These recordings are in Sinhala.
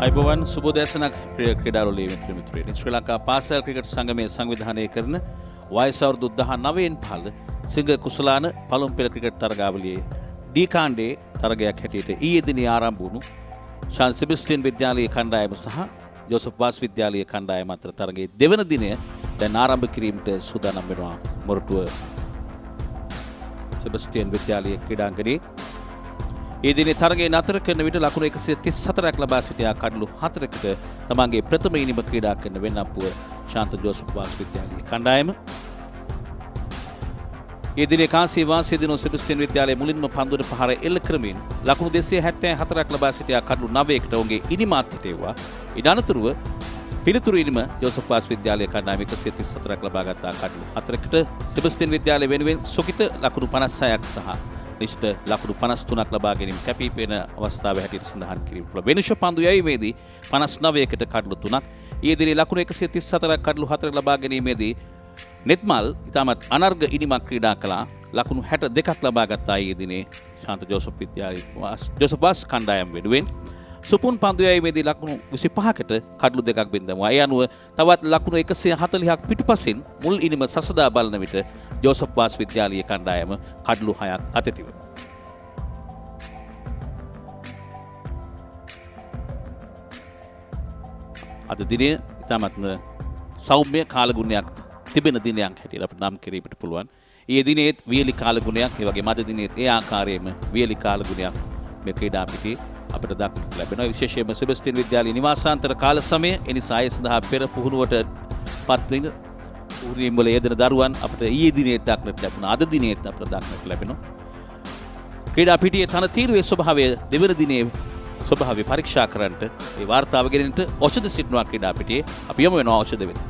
අයිබෝවන් සුබෝදෑසනක් ප්‍රිය ක්‍රීඩාලෝලී මිත්‍රමිත්‍රයනි ශ්‍රී ලංකා පාසල් ක්‍රිකට් සංගමය සංවිධානය කරන වයස අවුරුදු 19න් පහළ සිංහ කුසලාන පළමු පෙළ ක්‍රිකට් තරගාවලියේ ඩී කාණ්ඩේ තරගයක් හැටියට ඊයේ දිනේ ආරම්භ වුණු ශාන් සෙබස්ටියන් විද්‍යාලයේ කණ්ඩායම සහ ජෝසප් වාස් විද්‍යාලයේ කණ්ඩායම අතර තරගයේ දෙවන දිනය දැන් ආරම්භ කිරීමට සූදානම් වෙනවා මොරටුව සෙබස්ටියන් විද්‍යාලයේ ක්‍රීඩාංගණයේ ඒ දිනේ තරගයේ නතර කරන විට ලකුණු 134ක් ලබා සිටියා කඩලු 4කට තමන්ගේ ප්‍රථම ඉනිම ක්‍රීඩා කරන වෙන්නප්පුව ශාන්ත ජෝසප් වාස් විද්‍යාලයේ කණ්ඩායම. ඒ දිනේ කාසිය වාසිය දිනු සෙබස්ටියන් විද්‍යාලයේ මුලින්ම පන්දුවට පහර එල්ල කරමින් ලකුණු 274ක් ලබා සිටියා කඩලු 9කට ඔවුන්ගේ ඉනිමාත් හිටෙව්වා. ඊට අනතුරුව පිළිතුරු ඉනිම ජෝසප් වාස් විද්‍යාලයේ කණ්ඩායම 134ක් ලබා ගත්තා කඩලු 4කට. සෙබස්ටියන් විද්‍යාලය වෙනුවෙන් සොකිත ලකුණු 56ක් සහ නිශ්චිත ලකුණු 53ක් ලබා ගැනීම කැපිපෙන අවස්ථාව හැටියට සඳහන් කිරීම පුළුවන්. වෙනුෂ පන්දු යැවීමේදී 59කට කඩලු 3ක්. ඊයේ දිනේ ලකුණු 134ක් කඩලු 4ක් ලබා ගැනීමේදී නෙත්මල් ඉතාමත් අනර්ග ඉනිමක් ක්‍රීඩා කළා. ලකුණු 62ක් ලබා ගත්තා ඊයේ දිනේ ශාන්ත ජෝසප් විද්‍යාලයේ ජෝසප් වාස් කණ්ඩායම වෙනුවෙන්. සුපුන් පන්දු යැවීමේදී ලකුණු 25කට කඩලු 2ක් බින්දමුවා. ඒ අනුව තවත් ලකුණු 140ක් පිටුපසින් මුල් ඉනිම සසදා බලන විට ජෝසප් වාස් විද්‍යාලයේ කණ්ඩායම කඩලු 6ක් අතැතිව. අද දිනය ඉතාමත්ම සෞම්‍ය කාලගුණයක් තිබෙන දිනයක් හැටියට අපිට නම් කිරීමට පුළුවන්. ඊයේ දිනේත් වියලි කාලගුණයක්, ඒ වගේම අද දිනේත් ඒ ආකාරයෙන්ම වියලි කාලගුණයක් මේ ක්‍රීඩා පිටියේ අපිට දක්නට ලැබෙනවා. විශේෂයෙන්ම සෙබස්ටියන් විද්‍යාලයේ නිවාසාන්තර කාල සමය එනිසා ඒ සඳහා පෙර පුහුණුවට පත්වෙන උරිම් වල යෙදෙන දරුවන් අපිට ඊයේ දිනේ දක්නට ලැබුණා. අද දිනේත් අපිට දක්නට ලැබෙනවා. ක්‍රීඩා පිටියේ තන තීරුවේ ස්වභාවය දෙවන දිනේ ස්වභාවය පරීක්ෂා කරන්නට ඒ වාර්තාව ගෙනෙන්නට ඖෂධ සිටිනවා ක්‍රීඩා පිටියේ. අපි යමු වෙනවා ඖෂධ වෙත.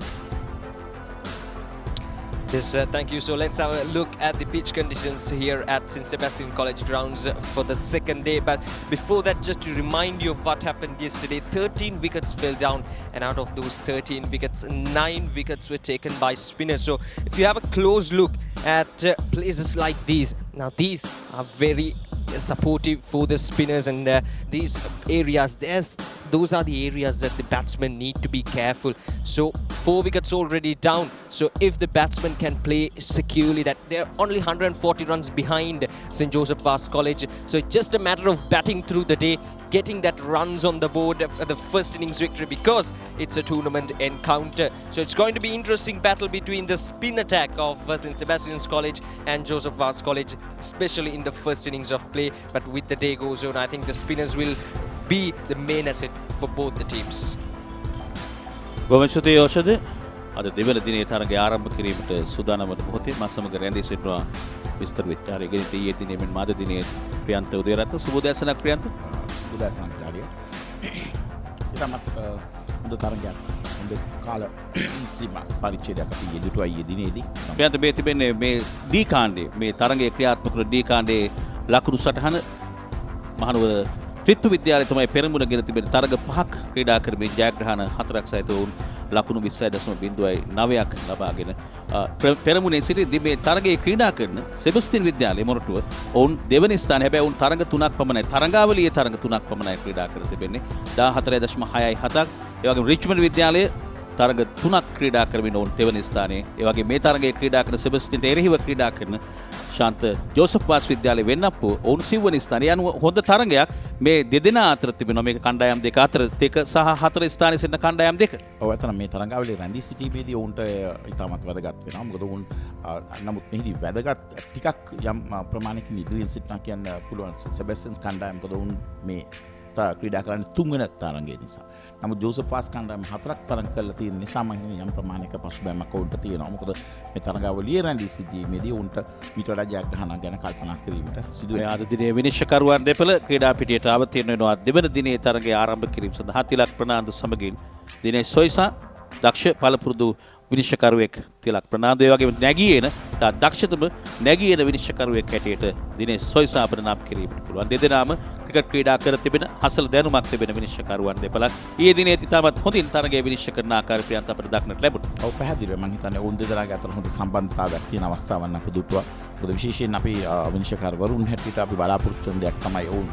Yes, thank you. So let's have a look at the pitch conditions here at St. Sebastian College grounds for the second day. But before that, just to remind you of what happened yesterday, 13 wickets fell down, and out of those 13 wickets, 9 wickets were taken by spinners. So if you have a close look at places like these, now these are very supportive for the spinners, and these areas, those are the areas that the batsmen need to be careful. So 4 wickets already down. So if the batsmen can play securely, that they're only 140 runs behind St. Joseph Vaz College. So it's just a matter of batting through the day, getting that runs on the board for the first innings victory, because it's a tournament encounter. So it's going to be interesting battle between the spin attack of St. Sebastian's College and Joseph Vaz College, especially in the first innings of play. But with the day goes on, I think the spinners will be the main asset for both the teams. ගොමචුතේ ඖෂධ අද දෙවන දිනේ තරගය ආරම්භ කිරීමට සූදානම් වන මොහොතේ මා සමග රැඳී සිටිනවා විස්තර විචාරය ගෙනිත ඊයේ දිනේ මෙන් මාද දිනේ ප්‍රියන්ත උදේරත්න සුබෝදෑසනක් ප්‍රියන්ත. සුබෝදෑසනක් කාර්යය. ඊටමත් හොඳ තරගයක් හොඳ කාල සීමා පරිච්ඡේදයක් අපි යෙදුවා ඊයේ දිනේදී. ප්‍රියන්ත මේ තිබෙන්නේ මේ ඩී කාණ්ඩේ මේ තරගයේ ක්‍රියාත්මක වන ඩී කාණ්ඩේ ලකුණු සටහන මහනුවර ත්‍රිත්ව විද්‍යාලය තමයි පෙරමුණ ගෙන තිබෙන තරග 5ක් ක්‍රීඩා කරමින් ජයග්‍රහණ 4ක් සහිත වුන් ලකුණු 20.09ක් ලබාගෙන පෙරමුණේ සිටි මේ තරගයේ ක්‍රීඩා කරන සෙබස්ටියන් විද්‍යාලයේ මොරටුව ඔවුන් දෙවනි ස්ථානයේ. හැබැයි ඔවුන් තරග 3ක් පමණයි තරගාවලියේ තරග 3ක් පමණයි ක්‍රීඩා කර තිබෙන්නේ 14.67ක්. ඒ වගේම රිච්මන්ඩ් විද්‍යාලයේ තරග 3ක් ක්‍රීඩා කරමින් ඔවුන් දෙවනි ස්ථානයේ. ඒ වගේ මේ තරගයේ ක්‍රීඩා කරන සෙබස්ටියන්ට එරෙහිව ක්‍රීඩා කරන ශාන්ත ජෝසප් වාස් විද්‍යාලයේ වෙන්නප්පුව ඔවුන් 9 වෙනි ස්ථානයේ. යනුව හොඳ තරගයක් මේ දෙදෙනා අතර තිබෙනවා. මේක කණ්ඩායම් දෙක අතර 2 සහ 4 ස්ථානයේ සිටින කණ්ඩායම් දෙක. ඔව් අතන මේ තරගාවලියේ රැඳී සිටීමේදී ඔවුන්ට ඉතාමත් වැදගත් වෙනවා. මොකද ඔවුන් නමුත් මෙහිදී වැදගත් ටිකක් යම් ප්‍රමාණයකින් ඉදිරියෙන් සිටිනවා කියන්න පුළුවන් සෙබස්ටියන්ස් කණ්ඩායම. මොකද ඔවුන් මේ ක්‍රීඩා කරන්නේ 3 වෙනි තරගයේ නිසා. නමුත් ජෝසප් වාස් කණ්ඩායම 4ක් තරඟ කරලා තියෙන නිසා මම හිතන්නේ යම් ප්‍රමාණයක පසුබෑමක් ඔවුන්ට තියෙනවා. මොකද මේ තරගාවලියේ රැඳී සිටීමේදී ඔවුන්ට ඊට වඩා ජයග්‍රහණ ගැන කල්පනා කිරීමට සිදු වෙනවා. අද දිනේ විනිශ්චයකරුවන් දෙපළ ක්‍රීඩා පිටියට අවතීර්ණ වෙනවා. දෙවන දිනේ තරගය ආරම්භ කිරීම සඳහා තිලක් ප්‍රනාන්දු සමගින් දිනේෂ් සොයිසා දක්ෂ පළපුරුදු විනිශ්චයකරුවෙක් තිලක් ප්‍රනාන්දු, ඒ වගේම නැගී එන දක්ෂතම නැගී එන විනිශ්චයකරුවෙක් හැටියට දිනේෂ් සොයිසා අපිට නම් කිරීමට පුළුවන්. දෙදෙනාම ක්‍රිකට් ක්‍රීඩා කර තිබෙන හසල දැනුමක් තිබෙන විනිශ්චයකරුවන් දෙපළක්. ඊයේ දිනේ ඉතාමත් හොඳින් තරගයේ විනිශ්චය කරන ආකාරය ප්‍රියන්ත අපිට දක්නට ලැබුණා. ඔව් පැහැදිලිව මම හිතන්නේ ඔවුන් දෙදෙනාගේ අතර හොඳ සම්බන්ධතාවයක් තියෙන අවස්ථාවක් අපි දුටුවා. මොකද විශේෂයෙන් අපි විනිශ්චයකරුවරුන් හැටියට අපි බලාපොරොත්තු වෙන දෙයක් තමයි ඔවුන්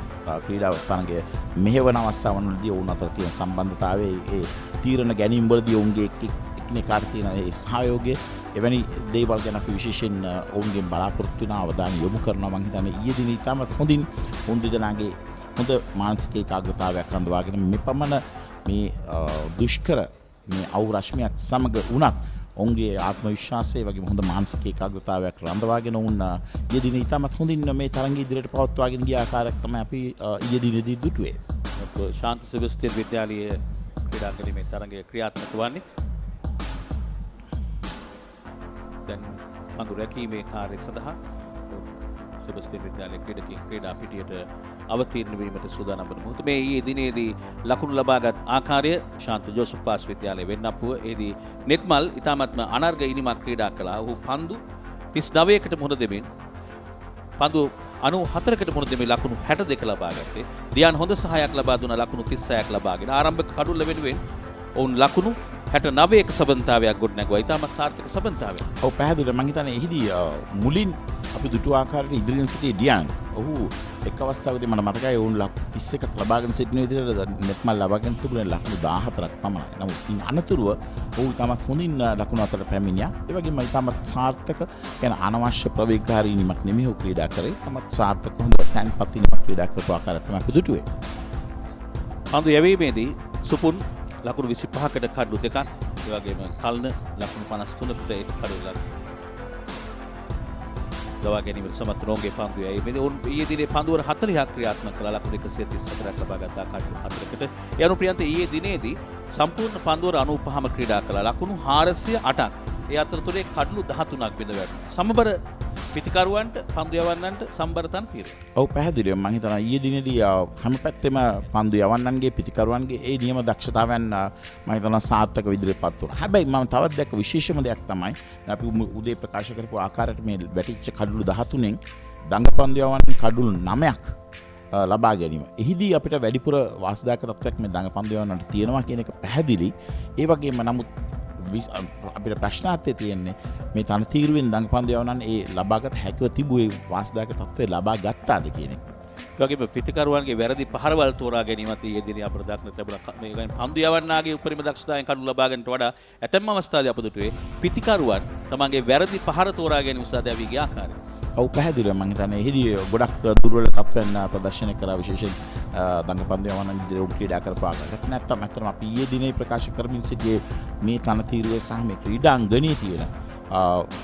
ක්‍රීඩා තරගයේ මෙහෙවන අවස්ථාවන්වලදී ඔවුන් අතර තියෙන සම්බන්ධතාවයේ ඒ තීරණ ගැනීම වලදී ඔවුන්ගේ එකිනෙකාට තියෙන ඒ සහයෝගය එවැනි දේවල් ගැන අපි විශේෂයෙන් ඔවුන්ගෙන් බලාපොරොත්තු වෙන අවධානය යොමු කරනවා. මම හිතන්නේ ඊයේ දින ඉතාමත් හොඳින් ඔවුන් දෙදෙනාගේ හොඳ මානසික ඒකාග්‍රතාවයක් රඳවාගෙන මෙපමණ මේ දුෂ්කර මේ අවු රශ්මියත් සමග වුණත් ඔවුන්ගේ ආත්ම විශ්වාසය වගේම හොඳ මානසික ඒකාග්‍රතාවයක් රඳවාගෙන ඔවුන් ඊයේ දින ඉතාමත් හොඳින් මේ තරඟය ඉදිරියට පවත්වාගෙන ගිය ආකාරයක් තමයි අපි ඊයේ දිනේදී දුටුවේ. ශාන්ත සෙබස්තියන් විද්‍යාලයේ ක්‍රීඩා කිරීමේ තරඟය ක්‍රියාත්මක වන්නේ දැන් පන්දු රැකීමේ කාර්යය සඳහා සෙබස්තියන් විද්‍යාලයේ ක්‍රීඩකයන් ක්‍රීඩා පිටියට අවතීර්ණ වීමට සූදානම් වන මොහොත මේ ඊයේ දිනේදී ලකුණු ලබාගත් ආකාරය ශාන්ත ජෝසප් පාස් විද්‍යාලයේ වෙන්නප්පුව එදී නෙත්මල් ඉතාමත්ම අනර්ග ඉනිමත් ක්‍රීඩා කළා. ඔහු පන්දු 39කට මුහුණ දෙමින් පන්දු 94කට මුහුණ දෙමින් ලකුණු 62 ලබා ගත්තේ. දියාන් හොඳ සහායක් ලබා දුන ලකුණු 36ක් ලබාගෙන ආරම්භක කඩුල්ල වෙනුවෙන් ඔවුන් ලකුණු 69ක සබඳතාවයක් ගොඩනැගුවා. ඉතාමත් සාර්ථක සබඳතාවයක්. ඔව් පැහැදිලිව මම හිතන්නේ එහිදී මුලින් අපි දුටු ආකාරයට ඉදිරියෙන් සිටියේ ඩියාන්. ඔහු එක් අවස්ථාවකදී මට මතකයි ඔවුන් ලකුණු 31ක් ලබාගෙන සිටින විදිහට නෙත්මල් ලබාගෙන තිබුණේ ලකුණු 14ක් පමණයි. නමුත් ඉන් අනතුරුව ඔහු ඉතාමත් හොඳින් ලකුණු අතර පැමිණියා. ඒ වගේම ඉතාමත් සාර්ථක කියන අනවශ්‍ය ප්‍රවේගකාරී නිමක් නෙමෙයි ඔහු ක්‍රීඩා කරේ. ඉතාමත් සාර්ථක හොඳ තැන්පත් නිමක් ක්‍රීඩා කරපු ආකාරයක් තමයි අපි දුටුවේ. පන්දු යැවීමේදී සුපුන් ලකුණු 25කට කඩු දෙකක් ඒ වගේම කල්න ලකුණු 53කට ඒක කඩුලක් ගවා ගැනීමට සමත් රෝගේ පන්දු යැවීමේදී ඔවුන් ඊයේ දිනේ පන්දුවර 40ක් ක්‍රියාත්මක කළා ලකුණු 134ක් ලබා ගත්තා කඩු 4කට. ඒ අනුව ප්‍රියන්ත ඊයේ දිනේදී සම්පූර්ණ පන්දුවර 95ම ක්‍රීඩා කළා ලකුණු 408ක්. ඒ අතරතුරේ කඩලු 13ක් බිඳ වැටුණා. සමබර පිතිකරුවන්ට පන්දු යවන්නන්ට සම්බරතන් తీරේ. ඔව් පැහැදිලිව මම හිතනවා ඊයේ දිනේදී හැම පැත්තෙම පන්දු යවන්නන්ගේ පිතිකරුවන්ගේ ඒ නියම දක්ෂතාවයන් මම හිතනවා සාර්ථක විදිහටපත් වුණා. හැබැයි මම තවත් දැක්ක විශේෂම දෙයක් තමයි අපි උදේ ප්‍රකාශ කරපු ආකාරයට මේ වැටිච්ච කඩලු 13න් දඟපන්දු යවන්න කඩලු 9ක් ලබා ගැනීම. එහිදී අපිට වැඩිපුර වාසදායක තත්ත්වයක් මේ දඟපන්දු යවන්නට තියෙනවා කියන එක පැහැදිලි. ඒ වගේම නමුත් අපිට ප්‍රශ්නාර්ථය තියෙන්නේ මේ තනතිරුවෙන් දඟපන්දු යවන්නන් ඒ ලබාගත හැකිව තිබුවේ වාසදායක තත්ත්වය ලබා ගත්තාද කියන එක. ඒ වගේම පිතිකරුවන්ගේ වැරදි පහරවල් තෝරා ගැනීමත් ඊයේ දිනේ අපට දක්නට ලැබුණා. මේ වගේ පන්දු යවන්නාගේ උපරිම දක්ෂතාවයෙන් කඩු ලබා ගන්නට වඩා ඇතැම් අවස්ථාදී අප දුටුවේ පිතිකරුවන් තමන්ගේ වැරදි පහර තෝරා ගැනීම සඳහා දැවී ගිය ආකාරය. ඔව් පැහැදිලිව මම හිතන්නේ එහිදී ගොඩක් දුර්වල තත්ත්වයන් ප්‍රදර්ශනය කරා විශේෂයෙන් දඟපන්දු යවන්න ඉදිරියට ක්‍රීඩා කරපු ආකාරයක්. නැත්තම් අතරම අපි ඊයේ දිනේ ප්‍රකාශ කරමින් සිටියේ මේ තනතිරුවේ සහ මේ ක්‍රීඩාංගණයේ තියෙන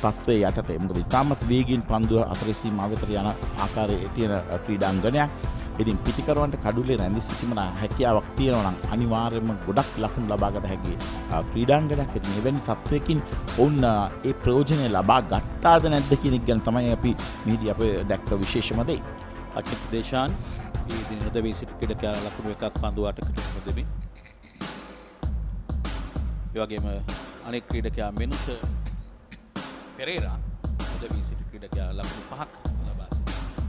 තත්ත්වයේ යටතේ මොකද ඉතාමත් වේගයෙන් පන්දුව අතර සීමාව වෙතට යන ආකාරයේ තියෙන ක්‍රීඩාංගණයක්. ඉතින් පිටිකරුවන්ට කඩුලේ රැඳී සිටීම හැකියාවක් තියෙනවා නම් අනිවාර්යයෙන්ම ගොඩක් ලකුණු ලබාගත හැකි ක්‍රීඩාංගණයක්. ඉතින් එවැනි තත්වයකින් ඔවුන් ඒ ප්‍රයෝජනය ලබා ගත්තාද නැද්ද කියන එක ගැන තමයි අපි මෙහිදී අපේ දැක්ක විශේෂම දේ. අකිත් දේශාන් මේ දින නොදැවී සිටි ක්‍රීඩකයා ලකුණු එකක් පන්දු 8කට නොදෙමින් ඒ වගේම අනෙක් ක්‍රීඩකයා මෙනුෂ පෙරේරා නොදැවී සිටි ක්‍රීඩකයා ලකුණු 5ක් ලබා සිටිනවා.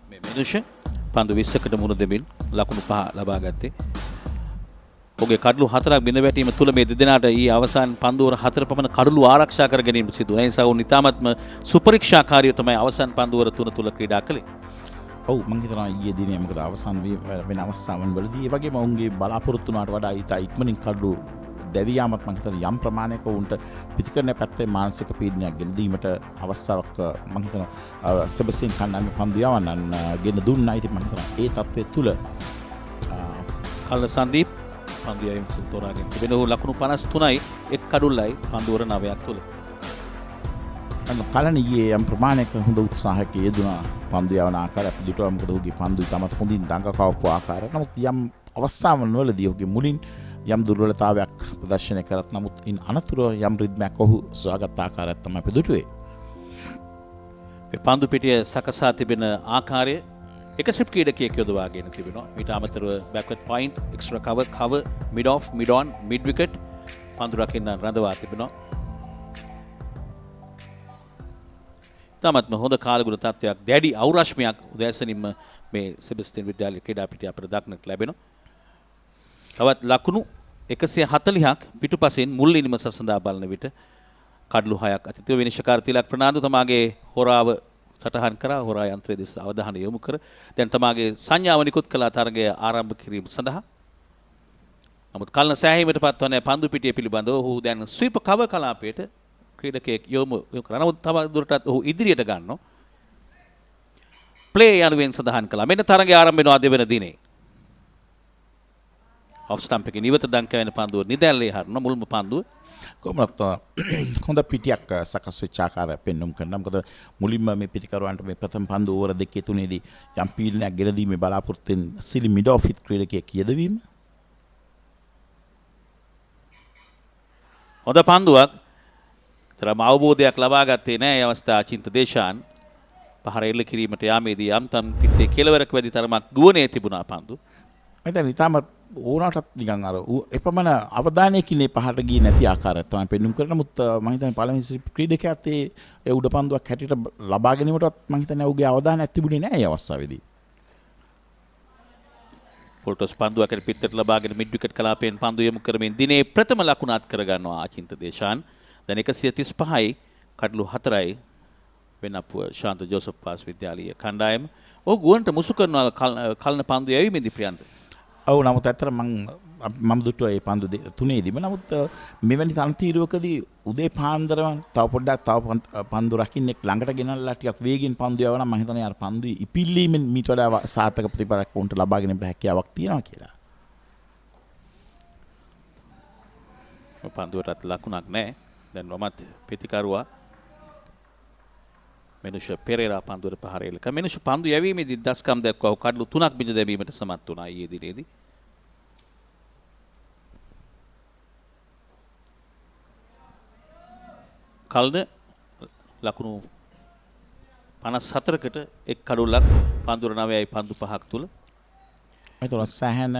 මේ මෙනුෂ පන්දු 20කට මුහුණ දෙමින් ලකුණු 5 ලබා ගත්තේ. ඔහුගේ කඩලු 4ක් බිඳ වැටීම තුළ මේ දෙදෙනාට ඊ අවසාන පන්දුවර 4 පමණ කඩලු ආරක්ෂා කර ගැනීමට සිදු වුණා. ඒ නිසා උන් ඉතාමත්ම සුපරීක්ෂාකාරීව තමයි අවසාන පන්දුවර 3 තුල ක්‍රීඩා කළේ. ඔව් මම හිතනවා ඊයේ දිනේ මොකද අවසාන වෙන අවස්ථාවන් වලදී ඒ වගේම ඔවුන්ගේ බලාපොරොත්තු වුණාට වඩා ඉතා ඉක්මනින් කඩලු දැවියාමත් මම හිතනවා යම් ප්‍රමාණයක උන්ට පිටිකරන පැත්තේ මානසික පීඩනයක් ගෙන දීමට අවස්ථාවක් මම හිතනවා සෙබස්ටියන් කණ්ඩායමේ පන්දු යවන්නන් ගෙන දුන්නා. ඉතින් මම හිතනවා ඒ තත්ත්වය තුල කල්ල සංදීප් පන්දු යවීම තෝරාගෙන තිබෙන ලකුණු 53යි එක් කඩුල්ලයි පන්දුවර 9ක් තුල. කලන ඊයේ යම් ප්‍රමාණයක හොඳ උත්සාහයක යෙදුණා පන්දු යවන ආකාරය අපි දුටුවා. මොකද ඔහුගේ පන්දු ඉතාමත් හොඳින් දඟකවපු ආකාරය. නමුත් යම් අවස්ථාවන් වලදී ඔහුගේ මුලින් යම් දුර්වලතාවයක් ප්‍රදර්ශනය කරත් නමුත් ඉන් අනතුරුව යම් රිද්මයක් ඔහු සොයාගත් ආකාරයක් තමයි අපි දුටුවේ. මේ පන්දු පිටිය සකසා තිබෙන ආකාරය එක ස්ට්‍රිප් ක්‍රීඩකයෙක් යොදවාගෙන තිබෙනවා. ඊට අමතරව backward point, extra cover, mid off, mid on, mid wicket පන්දු රකින්න රඳවා තිබෙනවා. තමත්ම හොඳ කාලගුණ තත්ත්වයක් දැඩි අවුරශ්මියක් උදෑසනින්ම මේ සෙබස්ටියන් විද්‍යාලයේ ක්‍රීඩා පිටිය අපට දක්නට ලැබෙනවා. තවත් ලකුණු 140ක් පිටුපසින් මුල් ඉනිම සසඳා බලන විට කඩලු 6ක් අතිතව විනිශ්චයකාර තිලක් ප්‍රනාන්දු තමාගේ හොරාව සටහන් කරා හොරා යන්ත්‍රය දෙස අවධානය යොමු කර දැන් තමාගේ සංඥාව නිකුත් කළ තරගය ආරම්භ කිරීම සඳහා. නමුත් කලන සෑහීමට පත්වන්නේ පන්දු පිටිය පිළිබඳව ඔහු දැන් ස්වීප කව කලාපයට ක්‍රීඩකයෙක් යොමු කරනවා. නමුත් තව දුරටත් ඔහු ඉදිරියට ගන්නවා. ප්ලේ යනුවෙන් සඳහන් කළා. මෙන්න තරගය ආරම්භ වෙනවා දෙවන දිනේ. ඔෆ් ස්ටම්ප් එකේ නිවත දංක වෙන පන්දුව නිදැල්ලේ හරන මුල්ම පන්දුව කොහොමද හොඳ පිටියක් සකස් වෙච්ච ආකාරය පෙන්වුම් කරනවා. මොකද මුලින්ම මේ පිටිකරුවන්ට මේ ප්‍රථම පන්දු ඕවර දෙකේ තුනේදී යම් පීඩනයක් ගෙන දීමේ බලාපොරොත්තුෙන් සිලි මිඩ් ඔෆ් හිට් ක්‍රීඩකයෙක් යෙදවීම. හොඳ පන්දුවක්. තරම අවබෝධයක් ලබා ගත්තේ නැහැ අවස්ථා චින්ත දේශාන්. පහර එල්ල කිරීමට යාමේදී යම්තම් පිටේ කෙලවරක වැඩි තරමක් ගුවනේ තිබුණා පන්දු. මම ඉතාමත් ඕනටත් නිකන් අර එපමණ අවධානයකින් මේ පහට ගියේ නැති ආකාරයක් තමයි පෙන්වුම් කරන. නමුත් මම හිතන්නේ පළවෙනි ක්‍රීඩකයාත් ඒ උඩ පන්දුවක් හැටියට ලබා ගැනීමටත් මම හිතන්නේ ඔහුගේ අවධානයක් තිබුණේ නැහැ මේ අවස්ථාවේදී. පොල්ටොස් පන්දුවකට පිටට ලබාගෙන මිඩ් විකට් කලාපයෙන් පන්දු යොමු කරමින් දිනේ ප්‍රථම ලකුණ අත් කරගන්නවා ආචින්ත දේශාන්. දැන් 135යි කඩලු 4යි වෙනප්පුව ශාන්ත ජෝසප් පාස් විද්‍යාලීය කණ්ඩායම. ඔහු ගුවන්ට මුසු කරනවා කලන පන්දු යැවීමේදී ප්‍රියන්ත. ඔව් නමුත් ඇත්තට මම දුටුවා මේ පන්දු තුනේදීම. නමුත් මෙවැනි තනතිරුවකදී උදේ පාන්දරම තව පොඩ්ඩක් තව පන්දු රකින්නෙක් ළඟට ගෙනල්ලා ටිකක් වේගෙන් පන්දු යවනවා. මම හිතන්නේ අර පන්දු ඉපිල්ලීමෙන් මීට වඩා සාර්ථක ප්‍රතිඵලයක් උන්ට ලබා ගැනීමට හැකියාවක් තියෙනවා කියලා. පන්දුවටත් ලකුණක් නැහැ. දැන් වමත් පිටිකරුවා මෙනුෂ පෙරේරා පන්දුවට පහර එල්ල කළා. මෙනුෂ පන්දු යැවීමේදී දස්කම් දක්වා කඩලු 3ක් බිඳ දැමීමට සමත් වුණා ඊයේ දිනේදී. කල්න ලකුණු 54කට එක් කඩුල්ලක් පන්දුර 9යි පන්දු 5ක් තුල. ඒතර සහන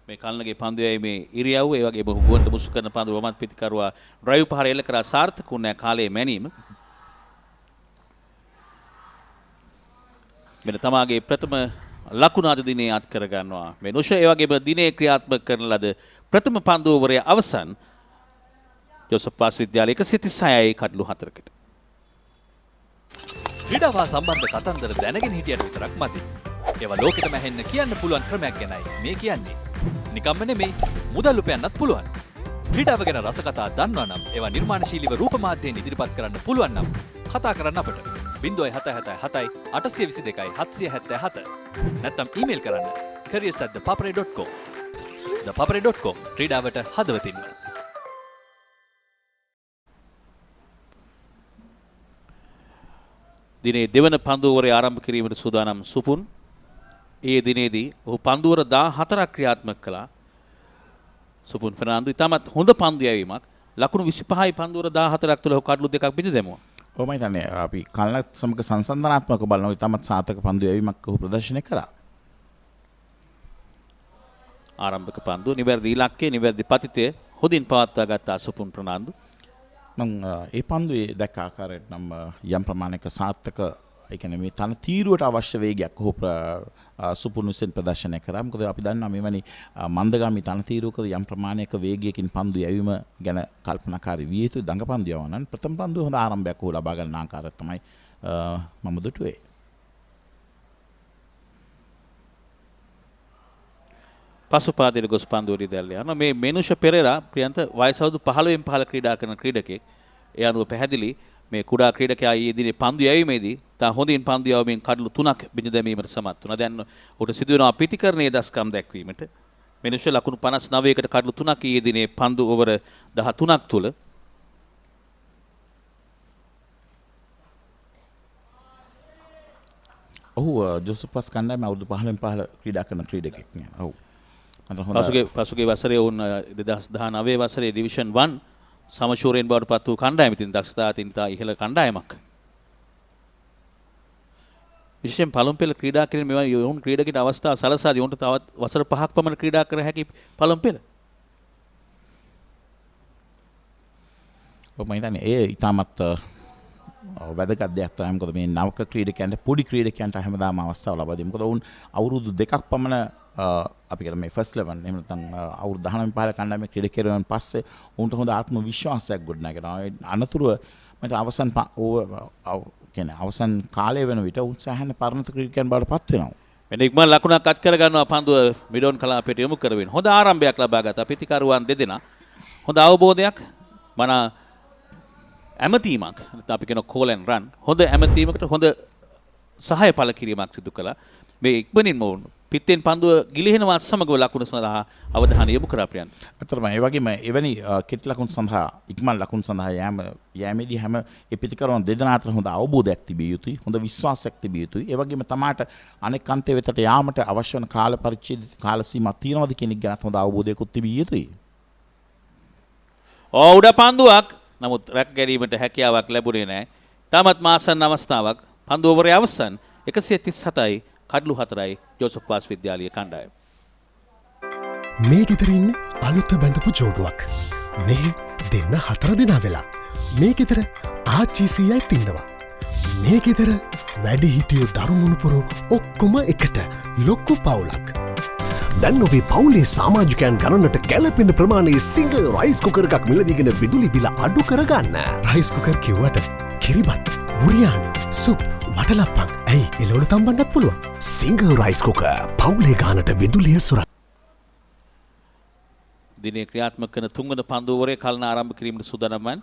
මේ කල්නගේ පන්දු යැවීමේ ඉරියව්ව ඒ වගේ බොහෝ ගුවන්ට මුසු කරන පන්දු වමත් පිටිකරුවා ඩ්‍රයිව් පහර එල්ල කරා සාර්ථක වුණා කාලයේ මැනීම. මෙන්න තමාගේ ප්‍රථම ලකුණ අද දිනේ අත් කර ගන්නවා. මේ නුෂ ඒ වගේම දිනේ ක්‍රියාත්මක කරන ලද ප්‍රථම පන්දු ඕවරයේ අවසන් ජෝසප් පාස් විද්‍යාලය 136යි කඩලු 4කට. ක්‍රීඩාව සම්බන්ධ කතන්දර දැනගෙන හිටියට විතරක් මදි. ඒවා ලෝකෙටම ඇහෙන්න කියන්න පුළුවන් ක්‍රමයක් ගැනයි මේ කියන්නේ. නිකම්ම නෙමෙයි මුදල් උපයන්නත් පුළුවන්. ක්‍රීඩාව ගැන රස කතා දන්නවා නම් ඒවා නිර්මාණශීලීව රූප මාධ්‍යයෙන් ඉදිරිපත් කරන්න පුළුවන් නම් කතා කරන්න අපට 0777 822 777 නැත්නම් ඊමේල් කරන්න careers@thepapare.com. thepapare.com ක්‍රීඩාවට හදවතින්ම. දිනේ දෙවන පන්දුවරේ ආරම්භ කිරීමට සූදානම් සුපුන්. ඒ දිනේදී ඔහු පන්දුවර 14ක් ක්‍රියාත්මක කළා. සුපුන් ෆර්නාන්දු ඉතාමත් හොඳ පන්දු යැවීමක්. ලකුණු 25යි පන්දුවර 14ක් තුළ ඔහු කඩලු 2ක් බිඳ දැමුවා. ඔව් මම හිතන්නේ අපි කල්නත් සමග සංසන්දනාත්මකව බලනවා ඉතාමත් සාර්ථක පන්දු යැවීමක් ඔහු ප්‍රදර්ශනය කරා. ආරම්භක පන්දුව නිවැරදි ඉලක්කයේ නිවැරදි පතිතය හොඳින් පවත්වා ගත්තා සුපුන් ප්‍රනාන්දු. මම ඒ පන්දුවේ දැක්ක ආකාරයට නම් යම් ප්‍රමාණයක සාර්ථක ඒ කියන්නේ මේ තන තීරුවට අවශ්‍ය වේගයක් ඔහු සුපුනුසෙන් ප්‍රදර්ශනය කරා. මොකද අපි දන්නවා මෙවැනි මන්දගාමී තන තීරුවකදී යම් ප්‍රමාණයක වේගයකින් පන්දු යැවීම ගැන කල්පනාකාරී විය යුතු දඟ පන්දු යවනන් ප්‍රථම පන්දුව හොඳ ආරම්භයක් ඔහු ලබා ගන්න ආකාරය තමයි මම දුටුවේ. පසුපාදයට ගොස් පන්දුවරි දැල්ල යනවා. මේ මෙනුෂ පෙරේරා ප්‍රියන්ත වයස අවුරුදු 15න් 15 ක්‍රීඩා කරන ක්‍රීඩකෙක්. ඒ අනුව පැහැදිලි මේ කුඩා ක්‍රීඩකයා ඊයේ දිනේ පන්දු යැවීමේදී තා හොඳින් පන්දු යැවීමෙන් කඩලු 3ක් බිඳ දැමීමට සමත් වුණා. දැන් උට සිදු වෙනවා පිටිකරණයේ දස්කම් දැක්වීමට. මෙනුෂ ලකුණු 59කට කඩලු 3ක් ඊයේ දිනේ පන්දු ඕවර 13ක් තුල ඔහු ජෝසප් පාස් කණ්ඩායම අවුරුදු 15න් 15 ක්‍රීඩා කරන ක්‍රීඩකෙක් නේ. ඔව්. පසුගේ වසරේ වුන් 2019 වසරේ ඩිවිෂන් 1 සමශූරයෙන් බවට පත් වූ කණ්ඩායම. ඉතින් දක්ෂතා තින්තා ඉහළ කණ්ඩායමක්. විශේෂයෙන් පළමු පෙළ ක්‍රීඩා කිරීම මේවා යොවුන් ක්‍රීඩකයට අවස්ථාව සලසා දී උන්ට තවත් වසර 5ක් පමණ ක්‍රීඩා කර හැකි පළමු පෙළ. ඔබ හිතන්නේ ඒ ඉතාමත් වැදගත් දෙයක් තමයි. මොකද මේ නවක ක්‍රීඩකයන්ට පොඩි ක්‍රීඩකයන්ට හැමදාම අවස්ථාව ලබා දෙන්නේ. මොකද වුන් අවුරුදු 2ක් පමණ අපි කියන මේ ෆස්ට් 11 එහෙම නැත්නම් අවුරුදු 19 15 කණ්ඩායමේ ක්‍රීඩකයන් පස්සේ උන්ට හොඳ ආත්ම විශ්වාසයක් ගොඩනගෙනවා. අනතුරුව මට අවසන් කියන්නේ අවසන් කාලය වෙන විට උත්සාහන පරණත ක්‍රීඩකයන් බවට පත් වෙනවා. මෙන්න ඉක්මන් ලකුණක් අත් කර ගන්නවා පන්දුව මිඩෝන් කලාපයට යොමු කරමින්. හොඳ ආරම්භයක් ලබා ගත්තා පිතිකරුවන් දෙදෙනා. හොඳ අවබෝධයක් මන ඇමතීමක් නැත්නම් අපි කියන කෝල් ඇන් රන් හොඳ ඇමතීමකට හොඳ සහාය පළ කිරීමක් සිදු කළා. මේ ඉක්මනින්ම පිත්තෙන් පන්දුව ගිලිහෙනවත් සමගව ලකුණ සඳහා අවධානය යොමු කරා ප්‍රියන්ත. අතරම ඒ වගේම එවැනි කෙටි ලකුණු සඳහා ඉක්මන් ලකුණු සඳහා යෑමේදී හැම පිතිකරුවන් දෙදෙනා අතර හොඳ අවබෝධයක් තිබිය යුතුයි. හොඳ විශ්වාසයක් තිබිය යුතුයි. ඒ වගේම තමාට අනෙක් අන්තය වෙතට යාමට අවශ්‍ය වන කාල පරිච්ඡේද කාල සීමා තියෙනවද කියන එක ගැන හොඳ අවබෝධයකුත් තිබිය යුතුයි. උඩ පන්දුවක් නමුත් රැක ගැනීමට හැකියාවක් ලැබුණේ නැහැ. තාමත් මාසන් අවස්ථාවක් පන්දු ඕවරේ අවසන් 137යි කඩලු 4යි ජෝසප් වාස් විද්‍යාලීය කණ්ඩායම. මේ ගෙදරින් අලුත බැඳපු ජෝඩුවක්. මේ දෙන්න 4 දෙනා වෙලා. මේ ගෙදර ආච්චිසියයි තින්නවා. මේ ගෙදර වැඩි හිටියෝ දරුමුණුපුරු ඔක්කොම එකට ලොක්කු පවුලක්. දැන් ඔබේ පවුලේ සමාජිකයන් ගණනට ගැලපෙන ප්‍රමාණයේ සිංග රයිස් කුකර් එකක් මිලදීගෙන විදුලි බිල අඩු කරගන්න. රයිස් කුකර් කිව්වට කිරිබත්, බුරියානි, සුප්, වටලප්පන් ඇයි එළවලු තම්බන්නත් පුළුවන්. සිංග රයිස් කුකර් පවුලේ ගානට විදුලිය සුරක්. දිනේ ක්‍රියාත්මක කරන තුන්වන පන්දු ඕවරේ කලන ආරම්භ කිරීමට සූදානම් වන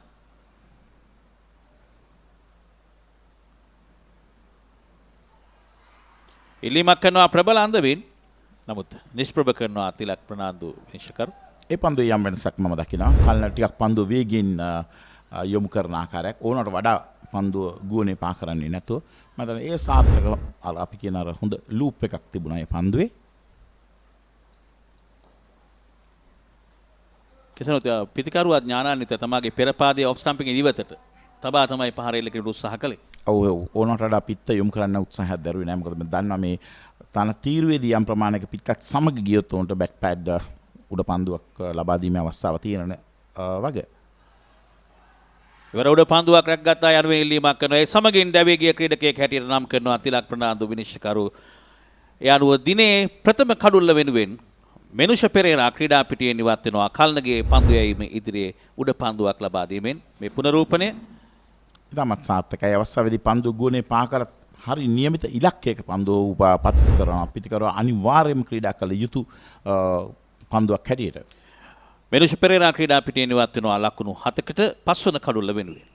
ඉල්ලීමක් කරනවා ප්‍රබල අන්දමින් නමුත් නිෂ්ප්‍රභ කරනවා තිලක් ප්‍රනාන්දු විනිශ්චයකරු. ඒ පන්දුවේ යම් වෙනසක් මම දකිනවා. කලන ටිකක් පන්දුව වේගයෙන් යොමු කරන ආකාරයක් ඕනට වඩා පන්දුව ගුවනේ පා කරන්නේ නැතුව මම හිතන්නේ ඒ සාර්ථක අපි කියන අර හොඳ ලූප් එකක් තිබුණා ඒ පන්දුවේ. කෙසේනොත් පිතිකරුවා ඥානාන්විත තමගේ පෙර පාදයේ ඔෆ් ස්ටම්පින් ඉදිවතට තබා තමයි පහර එල්ල කිරීමට උත්සාහ කළේ. ඔව් ඕනට වඩා පිත්ත යොමු කරන්න උත්සාහයක් දරුවේ නැහැ. මොකද මම දන්නවා මේ තන තීරුවේදී යම් ප්‍රමාණයක පිත්තත් සමග ගියොත් උන්ට බැක් පැඩ් උඩ පන්දුවක් ලබා දීමේ අවස්ථාව තියෙන වගේ. ඉවර උඩ පන්දුවක් රැක්ගත්තා යනුවෙන් ඉල්ලීමක් කරනවා. ඒ සමගින් දැවී ගිය ක්‍රීඩකයෙක් හැටියට නම් කරනවා තිලක් ප්‍රනාන්දු විනිශ්චයකරු. ඒ අනුව දිනේ ප්‍රථම කඩුල්ල වෙනුවෙන් මෙනුෂ පෙරේරා ක්‍රීඩා පිටියෙන් ඉවත් වෙනවා. කල්නගේ පන්දු යැවීම ඉදිරියේ උඩ පන්දුවක් ලබා දීමෙන් මේ පුනරූපණය ඉතාමත් සාර්ථකයි. අවස්ථාවේදී පන්දු ගුණේ පා කර හරි නියමිත ඉලක්කයක පන්දුව පත්තු කරනවා. පිටිකරුවා අනිවාර්යයෙන්ම ක්‍රීඩා කළ යුතු පන්දුවක් හැටියට. මෙනුෂ පෙරේරා ක්‍රීඩා පිටියෙන් ඉවත් වෙනවා ලකුණු 7කට පස්වන කඩුල්ල වෙනුවෙන්.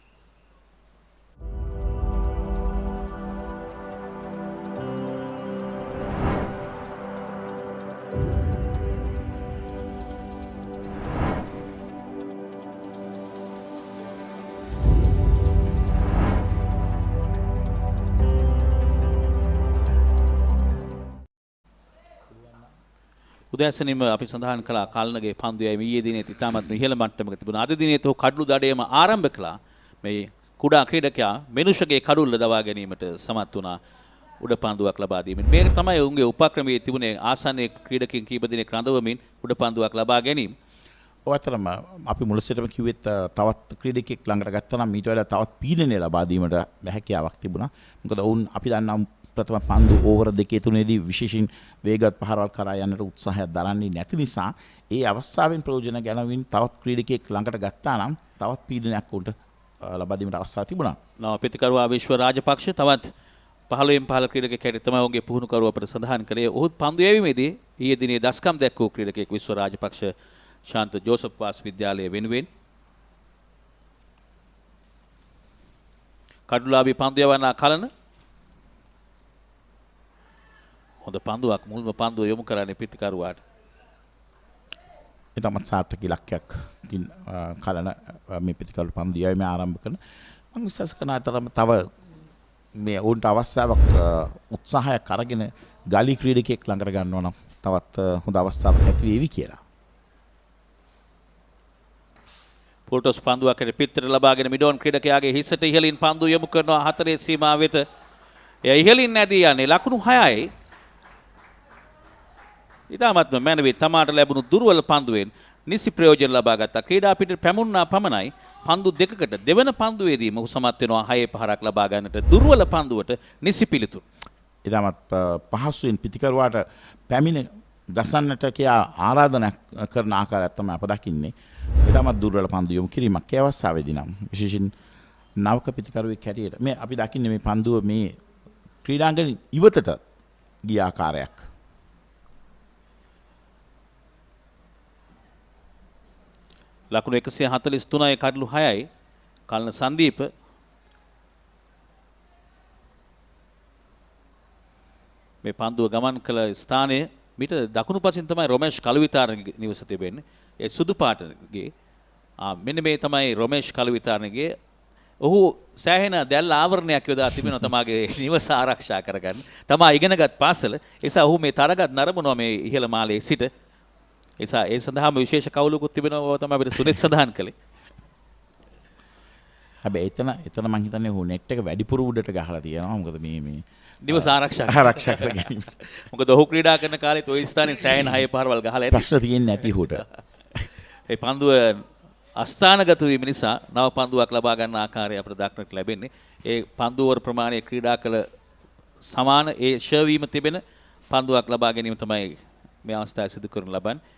උදෑසනින්ම අපි සඳහන් කළා කල්නගේ පන්දු යැවීම ඊයේ දිනේ ඉතාමත් ඉහළ මට්ටමක තිබුණා. අද දිනේ තෝ කඩළු දඩයම ආරම්භ කළා. මේ කුඩා ක්‍රීඩකයා මෙනුෂගේ කඩුල්ල දවා ගැනීමට සමත් වුණා උඩ පන්දුවක් ලබා දීමෙන්. මේක තමයි උන්ගේ උපක්‍රමයේ තිබුණේ ආසන්නයේ ක්‍රීඩකින් කීප දෙනෙක් රඳවමින් උඩ පන්දුවක් ලබා ගැනීම. ඔය අතරම අපි මුල සිටම කිව්වෙත් තවත් ක්‍රීඩකෙක් ළඟට ගත්තා නම් ඊට වඩා තවත් පීඩනය ලබා දීමට හැකියාවක් තිබුණා. මොකද ඔවුන් අපි දන්නා ප්‍රථම පන්දු ඕවර දෙකේ තුනේදී විශේෂයෙන් වේගවත් පහරවල් කරා යන්නට උත්සාහයක් දරන්නේ නැති නිසා ඒ අවස්ථාවෙන් ප්‍රයෝජන ගැනීමෙන් තවත් ක්‍රීඩකයෙක් ළඟට ගත්තා නම් තවත් පීඩනයක් උන්ට ලබා දීමට අවස්ථාවක් තිබුණා. නව පිටිකරුවා විශ්ව රාජපක්ෂ තවත් 15න් 15 ක්‍රීඩකයෙක් හැටියට තමයි ඔහුගේ පුහුණුකරුවා අපට සඳහන් කළේ. ඔහු පන්දු යැවීමේදී ඊයේ දිනේ දස්කම් දැක්වූ ක්‍රීඩකයෙක් විශ්ව රාජපක්ෂ ශාන්ත ජෝසප් වාස් විද්‍යාලය වෙනුවෙන් කඩුලාබී පන්දු යවනා කලන හොඳ පන්දුවක් මුල්ම පන්දුව යොමු කරන්නේ පිටිකරුවාට. ඉතාමත් සාර්ථක ඉලක්කයක් කලන මේ පිටිකරු පන්දු යැවීම ආරම්භ කරන මම විශ්වාස කරන අතරම තව මේ ඔවුන්ට අවස්ථාවක් උත්සාහයක් අරගෙන ගලි ක්‍රීඩකයෙක් ළඟට ගන්නවා නම් තවත් හොඳ අවස්ථාවක් ඇති වේවි කියලා. පොල්ටොස් පන්දුවක් පිටතට ලබාගෙන මිඩෝන් ක්‍රීඩකයාගේ හිසට ඉහළින් පන්දු යොමු කරනවා 4 සීමාව වෙත. එය ඉහළින් නැදී යන්නේ ලකුණු 6යි. ඉතාමත්ම මැනවී තමාට ලැබුණු දුර්වල පන්දුවෙන් නිසි ප්‍රයෝජන ලබා ගත්තා. ක්‍රීඩා පිටට පැමුණා පමණයි පන්දු දෙකකට දෙවන පන්දුවේදීම ඔහු සමත් වෙනවා 6 පහරක් ලබා ගන්නට දුර්වල පන්දුවට නිසි පිළිතුරු. ඉතාමත් පහසුවෙන් පිටිකරුවාට පැමිණ ගසන්නට කියා ආරාධනා කරන ආකාරයක් තමයි අප දකින්නේ. ඉතාමත් දුර්වල පන්දු යොමු කිරීමක් ඒ අවස්ථාවේදී නම් විශේෂයෙන් නවක පිතිකරුවෙක් හැටියට මේ අපි දකින්නේ මේ පන්දුව මේ ක්‍රීඩාංගන ඉවතට ගිය ආකාරයක්. ලකුණු 143යි කඩලු 6යි. කල්න සංදීප මේ පන්දුව ගමන් කළ ස්ථානය මිට දකුණු පසින් තමයි රොමේෂ් කලුවිතාරණගේ නිවස තිබෙන්නේ. ඒ සුදු පාටගේ මෙන්න මේ තමයි රොමේෂ් කලුවිතාරණගේ. ඔහු සෑහෙන දැල් ආවරණයක් යොදා තිබෙනවා තමාගේ නිවස ආරක්ෂා කරගන්න. තමා ඉගෙනගත් පාසල. ඒ නිසා ඔහු මේ තරගත් නරඹනවා මේ ඉහළ මාලයේ සිට. ඒ සඳහාම විශේෂ කවුලකුත් තිබෙනවා තමයි අපිට සුනිත් සඳහන් කළේ. හැබැයි එතන මං හිතන්නේ ඔහු නෙට් එක වැඩිපුර උඩට ගහලා තියෙනවා. මොකද මේ නිවස ආරක්ෂා කරගන්න. මොකද ඔහු ක්‍රීඩා කරන කාලෙත් ওই ස්ථානයේ සෑහෙන 6 පාරවල් ගහලා ඇති. ප්‍රශ්න තියෙන්නේ නැති උහුට. ඒ පන්දුව අස්ථානගත වීම නිසා නව පන්දුවක් ලබා ගන්න ආකාරය අපිට දක්නට ලැබෙන්නේ. ඒ පන්දුවර ප්‍රමාණය ක්‍රීඩා කළ සමාන ඒ ෂර්වීම තිබෙන පන්දුවක් ලබා ගැනීම තමයි මේ අවස්ථාවේ සිදු කරන ලබන්නේ.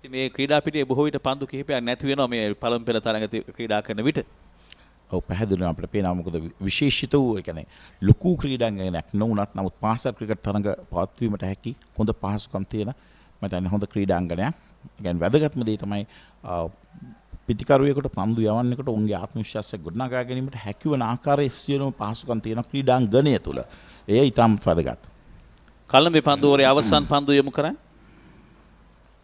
ඉතින් මේ ක්‍රීඩා පිටියේ බොහෝ විට පන්දු කිහිපයක් නැති වෙනවා මේ පළමු පෙළ තරඟ ක්‍රීඩා කරන විට. ඔව් පැහැදිලිව අපිට පේනවා මොකද විශේෂිත වූ ඒ කියන්නේ ලොකු ක්‍රීඩාංගනයක් නොවුනත් නමුත් පාසල් ක්‍රිකට් තරඟ පවත්වීමට හැකි හොඳ පහසුකම් තියෙන මම හිතන්නේ හොඳ ක්‍රීඩාංගනයක්. ඒ කියන්නේ වැදගත්ම දේ තමයි පිටිකරුවෙකුට පන්දු යවන්නකොට උන්ගේ ආත්ම විශ්වාසය ගොඩනගා ගැනීමට හැකිවන ආකාරයේ සියලුම පහසුකම් තියෙන ක්‍රීඩාංගණය තුල. එය ඉතාමත් වැදගත්. කලින් මේ පන්දුවරේ අවසන් පන්දු යොමු කරන්නේ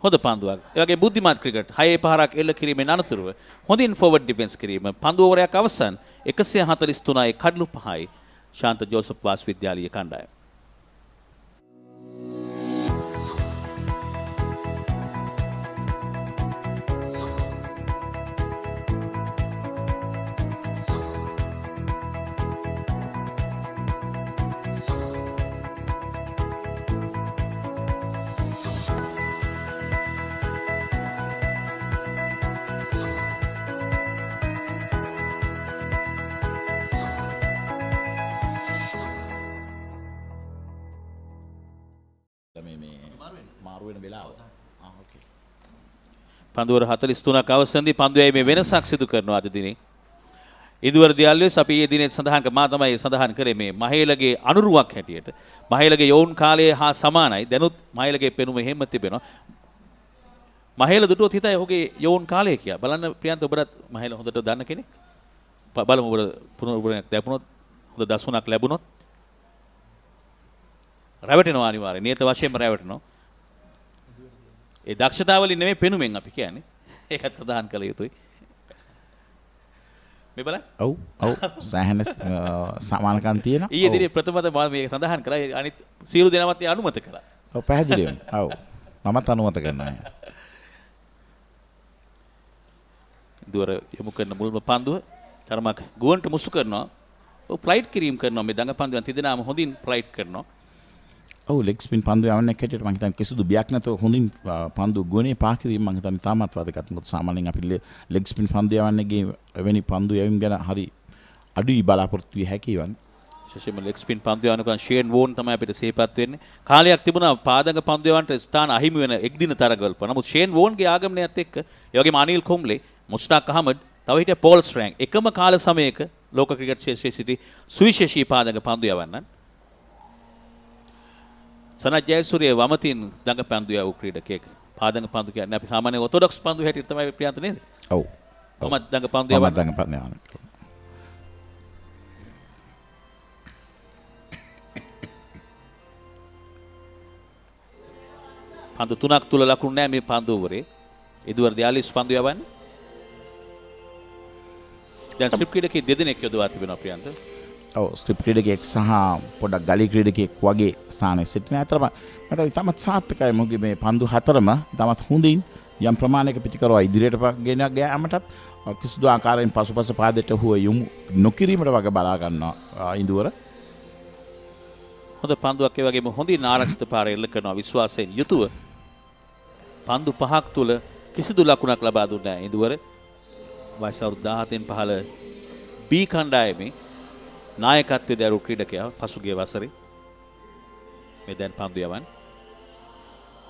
හොඳ පන්දුවක්. ඒ වගේ බුද්ධිමත් ක්‍රිකට් 6 පහරක් එල්ල කිරීමෙන් අනතුරුව හොඳින් ෆෝවර්ඩ් ඩිෆෙන්ස් කිරීම. පන්දු ඕවරයක් අවසන් 143යි කඩලු 5යි ශාන්ත ජෝසප් වාස් විද්‍යාලීය කණ්ඩායම. පන්දුවර 43ක් අවසන්දී පන්දුවේ මේ වෙනසක් සිදු කරනවා අද දිනේ. ඉදුවර දියල්ලෙස් අපි මේ දිනේ සඳහන් මා තමයි සඳහන් කරේ මේ මහේලගේ අනුරුවක් හැටියට. මහේලගේ යෝන් කාලයේ හා සමානයි. දැනුත් මහේලගේ පෙනුම එහෙම තිබෙනවා. මහේල දුටුවොත් හිතයි ඔහුගේ යෝන් කාලය කියලා. බලන්න ප්‍රියන්ත ඔබට මහේල හොඳට දන්න කෙනෙක්. බලමු ඔබට පුනරුපරණයක් ලැබුණොත් හොඳ දසුණක් ලැබුණොත් රැවටෙනවා අනිවාර්යයෙන්. නියත වශයෙන්ම රැවටෙනවා. ඒ දක්ෂතාවලින් නෙමෙයි පෙනුමෙන් අපි කියන්නේ. ඒකත් ප්‍රදාන් කළ යුතුයි. මේ බලන්න. ඔව් සෑහෙන සමානකම් තියෙනවා. ඊයේ දිනේ ප්‍රථමත මම මේක සඳහන් කළා. අනිත් සියලු දෙනාමත් අනුමත කළා. ඔව් පැහැදිලිවම. ඔව්. මමත් අනුමත කරනවා. දුවර යොමු කරන මුල්ම පන්දුව තරමක් ගුවන්ට මුසු කරනවා. ඔව් ෆ්ලයිට් කිරීම කරනවා. මේ දඟ පන්දුවන් තිදෙනාම හොඳින් ෆ්ලයිට් කරනවා. ඔව් ලෙග් ස්පින් පන්දු යවන්නක් හැටියට මම හිතන්නේ කිසිදු බියක් නැතුව හොඳින් පන්දු ගුණේ පා කිරීම මම හිතන්නේ තාමත් වැදගත්. මොකද සාමාන්‍යයෙන් අපි ලෙග් ස්පින් පන්දු යවන්නේගේ එවැනි පන්දු යවීම ගැන හරි අඩුයි බලාපොරොත්තු විය හැකි වන්නේ. විශේෂයෙන්ම ලෙග් ස්පින් පන්දු යවනකන් ෂේන් වෝන් තමයි අපිට සිහිපත් වෙන්නේ. කාලයක් තිබුණා පාදඟ පන්දු යවන්නට ස්ථාන අහිමි වෙන එක්දින තරගවල. නමුත් ෂේන් වෝන්ගේ ආගමනයත් එක්ක ඒ වගේම අනිල් කොම්ලේ, මුස්තාක් අහමඩ්, තව හිටිය පෝල් ස්ට්‍රෑන්ග් එකම කාල සමයක ලෝක ක්‍රිකට් ශේෂ්ත්‍රයේ සිටි සුවිශේෂී පාදඟ පන්දු යවන්නන්. සනත් ජයසූරිය වමතින් දඟ පන්දු යවූ ක්‍රීඩකයෙක්. පාදඟ පන්දු කියන්නේ අපි සාමාන්‍ය ඔර්තොඩොක්ස් පන්දු හැටියට තමයි ප්‍රියන්ත නේද? ඔව්. කොහොමද දඟ පන්දු යවන්නේ? දඟ පන්දු යවන්නේ. පන්දු තුනක් තුල ලකුණු නැහැ මේ පන්දුවරේ. ඉදුවර 42 පන්දු යවන්නේ. දැන් ස්ට්‍රිප් ක්‍රීඩකයෙක් දෙදෙනෙක් යොදවා තිබෙනවා ප්‍රියන්ත. ඔව් ස්ට්‍රිප් ක්‍රීඩකයෙක් සහ පොඩක් ගලි ක්‍රීඩකයෙක් වගේ ස්ථානයේ සිටින අතරම මට තමත් සාර්ථකයි මොකද මේ පන්දු හතරම තමත් හොඳින් යම් ප්‍රමාණයක පිටිකරවා ඉදිරියට ගෙන ගෑමටත් කිසිදු ආකාරයෙන් පසුපස පාදයට හුව යොමු නොකිරීමට වගේ බලා ගන්නවා ඉඳුවර. හොඳ පන්දුවක් ඒ වගේම හොඳින් ආරක්ෂිත පාර එල්ල කරනවා විශ්වාසයෙන් යුතුව. පන්දු පහක් තුල කිසිදු ලකුණක් ලබා දුන්නේ නැහැ ඉඳුවර. වයස අවුරුදු 17න් පහළ B කණ්ඩායමේ නායකත්වයේ දරු ක්‍රීඩකයා පසුගිය වසරේ මේ දැන් පන්දු යවන්නේ.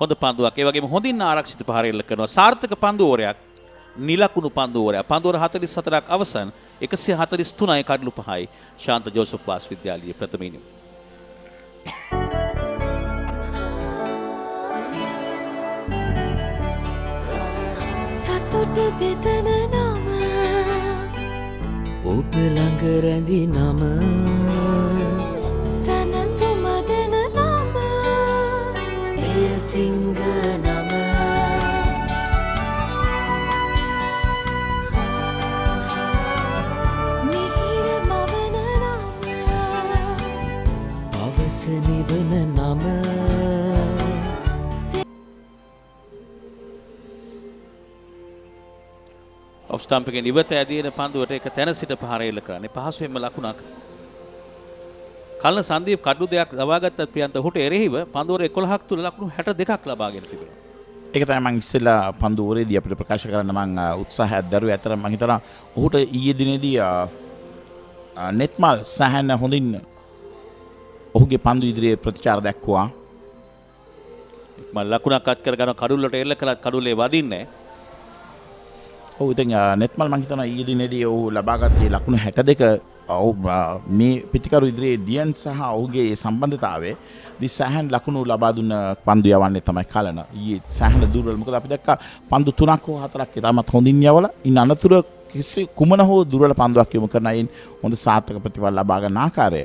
හොඳ පන්දුවක් ඒ වගේම හොඳින් ආරක්ෂිත පාර එල්ල කරනවා. සාර්ථක පන්දු ඕරයක් නිලකුණු පන්දුවරයා. පන්දුවර 44ක් අවසන් 143යි කඩලු 5යි ශාන්ත ජෝසප් වාස් විද්‍යාලීය ප්‍රථම ඉනිම. සතුට බෙදන නම ඔබ ළඟ රැඳි නම සනසුම දෙන නම එය සිංහ නම මිහිර මවන නම පවස නිවන නම ඔෆ් ස්ටම්ප් එකේ නිවත ඇදීන පන්දුවට එක තැන සිට පහර එල්ල කරන්නේ පහසුවෙන්ම ලකුණක්. කල්න සංදීප් කඩු දෙයක් ලබාගත්තත් ප්‍රියන්ත ඔහුට එරෙහිව පන්දුවර 11ක් තුල ලකුණු 62ක් ලබාගෙන තිබෙනවා. ඒක තමයි මම ඉස්සෙල්ලා පන්දුවරේදී අපිට ප්‍රකාශ කරන්න මම උත්සාහයක් දරුවේ. අතර මම හිතනවා ඔහුට ඊයේ දිනේදී නෙත්මල් සහන හොඳින් ඔහුගේ පන්දු ඉදිරියේ ප්‍රතිචාර දක්වුවා. මම ලකුණක් අත් කරගෙන කඩුල්ලට එල්ල කළත් කඩුල්ලේ වදින්නේ නැහැ. ඔව් ඉතින් නෙත්මල් මම හිතනවා ඊයේ දිනේදී ඔහු ලබාගත්තේ ලකුණු 62 මේ පිටිකරු ඉදිරියේ ඩියන් සහ ඔහුගේ සම්බන්ධතාවයේ දිසහන් ලකුණු ලබා දුන්න පන්දු යවන්නේ තමයි කලන. ඊයේ සහන දුර්වල. මොකද අපි දැක්කා පන්දු 3ක් හෝ 4ක් ඊටමත් හොඳින් යවලා ඉන්න අනතුර කිසි කුමන හෝ දුර්වල පන්දුවක් යොමු කරන අයින් හොඳ සාර්ථක ප්‍රතිඵල ලබා ගන්න ආකාරය.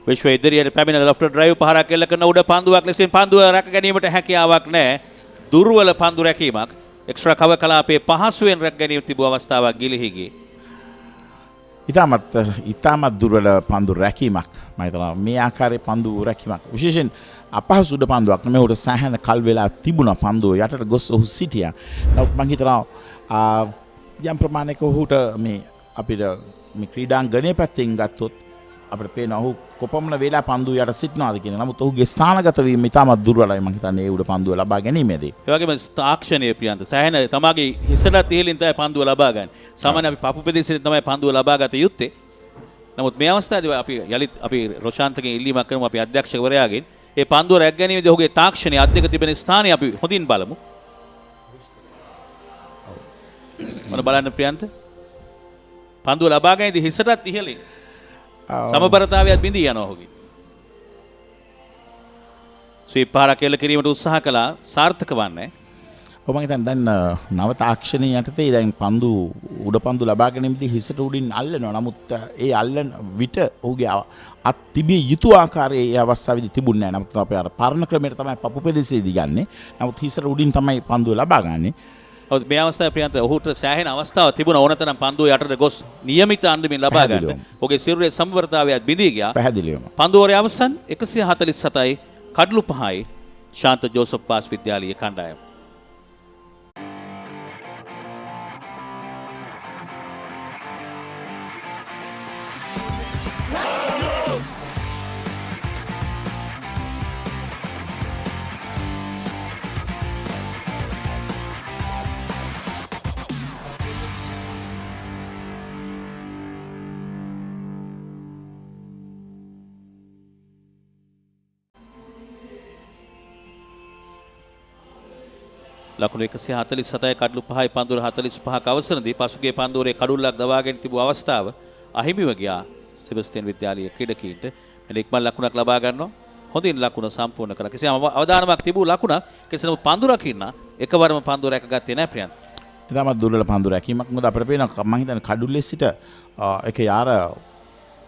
විශ්ව ඉදිරියට පැමිණ ලොෆ්ට් ඩ්‍රයිව් පහරක් එල්ල කරන උඩ පන්දුවක් ලෙසින් පන්දුව රැක ගැනීමට හැකියාවක් නැහැ. දුර්වල පන්දු රැකීමක්. එක්ස්ට්‍රා කවර් කලාපයේ පහසුවෙන් රැක ගැනීම තිබූ අවස්ථාවක් ගිලිහි ගියේ. ඉතාමත් දුර්වල පන්දු රැකීමක්. මම හිතනවා මේ ආකාරයේ පන්දු රැකීමක් විශේෂයෙන් අපහසු උඩ පන්දුවක් නෙමෙයි. උඩ සෑහෙන කල් වෙලා තිබුණා පන්දුව යටට ගොස් ඔහු සිටියා. නමුත් මම හිතනවා යම් ප්‍රමාණයක ඔහුට මේ අපිට මේ ක්‍රීඩාංගණයේ පැත්තෙන් ගත්තොත් අපිට පේනවා ඔහු කොපමණ වෙලා පන්දු යට සිටනවාද කියන. නමුත් ඔහුගේ ස්ථානගත වීම ඉතාමත් දුර්වලයි මම හිතන්නේ ඒ උඩ පන්දුව ලබා ගැනීමේදී. ඒ වගේම තාක්ෂණීය ප්‍රියන්ත සෑහෙන තමාගේ හිසට ඉහළින් තමයි පන්දුව ලබා ගන්න. සාමාන්‍ය අපි පපු ප්‍රදේශයෙන් තමයි පන්දුව ලබා ගත යුත්තේ. නමුත් මේ අවස්ථාවේදී අපි යලිත් අපි රොෂාන්තගෙන් ඉල්ලීමක් කරමු අපි අධ්‍යක්ෂකවරයාගෙන්. ඒ පන්දුව රැක ගැනීමේදී ඔහුගේ තාක්ෂණීය අත් දෙක තිබෙන ස්ථානය අපි හොඳින් බලමු. මොන බලන්න ප්‍රියන්ත? පන්දුව ලබා ගැනීමේදී හිසටත් ඉහළින් සමබරතාවයත් බිඳී යනවා ඔහුගේ. ස්වීප් පහරක් එල්ල කිරීමට උත්සාහ කළා සාර්ථක වන්නේ. ඔබ මම හිතන්නේ දැන් නව තාක්ෂණයේ යටතේ දැන් පන්දු උඩ පන්දු ලබා ගැනීමදී හිසට උඩින් අල්ලනවා. නමුත් ඒ අල්ලන විට ඔහුගේ අත් තිබිය යුතු ආකාරයේ ඒ අවස්ථාවේදී තිබුණේ නැහැ. නමුත් අපි අර පරණ ක්‍රමයට තමයි පපු ප්‍රදේශයේදී ගන්නෙ. නමුත් හිසට උඩින් තමයි පන්දුව ලබා ගන්නෙ. මේ අවස්ථාවේ ප්‍රියන්ත ඔහුට සෑහෙන අවස්ථාවක් තිබුණා ඕනතරම් පන්දුව යටට ගොස් නියමිත අන්දමින් ලබා ගන්න. ඔහුගේ සිරුරේ සමබරතාවයත් බිඳී ගියා. පැහැදිලිවම. පන්දුවරේ අවසන් 147යි කඩලු 5යි ශාන්ත ජෝසප් වාස් විද්‍යාලීය කණ්ඩායම. ලකුණු 147යි කඩලු 5යි පන්දුර 45ක අවසරදී පසුගිය පන්දුරේ කඩුල්ලක් දවාගෙන තිබූ අවස්ථාව අහිමිව ගියා සෙබස්තියන් විද්‍යාලීය ක්‍රීඩකීන්ට. ඉක්මන් ලකුණක් ලබා ගන්නවා. හොඳින් ලකුණ සම්පූර්ණ කළා. කිසියම් අවධානමක් තිබූ ලකුණක් කෙසේ නමුත් පන්දුරක් ඉන්න එකවරම පන්දුර රැකගත්තේ නැහැ ප්‍රියන්ත. ඉතාමත් දුර්වල පන්දු රැකීමක්. මොකද අපිට පේනවා මම හිතන්නේ කඩුල්ලේ සිට එක යාර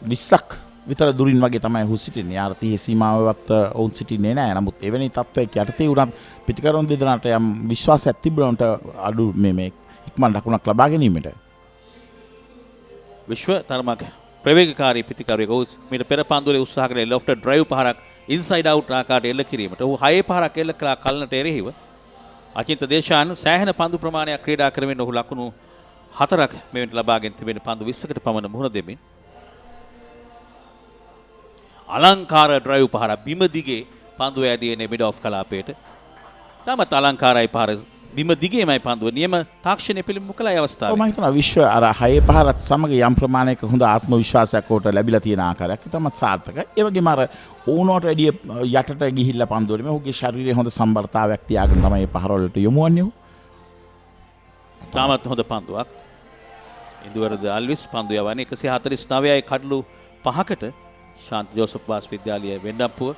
20ක් විතර දුරින් වගේ තමයි ඔහු සිටින්නේ. යාර 30 සීමාවවත් ඔවුන් සිටින්නේ නැහැ. නමුත් එවැනි තත්ත්වයක යටතේ උනත් පිටිකරුන් දෙදෙනාට යම් විශ්වාසයක් තිබුණාට අඩු මේ ඉක්මන් ලකුණක් ලබා ගැනීමට විශ්ව තරමක ප්‍රවේගකාරී පිටිකරුවෙක් ඔහු මීට පෙර පන්දුරේ උත්සාහ කරේ ලොෆ්ට් ඩ්‍රයිව් පහරක් ඉන්සයිඩ් අවුට් ආකාරයට එල්ල කිරීමට. ඔහු 6 පහරක් එල්ල කළා කලනට එරෙහිව. අචින්ත දේශාන් සෑහෙන පන්දු ප්‍රමාණයක් ක්‍රීඩා කරමින් ඔහු ලකුණු 4ක් මෙවෙන්ට ලබාගෙන තිබෙන පන්දු 20කට පමණ මුහුණ දෙමින් අලංකාර ඩ්‍රයිව් පහර බිම දිගේ පන්දුව ඇදීනේ මිඩ් ඔෆ් කලාපයට. තමත් අලංකාරයි පහර බිම දිගේමයි පන්දුව නියම තාක්ෂණය පිළිබිඹු කළා ඒ අවස්ථාවේ. මම හිතනවා විශ්ව අර 6 පහරත් සමග යම් ප්‍රමාණයක හොඳ ආත්ම විශ්වාසයක් උට ලැබිලා තියෙන ආකාරයක් තමත් සාර්ථකයි. ඒ වගේම අර ඕනෝට වැඩිය යටට ගිහිල්ලා පන්දුවේ මේ ඔහුගේ ශරීරයේ හොඳ සම්බරතාවයක් තියාගෙන තමයි මේ පහර වලට යොමු වන්නේ. තාමත් හොඳ පන්දුවක්. ඉන්දුවරද අල්විස් පන්දු යවන්නේ 149යි කඩලු 5කට ශාන්ත ජෝසප් වාස් විද්‍යාලය වෙන්නප්පුව.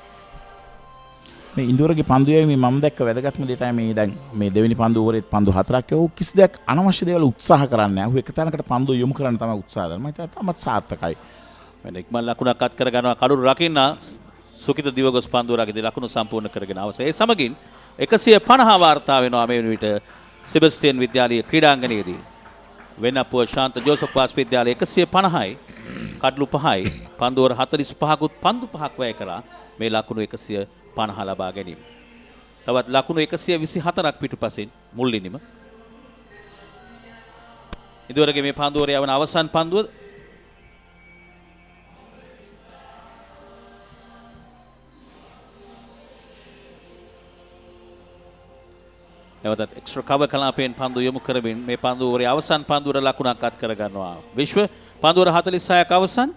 මේ ඉන්දුවරගේ පන්දු යැවීමේ මම දැක්ක වැදගත්ම දේ තමයි මේ දැන් මේ දෙවෙනි පන්දු ඕවරේ පන්දු 4ක් යවුව කිසි දෙයක් අනවශ්‍ය දේවල් උත්සාහ කරන්නේ නැහැ. ඌ එක තැනකට පන්දු යොමු කරන්න තමයි උත්සාහ කරන්නේ. මම හිතුවා තාමත් සාර්ථකයි. වෙන ඉක්මන් ලකුණක් අත් කර ගන්නවා කඩුරු රකින්න සුකිත දිවගොස් පන්දුව රකින්න ලකුණු සම්පූර්ණ කරගෙන අවසන්. ඒ සමගින් 150 වාර්තා වෙනවා මේ වෙන විට සෙබස්තියන් විද්‍යාලයේ ක්‍රීඩාංගණයේදී. වෙන්නප්පුව ශාන්ත ජෝසප් වාස් විද්‍යාලය 150යි කඩලු 5යි පන්දුවර 45කුත් පන්දු 5ක් වැය කරා මේ ලකුණු 150 ලබා ගැනීම. තවත් ලකුණු 124ක් පිටුපසින් මුල් ඉනිම. ඉදිරියගේ මේ පන්දුවර යවන අවසන් පන්දුව නැවතත් එක්ස්ට්‍රා කවර් කලාපයෙන් පන්දු යොමු කරමින් මේ පන්දුවරේ අවසන් පන්දුවර ලකුණක් අත් කර ගන්නවා. විශ්ව පන්දුවර 46ක් අවසන්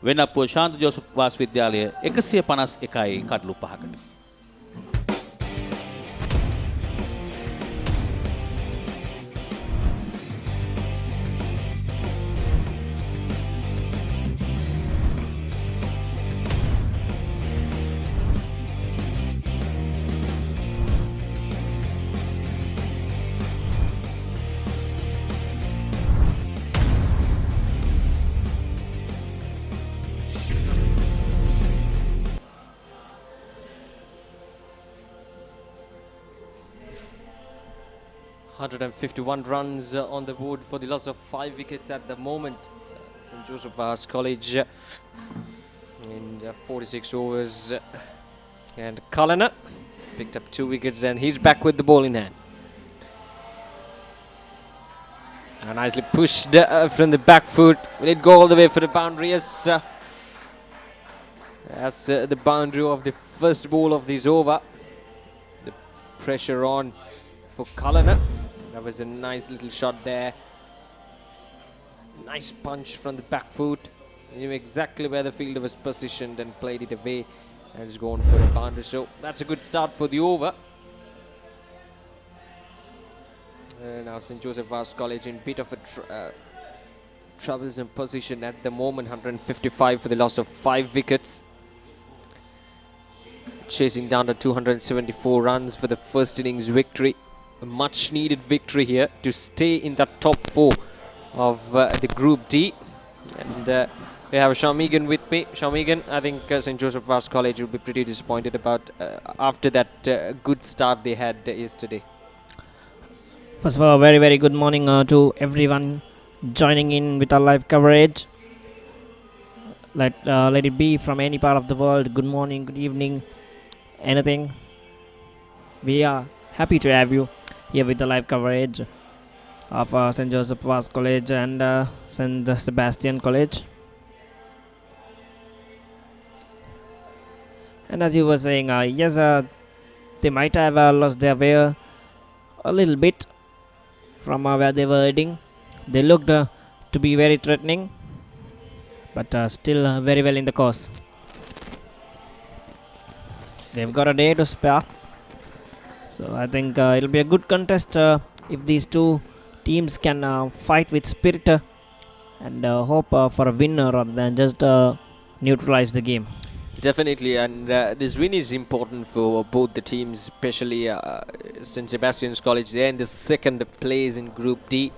වෙන්නප්පුව ශාන්ත Joseph Vaas Vidyalaya 151යි කඩලු 5කට. $151 runs on the board for the loss of 5 wickets at the moment. St. Joseph Vaz College in 46 overs. And Kalana picked up 2 wickets and he's back with the ball in hand. And nicely pushed from the back foot. Will it go all the way for the boundary? Yes. That's the boundary of the first ball of this over. The pressure on for Kalana. That was a nice little shot there. Nice punch from the back foot. He knew exactly where the fielder was positioned and played it away. And it's gone for a boundary. So that's a good start for the over. Now St. Joseph Vaz College in bit of a troublesome position at the moment. 155 for the loss of 5 wickets. Chasing down to 274 runs for the first innings victory. A much needed victory here to stay in the top 4 of the Group D. And we have Shamigan with me. Shamigan, I think St. Joseph Vaz College will be pretty disappointed about after that good start they had yesterday. First of all, very, very good morning to everyone joining in with our live coverage. Let it be from any part of the world. Good morning, good evening, anything. We are happy to have you here with the live coverage of St. Joseph Vaz College and St. Sebastian College. And as you were saying, yes, they might have lost their way a little bit from where they were heading. They looked to be very threatening, but still very well in the course. They've got a day to spare. So I think it'll be a good contest if these two teams can fight with spirit and hope for a winner rather than just neutralize the game. Definitely, and this win is important for both the teams, especially St. Sebastian's College. They're in the second place in Group D.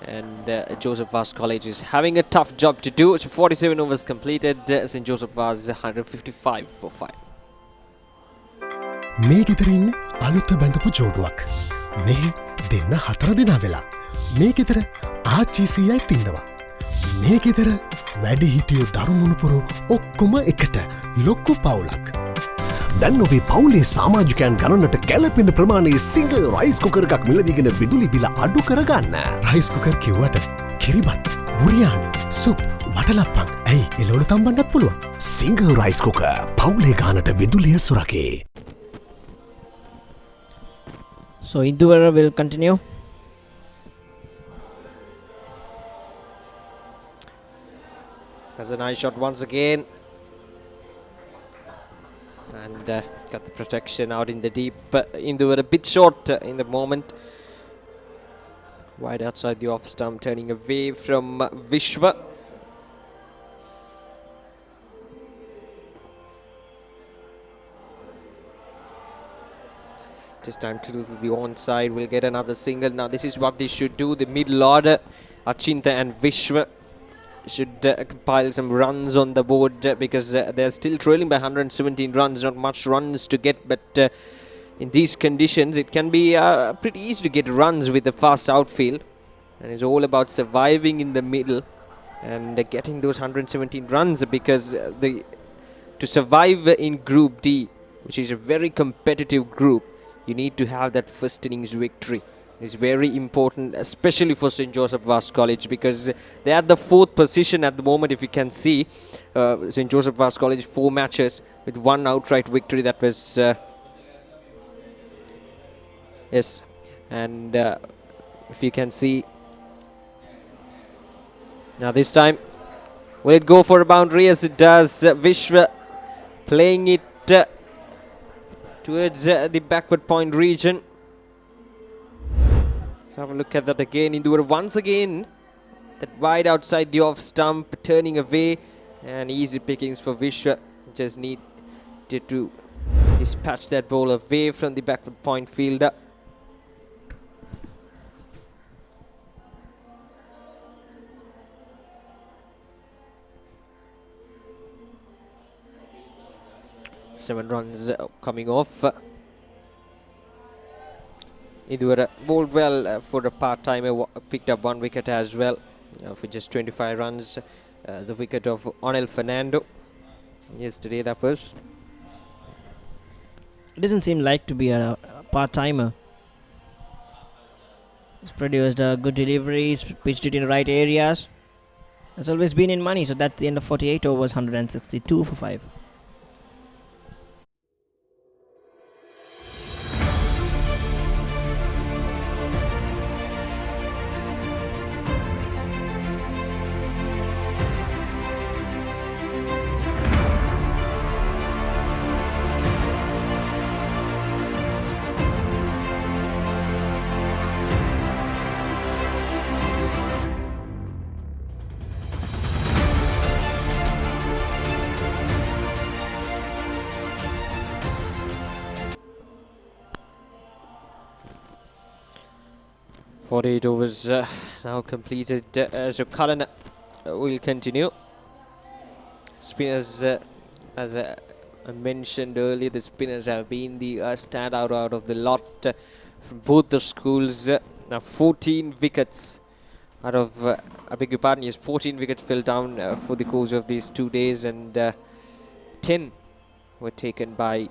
And Joseph Vaz College is having a tough job to do. So 47 overs completed. St. Joseph Vaz 155 for 5. මේ ගෙදරින් අලුත බැඳපු ජෝඩුවක් මේ දෙන්න 4 දෙනා වෙලා මේ ගෙදර ආච්චිසියයි තින්නවා මේ ගෙදර වැඩි හිටියෝ දරුමුණුපුරු ඔක්කොම එකට ලොක්කු පවුලක් දැන් ඔබේ පවුලේ සමාජිකයන් ගණනට ගැලපෙන ප්‍රමාණයේ සිංහ රයිස් කුකර් එකක් මිලදීගෙන විදුලි බිල අඩු කරගන්න රයිස් කුකර් කිව්වට කිරිබත් බුරියානි සුප් වටලප්පන් ඇයි එළවලු තම්බන්නත් පුළුවන් සිංහ රයිස් කුකර් පවුලේ ගානට විදුලිය සුරකේ. So Induvara will continue. That's a nice shot once again. And got the protection out in the deep. Induvara a bit short in the moment. Wide outside the off stump, turning away from Vishwa. This time to do the onside, we'll get another single. Now this is what they should do. The middle order, Achinta and Vishwa, should compile some runs on the board because they're still trailing by 117 runs. Not much runs to get, but in these conditions it can be pretty easy to get runs with the fast outfield, and it's all about surviving in the middle and getting those 117 runs because to survive in Group D, which is a very competitive group, you need to have that first innings victory. It's very important, especially for St. Joseph Vaz College, because they're at the 4th position at the moment. If you can see, St. Joseph Vaz College 4 matches with 1 outright victory. That was yes, and if you can see now this time, will it go for a boundary? Yes, it does. Vishwa playing it towards the backward point region. Let's have a look at that again. Indura once again, that wide outside the off stump, turning away, and easy pickings for Vishwa. Just needed to dispatch that ball away from the backward point fielder. Seven runs coming off. Indura bowled well for a part-timer, picked up 1 wicket as well for just 25 runs. The wicket of Onel Fernando yesterday, that was. It doesn't seem like to be a part-timer. He's produced good deliveries, pitched it in the right areas. Has always been in money, so that's the end of 48 overs, 162 for 5. Forty-eight overs now completed. So Cullen will continue. Spinners, as I mentioned earlier, the spinners have been the standout out of the lot from both the schools. Now 14 wickets out of, I beg your pardon, yes, 14 wickets fell down for the course of these 2 days, and 10 were taken by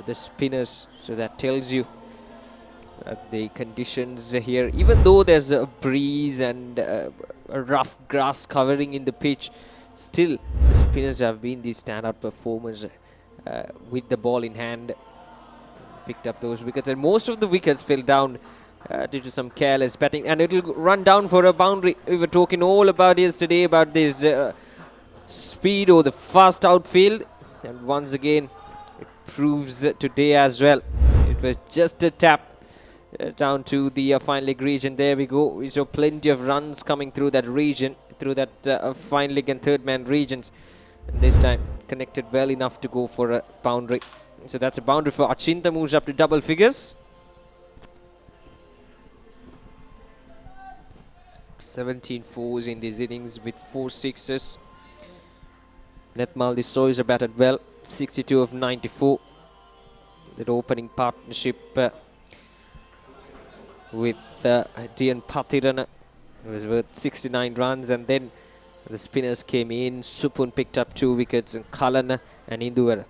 the spinners. So that tells you the conditions here, even though there's a breeze and a rough grass covering in the pitch, still the spinners have been the standout performers with the ball in hand. Picked up those wickets, and most of the wickets fell down due to some careless batting, and it will run down for a boundary. We were talking all about yesterday about this speed or the fast outfield, and once again it proves today as well. It was just a tap down to the fine leg region. There we go. We saw plenty of runs coming through that region, through that fine leg and third man regions, and this time connected well enough to go for a boundary. So that's a boundary for Achinta, moves up to double figures. 17 fours in these innings with 4 sixes. Netmal the Soys are batted well, 62 of 94. That opening partnership with Dian Pathirana was worth 69 runs, and then the spinners came in. Supun picked up 2 wickets, and Kalana and Indura.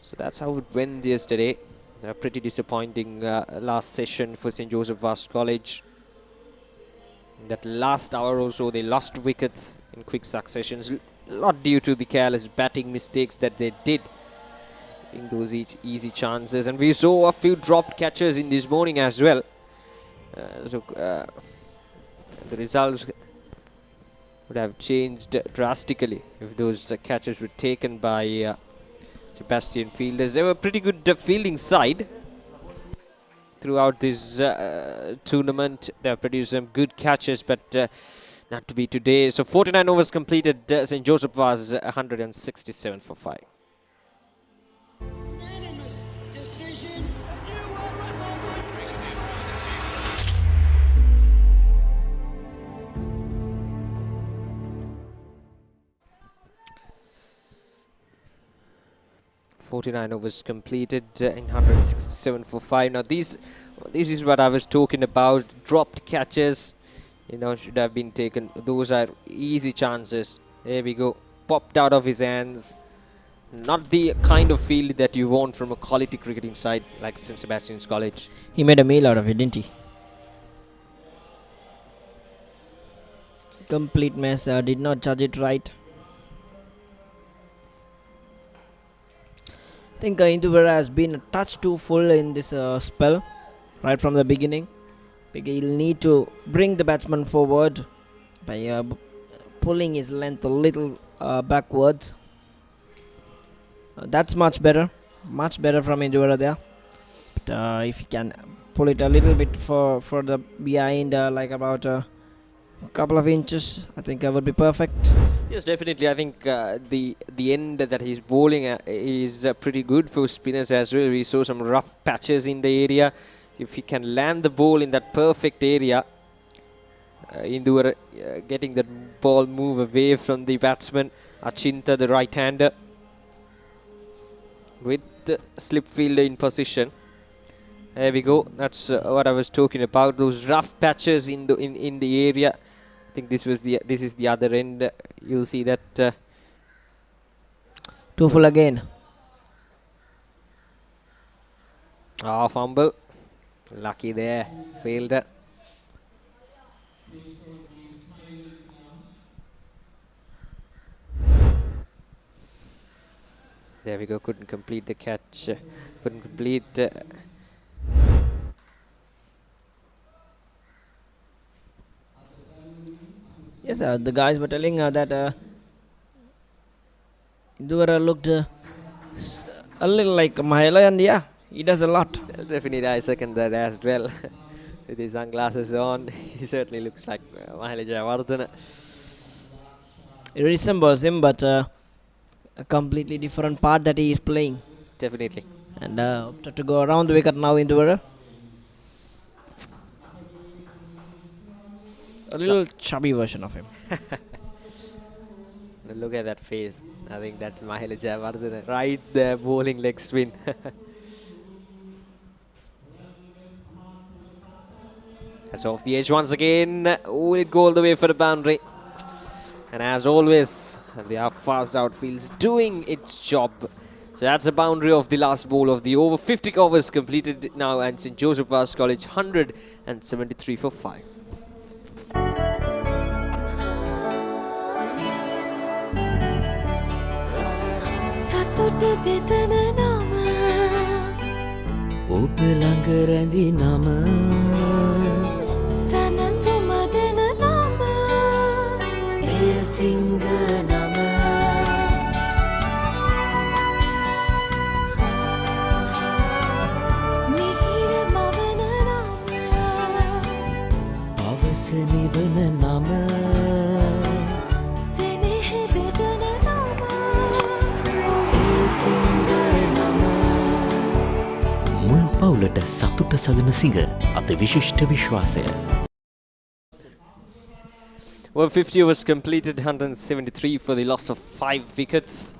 So that's how it went yesterday. A pretty disappointing last session for St. Joseph Vaz College. In that last hour or so, they lost wickets in quick successions, a lot due to the careless batting mistakes that they did in those easy chances, and we saw a few dropped catches in this morning as well. The results would have changed drastically if those catches were taken by Sebastian fielders. They were a pretty good fielding side throughout this tournament. They have produced some good catches, but not to be today. So 49 overs completed. St. Joseph was 167 for 5. Unanimous decision. You were recovered. 49 overs completed in 167 for 5. Now this is what I was talking about. Dropped catches, you know, should have been taken. Those are easy chances. There we go. Popped out of his hands. Not the kind of field that you want from a quality cricketing side like St. Sebastian's College. He made a meal out of it, didn't he? Complete mess. Did not judge it right. I think Induvara has been a touch too full in this spell right from the beginning. He'll need to bring the batsman forward by pulling his length a little backwards. That's much better from Induvara there. But if he can pull it a little bit further behind, like about a couple of inches, I think would be perfect. Yes, definitely. I think the end that he's bowling is pretty good for spinners as well. We saw some rough patches in the area. If he can land the ball in that perfect area, Induvara getting the ball move away from the batsman, Achinta, the right-hander, with the slip fielder in position. There we go. That's what I was talking about. Those rough patches in the area. I think this is the other end. You'll see that Too full again. Fumble. Lucky there. Failed it. There we go. Couldn't complete the catch. Couldn't complete. Yes, the guys were telling that Induvara looked a little like Mahela, and yeah, he does a lot. Definitely, I second that as well. With his sunglasses on, he certainly looks like Mahela Jayawardena. It resembles him, but a completely different part that he is playing. Definitely. And to go around the wicket now, Induvara. A little chubby version of him. Look at that face. I think that's Mahela Jayawardena right there, bowling leg spin. That's off the edge once again. Will it go all the way for the boundary? And as always, the fast outfield's doing its job. So that's the boundary of the last ball of the over. 50 overs completed now, and St. Joseph Vaz College 173 for 5. සතුට බෙදන නම ඔබ ළඟ රැඳි නම සැනසුම දෙන නම එය සිංහ නම මිහිර මවන නම පවස නිවන නම සෙනෙහ බෙදන නම එය සිංහ නම මුළු පවුලට සතුට සදන සිංහ අද විශිෂ්ට විශ්වාසය. Well, 50 overs completed, 173 for the loss of 5 wickets.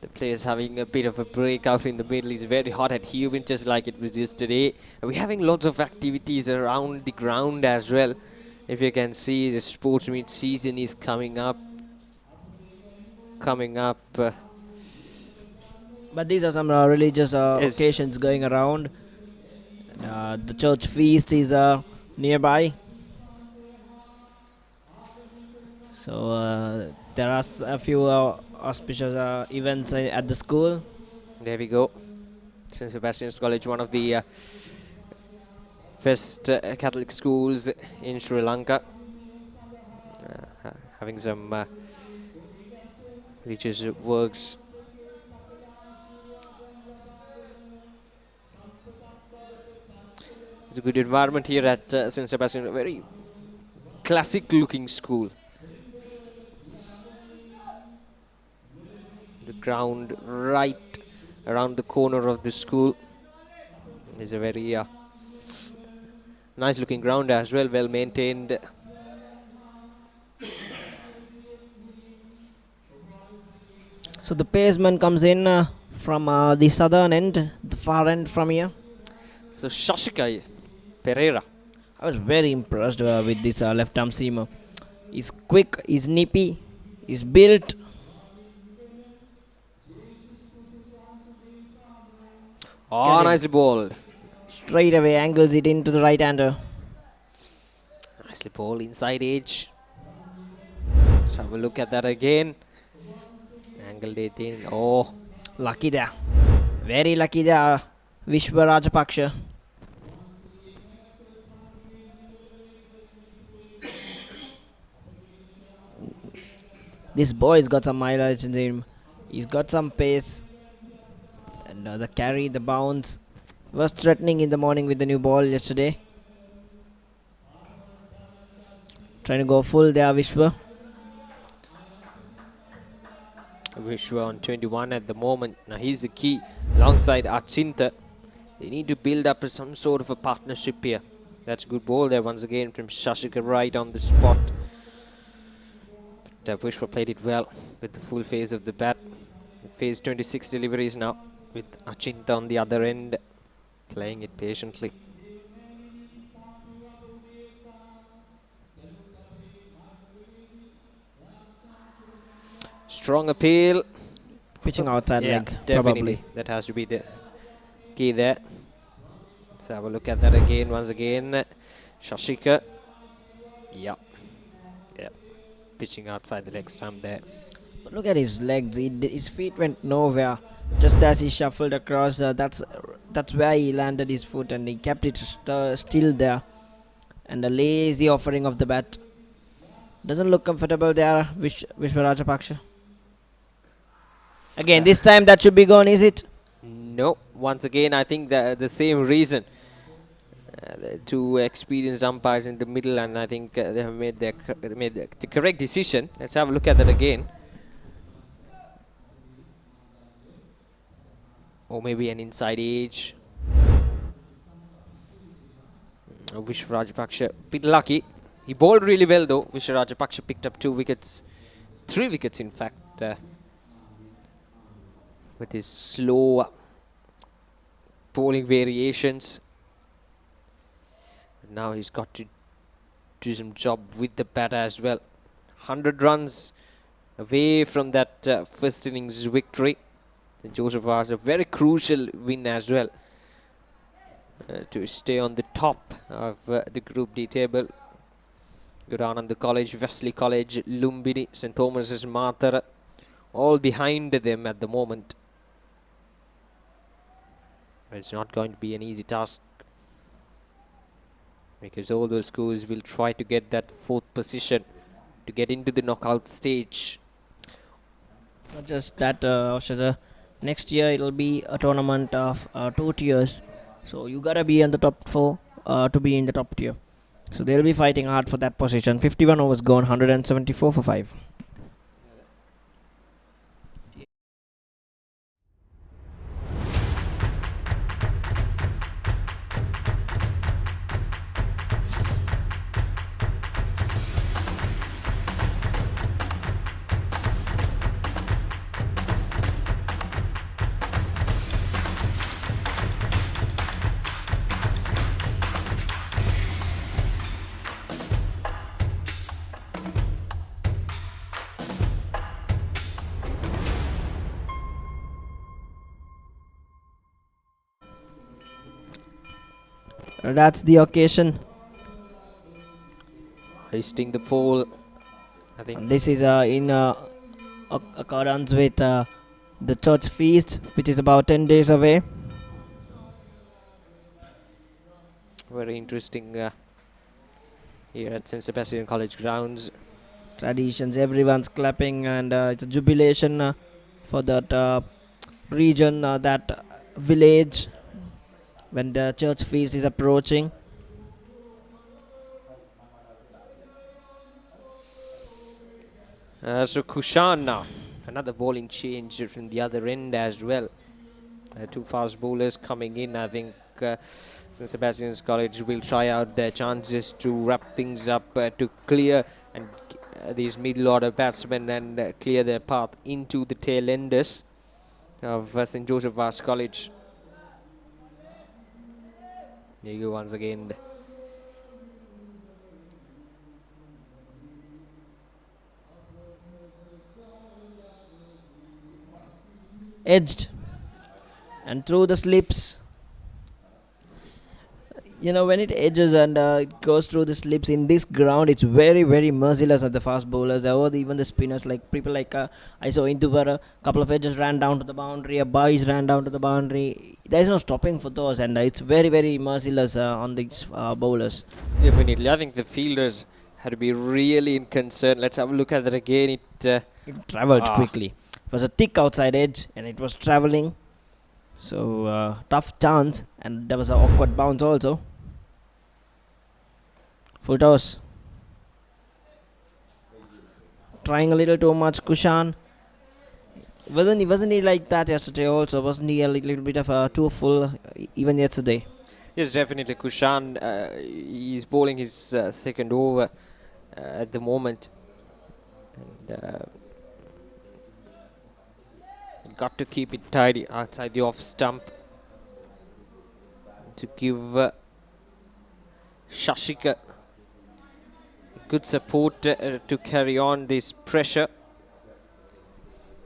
The players having a bit of a break out in the middle. It's very hot at Hubin, just like it was yesterday. We're having lots of activities around the ground as well. If you can see, the sports meet season is coming up. But these are some religious Yes. occasions going around. The church feast is nearby. So there are a few auspicious events at the school. There we go. St. Sebastian's College, one of the best Catholic schools in Sri Lanka. Having some religious works. It's a good environment here at St. Sebastian, a very classic looking school. The ground right around the corner of the school is a very nice looking ground as well, well maintained. So the paceman comes in from the southern end, the far end from here. So Shashika Pereira. I was very impressed with this left arm seamer. He's quick, he's nippy, he's built. Oh, nicely bowled. Straight away angles it into the right hander. Nicely bowled inside edge. Let's have a look at that again. Angled it in. Oh, Lucky there. Very lucky there, Vishwa Rajapaksha. This boy's got some mileage in him. He's got some pace. And the carry, the bounce. Was threatening in the morning with the new ball yesterday. Trying to go full there, Vishwa. Vishwa on 21 at the moment. Now he's the key alongside Achinta. They need to build up some sort of a partnership here. That's a good ball there once again from Shashika right on the spot. But Vishwa played it well with the full phase of the bat. Phase 26 deliveries now with Achinta on the other end, playing it patiently. Strong appeal. Pitching outside Yeah, leg, definitely. probably. That has to be the key there. Let's have a look at that again, once again. Shashika. Yeah. Yeah. Pitching outside the leg stump there. But look at his legs. His feet went nowhere. Just as he shuffled across, that's where he landed his foot, and he kept it still there. And a lazy offering of the bat. Doesn't look comfortable there, Vishwa Rajapaksha. Again, this time that should be gone, is it? No. Once again, I think the same reason. The two experienced umpires in the middle, and I think they have made the correct decision. Let's have a look at that again. Or maybe an inside edge. Vishwa Rajapaksha, bit lucky. He bowled really well though. Vishwa Rajapaksha picked up 2 wickets, 3 wickets in fact, with his slow bowling variations. Now he's got to do some job with the bat as well. 100 runs away from that first innings victory. And Joseph was a very crucial win as well to stay on the top of the Group D table. Vaz College, Vaz College, Lumbini, St. Thomas's, Matara, all behind them at the moment. It's not going to be an easy task, because all those schools will try to get that 4th position to get into the knockout stage. Not just that, Aushada. Next year it'll be a tournament of 2 tiers. So you gotta be in the top 4 to be in the top tier. So they'll be fighting hard for that position. 51 overs gone, 174 for 5. That's the occasion. Hoisting the pole. I think This is in accordance with the church feast, which is about 10 days away. very interesting here at St. Sebastian College grounds. Traditions, everyone's clapping, and it's a jubilation for that region, that village, when the church feast is approaching. So Kushan now, another bowling change from the other end as well. Two fast bowlers coming in. I think St. Sebastian's College will try out their chances to wrap things up, to clear and these middle order batsmen and clear their path into the tail enders of St. Joseph Vaz College. There you go once again. Edged and through the slips. You know, when it edges and it goes through the slips in this ground, it's very, very merciless at the fast bowlers. There were even the spinners, like people like I saw Indubara, a couple of edges ran down to the boundary, a boys ran down to the boundary. There's no stopping for those, and it's very, very merciless on these bowlers. Definitely. I think the fielders had to be really in concern. Let's have a look at that again. It travelled quickly. It was a thick outside edge, and it was travelling. So, tough chance, and there was an awkward bounce also. Full toss. Trying a little too much, Kushan. Wasn't he like that yesterday also? Wasn't he a little bit of too full even yesterday? Yes, definitely. Kushan, he's bowling his second over at the moment. And got to keep it tidy outside the off stump to give Shashika good support to carry on this pressure.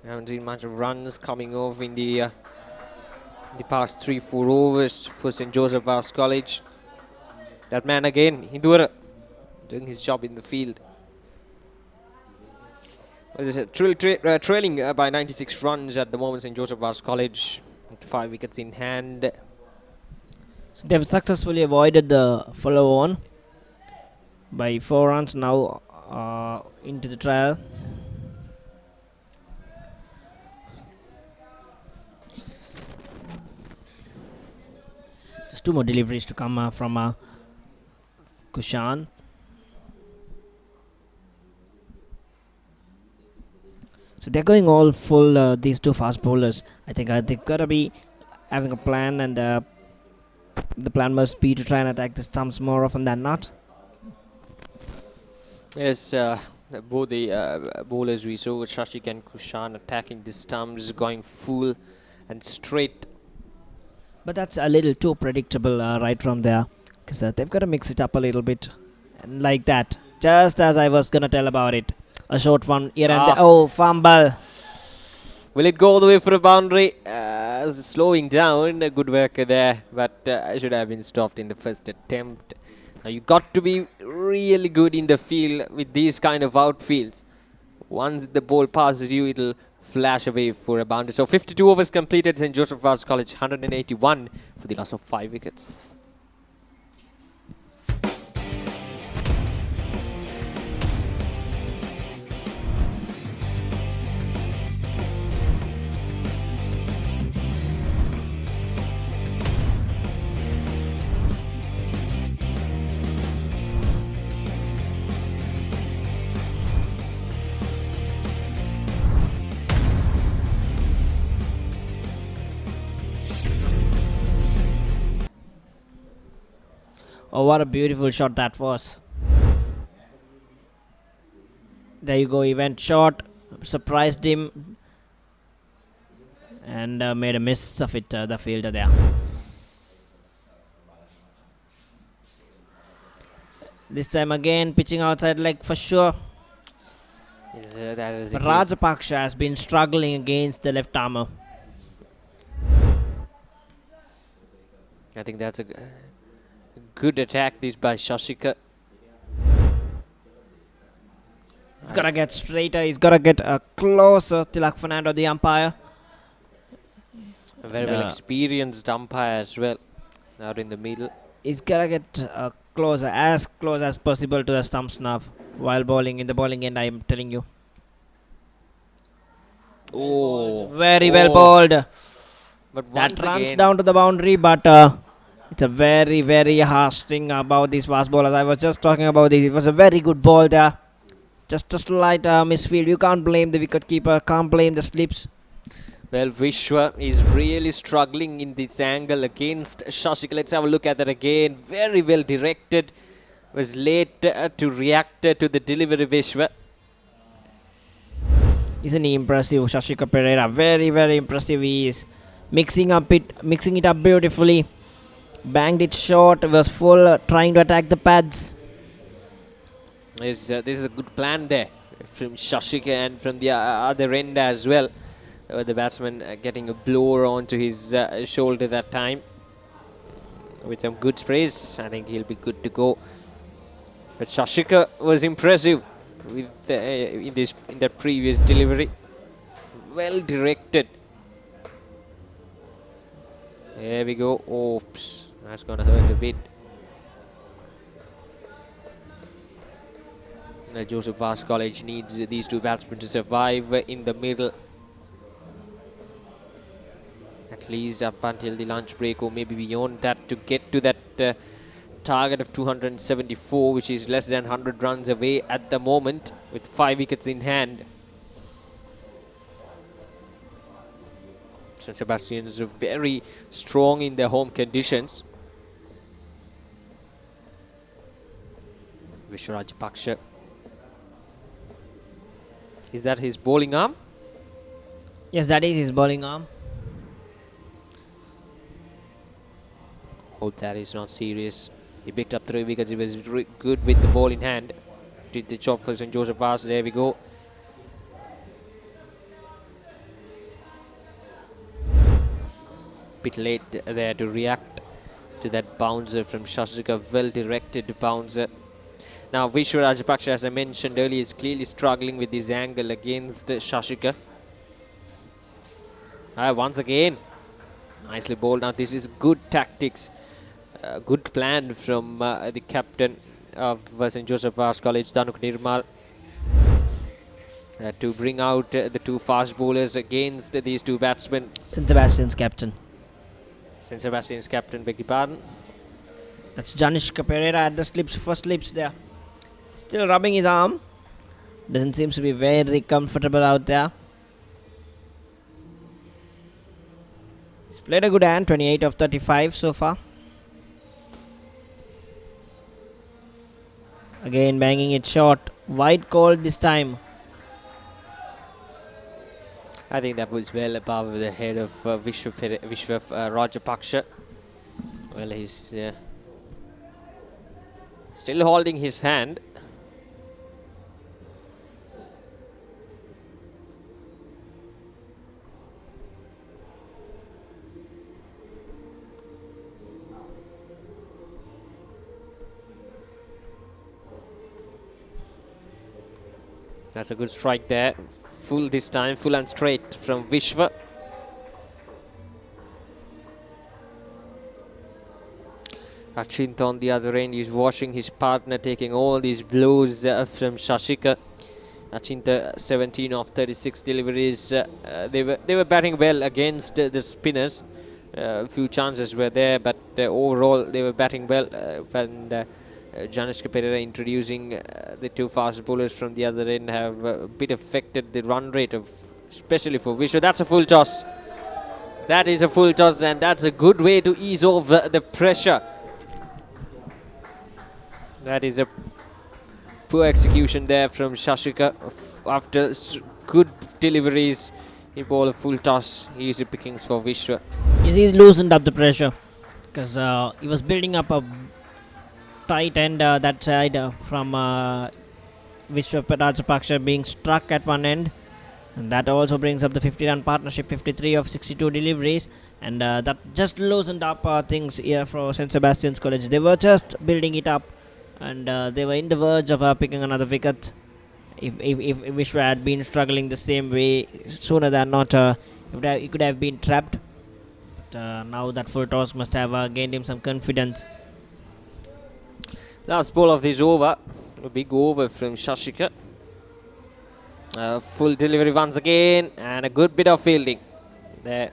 We haven't seen much of runs coming off in the past 3-4 overs for St. Joseph Vaz College. That man again, Hindura, doing his job in the field. Trailing by 96 runs at the moment, St. Joseph Vaz College, with 5 wickets in hand. So they've successfully avoided the follow-on by 4 runs now into the trial. Just 2 more deliveries to come from Kushan. So they're going all full, these 2 fast bowlers. I think they've got to be having a plan, and the plan must be to try and attack the stumps more often than not. Yes, both the bowlers we saw, Shashik and Kushan, attacking the stumps, going full and straight. But that's a little too predictable right from there, because they've got to mix it up a little bit. And like that, just as I was going to tell about it. A short one here and there. Oh, fumble. Will it go all the way for a boundary? Slowing down, good work there, but I should have been stopped in the first attempt. Now you got to be really good in the field with these kind of outfields. Once the ball passes you, it'll flash away for a boundary. So 52 overs completed, St. Joseph Vaz College 181 for the loss of 5 wickets. Oh, what a beautiful shot that was. There you go, he went short, surprised him, and made a miss of it, the fielder there. This time again, pitching outside leg for sure. But Rajapaksha has been struggling against the left armour. I think that's a good attack this by Shashika. He's got to get straighter. He's got to get closer. Tilak Fernando, the umpire. A very well experienced umpire as well, out in the middle. He's got to get closer, as close as possible to the stumps now while bowling. In the bowling end, I am telling you. Oh, very well bowled. But that runs down to the boundary, but it's a very, very harsh thing about these fast bowlers. I was just talking about this. It was a very good ball there. Just a slight misfield. You can't blame the wicketkeeper, can't blame the slips. Well, Vishwa is really struggling in this angle against Shashika. Let's have a look at that again. Very well directed. Was late to react to the delivery, Vishwa. Isn't he impressive, Shashika Pereira? Very, very impressive. He is mixing it up beautifully. Banged it short. Was full, trying to attack the pads. This is a good plan there from Shashika and from the other end as well. The batsman getting a blower onto his shoulder that time. With some good sprays, I think he'll be good to go. But Shashika was impressive with in that previous delivery. Well directed. There we go. Oops, that's gonna hurt a bit. Joseph Vaz College needs these two batsmen to survive in the middle. At least up until the lunch break, or maybe beyond that, to get to that target of 274, which is less than 100 runs away at the moment, with 5 wickets in hand. St. Sebastian is very strong in their home conditions. Viswarajapaksa. Is that his bowling arm? Yes, that is his bowling arm. Hope that is not serious. He picked up 3 wickets. He was good with the ball in hand. Did the job for St. Joseph Vaz. There we go. Bit late there to react to that bouncer from Shashika. Well directed bouncer. Now Viswarajapaksa, as I mentioned earlier, is clearly struggling with this angle against Shashika. Once again, nicely bowled. Now this is good tactics. Good plan from the captain of St. Joseph Vaz College, Danuk Nirmal, to bring out the two fast bowlers against these two batsmen. St. Sebastian's captain. St. Sebastian's captain, beg your pardon. That's Janishka Pereira at the slips, first slips there. Still rubbing his arm. Doesn't seem to be very comfortable out there. He's played a good hand, 28 of 35 so far. Again banging it short. Wide called this time. I think that was well above the head of Vishwa Rajapaksha. Well, he's still holding his hand. That's a good strike there. Full this time, full and straight from Vishwa. Achint on the other end is watching his partner taking all these blows from Shashika. Achint 17 of 36 deliveries. They were batting well against the spinners. A few chances were there, but overall they were batting well. And Janishka Pereira introducing the two fast bowlers from the other end have a bit affected the run rate of, especially for Vishwa. That's a full toss. That is a full toss, and that's a good way to ease off the pressure. That is a poor execution there from Shashika. After good deliveries, he bowled a full toss. Easy pickings for Vishwa. He's loosened up the pressure because he was building up a tight end that side from Vishwa Rajapaksha being struck at one end, and that also brings up the 50-run partnership, 53 of 62 deliveries, and that just loosened up things here for St. Sebastian's College. They were just building it up, and they were in the verge of picking another wicket. If Vishwa had been struggling the same way, sooner than not, he could have been trapped. But now that full toss must have gained him some confidence. Last ball of this over, a big over from Shashika. Full delivery once again, and a good bit of fielding there.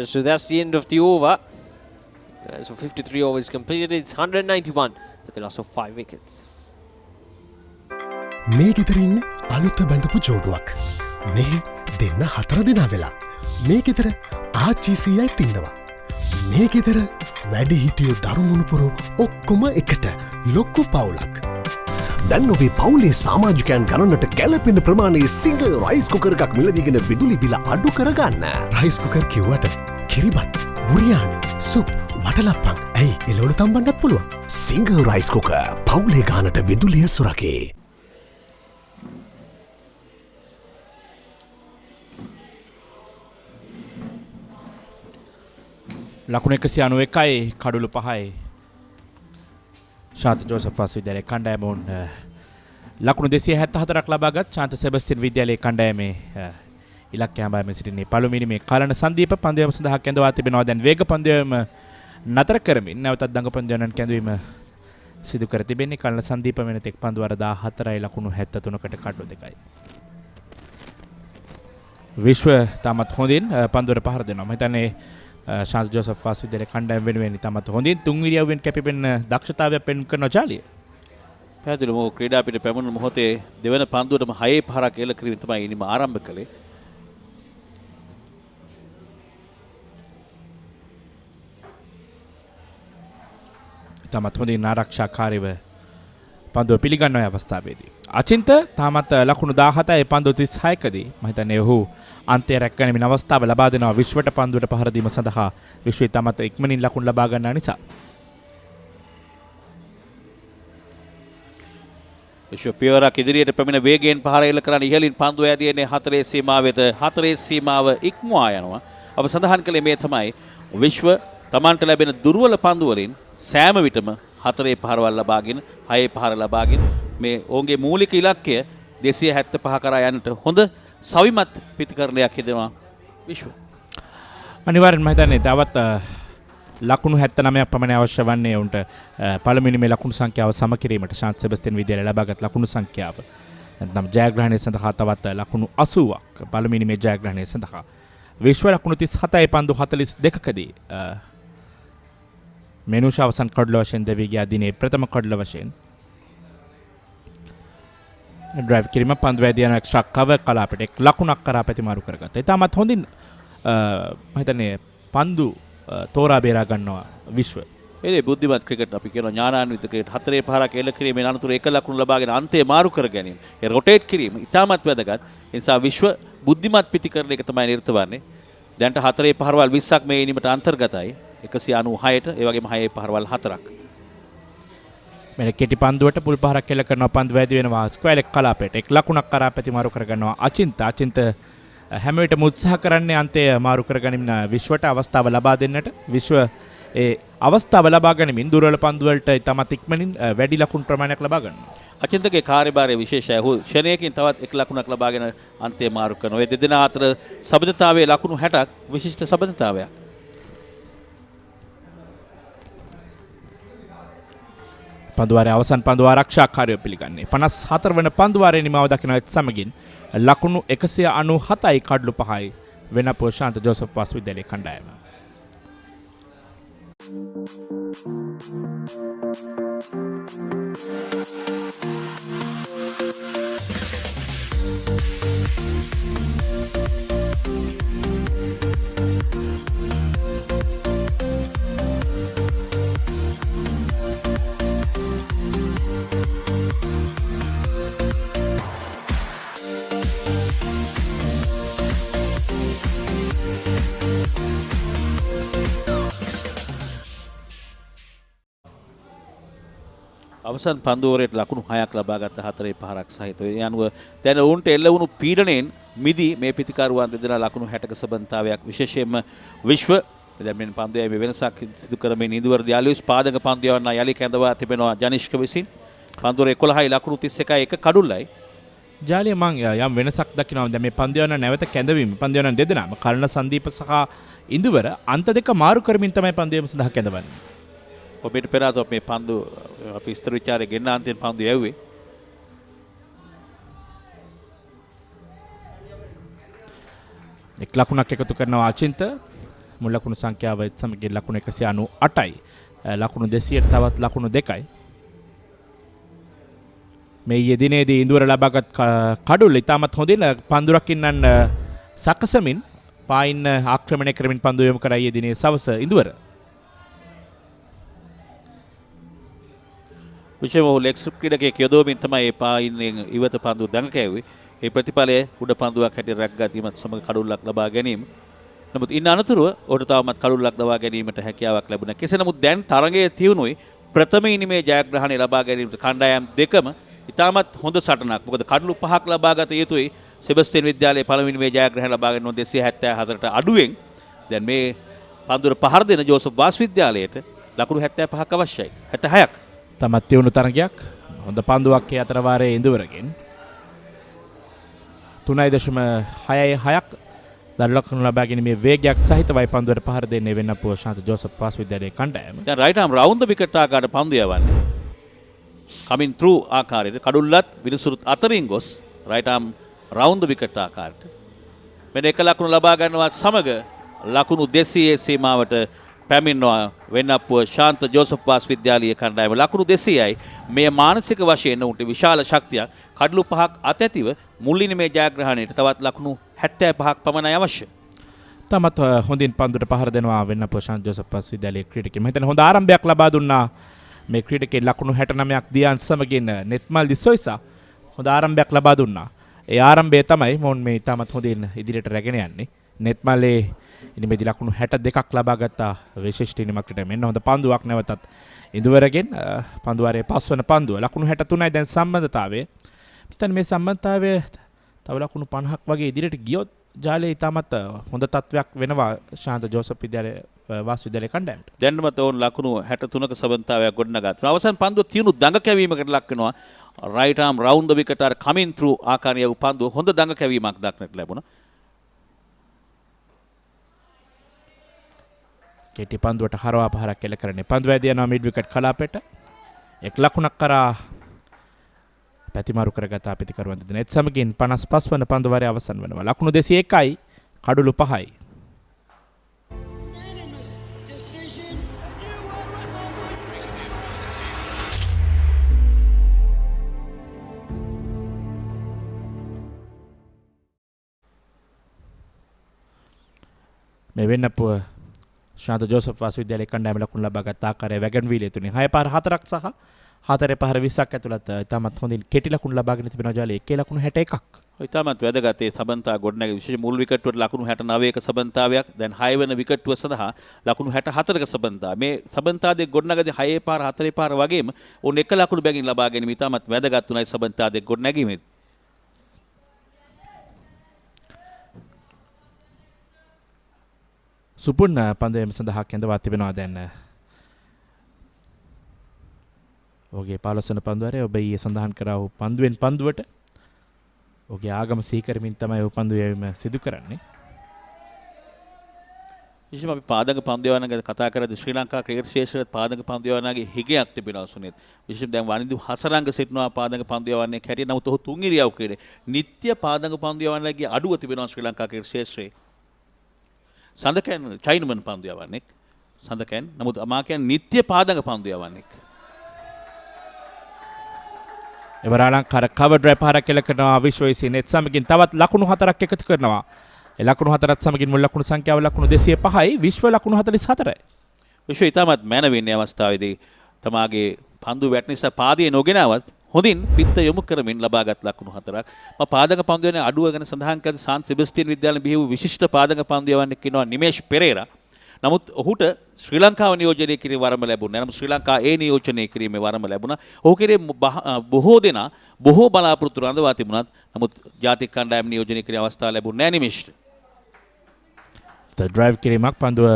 So that's the end of the over. So 53 overs completed. It's 191 for the loss of 5 wickets. මේ ගෙදරින් අලුත බැඳපු ජෝඩුවක්. මේ දෙන්න 4 දෙනා වෙලා. මේ ගෙදර ආච්චීසීයයි තින්නවා. මේ ගෙදර වැඩි හිටියෝ දරුමුණුපුරු ඔක්කොම එකට ලොක්කු පවුලක්. දැන් ඔබේ පවුලේ සමාජිකයන් ගණනට ගැලපෙන ප්‍රමාණයේ සිංගල් රයිස් කුකර් එකක් මිලදීගෙන විදුලි බිල අඩු කරගන්න. රයිස් කුකර් කිව්වට කිරිබත්, බුරියානි, සුප්, වටලප්පන් ඇයි එලවලු තම්බන්නත් පුළුවන්. සිංගල් රයිස් කුකර් පවුලේ ගානට විදුලිය සුරකේ. ලකුණු 191යි කඩුළු 5යි ශාන්ත ජෝසප් වාස් විද්‍යාලයේ කණ්ඩායම ලකුණු 274ක් ලබාගත් ශාන්ත සෙබස්තියන් විද්‍යාලයේ කණ්ඩායමේ ඉලක්කය හඹාගෙන සිටින්නේ පළමුවෙනි මේ කලන සංදීප පන්දුවම සඳහා කැඳවා තිබෙනවා. දැන් වේග පන්දුවම නතර කරමින් නැවතත් දඟ පන්දුවන කැඳවීම සිදු කර තිබෙන්නේ. කලන සංදීප වෙන තෙක් පන්දුවර 14යි ලකුණු 73කට කඩුළු 2යි. විශ්ව තාමත් හොඳින් පන්දුවර පහර දෙනවා. මම හිතන්නේ ශාන්ත ජෝසප් වාස් විද්‍යාලයේ කණ්ඩායම වෙනුවෙන් තාමත් හොඳින් තුන් ඉරියව්වෙන් කැපිපෙන දක්ෂතාවය පෙන්වන කරන ජාලිය. පැහැදිලිවම ක්‍රීඩා පිට පැමුණු මොහොතේ දෙවන පන්දුවටම 6 පහරක් එල්ල කිරීම තමයි ඉනිම ආරම්භ කළේ. තාමත් හොඳින් ආරක්ෂාකාරීව පන්දුව පිළිගන්නා අවස්ථාවේදී අචින්ත තාමත් ලකුණු 17යි පන්දුව 36කදී මම හිතන්නේ ඔහු අන්තය රැකගැනීමේ අවස්ථාව ලබා දෙනවා විශ්වට පන්දුවට පහර දීම සඳහා. විශ්වයේ තාමත් ඉක්මනින් ලකුණු ලබා ගන්නා නිසා විශ්ව පියවරක් ඉදිරියට පැමිණ වේගයෙන් පහර එල්ල කරන ඉහළින් පන්දුව ඇදියන්නේ 4 සීමාව වෙත. 4 සීමාව ඉක්මවා යනවා. අප සඳහන් කළේ මේ තමයි විශ්ව තමන්ට ලැබෙන දුර්වල පන්දු වලින් සෑම විටම 4 පහරවල් ලබාගෙන 6 පහර ලබාගෙන මේ ඔවුන්ගේ මූලික ඉලක්කය 275 කරා යන්නට හොඳ සවිමත් පිතිකරණයක් හදනවා විශ්ව. අනිවාර්යෙන්ම මම හිතන්නේ තවත් ලකුණු 79ක් පමණ අවශ්‍ය වන්නේ උන්ට පළමුවෙනි මේ ලකුණු සංඛ්‍යාව සම කිරීමට. ශාන්ත සෙබස්තියන් විද්‍යාලය ලබාගත් ලකුණු සංඛ්‍යාව නැත්නම් ජයග්‍රහණය සඳහා තවත් ලකුණු 80ක් පළමුවෙනි මේ ජයග්‍රහණය සඳහා. විශ්ව ලකුණු 37යි පන්දු 42කදී මෙනුෂ අවසන් කඩල වශයෙන් දෙවී ගියා දිනේ ප්‍රථම කඩල වශයෙන් ඩ්‍රයිව් කිරීම පන්දු වැදියන එක්ස්ට්‍රා කවර් කලාපයට එක් ලකුණක් කරා පැතිමාරු කරගත්තා. ඊටමත් හොඳින් මම හිතන්නේ පන්දු තෝරා බේරා ගන්නවා විශ්ව. ඒ බුද්ධිමත් ක්‍රිකට් අපි කියන ඥානාන්විත ක්‍රිකට් 4 පහරක් එල්ල කිරීමේ අනතුරු එක ලකුණු ලබාගෙන අන්තය මාරු කර ගැනීම. ඒ රොටේට් කිරීම ඉතාමත් වැදගත්. ඒ නිසා විශ්ව බුද්ධිමත් පිතිකරන එක තමයි නිරත වන්නේ. දැන්ට 4 පහරවල් 20ක් මේ ඉනිමට අන්තර්ගතයි. 196ට ඒ වගේම 6 පහරවල් 4ක්. මෙන්න කෙටි පන්දුවට පුල් පහරක් එල්ල කරනවා. පන්දු වැදි වෙනවා ස්ක්වයර් එක කලාපයට එක් ලකුණක් කරා පැතිමාරු කර ගන්නවා අචින්ත. අචින්ත හැම විටම උත්සාහ කරන්නේ අන්තය මාරු කර ගැනීම විශ්වට අවස්ථාව ලබා දෙන්නට. විශ්ව ඒ අවස්ථාව ලබා ගැනීමෙන් දුර්වල පන්දු වලට තමත් ඉක්මනින් වැඩි ලකුණු ප්‍රමාණයක් ලබා ගන්නවා. අචින්තගේ කාර්යභාරය විශේෂයි. ඔහු ෂණයකින් තවත් එක ලකුණක් ලබාගෙන අන්තය මාරු කරනවා. ඒ දෙදෙනා අතර සබඳතාවයේ ලකුණු 60ක් විශිෂ්ට සබඳතාවයක්. පන්දුවාරයේ අවසන් පන්දු ආරක්ෂාකාරීව පිළිගන්නේ 54 වන පන්දුවාරයේ නිමාව දකිනවත් සමගින් ලකුණු 197යි කඩලු 5යි වෙනපුව ශාන්ත ජෝසප් වාස් විද්‍යාලයේ කණ්ඩායම. අවසන් පන්දුවරයට ලකුණු 6ක් ලබාගත්ත 4 පහරක් සහිතව. ඒ අනුව දැන් ඔවුන්ට එල්ල වුණු පීඩණයෙන් මිදී මේ පිතිකරුවන් දෙදෙනා ලකුණු 60ක සබඳතාවයක් විශේෂයෙන්ම විශ්ව දැන් මේ පන්දුවේ මේ වෙනසක් සිදු කරමින් ඉදිවර්ධ යාළුවස් පාදක පන්දුවන්න යලි කැඳවා තිබෙනවා ජනිෂ්ක විසින්. පන්දුවර 11යි ලකුණු 31යි එක කඩුල්ලයි. ජාලිය මං යම් වෙනසක් දකිනවා. දැන් මේ පන්දුවන්න නැවත කැඳවීම පන්දුවන්න දෙදෙනාම කර්ණ සංදීප සහ ඉන්දුවර අන්ත දෙක මාරු කරමින් තමයි පන්දුවේම සඳහා කැඳවන්නේ. ඔබට පෙර ආතෝ මේ පන්දු අපි විස්තර විචාරයේ ගෙන්න අන්තිම පන්දු යවුවේ. එක් ලකුණක් එකතු කරනවා අචින්ත. මුල් ලකුණු සංඛ්‍යාව සමගින් ලකුණු 198යි. ලකුණු 200ට තවත් ලකුණු 2යි. මේ යෙදිනේදී ඉඳුවර ලබාගත් කඩුල්ල ඉතාමත් හොඳින් පන්දුරක් ඉන්නන් සකසමින් පායින් ආක්‍රමණය කරමින් පන්දු යොමු කරයි යෙදිනේ සවස ඉඳුවර. විශේෂම ලෙග් ස්ට්‍රිප් ක්‍රීඩකයෙක් යොදවමින් තමයි පායින් ඉවත පන්දු දඟ කැවුවේ. ඒ ප්‍රතිඵලය උඩ පන්දුවක් හැටියට රැක්ගැනීමත් සමග කඩුල්ලක් ලබා ගැනීම. නමුත් ඉන්න අනතුරුව ඔහුට තවමත් කඩුල්ලක් ලබා ගැනීමට හැකියාවක් ලැබුණා. කෙසේ නමුත් දැන් තරගයේ තියුණුයි ප්‍රථම ඉනිමේ ජයග්‍රහණය ලබා ගැනීමට කණ්ඩායම් දෙකම ඉතාමත් හොඳ සටනක්. මොකද කඩලු 5ක් ලබාගත යුතුයි සෙබස්තියන් විද්‍යාලයේ පළවෙනි මේ ජයග්‍රහණය ලබා ගන්න 274ට අඩුවෙන්. දැන් මේ පන්දුර පහර දෙන ජෝසප් වාස් විද්‍යාලයට ලකුණු 75ක් අවශ්‍යයි. 76ක්. තමත් තියුණු තරගයක්. හොඳ පන්දුවක් ඒ අතර වාරයේ ඉඳුවරගෙන් 3.66ක් දඩලක්ෂණ ලබා ගැනීමේ වේගයක් සහිතවයි පන්දුවට පහර දෙන්නේ වෙන්නපුව ශාන්ත ජෝසප් වාස් විද්‍යාලයේ කණ්ඩායම. දැන් රයිට් ආම් රවුන්ඩ් ද විකට් ආකාරයට පන්දු යවන්නේ. coming through ආකාරයට කඩුල්ලත් විනිසුරුත් අතරින් ගොස් රයිට් ආම් රවුන්ඩ් ද විකට් ආකාරයට මෙන්න එක ලකුණු ලබා ගන්නවත් සමග ලකුණු 200 සීමාවට පැමිණෙනවා වෙන්නපුව ශාන්ත ජෝසප් වාස් විද්‍යාලීය කණ්ඩායම. ලකුණු 200යි. මේ මානසික වශයෙන් උන්ට විශාල ශක්තියක්. කඩලු 5ක් අතැතිව මුල්ලිනි මේ ජයග්‍රහණයට තවත් ලකුණු 75ක් පමණයි අවශ්‍ය. තමත් හොඳින් පන්දුට පහර දෙනවා වෙන්නපුව ශාන්ත ජෝසප් වාස් විද්‍යාලීය ක්‍රීඩකයන්. මම හිතන්නේ හොඳ ආරම්භයක් ලබා දුන්නා මේ ක්‍රීඩකයන් ලකුණු 69ක් දියන් සමගින් නෙත්මල් දිසොයිසා හොඳ ආරම්භයක් ලබා දුන්නා. ඒ ආරම්භය තමයි මොන් මේ තාමත් හොඳින් ඉදිරියට රැගෙන යන්නේ. නෙත්මල්ේ ඉනිමේදී ලකුණු 62ක් ලබා ගත්තා විශිෂ්ට ඉනිමකට. මෙන්න හොඳ පන්දුවක් නැවතත් ඉඳුවරගෙන් පන්දුවාරයේ පස්වන පන්දුව ලකුණු 63යි දැන් සම්බන්ධතාවය. මෙතන මේ සම්බන්ධතාවය තව ලකුණු 50ක් වගේ ඉදිරියට ගියොත් ජාලේ ඉතාමත් හොඳ තත්වයක් වෙනවා ශාන්ත ජෝසප් විද්‍යාලයේ වාස් විද්‍යාලයේ කණ්ඩායමට. දැන්මත් ඔවුන් ලකුණු 63ක සම්බන්ධතාවයක් ගොඩනගා. අවසන් පන්දුව තියුණු දඟ කැවීමකට ලක් වෙනවා. රයිට් ආම් රවුන්ඩ් ද විකට් ආර කමින් ත්‍රූ ආකාරයේ පන්දුව හොඳ දඟ කැවීමක් දක්නට ලැබුණා. කෙටි පන්දුවට හරවා පහරක් එල්ල කරන්නේ. පන්දුව ඇදී යනවා මිඩ් විකට් කලාපයට. එක් ලකුණක් කරා පැතිමාරු කරගත අපිතිකරුවන් දෙදෙනා. ඒත් සමගින් 55 වන පන්දු වාරය අවසන් වෙනවා. ලකුණු 201යි කඩුළු 5යි. මේ වෙන්නපුව ශාන්ත ජෝසප් වාස් විද්‍යාලයේ කණ්ඩායම ලකුණු ලබාගත් ආකාරය වැගන් වීලේ තුනේ 6 පාර 4ක් සහ 4 පාර 20ක් ඇතුළත ඉතාමත් හොඳින් කෙටි ලකුණු ලබාගෙන තිබෙනවා ජාලේ. එකේ ලකුණු 61ක්. ඉතාමත් වැදගත් ඒ සබන්තා ගොඩනැගී විශේෂ මුල් විකට්ටුවට ලකුණු 69ක සබන්තාවයක්. දැන් 6 වෙනි විකට්ටුව සඳහා ලකුණු 64ක සබන්තා. මේ සබන්තා දෙක ගොඩනගදී 6 පාර 4 පාර වගේම ඕන එක ලකුණු බැගින් ලබා ගැනීම ඉතාමත් වැදගත් උනායි සබන්තා දෙක ගොඩනැගීමේ. සුපුන් පන්දුවේම සඳහා කැඳවා තිබෙනවා දැන්. ඔහුගේ 15 වන පන්දුවරේ ඔබ ඊයේ සඳහන් කරා වූ පන්දුවෙන් පන්දුවට ඔහුගේ ආගම සීකරමින් තමයි ඔහු පන්දු යැවීම සිදු කරන්නේ. විශේෂම අපි පාදක පන්දු යවන ගැන කතා කරද්දී ශ්‍රී ලංකා ක්‍රිකට් ශේෂ්ත්‍රයේ පාදක පන්දු යවනගේ හිගයක් තිබෙනවා සුනිත්. විශේෂයෙන් දැන් වනිදු හසරංග සිටිනවා පාදක පන්දු යවන්නේ කැරිය. නමුත් ඔහු තුන් ඉරියව් ක්‍රීඩේ. නිත්‍ය පාදක පන්දු යවන්නගේ අඩුව තිබෙනවා ශ්‍රී ලංකා ක්‍රිකට් ශේෂ්ත්‍රයේ. සඳකැන් චයිනමන් පන්දු යවන්නේ. සඳකැන් නමුත් මා කියන්නේ නිත්‍ය පාදක පන්දු යවන්නේ. එවරාලංකාර කවර් ඩ්‍රයිව් පහරක් එල්ල කරනවා විශ්වවිසී නෙත් සමගින් තවත් ලකුණු 4ක් එකතු කරනවා. ඒ ලකුණු 4ත් සමගින් මුල් ලකුණු සංඛ්‍යාව ලකුණු 205යි විශ්ව ලකුණු 44යි. විශ්ව ඉතාමත් මැනවින්නේ අවස්ථාවේදී තමාගේ පන්දු වැට නිසා පාදයේ නොගෙනවත් හොඳින් පිත්ත යොමු කරමින් ලබාගත් ලකුණු 4ක්. මම පාදක පන්දු යන අඩුව ගැන සඳහන් කළේ සාන්ත සෙබස්තියන් විද්‍යාලයේ බිහි වූ විශිෂ්ට පාදක පන්දු යවන්නෙක් ඉන්නවා නිමේෂ් පෙරේරා. නමුත් ඔහුට ශ්‍රී ලංකාව නියෝජනය කිරීමේ වරම ලැබුණේ. නමුත් ශ්‍රී ලංකා ඒ නියෝජනය කිරීමේ වරම ලැබුණා. ඔහු කෙරේ බොහෝ දෙනා බොහෝ බලාපොරොත්තු රඳවා තිබුණත් නමුත් ජාතික කණ්ඩායම නියෝජනය කිරීමේ අවස්ථාව ලැබුණේ නැහැ නිමේෂ්ට. ඩ්‍රයිව් කිරීමක් පන්දුව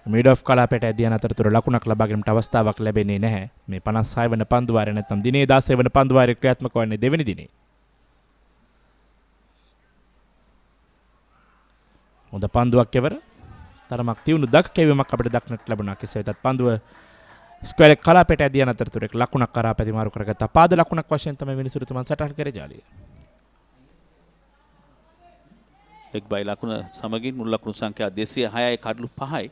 මිඩ් ඔෆ් කලාපයට ඇදී යන අතරතුර ලකුණක් ලබා ගැනීමට අවස්ථාවක් ලැබෙන්නේ නැහැ. මේ 56 වන පන්දු වාරය නැත්නම් දිනේ 16 වන පන්දු වාරය ක්‍රියාත්මක වන්නේ දෙවෙනි දිනේ. හොඳ පන්දුවක් එවර තරමක් තියුණු දක් කැවීමක් අපිට දක්නට ලැබුණා. කෙසේ වෙතත් පන්දුව ස්ක්වයර් කලාපයට ඇදී යන අතරතුර එක් ලකුණක් කරා පැතිමාරු කරගත්තා. පාද ලකුණක් වශයෙන් තමයි විනිසුරුතුමන් සටහන් කරේ ජාලිය. එක් බයි ලකුණ සමගින් මුල් ලකුණු සංඛ්‍යාව 206යි කඩලු 5යි.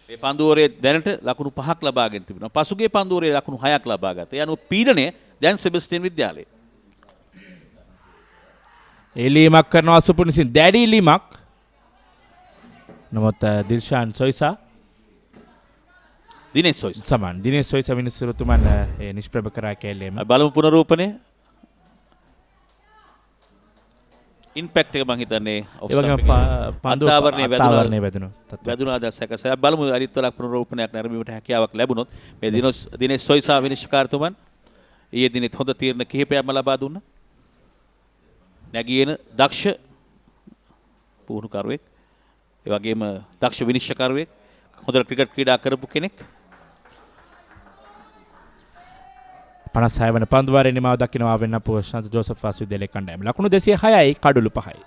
මේ පන්දුවරේ දැනට ලකුණු 5ක් ලබාගෙන තිබෙනවා. පසුගිය පන්දුවරේ ලකුණු 6ක් ලබා ගත්තා. ඒ අනුව පීඩනය දැන් සෙබස්ටියන් විද්‍යාලය. එලීමක් කරනවා සුපුනිසින් දැඩි ලීමක්. නමුත් දිල්ෂාන් සොයිසා දිනේෂ් සොයිසා සමාන දිනේෂ් සොයිසා විනිසුරුතුමන් නිෂ්ප්‍රභ කරා කැලේම. බලමු පුනරූපණය. ඉම්පැක්ට් එක මම හිතන්නේ ඔෆ් ස්ටම්ප් අත්තාවරණය වැදුනා දැසකස බලමු අනිත් වලක් පුනරූපණයක් නැරඹීමට හැකියාවක් ලැබුණොත් මේ දිනේෂ් සොයිසා විනිශ්චයකාරතුමන් ඊයේ දිනෙත් හොඳ තීරණ කිහිපයක්ම ලබා දුන්නා. නැගියන දක්ෂ පුහුණුකරුවෙක් ඒ වගේම දක්ෂ විනිශ්චයකරුවෙක් හොඳට ක්‍රිකට් ක්‍රීඩා කරපු කෙනෙක්. 56 වන පන්දුවාරේ නිමාව දක්වනවා වෙන්නපුව ශාන්ත ජෝසප් වාස් විද්‍යාලයේ කණ්ඩායම. ලකුණු 206යි කඩුළු 5යි.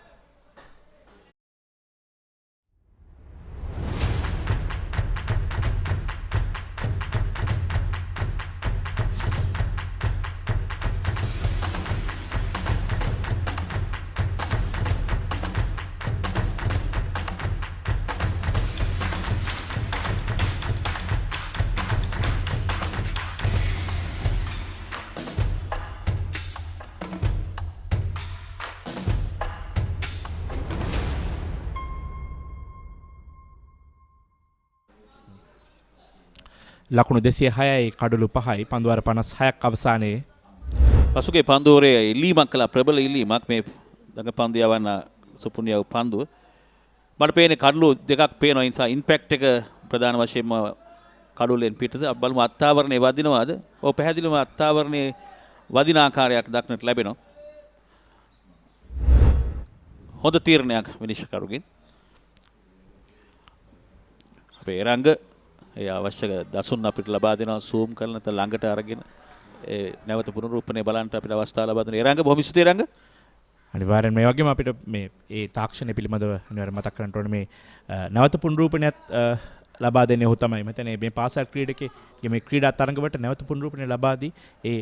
ලකුණු 206යි කඩුළු 5යි පන්දුවාර 56ක් අවසානයේ පසුගේ පන්දුවරේ ඉල්ලීමක් කළා ප්‍රබල ඉල්ලීමක් මේ දඟ පන්දු යවන්න සුපුනියව පන්දුව මට පේන්නේ කඩුළු දෙකක් පේනවා ඒ නිසා ඉම්පැක්ට් එක ප්‍රධාන වශයෙන්ම කඩුල්ලෙන් පිටද බලමු අත්තාවරණේ වදිනවාද ඔව් පැහැදිලිවම අත්තාවරණේ වදින ආකාරයක් දක්නට ලැබෙනවා හොඳ තීරණයක් විනිශ්චයකරුගෙන් අපේ රංග ඒ අවශ්‍ය දසුන් අපිට ලබා දෙනවා සූම් කරලා නැත්නම් ළඟට අරගෙන ඒ නැවත පුනරූපණය බලන්න අපිට අවස්ථාව ලබා දෙනවා. ඒ රංග බොහොම ස්තුතියි රංග. අනිවාර්යෙන් මේ වගේම අපිට මේ ඒ තාක්ෂණය පිළිබඳව අනිවාර්යෙන් මතක් කරන්න ඕනේ මේ නැවත පුනරූපණයත් ලබා දෙන්නේ ඔහු තමයි. මම මේ පාසල් ක්‍රීඩකේ මේ ක්‍රීඩා තරඟවලට නැවත පුනරූපණය ලබා දී ඒ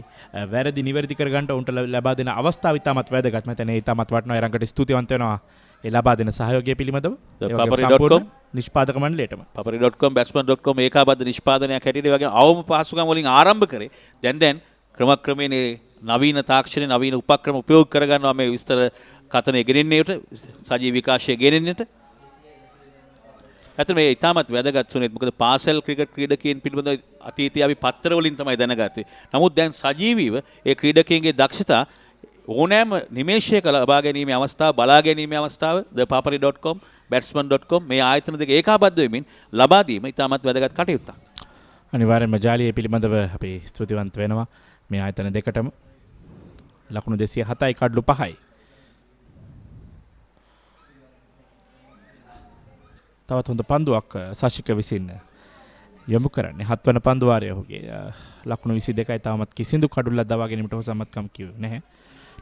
වැරදි නිවැරදි කරගන්න උන්ට ලබා දෙන අවස්ථාව ඉතාමත් වැදගත්. මම ඒ ඉතාමත් වටිනවා. ඒ රංගට ස්තුතිවන්ත වෙනවා. ඒ ලබා දෙන සහයෝගය පිළිබඳව ThePapare.com නිෂ්පාදක මණ්ඩලයටම ThePapare.com batsman.com ඒකාබද්ධ නිෂ්පාදනයක් හැටියට වගේ අවම පහසුකම් වලින් ආරම්භ කරේ දැන් ක්‍රමක්‍රමයෙන් නවීන තාක්ෂණ නවීන උපක්‍රම උපයෝග කරගන්නවා මේ විස්තර කතන ගෙනෙන්නේට සජීව විකාශය ගෙනෙන්නට ඇත්තට මේ ඉතාමත් වැදගත් සුනේත් මොකද පාසල් ක්‍රිකට් ක්‍රීඩකයන් පිළිබඳව අතීතයේ අපි පත්‍ර වලින් තමයි දැනගත්තේ නමුත් දැන් සජීවීව ඒ ක්‍රීඩකයන්ගේ දක්ෂතා ඕනෑම නිමේෂයක ලබා ගැනීමේ අවස්ථාව බලා ගැනීමේ අවස්ථාව ThePapare.com batsman.com මේ ආයතන දෙක ඒකාබද්ධ වෙමින් ලබා දීම ඉතාමත් වැදගත් කටයුත්තක්. අනිවාර්යෙන්ම ජාලිය පිළිබඳව අපි ස්තුතිවන්ත වෙනවා මේ ආයතන දෙකටම. ලකුණු 207යි කඩලු 5යි. තවත් හොඳ පන්දුවක් සශික විසින් යොමු කරන්නේ 7 වන පන්දුවාරය ඔහුගේ ලකුණු 22යි තාමත් කිසිදු කඩුල්ලක් දවා ගැනීමට ඔහු සමත්කම් කිව්වේ නැහැ.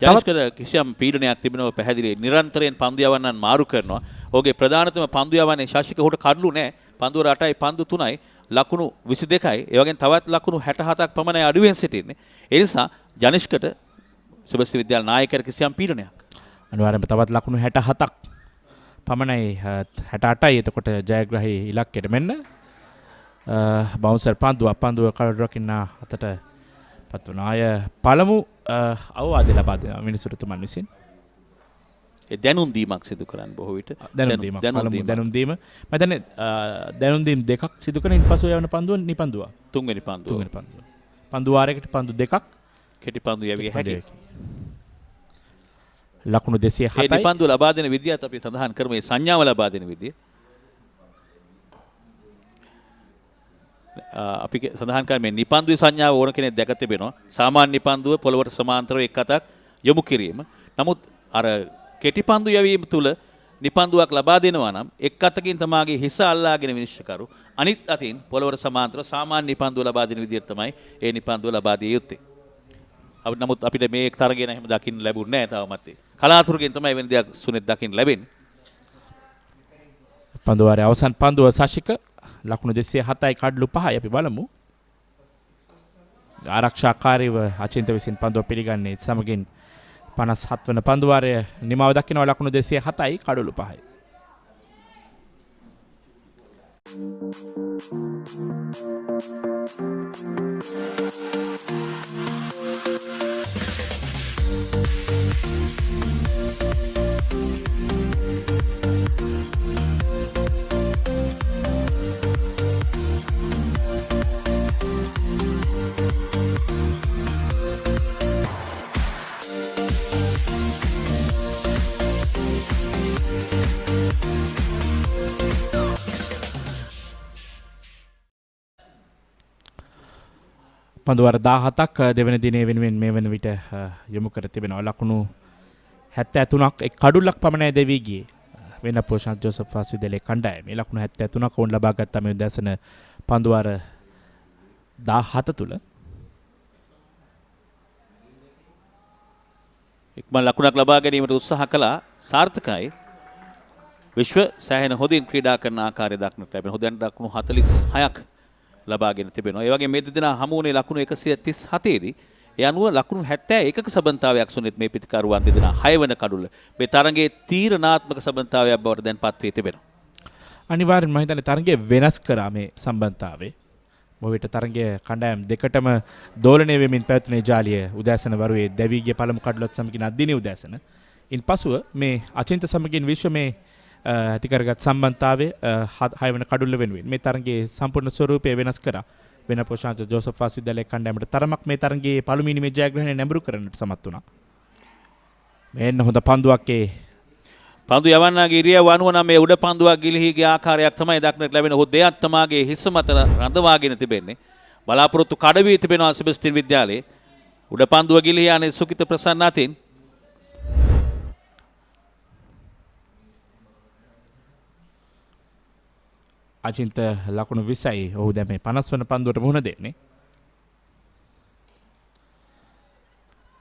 ජනිස්කර කිසියම් පීඩනයක් තිබෙනව පැහැදිලි නිරන්තරයෙන් පන්දු යවන්නන් මාරු කරනවා. ඔහුගේ ප්‍රධානතම පන්දු යවන්නේ ශාසික උහුට කඩලු නැහැ. පන්දුවර 8යි පන්දු 3යි ලකුණු 22යි. ඒ වගේම තවත් ලකුණු 67ක් පමණයි අඩුවෙන් සිටින්නේ. ඒ නිසා ජනිස්කට සුබස්ති විද්‍යාල නායකයාට කිසියම් පීඩනයක්. අනිවාර්යයෙන්ම තවත් ලකුණු 67ක් පමණයි 68යි. එතකොට ජයග්‍රහී ඉලක්කයට මෙන්න බවුන්සර් පන්දුව කඩු රකින්න අතට පත් වුණා. අය පළමු අවවාද ලබා දෙන මිනිසුරුතුමන් විසින් දැනුම් දීමක් සිදු කරන්න බොහෝ විට දැනුම් දීම මම දන්නේ දැනුම් දීම් දෙකක් සිදු කරන ඉන්පසු යවන පන්දුව නිපන්දුව තුන්වෙනි පන්දුව පන්දු වාරයකට පන්දු දෙකක් කෙටි පන්දු යවිය හැකියි. ලකුණු 207යි. ඒ නිපන්දුව ලබා දෙන විදියත් අපි සඳහන් කරමු. මේ සංඥාව ලබා දෙන විදිය අපි සඳහන් කරන්නේ මේ නිපන්දුවේ සංඥාව ඕන කෙනෙක් දැක තිබෙනවා. සාමාන්‍ය නිපන්දුව පොළවට සමාන්තරව එක් අතක් යොමු කිරීම. නමුත් අර කෙටි පන්දු යැවීම තුළ නිපන්දුවක් ලබා දෙනවා නම් එක් අතකින් තමාගේ හිස අල්ලාගෙන විනිශ්චයකරු අනිත් අතින් පොළවට සමාන්තරව සාමාන්‍ය නිපන්දුව ලබා දෙන විදියට තමයි ඒ නිපන්දුව ලබා දිය යුත්තේ. නමුත් අපිට මේ තරගෙන එහෙම දකින්න ලැබුණේ නැහැ තවමත්. කලාතුරකින් තමයි වෙන දෙයක් සුනෙත් දකින්න ලැබෙන්නේ. පන්දුවාරයේ අවසන් පන්දුව සශික ලකුණු 207යි කඩලු 5යි. අපි බලමු. ආරක්ෂාකාරීව අචින්ත විසින් පන්දුව පිළිගන්නේ සමගින් 57 වන පන්දුවාරය නිමාව දක්වනවා. ලකුණු 207යි කඩලු 5යි. පන්දුවර 17ක් දෙවන දිනේ වෙනුවෙන් මේ වන විට යොමු කර තිබෙනවා. ලකුණු 73ක් එක් කඩුල්ලක් පමණයි දෙවි ගියේ. වෙනපුව ශාන්ත ජෝසප් වාස් විද්‍යාලයේ කණ්ඩායම. මේ ලකුණු 73ක් වුන් ලබා ගත්තා මේ උදැසන පන්දුවර 17 තුල. ඉක්මන් ලකුණක් ලබා ගැනීමට උත්සාහ කළා. සාර්ථකයි. විශ්ව සෑහෙන හොඳින් ක්‍රීඩා කරන ආකාරය දක්නට ලැබෙන. හොඳින් ලකුණු 46ක් ලබාගෙන තිබෙනවා. ඒ වගේ මේ දෙදෙනා හමු වුණේ ලකුණු 137 දී. ඒ අනුව ලකුණු 71ක සබඳතාවයක් සුනිත් මේ පිටිකරුවන් දෙදෙනා 6 වෙනි කඩුල්ල. මේ තරගයේ තීරණාත්මක සබඳතාවයක් බවට දැන් පත් වී තිබෙනවා. අනිවාර්යෙන්ම මම හිතන්නේ තරගයේ වෙනස් කරා මේ සම්බන්ධතාවය. මොවිට තරගයේ කණ්ඩායම් දෙකටම දෝලණය වෙමින් පැවතුනේ ජාලිය උදෑසන වරුවේ දැවීගේ පළමු කඩලොත් සමගින් අද්දිනේ උදෑසන. ඉන්පසුව මේ අචින්ත සමගින් විශ්ව මේ ඇති කරගත් සම්බන්ධතාවයේ 6 වෙනි කඩුල්ල වෙනුවෙන් මේ තරගයේ සම්පූර්ණ ස්වරූපය වෙනස් කරා. වෙනපුව ශාන්ත ජෝසප් වාස් විද්‍යාලයේ කණ්ඩායමට තරමක් මේ තරගයේ පළමුවෙනි මේ ජයග්‍රහණය නැඹුරු කරන්නට සමත් වුණා. මෙන්න හොඳ පන්දුවක් ඒ පන්දු යවන්නාගේ ඉරියව් අනුව නම් මේ උඩ පන්දුවක් ගිලිහි ගිය ආකාරයක් තමයි දක්නට ලැබෙන. ඔහු දෙයක් තමාගේ හිස මත රඳවාගෙන තිබෙන්නේ. බලාපොරොත්තු කඩවී තිබෙනවා සෙබස්තියන් විද්‍යාලයේ. උඩ පන්දුව ගිලිහි යන්නේ සුකිත ප්‍රසන්න අතින්. අචින්ත ලකුණු 20යි. ඔහු දැන් මේ 50 වන පන්දුවට මුහුණ දෙන්නේ.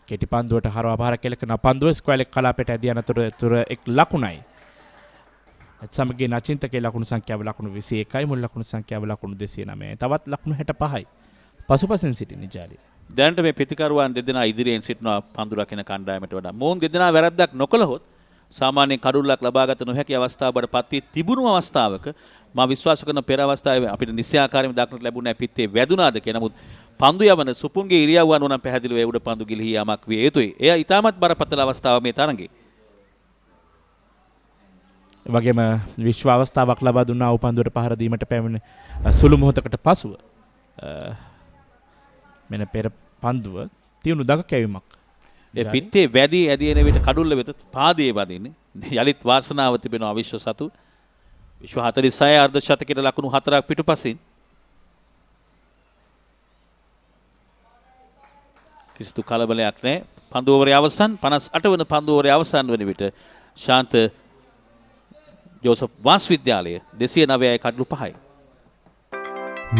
කෙටි පන්දුවට හරවා පාරක් කෙලකන පන්දුව ස්ක්වයර් එක කලාපයට ඇදී යනතුරු එක් ලකුණයි. ඒත් සමගින් අචින්තගේ ලකුණු සංඛ්‍යාව ලකුණු 21යි මුල් ලකුණු සංඛ්‍යාව ලකුණු 209යි. තවත් ලකුණු 65යි. පසුපසින් සිටින ජාලිය. දැනට මේ පිටිකරුවන් දෙදෙනා ඉදිරියෙන් සිටිනවා පන්දු රකින කණ්ඩායමට වඩා. මොවුන් දෙදෙනා වැරද්දක් නොකළහොත් සාමාන්‍ය කඩුල්ලක් ලබාගත නොහැකි අවස්ථාවකට පත් වී තිබුණු අවස්ථාවක මා විශ්වාස කරන පෙර අවස්ථාවේ අපිට නිශ්චයාකාරයෙන් දක්නට ලැබුණේ පිත්තේ වැදුනාද කියලා. නමුත් පන්දු යවන සුපුන්ගේ ඉරියව්ව අනුව නම් පැහැදිලිව ඒ උඩ පන්දු ගිලිහි යමක් විය යුතුයි. එය ඊටමත් බරපතල අවස්ථාවක් මේ තරඟේ. වගේම විශ්ව අවස්ථාවක් ලබා දුන්නා වූ පන්දුවට පහර දීමට පැමිණ සුළු මොහොතකට පසුව මෙන්න පෙර පන්දුව තියුණු දග කැවීමක්. ඒ පිත්තේ වැදී ඇදී එන විට කඩුල්ල වෙත පාදයේ වදින්නේ. යලිත් වාසනාව තිබෙනවා විශ්ව සතු. විශ්ව 46 අර්ධ ශතකයට ලකුණු 4ක් පිටුපසින්. කිසිදු කලබලයක් නැහැ. පන්දු ඕවරේ අවසන් 58 වන පන්දු ඕවරේ අවසන් වන විට ශාන්ත ජෝසප් වාස් විද්‍යාලය 209යි කඩලු 5යි.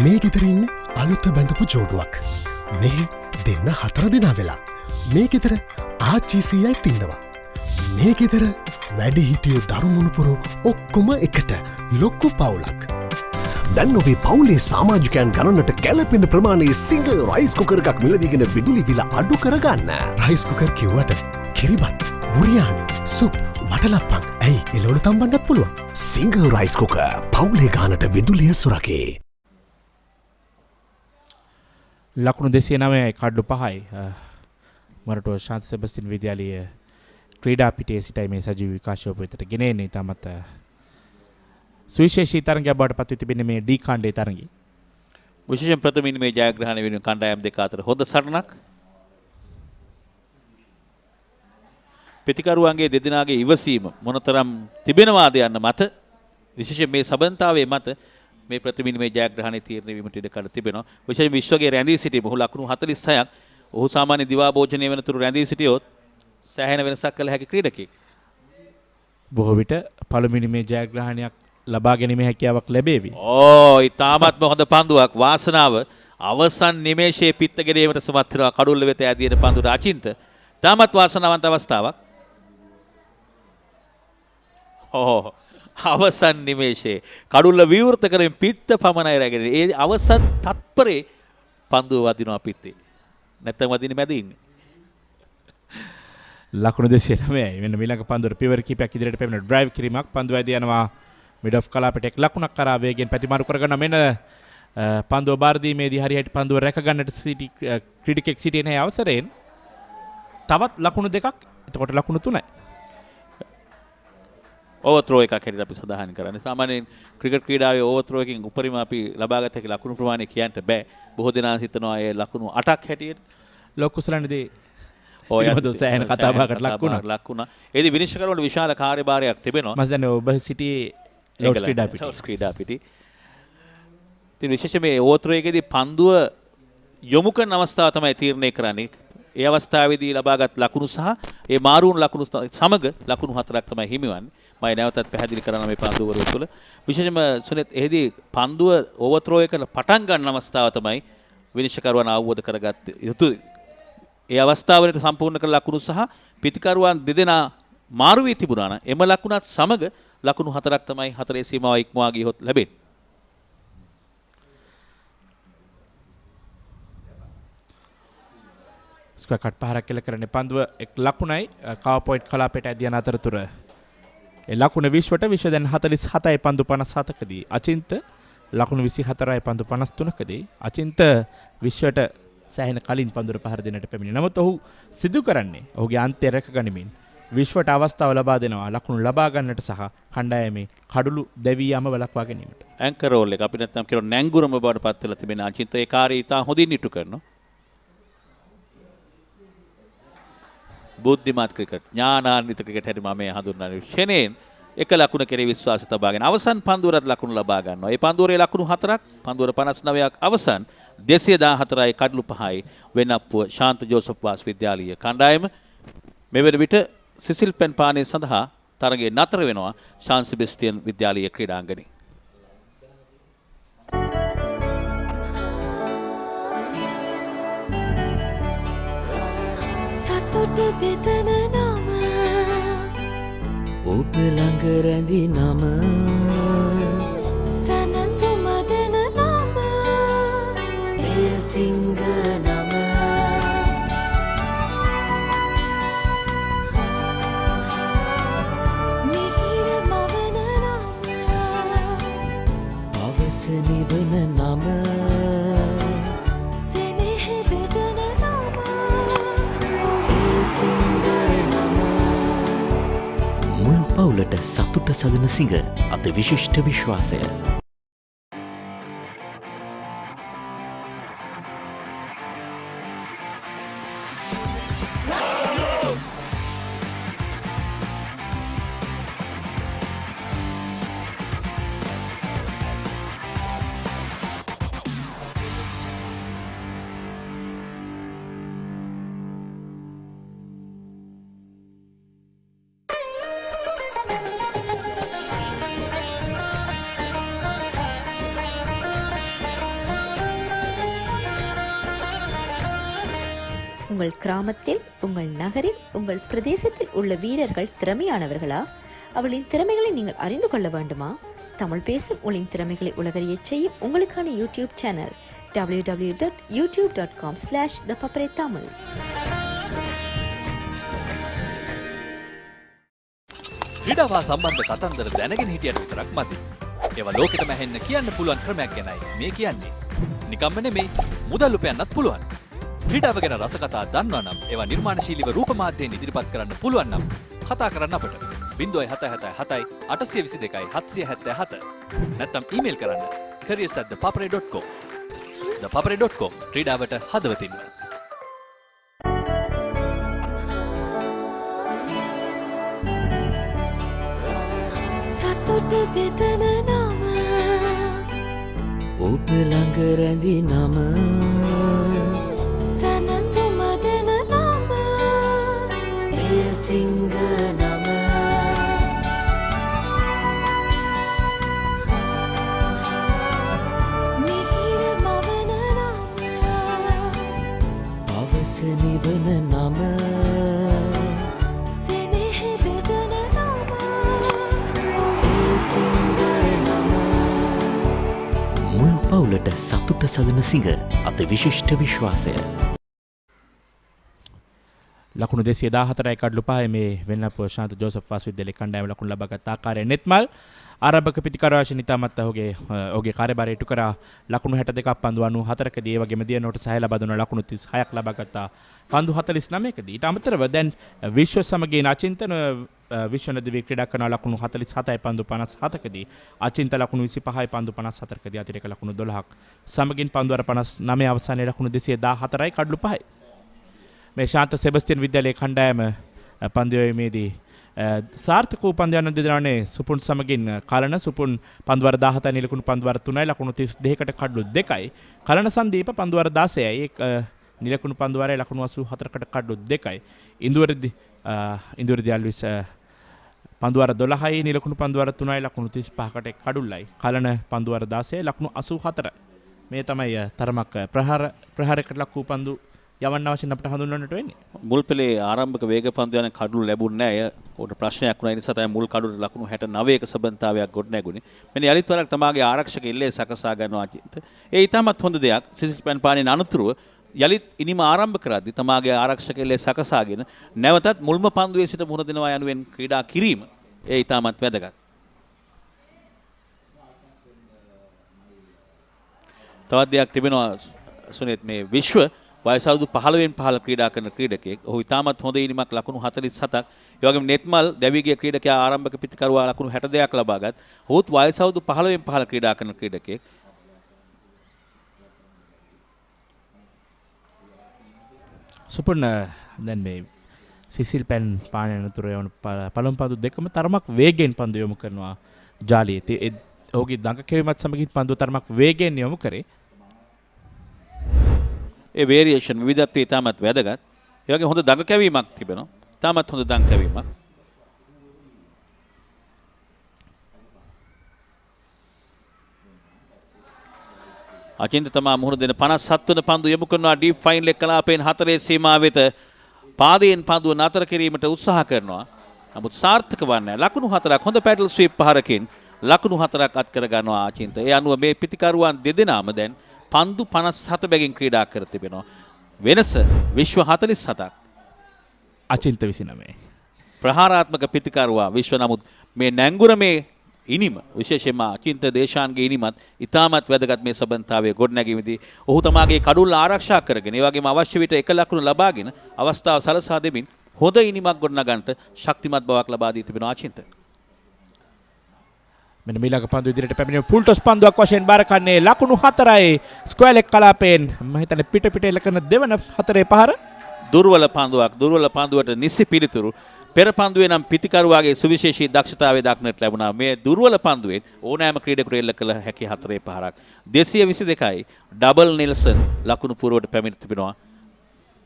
මේ ගෙදරින් අලුත බැඳපු ජෝඩුවක්. මේ දෙන්න 4 දෙනා වෙලා. මේ ගෙදර ආච්චිසියයි තින්නවා. මේ ගෙදර වැඩි හිටියෝ දරුමුණුපුරු ඔක්කොම එකට ලොක්කු පවුලක්. දැන් ඔබේ පවුලේ සමාජිකයන් ගණනට ගැලපෙන ප්‍රමාණයේ සිංහ රයිස් කුකර් එකක් මිලදීගෙන විදුලි බිල අඩු කරගන්න. රයිස් කුකර් කිව්වට කිරිබත්, බුරියානි, සුප්, වටලප්පන් ඇයි එළවලු තම්බන්නත් පුළුවන්. සිංහ රයිස් කුකර් පවුලේ ගානට විදුලිය සුරකේ. ලකුණු 209යි කඩලු 5යි. මොරටුව ශාන්ත සෙබස්තියන් විද්‍යාලයේ ක්‍රීඩා පිටේ සිටයි මේ සජීව විකාශය වෙතට ගෙන එන්නේ. තමත් සුවිශේෂී තරගයක් බවට පත් වී තිබෙන්නේ මේ ඩී කාණ්ඩයේ තරගය. විශේෂයෙන් ප්‍රථමින් මේ ජයග්‍රහණය වෙනුවෙන් කණ්ඩායම් දෙක අතර හොඳ සටනක්. පිටිකරුවන්ගේ දෙදෙනාගේ ඉවසීම මොනතරම් තිබෙනවාද යන්න මත විශේෂයෙන් මේ සබන්තාවයේ මත මේ ප්‍රථමින් මේ ජයග්‍රහණය තීරණය වීමට ඉඩ කඩ තිබෙනවා. විශේෂයෙන් විශ්වගේ රැඳී සිටීම ඔහු ලකුණු 46ක්. ඔහු සාමාන්‍ය දිවා භෝජනය වෙනතුරු රැඳී සිටියොත් සෑහෙන වෙනසක් කළ හැකි ක්‍රීඩකයෙක්. බොහෝ විට පළමුවෙනි මේ ජයග්‍රහණයක් ලබා ගැනීමේ හැකියාවක් ලැබේවි. ඉතාමත්ම හොඳ පන්දුවක්. වාසනාව අවසන් නිමේෂයේ පිත්ත ගෙනීමට සමත් වෙනවා කඩුල්ල වෙත ඇදීන පන්දුට අචින්ත. තාමත් වාසනාවන්ත අවස්ථාවක්. අවසන් නිමේෂයේ කඩුල්ල විවෘත කරමින් පිත්ත පමණයි රැගෙන. ඒ අවසන් තත්පරේ පන්දුව වදිනවා පිත්තේ. නැත්තම් වදින්නේ මැද ඉන්නේ. ලකුණු 209යි. මෙන්න ඊළඟ පන්දුවට පියවර කිහිපයක් ඉදිරියට පැමිණ ඩ්‍රයිව් කිරීමක්. පන්දුව ඇදී යනවා මිඩ් ඔෆ් කලාපයට එක් ලකුණක් කරා වේගෙන් ප්‍රතිමාරු කරගන්න. මෙන්න පන්දුව බාර දීමේදී හරියට පන්දුව රැක ගන්නට සිටි ක්‍රීඩකෙක් සිටින අවසරයෙන් තවත් ලකුණු දෙකක් එතකොට ලකුණු 3යි. ඕවර්ත්‍රෝ එකක් හැටියට අපි සඳහන් කරන්නේ. සාමාන්‍යයෙන් ක්‍රිකට් ක්‍රීඩාවේ ඕවර්ත්‍රෝ එකකින් උපරිම අපි ලබාගත හැකි ලකුණු ප්‍රමාණය කියන්න බෑ. බොහෝ දෙනා හිතනවා ඒ ලකුණු 8ක් හැටියට. ලොක් කුසලන්නේදී ඔය සෑහෙන කතා බහකට ලක් වුණා. ඒදී විනිශ්චයකරුවන්ට විශාල කාර්යභාරයක් තිබෙනවා. මම දන්නේ ඔබ සිටියේ ලෝඩ්ස් ක්‍රීඩා පිටි. ඉතින් විශේෂයෙන් මේ ඕවර්ත්‍රෝ එකේදී පන්දුව යොමු කරන අවස්ථාව තමයි තීරණය කරන්නේ. ඒ අවස්ථාවේදී ලබාගත් ලකුණු සහ ඒ මාරු වුණු ලකුණු සමග ලකුණු 4ක් තමයි හිමිවන්නේ. මම නැවතත් පැහැදිලි කරනවා මේ පන්දුවරුව තුළ. විශේෂයෙන්ම සුනිත් එහෙදී පන්දුව ඕවර්ත්‍රෝ එක පටන් ගන්න අවස්ථාව තමයි විනිශ්චයකරුවන් අවබෝධ කරගත්ත යුතුයි. ඒ අවස්ථාවලට සම්පූර්ණ කළ ලකුණු සහ පිටිකරුවන් දෙදෙනා මාරු වී තිබුණා නම් එම ලකුණත් සමග ලකුණු 4ක් තමයි 4 සීමාව ඉක්මවා ගියොත් ලැබෙන්නේ. ස්ක්වයර් කට් පහරක් කෙල කරන්නේ පන්දුව එක් ලකුණයි කව පොයින්ට් කලාපයට ඇදියන අතරතුර ඒ ලකුණ විශ්වට විශ්ව දැන් 47යි පන්දු 57කදී අචින්ත ලකුණු 24යි පන්දු 53කදී අචින්ත විශ්වට සෑහෙන කලින් පන්දුවට පහර දෙන්නට පැමිණි. නමුත් ඔහු සිදු කරන්නේ ඔහුගේ අන්තය රැක ගනිමින් විශ්වට අවස්ථාව ලබා දෙනවා ලකුණු ලබා ගන්නට සහ කණ්ඩායමේ කඩළු දැවී යාම වළක්වා ගැනීමට. ඇන්කර් රෝල් එක අපි නැත්නම් කියන නැංගුරම බවට පත් වෙලා තිබෙන අචින්ත ඒ කාර්යය ඉතා හොඳින් ඉටු කරනවා. බුද්ධිමත් ක්‍රිකට් ඥානාන්විත ක්‍රිකට් හැටි මම මේ හඳුන්වන්නේ ෂෙනෙන් එක ලකුණ කෙරේ විශ්වාසය තබාගෙන අවසන් පන්දුවරත් ලකුණු ලබා ගන්නවා. ඒ පන්දුවරේ ලකුණු 4ක් පන්දුවර 59ක් අවසන් 214යි කඩලු 5යි වෙනප්පුව ශාන්ත ජෝසප් වාස් විද්‍යාලීය කණ්ඩායම මෙවර විට සිසිල් පෙන් පානය සඳහා තරගයේ නතර වෙනවා ශාන් සෙබස්තියන් විද්‍යාලීය ක්‍රීඩාංගණයේ. සතුට බෙදන නම ඔබ ළඟ රැඳි නම සනසුම දෙන නම එය සිංහ නම මිහිර මවන නම අවස නිවන නම සෙනෙහ බෙදන නම සිංහ නම මුළු පවුලට සතුට සදන සිංහ අද විශිෂ්ට විශ්වාසය. உங்கள் கிராமத்தில், உங்கள் நகரில், உங்கள் பிரதேசத்தில் உள்ள வீரர்கள் திறமையானவர்களா? அவளின் திறமைகளை நீங்கள் அறிந்து கொள்ள வேண்டுமா? தமிழ் பேசும் உங்களின் திறமைகளை உலகறியச் செய்யும் உங்களுக்கான யூடியூப் சேனல் www.youtube.com/ThePapare Tamil. ක්‍රීඩාවා සම්බන්ධ කතන්දර දැනගෙන හිටියට විතරක් මදි. ඒවා ලෝකෙටම ඇහෙන්න කියන්න පුළුවන් ක්‍රමයක් ගැනයි මේ කියන්නේ. නිකම්ම නෙමෙයි, මුදල් උපයන්නත් පුළුවන්. ක්‍රීඩාව ගැන රසකතා දන්නවා නම් ඒවා නිර්මාණශීලීව රූප මාධ්‍යයෙන් ඉදිරිපත් කරන්න පුළුවන් නම් කතා කරන්න අපට 0777 822 777 නැත්නම් ඊමේල් කරන්න careers@thepapare.com. thepapare.com ක්‍රීඩාවට හදවතින්ම. සතුට බෙදන නම ඔබ ළඟ රැඳි නම සනසුම දෙන නම එය සිංහ නම මිහිර මවන නම අවස නිවන නම සෙනෙහ බෙදන නම එය සිංහ නම මුළු පවුලට සතුට සදන සිංහ අද විශිෂ්ට විශ්වාසය. ලකුණු 214යි කඩලු 5යි මේ වෙන්නපුව ශාන්ත ජෝසප් වාස් විද්‍යාලයේ කණ්ඩායම ලකුණු ලබාගත් ආකාරය නෙත්මල් ආරම්භක පිතිකරවාශ නිතාමත් ඔහුගේ කාර්යභාරය ඉටු කරා ලකුණු 62ක් පන්දු 94කදී ඒ වගේම දියනෝට සහාය ලබා දුන ලකුණු 36ක් ලබාගත්තා පන්දු 49කදී. ඊට අමතරව දැන් විශ්ව සමගින් අචින්තන විශ්ව නදී ක්‍රීඩා කරන ලකුණු 47යි පන්දු 57කදී අචින්ත ලකුණු 25යි පන්දු 54කදී අතිරේක ලකුණු 12ක් සමගින් පන්දු 59 අවසානයේ ලකුණු 214යි කඩලු 5යි. මේ ශාන්ත සෙබස්තියන් විද්‍යාලයේ කණ්ඩායම පන්දුවීමේදී සාර්ථක වූ පන්දු යන දෙදරනේ සුපුන් සමගින් කලන සුපුන් පන්දුවර 17යි නිලකුණු පන්දුවර 3යි ලකුණු 32කට කඩලු 2යි කලන සංදීප පන්දුවර 16යි නිලකුණු පන්දුවරේ ලකුණු 84කට කඩලු 2යි ඉන්දුවරදී අල්විස් පන්දුවර 12යි නිලකුණු පන්දුවර 3යි ලකුණු 35කට කඩුල්ලයි කලන පන්දුවර 16යි ලකුණු 84 මේ තමයි තරමක් ප්‍රහාරයකට ලක් වූ පන්දු යවන්න අවශ්‍ය අපිට හඳුන්වන්නට වෙන්නේ. මුල් පෙළේ ආරම්භක වේග පන්දු යන කඩළු ලැබුණ නැහැ. උඩ ප්‍රශ්නයක් වුණා. ඒ නිසා තමයි මුල් කඩුවට ලකුණු 69ක සබන්තාවයක් ගොඩ නැගුණේ. මෙන්න යලිත් වරක් තමාගේ ආරක්ෂක ඉල්ලේ සකසා ගන්නවා අචින්ත. ඒ ඊටමත් හොඳ දෙයක්. සිසිල් පානේ අනතුරුව යලිත් ඉනිම ආරම්භ කරද්දී තමාගේ ආරක්ෂක ඉල්ලේ සකසාගෙන නැවතත් මුල්ම පන්දුවේ සිට මුහුණ දෙනවා යනුවෙන් ක්‍රීඩා කිරීම ඒ ඊටමත් වැදගත්. තවත් දෙයක් තිබෙනවා සුනේත් මේ විශ්ව වයස අවුරුදු 15න් 15 ක්‍රීඩා කරන ක්‍රීඩකයෙක්. ඔහු ඉතාමත් හොඳ ඉනිමක් ලකුණු 47ක්. ඒ වගේම නෙත්මල් දැවිගිය ක්‍රීඩකයා ආරම්භක පිතිකරුවා ලකුණු 62ක් ලබාගත්. ඔහුත් වයස අවුරුදු 15න් 15 ක්‍රීඩා කරන ක්‍රීඩකයෙක්. සුපුන් දැන් මේ සිසිල් පැන් පාන අනතුරු යන පළමු පන්දු දෙකම තරමක් වේගෙන් පන්දු යොමු කරනවා ජාලියේ. ඔහුගේ දඟ කැවීමත් සමගින් පන්දු තරමක් වේගෙන් යොමු කරේ. ඒ වේරියේෂන් විවිධත්වය ඉතාමත් වැදගත්. ඒ වගේ හොඳ දඟ කැවීමක් තිබෙනවා. ඉතාමත් හොඳ දඟ කැවීමක්. අචින්ත තමා මුහුණ දෙන 57 වන පන්දු යොමු කරනවා ඩීප් ෆයින් ලෙග් කලාපයෙන් 4 සීමාව වෙත පාදයෙන් පන්දුව නතර කිරීමට උත්සාහ කරනවා. නමුත් සාර්ථක වන්නේ නැහැ. ලකුණු 4ක් හොඳ පැඩල් ස්වීප් පහරකින් ලකුණු 4ක් අත් කර ගන්නවා අචින්ත. ඒ අනුව මේ පිතිකරුවන් දෙදෙනාම දැන් පන්දු 57 බැගින් ක්‍රීඩා කර තිබෙනවා. වෙනස විශ්ව 47ක්. අචින්ත 29. ප්‍රහාරාත්මක පිතිකරුවා විශ්ව නමුත් මේ නැංගුර මේ ඉනිම විශේෂයෙන්ම අචින්ත දේශාන්ගේ ඉනිමත් ඉතාමත් වැදගත් මේ සබන්තාවයේ ගොඩනැගීමේදී ඔහු තමාගේ කඩුල්ල ආරක්ෂා කරගෙන ඒ වගේම අවශ්‍ය විට එක ලකුණු ලබාගෙන අවස්ථාව සලසා දෙමින් හොඳ ඉනිමක් ගොඩනගන්නට ශක්තිමත් බවක් ලබා දී තිබෙනවා අචින්ත. මෙන්න මීළඟ පන්දු ඉදිරියට පැමිණෙන ෆුල් ටොස් පන්දුවක් වශයෙන් බාර ගන්නේ ලකුණු 4යි ස්ක්වයර් ලෙග් කලාපයෙන් මම හිතන්නේ පිට එල කරන දෙවන 4 පහර දුර්වල පන්දුවක් දුර්වල පන්දුවට නිසි පිළිතුරු පෙර පන්දුවේ නම් පිතිකරුවාගේ සුවිශේෂී දක්ෂතාවය දක්නට ලැබුණා. මේ දුර්වල පන්දුවෙන් ඕනෑම ක්‍රීඩකයෙකුට එල්ල කළ හැකි 4 පහරක් 222යි ඩබල් නෙල්සන් ලකුණු පුරවට පැමිණ තිබෙනවා.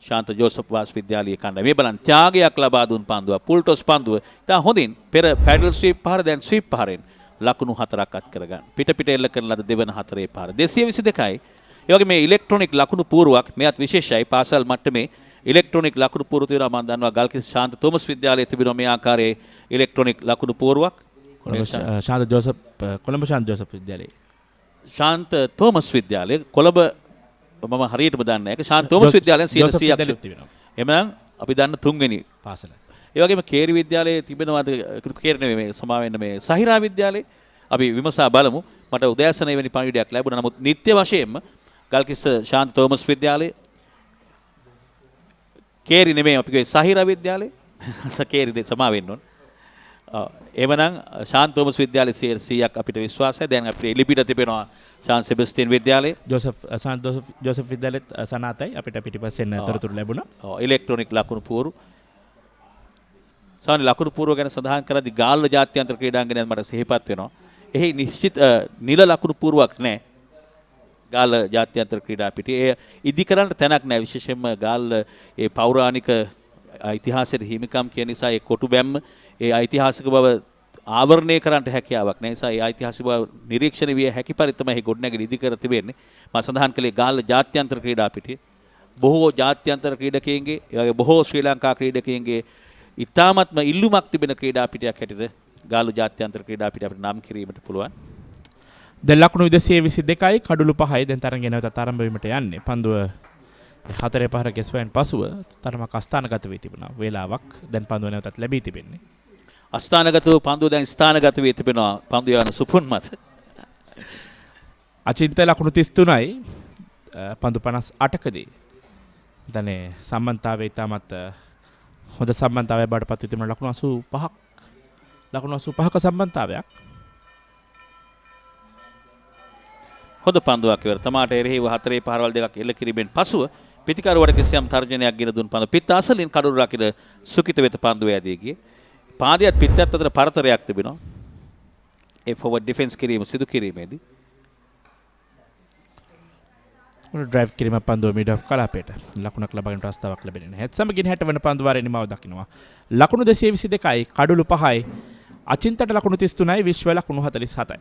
ශාන්ත ජෝසප් වාස් විද්‍යාලයේ කණ්ඩායම මේ බලන්න ත්‍යාගයක් ලබා දුන් පන්දුව පුල් ටොස් පන්දුව. ඉතින් හොඳින් පෙර පැඩල් ස්වීප් පහර දැන් ස්වීප් පහරෙන් ලකුණු 4ක් අත් කරගන්න. පිට එල්ල කරන ලද දෙවන 4 පහර 222යි. ඒ වගේ මේ ඉලෙක්ට්‍රොනික ලකුණු පුරුවක් මෙයත් විශේෂයි. පාසල් මට්ටමේ ඉලෙක්ට්‍රොනික ලකුණු පුරුව තියෙනවා. මම දන්නවා ගල්කිස්ස ශාන්ත තෝමස් විද්‍යාලයේ තිබෙනවා මේ ආකාරයේ ඉලෙක්ට්‍රොනික ලකුණු පුරුවක්. ශාන්ත ජෝසප් කොළඹ ශාන්ත ජෝසප් විද්‍යාලයේ ශාන්ත තෝමස් විද්‍යාලයේ කොළඹ මම හරියටම දන්නේ නැහැ. ඒක ශාන්ත තෝමස් විද්‍යාලයෙන් 100ක් තිබෙනවා. එhmenan අපි දන්න තුන්වෙනි පාසල. ඒ වගේම කේරි විද්‍යාලයේ තිබෙනවාද කේරි නෙමෙයි මේ සමාවෙන්න මේ සහිරා විද්‍යාලයේ අපි විමසා බලමු. මට උදෑසන එවැනි පණිවිඩයක් ලැබුණා. නමුත් නිත්‍ය වශයෙන්ම ගල්කිස්ස ශාන්ත තෝමස් විද්‍යාලයේ කේරි නෙමෙයි අපි කියේ සහිරා විද්‍යාලයේ කේරි සමා වෙන්න ඕන. එවනම් ශාන්ත තෝමස් විද්‍යාලයේ 100ක් අපිට විශ්වාසයි. දැන් අපිට එලිපිට තිබෙනවා ශාන්ත සෙබස්තියන් විද්‍යාලයේ ජෝසප් විද්‍යාලයේත් සනාතයි අපිට පිටිපස්සෙන් තොරතුරු ලැබුණා. ඉලෙක්ට්‍රොනික ලකුණු පුවරු සාමාන්‍ය ලකුණු පුවරුව ගැන සඳහන් කරද්දී ගාල්ල ජාත්‍යන්තර ක්‍රීඩාංගණයත් මට සිහිපත් වෙනවා. එහි නිශ්චිත නිල ලකුණු පුවරුවක් නැහැ. ගාල්ල ජාත්‍යන්තර ක්‍රීඩා පිටියේ ඉදි කරන්න තැනක් නැහැ. විශේෂයෙන්ම ගාල්ල ඒ පෞරාණික ඓතිහාසික හිමිකම් කියන නිසා ඒ කොටු බැම්ම ඒ ඓතිහාසික බව ආවරණය කරන්නට හැකියාවක් නැහැ. නිසා ඒ ඓතිහාසික බව නිරීක්ෂණය විය හැකි පරිදි තමයි ගොඩනැගිලි ඉදි කර තිබෙන්නේ. මම සඳහන් කළේ ගාල්ල ජාත්‍යන්තර ක්‍රීඩා පිටියේ බොහෝ ජාත්‍යන්තර ක්‍රීඩකයන්ගේ ඒ වගේ බොහෝ ශ්‍රී ලංකා ක්‍රීඩකයන්ගේ ඉතාමත්ම ඉල්ලුමක් තිබෙන ක්‍රීඩා පිටියක් හැටියට ගාල්ල ජාත්‍යන්තර ක්‍රීඩා පිටිය අපිට නම් කිරීමට පුළුවන්. දැන් ලකුණු 222යි කඩුළු 5යි දැන් තරඟය නැවතත් ආරම්භ වීමට යන්නේ. පන්දුව හතරේ පහර ගැස්වයන් පසුව තරමක් අස්ථානගත වී තිබුණා. වේලාවක් දැන් පන්දුව නැවතත් ලැබී තිබෙන්නේ. අස්ථානගතව පන්දුව දැන් ස්ථානගත වී තිබෙනවා පන්දුව යන සුපුන් මත. අචින්ත ලකුණු 33යි පන්දු 58කදී. දැන් සම්මන්තාවේ ඉතාමත් හොඳ සම්මන්තාවයක් බවට පත් වී තිබෙන ලකුණු 85ක්. ලකුණු 85ක සම්මන්තාවයක්. හොඳ පන්දුවක් ඉවර. තමාට එරෙහිව හතරේ පහරවල් දෙකක් එල්ල කිරීමෙන් පසුව පිතිකරුවට කිසියම් තර්ජනයක් ගෙන දුන් පන්දුව පිට අසලින් කඩුරු රකින සුකිත වෙත පන්දුව ඇදී ගියේ. පාදයට පිටත් අතර පරතරයක් තිබෙනවා. ඒ ෆෝවර්ඩ් ඩිෆෙන්ස් කිරීම සිදු කිරීමේදී ඩ්‍රයිව් කිරීම පන්දුව මිඩ් ඔෆ් කලාපයට ලකුණක් ලබා ගැනීමට අවස්ථාවක් ලැබෙන්නේ නැහැ. සමගින් 60 වන පන්දු වාරයේ නිමාව දකින්නවා. ලකුණු 222යි කඩුළු 5යි. අචින්තට ලකුණු 33යි විශ්ව ලකුණු 47යි.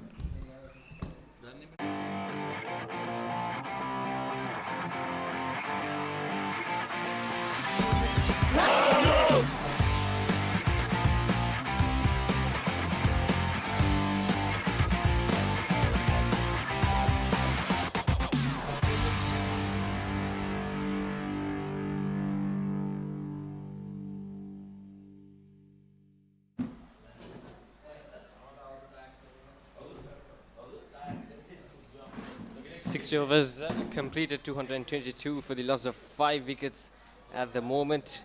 Overs completed, 222 for the loss of 5 wickets at the moment.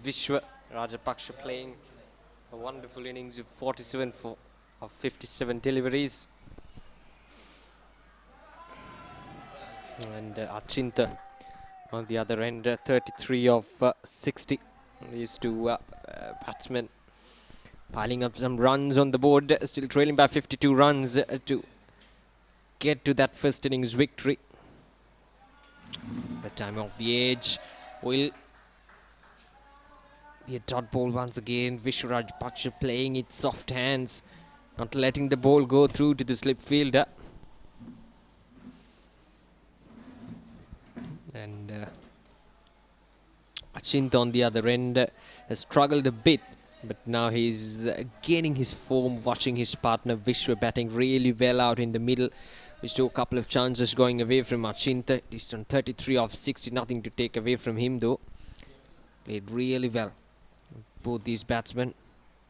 Vishwa Rajapaksha playing a wonderful innings of 47 of 57 deliveries. And Achinta on the other end, 33 of 60. These two batsmen piling up some runs on the board, still trailing by 52 runs to get to that first innings victory. The time of the age will be a dot ball once again. Vishraj Paksha playing its soft hands, not letting the ball go through to the slip fielder. And Achinta on the other end has struggled a bit, but now he's gaining his form, watching his partner Vishwa batting really well out in the middle. We saw a couple of chances going away from Achinta. He's done 33 of 60, nothing to take away from him though. Played really well, both these batsmen.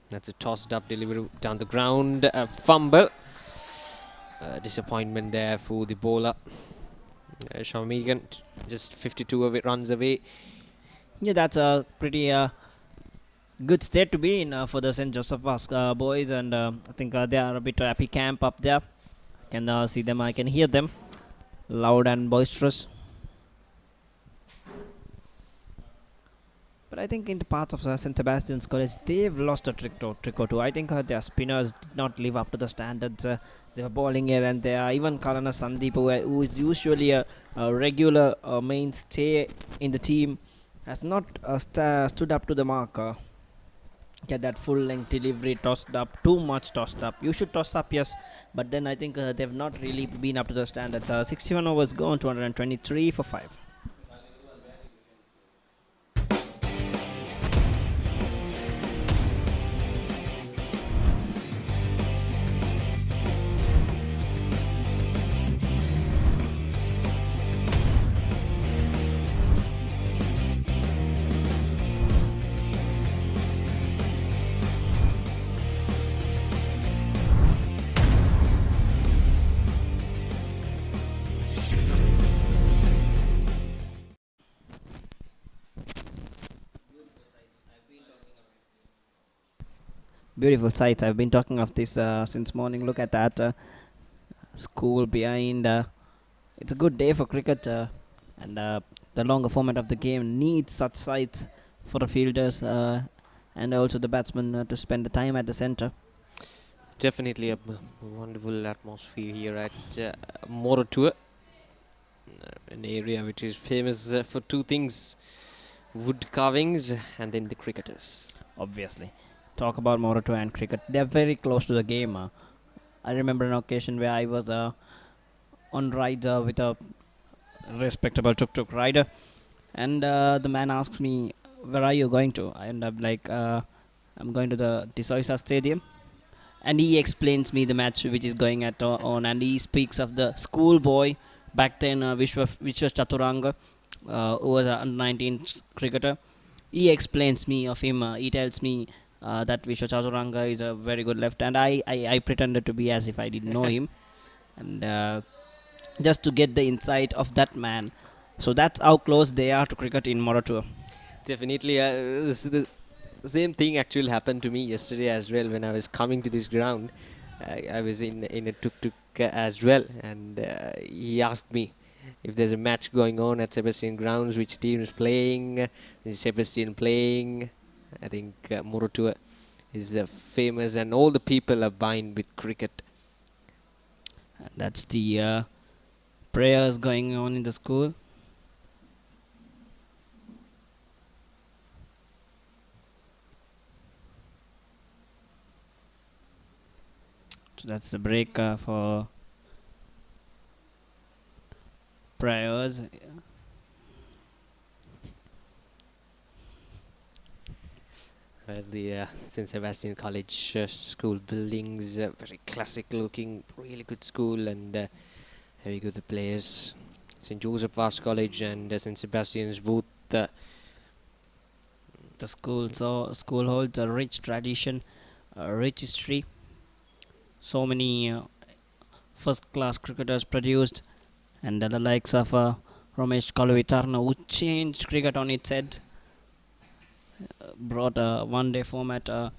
That's a tossed up delivery down the ground, a fumble. Disappointment there for the bowler. Shamigan just 52 runs away. Yeah, that's a pretty good state to be in for the St. Joseph boys, and I think they are a bit happy camp up there. I can see them, I can hear them loud and boisterous. But I think in the parts of St. Sebastian's College, they've lost a trick or two. I think their spinners did not live up to the standards. They were bowling here and there. Even Kalana Sandeep, who is usually a regular mainstay in the team, has not stood up to the mark. Get that full length delivery tossed up, too much tossed up. You should toss up, yes, but then I think they've not really been up to the standards. 61 overs gone, 223 for 5. Beautiful sights. I've been talking of this since morning. Look at that school behind. It's a good day for cricket, and the longer format of the game needs such sights for the fielders and also the batsmen to spend the time at the centre. Definitely a wonderful atmosphere here at Moratuwa, an area which is famous for two things: wood carvings and then the cricketers. Obviously. Talk about Moratuwa and cricket. They're very close to the game. I remember an occasion where I was on ride with a respectable tuk-tuk rider, and the man asks me, "Where are you going to?" And I'm like, "I'm going to the Tisoisa Stadium." And he explains me the match which is going on, and he speaks of the school boy back then, Vishwa Chaturanga, who was an under 19 cricketer. He explains me of him. He tells me that Vishwa Chaturanga is a very good left hand. I pretended to be as if I didn't know him, and just to get the insight of that man. So that's how close they are to cricket in Moratuwa. Definitely, the same thing actually happened to me yesterday as well. When I was coming to this ground, I was in a tuk-tuk as well, and he asked me if there's a match going on at Sebastian grounds, which team is playing. Is Sebastian playing? I think Moratuwa is famous, and all the people are bind with cricket. And that's the prayers going on in the school. So that's the break for prayers. Well, the St. Sebastian College school buildings, very classic looking, really good school, and very good the players. St. Joseph Vaz College and St. Sebastian's both. The school holds a rich tradition, a rich history. So many first-class cricketers produced, and the likes of Ramesh Kaluvitarna, who changed cricket on its head, brought a one-day format to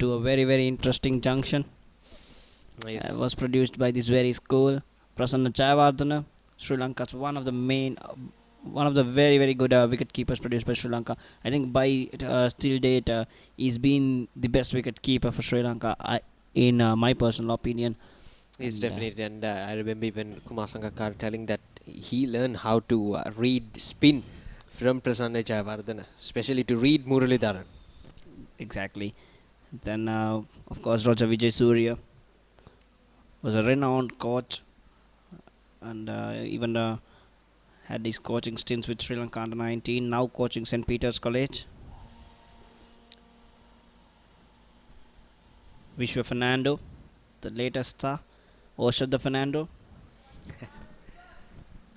a very, very interesting junction. Yes. Was produced by this very school. Prasanna Jayawardena, Sri Lanka's one of the very, very good wicket keepers produced by Sri Lanka. I think by still date, he's been the best wicket keeper for Sri Lanka, in my personal opinion. Yes, definitely. And I remember even Kumar Sangakkara telling that he learned how to read spin from Prasanna Jayawardena, especially to read Muralidharan. Exactly. Then, of course, Roger Vijay Surya was a renowned coach, and even had his coaching stints with Sri Lanka under 19, now coaching St. Peter's College. Vishwa Fernando, the latest star. Oshada Fernando.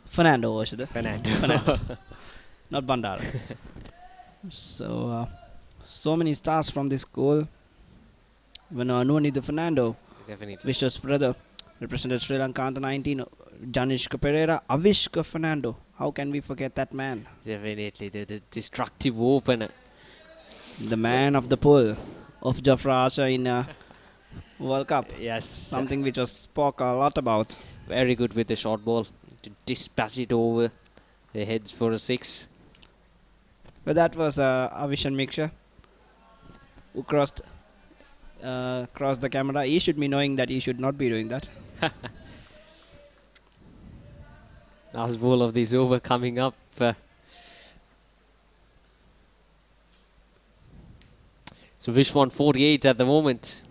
Fernando Oshada. Fernando. Not Bandara. So many stars from this school. When Anuanidhu Fernando, Definitely. Vishwa's brother, represented Sri Lanka under 19. Janishka Pereira, Avishka Fernando. How can we forget that man? Definitely, the destructive opener. The man of the pull of Jafra Asha in World Cup. Yes. Something which was spoke a lot about. Very good with the short ball to dispatch it over the heads for a 6. But that was Avishan Miksha, who crossed the camera. He should be knowing that he should not be doing that. Last ball of this over coming up. So Vishwan 48 at the moment.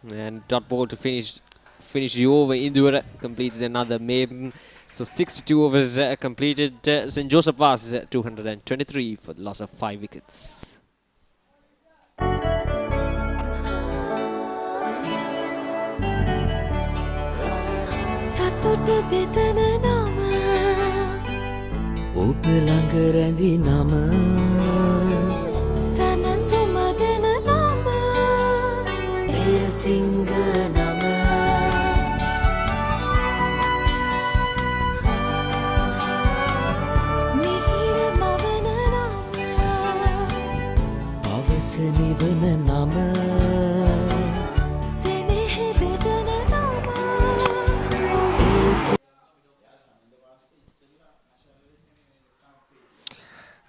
And dot ball to finish the over. Indura completes another maiden. So 62 overs completed. St. Joseph Vaz is 223 for the loss of 5 wickets. සතුට බෙදන නම ඔබ ළඟ රැඳි නම සැනසුම දෙන නම එය සිංහ නම මිහිර මවන නම අවස නිවන නම සෙනෙහ බෙදන නම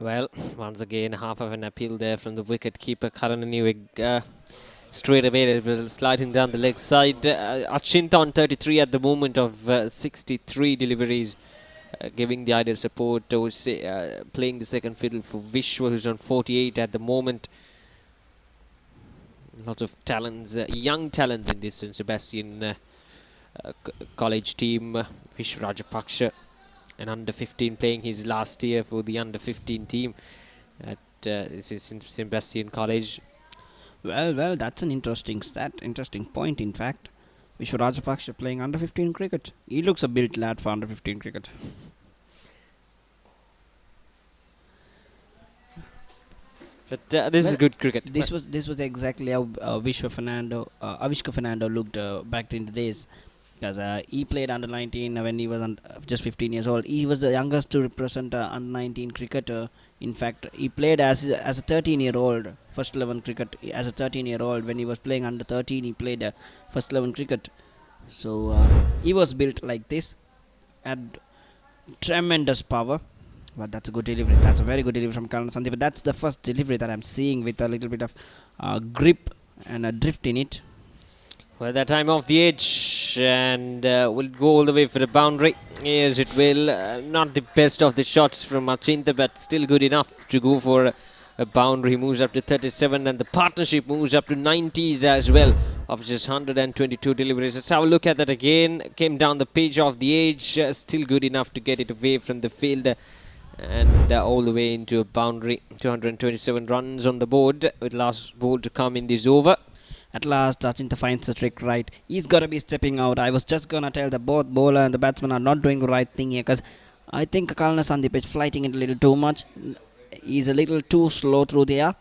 Well, once again, half of an appeal there from the wicket keeper, Karan Newig. Straight away, it was sliding down the leg side. Achinta on 33 at the moment of 63 deliveries, giving the ideal support to playing the second fiddle for Vishwa, who's on 48 at the moment. Lots of talents, young talents in this St. Sebastian college team. Vishwa Rajapaksha, an under-15 playing his last year for the under-15 team at this is St. Sebastian College. Well, that's an interesting point, in fact. Vishwa Rajapaksha playing under-15 cricket. He looks a built lad for under-15 cricket. But this is good cricket. This was exactly how Avishka Fernando looked back in the days, because he played under 19 when he was just 15 years old. He was the youngest to represent under 19 cricketer. In fact, he played as a 13-year-old first 11 cricket. As a 13-year-old, when he was playing under 13, he played first 11 cricket. So he was built like this, had tremendous power. But that's a good delivery. That's a very good delivery from Kalana Sandeep. But that's the first delivery that I'm seeing with a little bit of grip and a drift in it. Well, that time off the edge, and will go all the way for the boundary. Yes, it will. Not the best of the shots from Achinta, but still good enough to go for a boundary. Moves up to 37, and the partnership moves up to 90s as well, of just 122 deliveries. Let's have a look at that again. Came down the pitch off the edge, still good enough to get it away from the field. And all the way into a boundary. 227 runs on the board, with last ball to come in this over. At last, Achinta finds the trick right. He's got to be stepping out. I was just going to tell that both bowler and the batsman are not doing the right thing here, because I think Kalana Sandeep is flighting it a little too much. He's a little too slow through the air.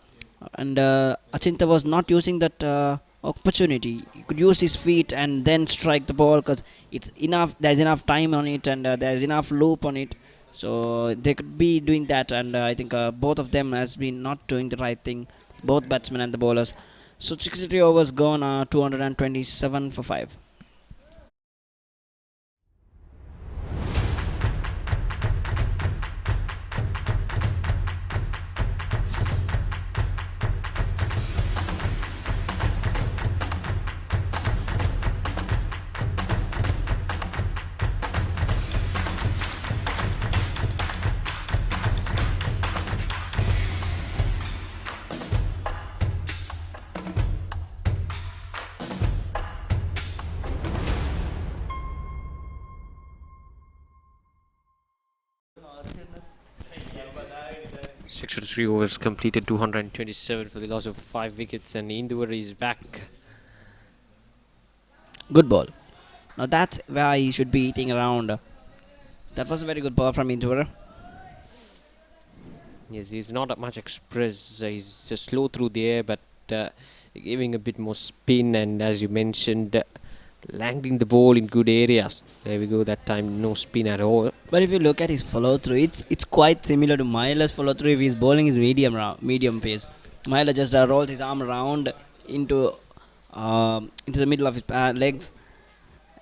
And Achinta was not using that opportunity. He could use his feet and then strike the ball, because it's enough. There's enough time on it, and there's enough loop on it. So they could be doing that, and I think both of them has been not doing the right thing, both batsmen and the bowlers. So 63 overs gone, 227 for 5. Three overs completed, 227 for the loss of 5 wickets, and Indore is back. Good ball. Now that's where he should be hitting around. That was a very good ball from Indore. Yes, he's not much express. He's just slow through the air, but giving a bit more spin, and as you mentioned, landing the ball in good areas. There we go, that time no spin at all. But if you look at his follow through, it's quite similar to Myler's follow through if he's bowling his medium pace. Myler just rolls his arm around into the middle of his legs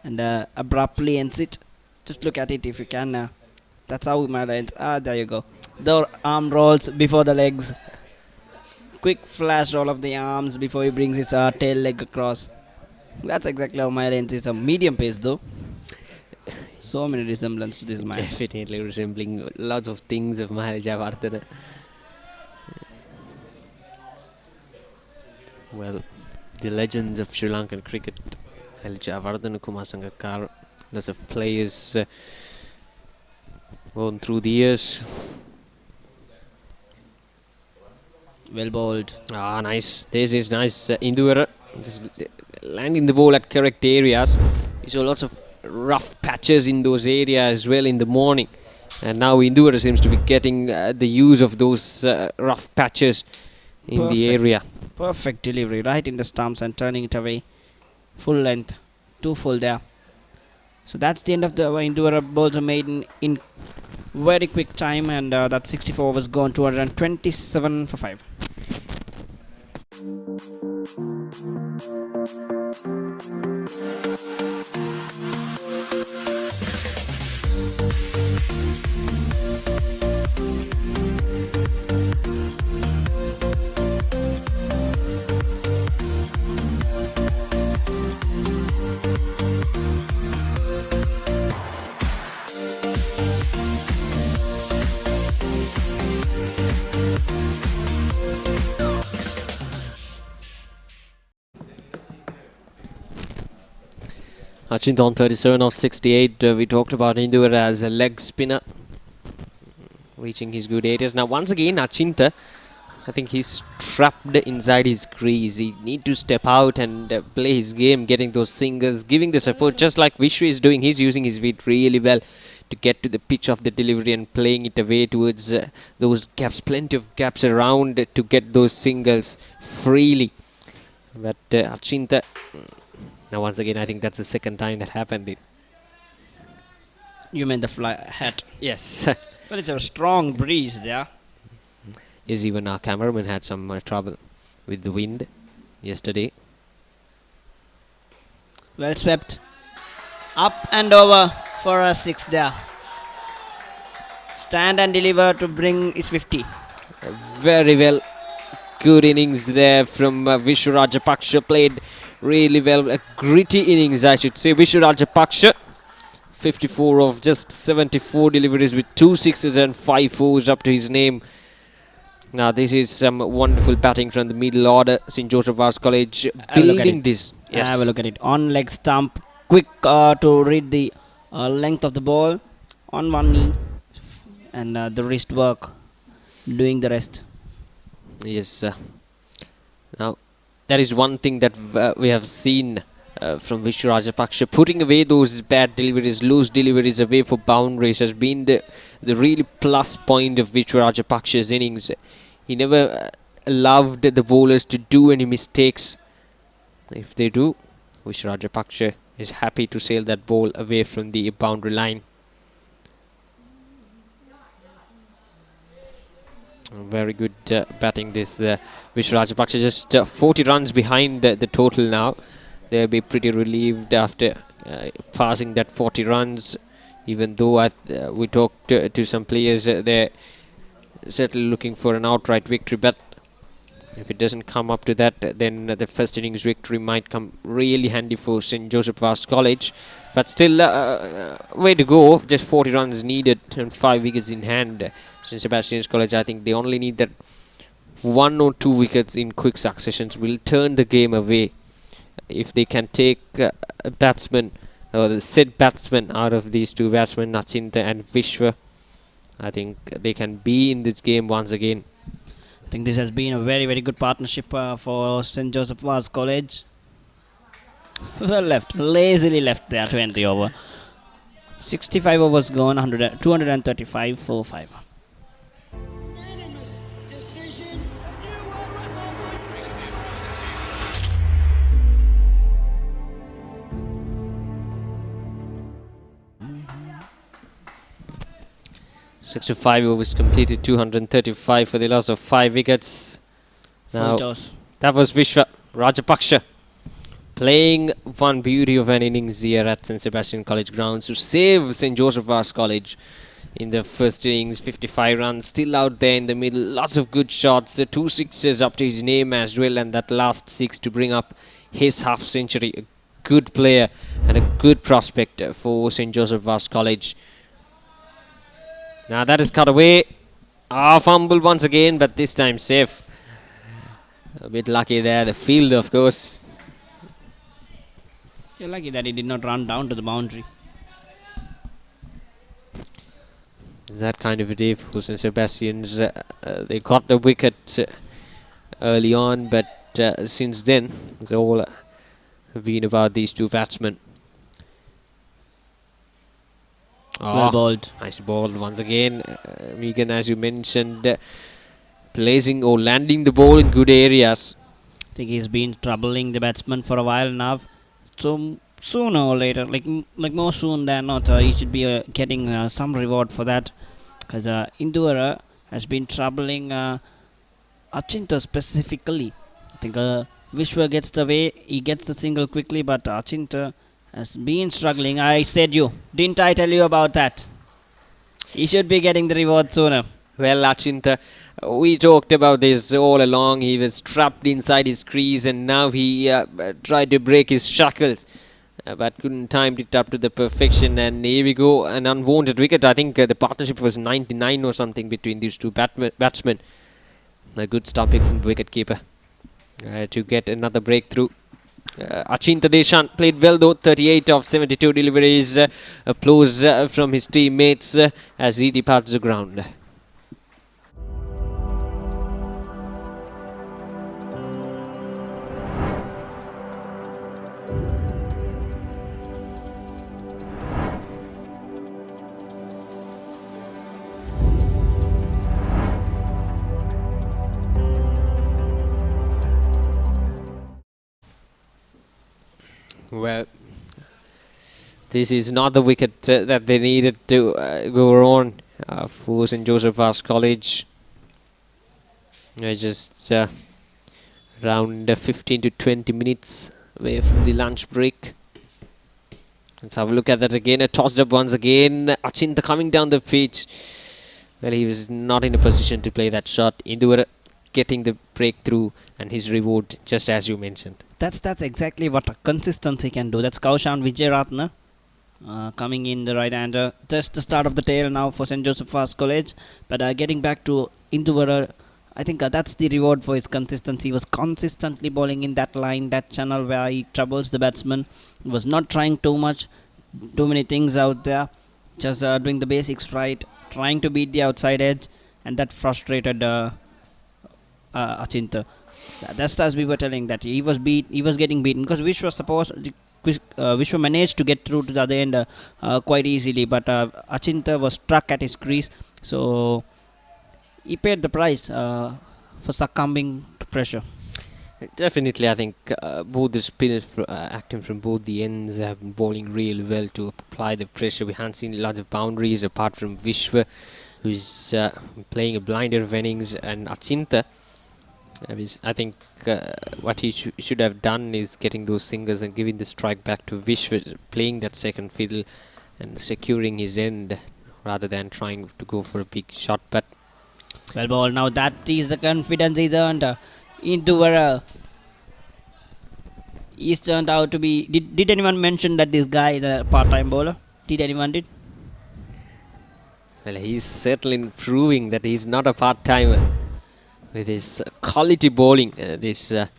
and abruptly ends it. Just look at it if you can. That's how Myler ends. There you go. The arm rolls before the legs. Quick flash roll of the arms before he brings his tail leg across. That's exactly how Myler ends. It's a medium pace though. So many resemblance to this man. Definitely resembling lots of things of Myler Jayawardene. Well, the legends of Sri Lankan cricket, Jayawardene, Kumar Sangakkara, lots of players gone through the years. Well bowled. Nice. This is nice. Indore just landing the ball at correct areas. We saw lots of rough patches in those areas as well in the morning, and now Indore seems to be getting the use of those rough patches in the area. Perfect delivery right in the stumps and turning it away. Full length. Too full there. So that's the end of the Indore balls are made in very quick time, and that 64 overs gone, 227 for 5. Achinta on 37 of 68. We talked about Indore as a leg spinner, reaching his good areas. Now once again Achinta I think he's trapped inside his crease. He need to step out and play his game, getting those singles, giving the support just like Vishwa is doing. He's using his feet really well to get to the pitch of the delivery and playing it away towards those gaps. Plenty of gaps around to get those singles freely. But Achinta, now once again, I think that's the second time that happened. You meant the fly hat? Yes. Well, it's a strong breeze there. Yes, even our cameraman had some trouble with the wind yesterday. Well swept. Up and over for a 6 there. Stand and deliver to bring is 50. Very well. Good innings there from Vishwa Rajapaksha. Played really well. A gritty innings, I should say. Vishwa Rajapaksha, 54 of just 74 deliveries with 2 sixes and 5 fours up to his name. Now this is some wonderful batting from the middle order. St. Joseph Vaz College building this. Yes. Have a look at it. On leg stump. Quick to read the length of the ball. On one knee. And the wrist work. Doing the rest. Yes. Now that is one thing that we have seen from Vishwa Rajapaksha. Putting away those bad deliveries, loose deliveries away for boundaries has been the really plus point of Vishwa Rajapaksha's innings. He never allowed the bowlers to do any mistakes. If they do, Vishwa Rajapaksha is happy to sail that ball away from the boundary line. Very good batting this Vishwa Rajapaksha. Just 40 runs behind the total now. They'll be pretty relieved after passing that 40 runs. Even though we talked to some players, they're certainly looking for an outright victory. But if it doesn't come up to that, then the first innings victory might come really handy for St. Joseph Vaz College. But still, way to go. Just 40 runs needed and 5 wickets in hand. St. Sebastian's College, I think they only need that 1 or 2 wickets in quick successions. Will turn the game away. If they can take a batsman or the said batsman out of these two batsmen, Achinta and Vishwa, I think they can be in this game once again. I think this has been a very, very good partnership for St. Joseph Vaz College. Well left, lazily left there, 20 over. 65 overs gone, 235 for 5. Unanimous decision. 65 overs completed, 235 for the loss of 5 wickets. Now, that was Vishwa Rajapaksha playing one beauty of an innings here at St. Sebastian College grounds to save St. Joseph Vaz College in the first innings. 55 runs still out there in the middle. Lots of good shots. 2 sixes up to his name as well, and that last 6 to bring up his half century. A good player and a good prospect for St. Joseph Vaz College. Now that is cut away. Fumble once again, but this time safe. A bit lucky there. The field, of course. You're lucky that he did not run down to the boundary. That kind of a day for St. Sebastian's. They got the wicket early on, but since then, it's all been about these two batsmen. Well bowled. Nice ball once again. Megan, as you mentioned, placing or landing the ball in good areas. I think he's been troubling the batsman for a while now. So sooner or later, like more soon than not, he should be getting some reward for that. Because Indura has been troubling Achinta specifically. I think Vishwa gets the way, he gets the single quickly, but Achinta has been struggling. I said didn't I tell you about that? He should be getting the reward sooner. Well, Achinta, we talked about this all along. He was trapped inside his crease and now he tried to break his shackles. But couldn't time it up to the perfection, and here we go, an unwanted wicket. I think the partnership was 99 or something between these two batsmen. A good stumping from the wicketkeeper to get another breakthrough. Achinta Deshant played well though, 38 of 72 deliveries. Applause from his teammates as he departs the ground. This is not the wicket that they needed to go on for St. Joseph Vaz College. Just around 15 to 20 minutes away from the lunch break. Let's have a look at that again. Tossed up once again. Achinta coming down the pitch. Well, he was not in a position to play that shot. Indura getting the breakthrough and his reward, just as you mentioned. That's exactly what consistency can do. That's Kaushan Vijayaratna coming in the right hander. Just the start of the tail now for St. Joseph Vaz College. But getting back to Indura, I think that's the reward for his consistency. He was consistently bowling in that line, that channel where he troubles the batsman. He was not trying too many things out there. Just doing the basics right, trying to beat the outside edge, and that frustrated Achinta. That's as we were telling that he was getting beaten because Vishwa managed to get through to the other end quite easily, but Achinta was struck at his crease, so he paid the price for succumbing to pressure. Definitely, I think both the spinners acting from both the ends have been bowling really well to apply the pressure. We haven't seen lots of boundaries apart from Vishwa, who's playing a blinder of innings, and Achinta. I think what he should have done is getting those singles and giving the strike back to Vishwa, playing that second fiddle and securing his end rather than trying to go for a big shot. But well ball, now that is the confidence he's earned into he's turned out to be. Did anyone mention that this guy is a part-time bowler? Did anyone did? Well, he's certainly proving that he's not a part-timer with his quality bowling. That's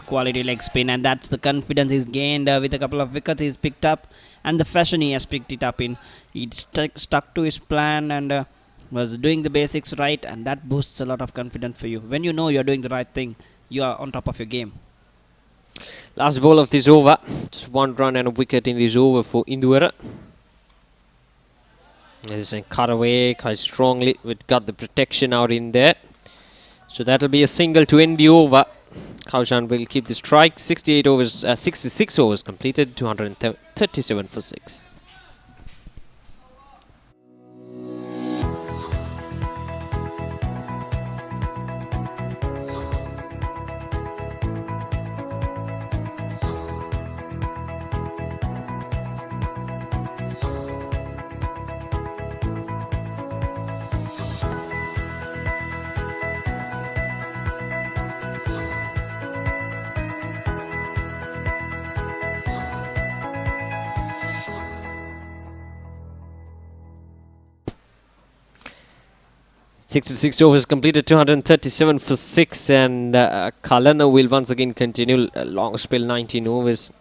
quality leg spin, and that's the confidence he's gained with a couple of wickets he's picked up, and the fashion he has picked it up in. He stuck to his plan and was doing the basics right, and that boosts a lot of confidence for you. When you know you're doing the right thing, you are on top of your game. Last ball of this over. Just 1 run and a wicket in this over for Indura. There's a cut away quite strongly. We've got the protection out in there. So that'll be a single to end the over. Kaushan will keep the strike. 66 overs completed. 237 for 6. Six overs completed, 237 for 6, and Kalana will once again continue a long spell, 19 overs,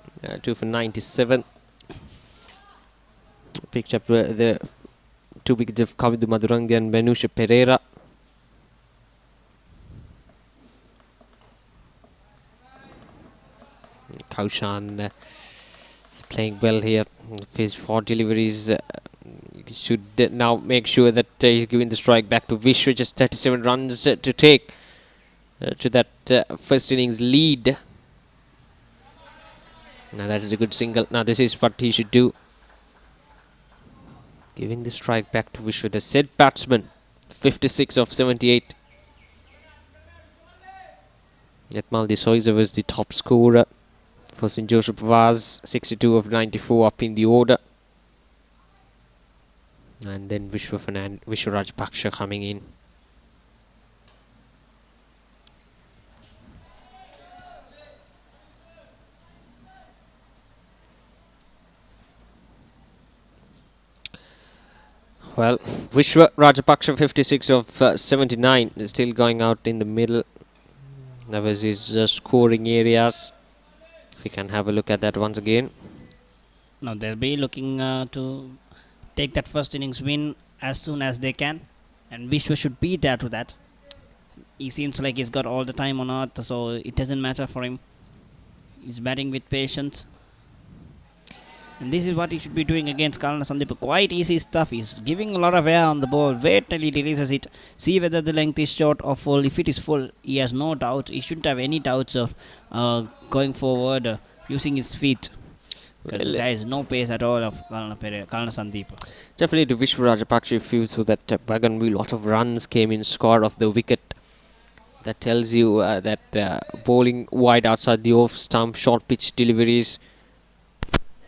2 for 97. Picked up the 2 wickets of Kavidu Madurangi and Benusha Pereira. Kaushan is playing well here. His 4 deliveries. Should now make sure that he's giving the strike back to Vishwa. Just 37 runs to take to that first innings lead. Now that is a good single. Now this is what he should do. Giving the strike back to Vishwa, the set batsman. 56 of 78. Yatmal Desoiza was the top scorer for St. Joseph Vaz. 62 of 94 up in the order. And then Vishwa Rajpaksha coming in. Well, Vishwa Rajpaksha 56 of 79 is still going out in the middle. That was his scoring areas. If we can have a look at that once again. Now they'll be looking to take that first innings win as soon as they can, and Vishwa should be there to that. He seems like he's got all the time on earth, so it doesn't matter for him. He's batting with patience, and this is what he should be doing against Kalana Sandeep. Quite easy stuff. He's giving a lot of air on the ball. Wait till he releases it, see whether the length is short or full. If it is full, he has no doubt. He shouldn't have any doubts of going forward using his feet. Because Well, there is no pace at all of Kalana Sandeep. Definitely to Vishwa Rajapaksa feels so that Wagonville lots of runs came in, score of the wicket. That tells you that bowling wide outside the off stump, short pitch deliveries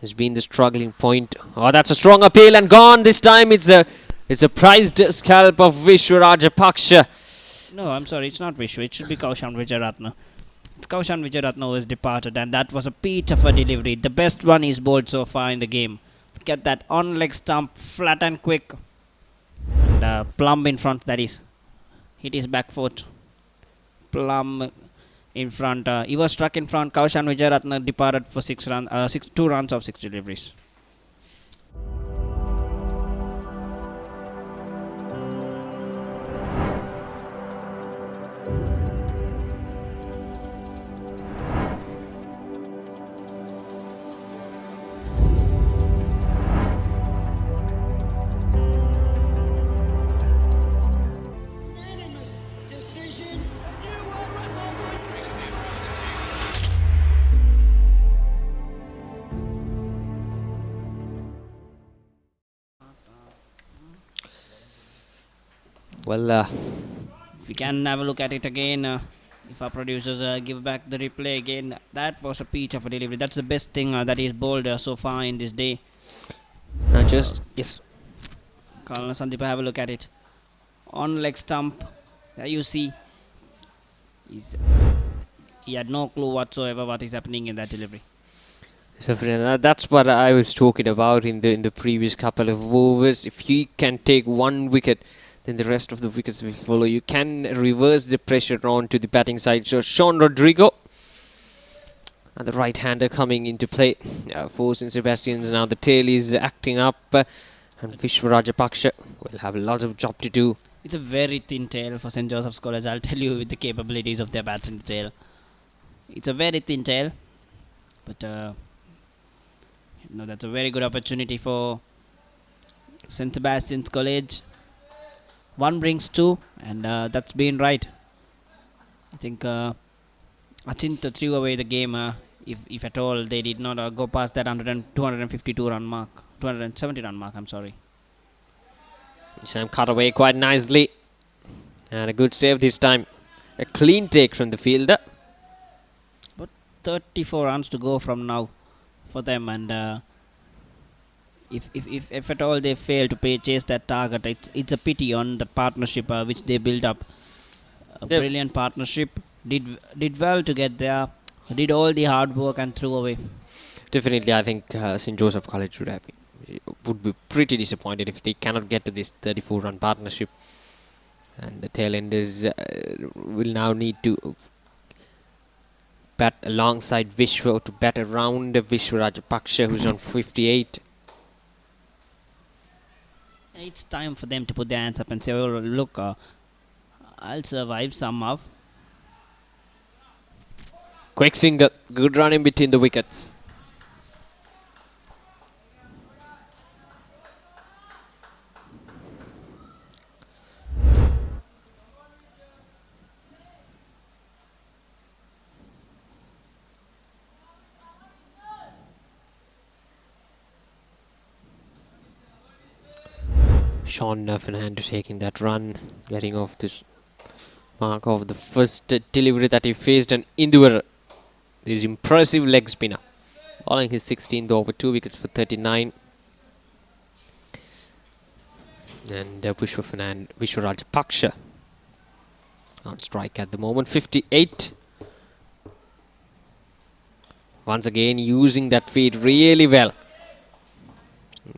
has been the struggling point. Oh, that's a strong appeal and gone this time. It's a prized scalp of Vishwa Rajapaksa. No, I'm sorry, it's not Vishwa. It should be Kaushan Vijayaratna. It's Kaushan Vijayaratna who has departed, and that was a peach of a delivery. The best one he's bowled so far in the game. Get that on leg stump, flat and quick. And plumb in front, that is. Hit his back foot. Plumb in front. He was struck in front. Kaushan Vijayaratna departed for 2 runs of 6 deliveries. Unanimous decision. A new world record. Well, If we can have a look at it again, if our producers give back the replay again, that was a peach of a delivery. That's the best thing that he's bowled so far in this day. Yes. Kalana Sandeep, have a look at it. On leg stump, there you see. He had no clue whatsoever what is happening in that delivery. So that's what I was talking about in the previous couple of overs. If he can take one wicket, then the rest of the wickets will follow. You can reverse the pressure on to the batting side. So Sean Rodrigo and the right-hander coming into play for St. Sebastian's. Now the tail is acting up, and Vishwa Rajapaksa will have a lot of job to do. It's a very thin tail for St. Joseph's College, I'll tell you, with the capabilities of their bats in the tail. It's a very thin tail, but that's a very good opportunity for St. Sebastian's College. 1 brings 2, and that's been right. I think Achinta threw away the game if at all they did not go past that 252 run mark, 270 run mark, I'm sorry. Sam cut away quite nicely, and a good save this time. A clean take from the fielder. But 34 runs to go from now for them, and if at all they fail to chase that target, it's a pity on the partnership which they built up. A brilliant partnership, did well to get there, did all the hard work and threw away. Definitely, I think St. Joseph College would be pretty disappointed if they cannot get to this 34-run partnership. And the tail enders will now need to bat alongside Vishwa to bat around Vishwa Rajapaksa, who's on 58. It's time for them to put their hands up and say, oh, look, I'll survive somehow. Quick single, good run in between the wickets. Sean Fernando taking that run, getting off this mark of the first delivery that he faced, and Induvar, this impressive leg spinner, bowling his 16th over, 2 wickets for 39. And Vishwa Rajapaksa on strike at the moment, 58. Once again using that feed really well,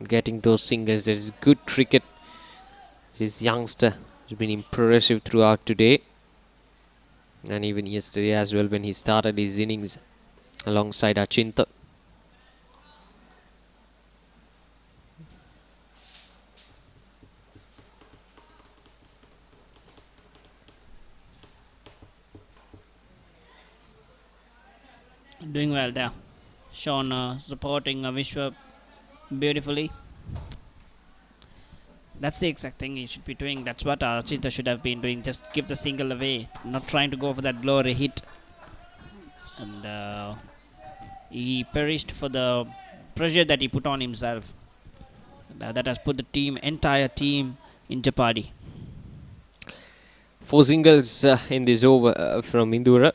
getting those singles. There is good cricket. This youngster has been impressive throughout today, and even yesterday as well when he started his innings alongside Achinta. Doing well there. Sean supporting Vishwa beautifully. That's the exact thing he should be doing. That's what Achinta should have been doing. Just give the single away, not trying to go for that glory hit. And he perished for the pressure that he put on himself. That has put the entire team in jeopardy. 4 singles in this over from Indura.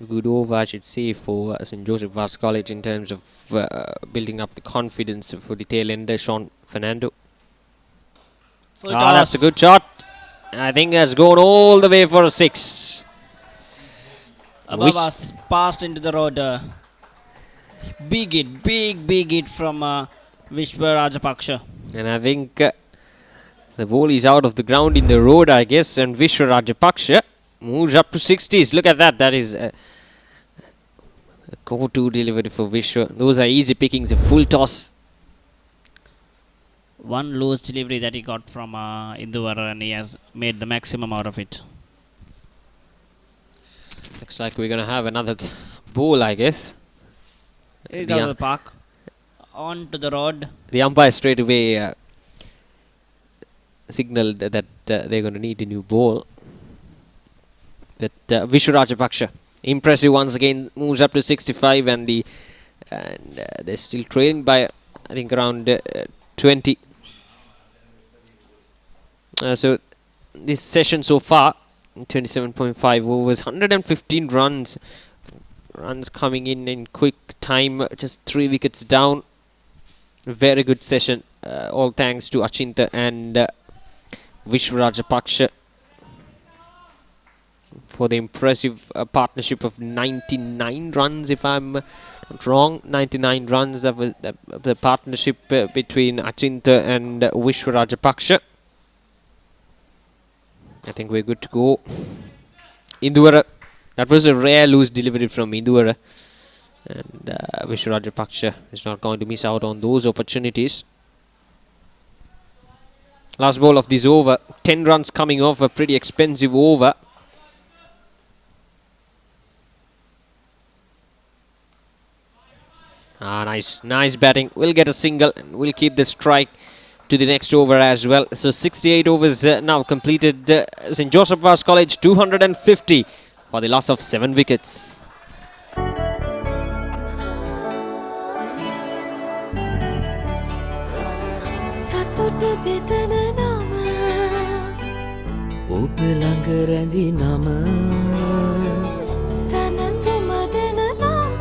Good over, I should say, for St. Joseph Vaz College in terms of building up the confidence for the tail ender, Sean Fernando. That's a good shot. I think has gone all the way for a 6. Above us, passed into the road. Big hit from Vishwa Rajapaksha. And I think the ball is out of the ground in the road, I guess, and Vishwa Rajapaksha moves up to 60s. Look at that. That is a go-to delivery for Vishwa. Those are easy pickings, a full toss. One loose delivery that he got from Induvara, and he has made the maximum out of it. Looks like we're going to have another ball, I guess. He's out of the park. On to the road. The umpire straight away signaled that they're going to need a new ball. But Vishwa Rajapaksha, impressive once again, moves up to 65, and they're still trailing by, I think, around 20. So this session so far, 27.5 overs, 115 runs. Runs coming in quick time, just 3 wickets down. Very good session, all thanks to Achinta and Vishwa Rajapaksha for the impressive partnership of 99 runs, if I'm not wrong. 99 runs of the partnership between Achinta and Vishwa Rajapaksha. I think we're good to go. Induvara, that was a rare loose delivery from Induvara, and Vishwa Rajapaksha is not going to miss out on those opportunities. Last ball of this over, 10 runs coming off a pretty expensive over. Nice batting. We'll get a single and we'll keep the strike to the next over as well. So 68 overs now completed. St. Joseph Vaz College 250 for the loss of 7 wickets. ඔබ ළඟ රැඳි නම සනසුමදන නම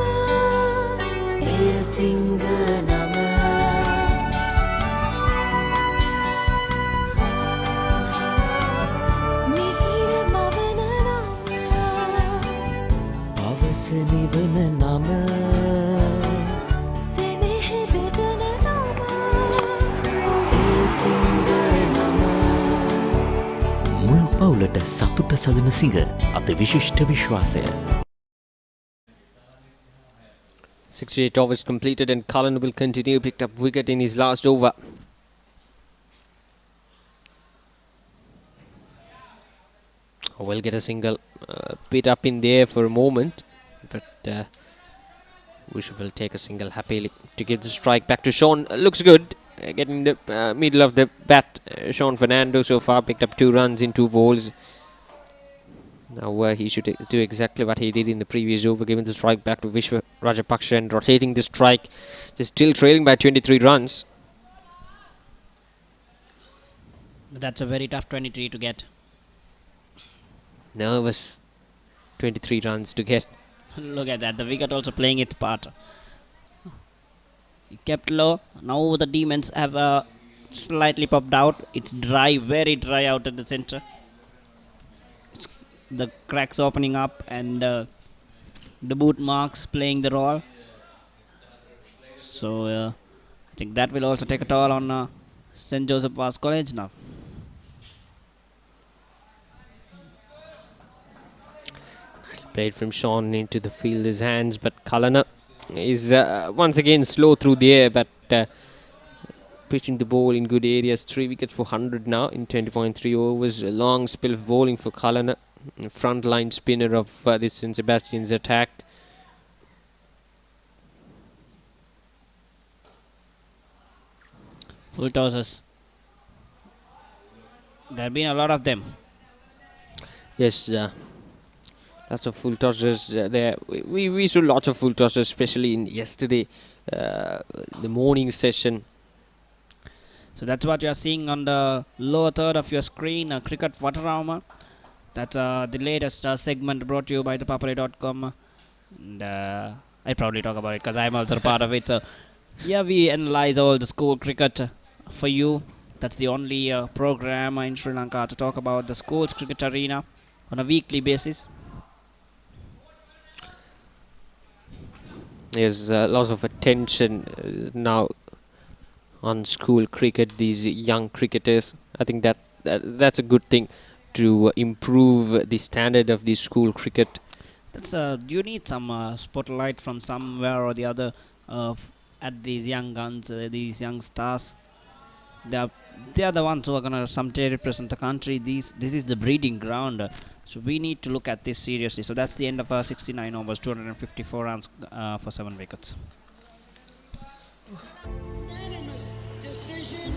එය සිංහ නම මිහිර මවන නම අවස නිවන නම සෙනෙහ බෙදන නම එය සිංහ නම මුළු පවුලට සතුට සදන සිඟ අද විශිෂ්ට විශ්වාසය. 68 overs completed and Cullen will continue. Picked up wicket in his last over. Will get a single, bit up in there for a moment, but Vishwa will take a single happily to give the strike back to Sean. Looks good, getting the middle of the bat. Sean Fernando so far picked up 2 runs in 2 balls. Now he should do exactly what he did in the previous over, giving the strike back to Vishwa Rajapaksha and rotating the strike. Just still trailing by 23 runs. That's a very tough 23 to get. Nervous 23 runs to get. Look at that, the wicket also playing its part. He kept low. Now the demons have slightly popped out. It's dry, very dry out at the center. The cracks opening up and the boot marks playing the role. So I think that will also take a toll on St. Joseph Vaz College now. Played from Sean into the fielder's hands, but Kalana is once again slow through the air, but pitching the ball in good areas. 3 wickets for 100 now in 20.3 overs. A long spell of bowling for Kalana, frontline spinner of this St. Sebastian's attack. Full tosses. There have been a lot of them. Yes, Lots of full tossers there. We saw lots of full tossers, especially in yesterday, the morning session. So that's what you are seeing on the lower third of your screen, Cricket Watarauma. That's the latest segment brought to you by ThePapare.com. And I proudly talk about it because I'm also a part of it. So yeah, we analyze all the school cricket for you. That's the only program in Sri Lanka to talk about the schools cricket arena on a weekly basis. There's lots of attention now on school cricket, these young cricketers. I think that's a good thing to improve the standard of the school cricket. That's do you need some spotlight from somewhere or the other at these young guns, these young stars? They are the ones who are gonna someday represent the country. This is the breeding ground. So we need to look at this seriously. So that's the end of 69 overs, 254 runs for 7 wickets. Unanimous decision.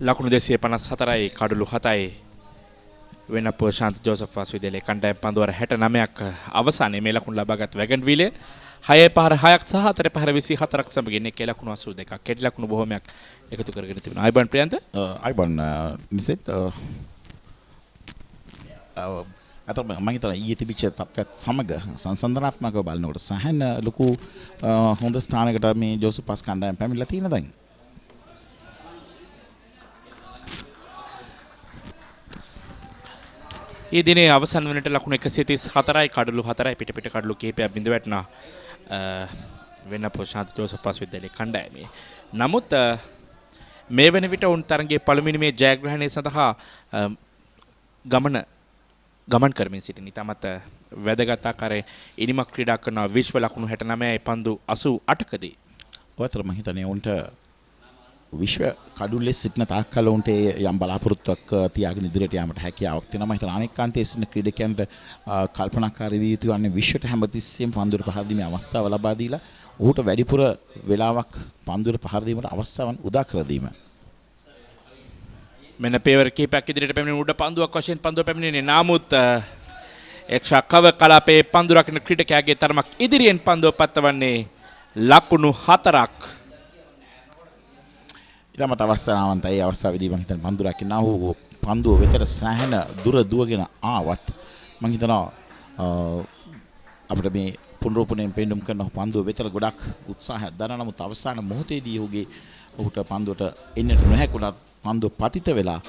ලකුණු 254යි කඩලු 7යි වෙනපුව ශාන්ත ජෝසප් වාසුවිදේලේ කණ්ඩායම් පන්දුවර 69ක් අවසානයේ මේ ලකුණු ලබාගත් වැගන්විලේ 6 පහර 6ක් සහ 4 පහර 24ක් සමගින් එකේ ලකුණු 82ක් කෙටි ලකුණු බොහොමයක් එකතු කරගෙන තිබෙනවා. අයිබන් ප්‍රියන්ත අයිබන් නිසෙත් අතම මම හිතනවා ඊයේ තිබිච්ච තත්ත්වයක් සමග සංසන්දනාත්මකව බලනකොට සහන ලොකු හොඳ ස්ථානයකට මේ ජෝසප් පාස් කණ්ඩායම් පැමිණලා තියෙනවා දැන්. ඒ දිනේ අවසන් වෙනට ලකුණු 134යි කඩලු 4යි පිට කඩලු කිහිපයක් බිඳ වැටුණා වෙනපො ශාන්ත ජෝසප් පාස් විද්‍යාලයේ කණ්ඩායමේ. නමුත් මේ වෙන විට උන් තරගයේ පළමුවෙනි මේ ජයග්‍රහණය සඳහා ගමන් කරමින් සිටින ඉතාමත් වැදගත් ආකාරයේ ඉනිමක් ක්‍රීඩා කරන විශ්ව ලකුණු 69යි පන්දු 88කදී. ඔයතර මම හිතන්නේ උන්ට විශ්ව කඩුල්ලේ සිටින තාක් කල උන්ට යම් බලාපොරොත්තුවක් තියාගෙන ඉදිරියට යාමට හැකියාවක් තියෙනවා. මම හිතනවා අනෙක් කාන්තයේ සිටින ක්‍රීඩකයන්ට කල්පනාකාරී විය යුතු වන්නේ විශ්වට හැමතිස්සෙම පන්දුවට පහර දීමේ අවස්ථාව ලබා දීලා ඔහුට වැඩිපුර වෙලාවක් පන්දුවට පහර දීමට අවස්ථාවන් උදා කර දීම. මෙන්න පේවර කීපයක් ඉදිරියට පැමිණෙන උඩ පන්දුවක් වශයෙන් පන්දුව පැමිණෙන්නේ. නමුත් එක්ෂා කව කලාපයේ පන්දු රකින්න ක්‍රීඩකයාගේ තරමක් ඉදිරියෙන් පන්දුව පත්වන්නේ ලකුණු 4ක්. ඉතමත් අවස්ථාවන්තයි අවස්ථාවේදී මම හිතන්නේ පන්දු රකින්න ආවෝ පන්දුව වෙතට සෑහෙන දුර දුවගෙන ආවත් මම හිතනවා අපිට මේ පුනරුපණයෙන් පෙන්නුම් කරන පන්දුව වෙතට ගොඩක් උත්සාහයක් දරන නමුත් අවසාන මොහොතේදී ඔහුට පන්දුවට එන්නට නොහැකුණත් පන්දුව පතිත වෙලා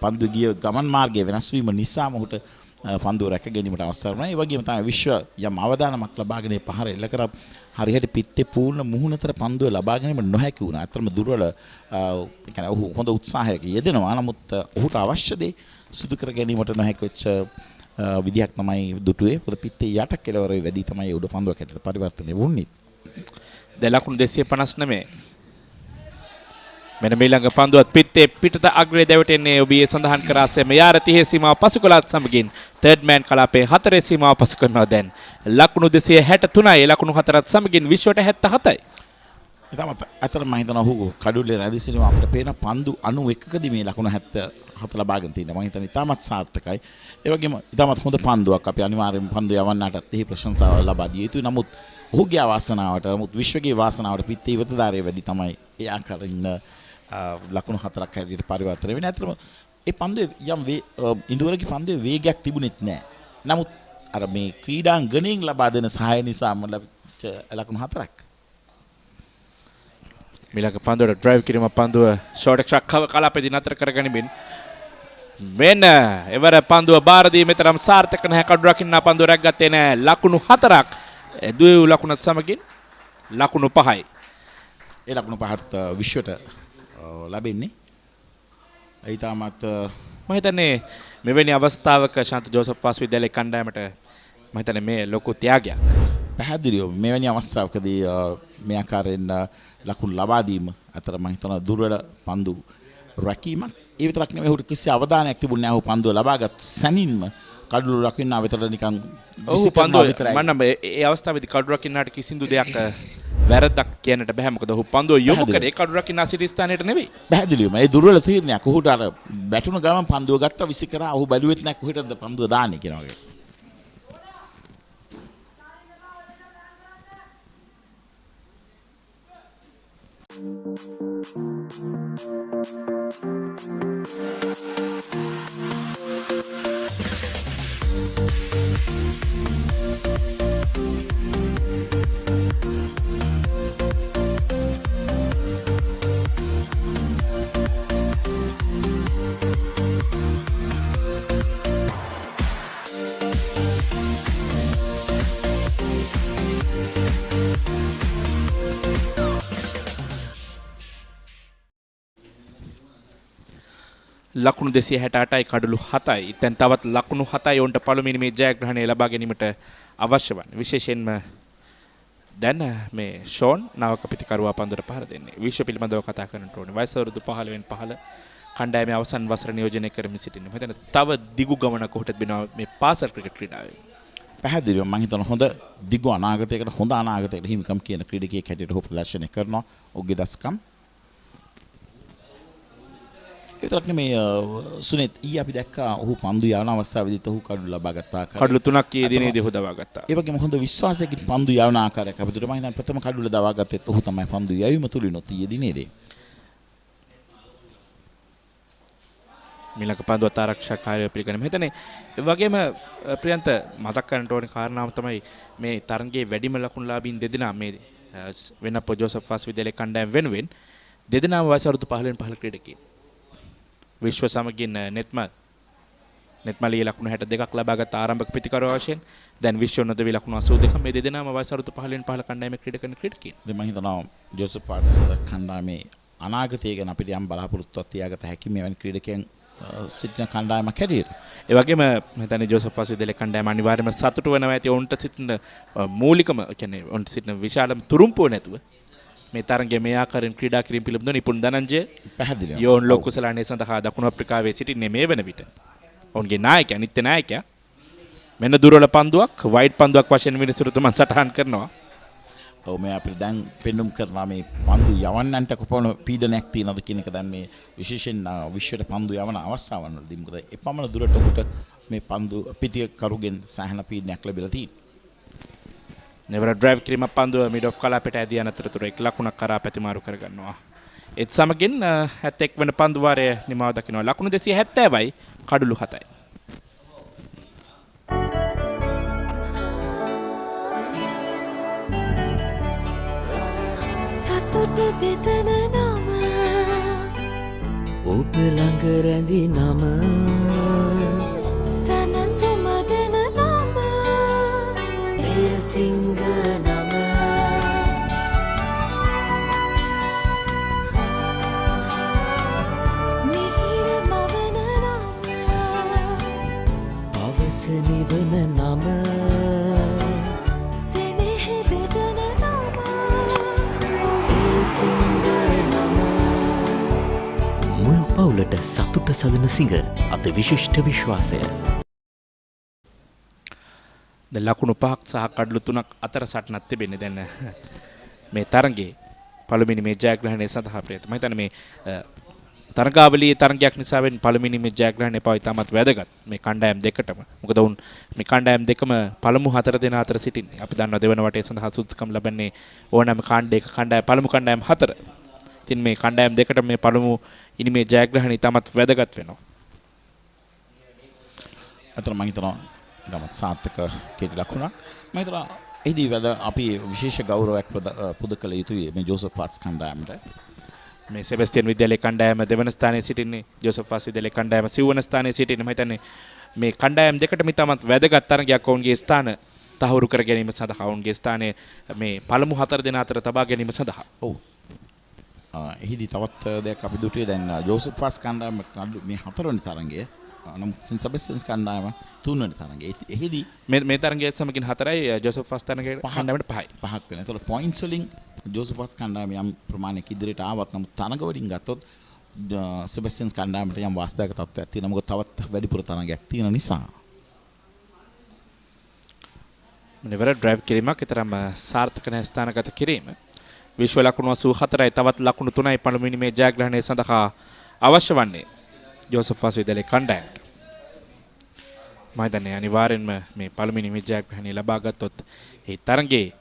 පන්දුව ගිය ගමන් මාර්ගය වෙනස් වීම නිසාම ඔහුට පන්දුව රැක ගැනීමට අවස්ථාවක් නැහැ. ඒ වගේම තමයි විශ්ව යම් අවදානමක් ලබාගෙන පහර එල්ල කරත් හරියට පිත්තේ පූර්ණ මුහුණතර පන්දුව ලබා ගැනීම නොහැකි වුණා. අතරම දුර්වල ඒ කියන්නේ ඔහු හොඳ උත්සාහයක යෙදෙනවා. නමුත් ඔහුට අවශ්‍ය දේ සිදු කර ගැනීමට නොහැකි වෙච්ච විදිහක් තමයි දුටුවේ. පොද පිත්තේ යට කෙලවර වැඩි තමයි උඩ පන්දුවක් හැටියට පරිවර්තනය වුණේ. දැන් ලකුණු 259 මෙන්න මීළඟ පන්දුවත් පිත්තේ පිටත අග්‍රේ දැවටෙන්නේ ඔබේ සඳහන් කර ආසෙම යාර 30 සීමාව පසු කළත් සමගින් තර්ඩ් මෑන් කලාපයේ 4 සීමාව පසු කරනවා. දැන් ලකුණු 263යි ලකුණු 4ත් සමගින් විශ්වට 77යි. ඉතමත් අතර මම හිතනවා ඔහු කඩුල්ලේ රැඳී සිටීම අපිට පේන පන්දු 91කදී මේ ලකුණු 77 ලබාගෙන තියෙනවා. මම හිතන්නේ ඉතාමත් සාර්ථකයි. ඒ වගේම ඉතාමත් හොඳ පන්දුවක් අපි අනිවාර්යයෙන්ම පන්දු යවන්නටත් එහි ප්‍රශංසාව ලබා දිය යුතුයි. නමුත් ඔහුගේ වාසනාවට නමුත් විශ්වගේ වාසනාවට පිත්තේ ඉවතදාරයේ වැඩි තමයි ඒ ආකාරයෙන් ලකුණු 4ක් හැටියට පරිවර්තනය වෙන්නේ. අතරම ඒ පන්දුවේ යම් ඉන්දුවරගේ පන්දුවේ වේගයක් තිබුණෙත් නැහැ. නමුත් අර මේ ක්‍රීඩාංගණයෙන් ලබා දෙන සහාය නිසාම ලැබිච්ච ලකුණු 4ක්. මිලක පන්දුවට ඩ්‍රයිව් කිරීම පන්දුව ෂෝට් එක්ෂා කව කලාපෙදී නතර කරගනිමින් මෙන්න එවර පන්දුව බාර දීමේ තරම් සාර්ථක නැහැ. කඩු රකින්න පන්දුව රැග්ගත්තේ නැහැ. ලකුණු 4ක් දුවේ ලකුණත් සමගින් ලකුණු 5යි. ඒ ලකුණු 5ත් විශ්වට ලැබෙන්නේ. ඊටමත් මම හිතන්නේ මෙවැනි අවස්ථාවක ශාන්ත ජෝසප් පාස් විද්‍යාලයේ කණ්ඩායමට මම හිතන්නේ මේ ලොකු ත්‍යාගයක්. පැහැදිලිව මෙවැනි අවස්ථාවකදී මේ ආකාරයෙන් ලකුණු ලබා දීම අතර මම හිතනවා දුර්වල පන්දු රැකීමක් ඒ විතරක් නෙමෙයි ඔහුට කිසි අවධානයක් තිබුණේ නැහැ. ඔහු පන්දුව ලබාගත් සැනින්ම කඩළු රකින්න වෙතට නිකන් පන්දුව මම ඒ අවස්ථාවේදී කඩළු රකින්නාට කිසිදු දෙයක් වැරද්දක් කියන්නට බෑ. මොකද ඔහු පන්දුව යොමු කරේ කඩළු රකින්නා සිටි ස්ථානයට නෙවෙයි. පැහැදිලිවම ඒ දුර්වල තීරණයක්. ඔහුට අර බැටුණු ගමන් පන්දුව ගත්තා විසි කරා. ඔහු බැලුවෙත් නැහැ කොහෙටද පන්දුව දාන්නේ කියන වගේ. ලකුණු 268යි කඩළු 7යි. දැන් තවත් ලකුණු 7යි ඔවුන්ට පළමුවෙනි මේ ජයග්‍රහණය ලබා ගැනීමට අවශ්‍ය වන්නේ. විශේෂයෙන්ම දැන් මේ ෂෝන් නාවක පිටිකරුවා පන්දුවට පහර දෙන්නේ. විශ්ව පිළිබඳව කතා කරන්නට ඕනේ. වයස අවුරුදු 15 15 කණ්ඩායමේ අවසන් වසර නියෝජනය කරමින් සිටින්නේ. මම හිතන්නේ තව දිගු ගමනක් ඔහුට වෙනවා මේ පාසල් ක්‍රිකට් ක්‍රීඩාවේ. පැහැදිලිව මම හිතනවා හොඳ දිගු අනාගතයකට හොඳ අනාගතයකට හිමිකම් කියන ක්‍රීඩකයෙක් හැටියට ඔහු ප්‍රදර්ශනය කරනවා. ඔහුගේ දස්කම් ඒතරක් නෙමේ සුනිත් අපි දැක්කා ඔහු පන්දු යවන අවස්ථාවේදීත් ඔහු කඩළු ලබා ගත්තා. කඩළු 3ක් ඊයේ දිනේදී ඔහු දවා ගත්තා. ඒ වගේම හොඳ විශ්වාසයකින් පන්දු යවන ආකාරයක් අපිට මම හිතන්නේ ප්‍රථම කඩළු දවා ගත්තෙත් ඔහු තමයි පන්දු යැවීම තුලිනුත් ඊයේ දිනේදී. මිලක පන්දුවත් ආරක්ෂාකාරීව පිළිගන්න. මම හිතන්නේ ඒ වගේම ප්‍රියන්ත මතක් කරන්න ඕනේ කාරණාව තමයි මේ තරගයේ වැඩිම ලකුණුලාභීන් දෙදෙනා මේ වෙනප්පුව ජෝසප් වාස් විද්‍යාලයේ කණ්ඩායම වෙනුවෙන් දෙදෙනාම වයස අවුරුදු 15 15 ක්‍රීඩකයන්. විශ්ව සමගින් නෙත්මලී ලකුණු 62ක් ලබාගත් ආරම්භක පිටිකරුවා වශයෙන් දැන් විශ්ව උන්නතවි ලකුණු 82ක මේ දෙදෙනාම වයස අවුරුදු 15 15 කණ්ඩායමේ ක්‍රීඩකයන්. දැන් මම හිතනවා ජෝසප් වාස් කණ්ඩායමේ අනාගතය ගැන අපිට යම් බලාපොරොත්තුවක් තියාගත හැකි මෙවැනි ක්‍රීඩකයන් සිටින කණ්ඩායමක් හැටියට. ඒ වගේම මම හිතන්නේ ජෝසප් වාස් විද්‍යාලයේ කණ්ඩායම අනිවාර්යයෙන්ම සතුටු වෙනවා ඇති ඔවුන්ට සිටින මූලිකම කියන්නේ ඔවුන්ට සිටින විශාලම තුරුම්පුව නැතුව මේ තරගයේ මේ ආකාරයෙන් ක්‍රීඩා කිරීම පිළිබඳව නිපුණ ධනංජය පැහැදිලිව යෝන් ලෝක කුසලානේ සඳහා දකුණු අප්‍රිකාවේ සිටින්නේ මේ වෙන විට. ඔවුන්ගේ නායකයා නිත්‍ය නායකයා මෙන්න දුර්වල පන්දුවක් වයිඩ් පන්දුවක් වශයෙන් විනිසුරුතුමන් සටහන් කරනවා. ඔව් මේ අපිට දැන් පෙන්눔 කරනවා මේ පන්දු යවන්නන්ට කොපමණ පීඩනයක් තියෙනවද කියන එක දැන් මේ විශේෂයෙන් විශ්වයට පන්දු යවන අවස්ථාවන් වලදී මොකද එපමණ දුරට උට මේ පන්දු පිටිය කරුගෙන් සෑහෙන පීඩනයක් ලැබිලා තියෙනවා. නෙවර ඩ්‍රයිව් කිරීම පන්දුව මිඩ් ඔෆ් කලාපයට ඇදී යන අතරතුර එක් ලකුණක් කරා පැතිමාරු කරගන්නවා. ඒත් සමගින් 71 වෙනි පන්දු වාරය නිමාව දකිනවා. ලකුණු 270යි කඩළු 7යි. සතුට බෙදන නම ඔබ ළඟ රැඳි නම සනසුම දෙන නම එය සිංහ නම මිහිර මවන නම අවස නිවන නම සෙනෙහ බෙදන නම එය සිංහ නම මුළු පවුලට සතුට සදන සිඟ අද විශිෂ්ට විශ්වාසය. දැන් ලකුණු 5ක් සහ කඩළු 3ක් අතර සටනක් තිබෙන්නේ. දැන් මේ තරගයේ පළවෙනි මේ ජයග්‍රහණය සඳහා ප්‍රයත්න. මම හිතන්නේ මේ තරගාවලියේ තරගයක් නිසා වෙන පළවෙනි මේ ජයග්‍රහණය පවා ඉතාමත් වැදගත් මේ කණ්ඩායම් දෙකටම. මොකද වුන් මේ කණ්ඩායම් දෙකම පළමු 4 දෙනා අතර සිටින්නේ. අපි දන්නවා දෙවන වටේ සඳහා සුදුසුකම් ලබන්නේ ඕනෑම කාණ්ඩයක කණ්ඩායම් පළමු කණ්ඩායම් 4. ඉතින් මේ කණ්ඩායම් දෙකට මේ පළමු ඉනිමේ ජයග්‍රහණය ඉතාමත් වැදගත් වෙනවා. අතන මම හිතනවා ගමත් සාර්ථක කෙටි ලකුණක්. මම හිතනවා එහිදී වැඩ අපි විශේෂ ගෞරවයක් පුද කළ යුතුයි මේ ජෝසප් වාස් කණ්ඩායමට. මේ සෙබස්ටියන් විද්‍යාලයේ කණ්ඩායම දෙවන ස්ථානයේ සිටින්නේ. ජෝසප් වාස් විද්‍යාලයේ කණ්ඩායම සිව්වන ස්ථානයේ සිටින්නේ. මම හිතන්නේ මේ කණ්ඩායම් දෙකටම ඉතාමත් වැදගත් තරගයක් ඔවුන්ගේ ස්ථාන තහවුරු කර ගැනීම සඳහා ඔවුන්ගේ ස්ථානයේ මේ පළමු 4 දෙනා අතර තබා ගැනීම සඳහා. ඔව්. එහිදී තවත් දෙයක් අපි දුටුවේ දැන් ජෝසප් වාස් කණ්ඩායම මේ 4 වෙනි තරගයේ නමුත් සෙබස්ටියන්ස් කණ්ඩායම තුන්වෙනි තරඟයේ. එහිදී මේ තරඟයේත් සමගින් 4යි ජෝසප් ෆාස් තරඟයේ කණ්ඩායමට 5යි. 5ක් වෙනවා. ඒතකොට පොයින්ට්ස් වලින් ජෝසප් ෆාස් කණ්ඩායම යම් ප්‍රමාණයක ඉදිරියට ආවත් නමුත් තරඟ වලින් ගත්තොත් සෙබස්ටියන්ස් කණ්ඩායමට යම් වාස්තවක තත්ත්වයක් තියෙනවා. මොකද තවත් වැඩිපුර තරඟයක් තියෙන නිසා. මෙවර ඩ්‍රයිව් කිරීමක් ඊතරම් සාර්ථක නැ ස්ථානගත කිරීම. විශ්ව ලකුණු 84යි තවත් ලකුණු 3යි පළමුවෙනි මේ ජයග්‍රහණය සඳහා අවශ්‍ය වන්නේ ජෝසප් ෆාස් විද්‍යාලයේ කණ්ඩායමට. මම හිතන්නේ අනිවාර්යෙන්ම මේ පළමුවෙනි මේ ජයග්‍රහණය ලබා ගත්තොත් ඒ තරඟයේ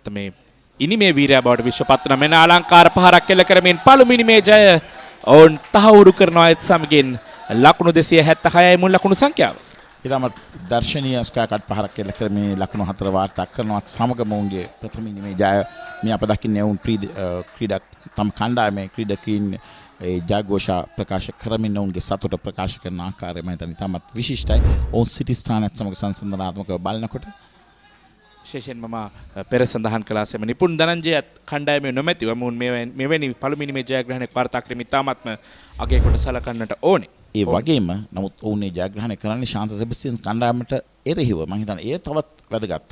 මේ ඉනිමේ වීරයා බවට විශ්වපත් වෙන මෙන්න අලංකාර පහරක් එල්ල කරමින් පළමුවෙනි මේ ජය ඔවුන් තහවුරු කරනවා ඒත් සමගින් ලකුණු 276යි මුල් ලකුණු සංඛ්‍යාව. ඊටමත් දර්ශනීය ස්කයකට පහරක් එල්ල කරමින් ලකුණු 4 වාර්තා කරනවත් සමගම ඔවුන්ගේ ප්‍රථම ඉනිමේ ජය මේ අප දකින්නේ ඔවුන් ක්‍රීඩා තම කණ්ඩායමේ ක්‍රීඩකයින් ඒ ජයഘോഷා ප්‍රකාශ කරමින් ඔවුන්ගේ සතුට ප්‍රකාශ කරන ආකාරය මම හිතන්නේ තාමත් විශිෂ්ටයි. ඔවුන් සිටි ස්ථානයත් සමග සංසන්දනාත්මකව බලනකොට විශේෂයෙන්ම පෙර සඳහන් කළාසෙම නිපුන් ධනංජයත් කණ්ඩායමේ නොමැතිව මුන් මෙවැනි පළමුවෙනි මේ ජයග්‍රහණයක් වාර්තා කිරීම තාමත්ම අගය කොට සලකන්නට ඕනේ. ඒ වගේම නමුත් ඔවුන් මේ ජයග්‍රහණය කරන්නේ ශාන්ත සෙබස්ටියන්ස් කණ්ඩායමට එරෙහිව මම හිතන්නේ ඒ තවත් වැදගත්.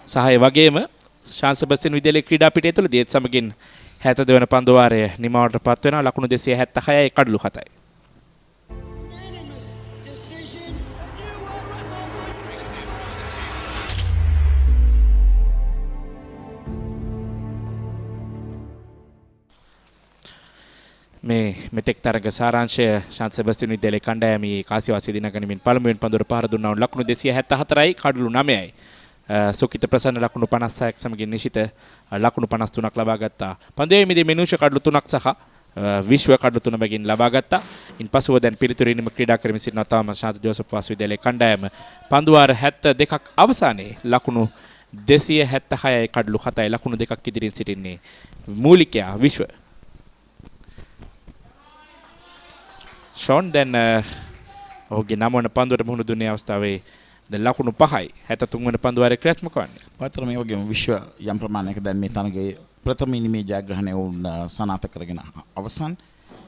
සහ ඒ වගේම ශාන්ත සෙබස්ටියන් විද්‍යාලයේ ක්‍රීඩා පිටිය තුළදී ඒත් සමගින් 72 වන පන්දු වාරය නිමවටපත් වෙනවා ලකුණු 276යි කඩලු 7යි. මේ මෙතෙක් තරග සාරාංශය ශාන්ත සෙබස්ටියන් විද්‍යාලයේ කණ්ඩායමේ කාසිවාසී දිනගනිමින් පළමුවෙන් පන්දුවට පහර දුන්නා වුන් ලකුණු 274යි කඩලු 9යි. සුකිත ප්‍රසන්න ලකුණු 56ක් සමගින් නිශිත ලකුණු 53ක් ලබා ගත්තා. පන්දුවේ මිදී මෙනුෂ කඩලු 3ක් සහ විශ්ව කඩලු 3 බැගින් ලබා ගත්තා. ඉන්පසුව දැන් පිළිතුරු ඉනිම ක්‍රීඩා කරමින් සිටින තවම ශාන්ත ජෝසප් වාස් විද්‍යාලයේ කණ්ඩායම පන්දු වාර 72ක් අවසානයේ ලකුණු 276යි කඩලු 7යි ලකුණු 2ක් ඉදිරියෙන් සිටින්නේ මූලිකයා විශ්ව. ෂෝන් දැන් ඔහුගේ 9 වන පන්දුවට මුහුණ දුන්නේ අවස්ථාවේ දැන් ලකුණු 5යි 73 වන පන්දු වාරයේ ක්‍රියාත්මක වන්නේ. පාත්‍ර මේ වගේම විශ්ව යම් ප්‍රමාණයක දැන් මේ තරගයේ ප්‍රථම ඉනිමේ ජයග්‍රහණය වුණ සනාථ කරගෙන අවසන්.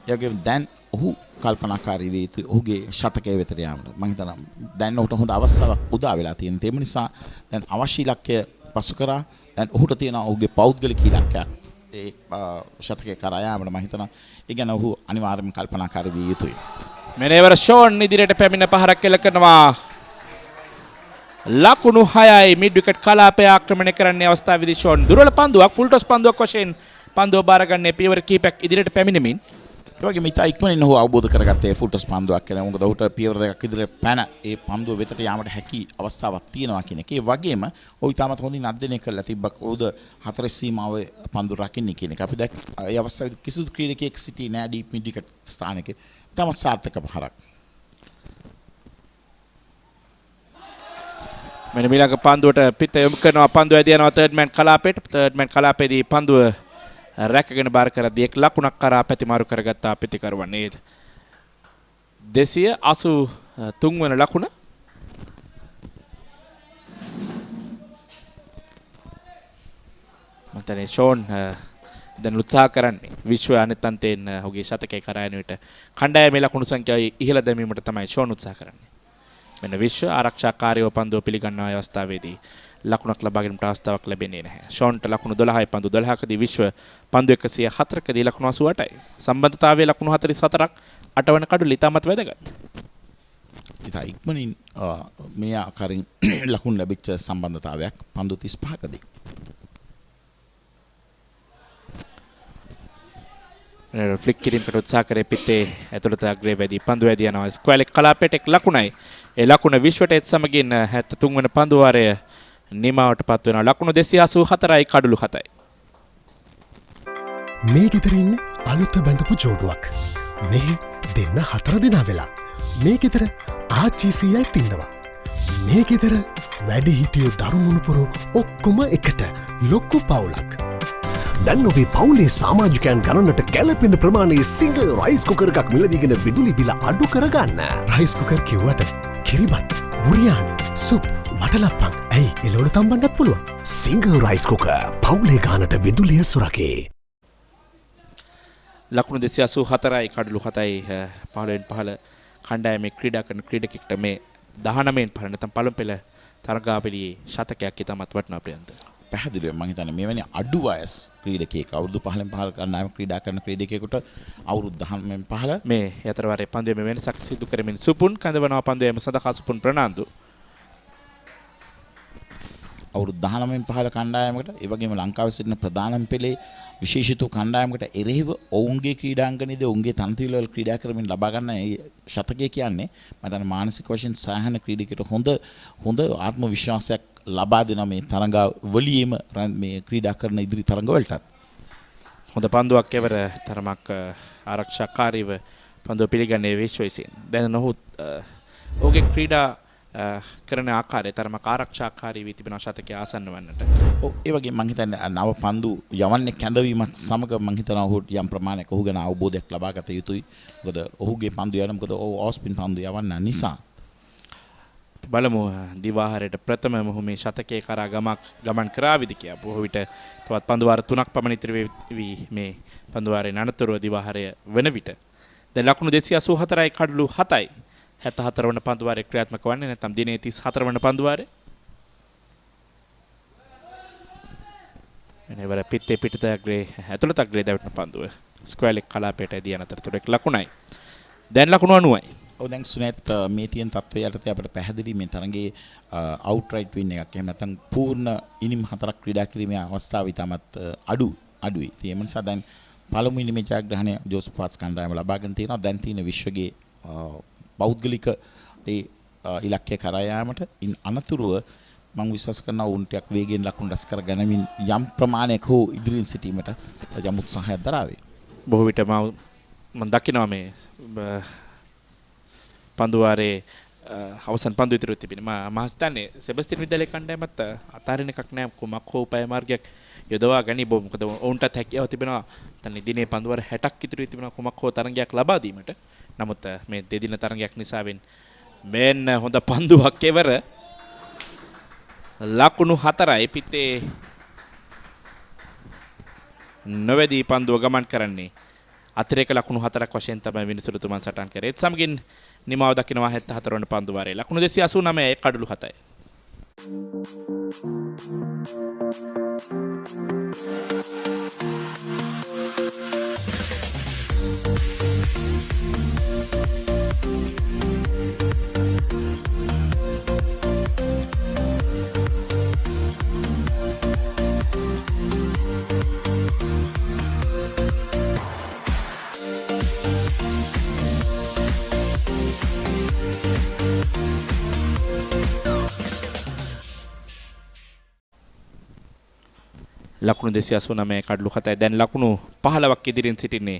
ඒ වගේම දැන් ඔහු කල්පනාකාරී වේ යුතුයි ඔහුගේ ශතකයේ වෙතට යාමට. මම හිතනවා දැන් ඔහුට හොඳ අවස්ථාවක් උදා වෙලා තියෙන. ඒ නිසා දැන් අවශ්‍ය ඉලක්කය පසු කරා දැන් ඔහුට තියෙන ඔහුගේ පෞද්ගලික ඉලක්කයක් ඒ ශතකයේ කරා යාමට මම හිතනවා ඒ ගැන ඔහු අනිවාර්යයෙන්ම කල්පනාකාරී විය යුතුයි. මෙනේවර ෂෝන් ඉදිරියට පැමිණ පහරක් එල්ල කරනවා. ලකුණු 6යි මිඩ් විකට් කලාපය ආක්‍රමණය කරන්නේ අවස්ථාවේදී ෂෝන් දුර්වල පන්දුවක් ෆුල් ටොස් පන්දුවක් වශයෙන් පන්දුව බාරගන්නේ පියවර කීපයක් ඉදිරියට පැමිණෙමින් ඒ වගේම ඉතා ඉක්මනින් ඔහු අවබෝධ කරගත්තේ ෆුල් ටොස් පන්දුවක් කියලා. මොකද ඔහුට පියවර දෙකක් ඉදිරියට පැන ඒ පන්දුව වෙතට යාමට හැකි අවස්ථාවක් තියෙනවා කියන එක. ඒ වගේම ඔහු ඉතාමත් හොඳින් අධ්‍යයනය කරලා තිබ්බා කොහොමද හතර සීමාවේ පන්දු රකින්නේ කියන එක. අපි දැක් ඒ අවස්ථාවේදී කිසිදු ක්‍රීඩකයෙක් සිටි නෑ ඩීප් මිඩ් විකට් ස්ථානයක. ඉතාමත් සාර්ථක පහරක්. මෙන්න ඊළඟ පන්දුවට පිට යොමු කරනවා පන්දුව ඇදී යනවා තර්ඩ් මෑන් කලාපයට. තර්ඩ් මෑන් කලාපයේදී පන්දුව රැකගෙන බාර කරද්දී එක් ලකුණක් කරා පැතිමාරු කරගත්තා පිටිකරුවන්. නේද 283 වන ලකුණ. මතනේ ෂෝන් දැන් උත්සාහ කරන්නේ විශ්ව අනිත් අන්තයෙන් ඔහුගේ ශතකයේ කරා යන විට කණ්ඩායමේ ලකුණු සංඛ්‍යාව ඉහළ දැමීමට තමයි ෂෝන් උත්සාහ කරන්නේ. මෙන්න විශ්ව ආරක්ෂාකාරීව පන්දුව පිළිගන්නා අවස්ථාවේදී ලකුණක් ලබා ගැනීමට අවස්ථාවක් ලැබෙන්නේ නැහැ. ෂෝන්ට ලකුණු 12යි පන්දු 12කදී විශ්ව පන්දු 104කදී ලකුණු 88යි. සම්බන්ධතාවයේ ලකුණු 44ක් 8 වන කඩුල ඉතාමත් වැදගත්. ඉතා ඉක්මනින් මේ ආකාරයෙන් ලකුණු ලැබිච්ච සම්බන්ධතාවයක් පන්දු 35කදී. ෆ්ලික් කිරීමකට උත්සාහ කරේ පිටේ ඇතුළත අග්‍රේ වැඩි පන්දු වැඩි යනවා. ස්ක්වැලෙක් කලාපයට එක් ලකුණයි. ඒ ලකුණ විශ්වට එත් සමගින් 73 වන පන්දු වාරය නිමාවටපත් වෙනවා. ලකුණු 284යි කඩලු 7යි. මේ ගෙදරින් අලුත බැඳපු ජෝඩුවක්. මේ දෙන්න 4 දෙනා වෙලා. මේ ගෙදර ආච්චිසියයි තින්නවා. මේ ගෙදර වැඩි හිටියෝ දරුමුණුපුරු ඔක්කොම එකට ලොක්කු පවුලක්. දැන් ඔබේ පවුලේ සමාජිකයන් ගණනට ගැලපෙන ප්‍රමාණයේ සිංහ රයිස් කුකර් එකක් මිලදීගෙන විදුලි බිල අඩු කරගන්න. රයිස් කුකර් කිව්වට කිරිබත්, බුරියානි, සුප්, වටලප්පන් ඇයි එලවලු තම්බන්නත් පුළුවන්. සිංහ රයිස් කුකර් පවුලේ ගානට විදුලිය සුරකේ. ලකුණු 284යි කඩලු 7යි 15න් 15 කණ්ඩායමේ ක්‍රීඩා කරන ක්‍රීඩකෙක්ට මේ 19න් පහළ නැත්නම් පළමු පෙළ තරගාවලියේ ශතකයක් ඉතාමත් වටිනවා ප්‍රියන්ත. පැහැදිලිව මම හිතන්නේ මෙවැනි අඩු වයස් ක්‍රීඩකයෙක් අවුරුදු 15න් පහළ කණ්ඩායම ක්‍රීඩා කරන ක්‍රීඩකයෙකුට අවුරුදු 19න් පහළ මේ යතර වාරයේ පන්දුවේ වෙනසක් සිදු කරමින් සුපුන් කඳවනවා පන්දුවේම සඳහා සුපුන් ප්‍රනාන්දු අවුරුදු 19න් පහළ කණ්ඩායමකට ඒ වගේම ලංකාවේ සිටින ප්‍රධානම පෙළේ විශේෂිත කණ්ඩායමකට එරෙහිව ඔවුන්ගේ ක්‍රීඩාංගණයේදී ඔවුන්ගේ තනතිල වල ක්‍රීඩා කරමින් ලබා ගන්න මේ ශතකය කියන්නේ මම හිතන්නේ මානසික වශයෙන් සාහන ක්‍රීඩකයට හොඳ ආත්ම විශ්වාසයක් ලබා දෙන මේ තරඟවලියේම මේ ක්‍රීඩා කරන ඉදිරි තරඟවලටත් හොඳ පන්දුවක් එවර තරමක් ආරක්ෂාකාරීව පන්දුව පිළිගන්නේ විශ්වවිසින්. දැන් නොහොත් ඔහුගේ ක්‍රීඩා කරන ආකාරය තරමක් ආරක්ෂාකාරී වී තිබෙන ශතකයේ ආසන්න වන්නට. ඔව් ඒ වගේ මම හිතන්නේ නව පන්දු යවන්නේ කැඳවීමත් සමග මම හිතනවා ඔහු යම් ප්‍රමාණයක ඔහු ගැන අවබෝධයක් ලබා ගත යුතුයි. මොකද ඔහුගේ පන්දු යන මොකද ඔහු ඕස්පින් පන්දු යවන්න නිසා. බලමු දිවාහාරයට ප්‍රථමම ඔහු මේ ශතකයේ කරා ගමන් කරාවිද කියලා. බොහෝ විට තවත් පන්දු වාර 3ක් පමණ ඉතිරි වී මේ පන්දු වාරයේ අනතුරුව දිවාහාරය වෙන විට දැන් ලකුණු 284යි කඩලු 7යි 74 වන පන්දු වාරයේ ක්‍රියාත්මක වන්නේ නැත්නම් දිනේ 34 වන පන්දු වාරයේ එනවර පිටේ පිටත අග්‍රේ ඇතුළත අග්‍රේ දැවටන පන්දුව ස්ක්වයර් එක කලාපයට ඇදී යන අතරතුර එක් ලකුණයි. දැන් ලකුණු 90යි. ඔව් දැන් සුනේත් මේ තියෙන තත්ත්වය යටතේ අපිට පැහැදිලි මේ තරඟයේ අවුට්රයිට් වින් එකක් එහෙම නැත්නම් පූර්ණ ඉනිම් 4ක් ක්‍රීඩා කිරීමේ අවස්ථාව ඉතාමත් අඩුයි. ඒ නිසා දැන් පළමු ඉනිමේ ජයග්‍රහණය ජෝසප් වාස් කණ්ඩායම ලබාගෙන තියෙනවා. දැන් තියෙන විශ්වගේ පෞද්ගලික ඒ ඉලක්කය කරා යාමට අනතුරුව මම විශ්වාස කරනවා උන් ටිකක් වේගයෙන් ලකුණු රැස් කර ගැනීම යම් ප්‍රමාණයක හෝ ඉදිරියෙන් සිටීමට යම් උත්සාහයක් දරාවේ. බොහෝ විට මම දකිනවා මේ පන්දු වාරයේ අවසන් පන්දු ඉදිරියට තිබෙනවා. මම හිතන්නේ සෙබස්තියන් විද්‍යාලයේ කණ්ඩායමත් අතාරින එකක් නෑ කොමක් හෝ උපාය මාර්ගයක් යොදවා ගනි බො මොකද ඔවුන්ටත් හැකියාව තිබෙනවා. තන්නේ දිනේ පන්දු වාර 60ක් ඉදිරියට තිබෙනවා කොමක් හෝ තරගයක් ලබා දීමට. නමුත් මේ දෙදින තරගයක් නිසාවෙන් මෙන්න හොඳ පන්දුවක් එවර ලකුණු 4යි පිටේ නොවැදී පන්දුව ගමන් කරන්නේ අතිරේක ලකුණු 4ක් වශයෙන් තමයි විනිසුරුතුමන් සටහන් කරේ. ඒත් සමගින් නිමාව දකිනවා 74 වන පන්දු වාරයේ ලකුණු 289යි කඩලු 7යි. ලකුණු 289 කඩලු 7යි. දැන් ලකුණු 15ක් ඉදිරියෙන් සිටින්නේ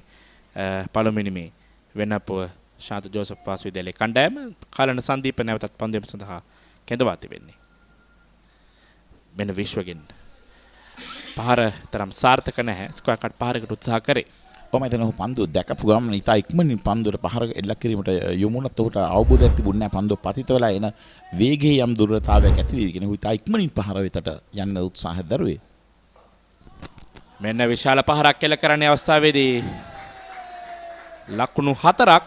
පළමුවෙනි මේ වෙනපුව ශාන්ත ජෝසප් පාස් විද්‍යාලයේ කණ්ඩායම. කාලන සංදීප නැවතත් පන්දුවම සඳහා කැඳවා තිබෙන්නේ. මෙන්න විශ්වගෙන් පහර තරම් සාර්ථක නැහැ. ස්ක්වයර් කට් පහරකට උත්සාහ කරේ. ඔහොම එතන ඔහු පන්දුව දැකපු ගමන් ඉතා ඉක්මනින් පන්දුවට පහර එල්ල කිරීමට යොමුණත් ඔහුට අවබෝධයක් තිබුණේ නැහැ පන්දුව පතිත වෙලා එන වේගයේ යම් දුර්වලතාවයක් ඇති වෙයි කියන ඔහු ඉතා ඉක්මනින් පහර වෙතට යන්න උත්සාහයක් දරුවේ. මෙන්න විශාල පහරක් එල්ල කරන්නේ අවස්ථාවේදී ලකුණු 4ක්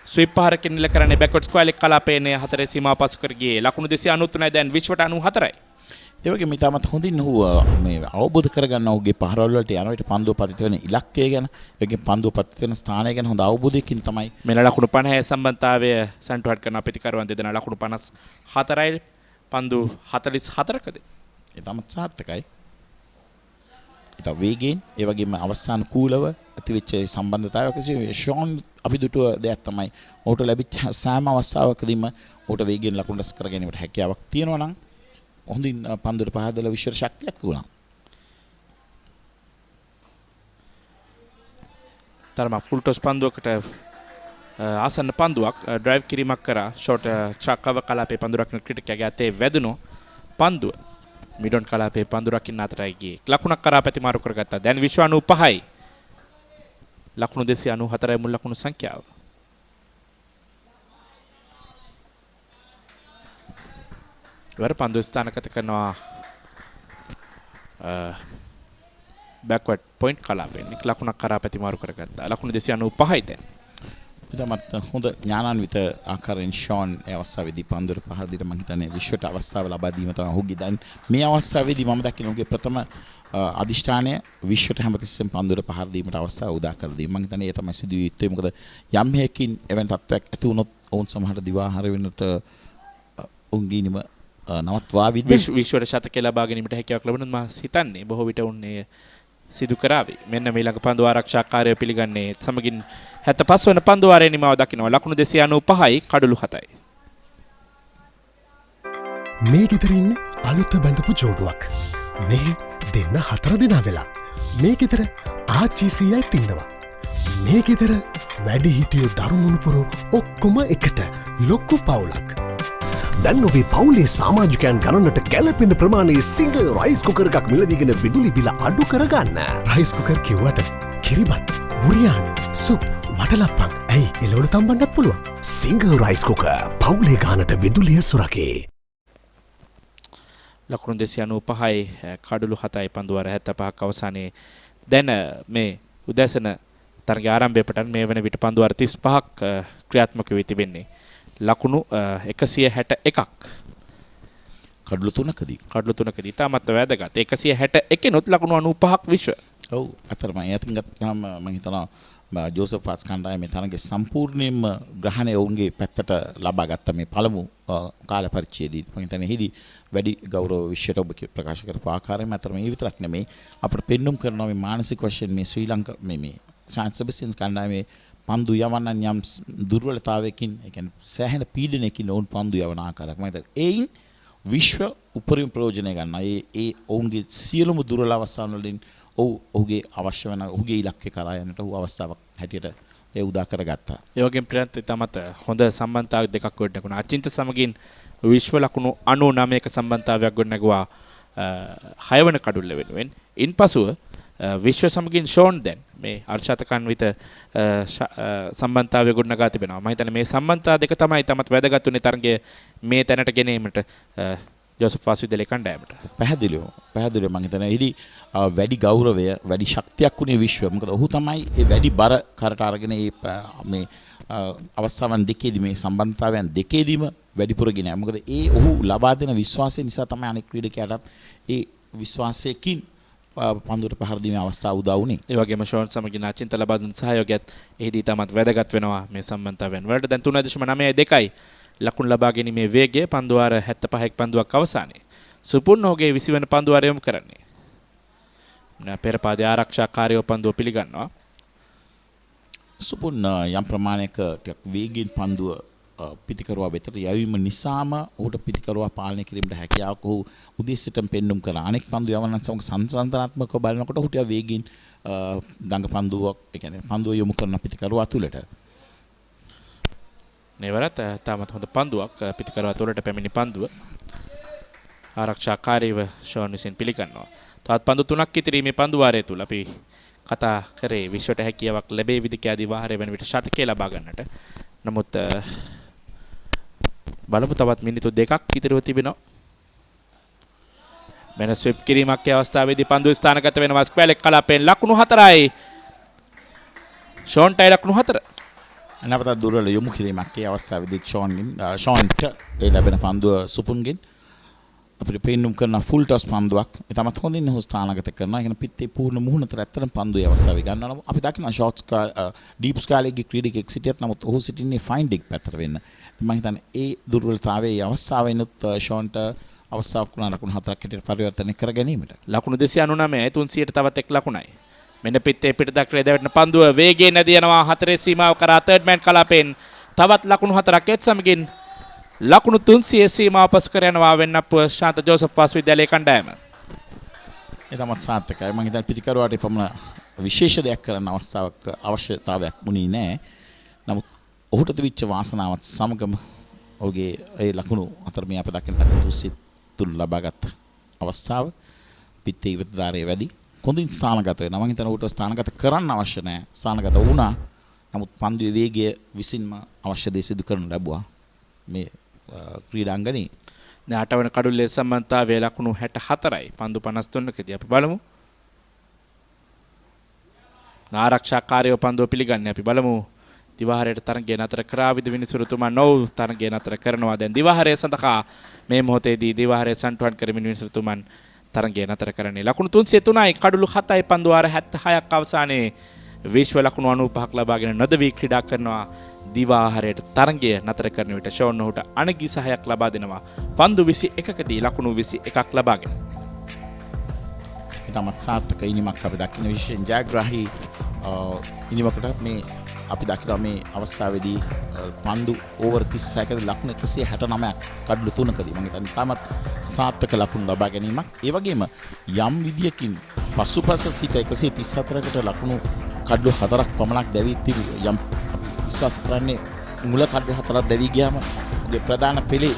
ස්විප් පහරකින් එල්ල කරන්නේ බෑක්වර්ඩ් ස්ක්වයර් එක කලාපයේ 4 සීමාව පසු කර ගියේ ලකුණු 293යි. දැන් විශ්වට 94යි. ඒ වගේම ඉතාමත් හොඳින් ඔහු මේ අවබෝධ කරගන්න ඔහුගේ පහරවල වලට යන විට පන්දුව පතිත වෙන ඉලක්කය ගැන ඒ වගේම පන්දුව පතිත වෙන ස්ථානය ගැන හොඳ අවබෝධයකින් තමයි මෙන්න ලකුණු 50 සම්බන්ධතාවය සන්ටුහට් කරන ප්‍රතිකරුවන් දෙදෙනා ලකුණු 54යි පන්දු 44කද ඉතාමත් සාර්ථකයි. ඉතා වේගයෙන් ඒ වගේම අවස්ථාන කූලව ඇතිවෙච්ච සම්බන්ධතාවයක් ෂෝන් අපි දුටුව දෙයක් තමයි ඔහුට ලැබිච්ච සෑම අවස්ථාවකදීම ඔහුට වේගයෙන් ලකුණු රැස් කර ගැනීමට හැකියාවක් තියෙනවා නම් හොඳින් පන්දුවට පහදලා විශ්ව ශක්තියක් වුණා. තරම ෆුල් ටොස් පන්දුවකට ආසන්න පන්දුවක් ඩ්‍රයිව් කිරීමක් කරා ෂෝට් ට්‍රක්කව කලාපේ පන්දුරක් ක්‍රිටිකයාගේ අතේ වැදුණු පන්දුව මිඩොන් කලාපේ පන්දුරකින් අතරයි ගියේ. ලකුණක් කරා පැතිමාරු කරගත්තා. දැන් විශ්ව 95යි. ලකුණු 294යි මුල් ලකුණු සංඛ්‍යාව. ඉවර පන්දු ස්ථානගත කරනවා බෑක්වර්ඩ් පොයින්ට් කලාපෙන්. ලකුණක් කරා පැතිමාරු කරගත්තා. ලකුණු 295යි දැන්. ඉතමත් හොඳ ඥානාන්විත ආකාරයෙන් ෂෝන් ඒ අවස්ථාවේදී පන්දුවට පහර දීලා මම හිතන්නේ විශ්වට අවස්ථාව ලබා දීම තමයි ඔහුගේ දැන් මේ අවස්ථාවේදී මම දකින ඔහුගේ ප්‍රථම අදිෂ්ඨානය විශ්වට හැමතිස්සෙම පන්දුවට පහර දීමට අවස්ථාව උදා කර දීම. මම හිතන්නේ ඒ තමයි සිදුවිය යුත්තේ. මොකද යම් හේකින් එවැනි තත්ත්වයක් ඇති වුණොත් ඔවුන් සමහරට දිවාහාර වෙන්නට උන්ගීනිම නවත්වා විශ්වට ශතකය ලබා ගැනීමට හැකියාවක් ලැබුණොත් මම හිතන්නේ බොහෝ විට උන්නේ සිදු කරાવી. මෙන්න මේ ළඟ පන්දු ආරක්ෂාකාරයෝ පිළිගන්නේ සමගින් 75 වන පන්දු වාරයේ නිමාව දකිනවා. ලකුණු 295යි කඩලු 7යි. මේ ගෙදරින් අලුත බැඳපු ජෝඩුවක්. මේ දෙන්න 4 දෙනා වෙලා. මේ ගෙදර ආච්චිසියයි තින්නවා. මේ ගෙදර වැඩි හිටියෝ දරුමුණුපුරෝ ඔක්කොම එකට ලොක්කු පවුලක්. දැන් ඔබේ පවුලේ සමාජිකයන් ගණනට ගැලපෙන ප්‍රමාණයේ සිංහ රයිස් කුකර් එකක් මිලදීගෙන විදුලි බිල අඩු කරගන්න. රයිස් කුකර් කිව්වට කිරිබත්, බුරියානි, සුප්, වටලප්පන් ඇයි එළවලු තම්බන්නත් පුළුවන්. සිංහ රයිස් කුකර් පවුලේ ගානට විදුලිය සුරකේ. ලකුණු 295යි කඩලු 7යි පන්දු වාර 75ක් අවසානයේ දැන් මේ උදැසන තරග ආරම්භය පටන් මේ වන විට පන්දු වාර 35ක් ක්‍රියාත්මක වී තිබෙන්නේ. ලකුණු 161ක් කඩලු 3කදී තාමත් වැදගත්. 161 නොත් ලකුණු 95ක් විශ්ව. ඔව් අතරම යතින් ගත්තාම මම හිතනවා ජෝසප් වාස් කණ්ඩායමේ තරගේ සම්පූර්ණයෙන්ම ග්‍රහණය ඔවුන්ගේ පැත්තට ලබා ගත්ත මේ පළමු කාල පරිච්ඡේදයේදී මම හිතන්නේ එහිදී වැඩි ගෞරව විශ්වට ඔබ ප්‍රකාශ කරපු ආකාරයෙන් අතර මේ විතරක් නෙමෙයි අපිට පෙන්눔 කරනවා මේ මානසික වශයෙන් මේ ශ්‍රී ලංකා මේ සෙබස්ටියන් කණ්ඩායමේ පන්දු යවන්නන් යම් දුර්වලතාවයකින් ඒ කියන්නේ සෑහෙන පීඩනයකින් ඔවුන් පන්දු යවන ආකාරයක් මම හිතන්නේ ඒයින් විශ්ව උපරිම ප්‍රයෝජනය ගන්නවා. ඒ ඔවුන්ගේ සියලුම දුර්වල අවස්ථාන වලින් ඔහුගේ අවශ්‍ය වෙන ඔහුගේ ඉලක්කය කරා යන්නට ඔහු අවස්ථාවක් හැටියට ඒ උදා කරගත්තා. ඒ වගේම ප්‍රියන්ත තමත් හොඳ සම්බන්ධතාවක් දෙකක් ගොඩනගුණා. අචින්ත සමගින් විශ්ව ලකුණු 99ක සම්බන්ධතාවයක් ගොඩනගුවා 6 වන කඩුල්ල වෙනුවෙන්. ඉන්පසුව විශ්ව සමගින් ෂෝන් දැන් මේ අර්ශාතකාන්විත සම්බන්ධතාවය ගොඩනගා තිබෙනවා. මම හිතන්නේ මේ සම්බන්ධතා දෙක තමයි තමත් වැදගත් උනේ තරගයේ මේ තැනට ගෙනීමට ජෝසප් වාස් විද්‍යාලයේ කණ්ඩායමට. පැහැදිලිව මම හිතන්නේ එහිදී වැඩි ගෞරවය වැඩි ශක්තියක් උනේ විශ්ව. මොකද ඔහු තමයි ඒ වැඩි බර කරට අරගෙන මේ අවස්ථාවන් දෙකේදී මේ සම්බන්ධතාවයන් දෙකේදීම වැඩිපුර ගෙන. මොකද ඔහු ලබා දෙන විශ්වාසය නිසා තමයි අනෙක් ක්‍රීඩකයාටත් ඒ විශ්වාසයකින් පන්දුවට පහර දීමේ අවස්ථාව උදා වුණේ. ඒ වගේම ෂෝන් සමගින් අචින්ත ලබා දුන් සහයෝගයත් එහිදී තමත් වැදගත් වෙනවා මේ සම්බන්ධතාවයන් වලට. දැන් 3.92යි ලකුණු ලබා ගැනීමේ වේගය පන්දු වාර 75ක් පන්දුවක් අවසානයේ. සුපුන්නෝගේ 20 වන පන්දු වාරය යොමු කරන්නේ. පෙරපාදේ ආරක්ෂාකාරයෝ පන්දුව පිළිගන්නවා. සුපුන්න යම් ප්‍රමාණයක ටිකක් වේගයෙන් පන්දුව පිටිකරුවා වෙතට යැවීම නිසාම ඔහුට පිටිකරුවා පාලනය කිරීමට හැකියාවක් ඔහු උදෙසටම පෙන්눔 කළා. අනෙක් පන්දු යවන්නන් සමග සංසන්දනාත්මකව බලනකොට ඔහුට වේගින් දඟ පන්දුවක් ඒ කියන්නේ පන්දුව යොමු කරන පිටිකරුවා තුලට නෙවරත් තාමත් හොඳ පන්දුවක් පිටිකරුවා තුලට පැමිණි පන්දුව ආරක්ෂාකාරීව ෂෝන් විසින් පිළිගන්නවා. තවත් පන්දු 3ක් ඉතිරීමේ පන්දු වාරය තුල අපි කතා කරේ විශ්වට හැකියාවක් ලැබෙවිද කියලා දිවාහාරය වෙන විට ශතකය ලබා ගන්නට. නමුත් බලමු තවත් මිනිත්තු 2ක් ඉතිරිව තිබෙනවා. මෙන්න ස්විප් කිරීමක් අවස්ථාවේදී පන්දු ස්ථානගත වෙනවා ස්ක්වැලෙක් කලාපෙන් ලකුණු 4යි. ෂෝන්ටයි ලකුණු 4. නැවතත් දුර්වල යොමු කිරීමක් ඒ අවස්ථාවේදී ෂෝන්ට ඒ ලැබෙන පන්දුව සුපුන්ගෙන් අපිට පෙන්눔 කරන ෆුල් ටොස් පන්දුවක් ඒ තමත් හොඳින් ඔහු ස්ථානගත කරනවා. ඒ කියන්නේ පිත්තේ පූර්ණ මුහුණතර ඇත්තටම පන්දුවේ අවස්ථාවේ ගන්නවා. අපි දකිනවා ෂෝට්ස් ඩීප් ස්කාලේගේ ක්‍රීඩකෙක් සිටියත් නමුත් ඔහු සිටින්නේ ෆයින් ඩිග් පැත්තට වෙන්න. මම හිතන්නේ ඒ දුර්වලතාවයේ ඒ අවස්ථාවෙනුත් ෂෝන්ට අවස්ථාවක් වුණා ලකුණු 4ක් හැටියට පරිවර්තනය කර ගැනීමට. ලකුණු 299යි 300ට තවත් එක් ලකුණයි. මෙන්න පිත්තේ පිට දක්රේ දැවෙන පන්දුව වේගයෙන් නැදී යනවා 4 සීමාව කරා තර්ඩ් මෑන් කලාපෙන් තවත් ලකුණු 4ක් එත් සමගින් ලකුණු 300 සීමාව පසු කර යනවා වෙන්නප්පුව ශාන්ත ජෝසප් වාස් විද්‍යාලයේ කණ්ඩායම. ඒ තමත් සාර්ථකයි. මම හිතන්නේ පිටිකරුවාට පමණ විශේෂ දෙයක් කරන්න අවශ්‍යතාවයක් මුණී නැහැ. නමුත් ඔහුට තිබිච්ච වාසනාවත් සමගම ඔහුගේ ඒ ලකුණු අතරමේ අප දකින තුන් ලබාගත් අවස්ථාව පිත්තේ ඉවතදාරයේ වැඩි හොඳින් ස්ථානගත වෙනවා. මම හිතනවා ඔහුට ස්ථානගත කරන්න අවශ්‍ය නැහැ. ස්ථානගත වුණා. නමුත් පන්දුවේ වේගය විසින්ම අවශ්‍ය දේ සිදු කරන්න ලැබුවා. මේ ක්‍රීඩාංගණේ දැන් 8 වන කඩුල්ලේ සම්බන්ධතාවය ලකුණු 64යි පන්දු 53කදී අපි බලමු. ආරක්ෂාකාරයෝ පන්දුව පිළිගන්නේ අපි බලමු දිවාහරයට තරගය නතර කරා විනිසුරුතුමා නොව තරගය නතර කරනවා. දැන් දිවාහරය සඳහා මේ මොහොතේදී දිවාහරය සන්ටුවන් කරමින් විනිසුරුතුමන් තරගය නතර කරන්නේ. ලකුණු 303යි කඩලු 7යි පන්දුවාර 76ක් අවසානයේ විශ්ව ලකුණු 95ක් ලබාගෙන නොදවි ක්‍රීඩා කරනවා. දිවාහරයට තරගය නතර කරන විට ෂෝන් ඔහුට අනගි සහයක් ලබා දෙනවා. පන්දු 21කදී ලකුණු 21ක් ලබාගෙන. ඉතාමත් සාර්ථක ඉනිමක් අපි දකින විශේෂයෙන් ජයග්‍රාහී ඉනිමකට මේ අපි දකිනවා මේ අවස්ථාවේදී පන්දු ඕවර් 36කදී ලකුණු 169ක් කඩලු 3කදී මම හිතන්නේ ඉතාමත් සාර්ථක ලකුණු ලබා ගැනීමක්. ඒ වගේම යම් විදියකින් පසුපස සිට 134කට ලකුණු කඩලු 4ක් පමණක් දැවී තිබු යම් විශ්වාස කරන්නේ මුල කඩලු 4ක් දැවී ගියාම ඒ ප්‍රධාන පෙළේ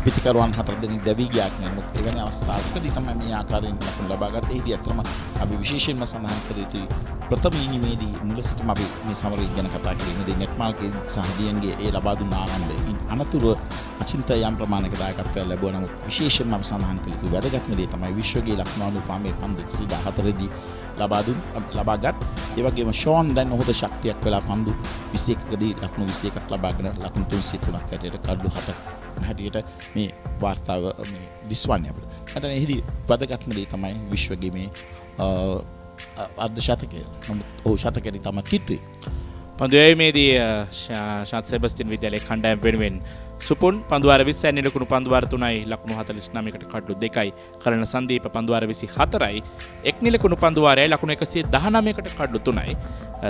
පිටිකරුවන් 4 දෙනෙක් දැවී ගියා කියන මොකද එවැනි අවස්ථාවකදී තමයි මේ ආකාරයෙන් ලකුණු ලබා ගත්තේ. ඒදී අතරම අපි විශේෂයෙන්ම සඳහන් කර යුතුයි ප්‍රථම ඉනිමේදී මුල සිටම අපි මේ සමරය ගැන කතා කිරීමේදී නෙට්මාල්ගේ සහ ඩීඑන්ගේ ඒ ලබා දුන්න ආනන්දයෙන් අනතුරුව අචින්ත යම් ප්‍රමාණයක දායකත්වයක් ලැබුවා. නමුත් විශේෂයෙන්ම අපි සඳහන් කළ යුතු වැදගත්ම දේ තමයි විශ්වගේ ලකුණු අනුපාමේ පන්දු 114 දී ලබාගත්. ඒ වගේම ෂෝන් දැන් ඔහුට ශක්තියක් වෙලා පන්දු 21කදී ලකුණු 21ක් ලබාගෙන ලකුණු 303ක් හැටියට කඩලු 7ක් හැටියට මේ වාර්තාව මේ දිස්වන්නේ අපිට. නැත්නම් එහිදී වැදගත්ම දේ තමයි විශ්වගේ මේ අර්ධ ශතකය. නමුත් ඔහු ශතකයට තමයි කිට්ටුයි. පන්දුවේමේදී ශාත් සෙබස්තින් විද්‍යාලයේ කණ්ඩායම වෙනුවෙන් සුපුන් පන්දුවාර 20 ලකුණු පන්දුවාර 3යි ලකුණු 49කට කඩලු 2යි කරන සංදීප පන්දුවාර 24යි එක් නිලකුණු පන්දුවාරයයි ලකුණු 119කට කඩලු 3යි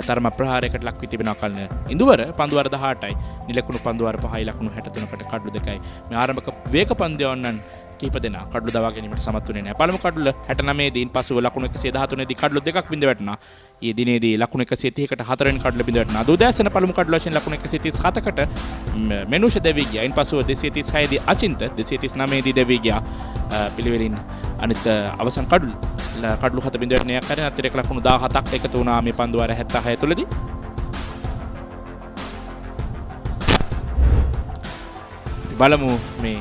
තරම ප්‍රහාරයකට ලක් වී තිබෙනවා කලන ඉඳුවර පන්දුවාර 18යි නිලකුණු පන්දුවාර 5යි ලකුණු 63කට කඩලු 2යි මේ ආරම්භක වේග පන්දයන්න් කීප දෙනා කඩලු දවා ගැනීමට සමත් වුණේ නැහැ. පළමු කඩල 69 දී පසුව ලකුණු 113 දී කඩලු දෙකක් බිඳ වැටුණා. ඊයේ දිනේදී ලකුණු 130කට 4 වෙනි කඩල බිඳ වැටුණා. උදෑසන පළමු කඩල වශයෙන් ලකුණු 137කට මෙනුෂ දෙවි ගියා. ඉන්පසුව 236 දී අචින්ත 239 දී දෙවි ගියා. පිළිවෙලින් අනිත් අවසන් කඩලු 7 බිඳ වැටුණේ කරන අතිරේක ලකුණු 17ක් එකතු වුණා මේ පන්දුවාර 76 තුලදී. බලමු මේ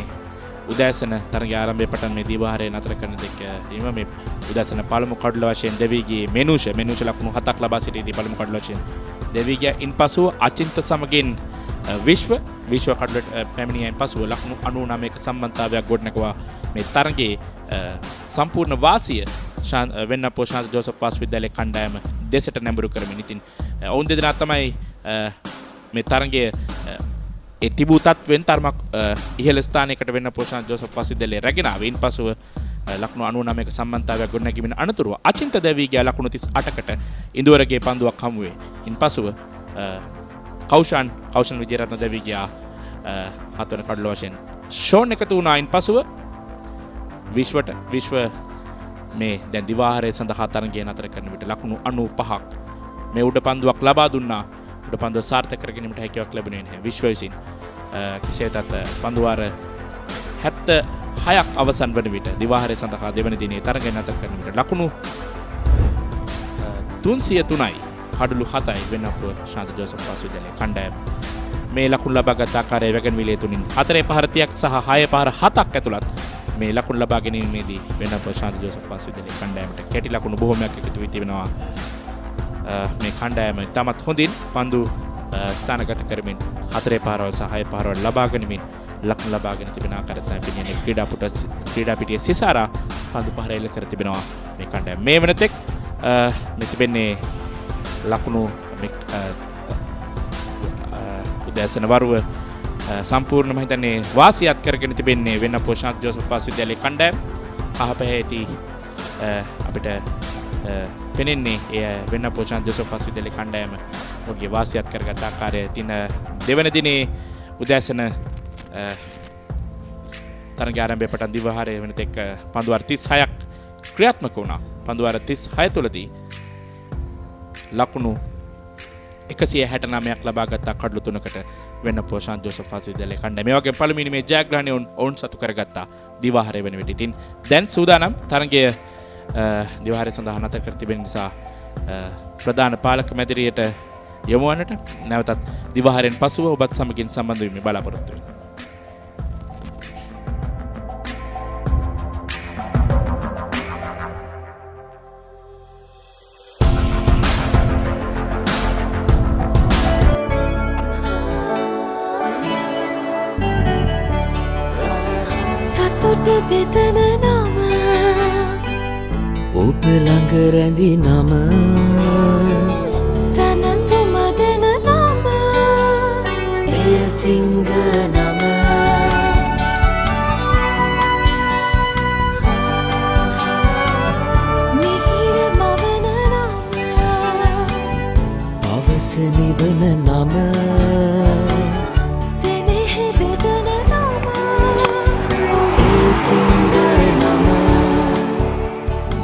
උදෑසන තරගයේ ආරම්භය පටන් මේ දිවාහරය නතර කරන දෙක එම මේ උදෑසන පළමු කඩල වශයෙන් දෙවිගේ මෙනුෂ ලකුණු 7ක් ලබා සිටීදී පළමු කඩල වශයෙන් දෙවිගේ ඉන්පසුව අචින්ත සමගින් විශ්ව කඩලට පැමිණියයින් පසුව ලකුණු 99ක සම්බන්ධතාවයක් ගොඩනගුවා මේ තරගයේ සම්පූර්ණ වාසිය වෙන්නපුව ශාන්ත ජෝසප් වාස් විද්‍යාලයේ කණ්ඩායම දෙසට නැඹුරු කරමින් ඉතින් ඔවුන් දෙදෙනා තමයි මේ තරගයේ ඒ තිබූ තත්වෙන් තරමක් ඉහළ ස්ථානයකට වෙන්න පෝෂාන් ජෝසප් වාසිදලේ රැගෙන ආවේ. ඉන්පසුව ලකුණු 99ක සම්බන්ධතාවයක් ගොඩනැගීමෙන් අනතුරුව අචින්ත දෙවි ගියා ලකුණු 38කට ඉඳුවරගේ පන්දුවක් හමු වේ. ඉන්පසුව කෞෂන් විජේරත්න දෙවි ගියා හතරවෙනි කඩල වශයෙන් ෂෝන් එකතු වුණා. ඉන්පසුව විශ්ව මේ දැන් දිවාහරය සඳහා තරගය නතර කරන විට ලකුණු 95ක් මේ උඩ පන්දුවක් ලබා දුන්නා. පන්දුව සාර්ථක කර ගැනීමට හැකියාවක් ලැබුණේ නැහැ. විශ්ව විසින් කෙසේ වෙතත් පන්දුවාර 76ක් අවසන් වන විට දිවාහරය සඳහා දෙවන දිනේ තරගය නතර කරන විට ලකුණු 303යි කඩලු 7යි වෙන්නපුව ශාන්ත ජෝසප් වාස් විද්‍යාලයේ කණ්ඩායම මේ ලකුණු ලබාගත් ආකාරය වැගන්විලේ තුنين 4 පහර 30ක් සහ 6 පහර 7ක් ඇතුළත් මේ ලකුණු ලබා ගැනීමේදී වෙන්නපුව ශාන්ත ජෝසප් වාස් විද්‍යාලයේ කණ්ඩායමට කැටි ලකුණු බොහෝමයක් එකතු වී තිබෙනවා. මේ කණ්ඩායම තමත් හොඳින් පන්දු ස්ථානගත කරමින් 4 පාරවල් සහ 6 පාරවල් ලබා ගැනීමෙන් ලකුණු ලබාගෙන තිබෙන ආකාරය තමයි පිළිගන්නේ. ක්‍රීඩා පිටියේ සිසාරා පන්දු පහර එල්ල කර තිබෙනවා මේ කණ්ඩායම. මේ වෙනතෙක් මේ තිබෙන්නේ ලකුණු උදෑසන වරුව සම්පූර්ණම හිතන්නේ වාසියත් කරගෙන තිබෙන්නේ වෙන්නපුව ශාන්ත ජෝසප් වාස් විද්‍යාලයේ කණ්ඩායම. අහපැහැති අපිට පෙනෙන්නේ එය වෙන්නපුව ශාන්ත ජෝසප් වාස් විද්‍යාලයේ කණ්ඩායම ඔහුගේ වාසියත් කරගත් ආකාරය තින දෙවන දිනේ උදෑසන තරග ආරම්භය පටන් දිවාහරය වෙනතෙක් පන්දුවාර 36ක් ක්‍රියාත්මක වුණා. පන්දුවාර 36 තුලදී ලකුණු 169ක් ලබා ගත්තා කඩලු 3කට වෙන්නපුව ශාන්ත ජෝසප් වාස් විද්‍යාලයේ කණ්ඩායම. මේ වගේම පළමුවෙනි මේ ජයග්‍රහණය ඔවුන් සතු කරගත්තා දිවාහරය වෙන විට. ඉතින් දැන් සූදානම් තරගය දිවාහරය සඳහා නතර කර තිබෙන නිසා ප්‍රධාන පාලක මැදිරියට යොමු වන්නට නැවතත් දිවාහරයෙන් පසුව ඔබත් සමගින් සම්බන්ධ වීමේ බලාපොරොත්තු වෙනවා. මුහුද බෙදන නම ඔබ ළඟ රැඳි නම සනසුම දෙන නම එය සිංහ නම මිහිර මවන නම පවස නිවන නම සෙනෙහ බෙදන නම එය සිංහ නම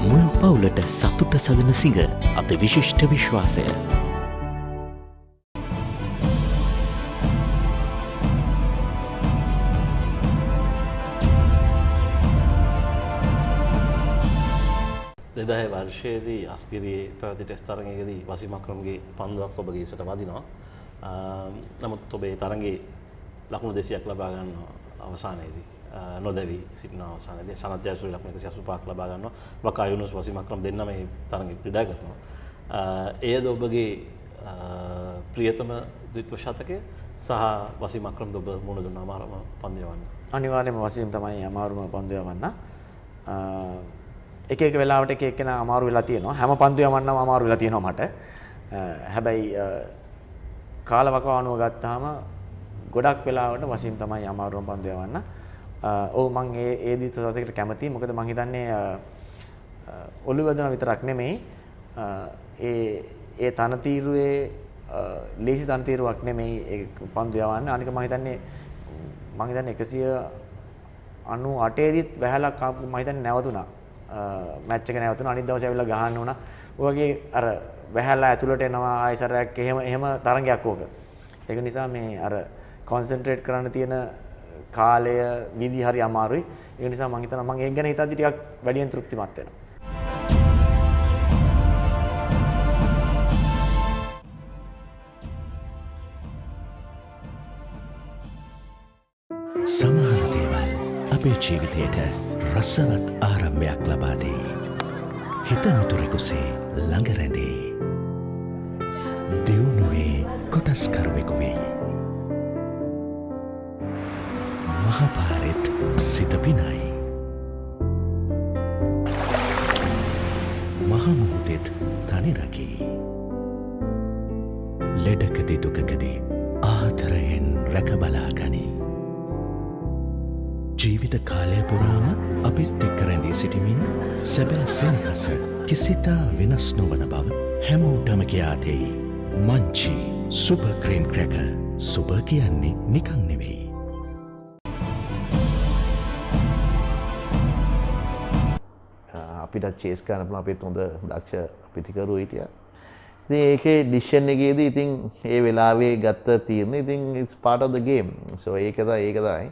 මුළු පවුලට සතුට සදන සිඟ අති විශිෂ්ට විශ්වාසය. දෙදාය වර්ෂයේදී අස්ගිරියේ පැවති ටෙස්ට් තරගයකදී වසීම් අක්‍රම්ගේ පන්දුවක් ඔබගේ ඉසට වදිනවා. නමුත් ඔබේ තරගයේ ලකුණු 200ක් ලබා ගන්න අවසානයේදී නොදැවි සිටින අවසානයේදී සනත් ජයසූරිය ලකුණු 185ක් ලබා ගන්නවා. වකා යුනුස් වසීම් අක්‍රම් දෙන්නම මේ තරගයේ ක්‍රීඩා කරනවා. එයද ඔබගේ ප්‍රියතම ද්විත්ව ශතකය සහ වසීම් අක්‍රම් ඔබ මුණ දුන්න අමාරුම පන්දු යවන්න. අනිවාර්යයෙන්ම වසීම් තමයි අමාරුම පන්දු යවන්න. එක එක වෙලාවට එක එක්කෙනා අමාරු වෙලා තියෙනවා. හැම පන්දු යවන්නම අමාරු වෙලා තියෙනවා මට. හැබැයි කාලවකවානුව ගත්තාම ගොඩක් වෙලාවට වසීම් තමයි අමාරුම පන්දු යවන්න. ඔව් මම ඒ දිස්ත්‍රික්කයට කැමතියි. මොකද මම හිතන්නේ ඔළුව වැදුනා විතරක් නෙමෙයි ඒ තනතිරුවේ ලේසි තනතිරුවක් නෙමෙයි ඒ පන්දු යවන්න. අනික මම හිතන්නේ 198 දිත් වැහලා මම හිතන්නේ නැවතුණා. මැච් එක නැවතුණා. අනිත් දවසේ ඇවිල්ලා ගහන්න උනා. ඔය වගේ අර වැහැලා ඇතුළට එනවා ආයසරයක් එහෙම තරංගයක් ඕක. ඒක නිසා මේ අර කොන්සන්ට්‍රේට් කරන්න තියෙන කාලය විදි හරි අමාරුයි. ඒක නිසා මම හිතනවා මම ඒක ගැන හිතද්දි ටිකක් වැඩියෙන් තෘප්තිමත් වෙනවා. සමහර දේවල් අපේ ජීවිතයට රසවත් ආරම්භයක් ලබා දෙයි. හිත මිතුරෙකුසේ ළඟ රැඳේ. දියුණුවේ කොටස්කරුවෙකු වෙයි. මහපාරෙත් සිත පිනයි. මහමුහුදෙත් තනි රකී. ලෙඩකදී දුකකදී ආදරයෙන් රැකබලා ගනී. ජීවිත කාලය පුරාම අපිත් එක්ක රැඳී සිටිමින් සැබෑ සෙනෙහස කිසිතා වෙනස් නොවන බව හැමෝටම කියා දෙයි. Munchee super cream cracker. Super කියන්නේ නිකන් නෙවෙයි. අපිට චේස් කරන්න පුළුවන් අපිත් හොඳ දක්ෂ පිටිකරු හිටියා. ඉතින් ඒකේ ඩිසිෂන් එකේදී ඉතින් ඒ වෙලාවේ ගත්ත තීරණ ඉතින් it's part of the game. so ඒක තමයි.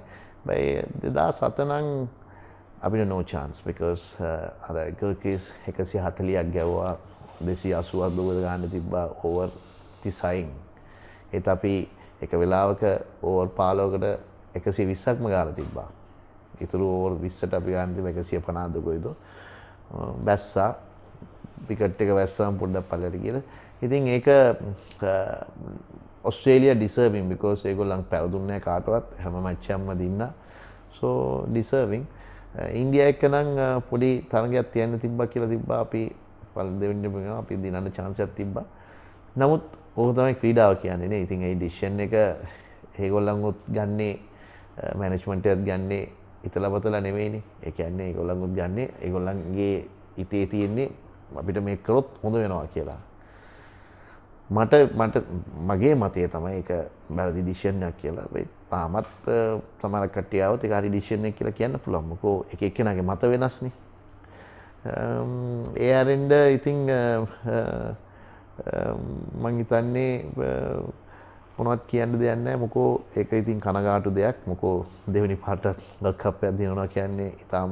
බයි 2007 නම් අපිට no chance because අර ගර්කිස් 140ක් ගැව්වා 280ක් දුර ගන්න තිබ්බා ඕවර් 36න්. ඒත් අපි එක වෙලාවක ඕවර් 15කට 120ක්ම ගාලා තිබ්බා. ඊටු ඕවර් 20ට අපි ගන්න තිබ්බා 150 දුකයිද. බැස්සා විකට් එක වැස්සාම පොඩ්ඩක් පල්ලට ගිහලා. ඉතින් ඒක Australia deserving because ඒගොල්ලන් පෙරදුන්නේ නැහැ කාටවත් හැම මැච් එකක්ම දින්නා. so deserving. India එක නම් පොඩි තරගයක් තියන්න තිබ්බා කියලා තිබ්බා. අපි දෙවෙනි වෙනවා අපි දිනන්න chance එකක් තිබ්බා. නමුත් ඕක තමයි ක්‍රීඩාව කියන්නේ නේ. ඉතින් ඒ decision එක ඒගොල්ලන්වත් ගන්නේ management එකත් ගන්නේ ඉතලපතල නෙවෙයිනේ. ඒ කියන්නේ ඒගොල්ලන්වත් ගන්නේ ඒගොල්ලන්ගේ ඉතේ තියෙන්නේ අපිට මේක කරොත් හොඳ වෙනවා කියලා. මට මගේ මතය තමයි ඒක වැරදි ඩිසිෂන් එකක් කියලා. ඒ තාමත් සමහර කට්ටිය આવත් ඒක හරි ඩිසිෂන් එකක් කියලා කියන්න පුළුවන්. මොකෝ එක එක්කෙනාගේ මත වෙනස්නේ. ඒ අරින්ද ඉතින් මං හිතන්නේ මොනවත් කියන්න දෙයක් නැහැ. මොකෝ ඒක ඉතින් කනගාටු දෙයක්. මොකෝ දෙවෙනි පාටත් වර්ල්ඩ් කප් එකක් දිනනවා කියන්නේ ඊටාම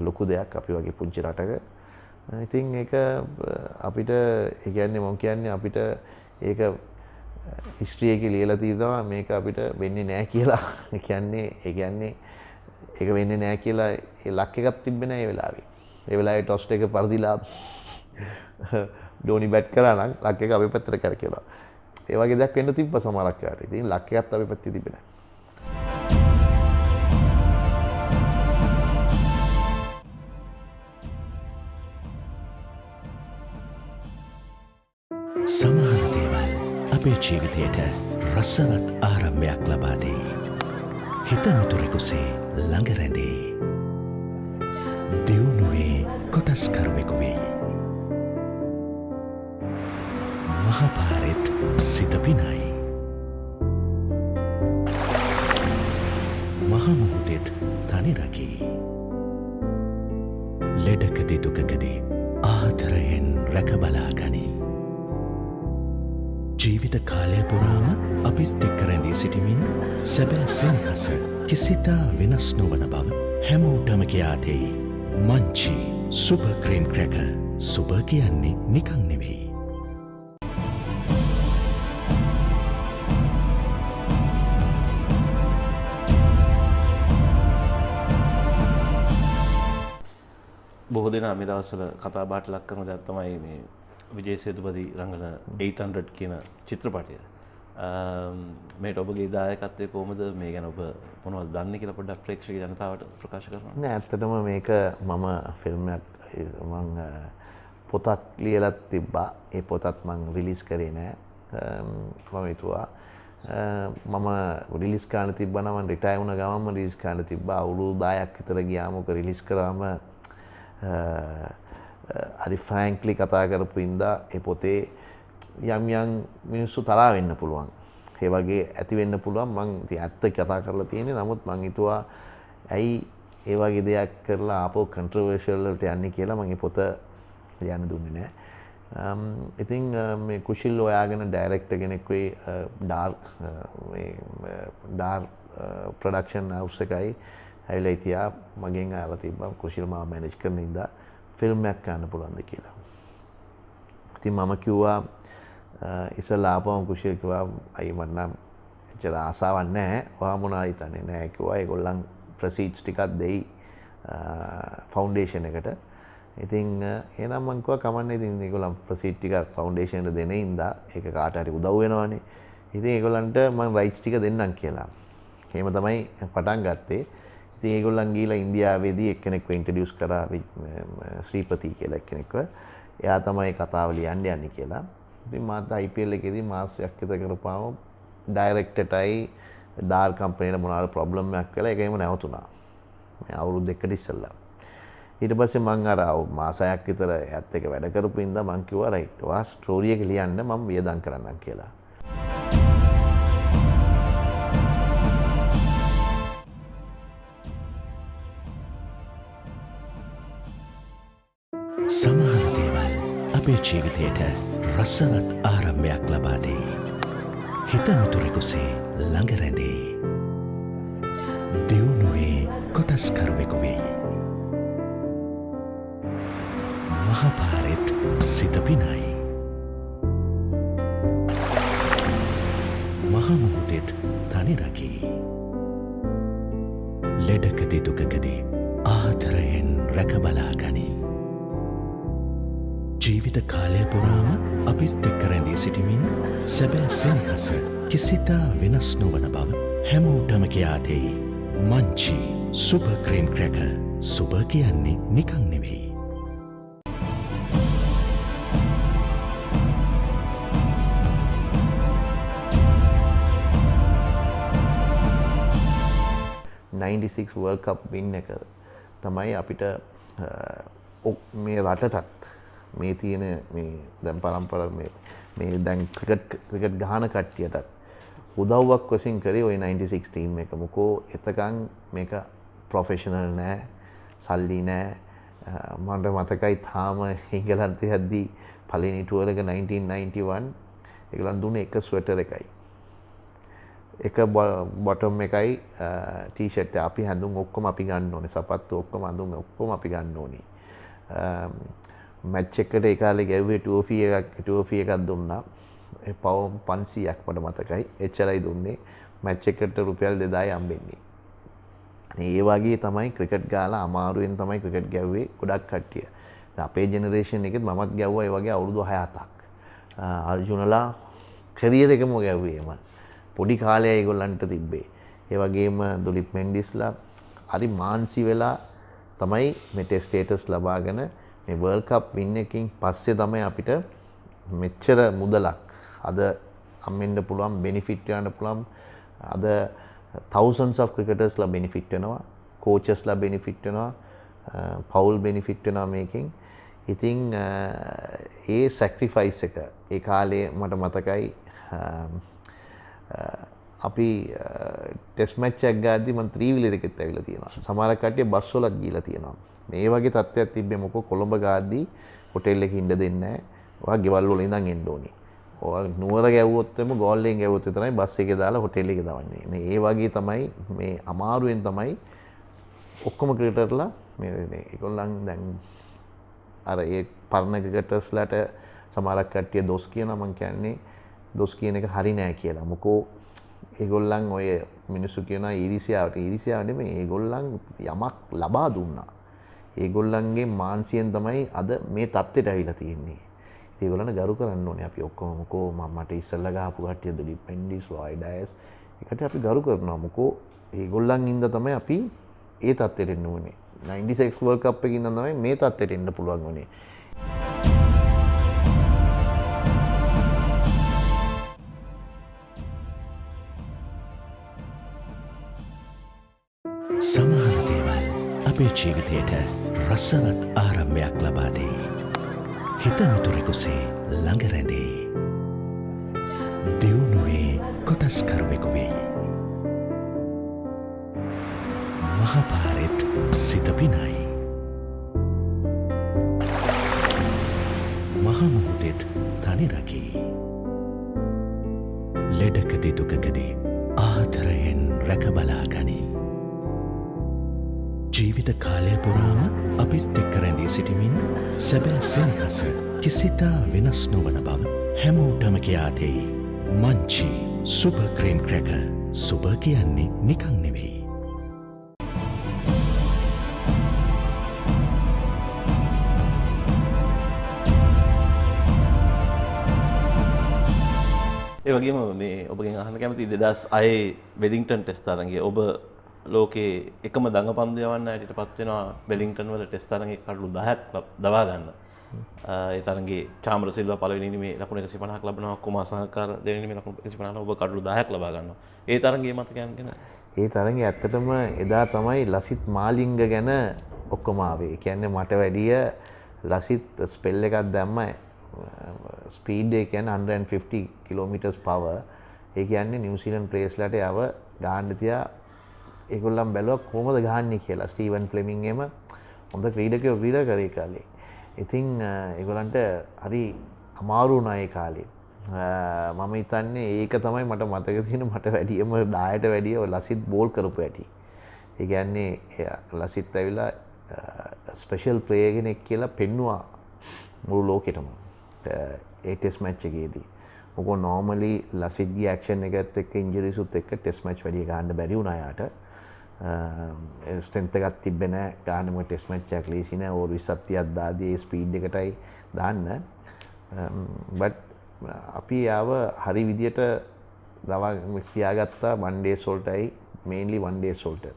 ලොකු දෙයක් අපි වගේ පුංචි රටක. ඉතින් ඒක අපිට ඒ කියන්නේ මම කියන්නේ අපිට ඒක හිස්ටරි එකේ ලියලා තියෙනවා මේක අපිට වෙන්නේ නැහැ කියලා. ඒ කියන්නේ ඒක වෙන්නේ නැහැ කියලා ඒ ලක් එකක් තිබ්බේ නැහැ ඒ වෙලාවේ. ඒ වෙලාවේ ටොස් එක පරදිලා ඩෝනි බැට් කරා නම් ලක් එක අපේ පැත්තට කරකෙලා. ඒ වගේ දෙයක් වෙන්න තිබ්බ සමහරක් කාට. ඉතින් ලක් එකත් අපේ පැත්තේ තිබ්බේ නැහැ. අපේ ජීවිතයට රසවත් ආරම්භයක් ලබා දෙයි. හිත මිතුරෙකුසේ ළඟ රැඳේ. දියුණුවේ කොටස්කරුවෙකු වෙයි. මහපාරෙත් සිත පිනයි. මහමුහුදෙත් තනි රකී. ලෙඩකදී දුකකදී ආදරයෙන් රැකබලා ගනී. ජීවිත කාලය පුරාම අපිත් එක්ක රැඳී සිටිමින් සැබෑ සෙනෙහස කිසිතා වෙනස් නොවන බව හැමෝටම කියා දෙයි. Munchee super cream cracker. Super කියන්නේ නිකන් නෙවෙයි. බොහෝ දෙනා මේ දවස්වල කතා බහට ලක් කරන දෙයක් තමයි මේ විජේ සේතුපති රංගන 800 කියන චිත්‍රපටය. මේට ඔබගේ දායකත්වය කොහොමද? මේ ගැන ඔබ මොනවද දන්නේ කියලා පොඩ්ඩක් ප්‍රේක්ෂක ජනතාවට ප්‍රකාශ කරනවා. නෑ ඇත්තටම මේක මම ෆිල්ම් එකක් මම පොතක් ලියලා තිබ්බා. ඒ පොතත් මම රිලීස් කරේ නෑ. මම හිතුවා මම රිලීස් කරන්න තිබ්බා නම් මම රිටයර් වුණ ගමන්ම රිලීස් කරන්න තිබ්බා. අවුරුදු 10ක් විතර ගියාම ඔක රිලීස් කරාම හරි ෆ්‍රැන්ක්ලි කතා කරපු ඉඳා ඒ පොතේ යම් යම් මිනිස්සු තරහා වෙන්න පුළුවන්. ඒ වගේ ඇති වෙන්න පුළුවන්. මං ඉතින් ඇත්ත කතා කරලා තියෙන්නේ. නමුත් මං හිතුවා ඇයි ඒ වගේ දෙයක් කරලා ආපහු කන්ට්‍රොවර්ෂල් වලට යන්නේ කියලා මං මේ පොත ලියන්න දුන්නේ නැහැ. ඉතින් මේ කුෂිල් ඔයාගෙන ඩයිරෙක්ටර් කෙනෙක් වෙයි ඩාර් ප්‍රොඩක්ෂන් හවුස් එකයි ඇවිල්ලා ඉතියා මගෙන් අහලා තිබ්බා කුෂිල් මාව මැනේජ් කරන ඉඳා ෆිල්ම් එකක් ගන්න පුළුවන්ද කියලා. ඉතින් මම කිව්වා ඉස්සලා ආපුවම කුෂිල් කිව්වා අයිය මට නම් එච්චර ආසාවක් නැහැ. ඔයා මොනවද හිතන්නේ? නෑ කිව්වා ඒගොල්ලන් ප්‍රොසීඩ්ස් ටිකක් දෙයි ෆවුන්ඩේෂන් එකට. ඉතින් එහෙනම් මං කිව්වා කමන්නේ ඉතින් ඒගොල්ලන් ප්‍රොසීඩ් ටික ෆවුන්ඩේෂන් එකට දෙන ඉඳා ඒක කාට හරි උදව් වෙනවනේ. ඉතින් ඒගොල්ලන්ට මං රයිට්ස් ටික දෙන්නම් කියලා. එහෙම තමයි පටන් ගත්තේ. ඉතින් ඒගොල්ලන් ගිහලා ඉන්දියාවේදී එක්කෙනෙක්ව ඉන්ට්‍රොඩියුස් කරා ශ්‍රීපති කියලා එක්කෙනෙක්ව. එයා තමයි කතාව ලියන්න යන්නේ කියලා. ඉතින් මාත් IPL එකේදී මාසයක් විතර කරපාම ඩයිරෙක්ටර්ටයි ඩාර් කම්පැනිට මොනවාරි ප්‍රොබ්ලම් එකක් වෙලා ඒකෙම නැවතුණා. මේ අවුරුදු දෙකකට ඉස්සෙල්ලා. ඊට පස්සේ මං අර මාසයක් විතර ඇත් එක වැඩ කරපු ඉඳලා මං කිව්වා රයිට් ඔයා ස්ටෝරි එක ලියන්න මම වියදම් කරන්නම් කියලා. සමහර දේවල් අපේ ජීවිතයට රසවත් ආරම්භයක් ලබා දෙයි. හිත මිතුරෙකුසේ ළඟ රැඳේ. දියුණුවේ කොටස්කරුවෙකු වෙයි. මහපාරෙත් සිත පිනයි. මහමුහුදෙත් තනි රකී. ලෙඩකදී දුකකදී ආදරයෙන් රැකබලා ගනී. ජීවිත කාලය පුරාම අපිත් එක්ක රැඳී සිටිමින් සැබෑ සෙනෙහස කිසිතා වෙනස් නොවන බව හැමෝටම කියා දෙයි. Munchee super cream cracker. Super කියන්නේ නිකන් නෙවෙයි. '96 World Cup win එක තමයි අපිට මේ රටටත් මේ තියෙන මේ දැන් පරම්පරාව මේ දැන් ක්‍රිකට් ගහන කට්ටියටත් උදව්වක් වශයෙන් කරේ ওই 96 ටීම් එක. මොකෝ එතකන් මේක ප්‍රොෆෙෂනල් නෑ, සල්ලි නෑ. මට මතකයි තාම ඉංගලන්තේ යද්දී පළවෙනි ටුවර් එක 1991 ඒගොල්ලන් දුන්නේ එක ස්වෙටර් එකයි. එක බොටම් එකයි ටී-ෂර්ට් එක. අපි හැඳුම් ඔක්කොම අපි ගන්න ඕනේ. සපත්තු ඔක්කොම අඳුම් ඔක්කොම අපි ගන්න ඕනේ. මැච් එකට ඒ කාලේ ගැව්වේ ට්‍රෝෆි එකක් දුන්නා. ඒ පවුම් 500ක් මට මතකයි. එච්චරයි දුන්නේ. මැච් එකට රුපියල් 2000යි හම්බෙන්නේ. ඒ වගේ තමයි ක්‍රිකට් ගාලා අමාරුවෙන් තමයි ක්‍රිකට් ගැව්වේ ගොඩක් කට්ටිය. අපේ ජෙනරේෂන් එකෙත් මමත් ගැව්වා ඒ වගේ අවුරුදු 6-7ක්. අර්ජුනලා කැරියර් එකම ගැව්වේ එම. පොඩි කාලේ ඒගොල්ලන්ට තිබ්බේ. ඒ වගේම දුලිප් මෙන්ඩිස්ලා හරි මාන්සි වෙලා තමයි මේ ටෙස්ට් ස්ටේටස් ලබාගෙන මේ වර්ල්ඩ් කප් වින් එකකින් පස්සේ තමයි අපිට මෙච්චර මුදලක් අද අම්මෙන්ද පුළුවන් බෙනිෆිට් යන්න පුළුවන් අද thousands of cricketers ලා බෙනිෆිට් වෙනවා coaches ලා බෙනිෆිට් වෙනවා පවුල් බෙනිෆිට් වෙනවා මේකෙන් ඉතින් ඒ සැක්‍රිෆයිස් එක ඒ කාලේ මට මතකයි අපි ටෙස්ට් මැච් එකක් ගාද්දි මම ත්‍රිවිලර් එකෙත් ඇවිල්ලා තියෙනවා සමහර කට්ටිය බස් වලත් ගිහලා තියෙනවා මේ වගේ තත්ත්වයක් තිබ්බේ මොකෝ කොළඹ ගාද්දි හොටෙල් එකේ ඉන්න දෙන්නේ නැහැ ඔයා ගෙවල් වල ඉඳන් එන්න ඕනේ ඔයා නුවර ගැව්වොත් එම ගෝල්ලෙන් ගැව්වොත් විතරයි බස් එකේ දාලා හොටෙල් එකේ දාවන්නේ මේ ඒ වගේ තමයි මේ අමාරුවෙන් තමයි ඔක්කොම ක්‍රිකටර්ලා මේ ඒගොල්ලන් දැන් අර ඒ පරණ ක්‍රිකටර්ස්ලාට සමහරක් කට්ටිය දොස් කියනවා මං කියන්නේ දොස් කියන එක හරි නෑ කියලා. මොකෝ ඒගොල්ලන් ඔය මිනිස්සු කියනවා ඊරිසියාව නෙමෙයි ඒගොල්ලන් යමක් ලබා දුන්නා. ඒගොල්ලන්ගේ මාන්සියෙන් තමයි අද මේ තත්ත්වයට ඇවිල්ලා තියෙන්නේ. ඉතින් ඒගොල්ලන්ට ගරු කරන්න ඕනේ අපි ඔක්කොම. මොකෝ මට ඉස්සෙල්ලා ගහපු කට්ටිය දුලි පෙන්ඩිස් රොයිඩයස් ඒකට අපි ගරු කරනවා. මොකෝ ඒගොල්ලන් ඉඳ තමයි අපි ඒ තත්ත්වයට එන්න ඕනේ. 96 World Cup එකකින් ඉඳන් තමයි මේ තත්ත්වයට එන්න පුළුවන් වුණේ. සමහර දේවල් අපේ ජීවිතයට රසවත් ආරම්භයක් ලබා දෙයි. හිත මිතුරෙකුසේ ළඟ රැඳේ. දියුණුවේ කොටස්කරුවෙකු වෙයි. මහපාරෙත් සිත පිනයි. මහමුහුදෙත් තනි රකී. ලෙඩකදී දුකකදී ආදරයෙන් රැකබලා ගනී. ජීවිත කාලය පුරාම අපිත් එක්ක රැඳී සිටිමින් සැබෑ සෙනෙහස කිසිතා වෙනස් නොවන බව හැමෝටම කියා දෙයි. Munchee super cream cracker super කියන්නේ නිකන් නෙවෙයි. ඒ වගේම මේ ඔබගෙන් අහන්න කැමති 2006 වෙලින්ටන් ටෙස්ට් තරඟය ඔබ ලෝකේ එකම දඟපන්දු යවන්න ඇයටපත් වෙනවා වෙලින්ටන් වල ටෙස්ට් තරඟේ කඩලු 10ක් දවා ගන්න. ඒ තරඟේ චාමර සිල්වා පළවෙනි ඉනිමේ ලකුණු 150ක් ලබනවා කුමාර සංගකාර දෙවෙනි ඉනිමේ ලකුණු 150ක් ඔබ කඩලු 10ක් ලබා ගන්නවා. ඒ තරඟේ මතකයන් ගැන ඒ තරඟේ ඇත්තටම එදා තමයි ලසිත් මාලිංග ගැන ඔක්කොම ආවේ. ඒ කියන්නේ මට වැඩිය ලසිත් ස්පෙල් එකක් දැම්ම ස්පීඩ් එක කියන්නේ 150 කිලෝමීටර්ස් පවර්. ඒ කියන්නේ නිව්සීලන්ත ප්ලේයර්ස්ලාට යව ගහන්න තියා ඒගොල්ලන් බැලුවා කොහොමද ගහන්නේ කියලා. ස්ටීවන් ෆ්ලෙමිං එම හොඳ ක්‍රීඩකයෝ ක්‍රීඩා කරේ කාලේ. ඉතින් ඒගොල්ලන්ට හරි අමාරු වුණා ඒ කාලේ. මම හිතන්නේ ඒක තමයි මට මතක තියෙන මට වැඩියම 10ට වැඩිය ලසිත් බෝල් කරපු ඇටි. ඒ කියන්නේ ලසිත් ඇවිල්ලා ස්පෙෂල් ප්ලේයර් කෙනෙක් කියලා පෙන්නුවා මුළු ලෝකෙටම. ඒ ටෙස්ට් මැච් එකේදී. මොකෝ නෝමලි ලසිත්ගේ ඇක්ෂන් එකත් එක්ක ඉන්ජරිසුත් එක්ක ටෙස්ට් මැච් වැඩි ගන්න බැරි වුණා යාට. ස්ට්‍රෙන්ත් එකක් තිබ්බේ නැහැ. ගන්නම ටෙස්ට් මැච් එකක් ලේසි නෑ. ඕවර් 20ක් 30ක් දාදී ඒ ස්පීඩ් එකටයි දාන්න. බට් අපි ආව හරි විදියට දවා තියාගත්තා වන් ඩේස් වලටයි මේන්ලි වන් ඩේස් වලට.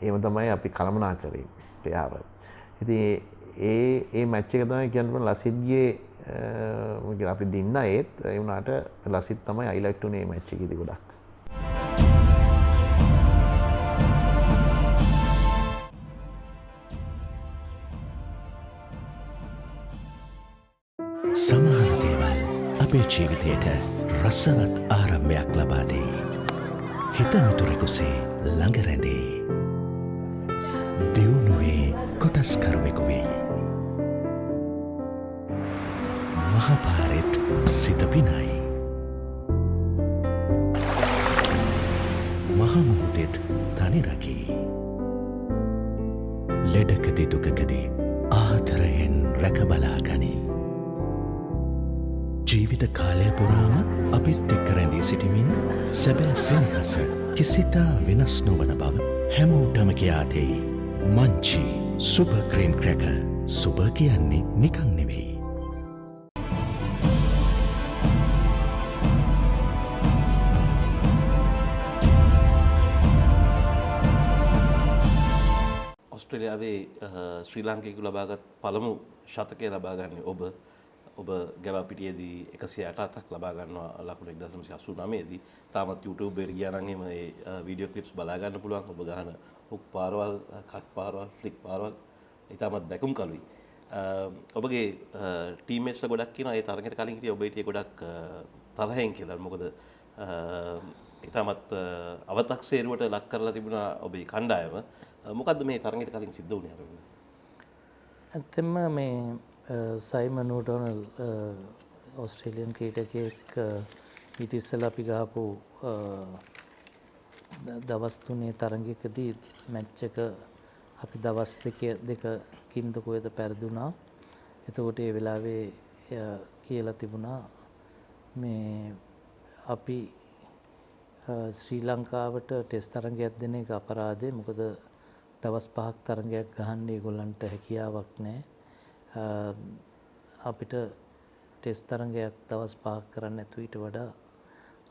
එහෙම තමයි අපි කළමනා කරේ. එයාව. ඉතින් ඒ මැච් එක තමයි කියන්න ලසිත්ගේ අපි දින්න ඒත් ඒ වුණාට ලසිත් තමයි හයිලයිට් උනේ මේ මැච් එකේදී ගොඩක්. සමහර දේවල් අපේ ජීවිතයට රසවත් ආරම්භයක් ලබා දෙයි. හිත මිතුරෙකුසේ ළඟ රැඳේ. දියුණුවේ කොටස්කරුවෙකු වෙයි. මහපාරෙත් සිත පිනයි. මහමුහුදෙත් තනි රකී. ලෙඩකදී දුකකදී ආදරයෙන් රැකබලා ගනී. ජීවිත කාලය පුරාම අපිත් එක්ක රැඳී සිටිමින් සැබෑ සෙනෙහස කිසිතා වෙනස් නොවන බව හැමෝටම කියා දෙයි. Munchee super cream cracker super කියන්නේ නිකන් නෙවෙයි. ඔස්ට්‍රේලියාවේ ශ්‍රී ලාංකිකයකු ලබාගත් පළමු ශතකය ලබා ගන්නේ ඔබ ඔබ ගැබා පිටියේදී 188ක් ලබා ගන්නවා ලකුණු 1989 දී. තාමත් YouTube එකට ගියා නම් එහෙම ඒ වීඩියෝ ක්ලිප්ස් බලා ගන්න පුළුවන්. ඔබ ගහන හුක් පාරවල්, කට් පාරවල්, ෆ්ලික් පාරවල් ඊටමත් දැකුම් කළුයි. ඔබගේ ටීම්මේට්ස්ලා ගොඩක් කියනවා ඒ තරඟයට කලින් හිටියේ ඔබ හිටියේ ගොඩක් තරහෙන් කියලා. මොකද ඊටමත් අව탁සේරුවට ලක් කරලා තිබුණා ඔබේ කණ්ඩායම. මොකද්ද මේ තරඟයට කලින් සිද්ධ වුණේ අරවින්ද? ඇත්තෙන්ම මේ සයිමන් ඕඩොනල් ඕස්ට්‍රේලියන් ක්‍රීඩකයෙක් ඊට ඉස්සෙල්ලා අපි ගහපු දවස් 3 තරඟයකදී මැච් එක අපි දවස් දෙකකින් කොහෙද පෙරදුනා. එතකොට ඒ වෙලාවේ කියලා තිබුණා මේ අපි ශ්‍රී ලංකාවට ටෙස්ට් තරඟයක් දෙන එක අපරාධේ. මොකද දවස් 5ක් තරඟයක් ගහන්න ඒගොල්ලන්ට හැකියාවක් නැහැ. අපිට ටෙස්ට් තරඟයක් දවස් 5ක් කරන්න නැතුව ඊට වඩා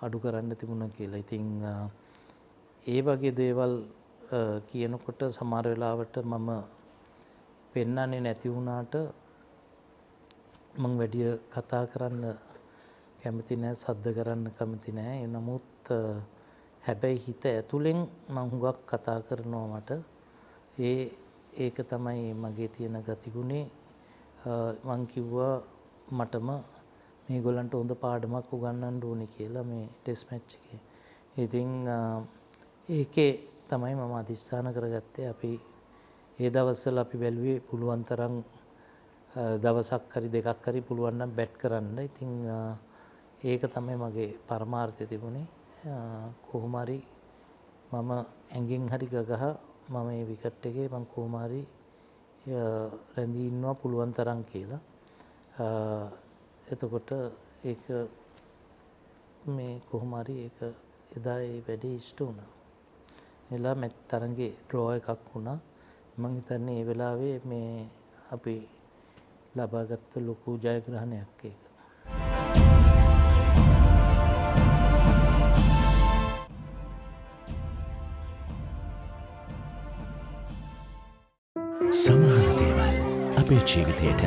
අඩු කරන්න තිබුණා කියලා. ඉතින් ඒ වගේ දේවල් කියනකොට සමහර වෙලාවට මම පෙන්නන්නේ නැති වුණාට මම වැඩි කතා කරන්න කැමති නැහැ, සද්ද කරන්න කැමති නැහැ. නමුත් හැබැයි හිත ඇතුලෙන් මම හුඟක් කතා කරනවා මට. ඒක තමයි මගේ තියෙන ගතිගුණේ. මං කිව්වා මටම මේගොල්ලන්ට හොඳ පාඩමක් උගන්වන්න ඕනේ කියලා මේ ටෙස්ට් මැච් එකේ. ඉතින් ඒකේ තමයි මම අධිෂ්ඨාන කරගත්තේ. අපි ඒ දවස්වල අපි බැලුවේ පුළුවන් තරම් දවසක් හරි දෙකක් හරි පුළුවන් නම් බැට් කරන්න. ඉතින් ඒක තමයි මගේ පරමාර්ථය තිබුණේ. කොහොම හරි මම ඇඟෙන් හරි ගගහ මම මේ විකට් එකේ මම කොහොම හරි රැඳී ඉන්නවා පුළුවන් තරම් කියලා. එතකොට ඒක මේ කොහොම හරි ඒක එදා ඒ වැඩේ ඉෂ්ට වුණා. එලා මැච් තරඟේ ඩ්‍රෝ එකක් වුණා. මම හිතන්නේ ඒ වෙලාවේ මේ අපි ලබාගත්ත ලොකු ජයග්‍රහණයක් ඒක. සමහර දේවල් අපේ ජීවිතයට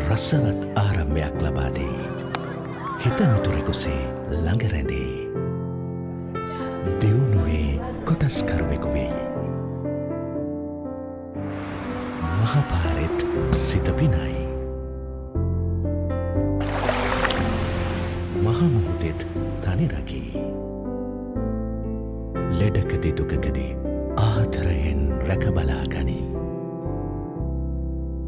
රසවත් ආරම්භයක් ලබා දෙයි. හිත මිතුරෙකුසේ ළඟ රැඳේ. දියුණුවේ කොටස්කරුවෙකු වෙයි. මහපාරෙත් සිත පිනයි. මහමුහුදෙත් තනි රකී. ලෙඩකදී දුකකදී ආදරයෙන් රැකබලා ගනී.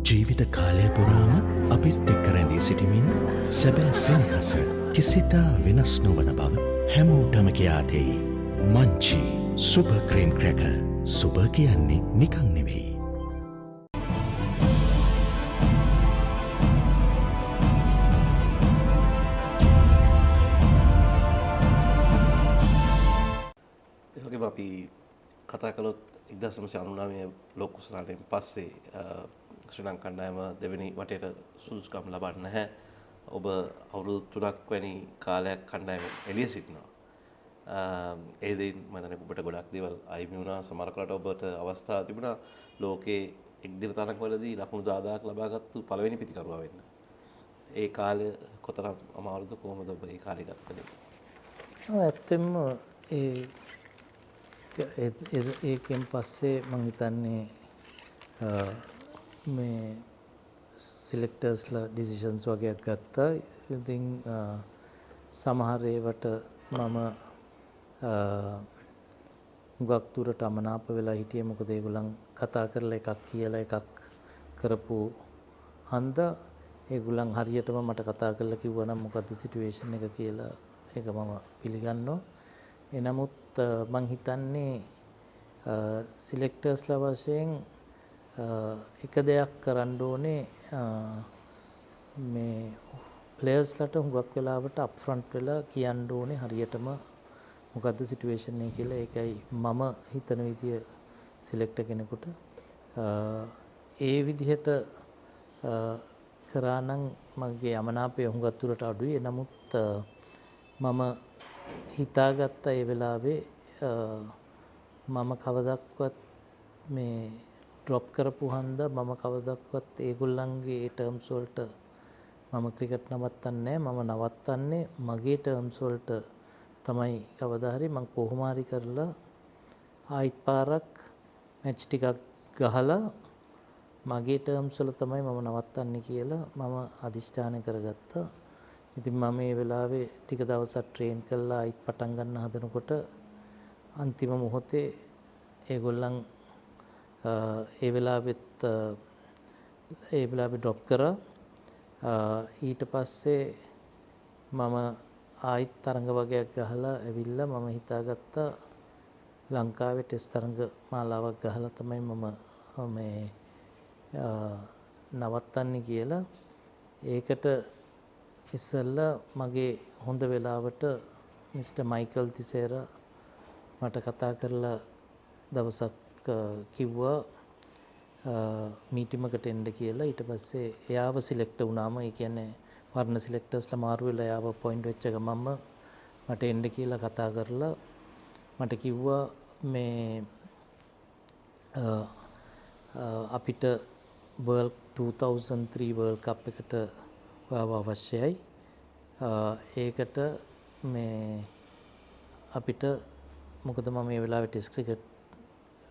ජීවිත කාලය පුරාම අපිත් එක්ක රැඳී සිටිමින් සැබෑ සෙනෙහස කිසිතා වෙනස් නොවන බව හැමෝටම කියා දෙයි. Munchee super cream cracker. Super කියන්නේ නිකන් නෙවෙයි. ඒ වගේම අපි කතා කළොත් 1999 ලෝක කුසලාටෙන් පස්සේ ශ්‍රී ලංකා කණ්ඩායම දෙවෙනි වටේට සුදුසුකම් ලබන්නේ නැහැ. ඔබ අවුරුදු 3ක් වැනි කාලයක් කණ්ඩායම එළිය සිටිනවා. ඒ දෙයින් මම හිතන්නේ ඔබට ගොඩක් දේවල් අයිමි වුණා. සමහර කාලට ඔබට අවස්ථා තිබුණා ලෝකේ එක් දින තරඟවලදී ලකුණු 1000ක් ලබාගත්තු පළවෙනි පිතිකරුවා වෙන්න. ඒ කාලය කොතරම් අමාරුද? කොහොමද ඔබ ඒ කාලේ ගත කළේ? ඇත්තෙන්ම ඒකෙන් පස්සේ මම හිතන්නේ මේ සිලෙක්ටර්ස්ලා ඩිසිෂන්ස් වගේක් ගත්තා. ඉතින් සමහර ඒවට මම හුඟක් දුරට අමනාප වෙලා හිටියේ. මොකද ඒගොල්ලන් කතා කරලා එකක් කියලා එකක් කරපු හන්දා ඒගොල්ලන් හරියටම මට කතා කරලා කිව්වා නම් මොකද්ද සිටුේෂන් එක කියලා ඒක මම පිළිගන්නවා. එනමුත් මං හිතන්නේ සිලෙක්ටර්ස්ලා වශයෙන් එක දෙයක් කරන්න ඕනේ මේ ප්ලේයර්ස්ලට හුඟක් වෙලාවට අප් ෆ්‍රන්ට් වෙලා කියන්න ඕනේ හරියටම මොකද්ද සිටුේෂන් එක කියලා. ඒකයි මම හිතන විදිය සිලෙක්ටර් කෙනෙකුට ඒ විදිහට කරා නම් මගේ යමනාපය හුඟක් දුරට අඩුයි. නමුත් මම හිතාගත්ත ඒ වෙලාවේ මම කවදක්වත් මේ ඩ්‍රොප් කරපු හන්දා මම කවදක්වත් ඒගොල්ලන්ගේ ඒ ටර්ම්ස් වලට මම ක්‍රිකට් නවත්තන්නේ මම නවත්තන්නේ මගේ ටර්ම්ස් වලට තමයි කවදා හරි මම කොහොම හරි කරලා ආයිත් පාරක් මැච් ටිකක් ගහලා මගේ ටර්ම්ස් වල තමයි මම නවත්තන්නේ කියලා මම අදිෂ්ඨාන කරගත්තා. ඉතින් මම මේ වෙලාවේ ටික දවසක් ට්‍රේන් කරලා ආයිත් පටන් ගන්න හදනකොට අන්තිම මොහොතේ ඒගොල්ලන් ඒ වෙලාවෙත් ඩ්‍රොප් කරා. ඊට පස්සේ මම ආයිත් තරඟ වගේක් ගහලා ඇවිල්ලා මම හිතාගත්තා ලංකාවේ ටෙස්ට් තරඟ මාලාවක් ගහලා තමයි මම මේ නවත්තන්නේ කියලා. ඒකට ඉස්සෙල්ලා මගේ හොඳ වෙලාවට මිස්ටර් මයිකල් තිසේරා මට කතා කරලා දවසක් කිව්වා මීටිමකට එන්න කියලා. ඊට පස්සේ එයාව සිලෙක්ට් වුණාම ඒ කියන්නේ වර්ණ සිලෙක්ටර්ස්ලා මාරු වෙලා එයාව පොයින්ට් වෙච්ච ගමන්ම මට එන්න කියලා කතා කරලා මට කිව්වා මේ අපිට World 2003 World Cup එකට ඔයාව අවශ්‍යයි. ඒකට මේ අපිට මොකද මම මේ වෙලාවේ ටෙස්ට් ක්‍රිකට්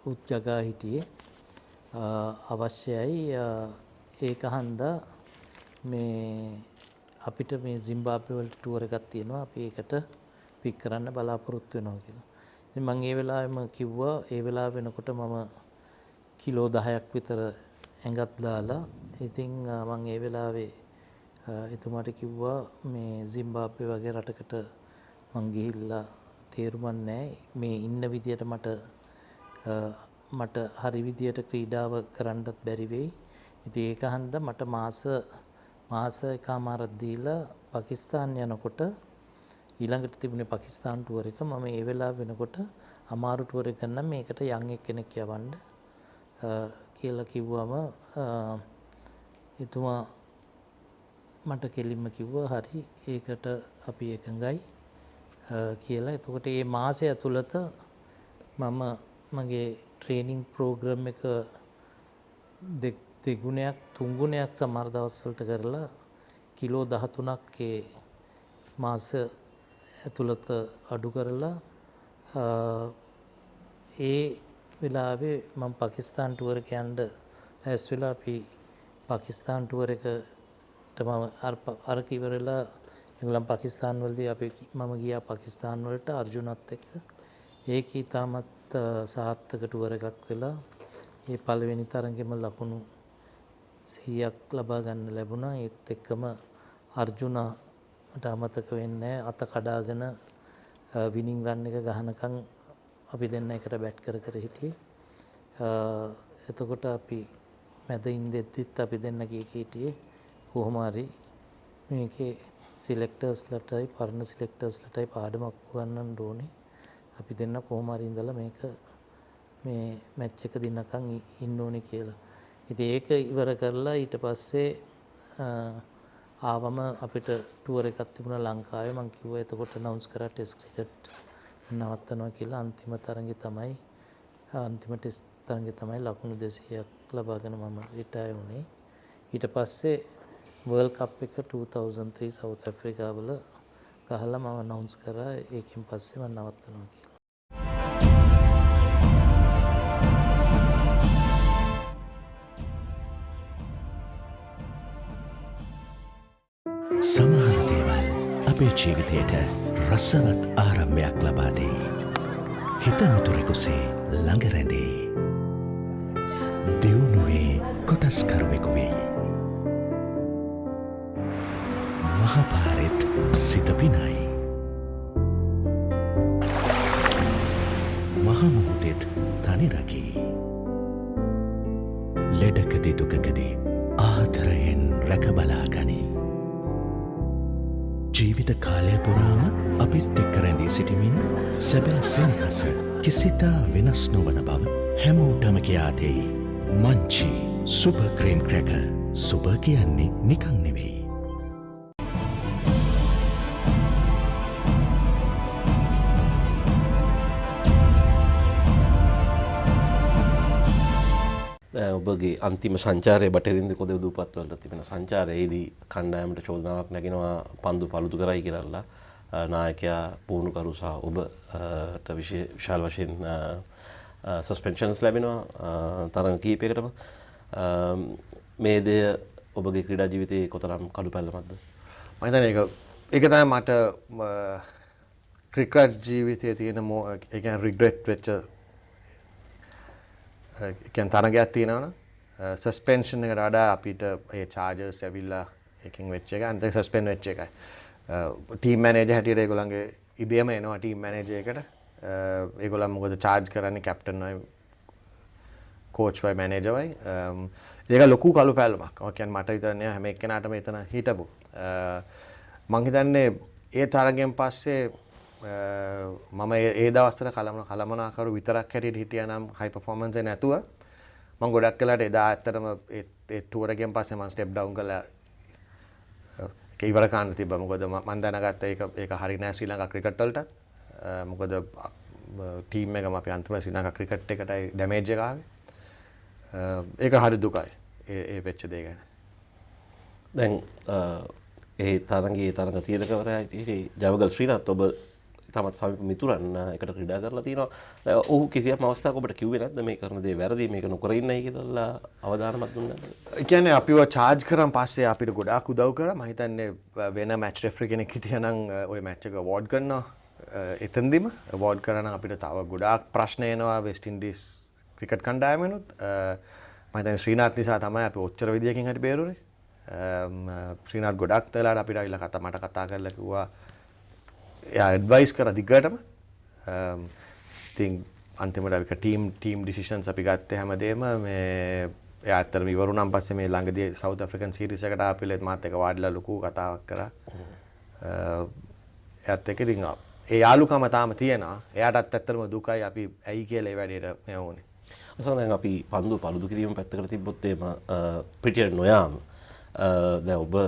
උත්ජගා හිටියේ අවශ්‍යයි. ඒක හන්දා මේ අපිට මේ සිම්බාබ්වේ වලට ටුවර් එකක් තියෙනවා. අපි ඒකට පික් කරන්න බලාපොරොත්තු වෙනවා කියලා. ඉතින් මම ඒ වෙලාවෙම කිව්වා ඒ වෙලාව වෙනකොට මම කිලෝ 10ක් විතර ඇඟත් දාලා. ඉතින් මම ඒ වෙලාවේ එතුමාට කිව්වා මේ සිම්බාබ්වේ වගේ රටකට මං ගිහිල්ලා තේරුමක් නැහැ. මේ ඉන්න විදියට මට හරි විදියට ක්‍රීඩාව කරන්නත් බැරි වෙයි. ඉතින් ඒක හන්දා මට මාස එකමාරක් දීලා පාකිස්තාන් යනකොට ඊළඟට තිබුණේ පාකිස්තාන් ටුවර් එක. මම ඒ වෙලාව වෙනකොට අමාරු ටුවර් එක ගන්න මේකට යන් එක්කෙනෙක් යවන්න කියලා කිව්වම එතුමා මට කෙලින්ම කිව්වා හරි ඒකට අපි එකඟයි කියලා. එතකොට මේ මාසය ඇතුළත මම මගේ ට්‍රේනින් ප්‍රෝග්‍රෑම් එක දෙගුණයක් තුන්ගුණයක් සමහර දවස්වලට කරලා කිලෝ 13ක් ඒ මාස ඇතුළත අඩු කරලා ඒ වෙලාවේ මම පාකිස්තාන් ටුවර් එක යන්න ඇස් වෙලා අපි පාකිස්තාන් ටුවර් එකට මම අර කිවරලා එංගලන්ත පාකිස්තාන් වලදී මම ගියා පාකිස්තාන් වලට අර්ජුනත් එක්ක. ඒක ඊටමත් සාර්ථක ටුවර් එකක් වෙලා ඒ පළවෙනි තරගෙම ලකුණු 100ක් ලබා ගන්න ලැබුණා. ඒත් එක්කම අර්ජුනට අමතක වෙන්නේ අත කඩාගෙන විනිං රන් එක ගහනකම් අපි දෙන්න එකට බැට් කර හිටියේ. එතකොට අපි මැද ඉඳෙද්දිත් අපි දෙන්න හිටියේ කොහොම හරි මේකේ සිලෙක්ටර්ස්ලටයි පරණ සිලෙක්ටර්ස්ලටයි පාඩමක් උගන්වන්න ඕනේ. අපි දෙන්න කොහොම හරි ඉඳලා මේක මේ මැච් එක දිනකම් ඉන්න ඕනේ කියලා. ඉතින් ඒක ඉවර කරලා ඊට පස්සේ ආවම අපිට ටුවර් එකක් තිබුණා ලංකාවේ. මම කිව්වා එතකොට අනවුන්ස් කරා ටෙස්ට් ක්‍රිකට් නවත්තනවා කියලා. අන්තිම ටෙස්ට් තරඟේ තමයි ලකුණු 200ක් ලබාගෙන මම රිටයර් වුණේ. ඊට පස්සේ වර්ල්ඩ් කප් එක 2003 සවුත් ඇෆ්‍රිකාවල ගහලා මම අනවුන්ස් කරා ඒකෙන් පස්සේ මම නවත්තනවා කියලා. සමහර දේවල් අපේ ජීවිතයට රසවත් ආරම්භයක් ලබා දෙයි. හිත මිතුරෙකුසේ ළඟ රැඳේ. දියුණුවේ කොටස්කරුවෙකු වෙයි. මහපාරෙත් සිත පිනයි. මහමුහුදෙත් තනි රකී. ලෙඩකදී දුකකදී ආදරයෙන් රැකබලා ගනී. ජීවිත කාලය පුරාම අපිත් එක්ක රැඳී සිටිමින් සැබෑ සෙනෙහස කිසිතා වෙනස් නොවන බව හැමෝටම කියා දෙයි. Munchee super cream cracker. Super කියන්නේ නිකන් නෙවෙයි. ඔබගේ අන්තිම සංචාරයේ බටහිරින්ද කොද උදුපත් වලට තිබෙන සංචාරයේදී කණ්ඩායමට චෝදනාවක් නැගෙනවා පන්දු පළුදු කරයි කියලා නායකයා පුහුණුකරු සහ ඔබට විශාල වශයෙන් සස්පෙන්ෂන්ස් ලැබෙනවා තරඟ කීපයකටම මේ දෙය ඔබගේ ක්‍රීඩා ජීවිතයේ කොතරම් කළු පැල්ලමක්ද? මම හිතන්නේ ඒක තමයි මට ක්‍රිකට් ජීවිතයේ තියෙන ඒ කියන්නේ රිග්‍රෙට් වෙච්ච කියන තරගයක් තියෙනවනේ සස්පෙන්ෂන් එකට වඩා අපිට ඒ චාර්ජර්ස් ඇවිල්ලා එකකින් වෙච්ච එක අන්තිම සස්පෙන්ඩ් වෙච්ච එකයි ටීම් මැනේජර් හැටියට ඒගොල්ලන්ගේ ඉබේම එනවා ටීම් මැනේජර් එකට ඒගොල්ලන් මොකද චාර්ජ් කරන්නේ කැප්ටන් වයි කෝච් වයි මැනේජර් වයි ඒක ලොකු කළු පැල්ලමක්. ඔය කියන්නේ මට විතර නෑ හැම එක්කෙනාටම එතන හිටපු මං හිතන්නේ ඒ තරගෙන් පස්සේ මම ඒ දවස්වල කලමනාකරු විතරක් හැටියට හිටියා නම් හයි පර්ෆෝමන්ස් එක නැතුව මම ගොඩක් වෙලාට එදා ඇත්තටම ඒ ටුවර් එකෙන් පස්සේ මම ස්ටෙප් ඩවුන් කළා ඒක ඉවර කරන්න තිබ්බා මොකද මම දැනගත්තා ඒක හරි නෑ ශ්‍රී ලංකා ක්‍රිකට් වලට මොකද ටීම් එකම අපි අන්තිම ශ්‍රී ලංකා ක්‍රිකට් එකටයි ඩැමේජ් එක ආවේ ඒක හරි දුකයි ඒ වෙච්ච දේ ගැන දැන් ඒ තරඟ තීරකවරයා ජවගල් ශ්‍රීනාත් ඔබ තමත් සමීප මිතුරන් එකට ක්‍රීඩා කරලා තියෙනවා. ඔහු කිසියම් අවස්ථාවක ඔබට කිව්වේ නැද්ද මේ කරන දේ වැරදි මේක නොකර ඉන්නයි කියලා අවධානමක් දුන්නේ නැද්ද? ඒ කියන්නේ අපිව චාර්ජ් කරන් පස්සේ අපිට ගොඩාක් උදව් කරා. මම හිතන්නේ වෙන මැච් රෙෆරි කෙනෙක් හිටියනම් ওই මැච් එක අවෝඩ් කරනවා. එතනදිම අවෝඩ් කරා නම් අපිට තව ගොඩාක් ප්‍රශ්න එනවා වෙස්ට් ඉන්ඩීස් ක්‍රිකට් කණ්ඩායමෙනුත්. මම හිතන්නේ ශ්‍රීනාත් නිසා තමයි අපි ඔච්චර විදියකින් හරි බේරුනේ. ශ්‍රීනාත් ගොඩක් වෙලාවට අපිට ආවිල්ලා මට කතා කරලා කිව්වා එයා ඇඩ්වයිස් කරා දිගටම ඉතින් අන්තිමට අපි ටීම් ඩිසිෂන්ස් අපි ගත්තේ හැමදේම මේ එයා ඇත්තටම ඉවරුණාන් පස්සේ මේ ළඟදී සවුත් ඇෆ්‍රිකන් සීරීස් එකට ආපිලෙත් මාත් එක්ක වාඩිලා ලොකු කතාවක් කරා එයාත් එක්ක ඉතින් ඒ යාළුකම තාම තියෙනවා එයාටත් ඇත්තටම දුකයි අපි ඇයි කියලා ඒ වැඩේට මේ වුනේ අසන දැන් අපි පන්දු පළුදු කිරීම පැත්තකට තිබ්බොත් එහෙම පිටියට නොයාම දැන් ඔබ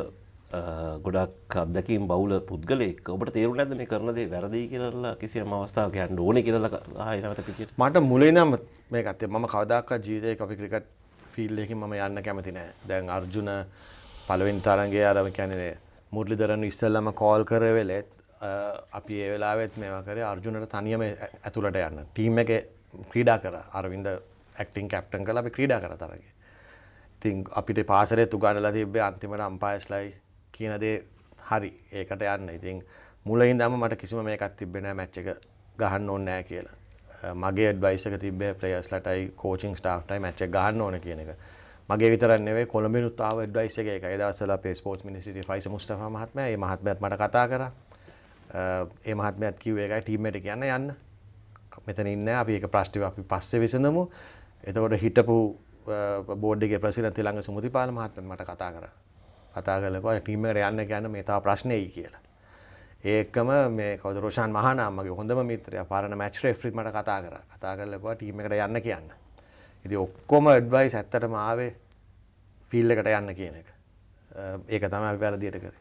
ගොඩක් අත්දැකීම් බහුල පුද්ගලයෙක් ඔබට තේරුණේ නැද්ද මේ කරන දේ වැරදි කියලා කිසියම් අවස්ථාවක යන්න ඕනේ කියලා ආයෙ නැවත පිටියට මට මුලින් නම් මේකත් මම කවදාකවත් ජීවිතේක අපි ක්‍රිකට් ෆීල්ඩ් එකකින් මම යන්න කැමති නෑ දැන් අර්ජුන පළවෙනි තරඟයේ අර කියන්නේ මුර්ලිදරන් ඉස්සෙල්ලාම කෝල් කරේ වෙලෙත් අපි ඒ වෙලාවෙත් මේවා කරේ අර්ජුනට තනියම ඇතුළට යන්න ටීම් එකේ ක්‍රීඩා කරා අරවින්ද ඇක්ටිං කැප්ටන් කරලා අපි ක්‍රීඩා කරා තරගේ ඉතින් අපිට පාසලෙත් උගන්වලා තිබ්බේ අන්තිමට අම්පයර්ස්ලයි කියන දේ හරි ඒකට යන්න. ඉතින් මුලින් ඉඳන්ම මට කිසිම මේකක් තිබ්බේ නැහැ මැච් එක ගහන්න ඕනේ නැහැ කියලා. මගේ ඇඩ්වයිස් එක තිබ්බේ ප්ලේයර්ස්ලටයි කෝචින් ස්ටාෆ්ටයි මැච් එක ගහන්න ඕනේ කියන එක. මගේ විතරක් නෙවෙයි කොළඹිනුත් ආව ඇඩ්වයිස් එක ඒකයි. ඒ දවස්වල අපේ ස්පෝර්ට්ස් මිනිස්ට්‍රියේ ෆයිසර් මුස්තෆා මහත්මයා මේ මහත්මයාත් මට කතා කරා. ඒ මහත්මයාත් කිව්වේ ඒකයි ටීම් එකට කියන්න යන්න. මෙතන ඉන්නේ අපි ඒක ප්‍රශ්න අපි පස්සේ විසඳමු. එතකොට හිටපු බෝඩ් එකේ ප්‍රෙසිඩන්ට් තිලංග සුමුතිපාල මහත්මයා මට කතා කරා. කතා කරලා ටීම් එකට යන්න කියන්න මේ තව ප්‍රශ්නේයි කියලා. ඒකම මේ කවුද රොෂාන් මහානාම මගේ හොඳම මිත්‍රයා පාරණ මැච් රෙෆරිත් මට කතා කරා. කතා කරලා කිව්වා ටීම් එකට යන්න කියන්න. ඉතින් ඔක්කොම ඇඩ්වයිස් ඇත්තටම ආවේ ෆීල්ඩ් එකට යන්න කියන එක. ඒක තමයි අපි වැරදියට කරේ.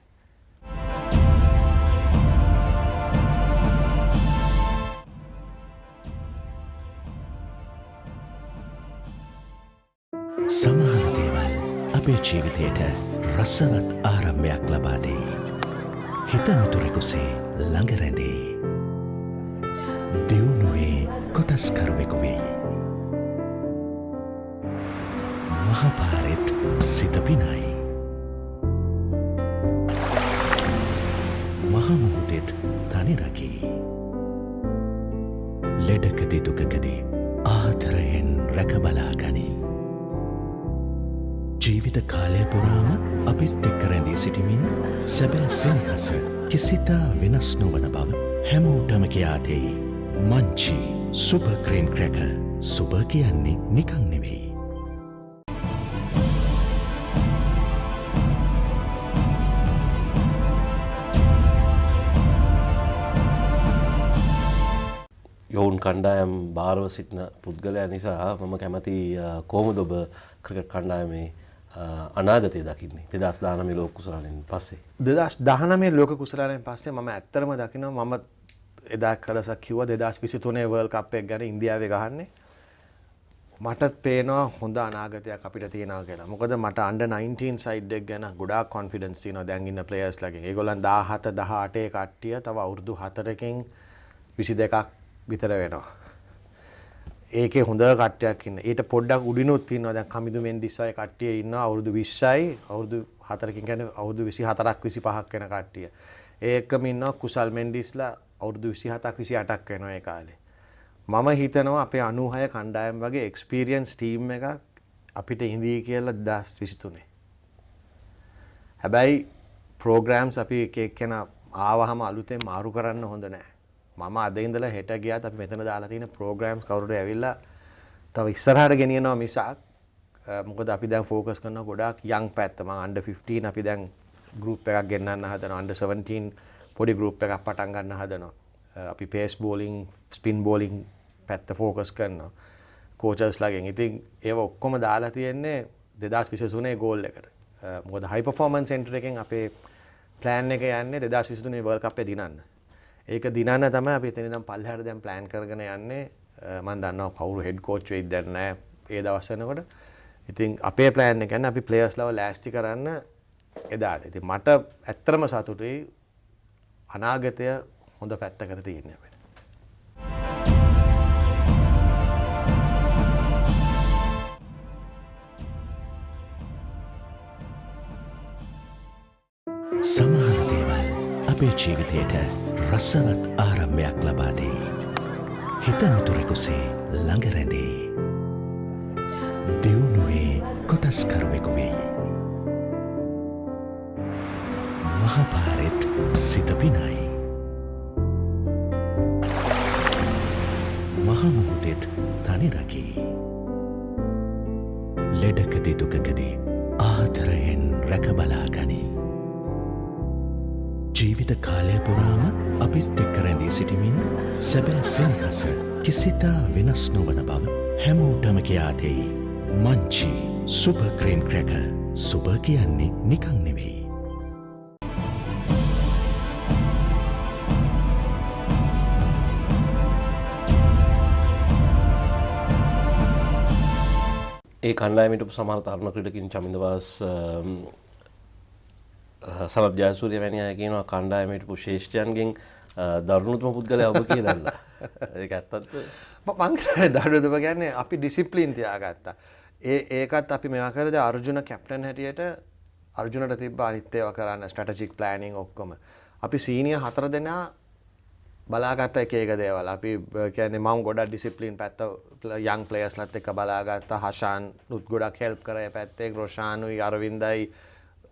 සමහර දේවල් අපේ ජීවිතයට රසවත් ආරම්භයක් ලබා දෙයි. හිත මිතුරෙකුසේ ළඟ රැඳේ. දියුණුවේ කොටස්කරුවෙකු වෙයි. මහපාරෙත් සිත පිනයි. මහමුහුදෙත් තනි රකී. ලෙඩකදී දුකකදී ආදරයෙන් රැකබලා ගනී. ජීවිත කාලය පුරාම අපිත් එක්ක රැඳී සිටිමින් සැබෑ සෙනෙහස කිසිතා වෙනස් නොවන බව හැමෝටම කියා දෙයි. Munchee super cream cracker super කියන්නේ නිකන් නෙවෙයි. යෝන් කණ්ඩායම් භාරව සිටින පුද්ගලයා නිසා මම කැමති කොහොමද ඔබ ක්‍රිකට් කණ්ඩායමේ අනාගතය දකින්නේ 2019 ලෝක කුසලානෙන් පස්සේ 2019 ලෝක කුසලානෙන් පස්සේ මම ඇත්තටම දකිනවා මම එදා කලසක් කිව්වා 2023 වර්ල්ඩ් කප් එක ගැන ඉන්දියාවේ ගහන්නේ මටත් පේනවා හොඳ අනාගතයක් අපිට තියෙනවා කියලා. මොකද මට under 19 side එක ගැන ගොඩාක් confidence තියෙනවා දැන් ඉන්න players ලගෙන්. ඒගොල්ලන් 17 18 කට්ටිය තව අවුරුදු 4කින් 22ක් විතර වෙනවා. ඒකේ හොඳ කට්ටියක් ඉන්න. ඊට පොඩ්ඩක් උඩිනුත් ඉන්නවා. දැන් කමිදු මෙන්ඩිස් වගේ කට්ටිය ඉන්නවා අවුරුදු 20යි අවුරුදු 4කින් කියන්නේ අවුරුදු 24ක් 25ක් වෙන කට්ටිය. ඒකම ඉන්නවා කුසල් මෙන්ඩිස්ලා අවුරුදු 27ක් 28ක් වෙනවා ඒ කාලේ. මම හිතනවා අපේ 96 කණ්ඩායම් වගේ එක්ස්පීරියන්ස් ටීම් එකක් අපිට ඉඳී කියලා 2023. හැබැයි ප්‍රෝග්‍රෑම්ස් අපි එක එක්කෙනා ආවහම අලුතෙන් මාරු කරන්න හොඳ නැහැ. මම අද ඉඳලා හෙට ගියාත් අපි මෙතන දාලා තියෙන ප්‍රෝග්‍රෑම්ස් කවුරුද ඇවිල්ලා තව ඉස්සරහට ගෙනියනවා මිසක් මොකද අපි දැන් ફોකස් කරනවා ගොඩාක් යං පැත්ත. මම under 15 අපි දැන් group එකක් ගෙන්නන්න හදනවා. under 17 පොඩි group එකක් පටන් ගන්න හදනවා. අපි pace bowling, spin bowling පැත්ත ફોකස් කරනවා කෝචර්ස් ලගෙන්. ඉතින් ඒව ඔක්කොම දාලා තියෙන්නේ 2023 ගෝල් එකට. මොකද හයි පර්ෆෝමන්ස් සෙන්ටර් එකෙන් අපේ ප්ලෑන් එක යන්නේ 2023 වර්ල්ඩ් කප් එක දිනන්න. ඒක දිනන්න තමයි අපි එතන ඉඳන් පල්ලෙහාට දැන් ප්ලෑන් කරගෙන යන්නේ. මම දන්නවා කවුරු හෙඩ් කෝච් වෙයිද දැන් නැහැ ඒ දවස් වෙනකොට. ඉතින් අපේ ප්ලෑන් එක කියන්නේ අපි ප්ලේයර්ස් ලව ලෑස්ති කරන්න එදාට. ඉතින් මට ඇත්තටම සතුටුයි අනාගතය හොඳ පැත්තකට තියෙන්නේ අපිට. සමහර දේවල් අපේ ජීවිතයට රසවත් ආරම්භයක් ලබා දෙයි. හිත මිතුරෙකුසේ ළඟ රැඳේ. දියුණුවේ කොටස්කරුවෙකු වෙයි. මහපාරෙත් සිත පිනයි. මහමුහුදෙත් තනි රකී. ලෙඩකදී දුකකදී ආදරයෙන් රැකබලා ගනී. ජීවිත කාලය පුරාම අපිත් එක්ක රැඳී සිටිමින් සැබෑ සෙනෙහස කිසිතා වෙනස් නොවන බව හැමෝටම කියා දෙයි. Munchee super cream cracker. Super කියන්නේ නිකන් නෙවෙයි. ඒ කණ්ඩායමට සමහර තරුණ ක්‍රීඩකින් චමින්දවාස් සනත් ජයසූරිය වැනි අය කියනවා කණ්ඩායමට ශ්‍රේෂ්ඨයන්ගෙන් දරුණුතම පුද්ගලයා ඔබ කියලා. ඒක ඇත්තද? මං කියන්නේ දරුණුතම කියන්නේ අපි ඩිසිප්ලින් තියාගත්තා. ඒකත් අපි මේවා කරද අර්ජුන කැප්ටන් හැටියට අර්ජුනට තිබ්බ අනිත් ඒවා කරන්න ස්ට්‍රැටජික් ප්ලෑනින් ඔක්කොම. අපි සීනියර් 4 දෙනා බලාගත්ත එක දේවල්. අපි කියන්නේ මම ගොඩක් ඩිසිප්ලින් පැත්ත යං ප්ලේයර්ස්ලත් එක්ක බලාගත්තා. හෂාන් උත් ගොඩක් හෙල්ප් කරේ පැත්තේ. රොෂානුයි අරවින්දයි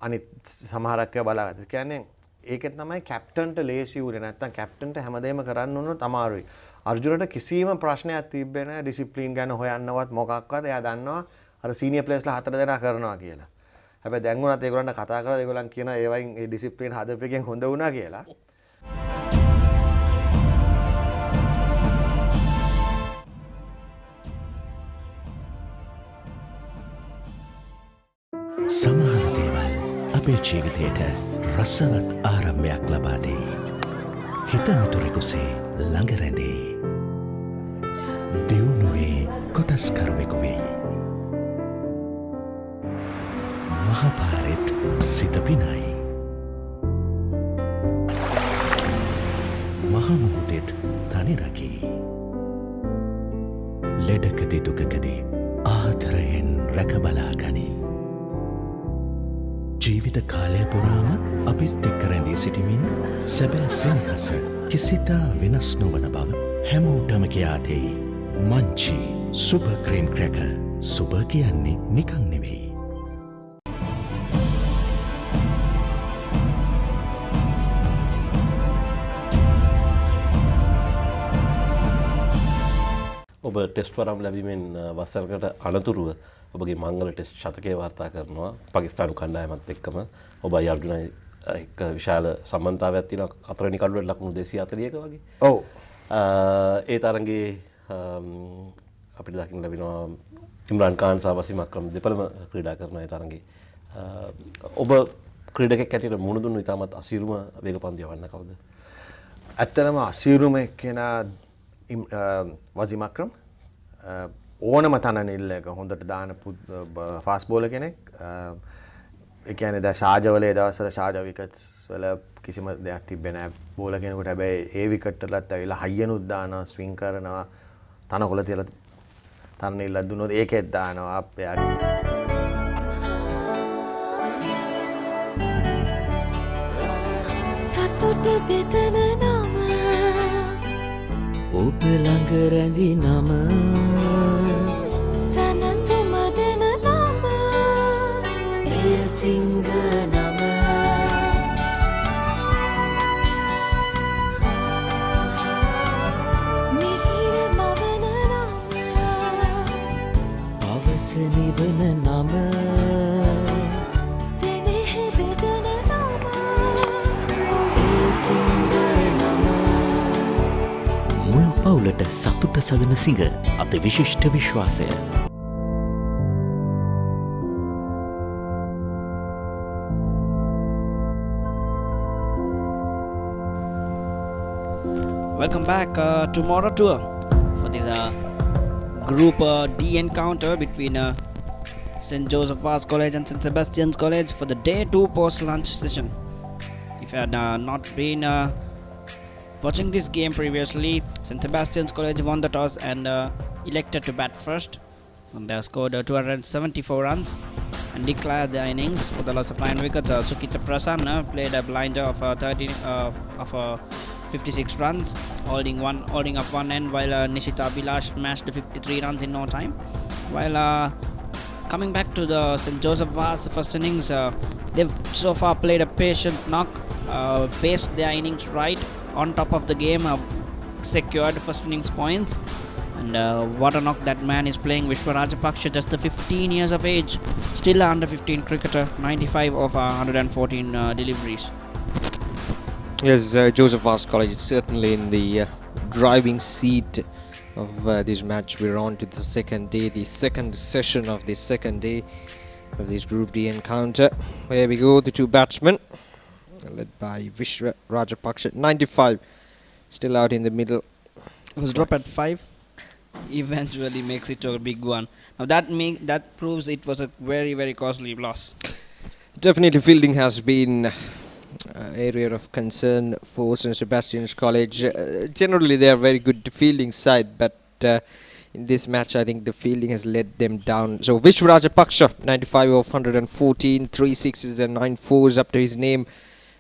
අනිත් සමහරක් ඒවා බලාගත්තා. කියන්නේ ඒකෙන් තමයි කැප්ටන්ට ලේසි වුනේ. නැත්තම් කැප්ටන්ට හැමදේම කරන්න උනොත් අමාරුයි. අර්ජුනට කිසිම ප්‍රශ්නයක් තිබ්බේ නැහැ ඩිසිප්ලින් ගැන හොයන්නවත් මොකක්වත්. එයා දන්නවා අර සීනියර් ප්ලේයර්ස්ලා 4 දෙනා කරනවා කියලා. හැබැයි දැන් උනත් ඒගොල්ලන්ට කතා කරලා ඒගොල්ලන් කියන ඒවයින් ඒ ඩිසිප්ලින් හදපෙකින් හොඳ වුණා කියලා. සමහර දේවල් අපේ ජීවිතයට රසවත් ආරම්භයක් ලබා දෙයි. හිත මිතුරෙකුසේ ළඟ රැඳේ. දියුණුවේ කොටස්කරුවෙකු වෙයි. මහපාරෙත් සිත පිනයි. මහමුහුදෙත් තනි රකී. ලෙඩකදී දුකකදී ආදරයෙන් රැකබලා ගනී. ජීවිත කාලය පුරාම අපිත් එක්ක රැඳී සිටිමින් සැබෑ සෙනෙහස කිසිතා වෙනස් නොවන බව හැමෝටම කියා දෙයි. Munchee super cream cracker. Super කියන්නේ නිකන් නෙවෙයි. ඔබ ටෙස්ට් වරම් ලැබීමෙන් වසරකට අනතුරුව ඔබගේ මංගල ටෙස්ට් ශතකය වාර්තා කරනවා පාකිස්තානු කණ්ඩායමත් එක්කම. ඔබයි අර්ජුනයි එක්ක විශාල සම්බන්ධතාවයක් තියෙනවා. 4 වෙනි කඩුවට ලකුණු 240ක වගේ. ඔව්. ඒ තරඟේ අපිට දකින්න ලැබෙනවා ඉම්රාන් ખાන් සහ වසීම් අක්‍රම් දෙපළම ක්‍රීඩා කරන ඒ තරඟේ. ඔබ ක්‍රීඩකෙක් හැටියට මුහුණ දුන්නු ඉතාමත් අසීරුම වේගපන්දු යවන්න කවුද? ඇත්තටම අසීරුම එක්කෙනා වසීම් අක්‍රම්. ඕනම තනනිල්ල එක හොඳට දාන ෆාස්ට් බෝලර් කෙනෙක්. ඒ කියන්නේ දැන් ශාජවලේ දවස්වල ශාජ විකට්ස් වල කිසිම දෙයක් තිබ්බේ නැහැ බෝලර් කෙනෙකුට. හැබැයි ඒ විකට් වලත් ඇවිල්ලා හයියනුත් දානවා, ස්විං කරනවා, තනකොළ තියලා තනනිල්ලක් දුන්නොත් ඒකෙත් දානවා. සතුට බෙදන නම ඔබ ළඟ රැඳි නම සනසුම දෙන නම එය සිංහ නම මිහිර මවන නම අවස නිවන නම සෙනෙහ බෙදන නම එය සිංහ නම මුළු පවුලට සතුට සදන සිංහ අති විශිෂ්ට විශ්වාසය. Welcome back to Moratuwa for this Group D encounter between St. Joseph Vaz College and St. Sebastian's College for the day 2 post-lunch session. If you had not been watching this game previously, St. Sebastian's College won the toss and elected to bat first. And they scored 274 runs and declared their innings for the loss of 9 wickets. Sukita Prasanna played a blinder of 56 runs, holding up one end, while Nishita Abhilash smashed 53 runs in no time. While coming back to the St. Joseph Vaz first innings, they've so far played a patient knock, paced their innings right on top of the game, secured first innings points. And what a knock that man is playing, Vishwa Rajapaksha, just 15 years of age, still under 15 cricketer, 95 of 114 deliveries. Yes, Joseph Vaz College is certainly in the driving seat of this match. We're on to the second day, the second session of the second day of this Group D encounter. Here we go, the two batsmen, led by Vishwa Rajapaksha, 95, still out in the middle. It was dropped at 5, eventually makes it to a big one. Now that proves it was a very, very costly loss. Definitely fielding has been area of concern for St. Sebastian's College. Generally they are very good fielding side, but in this match I think the fielding has let them down. So Vishwa Rajapaksha, 95 of 114, 3 sixes and 9 fours up to his name,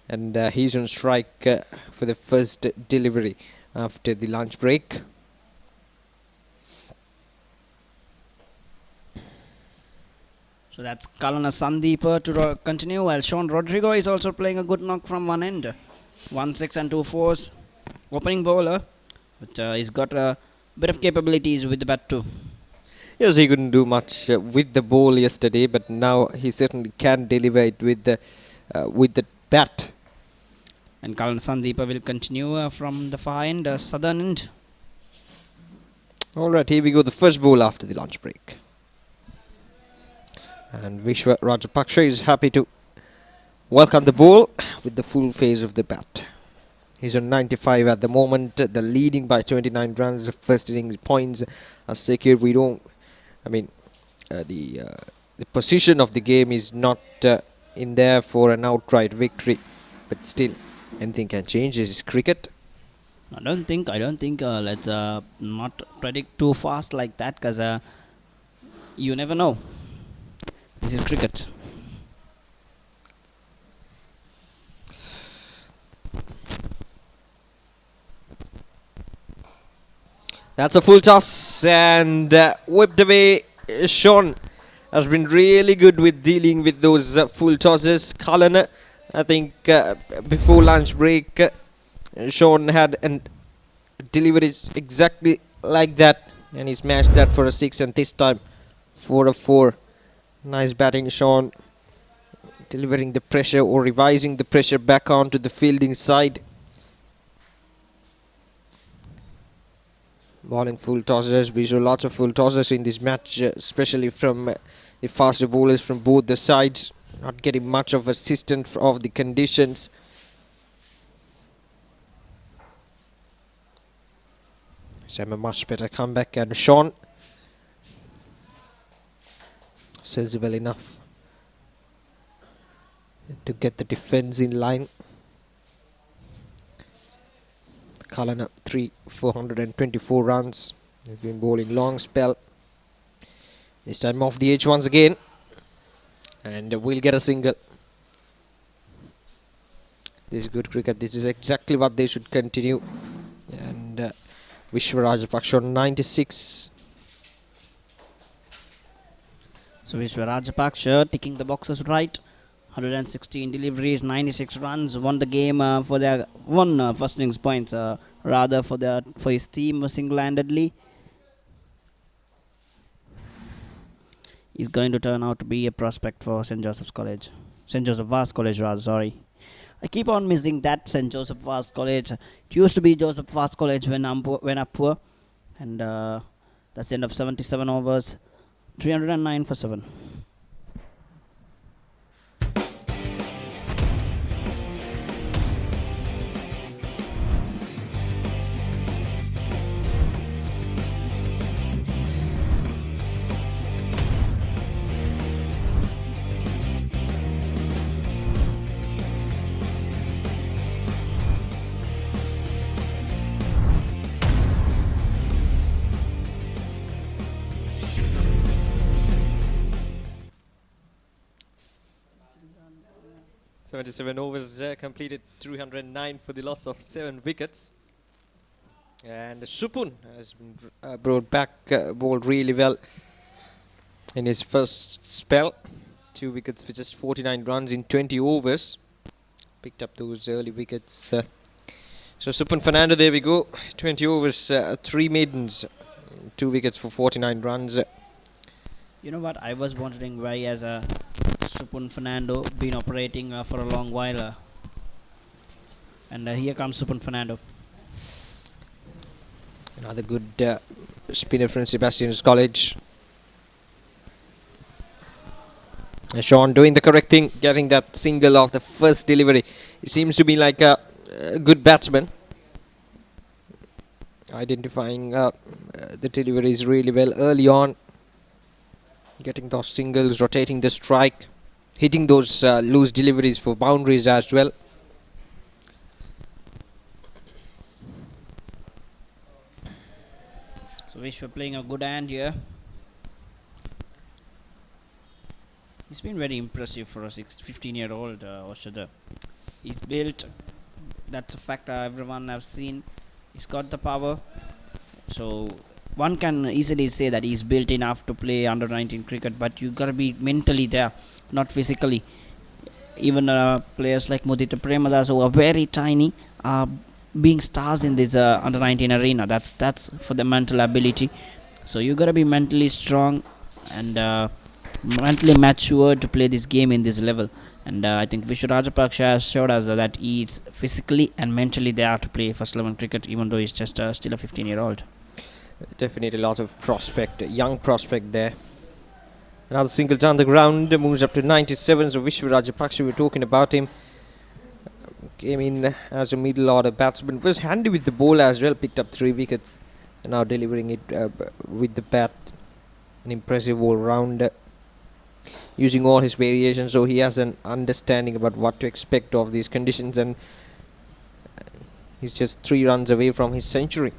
and he's on strike for the first delivery after the lunch break. So that's Kalana Sandeepa to continue, while Sean Rodrigo is also playing a good knock from one end. 1 6 and 2 4s. Opening bowler, but he's got a bit of capabilities with the bat too. Yes, he couldn't do much with the ball yesterday, but now he certainly can deliver it with the bat. And Kalana Sandeepa will continue from the far end, southern end. Alright, here we go, the first ball after the lunch break. And Vishwa Rajapaksha is happy to welcome the ball with the full phase of the bat. He's on 95 at the moment, the leading by 29 runs. The first innings points are secured. The position of the game is not in there for an outright victory, but still anything can change. This is cricket. I don't think let's not predict too fast like that, because you never know. This is cricket. That's a full toss and whipped away. Sean has been really good with dealing with those full tosses. Kalana, I think before lunch break, Sean had deliveries exactly like that, and he smashed that for a 6, and this time for a 4. Nice batting, Sean, delivering the pressure or revising the pressure back onto the fielding side. Bowling full tosses. We saw lots of full tosses in this match, especially from the faster bowlers from both the sides. Not getting much of assistance of the conditions. Sam a much better comeback, and Sean sensible enough to get the defence in line. Kalana 424 runs. He's been bowling long spell. This time off the edge once again, and we'll get a single. This is good cricket. This is exactly what they should continue. And Vishwa Rajapaksa on 96. So Vishwa Rajapaksa ticking the boxes right. 116 deliveries, 96 runs, won the game for their first innings points rather for his team single-handedly. He's going to turn out to be a prospect for St. Joseph's College. St. Joseph Vaz College rather, sorry. I keep on missing that St. Joseph Vaz College. It used to be Joseph Vaz College Wennappuwa, and that's the end of 77 overs, 309 for 7. Seven overs completed, 309 for the loss of 7 wickets. And Supun has been brought back, bowled really well in his first spell. 2 wickets for just 49 runs in 20 overs. Picked up those early wickets. So Supun Fernando, there we go. 20 overs, 3 maidens, 2 wickets for 49 runs. You know what, I was wondering why as a Supun Fernando been operating for a long while, and here comes Supun Fernando. Another good spinner from Sebastian's College. Sean doing the correct thing, getting that single off the first delivery. He seems to be like a good batsman, identifying the deliveries really well early on, getting those singles, rotating the strike, hitting those loose deliveries for boundaries as well. So Vishwa playing a good hand here. He's been very impressive for a 15-year-old Oshada. He's built, that's a fact everyone has seen. He's got the power. So one can easily say that he's built enough to play under 19 cricket, but you gotta be mentally there, not physically. Even players like Mudita Premadas, who are very tiny, are being stars in this under 19 arena. That's for the mental ability. So you gotta be mentally strong and mentally mature to play this game in this level. And I think Vishwa Rajapaksa has showed us that he is physically and mentally there to play first 11 cricket, even though he's just still a 15-year-old. Definitely a lot of prospect, young prospect there. Another single down the ground, moves up to 97. So Vishwa Rajapaksa, we were talking about him, came in as a middle order batsman, was handy with the ball as well, picked up 3 wickets, and now delivering it with the bat. An impressive all-rounder, using all his variations, so he has an understanding about what to expect of these conditions, and he's just 3 runs away from his century.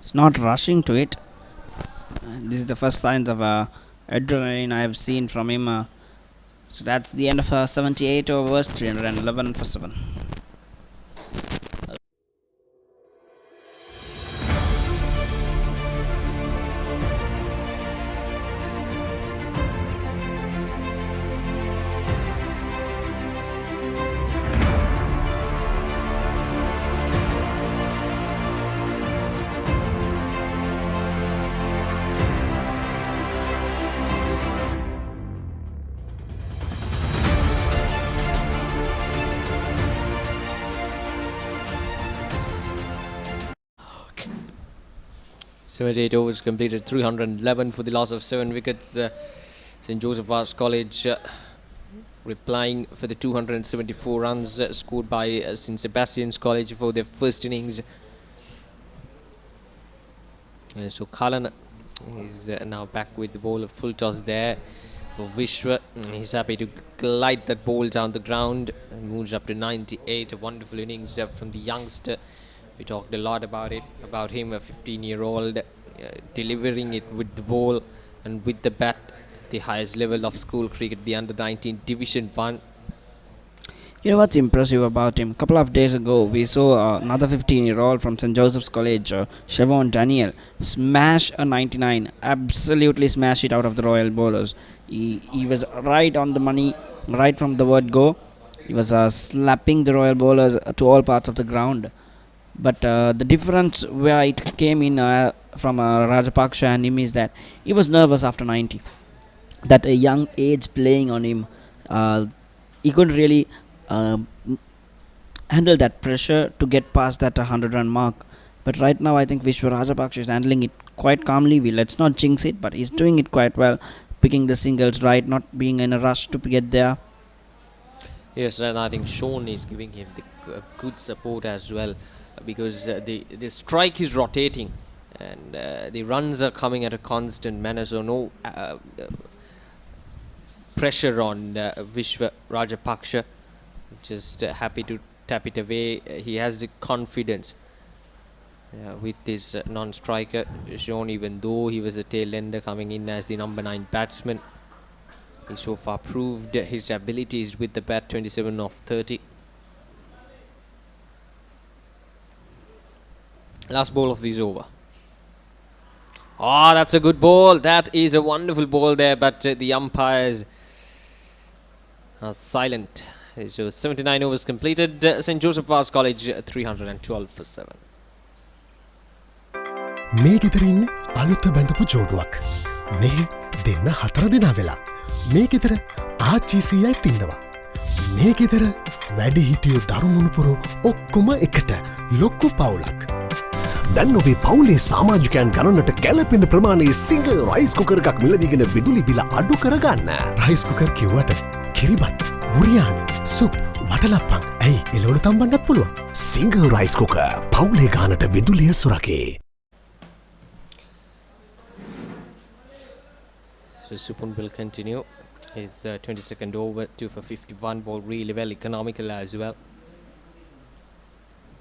It's not rushing to it. This is the first signs of adrenaline I have seen from him. So that's the end of 78 overs, 311 for 7. Okay. 78 overs completed, 311 for the loss of 7 wickets. St. Joseph Vaz College replying for the 274 runs scored by St. Sebastian's College for their first innings. So Kalan He's now back with the ball, a full toss there for Vishwa. He's happy to glide that ball down the ground and moves up to 98. A wonderful innings from the youngster. We talked a lot about him, a 15-year-old, delivering it with the ball and with the bat at the highest level of school cricket, the under-19 Division 1. You know what's impressive about him? A couple of days ago, we saw another 15-year-old from St. Joseph's College, Siobhan Daniel, smash a 99, absolutely smash it out of the Royal bowlers. He was right on the money, right from the word go. He was slapping the Royal bowlers to all parts of the ground. But the difference where it came in from Rajapaksha and him is that he was nervous after 90. That a young age playing on him, he couldn't really handle that pressure to get past that 100-run mark. But right now I think Vishwa Rajapaksha is handling it quite calmly. Let's not jinx it, but he's doing it quite well, picking the singles right, not being in a rush to get there. Yes, and I think Sean is giving him the good support as well, because the strike is rotating and the runs are coming at a constant manner, so no pressure on Vishwa Rajapaksha. Just happy to tap it away. He has the confidence with this non-striker Sean, even though he was a tail ender coming in as the number 9 batsman. He so far proved his abilities with the bat, 27 of 30. Last ball of this over. Ah, that's a good ball. That is a wonderful ball there, but the umpires are silent. So 79 overs completed. St. Joseph Vaz College 312 for 7. මේ ගෙදර ඉන්න අලුත බැඳපු ජෝඩුවක්. මේ දෙන්න 4 දෙනා වෙලා. මේ ගෙදර ආච්චිසියයි ඉන්නවා. මේ ගෙදර වැඩි හිටියෝ දරුමුණුපුරු ඔක්කොම එකට ලොක්කු පවුලක්. දැන් ඔබේ පවුලේ සමාජිකයන් ගණනට ගැලපෙන ප්‍රමාණයේ සිංහ රයිස් කුකර් එකක් මිලදීගෙන විදුලි බිල අඩු කරගන්න. රයිස් කුකර් කිව්වට කිරිබත්, බුරියානි, සුප්, වටලප්පන් ඇයි එළවලු තම්බන්නත් පුළුවන්. සිංහ රයිස් කුකර් පවුලේ ගානට විදුලිය සුරකේ. So Supun will continue his 22nd over, 2 for 51, ball really well, economical as well.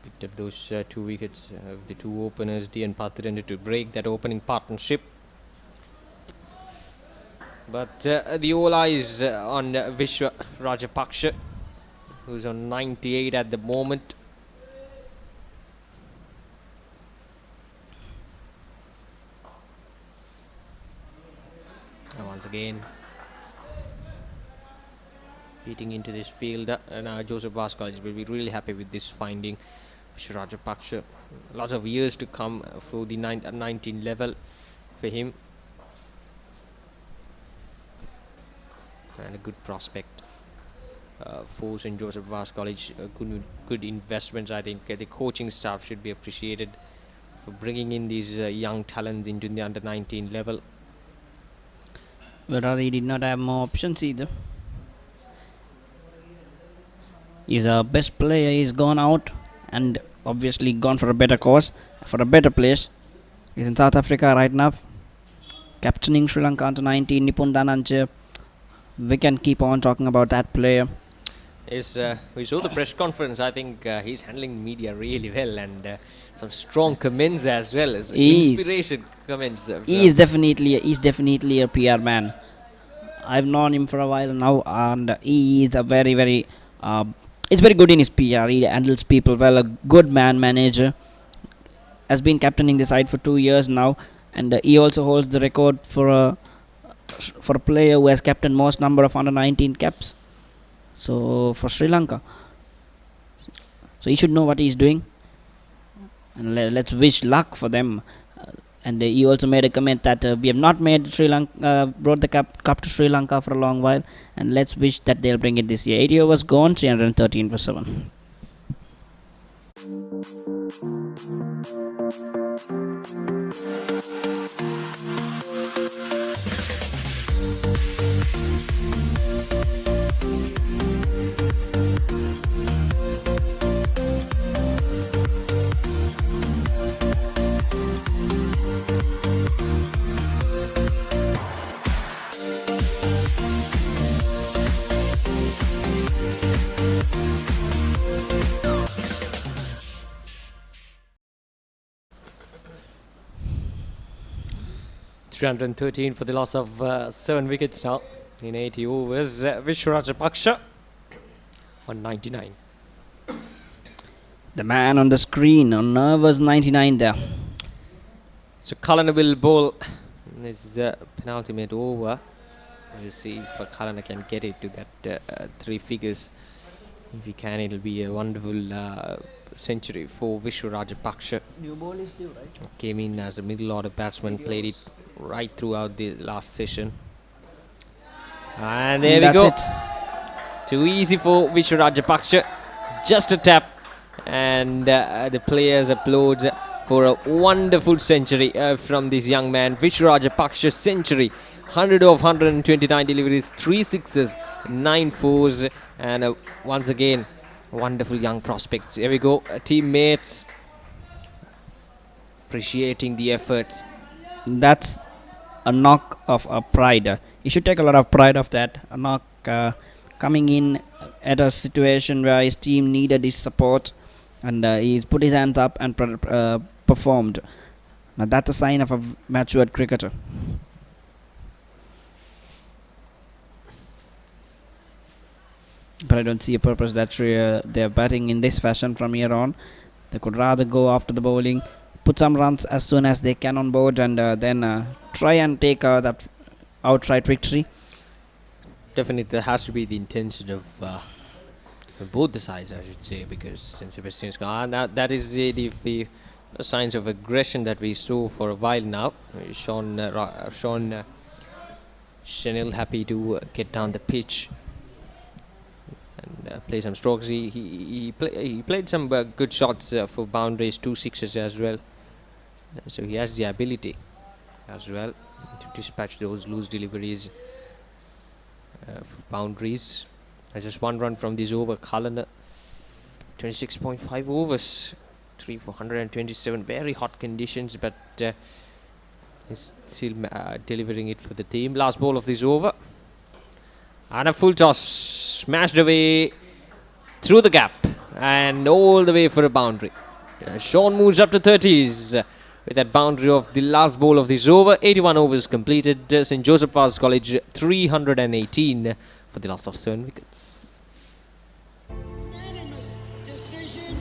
Picked up those 2 wickets of the 2 openers, D and Pathiran, to break that opening partnership. But the all eyes on Vishwa Rajapaksha, who's on 98 at the moment. And once again, beating into this field, and Joseph Vaz College will be really happy with this finding. Vishwa Rajapaksha, lots of years to come for the 19 level for him. And a good prospect for St. Joseph Vaz College. Good investments. I think the coaching staff should be appreciated for bringing in these young talents into the under 19 level. But he did not have more options either. His best player is gone out and obviously gone for a better cause, for a better place. He's in South Africa right now, captaining Sri Lanka under 19, Nipun Dhananjaya. We can keep on talking about that player. Yes, we saw the press conference. I think he's handling media really well, and some strong comments as well as inspiration comments. He's definitely a PR man. I've known him for a while now, and he is a very he's very good in his PR. He handles people well. A good manager. Has been captaining the side for 2 years now, and he also holds the record for a player who has captained most number of under 19 caps. So for Sri Lanka, so he should know what he's doing, and let's wish luck for them. And he also made a comment that we have not made Sri Lanka brought the cup to Sri Lanka for a long while, and let's wish that they'll bring it this year. 80 overs gone, 313 for 7. 313 for the loss of 7 wickets now in 80 overs. Vishwa Rajapaksa on 99. The man on the screen on nervous 99 there. So Kalana will bowl this penultimate over. We'll see if Kalana can get it to that 3 figures. If he can, it'll be a wonderful century for Vishwa Rajapaksa. New ball is due, right? Came in as a middle order batsman, played it right throughout the last session. And there we go. Too easy for Vishwa Rajapaksa. Just a tap. And the players applaud for a wonderful century from this young man. Vishwa Rajapaksa century. 100 of 129 deliveries, 3 sixes, 9 fours, and once again, wonderful young prospects. Here we go, teammates appreciating the efforts. That's a knock of a pride. He should take a lot of pride of that. A knock coming in at a situation where his team needed his support, and he's put his hands up and performed. Now that's a sign of a matured cricketer. But I don't see a purpose that they're batting in this fashion from here on. They could rather go after the bowling, put some runs as soon as they can on board, and then try and take that outright victory. Definitely, there has to be the intention of both the sides, I should say, because St. Sebastian's gone. That is the signs of aggression that we saw for a while now. Sean Chanel happy to get down the pitch and play some strokes. He played some good shots for boundaries, 2 sixes as well. So he has the ability as well to dispatch those loose deliveries for boundaries. Just 1 run from this over. Kalana, 26.5 overs, 3 for 127. Very hot conditions, but he's still delivering it for the team. Last ball of this over. And a full toss, smashed away through the gap and all the way for a boundary. Sean moves up to 30s with that boundary of the last ball of this over. 81 overs completed. St. Joseph Vaz College 318 for the loss of 7 wickets. Unanimous decision.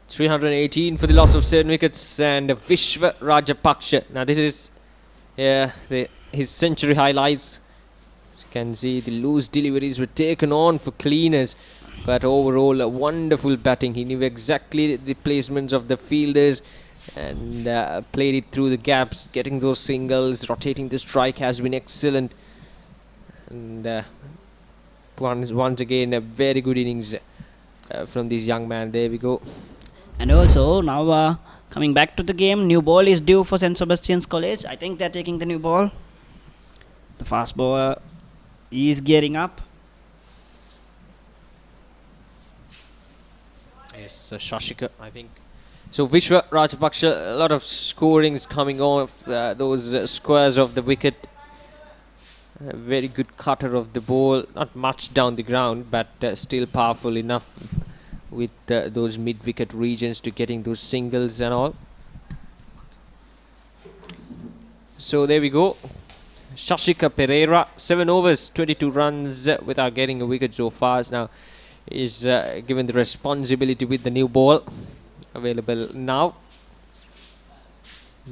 318 for the loss of 7 wickets, and Vishwa Rajapaksa. Now this is his century highlights. As you can see, the loose deliveries were taken on for cleaners, but overall a wonderful batting. He knew exactly the placements of the fielders and played it through the gaps, getting those singles, rotating the strike has been excellent. And once again a very good innings from this young man. There we go. And also now coming back to the game, new ball is due for St. Sebastian's College. I think they're taking the new ball. The fast bowler is gearing up. Yes, Shashika, I think. So Vishwa Rajapaksa, a lot of scorings coming off those squares of the wicket. A very good cutter of the ball, not much down the ground, but still powerful enough with those mid-wicket regions to getting those singles and all. So there we go. Shashika Pereira, 7 overs, 22 runs without getting a wicket so far. Now is given the responsibility with the new ball available now.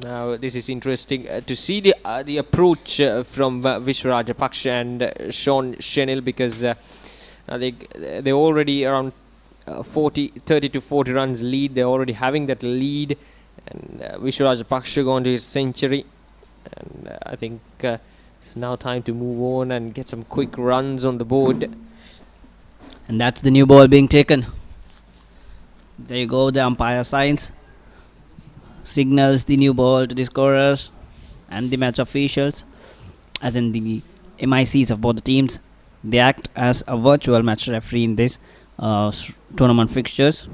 Now this is interesting to see the approach from Vishwa Rajapaksa and Sean Chanel, because they're already around 30 to 40 runs lead. They're already having that lead, and Vishwa Rajapaksa gone to his century, and I think it's now time to move on and get some quick runs on the board. And that's the new ball being taken. There you go, the umpire signs, signals the new ball to the scorers and the match officials, as in the MICs of both the teams. They act as a virtual match referee in this tournament fixtures.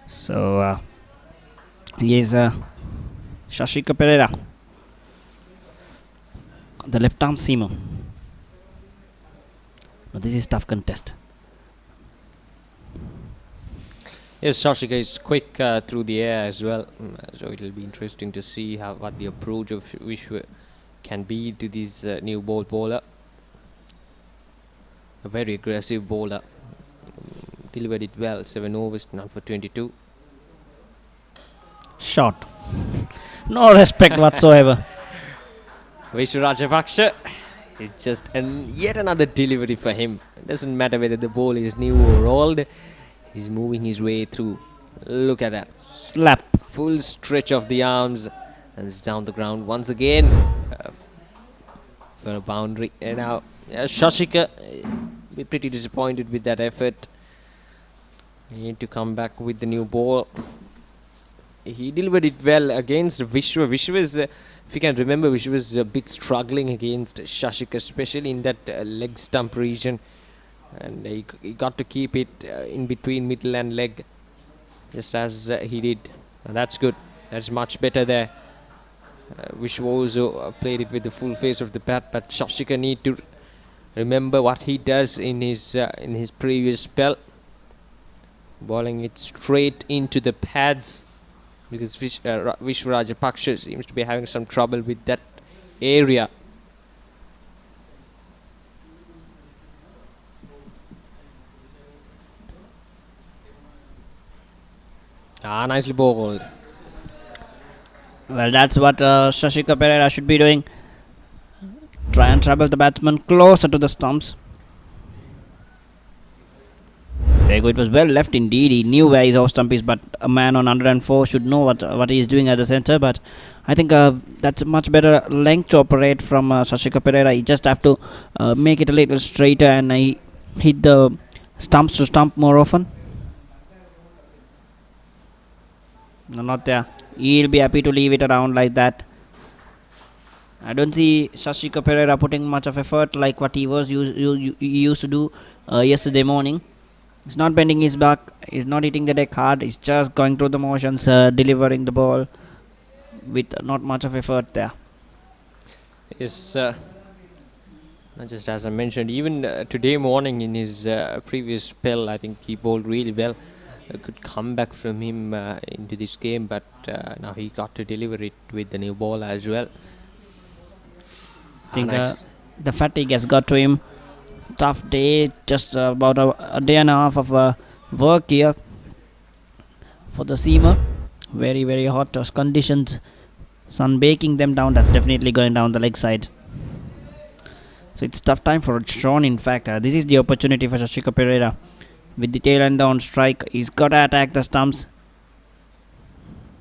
So here's Shashika Pereira. the left arm seamer. But this is tough contest. Yes, Shashika is quick through the air as well, so it will be interesting to see what the approach of Vishwa can be to this new bowler. A very aggressive bowler. Delivered it well, 7 overs, none for 22. Shot. No respect whatsoever. Vishwa Rajapaksa, it's just yet another delivery for him. It doesn't matter whether the ball is new or old, he's moving his way through. Look at that. Slap. Full stretch of the arms, and it's down the ground once again for a boundary. And now Shashika be pretty disappointed with that effort. He need to come back with the new ball. He delivered it well against Vishwa. Vishwa is, if you can remember, Vishwa was a bit struggling against Shashika, especially in that leg stump region. And he got to keep it in between middle and leg, just as he did. And that's good. That's much better there. Vishwa also played it with the full face of the bat, but Shashika need to remember what he does in his previous spell, bowling it straight into the pads, because Vishwa Rajapaksa seems to be having some trouble with that area. Nicely bowled. Well, that's what Shashika Perera should be doing. Try and travel the batsman closer to the stumps. There you go. It was well left indeed. He knew where his off stump is, but a man on 104 should know what he is doing at the centre. But I think that's a much better length to operate from Shashika Perera. He just have to make it a little straighter, and he hit the stumps to stump more often. No, not there. He'll be happy to leave it around like that. I don't see Shashika Perera putting much of effort like what he was used to do yesterday morning. He's not bending his back. He's not hitting the deck hard. He's just going through the motions, delivering the ball with not much of effort there. Yes, just as I mentioned, even today morning in his previous spell, I think he bowled really well. A good comeback from him into this game, but now he got to deliver it with the new ball as well. I think the fatigue has got to him. Tough day, just about a day and a half of work here for the seamer. Very, very hot conditions. Sun baking them down. That's definitely going down the leg side. So it's tough time for Sean. In fact, this is the opportunity for Shashika Perera. With the tail end down strike, he's got to attack the stumps.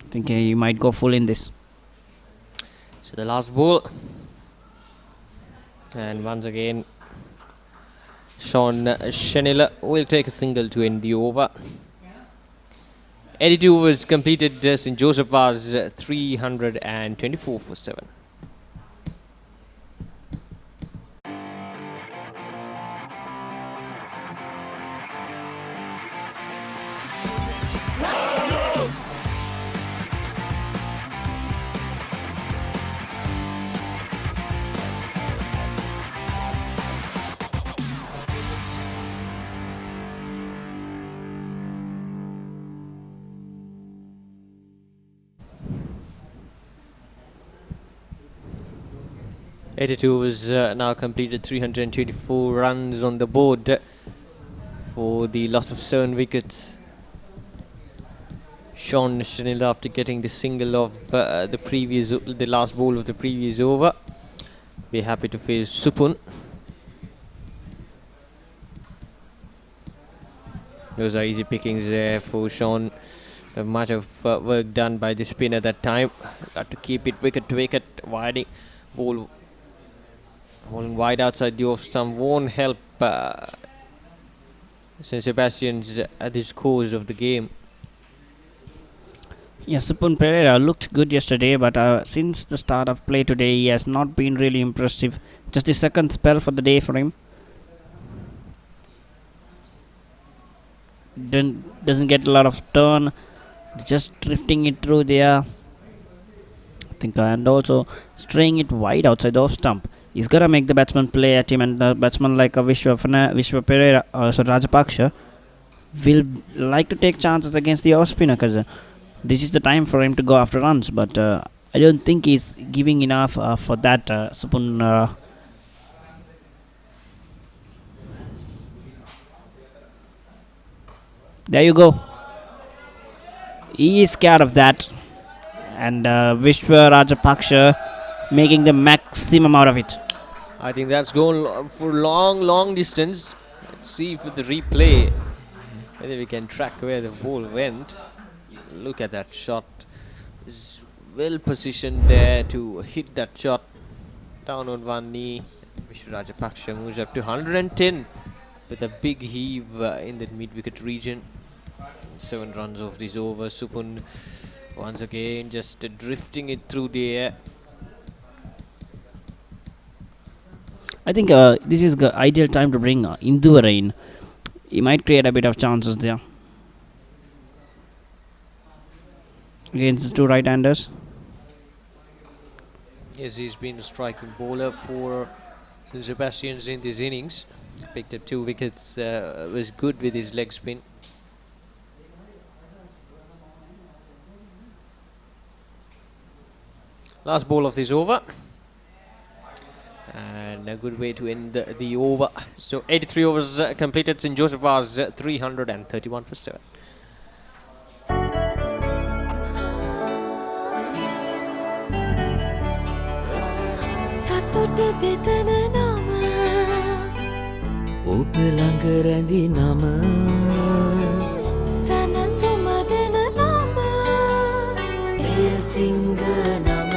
I think he might go full in this. So the last ball. And once again, Sean Shenila will take a single to end the over. 82 overs completed. St. Joseph was 324 for 7. Was now completed. 324 runs on the board for the loss of 7 wickets. Sean Shenil, after getting the single of the last ball of the previous over, be happy to face Supun. Those are easy pickings there for Sean. Much of work done by the spinner that time. Got to keep it wicket to wicket. Winding ball. Bowling wide outside the off stump won't help St. Sebastian's at this course of the game. Yes, Supun Pereira looked good yesterday, but since the start of play today, he has not been really impressive. Just the second spell for the day for him. Doesn't get a lot of turn, just drifting it through there. I think, and also straying it wide outside the off stump. He's got to make the batsman play at him, and the batsman like Vishwa Pereira, Rajapaksha, will like to take chances against the off spinner because this is the time for him to go after runs. But I don't think he's giving enough for that. Supun. There you go. He is scared of that, and Vishwa Rajapaksha making the maximum out of it. I think that's gone for long distance. Let's see if with the replay whether we can track where the ball went. Look at that shot. Is well positioned there to hit that shot. Down on one knee. Vishwa Rajapaksha moves up to 110 with a big heave in the mid-wicket region. 7 runs off this over. Supun once again just drifting it through the air. I think this is the ideal time to bring Indura in. He might create a bit of chances there against his 2 right-handers. Yes, he's been a striking bowler for Sebastian in this innings. Picked up 2 wickets, was good with his leg spin. Last ball of this over. And a good way to end the over. So 83 overs completed. St. Joseph was 331 for 7. සතුට බෙදන නම ඔබ ළඟ රැඳි නම සැනසුම දෙන නම එය සිංහ නම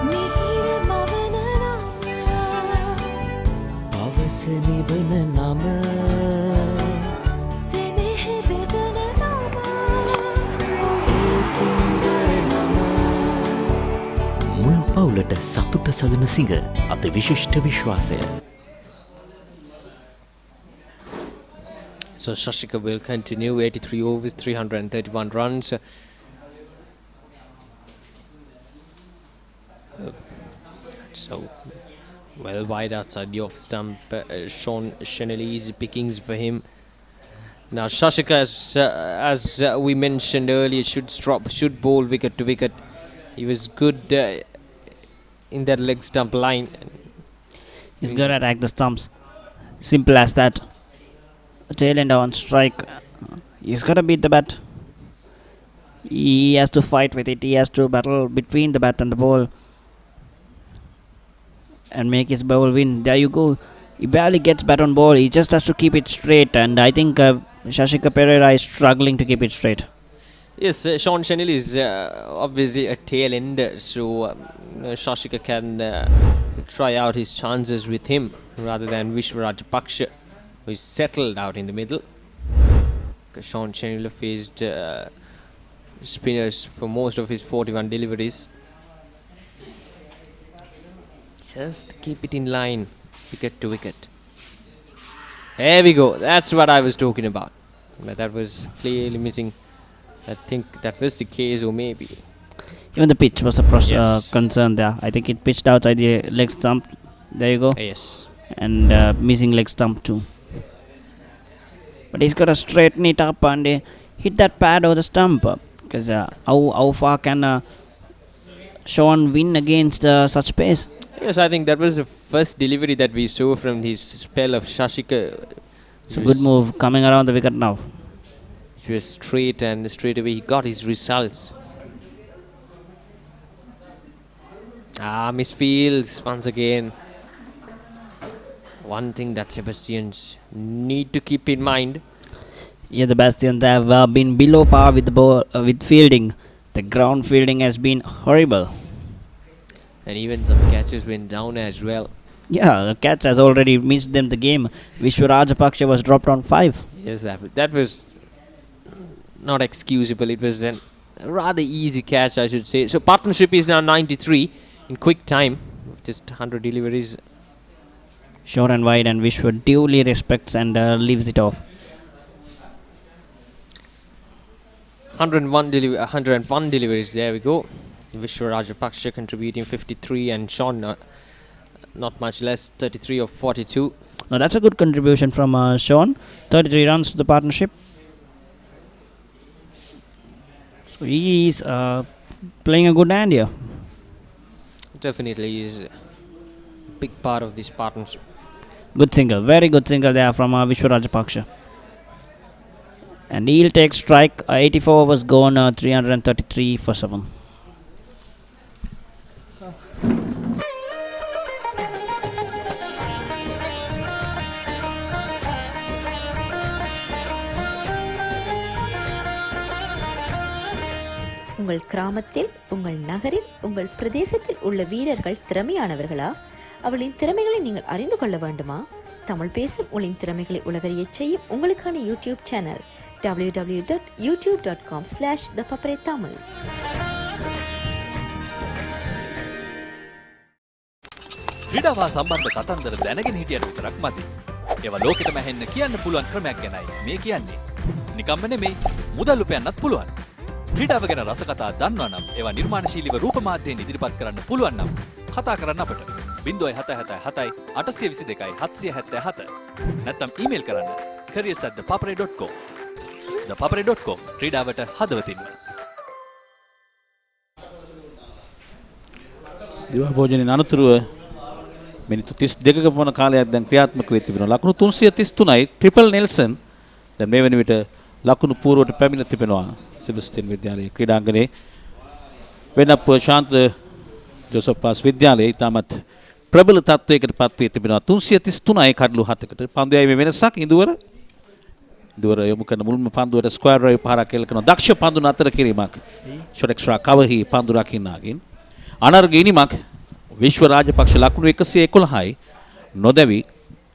මිහිර මවන නම පවස නිවන නම සෙනෙහ බෙදන නම එය සිංහ නම මුළු පවුලට සතුට සදන සිංහ අති විශිෂ්ට විශ්වාසය. So Shashika will continue. 83 overs, 331 runs. So well wide outside the off stump. Sean Shenelly's pickings for him. Now Shashika, as we mentioned earlier, should bowl wicket to wicket. He was good in that leg stump line. He's got to attack the stumps. Simple as that. Tail end on strike. He's got to beat the bat. He has to fight with it. He has to battle between the bat and the ball and make his ball win. There you go. He barely gets bat on ball. He just has to keep it straight. And I think Shashika Pereira is struggling to keep it straight. Yes, Sean Shenelly is obviously a tail ender, so Shashika can try out his chances with him rather than Vishwa Rajapaksha, who is settled out in the middle. Because Sean Shenelly faced spinners for most of his 41 deliveries. Just keep it in line, wicket to wicket. There we go. That's what I was talking about. But that was clearly missing. I think that was the case, or maybe. Even the pitch was a concern there. I think it pitched outside the leg stump. There you go. Yes. And missing leg stump too. But he's got to straighten it up and hit that pad over the stump. Because how far can Sean win against such pace? Yes, I think that was the first delivery that we saw from his spell of Shashika. It's a good move coming around the wicket now. It was straight, and straight away he got his results. Misfields once again. One thing that Sebastians need to keep in mind. Yeah, the Sebastians have been below par with the ball, with fielding. The ground fielding has been horrible. And even some catches went down as well. Yeah, the catch has already missed them the game. Vishwa Rajapaksha was dropped on 5. Yes, that was not excusable. It was a rather easy catch, I should say. So partnership is now 93 in quick time, with just 100 deliveries. Short and wide, and Vishwa duly respects and leaves it off. 101 deliveries. There we go. Vishwa Rajapaksha contributing 53 and Sean not much less, 33 of 42. Now that's a good contribution from Sean. 33 runs to the partnership. So he is playing a good hand here. Definitely is a big part of this partnership. Good single, very good single there from Vishwa Rajapaksha. And he'll take strike. 84 overs gone, 333 for 7. உங்கள் கிராமத்தில், உங்கள் நகரில், உங்கள் பிரதேசத்தில் உள்ள வீரர்கள் திறமையானவர்களா? அவளின் திறமைகளை நீங்கள் அறிந்து கொள்ள வேண்டுமா? தமிழ் பேசும் உங்களின் திறமைகளை உலகறியச் செய்யும் உங்களுக்கான யூடியூப் சேனல் www.youtube.com/ThePapare Tamil. ක්‍රීඩාවා සම්බන්ධ කතන්දර දැනගෙන හිටියට විතරක් මදි. ඒවා ලෝකෙටම ඇහෙන්න කියන්න පුළුවන් ක්‍රමයක් ගැනයි මේ කියන්නේ. නිකම්ම නෙමෙයි, මුදල් උපයන්නත් පුළුවන්. ක්‍රීඩාව ගැන රසකතා දන්නවා නම් ඒවා නිර්මාණශීලීව රූප මාධ්‍යයෙන් ඉදිරිපත් කරන්න පුළුවන් නම් කතා කරන්න අපට 0777 822 777 නැත්නම් ඊමේල් කරන්න careers@thepapare.com. ThePapare.com ක්‍රීඩාවට හදවතින්ම. දිවා භෝජනයේ අනතුරුව මිනිත්තු 32ක පමණ කාලයක් දැන් ක්‍රියාත්මක වෙ තිබෙනවා. ලකුණු 333යි ට්‍රිපල් නෙල්සන් දැන් මේ වෙන විට ලකුණු පූර්වට පැමිණ තිබෙනවා. සෙබස්තියන් විද්‍යාලයේ ක්‍රීඩාංගණයේ වෙනප්පුව ශාන්ත ජෝසප් පාස් විද්‍යාලයේ ඉතාමත් ප්‍රබල තත්වයකට පත් වී තිබෙනවා. 333යි කඩලු 7කට. පන්දුවයි මේ වෙනසක් ඉඳුවර යොමු කරන මුල්ම පන්දුවට ස්ක්වයර් රයි පහරක් එල්ල කරන දක්ෂ පන්දුන අතර කිරීමක්. ෂොට් එක්ස්ට්‍රා කවහි පන්දු රකින්නාගෙන් අනර්ග ඉනිමක් විශ්ව රාජපක්ෂ ලකුණු 111යි නොදැවි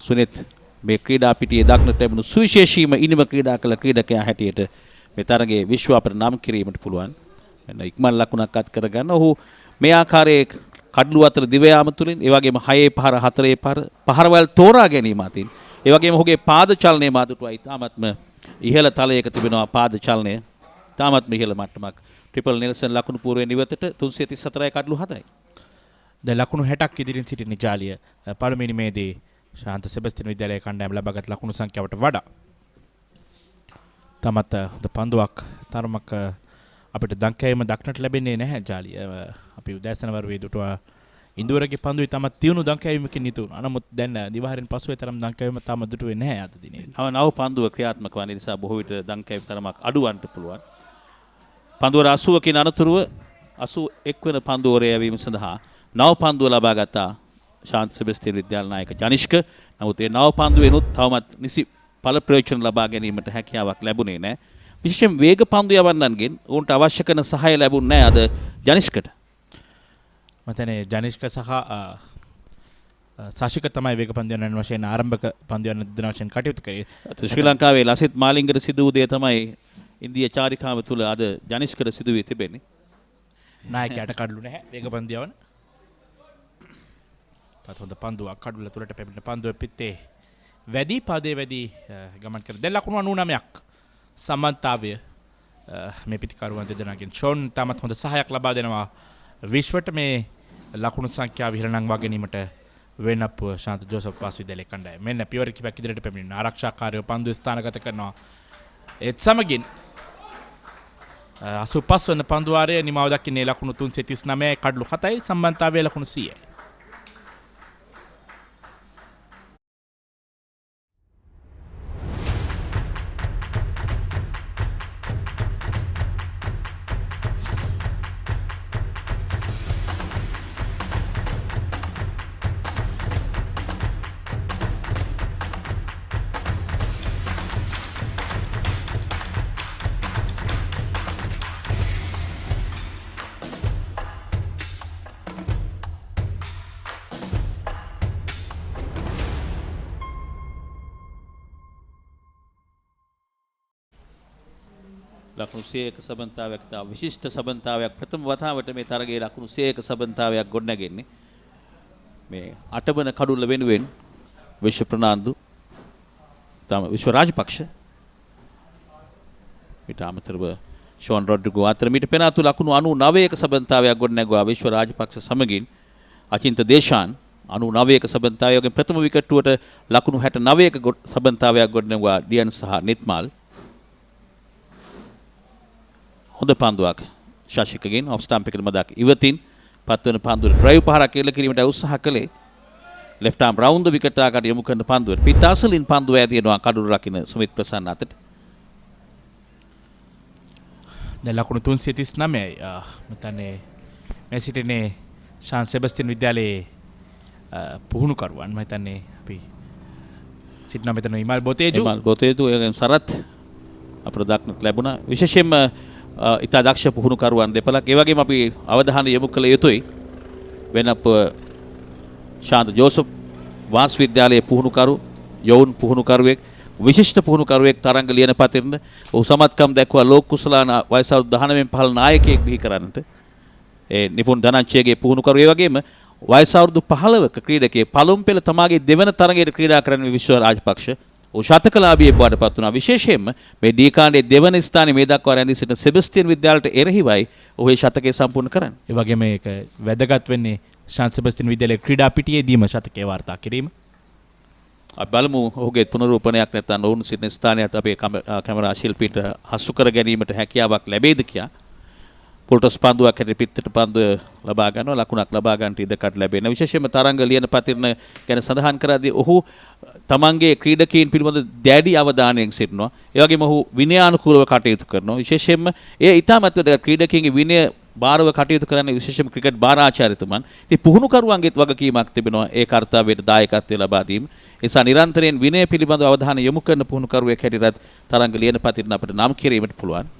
සුනිත් මේ ක්‍රීඩා පිටියේ දක්නට ලැබුණු සුවිශේෂීම ඉනිම ක්‍රීඩා කළ ක්‍රීඩකයා හැටියට මේ තරගයේ විශ්ව අපට නම් කිරීමට පුළුවන්. එන්න ඉක්මන් ලකුණක් අත් කරගන්න. ඔහු මේ ආකාරයේ කඩලු අතර දිව යාම තුළින් ඒ වගේම 6 පහර 4 පහරවල් තෝරා ගැනීම අතින් ඒ වගේම ඔහුගේ පාද චලනයේ මාදුටුවයි තාමත්ම ඉහළ තලයක තිබෙනවා. පාද චලනය තාමත්ම ඉහළ මට්ටමක්. ට්‍රිපල් නෙල්සන් ලකුණු පූර්වයේ නිවතට 334යි කඩලු 7යි. දැන් ලකුණු 60ක් ඉදිරියෙන් සිටින ජාලිය පළමුවෙනි මේදී ශාන්ත සෙබස්තියන් විද්‍යාලයේ කණ්ඩායම ලබාගත් ලකුණු සංඛ්‍යාවට වඩා තමත් හොඳ පන්දුවක් තරමක් අපිට දංකෑම දක්නට ලැබෙන්නේ නැහැ ජාලිය. අපි උදෑසන වරුවේ දුටුවා ඉන්දුවරගේ පන්දුවේ තමත් තියුණු දංකෑමකින් නිතු වුණා. නමුත් දැන් දිවාහාරෙන් පසුවේ තරම් දංකෑම තාම දුටුවේ නැහැ අද දිනේ. නව පන්දුව ක්‍රියාත්මක වන නිසා බොහෝ විට දංකෑම තරමක් අඩුවන්ට පුළුවන්. පන්දුවර 80කින් අනතුරුව 81 වෙන පන්දුවරේ යැවීම සඳහා නව පන්දුව ලබා ගත්තා ශාන්ත සෙබස්තියන් විද්‍යාල නායක ජනිෂ්ක. නමුත් ඒ නව පන්දුවෙනුත් තවමත් නිසි ඵල ප්‍රයෝජන ලබා ගැනීමට හැකියාවක් ලැබුණේ නැහැ. විශේෂයෙන් වේග පන්දු යවන්නන්ගෙන් උන්ට අවශ්‍ය කරන සහාය ලැබුණේ නැහැ අද ජනිෂ්කට. මතනේ ජනිෂ්ක සහ සාශික තමයි වේග පන්දු යන වශයෙන් ආරම්භක පන්දු යන දෙන වශයෙන් කටයුතු කරේ. ශ්‍රී ලංකාවේ ලසිත් මාලිංගට සිදු වූ දේ තමයි ඉන්දියා චාරිකාව තුළ අද ජනිෂ්කට සිදු වී තිබෙන්නේ. නායකයාට කඩලු නැහැ වේග පන්දු යවන. තාත් හොඳ පන්දුවක් කඩුල තුලට පැමිණෙන පන්දුව පිටේ වැඩි පාදයේ වැඩි ගමන් කර දැන් ලකුණු 99ක් සම්බන්ධතාවය මේ පිටිකරුවන් දෙදෙනාගෙන් ෂෝන් තමත් හොඳ සහායක් ලබා දෙනවා විශ්වට මේ ලකුණු සංඛ්‍යාව ඉහළනම් වා ගැනීමට වෙනප්පුව ශාන්ත ජෝසප් වාස් විද්‍යාලයේ කණ්ඩායම මෙන්න පියවර කිපක් ඉදිරියට පැමිණෙන ආරක්ෂාකාරයෝ පන්දු ස්ථානගත කරනවා. ඒත් සමගින් 85 වන පන්දුවාරයේ නිමාව දක්ින්නේ ලකුණු 339යි කඩලු 7යි සම්බන්ධතාවය ලකුණු 100යි. ලකුණු 100ක සබන්තාවයක් තා විශිෂ්ට සබන්තාවයක් ප්‍රථම වතාවට මේ තරගයේ ලකුණු 100ක සබන්තාවයක් ගොඩනැගෙන්නේ. මේ 8 වන කඩුල්ල වෙනුවෙන් විශ්ව ප්‍රනාන්දු තම විශ්ව රාජපක්ෂ ඊට අමතරව ෂෝන් රොඩ්රිගෝ අතර මීට පෙරාතු ලකුණු 99ක සබඳතාවයක් ගොඩනැගුවා විශ්ව රාජපක්ෂ සමගින්. අචින්ත දේශාන් 99ක සබඳතාවයකින් ප්‍රථම විකට්ටුවට ලකුණු 69ක සබඳතාවයක් ගොඩනැගුවා ඩියන් සහ නිත්මාල්. හොඳ පන්දුවක් ශාශිකගෙන් ඔෆ් ස්ටම්ප් එකට මදක් ඉවතින් පත්වන පන්දුවට ඩ්‍රයිව් පහරක් එල්ල කිරීමට උත්සාහ කළේ. left arm round the wicket ආකාරයට යොමු කරන පන්දුවට පිටාසලින් පන්දුව ඇදිනවා කඩුරු රකින්න සුමිත් ප්‍රසන්න අතට. දැන් ලකුණු 339යි මතන්නේ මේ සිටිනේ ශාන් සෙබස්ටියන් විද්‍යාලයේ පුහුණුකරුවන් මම හිතන්නේ අපි සිටින මෙතන ඉමල් බොතේජු එයන් සරත් අපට දක්නට ලැබුණා. විශේෂයෙන්ම ඉතා දක්ෂ පුහුණුකරුවන් දෙපළක්. ඒ වගේම අපි අවධානය යොමු කළ යුතුයි වෙනප්පුව ශාන්ත ජෝසප් වාස් විද්‍යාලයේ පුහුණුකරු යොවුන් පුහුණුකරුවෙක් විශිෂ්ට පුහුණුකරුවෙක් තරංග ලියන පතිරන ඔහු සමත්කම් දැක්වා ලෝක කුසලාන වයස 19 15 නායකයෙක් බිහි කරන්නට ඒ නිපුන් ධනංචයගේ පුහුණුකරු. ඒ වගේම වයස අවුරුදු 15ක ක්‍රීඩකයෙක් පළමු පෙළ තමාගේ දෙවන තරගයට ක්‍රීඩා කරන විශ්ව රාජපක්ෂ ඔහු ශතකලාභියෙක් බවට පත් වුණා. විශේෂයෙන්ම මේ ඩී කාණ්ඩයේ දෙවන ස්ථානයේ මේ දක්වා රැඳී සිටින සෙබස්ටියන් විද්‍යාලයට එරෙහිවයි ඔහු ඒ ශතකය සම්පූර්ණ කරන්නේ. ඒ වගේම මේක වැදගත් වෙන්නේ ශාන් සෙබස්ටියන් විද්‍යාලයේ ක්‍රීඩා පිටියේදීම ශතකය වාර්තා කිරීම. අපි බලමු ඔහුගේ පුනරූපණයක් නැත්නම් ඔවුන් සිටින ස්ථානයට අපේ කැමරා ශිල්පීන්ට හසු කර ගැනීමට හැකියාවක් ලැබෙයිද කියා. පොල්ටස් පන්දුවක් හැටියට පිටට පන්දුව ලබා ගන්නවා ලකුණක් ලබා ගන්නට ඉඩකඩ ලැබෙන. විශේෂයෙන්ම තරංග ලියන පතිරණ ගැන සඳහන් කරද්දී ඔහු තමන්ගේ ක්‍රීඩකයන් පිළිබඳ දැඩි අවධානයෙන් සිටිනවා. ඒ වගේම ඔහු විනයානුකූලව කටයුතු කරනවා. විශේෂයෙන්ම ඒ ඉතාමත් වැදගත් ක්‍රීඩකයන්ගේ විනය බාරව කටයුතු කරන්නේ විශේෂයෙන්ම ක්‍රිකට් බාරාචාර්යතුමන්. ඉතින් පුහුණුකරුවන්ගේත් වගකීමක් තිබෙනවා ඒ කාර්යයට දායකත්වය ලබා දීම. ඒ නිසා නිරන්තරයෙන් විනය පිළිබඳව අවධානය යොමු කරන පුහුණුකරුවෙක් හැටියට තරංග ලියන පතිරණ අපිට නම් කිරීමට පුළුවන්.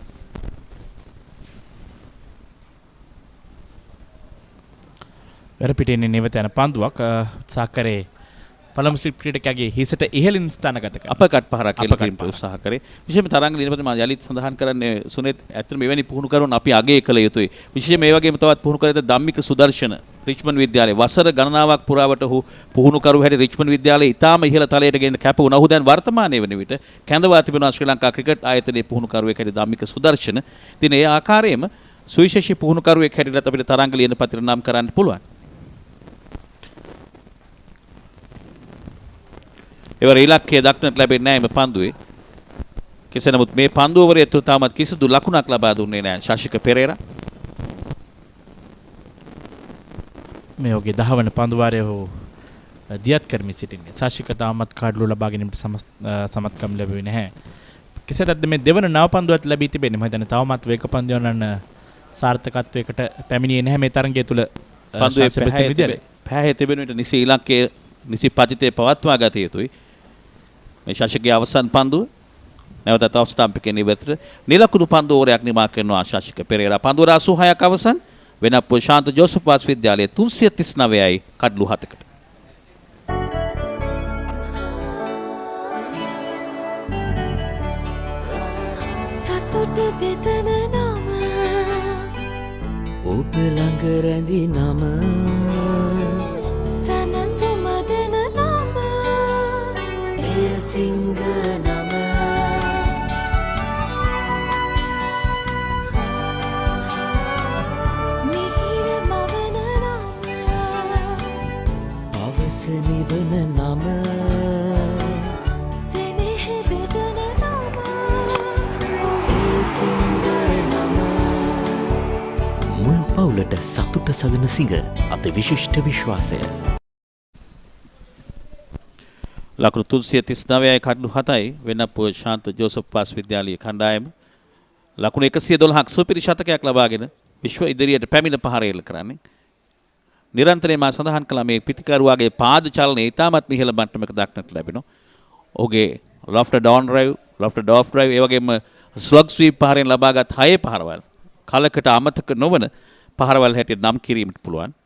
වැරපිටින්නේ නැවත යන පන්දුවක් සාකරේ පළමු ස්ලිප් ක්‍රීඩකයාගේ හිසට ඉහළින් ස්ථානගත කරනවා. අපකට් පහරක් එල්ල කිරීමට උත්සාහ කරේ. විශේෂයෙන්ම තරංග ලියනපති මම යලිත් සඳහන් කරන්නේ සුනේත් ඇත්තටම මෙවැනි පුහුණුකරුවන් අපි අගය කළ යුතුයි. විශේෂයෙන් මේ වගේම තවත් පුහුණුකරුවෙක් ධම්මික සුදර්ශන රිච්මන්ඩ් විද්‍යාලයේ වසර ගණනාවක් පුරාවට ඔහු පුහුණුකරු හැටියට රිච්මන්ඩ් විද්‍යාලයේ ඉතාම ඉහළ තලයට ගෙන කැප වුණා. ඔහු දැන් වර්තමානයේ වන විට කැඳවා තිබෙනවා ශ්‍රී ලංකා ක්‍රිකට් ආයතනයේ පුහුණුකරුවෙක් හැටියට ධම්මික සුදර්ශන. ඉතින් ඒ ආකාරයෙන්ම සුවිශේෂී පුහුණුකරුවෙක් හැටියට අපිට තරංග ලියනපතිට නම් කරන්න පුළුවන්. එවර ඉලක්කය දක්නට ලැබෙන්නේ නැහැ මේ පන්දුවේ. කෙසේ නමුත් මේ පන්දුව වරේ තුර තාමත් කිසිදු ලකුණක් ලබා දුන්නේ නැහැ ශාශික පෙරේරා. මේ ඔහුගේ 10 වන පන්දුවාරයේ ඔහු දියත් කරමින් සිටින්නේ. ශාශික තාමත් කාඩ්ලු ලබා ගැනීමට සමත්කම් ලැබුවේ නැහැ. කෙසේදත් මේ දෙවන නව පන්දුවත් ලැබී තිබෙන්නේ. මම හිතන්නේ තවමත් වේග පන්දුව යන සාර්ථකත්වයකට පැමිණියේ නැහැ මේ තරගය තුල පන්දුවේ පැහැ තිබෙන විට නිසි ඉලක්කයේ නිසි පතිතේ පවත්වා ගත යුතුයි. මේ ශාශිකගේ අවසන් පන්දුව නැවතත් ඔෆ් ස්ටම්ප් එකේ නිවතර නිලකුණු පන්දු ඕරයක් නිමා කරනවා ශාශික පෙරේරා. පන්දුව 86ක් අවසන් වෙනප්පුව ශාන්ත ජෝසප් වාස් විද්‍යාලයේ 339යි කඩලු 7කට. සතුට බෙදන නම ඔබ ළඟ රැඳි නම සනසුම දෙන නම එය සිංහ නම මිහිර මවන නම අවස නිවන නම සෙනෙහ බෙදන නම එය සිංහ නම මුල් පවුලට සතුට සදන සිඟ අති විශිෂ්ට විශ්වාසය. ලකුණු 339යි කඩලු 7යි වෙනප්පුව ශාන්ත ජෝසප් වාස් විද්‍යාලයේ කණ්ඩායම ලකුණු 112ක් සුපිරි ශතකයක් ලබාගෙන විශ්ව ඉදිරියට පැමිණ පහර එල්ල කරන්නේ. නිරන්තරයෙන්ම සඳහන් කළ මේ පිටිකරුවාගේ පාද චලනය ඉතාමත් ඉහළ මට්ටමක දක්නට ලැබෙනවා. ඔහුගේ ලොෆ්ටඩ් ඩවුන් ඩ්‍රයිව්, ලොෆ්ටඩ් ඔෆ් ඩ්‍රයිව්, ඒ වගේම ස්ලොග් ස්වීප් පහරෙන් ලබාගත් 6 පහරවල් කලකට අමතක නොවන පහරවල් හැටියට නම් කිරීමට පුළුවන්.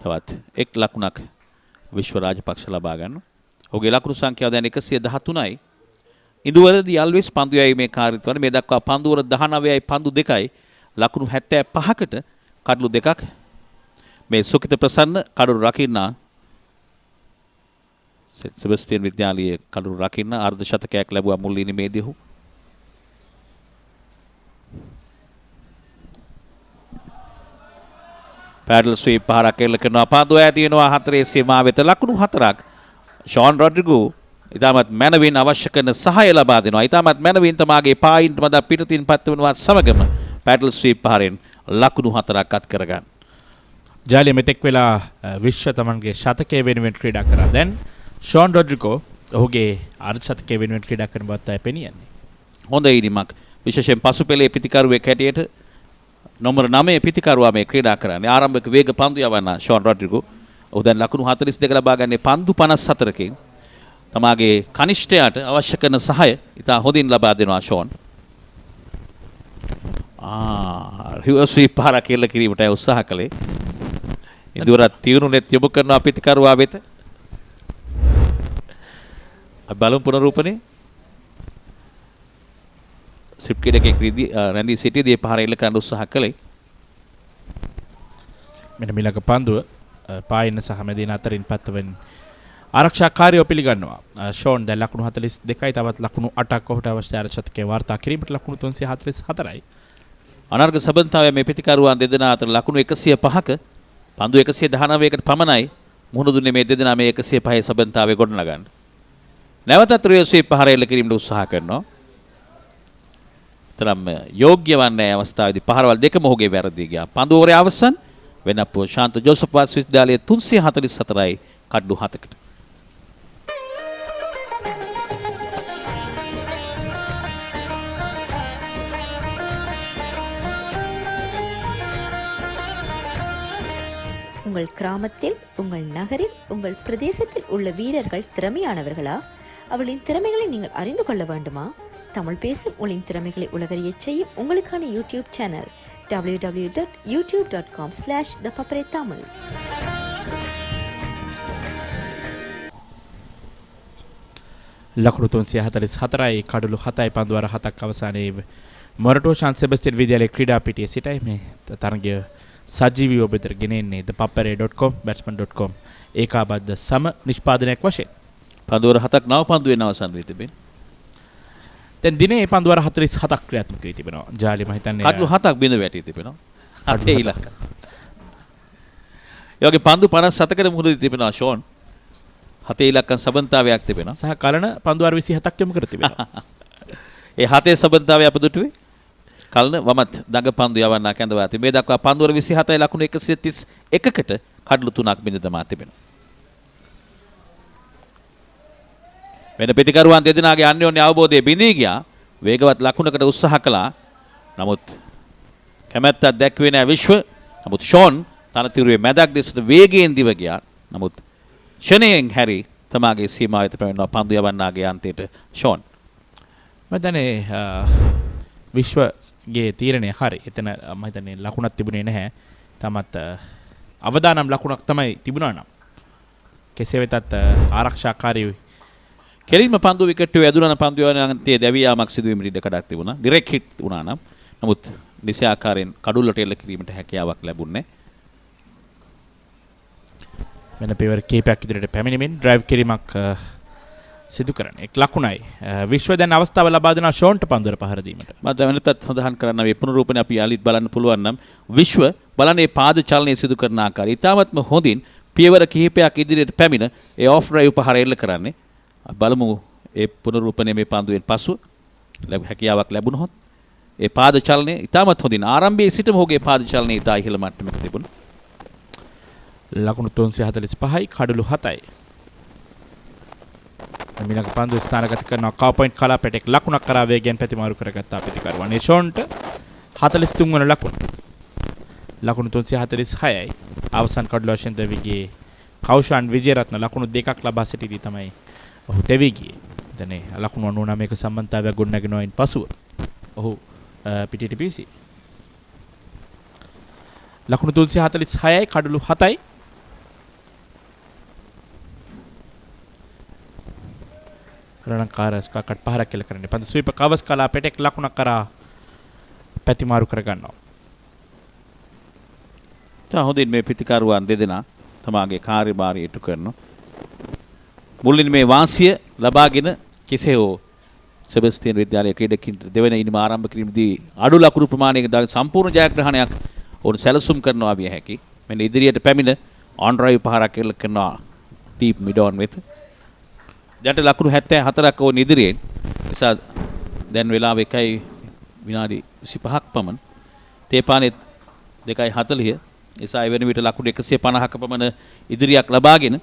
තවත් එක් ලකුණක් විශ්ව රාජපක්ෂ ලබා ගන්නවා. ඔහුගේ ලකුණු සංඛ්‍යාව දැන් 113යි. ඉඳුවරදී අල්විස් පන්දු යැවීමේ කාර්යත්වන මේ දක්වා පන්දුවර 19යි පන්දු 2යි ලකුණු 75කට කඩලු 2ක්. මේ සුකිත ප්‍රසන්න කඩුරු රකින්නා සෙබස්තියන් විද්‍යාලයේ කඩුළු රකින්න අර්ධ ශතකයක් ලැබුවා මුල් ඉනිමේදී ඔහු. පැඩල් ස්වීප් පහරක් එල්ල කරනවා. පන්දුව ඇදිනවා හතරේ සීමාව වෙත ලකුණු 4ක්. ෂෝන් රොඩ්රිගෝ ඉතාමත් මැනවින් අවශ්‍ය කරන සහාය ලබා දෙනවා. ඉතාමත් මැනවින් තමාගේ පායින්ට මත පිටතින් පත් වෙනවා සමගම පැඩල් ස්වීප් පහරෙන් ලකුණු 4ක් අත් කරගන්න. ජාලිය මෙතෙක් වෙලා විශ්ව තමන්ගේ ශතකයේ වෙනුවෙන් ක්‍රීඩා කරා. දැන් ෂෝන් රොඩ්රිගෝ ඔහුගේ අර්ධ ශතකයේ වෙනුවෙන් ක්‍රීඩා කරන බවත් අය පෙනියන්නේ. හොඳ ඉනිමක්. විශේෂයෙන් පසුපෙළේ පිතිකරුවෙක් හැටියට නොම්බර 9 පිතිකරුවා මේ ක්‍රීඩා කරන්නේ. ආරම්භක වේග පන්දු යවන්න ෂෝන් රොඩ්රිගෝ. ඔහු දැන් ලකුණු 42 ලබා ගන්නේ පන්දු 54කින්. තමාගේ කනිෂ්ඨයාට අවශ්‍ය කරන සහාය ඉතා හොඳින් ලබා දෙනවා ෂෝන්. රිවර්ස් ස්වීප් පහරක් එල්ල කිරීමට උත්සාහ කළේ. ඉදුවරත් තියුණුනෙත් යොමු කරනවා පිතිකරුවා වෙත. බලමු පුනරූපණය. ස්විප් කීඩකෙක් රැඳී සිටියදී පහර එල්ල කරන්න උත්සාහ කළේ. මෙන්න මිලක පන්දුව පායින්න සහ මැදින අතරින් පත්වෙන් ආරක්ෂාකාරීව පිළිගන්නවා. ෂෝන් දැන් ලකුණු 42යි තවත් ලකුණු 8ක් ඔහුට අවශ්‍ය ආරක්ෂකයේ වාර්තා කිරීමට ලකුණු 344යි. අනර්ග සබන්තාවය මේ පිතිකරුවන් දෙදෙනා අතර ලකුණු 105ක පන්දු 119කට පමණයි මුහුණ දුන්නේ මේ දෙදෙනා මේ 105 සබන්තාවය ගොඩනගන්න. නැවතත් රිවර්ස් ස්වීප් පහර එල්ල කිරීමට උත්සාහ කරනවා. තරම් යෝග්‍ය වන්නේ අවස්ථාවේදී පහරවල් දෙකම ඔහුගේ වැරදි ගියා. පන්දු ඕවරේ අවසන් වෙනප්පුව ශාන්ත ජෝසප් වාස් විශ්වවිද්‍යාලයේ 344යි කඩු 7කට. உங்கள் கிராமத்தில் உங்கள் நகரில் உங்கள் பிரதேசத்தில் உள்ள வீரர்கள் திறமையானவர்களா? அவளின் திறமைகளை நீங்கள் அறிந்து கொள்ள வேண்டுமா? தமிழ் பேசும் உங்களின் திறமைகளை உலகறியச் செய்யும் உங்களுக்கான யூடியூப் சேனல் www.youtube.com/ThePapare Tamil. ලකුණු 344යි කඩලු 7යි පන්දුවර 7ක් අවසානයේ මොරටුව ශාන්ත සෙබස්තියන් විද්‍යාලයේ ක්‍රීඩා පිටියේ සිටයි මේ තරගය සජීවීව ඔබතර ගෙනෙන්නේ ThePapare.com batsman.com ඒකාබද්ධ සම නිෂ්පාදනයක් වශයෙන් පන්දුවර 7ක් නව පන්දුවෙන් අවසන් වී තිබෙනවා. දැන් දිනේ පන්දුවර 47ක් ක්‍රියාත්මක වී තිබෙනවා. ජාලි මම හිතන්නේ කඩලු 7ක් බිඳ වැටී තිබෙනවා. 8 ඉලක්ක. ඒ වගේ පන්දු 57කට මුහුණ දී තිබෙනවා ෂෝන්. 7 ඉලක්කම් සබන්තාවයක් තිබෙනවා. සහ කලන පන්දුවර 27ක් යොමු කර තිබෙනවා. ඒ 7 සබන්තාවය අපදුටුවේ කලන වමත් දඟ පන්දු යවන්නා කැඳවා තිබේ. මේ දක්වා පන්දුවර 27යි ලකුණු 131කට කඩලු 3ක් බිඳ දමා තිබෙනවා. වෙන පිටිකරුවන් දෙදෙනාගේ අන්‍යෝන්‍ය අවබෝධය බිඳී ගියා. වේගවත් ලකුණකට උත්සාහ කළා. නමුත් කැමැත්තක් දැක්වේ නැහැ විශ්ව. නමුත් ෂෝන් තනතිරුවේ මැදක් දෙසට වේගයෙන් දිව ගියා. නමුත් ෂණයෙන් හැරි තමාගේ සීමාව වෙත පැමිණෙනවා පන්දු යවන්නාගේ අන්තයට ෂෝන්. මම හිතන්නේ විශ්වගේ තීරණය හරි. එතන මම හිතන්නේ ලකුණක් තිබුණේ නැහැ. තමත් අවදානම් ලකුණක් තමයි තිබුණා නම්. කෙසේ වෙතත් ආරක්ෂාකාරී කෙලින්ම පන්දු විකට්ටුවේ ඇදුණන පන්දු යන අන්තයේ දැවී යාමක් සිදුවීමට ඉඩ කඩක් තිබුණා. ඩිරෙක්ට් හිට් වුණා නම්. නමුත් නිසි ආකාරයෙන් කඩුල්ලට එල්ල කිරීමට හැකියාවක් ලැබුණේ නැහැ. වෙන පියවර කීපයක් ඉදිරියට පැමිණෙමින් ඩ්‍රයිව් කිරීමක් සිදු කරන්නේ. එක් ලකුණයි. විශ්ව දැන් අවස්ථාව ලබා දෙනවා ෂෝන්ට පන්දුවර පහර දීමට. මම දැනටත් සඳහන් කරන්න මේ පුනරූපණය අපි යාලිත් බලන්න පුළුවන් නම් විශ්ව බලන්නේ පාද චලනය සිදු කරන ආකාරය. ඊටාත්ම හොඳින් පියවර කිහිපයක් ඉදිරියට පැමිණ ඒ ඔෆ් ඩ්‍රයිව් පහර එල්ල කරන්නේ. බලමු ඒ පුනරූපණය මේ පන්දුවෙන් පසු හැකියාවක් ලැබුණොත් ඒ පාද චලනය ඉතාමත් හොඳින් ආරම්භයේ සිටම ඔහුගේ පාද චලනය ඉතා ඉහළ මට්ටමක තිබුණා. ලකුණු 345යි කඩලු 7යි. මිලක පන්දුව ස්ථානගත කරනවා කව පොයින්ට් කලාපෙටෙක් ලකුණක් කරා වේගයෙන් ප්‍රතිමාරු කරගත්තා පිටිකරුවන්. ඒ ෂෝන්ට 43 වන ලකුණ. ලකුණු 346යි. අවසන් කඩලු වශයෙන් දෙවිගේ කෞෂාන් විජේරත්න ලකුණු 2ක් ලබා සිටිදී තමයි ඔහු දෙවි ගියේ. දැන් ලකුණු 99ක සම්බන්ධතාවයක් ගොඩනගෙනවායින් පසුව ඔහු පිටිට පිවිසි. ලකුණු 346යි කඩලු 7යි. රණකාරස් කකට පහරක් කෙල කරන්නේ. පන්දු ස්වීප කවස් කලා පෙටෙක් ලකුණක් කරා පැතිමාරු කර ගන්නවා. තා හොඳින් මේ පිටිකරුවන් දෙදෙනා තමාගේ කාර්යභාරය ඉටු කරනවා. මුලින් මේ වාසිය ලබාගෙන කෙසේ හෝ සෙබස්තියන් විද්‍යාලයේ ක්‍රීඩකින්ට දෙවන ඉනිම ආරම්භ කිරීමේදී අඩු ලකුණු ප්‍රමාණයක දාන සම්පූර්ණ ජයග්‍රහණයක් ඔවුන් සැලසුම් කරනවා විය හැකි. මෙන්න ඉදිරියට පැමිණ ඔන් ඩ්‍රයිව් පහරක් එල්ල කරනවා ඩීප් මිඩ් ඔන් වෙත. දැන් ලකුණු 74ක් ඕන ඉදිරියෙන්. නිසා දැන් වෙලාව 1 විනාඩි 25ක් පමණ. තේපානෙත් 2:40. නිසා එවැනි විට ලකුණු 150ක පමණ ඉදිරියක් ලබාගෙන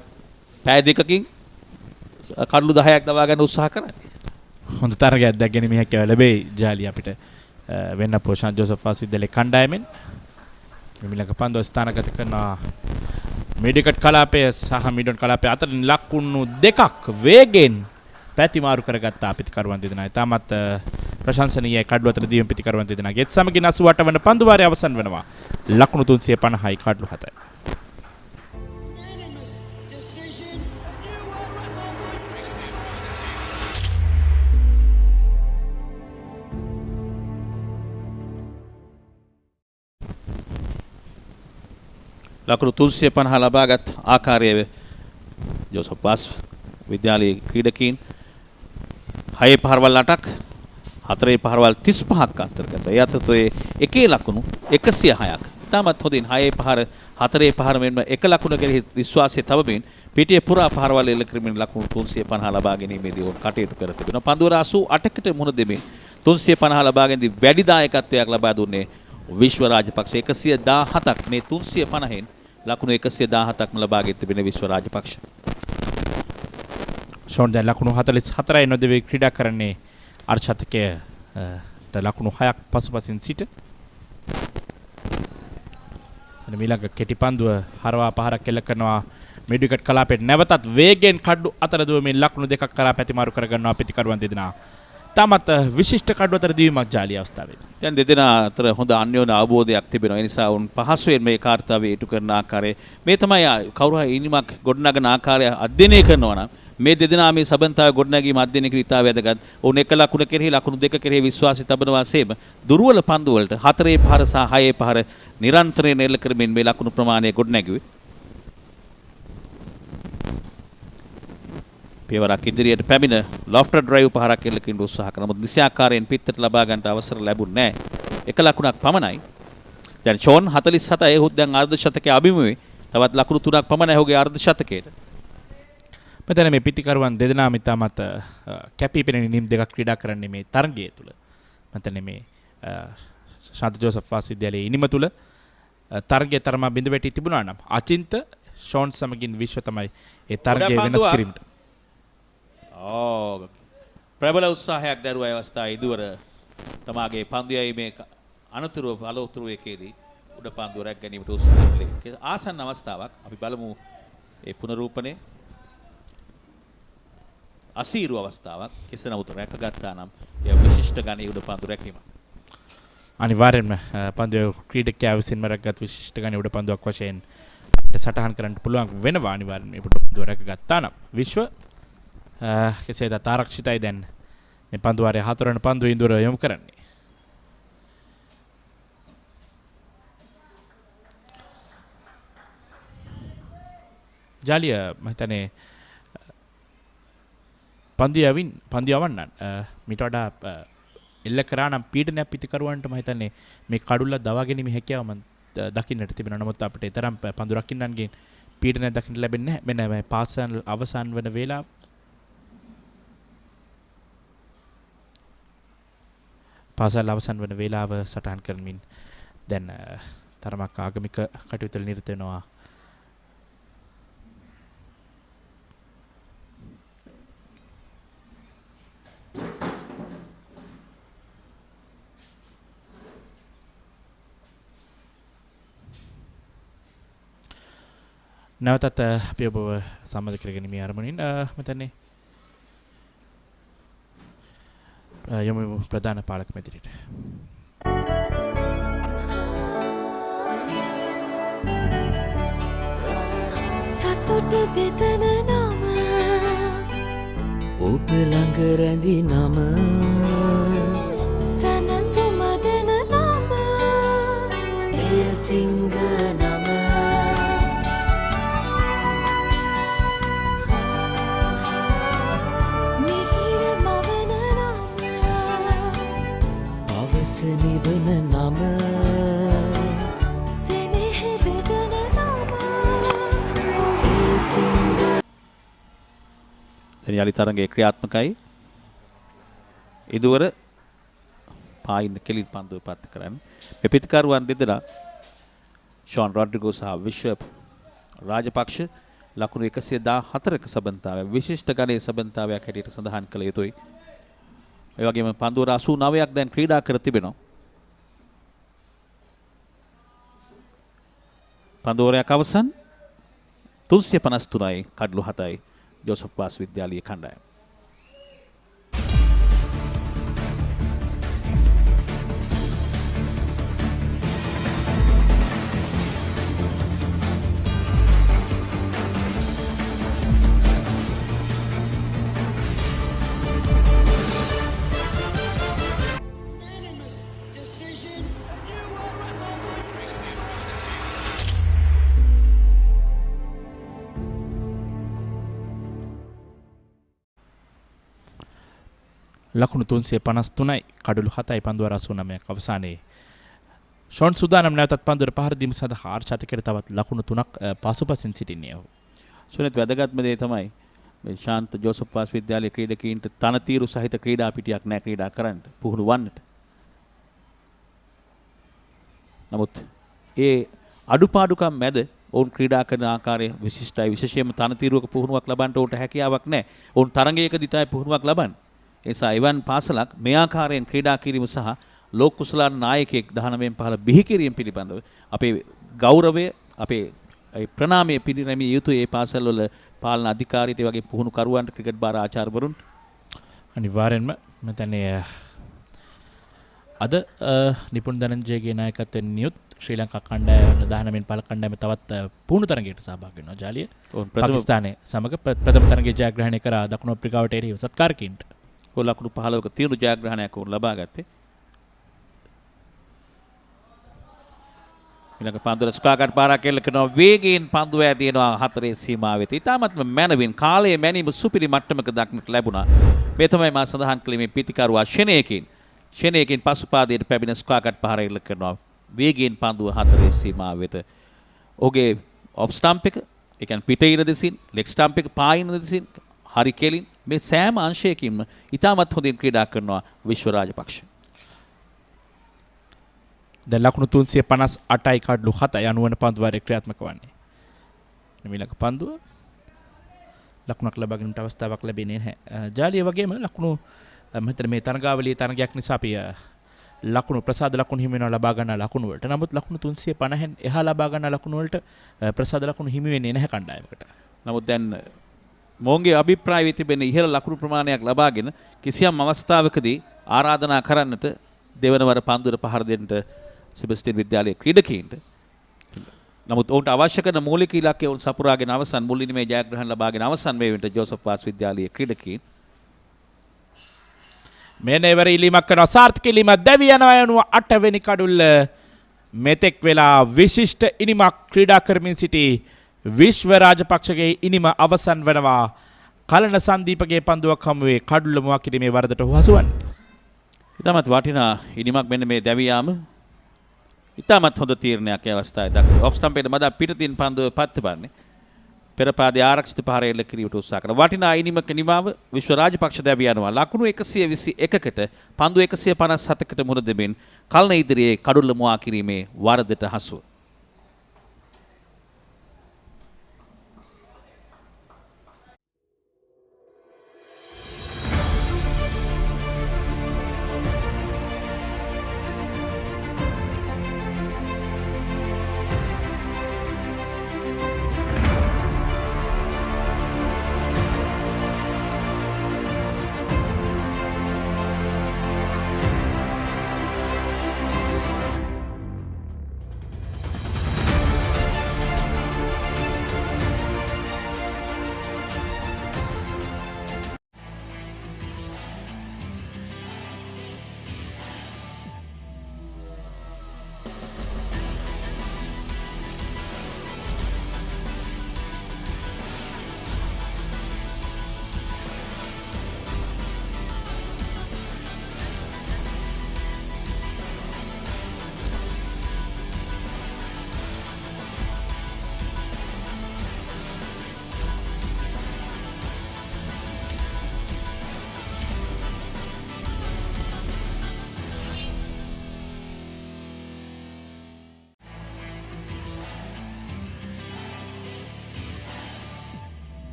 පැය දෙකකින් කඩලු 10ක් දවා ගන්න උත්සාහ කරන්නේ. හොඳ තරගයක් දැක්ගෙන මේ හැකියාව ලැබෙයි ජාලි අපිට වෙන්නපුව ෂාන් ජෝසප් වාස් විද්‍යාලයේ කණ්ඩායමෙන් මිලක පන්දුව ස්ථානගත කරන මෙඩිකට් කලාපය සහ මිඩොන් කලාපය අතරින් ලකුණු දෙකක් වේගෙන් පැතිමාරු කරගත්ත පිතිකරුවන් දෙදෙනා. තාමත් ප්‍රශංසනීය කඩලු අතර දීම පිතිකරුවන් දෙදෙනාගේ එත් සමගින් 88 වන පන්දු වාරය අවසන් වෙනවා. ලකුණු 350යි කඩලු 7යි. ලකුණු 350 ලබාගත් ආකාරයේ ජෝසප් වාස් විද්‍යාලයේ ක්‍රීඩකීන් 6 පහරවල් 8ක් 4 පහරවල් 35ක් අන්තර්ගත. ඒ අතරතුරේ එකේ ලකුණු 106ක්. ඉතාමත් හොඳින් 6 පහර 4 පහර මෙන්ම එක ලකුණ කෙරෙහි විශ්වාසය තබමින් පිටියේ පුරා පහරවල් එල්ල කරමින් ලකුණු 350 ලබා ගැනීමේදී ඔවුන් කටයුතු කර තිබෙනවා. පන්දුවර 88කට මුහුණ දෙමින් 350 ලබා ගැනීමදී වැඩි දායකත්වයක් ලබා දුන්නේ විශ්ව රාජපක්ෂ 117ක් මේ 350න් ලකුණු 117ක්ම ලබාගෙන තිබෙන විශ්ව රාජපක්ෂ. ෂෝන් දැන් ලකුණු 44යි නොදෙවි ක්‍රීඩා කරන්නේ අර්ශතකයේ ලකුණු 6ක් පසුපසින් සිට. මිලංග කෙටි පන්දුව හරවා පහරක් එල්ල කරනවා මෙඩිකට් කලාපයට නැවතත් වේගෙන් කඩු අතර දුවමින් ලකුණු දෙකක් කරා පැතිමාරු කරගන්නවා පිතිකරුවන් දෙදෙනා. තාමත් විශිෂ්ට කඩු අතර දීමක් ජාලිය අවස්ථාවේ. දැන් දෙදෙනා අතර හොඳ අන්‍යෝන්‍ය අවබෝධයක් තිබෙනවා. ඒ නිසා උන් පහසුවෙන් මේ කාර්යය ඉටු කරන ආකාරය මේ තමයි කවුරු හරි ඉනිමක් ගොඩනගන ආකාරය අධ්‍යයනය කරනවා නම් මේ දෙදෙනා මේ සබන්තාව ගොඩනැගීම අධ්‍යයනය කර ඉතා වැදගත්. උන් එක ලකුණ කෙරෙහි ලකුණු දෙක කෙරෙහි විශ්වාසය තබනවා සේම දුර්වල පන්දු වලට 4 පහර සහ 6 පහර නිරන්තරයෙන් එල්ල කරමින් මේ ලකුණු ප්‍රමාණය ගොඩනැගුවේ. පියවරක් ඉදිරියට පැමිණ ලොෆ්ටර් ඩ්‍රයිව් පහරක් එල්ල කිරීමට උත්සාහ කරන නමුත් නිසියාකාරයෙන් පිටතට ලබා ගන්නට අවසර ලැබුණේ නැහැ. එක ලකුණක් පමණයි. දැන් ෂෝන් 47 එහුත් දැන් අර්ධ ශතකයේ අභිමුවේ. තවත් ලකුණු 3ක් පමණයි ඔහුගේ අර්ධ ශතකයට. මෙතන මේ පිතිකරුවන් දෙදෙනාම ඉතාමත් කැපී පෙනෙන නිම් දෙකක් ක්‍රීඩා කරන්නේ මේ තරගය තුළ. මෙතන මේ ශාන්ත ජෝසප් වාස් විද්‍යාලයේ ඉනිම තුළ තරගය තරමා බිඳ වැටී තිබුණා නම් අචින්ත ෂෝන් සමගින් විශ්ව තමයි ඒ තරගය වෙනස් කිරීමට. ප්‍රබල උත්සාහයක් දරුවා අවස්ථාවේ ඉදුවර තමාගේ පන්දුයයි මේ අනතුරුව අලෝතුරු එකේදී උඩ පන්දුව රැක ගැනීමට උත්සාහ කළේ. ආසන්න අවස්ථාවක්. අපි බලමු ඒ පුනරූපණය. අසීරු අවස්ථාවක්. කෙසේ නමුත් රැකගත්තා නම් එය විශිෂ්ට ගණයේ උඩ පන්දු රැකීම. අනිවාර්යෙන්ම පන්දුවේ ක්‍රීඩකයා විසින්ම රැකගත් විශිෂ්ට ගණයේ උඩ පන්දුවක් වශයෙන් සටහන් කරන්න පුළුවන් වෙනවා. අනිවාර්යෙන්ම මේ පන්දුව රැකගත්තා නම් විශ්ව කෙසේද ආරක්ෂිතයි. දැන් මේ පන්දුවාරයේ 4 වෙනි පන්දුව ඉඳුර යොමු කරන්නේ. ජාලිය මම හිතන්නේ පන්දියවන්න මීට වඩා එල්ල කරා නම් පීඩනයක් පිටිකරුවන්ට මම හිතන්නේ මේ කඩුල්ල දවා ගැනීම හැකියාව මම දකින්නට තිබෙනවා. නමුත් අපිට තරම් පන්දු රකින්නන්ගෙන් පීඩනයක් දකින්න ලැබෙන්නේ නැහැ. මෙන්න මේ පාසල් අවසන් වන වේලාව පාසල් අවසන් වන වේලාව සටහන් කරමින් දැන් තරමක් ආගමික කටයුතු වල නිරත වෙනවා. නැවතත් අපි ඔබව සම්මත කරගෙන මේ අරමුණින් මෙතනේ යොමු ප්‍රධාන පාලක මැදිරියට. සතුට බෙදන නම ඔබ ළඟ රැඳි නම සනසුම දෙන නම එය සිංහ නම දැන් යලි තරඟයේ ක්‍රියාත්මකයි. ඉදුවර පායින් කෙලින් පන්දුව පත් කරන්නේ. මේ පිටකරුවන් දෙදෙනා ෂෝන් රොඩ්රිගෝ සහ විශ්ව රාජපක්ෂ ලකුණු 114ක සබඳතාවය විශිෂ්ට ගණයේ සබඳතාවයක් හැටියට සඳහන් කළ යුතුයි. ඒ වගේම පන්දුවර 89ක් දැන් ක්‍රීඩා කර තිබෙනවා. පන්දුවරයක් අවසන් 353යි කඩලු 7යි ජෝසප් වාස් විද්‍යාලීය කණ්ඩායම. ලකුණු 353යි කඩලු 7යි පන්දුවර 89ක් අවසානයේ ෂොන් සුදානම් නැවතත් පන්දුවර පහර දීම සඳහා ආර්චාතකයට තවත් ලකුණු 3ක් පසුපසින් සිටින්නේ ඔහු. සුනිත් වැදගත්ම දේ තමයි මේ ශාන්ත ජෝසප් වාස් විද්‍යාලයේ ක්‍රීඩකීන්ට තනතිරු සහිත ක්‍රීඩා පිටියක් නැහැ ක්‍රීඩා කරන්න පුහුණු වන්නට. නමුත් ඒ අඩුපාඩුකම් මැද ඔවුන් ක්‍රීඩා කරන ආකාරය විශිෂ්ටයි. විශේෂයෙන්ම තනතිරුවක පුහුණුවක් ලබන්න උන්ට හැකියාවක් නැහැ. ඔවුන් තරඟයකදී තමයි පුහුණුවක් ලබන්නේ. එසා එවන් පාසලක් මේ ආකාරයෙන් ක්‍රීඩා කිරීම සහ ලෝක කුසලාන නායකයෙක් 19න් 15 බිහි කිරීම පිළිබඳව අපේ ගෞරවය අපේ ප්‍රණාමය පිළිරැමිය යුතුයි ඒ පාසල්වල පාලන අධිකාරීට වගේ පුහුණු කරුවන්ට ක්‍රිකට් බාර ආචාර්යවරුන්ට අනිවාර්යෙන්ම මතන්නේ අද නිපුන් ධනංජයගේ නායකත්වයෙන් නියුත් ශ්‍රී ලංකා කණ්ඩායම 19න් 15 කණ්ඩායම තවත් පුහුණු තරගයකට සහභාගී වෙනවා ජාලිය. පාකිස්තානයේ සමග ප්‍රථම තරගයේ ජයග්‍රහණය කරා දකුණු අප්‍රිකාවට එරෙහිව සත්කාරකීන්ට ලකුණු 15ක තීරු ජයග්‍රහණයක් වුණ ලබා ගත්තේ. ඊළඟ පන්දුව ස්කාගට් පාරක් එල්ල කරනවා වේගයෙන් පන්දුව ඇදිනවා හතරේ සීමාවෙත. ඊටමත්ම මැනවින් කාලයේ මැනීම සුපිරි මට්ටමක දක්නට ලැබුණා. මේ තමයි මා සඳහන් කළේ මේ පිටිකරුවා ෂෙනේකින් පසුපාදයට පැමිණ ස්කාගට් පාර එල්ල කරනවා වේගයෙන් පන්දුව හතරේ සීමාවෙත. ඔහුගේ ඔෆ් ස්ටම්ප් එක ඒ කියන්නේ පිටින් දෙසින් ලෙග් ස්ටම්ප් එක පායින් දෙසින් හරි කෙලින් මේ සෑම අංශයකින්ම ඉතාමත් හොඳින් ක්‍රීඩා කරනවා විශ්ව රාජපක්ෂ. දැන් ලකුණු 358යි කඩලු 7යි 90 පන්දුවරේ ක්‍රියාත්මක වන්නේ. ඊළඟ පන්දුව ලකුණක් ලබා ගැනීමට අවස්ථාවක් ලැබෙන්නේ නැහැ. ජාලිය වගේම ලකුණු මම මේ තරගාවලියේ තරගයක් නිසා අපි ලකුණු ප්‍රසාද ලකුණු හිමි වෙනවා ලබා ගන්න ලකුණු වලට. නමුත් ලකුණු 350න් එහා ලබා ගන්න ලකුණු වලට ප්‍රසාද ලකුණු හිමි වෙන්නේ නැහැ කණ්ඩායමකට. නමුත් දැන් මොවුන්ගේ අභිප්‍රාය තිබෙන ඉහළ ලකුණු ප්‍රමාණයක් ලබාගෙන කිසියම් අවස්ථාවකදී ආරාධනා කරන්නට දෙවනවර පන්දුවර පහර දෙන්නට සෙබස්ටියන් විද්‍යාලයේ ක්‍රීඩකීන්ට. නමුත් ඔවුන්ට අවශ්‍ය කරන මූලික ඉලක්කය ඔවුන් සපුරාගෙන අවසන් මුල් ඉනිමේ ජයග්‍රහණ ලබාගෙන අවසන් මේ වෙනට ජෝසප් වාස් විද්‍යාලයේ ක්‍රීඩකීන් මෙන්න ඉවර ඉලීමක් කරනවා සාර්ථක ඉලීම දැවි යනවා යනුව 8 වෙනි කඩුල්ල මෙතෙක් වෙලා විශිෂ්ට ඉනිමක් ක්‍රීඩා කරමින් සිටි විශ්ව රාජපක්ෂගේ ඉනිම අවසන් වෙනවා. කලන සංදීපගේ පන්දුවක් හමුවේ කඩුල්ල මුවා කිරීමේ වරදට හසුවන්නේ. ඉතාමත් වටිනා ඉනිමක් මෙන්න මේ දැවි යාම. ඉතාමත් හොඳ තීරණයක් ඒ අවස්ථාවේ දක්වනවා. ඔෆ් ස්ටම්පේට මදා පිටතින් පන්දුව පත්වන්නේ. පෙර පාදයේ ආරක්ෂිත පාර එල්ල කිරීමට උත්සාහ කරන වටිනා ඉනිමක නිමාව විශ්ව රාජපක්ෂ දැවි යනවා. ලකුණු 121කට පන්දු 157කට මුහුණ දෙමින් කලන ඉදිරියේ කඩුල්ල මුවා කිරීමේ වරදට හසුව.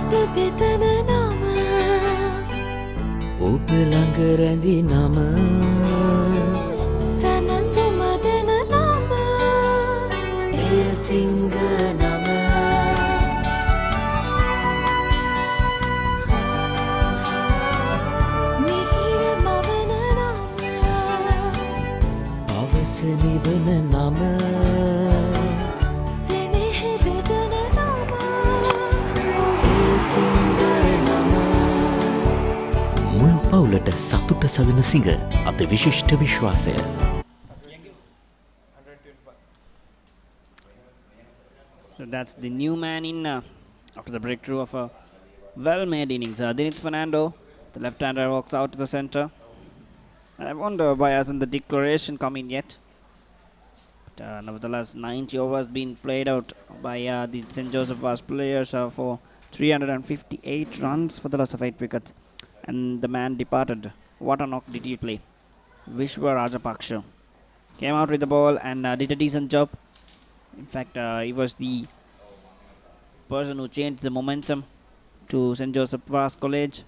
සතුට බෙදන නම ඔබ ළඟ රැඳි නම සැනසුම දෙන නම එය සිංහ නම මිහිර මවන නම අවස නිවන නම සෙනෙහ බෙදන නම එය සිංහ නම මුළු පවුලට සතුට සදන සිඟ අද විශිෂ්ට විශ්වාසය. So that's the new man in after the breakthrough of a well-made innings. Dinit Fernando, the left-hander, walks out to the centre. I wonder why hasn't the declaration come in yet. But, nevertheless, 90 overs being played out by the St. Joseph Vaz players for 358 runs for the loss of 8 wickets. And the man departed. What a knock did he play? Vishwa Rajapaksha came out with the ball and did a decent job. In fact, he was the person who changed the momentum to St. Joseph Vaz College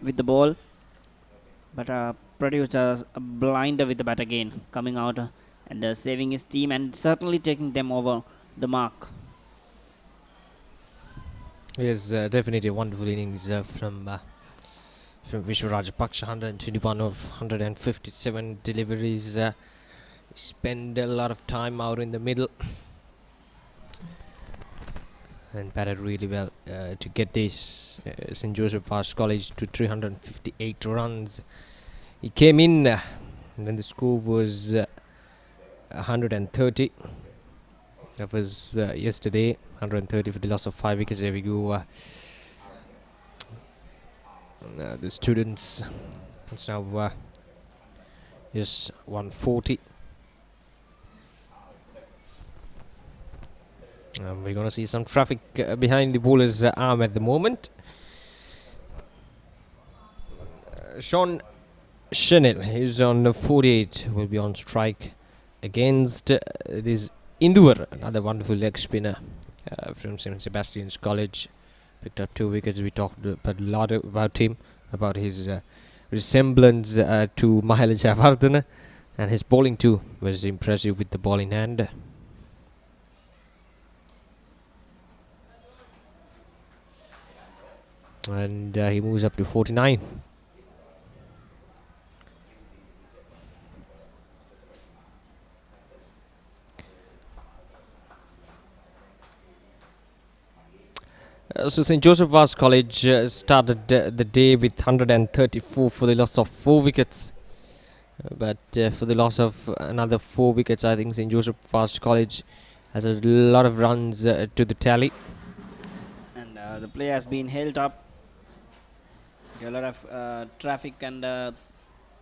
with the ball, but produced a blinder with the bat again, coming out and saving his team and certainly taking them over the mark. Yes, definitely a wonderful innings from Vishwa Rajapaksha. 121 of 157 deliveries. Spend a lot of time out in the middle and batted really well to get this St. Joseph Vaz College to 358 runs. He came in when the score was 130. That was yesterday, 130 for the loss of 5 wickets. There we go. The students, it's now just 140. We're going to see some traffic behind the bowler's arm at the moment. Sean Chanel is on 48, will be on strike against this Induvar, another wonderful leg spinner from St. Sebastian's College. Picked up 2 wickets. We talked a lot about him, about his resemblance to Mahela Javardhana, and his bowling too was impressive with the ball in hand. And he moves up to 49. So St. Joseph Vaz College started the day with 134 for the loss of 4 wickets. But for the loss of another 4 wickets, I think St. Joseph Vaz College has a lot of runs to the tally. And the play has been held up. A lot of traffic and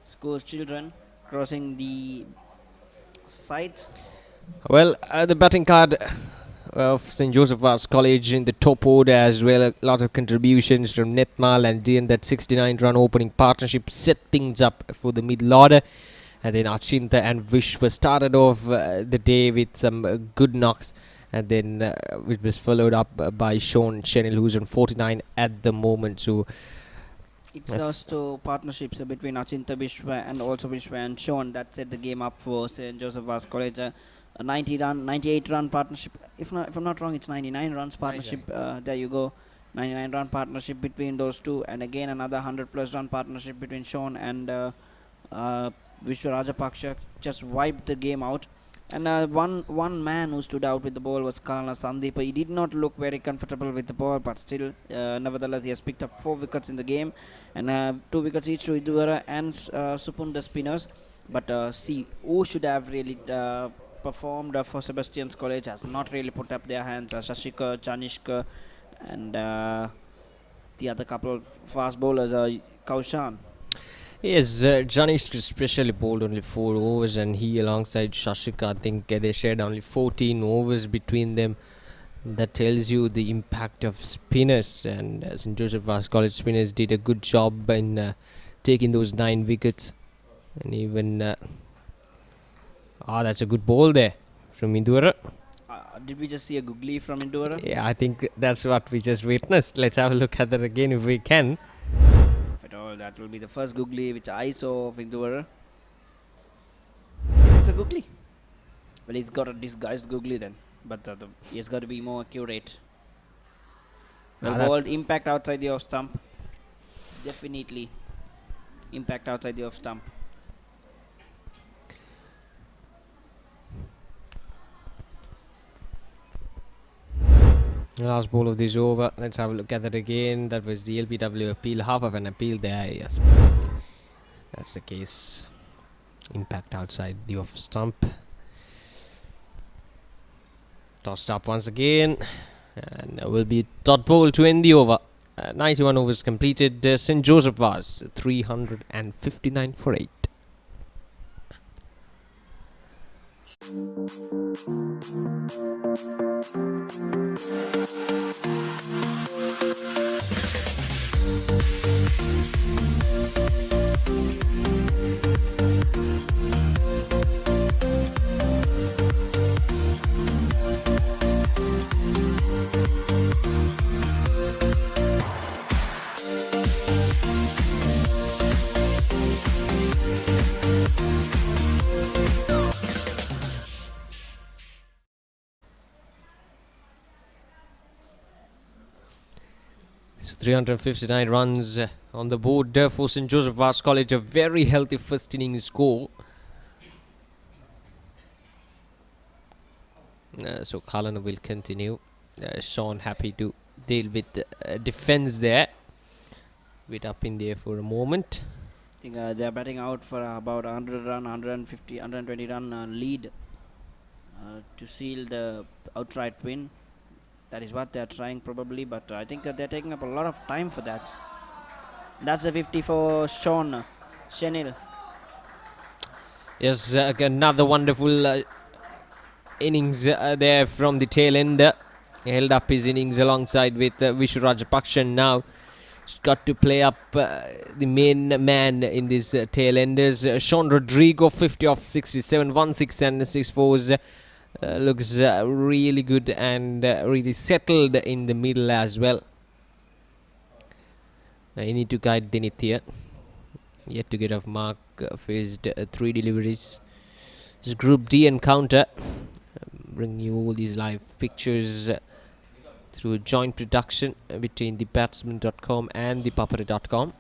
school children crossing the site. Well, the batting card of St. Joseph Vaz College in the top order as well. A lot of contributions from Netmal and Dian. That 69-run opening partnership set things up for the middle order. And then Achinta and Vishwa started off the day with some good knocks. And then it was followed up by Sean Chanel, who's on 49 at the moment. So it's those two partnerships between Achinta Vishwa and also Vishwa and Sean that set the game up for St. Joseph Vaz College. A 98-run partnership. If I'm not wrong, it's 99 runs partnership. There you go, 99-run partnership between those two, and again another 100+ run partnership between Sean and Vishwa Rajapaksha. Just wiped the game out. And one man who stood out with the ball was Kalana Sandeep. He did not look very comfortable with the ball, but still, nevertheless, he has picked up 4 wickets in the game, and 2 wickets each to Iduvara and Supun, the spinners. But see, who should have really performed for Sebastian's College has not really put up their hands. Shashika, Chanishka, and the other couple of fast bowlers are Kaushan. Yes, Janish especially bowled only 4 overs, and he alongside Shashika, I think they shared only 14 overs between them. That tells you the impact of spinners, and St. Joseph Vaz College spinners did a good job in taking those 9 wickets. And even that's a good ball there from Indura. Did we just see a googly from Indora? Yeah, I think that's what we just witnessed. Let's have a look at that again if we can. If at all, that will be the first googly which I saw of Indora. It's a googly. Well, he's got a disguised googly then, but he's got to be more accurate. Well, ball impact outside the off stump. Definitely impact outside the off stump. Last ball of this over. Let's have a look at that again. That was the LPW appeal. Half of an appeal there. Yes, that's the case. Impact outside the off stump. Tossed up once again. And will be dot ball to end the over. 91 overs completed. St. Joseph Vaz 359 for 8. So 359 runs on the board for St. Joseph Vaz College. A very healthy first innings score. So Kalana will continue. Sean happy to deal with defense there. Bit up in the air for a moment. I think they are batting out for about 100 run, 150, 120 run lead to seal the outright win. That is what they are trying probably, but I think that they are taking up a lot of time for that. That's a 50 for Sean Chenil. Yes, another wonderful innings there from the tail end. He held up his innings alongside with Vishwarajapaksa. Now he's got to play up the main man in this tail enders. Sean Rodrigo 50 off 67, 1-6 and 6-4s. Looks really good and really settled in the middle as well. Now you need to guide Dinit here. Yet to get off mark. Faced 3 deliveries. It's Group D encounter. Bring you all these live pictures through a joint production between thebatsman.com and ThePapare.com.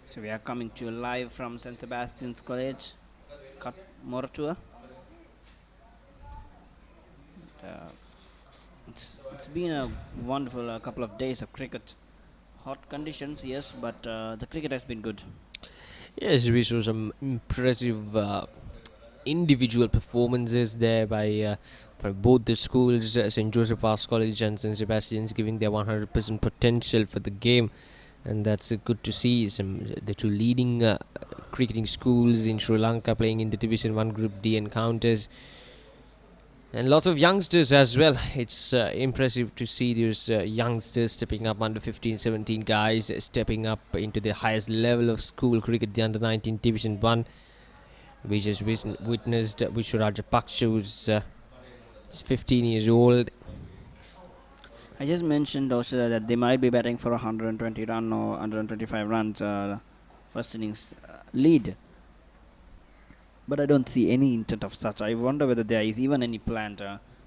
So we are coming to you live from St. Sebastian's College, Moratuwa. It's been a wonderful couple of days of cricket. Hot conditions, yes, but the cricket has been good. Yes, we saw some impressive individual performances there by both the schools, St. Joseph Vaz College and St. Sebastian's, giving their 100% potential for the game. And that's good to see. The two leading cricketing schools in Sri Lanka playing in the Division 1 Group D encounters. And lots of youngsters as well. It's impressive to see these youngsters stepping up, under 15, 17 guys stepping up into the highest level of school cricket, the under 19 Division 1. We just witnessed Vishwarajapaksa, who's 15 years old. I just mentioned also that they might be batting for 120 run or 125 runs first innings lead. But I don't see any intent of such. I wonder whether there is even any plan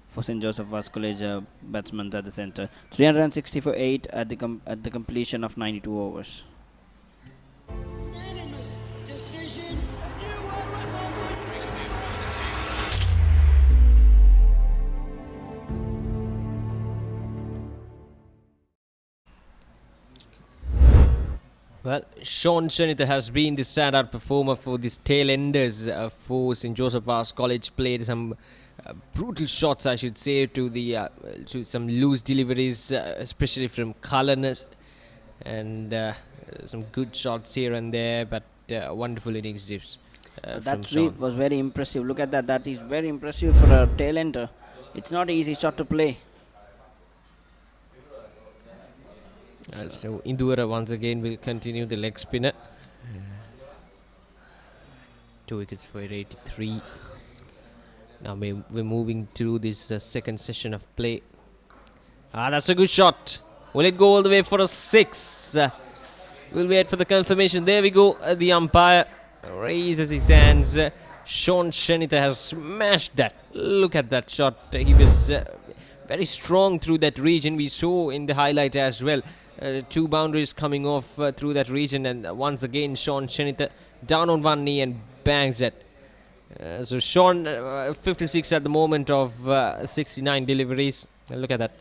for St. Joseph Vaz College batsmen at the centre. 360 for 8 at the completion of 92 overs. Unanimous decision. Well, Sean Shanita has been the standout performer for these tail enders for St. Joseph Vaz College. Played some brutal shots, I should say, to some loose deliveries, especially from Kalanas, and some good shots here and there, but wonderful innings dips. That sweep was very impressive. Look at that. That is very impressive for a tail ender. It's not an easy shot to play. So Indura once again will continue the leg spinner. 2 wickets for 83. Now we're moving to this second session of play. That's a good shot. Will it go all the way for a 6? We'll wait for the confirmation. There we go. The umpire raises his hands. Sean Shenita has smashed that. Look at that shot. He was very strong through that region. We saw in the highlight as well. 2 boundaries coming off through that region, and once again Sean Shenita down on one knee and bangs it. So Sean 56 at the moment of 69 deliveries. Look at that.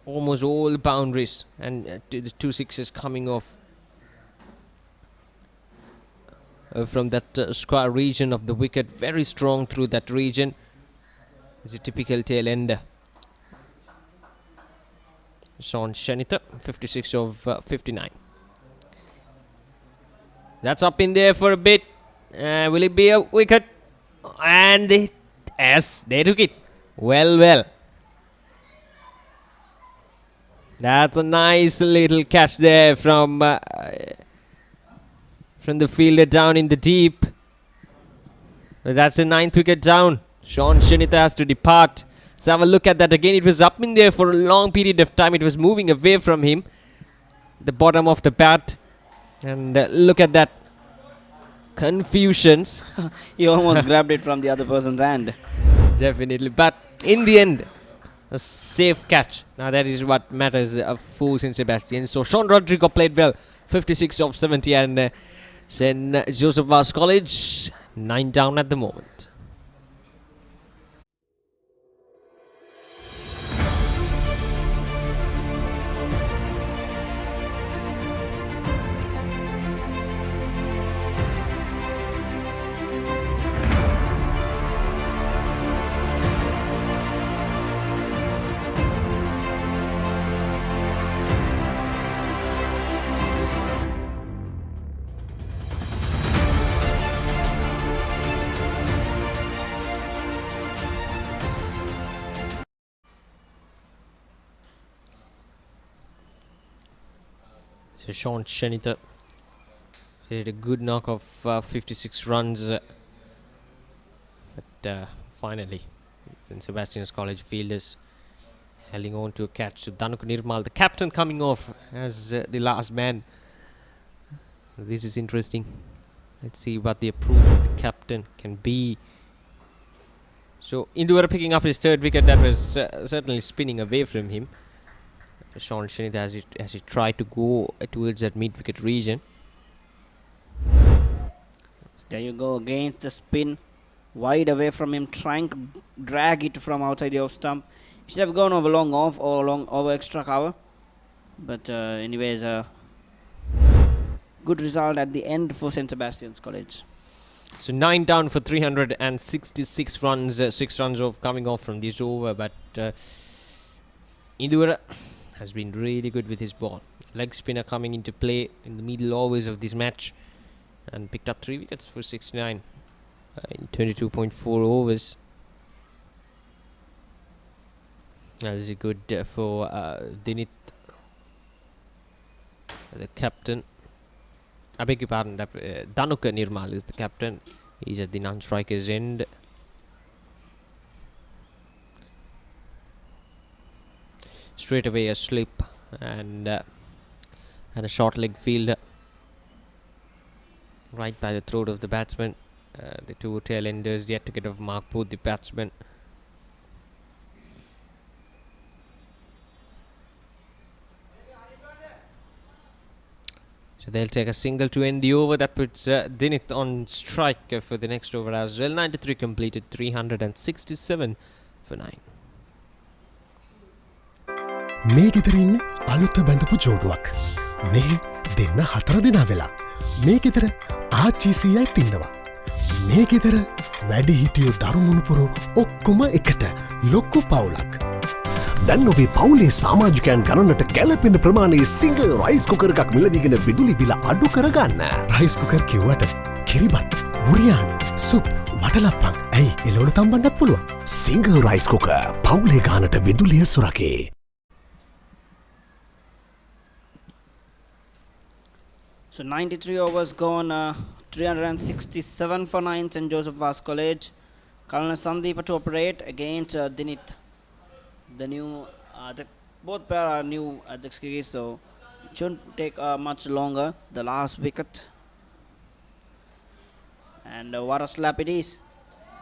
Almost all boundaries, and the 2 sixes coming off from that square region of the wicket. Very strong through that region. It's a typical tail ender. Sean Shenita, 56 of 59. That's up in there for a bit. Will it be a wicket? And yes, they took it. Well. That's a nice little catch there from the fielder down in the deep. That's a 9th wicket down. Sean Shenita has to depart. Let's have a look at that again. It was up in there for a long period of time. It was moving away from him. The bottom of the bat. And look at that. Confusions. He almost grabbed it from the other person's hand. Definitely. But in the end, a safe catch. Now that is what matters for St. Sebastian. So Sean Rodrigo played well. 56 of 70, and St. Joseph Vaz College 9 down at the moment. So Sean Shenita did a good knock of 56 runs, but finally St. Sebastian's College fielders holding on to a catch. So Dhanuka Nirmal, the captain, coming off as the last man. This is interesting. Let's see what the approach of the captain can be. So Induvara picking up his 3rd wicket. That was certainly spinning away from him. Sean Shenita as he tried to go towards that mid-wicket region. There you go, against the spin, wide away from him, trying to drag it from outside the off stump. Should have gone over long off or long over extra cover. But anyways, good result at the end for St. Sebastian's College. So 9 down for 366 runs, 6 runs off coming off from this over, but Induvara has been really good with his ball. Leg spinner coming into play in the middle overs of this match and picked up 3 wickets for 69 in 22.4 overs. That is good for Dinit, the captain. I beg your pardon, Dhanuka Nirmal is the captain. He's at the non-striker's end. Straight away a slip and a short leg fielder right by the throat of the batsman. The 2 tail enders yet to get off mark, both the batsmen. So they'll take a single to end the over. That puts Dinit on strike for the next over as well. 93 completed, 367 for 9. මේ ගෙදරින් අලුත බැඳපු ජෝඩුවක් මේ දෙන්න 4 දෙනා වෙලා මේ ගෙදර ආච්චීසියයි තින්නවා මේ ගෙදර වැඩි හිටියෝ දරුමුණුපුරු ඔක්කොම එකට ලොක්කු පවුලක් දැන් ඔබේ පවුලේ සමාජිකයන් ගණනට ගැලපෙන ප්‍රමාණයේ සිංගල් රයිස් කුකර් එකක් මිලදීගෙන විදුලි බිල අඩු කරගන්න රයිස් කුකර් කිව්වට කිරිබත් බුරියානි සුප් වටලප්පන් ඇයි එළවලු තම්බන්නත් පුළුවන් සිංගල් රයිස් කුකර් පවුලේ ගානට විදුලිය සුරකේ. So 93 overs gone, 367 for 9, St. Joseph Vaz College. Kalana Sandeepa to operate against Dinit. The new, both pair are new at the series, so it shouldn't take much longer. The last wicket. And what a slap it is.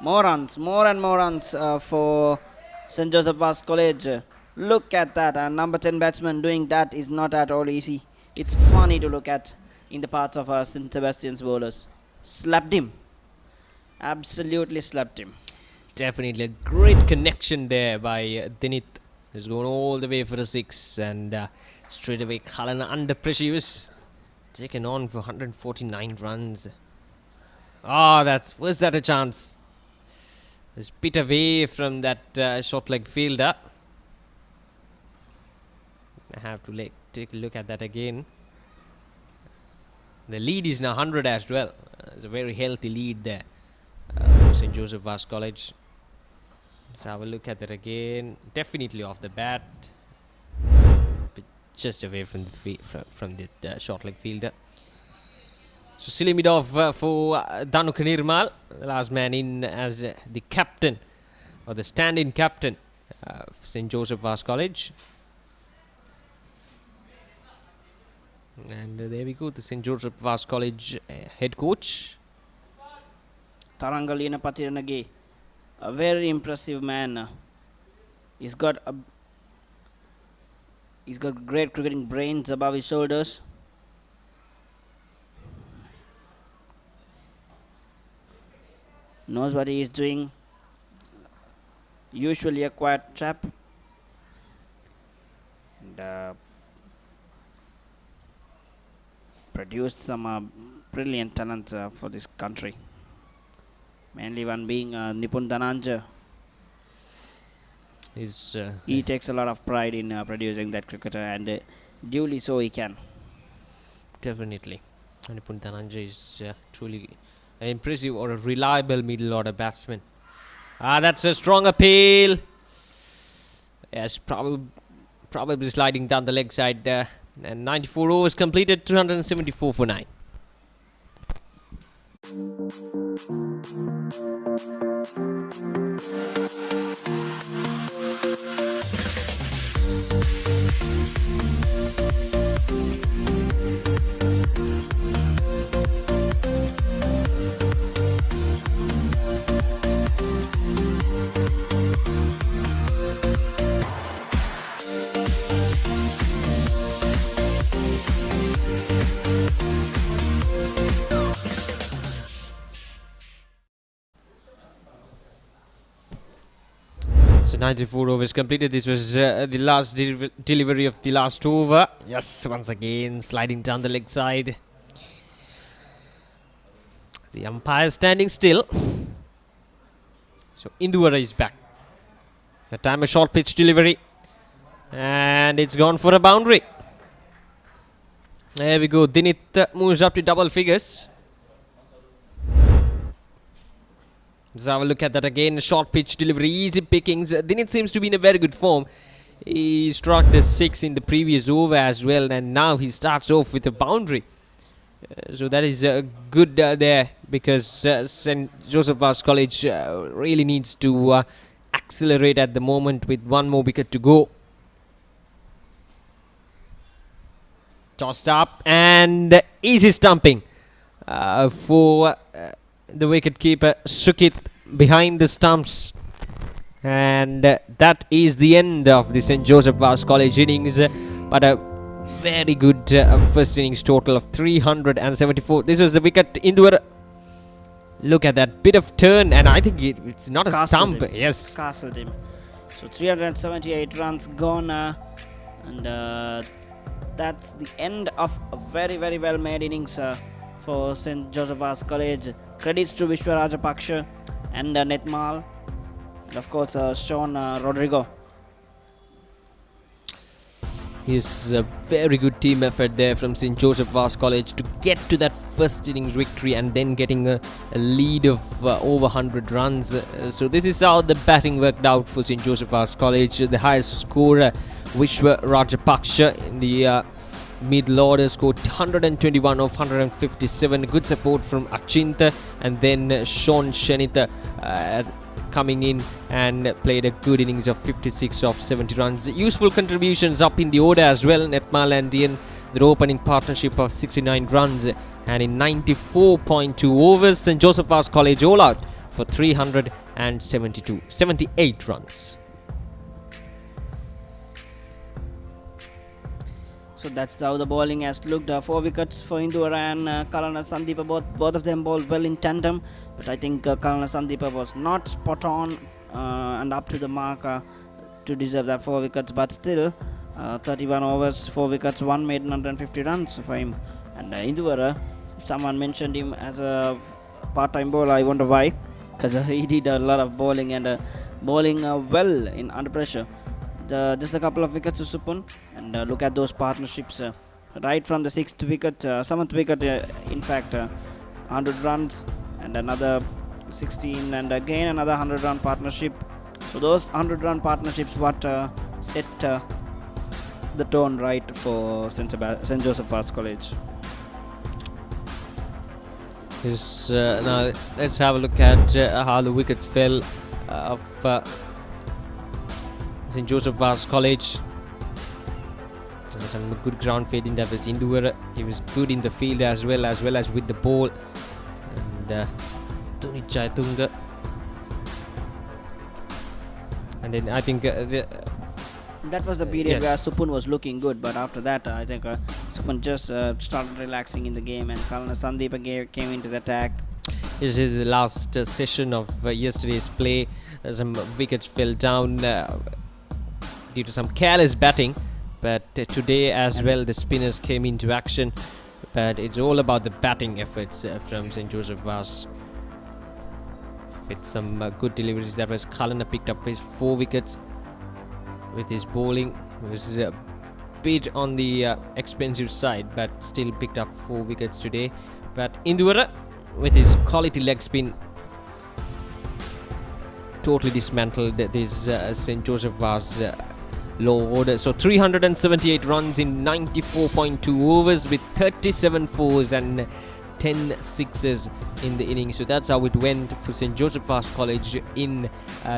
More runs, more and more runs for St. Joseph Vaz College. Look at that. Number 10 batsman doing that is not at all easy. It's funny to look at in the parts of St. Sebastian's bowlers. Slapped him. Absolutely slapped him. Definitely a great connection there by Dinit. He's going all the way for a 6, and straight away Kalana under pressure. He was taken on for 149 runs. Was that a chance? It's bit away from that short leg fielder. I have to take a look at that again. The lead is now 100 as well. It's a very healthy lead there for St. Joseph Vaz College. Let's have a look at that again. Definitely off the bat, but just away from the short leg fielder. So silly mid off for Danu Kanirmal, the last man in as the captain or the stand-in captain of St. Joseph Vaz College. And there we go, the St. Joseph Vaz College head coach. Tarangalina Patiranage, a very impressive man. He's got great cricketing brains above his shoulders. Knows what he is doing. Usually a quiet chap. And produced some brilliant talents for this country. Mainly one being Nipun Dhananja. He takes a lot of pride in producing that cricketer, and duly so he can. Definitely. Nipun Dhananja is truly an impressive or a reliable middle order batsman. That's a strong appeal. Yes, probably sliding down the leg side there. And 94 overs completed, 274 for 9. So 94 overs completed. This was the last delivery of the last over. Yes, once again sliding down the leg side. The umpire standing still. So Induvara is back. That time a short pitch delivery. And it's gone for a boundary. There we go. Dinit moves up to double figures. Let's have a look at that again. Short pitch delivery, easy pickings. Dinit seems to be in a very good form. He struck the 6 in the previous over as well, and now he starts off with a boundary. So that is good there, because St. Joseph Vaz College really needs to accelerate at the moment with one more wicket to go. Tossed up and easy stumping for the wicket-keeper Sukit behind the stumps. And that is the end of the St. Joseph Vaz College innings. But a very good first innings total of 374. This was the wicket. Induvara. Look at that bit of turn, and I think it's not a stump. Yes. Castled him. So 378 runs gone. And that's the end of a very, very well made innings for St. Joseph Vaz College. Credits to Vishwa Rajapaksha and Netmal, and of course Sean Rodrigo. It's a very good team effort there from St. Joseph Vaz College to get to that first innings victory and then getting a lead of over 100 runs. So this is how the batting worked out for St. Joseph Vaz College. The highest scorer, Vishwa Rajapaksha, in the middle order, scored 121 of 157. Good support from Achinta, and then Sean Shenitha coming in and played a good innings of 56 of 70 runs. Useful contributions up in the order as well. Netmal and Dian, their opening partnership of 69 runs, and in 94.2 overs, St. Joseph Vaz College all out for 78 runs. So that's how the bowling has looked. 4 wickets for Indura and Kalana Sandeepa. Both of them bowled well in tandem, but I think Kalana Sandeepa was not spot on and up to the mark to deserve that 4 wickets. But still, 31 overs, 4 wickets, 1 made 150 runs for him. And Indura, if someone mentioned him as a part-time bowler, I wonder why, because he did a lot of bowling and bowling well in under pressure. Just a couple of wickets to Supun, and look at those partnerships right from the 6th wicket, 7th wicket, in fact 100 runs and another 16, and again another 100-run partnership. So those 100-run partnerships what set the tone right for St. Joseph Vaz College. Yes, now let's have a look at how the wickets fell of St. Joseph Vaz College. Some good ground fading. That was Indura. He was good in the field as well as with the ball. And Tony Jaitunga. And then I think that was the period where Supun was looking good, but after that I think Supun just started relaxing in the game, and Kalana Sandeepa came into the attack. This is the last session of yesterday's play. Some wickets fell down due to some careless batting, but today as well the spinners came into action. But it's all about the batting efforts from St. Joseph Vaz. With some good deliveries. That was Kalana picked up his 4 wickets with his bowling. It was a bit on the expensive side, but still picked up 4 wickets today. But Indura, with his quality leg spin, totally dismantled this St. Joseph Vaz low order. So 378 runs in 94.2 overs with 37 fours and 10 sixes in the innings. So that's how it went for St. Joseph Vaz College in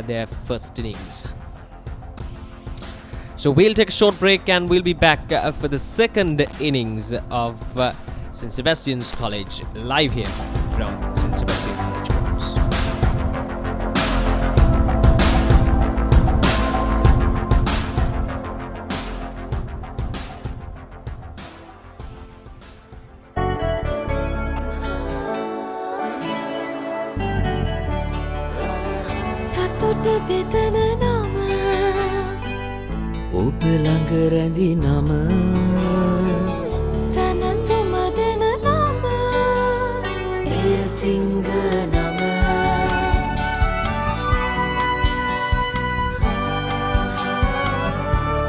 their first innings. So we'll take a short break and we'll be back for the second innings of St. Sebastian's College, live here from St. Sebastian College grounds. සතුට බෙදන නම ඔබ ළඟ රැඳි නම සැනසුම දෙන නම එය සිංහ නම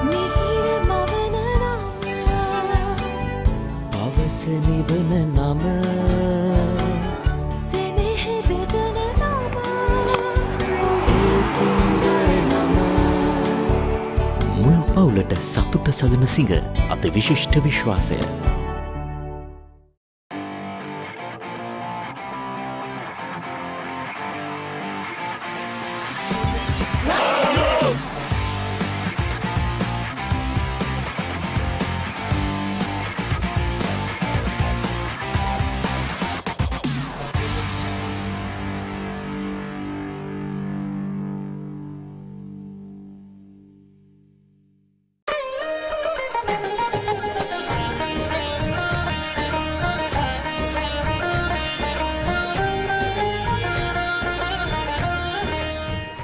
මිහිර මවන නම පවස නිවන නම සෙනෙහ බෙදන නම එය සිංහ නම මුළු පවුලට සතුට සදන සිංහ අති විශිෂ්ට විශ්වාසය.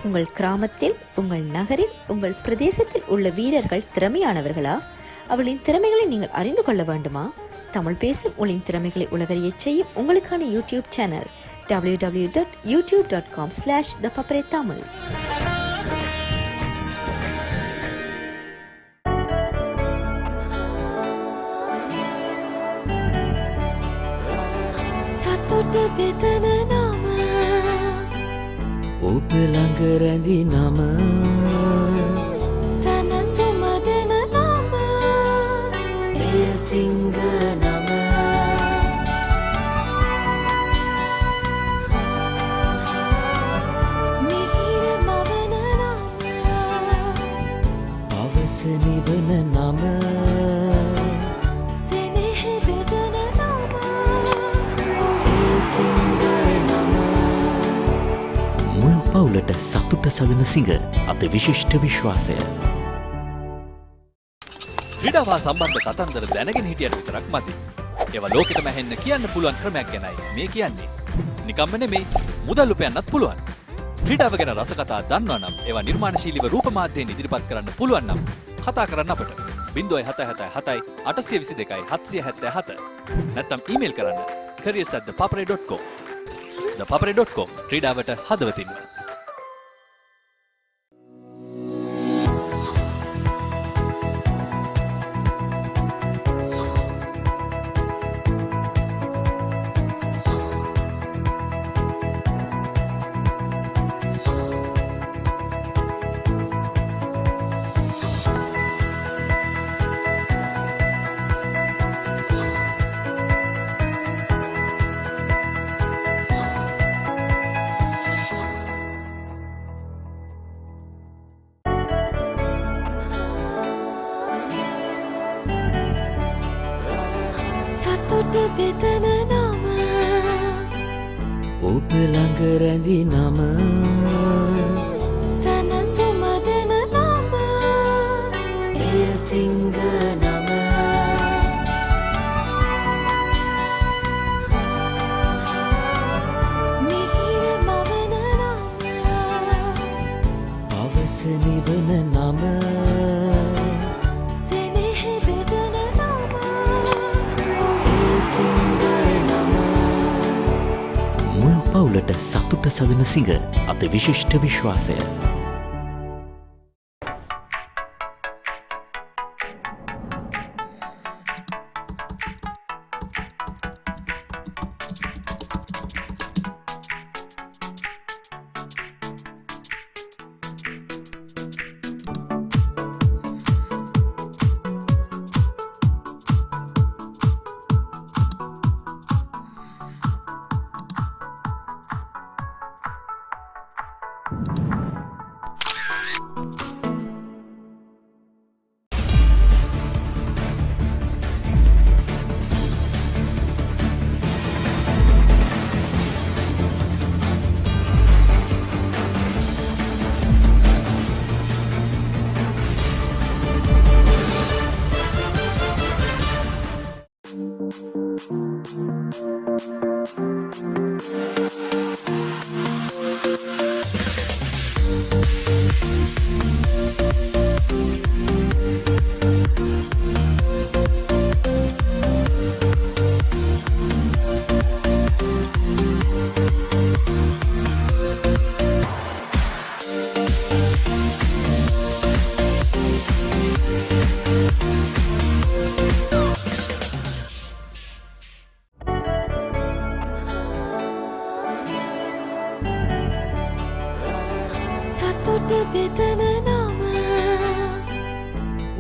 உங்கள் கிராமத்தில், உங்கள் நகரில், உங்கள் பிரதேசத்தில் உள்ள வீரர்கள் திறமையானவர்களா? அவளின் திறமைகளை நீங்கள் அறிந்து கொள்ள வேண்டுமா? தமிழ் பேசும் உங்களின் திறமைகளை உலகறியச் செய்யும் உங்களுக்கான யூடியூப் சேனல் www.youtube.com/ThePapare Tamil. සතුට බෙදන නම ඔබ ළඟ රැඳි නම සැනසුම දෙන නම එය මුළු පවුලට සතුට සදන සිඟ අති විශිෂ්ට විශ්වාසය. ක්‍රීඩාවා සම්බන්ධ කතන්දර දැනගෙන හිටියට විතරක් මදි. ඒවා ලෝකෙටම ඇහෙන්න කියන්න පුළුවන් ක්‍රමයක් ගැනයි මේ කියන්නේ. නිකම්ම නෙමෙයි මුදල් උපයන්නත් පුළුවන්. ක්‍රීඩාව ගැන රසකතා දන්නවා නම් ඒවා නිර්මාණශීලීව රූප මාධ්‍යයෙන් ඉදිරිපත් කරන්න පුළුවන් නම් කතා කරන්න අපට 0777 822 777 නැත්නම් ඊමේල් කරන්න careers@thepapare.com. ThePapare.com ක්‍රීඩාවට හදවතින්ම. සතුට බෙදන නම ඔබ ළඟ රැඳි නම සැනසුම දෙන නම එය සිංහ නම මිහිර මවන නම අවස නිවන නම සෙනෙහ බෙදන නම මුළු පවුලට සතුට සදන සිඟ අති විශිෂ්ට විශ්වාසය. සතුට බෙදන නම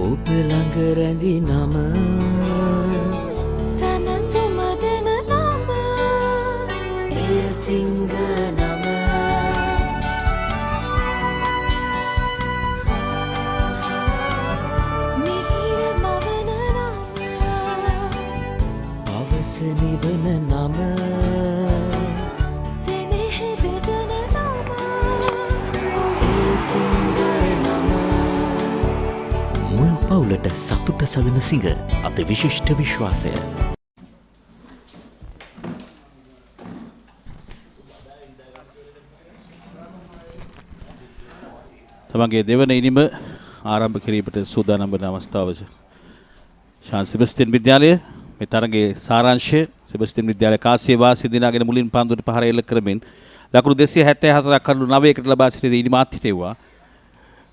ඔබ ළඟ රැඳි නම සැනසුම දෙන නම එය සිංහ නම මිහිර මවන නම අවස නිවන නම සෙනෙහ බෙදන නම මුළු පවුලට සතුට සදන සිඟ අති විශිෂ්ට විශ්වාසය. තමන්ගේ දෙවන ඉනිම ආරම්භ කිරීමට සූදානම් වන අවස්ථාව ශාන් සෙබස්තියන් විද්‍යාලය මේ තරගයේ සාරාංශය සෙබස්තියන් විද්‍යාලය කාසිය වාසිය දිනාගෙන මුලින් පන්දුවට පහර එල්ල කරමින් ලකුණු 274ක් කඩු 9කට ලබා සිටි ඉනිමාත් හිටෙව්වා.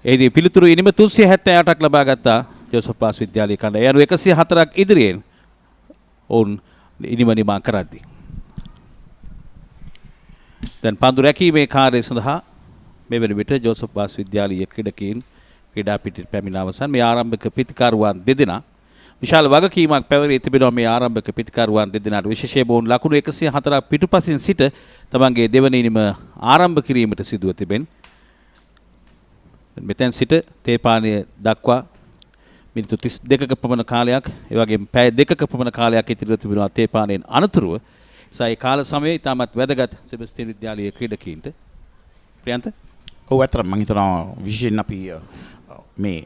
එහිදී පිළිතුරු ඉනිම 378ක් ලබා ගත්තා ජෝසප් පාස් විද්‍යාලයේ කණ්ඩායම. ඒ අනුව 104ක් ඉදිරියෙන් ඔවුන් ඉනිම නිමා කරද්දී දැන් පන්දු රැකීමේ කාර්යය සඳහා මෙවැනි විට ජෝසප් පාස් විද්‍යාලීය ක්‍රීඩකයන් ක්‍රීඩා පිටිට පැමිණ අවසන්. මේ ආරම්භක ප්‍රතිකාරුවන් දෙදෙනා විශාල වගකීමක් පැවරී තිබෙනවා මේ ආරම්භක පිතිකරුවන් දෙදෙනාට. විශේෂයෙන් බෝන් ලකුණු 104ක් පිටුපසින් සිට තමන්ගේ දෙවන ඉනිම ආරම්භ කිරීමට සිදුව තිබෙන. මෙතෙන් සිට තේපානය දක්වා මිනිත්තු 32ක පමණ කාලයක්, ඒ වගේම පැය 2ක පමණ කාලයක් ඉතිරිව තිබෙනවා තේපානයෙන් අනතුරුව. සයි කාල සමයේ ඉතාමත් වැදගත් සෙබස්තියන් විද්‍යාලයේ ක්‍රීඩකීන්ට. ප්‍රියන්ත? ඔව් ඇත්තටම මම හිතනවා විශේෂයෙන් අපි මේ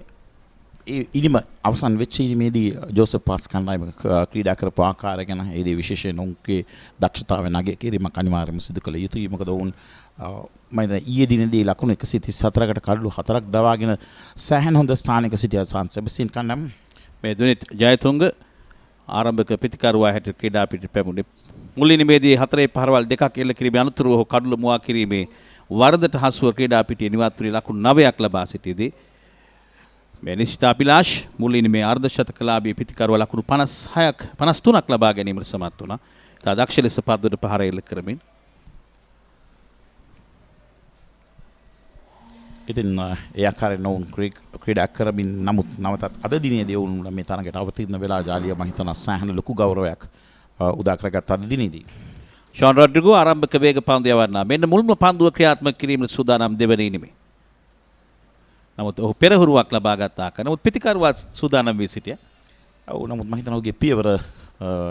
ඉනිම අවසන් වෙච්ච ඉනිමේදී ජෝසප් පාස් කණ්ඩායම ක්‍රීඩා කරපු ආකාරය ගැන ඒදී විශේෂයෙන් ඔවුන්ගේ දක්ෂතාවය නැගී කිරීමක් අනිවාර්යයෙන්ම සිදු කළ යුතුයි. මොකද ඔවුන් මම ඊයේ දිනේදී ලකුණු 134කට කඩලු 4ක් දවාගෙන සෑහෙන හොඳ ස්ථානයක සිටියා සාන්ත සෙබස්තියන් කණ්ඩායම. මේ දුනිත් ජයතුංග ආරම්භක පිතිකරුවා හැටියට ක්‍රීඩා පිටට පැමුණේ. මුල් ඉනිමේදී 4-5 එල්ල කිරීමේ අනතුරුව ඔහු කඩලු මුවා කිරීමේ වරදට හසුව ක්‍රීඩා පිටියේ නිවාතුරේ ලකුණු 9ක් ලබා සිටියේදී මේ නිශ්චිත අභිලාෂ් මුල් ඉනිමේ අර්ධ ශතකලාභී පිතිකරුවා ලකුණු 53ක් ලබා ගැනීමට සමත් වුණා. තා දක්ෂ ලෙස පද්දුවට පහර එල්ල කරමින්. ඉතින් ඒ ආකාරයෙන් ඔවුන් ක්‍රීඩා කරමින් නමුත් නවතත් අද දිනේදී ඔවුන් මේ තරඟයට අවතීර්ණ වෙලා ජාලිය මම හිතනවා සෑහෙන ලොකු ගෞරවයක් උදා කරගත් අද දිනේදී. ෂෝන් රොඩ්රිගෝ ආරම්භක වේග පන්දු යවන්නා. මෙන්න මුල්ම පන්දුව ක්‍රියාත්මක කිරීමට සූදානම් දෙවන ඉනිමේ. නමුත් ඔහු පෙරහුරුවක් ලබා ගත් ආකාරය. නමුත් පිතිකරුවා සූදානම් වී සිටියා. ඔව් නමුත් මම හිතනවා ඔහුගේ පියවර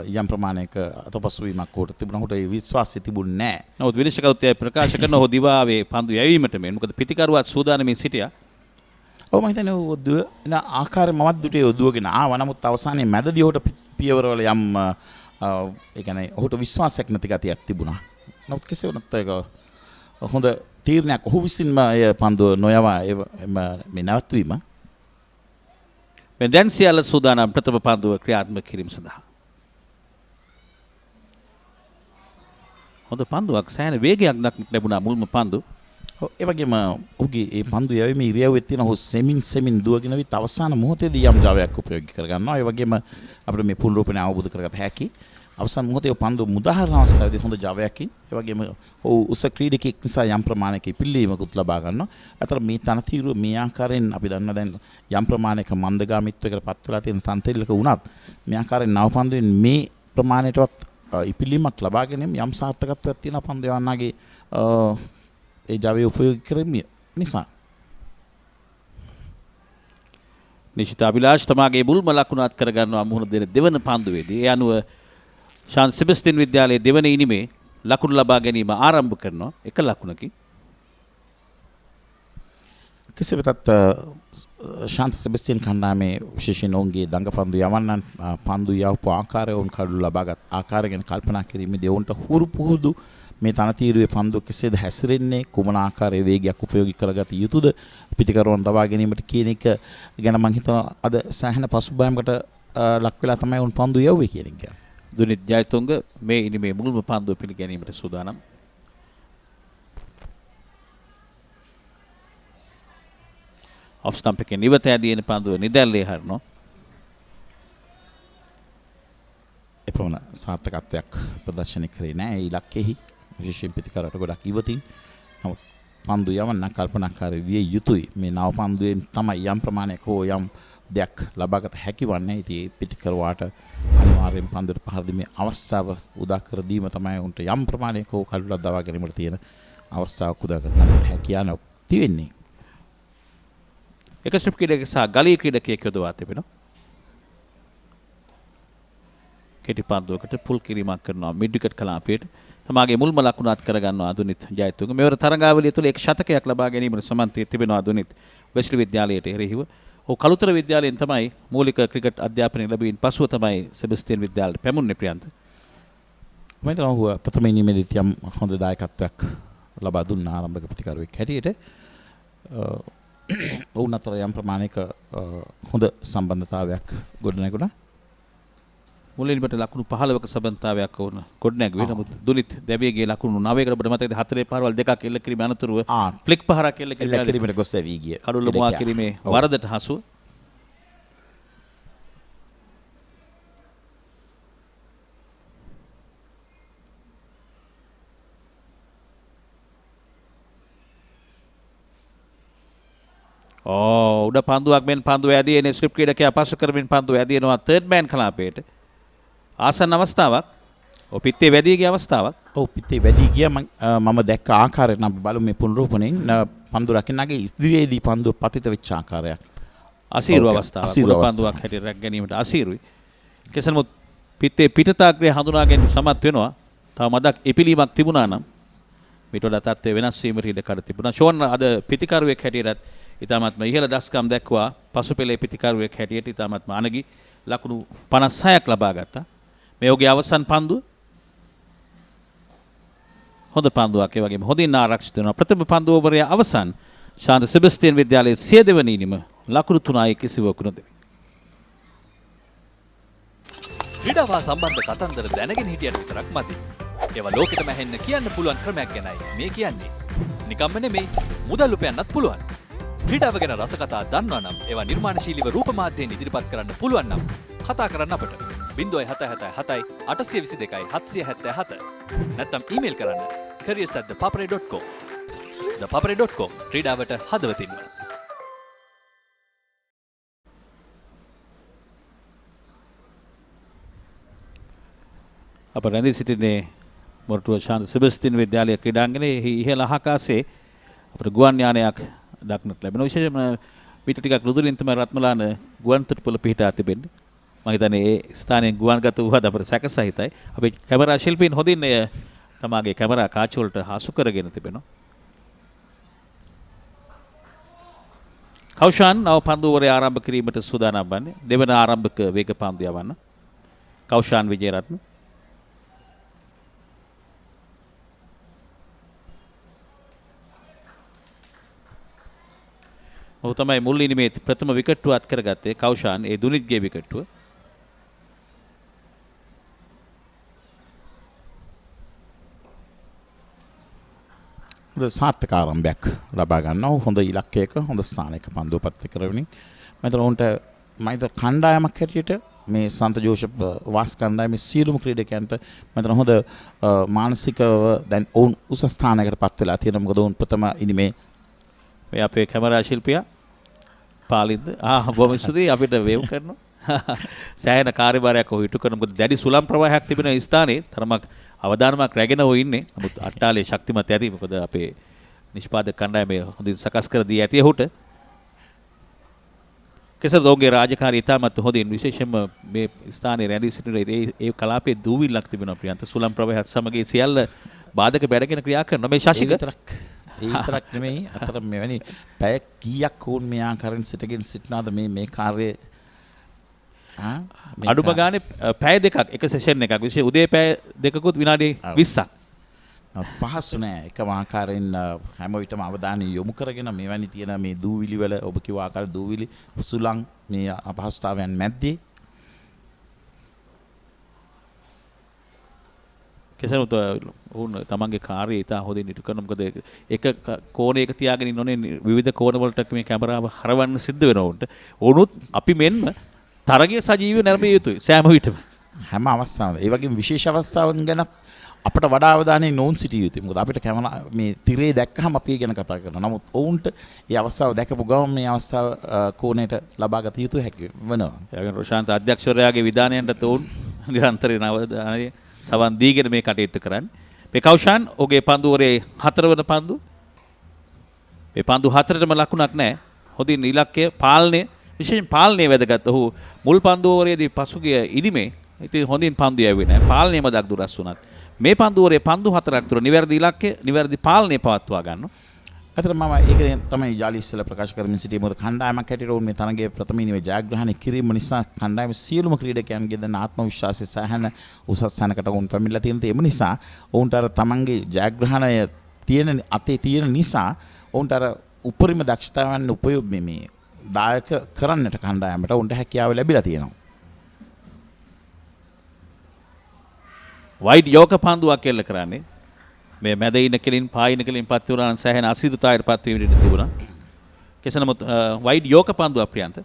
යම් ප්‍රමාණයක අතපසු වීමක් කොට තිබුණා. ඔහුට ඒ විශ්වාසය තිබුණේ නැහැ. නමුත් විනිශ්චයකරුවෝ ප්‍රකාශ කරන ඔහු දිවාවේ පන්දු යැවීමට මෙන් මොකද පිතිකරුවා සූදානම්ින් සිටියා. ඔව් මම හිතන්නේ ඔහු දුවන ආකාරය මමත් දුටේ දුවගෙන ආවා. නමුත් අවසානයේ මැදදී ඔහුට පියවරවල යම් ඒ කියන්නේ ඔහුට විශ්වාසයක් නැති ගතියක් තිබුණා. නමුත් කෙසේ වුණත් ඒක හොඳ තීරණයක්. ඔහු විසින්ම ඒ පන්දුව නොයවා මේ නැවැත්වීම. මේ දැන් සියල්ල සූදානම් ප්‍රථම පන්දුව ක්‍රියාත්මක කිරීම සඳහා. හොඳ පන්දුවක් සෑහෙන වේගයක් දක්නට ලැබුණා මුල්ම පන්දු. ඒ වගේම ඔහුගේ ඒ පන්දු යැවීමේ ඉරියව්වේ තියෙන ඔහු සෙමින් දුවගෙන විත් අවසාන මොහොතේදී යම් ජවයක් උපයෝගී කරගන්නවා. ඒ වගේම අපිට මේ පුනරුපණය අවබෝධ කරගත හැකි. අවසාන මොහොතේ පන්දු මුදාහරන අවස්ථාවේදී හොඳ ජවයකින් ඒ වගේම ඔහු උස ක්‍රීඩකෙක් නිසා යම් ප්‍රමාණයක පිළිවීමකුත් ලබා ගන්නවා. අතර මේ තනතිරුව මේ ආකාරයෙන් අපි දන්නා දැන් යම් ප්‍රමාණයක මන්දගාමීත්වයකට පත් වෙලා තියෙන තන්තෙල්ලක වුණත් මේ ආකාරයෙන් නව පන්දුවෙන් මේ ප්‍රමාණයටවත් ඉපිලීමක් ලබා ගැනීම යම් සාර්ථකත්වයක් තියෙන පන්දු යවන්නාගේ ඒ ජවය උපයෝගී කිරීම නිසා. නිශ්චිත අභිලාෂ් තමාගේ මුල්ම ලකුණ අත් කරගන්නවා මුහුණ දෙන දෙවන පන්දුවේදී. ඒ අනුව ශාන් සෙබස්තියන් විද්‍යාලයේ දෙවන ඉනිමේ ලකුණු ලබා ගැනීම ආරම්භ කරනවා එක ලකුණකින්. කෙසේ වෙතත් ශාන්ත සෙබස්තියන් කණ්ඩායමේ විශේෂයෙන් ඔවුන්ගේ දඟ පන්දු යවන්නන් පන්දු යවපු ආකාරය ඔවුන් කඩු ලබාගත් ආකාරය ගැන කල්පනා කිරීමේදී ඔවුන්ට හුරු පුහුදු මේ තනතිරුවේ පන්දුව කෙසේද හැසිරෙන්නේ කුමන ආකාරයේ වේගයක් උපයෝගී කරගත යුතුද පිටිකරුවන් දවා ගැනීමට කියන එක ගැන මම හිතනවා අද සෑහෙන පසුබෑමකට ලක් වෙලා තමයි උන් පන්දු යවුවේ කියන එක. දුනිත් ජයතුංග මේ ඉනිමේ මුල්ම පන්දුව පිළිගැනීමට සූදානම්. ඔෆ් ස්ටම්ප් එකේ නිවත ඇදීන පන්දුව නිදැල්ලේ හරිනවා. එපමණ සාර්ථකත්වයක් ප්‍රදර්ශනය කරේ නැහැ. ඒ ඉලක්කෙහි විශේෂයෙන් පිටිකරට ගොඩක් ඉවතින්. නමුත් පන්දු යවන්න කල්පනාකාරී විය යුතුයි. මේ නව පන්දුවෙන් තමයි යම් ප්‍රමාණයක හෝ යම් දෙයක් ලබාගත හැකි වන්නේ. ඉතින් පිටිකරවාට අනිවාර්යෙන් පන්දුවට පහර දීමේ අවස්ථාව උදා කර දීම තමයි උන්ට යම් ප්‍රමාණයක හෝ කඩුවක් දවා ගැනීමට තියෙන අවස්ථාවක් උදා කර ගන්නට හැකියාවක් තියෙන්නේ. එක ස්ට්‍රිප් ක්‍රීඩකයෙක් සහ ගලී ක්‍රීඩකයෙක් යොදවා තිබෙනවා. කෙටි පන්දුවකට පුල් කිරීමක් කරනවා මිඩ් විකට් කලාපයට. තමාගේ මුල්ම ලකුණ අත් කරගන්නවා දුනිත් ජයතුංග. මෙවර තරඟාවලිය තුළ එක් ශතකයක් ලබා ගැනීමට සමත් වී තිබෙනවා දුනිත් වෙස්ලි විද්‍යාලයට එරෙහිව. ඔහු කළුතර විද්‍යාලයෙන් තමයි මූලික ක්‍රිකට් අධ්‍යාපනය ලැබීන් පසුව තමයි සෙබස්තියන් විද්‍යාලයට පැමුණේ ප්‍රියන්ත. මම හිතනවා ඔහු ප්‍රථම ඉනිමේදීත් යම් හොඳ දායකත්වයක් ලබා දුන්න ආරම්භක ප්‍රතිකාරයක් හැටියට ඔවුන් අතර යම් ප්‍රමාණයක හොඳ සම්බන්ධතාවයක් ගොඩනැගුණා. මුලින්මට ලකුණු 15ක සම්බන්ධතාවයක් වුණ ගොඩනැගුවේ. නමුත් දුනිත් දැවියගේ ලකුණු 9කට ඔබට මතකද 4 පාරවල් දෙකක් එල්ල කිරීම අනතුරුව ෆ්ලික් පහරක් එල්ල කිරීමට ගොස් ඇවී ගිය කඩුල්ල මුවා කිරීමේ වරදට හසුව උඩ පන්දුවක් මෙන් පන්දුව ඇදී එන ස්ක්‍රිප් ක්‍රීඩකයා පසු කරමින් පන්දුව ඇදිනවා තර්ඩ් මෑන් කලාපයට. ආසන්න අවස්ථාවක්. ඔව් පිත්තේ වැඩි ගිය අවස්ථාවක්. ඔව් පිත්තේ වැඩි ගිය මම දැක්ක ආකාරයට නම් බලමු මේ පුනරුපණයෙන් පන්දු රකින්නගේ ඉදිරියේදී පන්දුව පතිත වෙච්ච ආකාරයක්. අසීරු අවස්ථාවක්. පන්දුවක් හැටියට රැක ගැනීමට අසීරුයි. කෙසේ නමුත් පිත්තේ පිටතාග්‍රය හඳුනා ගැනීම සමත් වෙනවා. තව මදක් එපිලීමක් තිබුණා නම් මිට වඩා තත්ත්වය වෙනස් වීමට ඉඩ කඩ තිබුණා. ෂෝන් අද පිතිකරුවෙක් හැටියට ඉතාමත්ම ඉහළ දස්කම් දැක්වා පසුපෙළේ පිතිකරුවෙක් හැටියට ඉතාමත්ම අනගි ලකුණු 56ක් ලබා ගත්තා. මේ ඔහුගේ අවසන් පන්දුව හොඳ පන්දුවක් ඒ වගේම හොඳින් ආරක්ෂිත වෙනවා. ප්‍රථම පන්දුව ඕවරයේ අවසන් ශාන්ත සෙබස්තියන් විද්‍යාලයේ 100 දෙවන ඉනිම ලකුණු 3යි කිසිවකු නොදෙවි. ක්‍රීඩාවා සම්බන්ධ කතන්දර දැනගෙන හිටියට විතරක් මදි. ඒවා ලෝකෙටම ඇහෙන්න කියන්න පුළුවන් ක්‍රමයක් ගැනයි මේ කියන්නේ. නිකම්ම නෙමෙයි මුදල් උපයන්නත් පුළුවන්. ක්‍රීඩාව ගැන රසකතා දන්නවා නම් ඒවා නිර්මාණශීලීව රූප මාධ්‍යයෙන් ඉදිරිපත් කරන්න පුළුවන් නම් කතා කරන්න අපට 0777 822 777 නැත්නම් ඊමේල් කරන්න careers@thepapare.com. thepapare.com ක්‍රීඩාවට හදවතින්ම. අප රැඳී සිටින්නේ මොරටුව ශාන්ත සෙබස්තියන් විද්‍යාලය ක්‍රීඩාංගණයේ ඉහළ අහකාසේ අපට ගුවන් යානයක් දක්නට ලැබෙනවා. විශේෂයෙන්ම පිට ටිකක් රුදුරින් තමයි රත්මලාන ගුවන් තොටුපළ පිහිටා තිබෙන්නේ. මම හිතන්නේ ඒ ස්ථානයේ ගුවන්ගත වුවද අපට සැකසහිතයි. අපේ කැමරා ශිල්පීන් හොඳින් තමාගේ කැමරා කාච් වලට හසු කරගෙන තිබෙනවා. කෞෂාන් නව පන්දුවරය ආරම්භ කිරීමට සූදානම් වන්නේ. දෙවන ආරම්භක වේග පන්දු යවන්න. කෞෂාන් විජේරත්න ඔහු තමයි මුල් ඉනිමේ ප්‍රථම විකට්ටුව අත් කරගත්තේ. කෞෂාන් ඒ දුනිත්ගේ විකට්ටුව. හොඳ සාර්ථක ආරම්භයක් ලබා ගන්නවා. හොඳ ඉලක්කයක හොඳ ස්ථානයක පන්දුව පත් කරමින් මම උන්ට කණ්ඩායමක් හැටියට මේ සන්ත ජෝෂප් වාස් කණ්ඩායමේ සියලුම ක්‍රීඩකයන්ට මම හොඳ මානසිකව දැන් ඔවුන් උසස් ස්ථානයකට පත් වෙලා තියෙනවා. මොකද ඔවුන් ප්‍රථම ඉනිමේ මේ අපේ කැමරා ශිල්පියා පාලින්ද බොහොම ස්තුතියි අපිට වේව් කරනවා. සෑහෙන කාර්යභාරයක් ඔහු ඉටු කරන මොකද දැඩි සුළම් ප්‍රවාහයක් තිබෙන ස්ථානයේ තරමක් අවධානමක් රැගෙන ඔහු ඉන්නේ. නමුත් අට්ටාලේ ශක්තිමත් ඇති. මොකද අපේ නිෂ්පාදක කණ්ඩායමේ හොඳින් සකස් කර දී ඇති ඔහුට. කෙසේද ඔහුගේ රාජකාරී ඉතාමත් හොඳින් විශේෂයෙන්ම මේ ස්ථානයේ රැඳී සිටින ඒ කලාපයේ දූවිල්ලක් තිබෙනවා ප්‍රියන්ත. සුළම් ප්‍රවාහයක් සමග සියල්ල බාධක බැඩගෙන ක්‍රියා කරන මේ ශාසික ඒ විතරක් නෙමෙයි අතර මෙවැනි පැය කීයක් වුන් මේ ආකාරයෙන් සිටිනාද මේ කාර්යය අඩුම ගානේ පැය දෙකක් එක සෙෂන් එකක් විශේෂ උදේ පැය දෙකකුත් විනාඩි 20ක් පහසු නෑ. එකම ආකාරයෙන් හැම විටම අවධානය යොමු කරගෙන මෙවැනි තියෙන මේ දූවිලි වල ඔබ කිව්ව ආකාර දූවිලි සුළං මේ අපහසුතාවයන් මැද්දේ කෙසේනොත් උන් තමන්ගේ කාර්යය ඉතා හොඳින් ඉටු කරන මොකද එක කෝණයක තියාගෙන ඉන්නෝනේ විවිධ කෝණ වලට මේ කැමරාව හරවන්න සිද්ධ වෙනවා උන්ට. උනුත් අපි මෙන්ම තරගයේ සජීවීව නැරඹිය යුතුයි සෑම විටම. හැම අවස්ථාවකම ඒ වගේම විශේෂ අවස්ථාවන් ගැන අපිට වඩා අවධානයෙන් නොවුන් සිටිය යුතුයි. මොකද අපිට කැමරා මේ තිරේ දැක්කහම අපි ගැන කතා කරනවා. නමුත් ඔවුන්ට මේ අවස්ථාව දැකපු ගමන් මේ අවස්ථාව කෝණයට ලබා ගත යුතු හැකි වෙනවා. ඒ වගේම රොෂාන්ත අධ්‍යක්ෂවරයාගේ විධානයන්ට උන් නිරන්තරයෙන් අවධානය සවන් දීගෙන මේ කටයුතු කරන්නේ. මේ කෞෂාන් ඔහුගේ පන්දුවරේ 4 වන පන්දු. මේ පන්දු 4ටම ලකුණක් නැහැ. හොඳින් ඉලක්කය පාලනය විශේෂයෙන් පාලනය වැදගත්. ඔහු මුල් පන්දුවරේදී පසුගිය ඉනිමේ ඉතින් හොඳින් පන්දු යැවුවේ නැහැ. පාලනයම දක් දුරස් වුණත්. මේ පන්දුවරේ පන්දු 4ක් තුර නිවැරදි ඉලක්කය නිවැරදි පාලනය පවත්වා ගන්නවා. අතර මම ඒක තමයි යාලි ඉස්සෙල්ලා ප්‍රකාශ කරමින් සිටියේ. මොකද කණ්ඩායමක් හැටියට උන් මේ තරගයේ ප්‍රථම ඉනිමේ ජයග්‍රහණය කිරීම නිසා කණ්ඩායමේ සියලුම ක්‍රීඩකයන්ගේ දැන් ආත්ම විශ්වාසය සහන උසස් ස්ථානකට උන් පැමිණලා තියෙන තේ නිසා ඔවුන්ට අර තමන්ගේ ජයග්‍රහණය තියෙන අතේ තියෙන නිසා ඔවුන්ට අර උපරිම දක්ෂතාවයන් උපයෝග මේ දායක කරන්නට කණ්ඩායමට උන්ට හැකියාව ලැබිලා තියෙනවා. වයිඩ් යෝක පන්දුවක් එල්ල කරන්නේ මේ මැද ඉන කෙලින් පායින කෙලින් පත් වුණා නම් සෑහෙන අසිරිතාවයට පත් වීමට තිබුණා. කෙසේ නමුත් වයිඩ් යෝක පන්දුවක් ප්‍රියන්ත.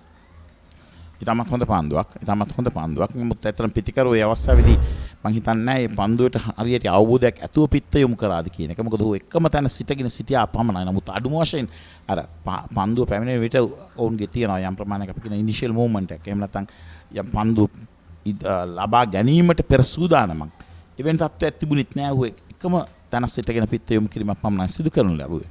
ඉතාමත් හොඳ පන්දුවක්. ඉතාමත් හොඳ පන්දුවක්. නමුත් ඇත්තටම පිටිකරුවේ අවස්ථාවේදී මං හිතන්නේ මේ පන්දුවට හරියට අවබෝධයක් ඇතුව පිත්ත යොමු කරාද කියන එක. මොකද ਉਹ එකම තැන සිටගෙන සිටියා පමණයි. නමුත් අඩුම වශයෙන් අර පන්දුව පැමිණෙන විට ඔවුන්ගේ තියෙනවා යම් ප්‍රමාණයක අපි කියන ඉනිෂියල් මූවමන්ට් එකක්. එහෙම නැත්නම් යම් පන්දුව ලබා ගැනීමට පෙර සූදානමක්. එවැනි තත්ත්වයක් තිබුණෙත් නෑ. ਉਹ එකම තැන සිටගෙන පිත්ත යොමු කිරීමක් පමණයි සිදු කරනු ලැබුවේ.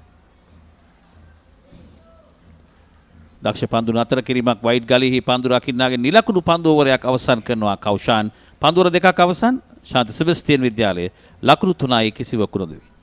දක්ෂ පන්දු නතර කිරීමක් වයිට් ගලෙහි පන්දු රකින්නාගේ නිලකුණු පන්දු ඕවරයක් අවසන් කරනවා කෞෂාන්. පන්දුවර දෙකක් අවසන්. ශාන්ත සෙබස්තියන් විද්‍යාලයේ ලකුණු 3යි කිසිවකු නොදෙවි.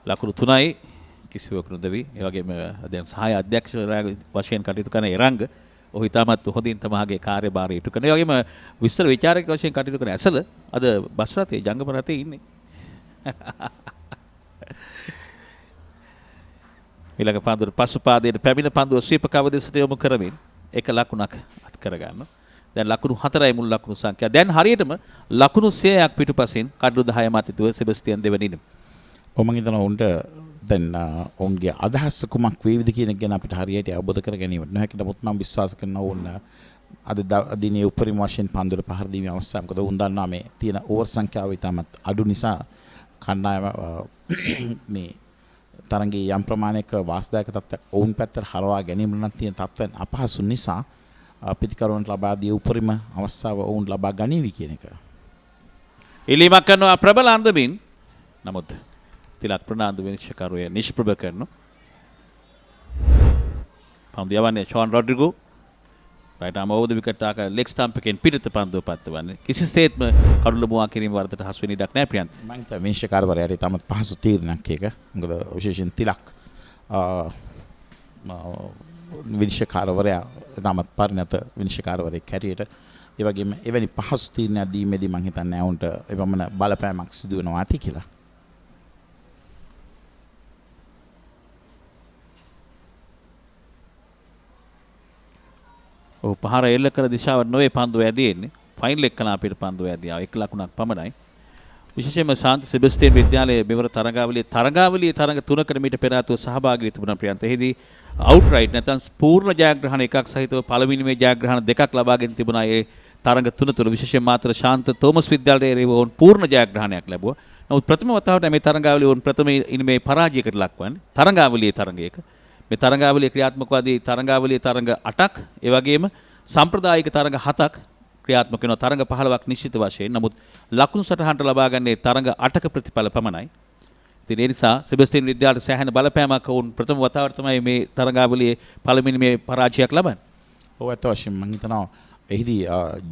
ලකුණු 3යි කිසිවකු නොදෙවි. ඒ වගේම දැන් සහාය අධ්‍යක්ෂකවරයා වශයෙන් කටයුතු කරන එරංග ඔහු ඉතාමත් හොඳින් තමගේ කාර්යභාරය ඉටු කරනවා. ඒ වගේම විස්තර විචාරක වශයෙන් කටයුතු කරන ඇසල අද බස් රථයේ ජංගම රථයේ ඉන්නේ. ඊළඟ පන්දුවේ පසු පාදයේ පැමිණ පන්දුව ස්වීප කවදෙසට යොමු කරමින් එක ලකුණක් අත් කරගන්නවා. දැන් ලකුණු 4යි මුල් ලකුණු සංඛ්‍යාව. දැන් හරියටම ලකුණු 100ක් පිටුපසින් කඩලු 10 මතිතුව සෙබස්තියන් දෙවෙනි ඉනිම. මම හිතනවා උන්ට දැන් ඔවුන්ගේ අදහස් කුමක් වේවිද කියන එක ගැන අපිට හරියට අවබෝධ කර ගැනීමට නොහැකි. නමුත් මම විශ්වාස කරනවා ඕන අද දිනේ උපරිම වශයෙන් පන්දුවල පහර දීමේ අවස්ථාව. මොකද උන් දන්නා මේ තියෙන ඕවර් සංඛ්‍යාව ඉතාමත් අඩු නිසා කණ්ඩායම මේ තරඟයේ යම් ප්‍රමාණයක වාස්දායක තත්ත්වයක් ඔවුන් පැත්තට හරවා ගැනීම නම් තියෙන තත්ත්වයන් අපහසු නිසා පිටිකරුවන්ට ලබා දී උපරිම අවස්ථාව ඔවුන් ලබා ගනීවි කියන එක. ඉලීමක් කරනවා ප්‍රබල අන්දමින්. නමුත් තිලක් ප්‍රනාන්දු විනිශ්චයකරුවේ නිෂ්ප්‍රභ කරනවා. පන්දු යවන්නේ Shaun Rodrigo. right arm over the wicket ආකාර leg stump එකෙන් පිටත පන්දුව පත්වන්නේ. කිසිසේත්ම කඩුල මුවා කිරීම වරදට හසු වෙන ඉඩක් නැහැ ප්‍රියන්ත. මම හිතුවා විනිශ්චයකරුවරයාට තමත් පහසු තීරණයක් එක. මොකද විශේෂයෙන් තිලක් විනිශ්චයකරුවරයා තමත් පරිණත විනිශ්චයකරුවරයෙක් හැටියට ඒ වගේම එවැනි පහසු තීරණයක් දීමේදී මම හිතන්නේ වුන්ට එවමන බලපෑමක් සිදු වෙනවා ඇති කියලා. ඔව් පහර එල්ල කර දිශාවට නොවේ පන්දුව ඇදෙන්නේ. ෆයිනල් එක කලා අපිට පන්දුව ඇදියා 1 ලකුණක් පමණයි. විශේෂයෙන්ම ශාන්ත සෙබස්තියන් විද්‍යාලයේ මෙවර තරඟාවලියේ තරඟ 3කට මීට පෙර ආතුව සහභාගී වී තිබුණා ප්‍රියන්ත. එහිදී අවුට්රයිට් නැත්නම් පූර්ණ ජයග්‍රහණ එකක් සහිතව පළවෙනිමේ ජයග්‍රහණ දෙකක් ලබාගෙන තිබුණා. ඒ තරඟ 3 තුළ විශේෂයෙන් මාත්‍ර ශාන්ත තෝමස් විද්‍යාලයේ එරෙහිව වුන් පූර්ණ ජයග්‍රහණයක් ලැබුවා. නමුත් ප්‍රථම වතාවට මේ තරඟාවලිය වුන් ප්‍රථම ඉනිමේ පරාජයකට ලක්වන්නේ. තරඟාවලියේ තරඟයක මේ තරඟාවලිය ක්‍රියාත්මකවාදී තරඟාවලියේ තරඟ 8ක් ඒ වගේම සම්ප්‍රදායික තරඟ 7ක් ක්‍රියාත්මක වෙනවා. තරඟ 15ක් නිශ්චිත වශයෙන්. නමුත් ලකුණු සටහනට ලබා ගන්නේ තරඟ 8ක ප්‍රතිඵල පමණයි. ඉතින් ඒ නිසා සෙබස්තියන් විද්‍යාලයට සෑහෙන බලපෑමක් වුන් ප්‍රථම වතාවට තමයි මේ තරඟාවලියේ පළවෙනි මේ පරාජයක් ලබන්නේ. ඔව් අත වශයෙන් මම හිතනවා එහිදී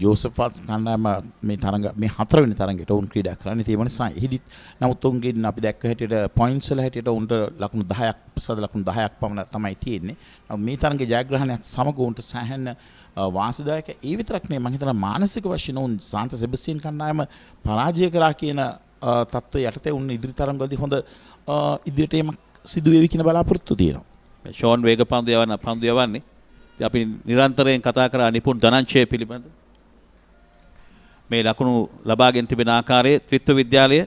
ජෝසප් වාට්ස් කණ්ඩායම මේ තරඟ මේ 4 වෙනි තරඟයට උන් ක්‍රීඩා කරන්නේ. ඒ නිසා එහිදී නමුත් උන්ගෙන් අපි දැක්ක හැටියට පොයින්ට්ස් වල හැටියට උන්ට ලකුණු 10ක් ප්‍රසාද ලකුණු 10ක් පමණ තමයි තියෙන්නේ. මේ තරඟේ ජයග්‍රහණයත් සමග උන්ට සෑහෙන වාසිදායක. ඒ විතරක් නෙවෙයි මම හිතනවා මානසික වශයෙන් උන් සාන්ත සෙබස්තියන් කණ්ඩායම පරාජය කරා කියන තත්ත්වය යටතේ උන් ඉදිරි තරඟවලදී හොඳ ඉදිරියට යීමක් සිදු වෙවි කියන බලාපොරොත්තු තියෙනවා. ෂෝන් වේග පන්දු යවන්නේ අපි නිරන්තරයෙන් කතා කරා නිපුන් ධනංචය පිළිබඳ මේ ලකුණු ලබාගෙන තිබෙන ආකාරයේ ත්‍රිත්ව විද්‍යාලය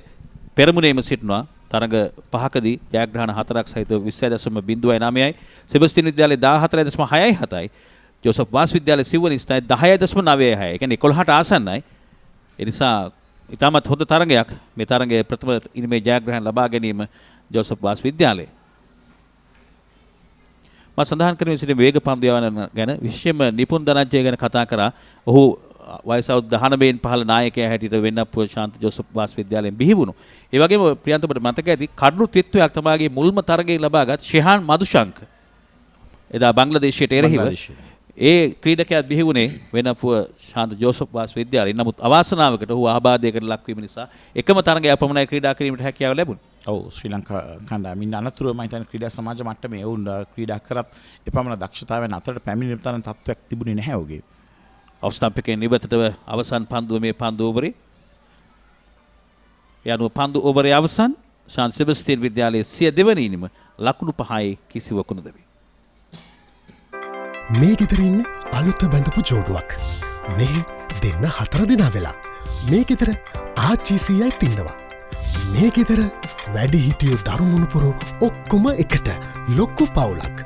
පෙරමුණේම සිටිනවා. තරඟ 5කදී ජයග්‍රහණ 4ක් සහිතව 20.09යි. සෙබස්තියන් විද්‍යාලයේ 14.67යි. ජෝසප් වාස් විද්‍යාලයේ සිව්වන ස්ථානයේ 10.96යි. ඒ කියන්නේ 11ට ආසන්නයි. ඒ නිසා ඉතාමත් හොඳ තරඟයක්. මේ තරඟයේ ප්‍රථම ඉනිමේ ජයග්‍රහණ ලබා ගැනීම ජෝසප් වාස් විද්‍යාලයේ. මම සඳහන් කරමින් සිටින වේග පන්දු යවන ගැන විශේෂයෙන්ම නිපුන් ධනංජය ගැන කතා කරා. ඔහු වයස අවුරුදු 19න් පහළ නායකයා හැටියට වෙන්නපුව ශාන්ත ජෝසප් වාස් විද්‍යාලයෙන් බිහි වුණු. ඒ වගේම ප්‍රියන්ත ඔබට මතක ඇති කඩලු ත්‍රිත්වයක් තමයිගේ මුල්ම තරගයේ ලබාගත් ශෙහාන් මදුශංක. එදා බංග්ලාදේශයට එරෙහිව ඒ ක්‍රීඩකයාත් බිහි වුණේ වෙන්නපුව ශාන්ත ජෝසප් වාස් විද්‍යාලයෙන්. නමුත් අවාසනාවකට ඔහු ආබාධයකට ලක්වීම නිසා එකම තරගයක් පමණයි ක්‍රීඩා කිරීමට හැකියාව ලැබුණේ. ඔව් ශ්‍රී ලංකා කණ්ඩායමින් අනතුරුව මම හිතන්නේ ක්‍රීඩා සමාජ මට්ටමේ වුන් ක්‍රීඩා කරත් එපමණ දක්ෂතාවයන් අතරට පැමිණෙන තරම් තත්ත්වයක් තිබුණේ නැහැ ඔහුගේ. ඔෆ් ස්ටම්ප් එකේ නිවතටව අවසන් පන්දුව මේ පන්දු ඕවරේ. යනුව පන්දු ඕවරේ අවසන් ශාන් සෙබස්තියන් විද්‍යාලයේ සිය දෙවන ඉනිම ලකුණු 5යි කිසිවකු නොදෙවි. මේ ගෙදරින් අලුත බැඳපු ජෝඩුවක්. මේ දෙන්න 4 දෙනා වෙලා. මේ ගෙදර ආච්චිසියයි තින්නවා. මේ ගෙදර වැඩි හිටියෝ දරුමුණුපුරු ඔක්කොම එකට ලොක්කු පවුලක්.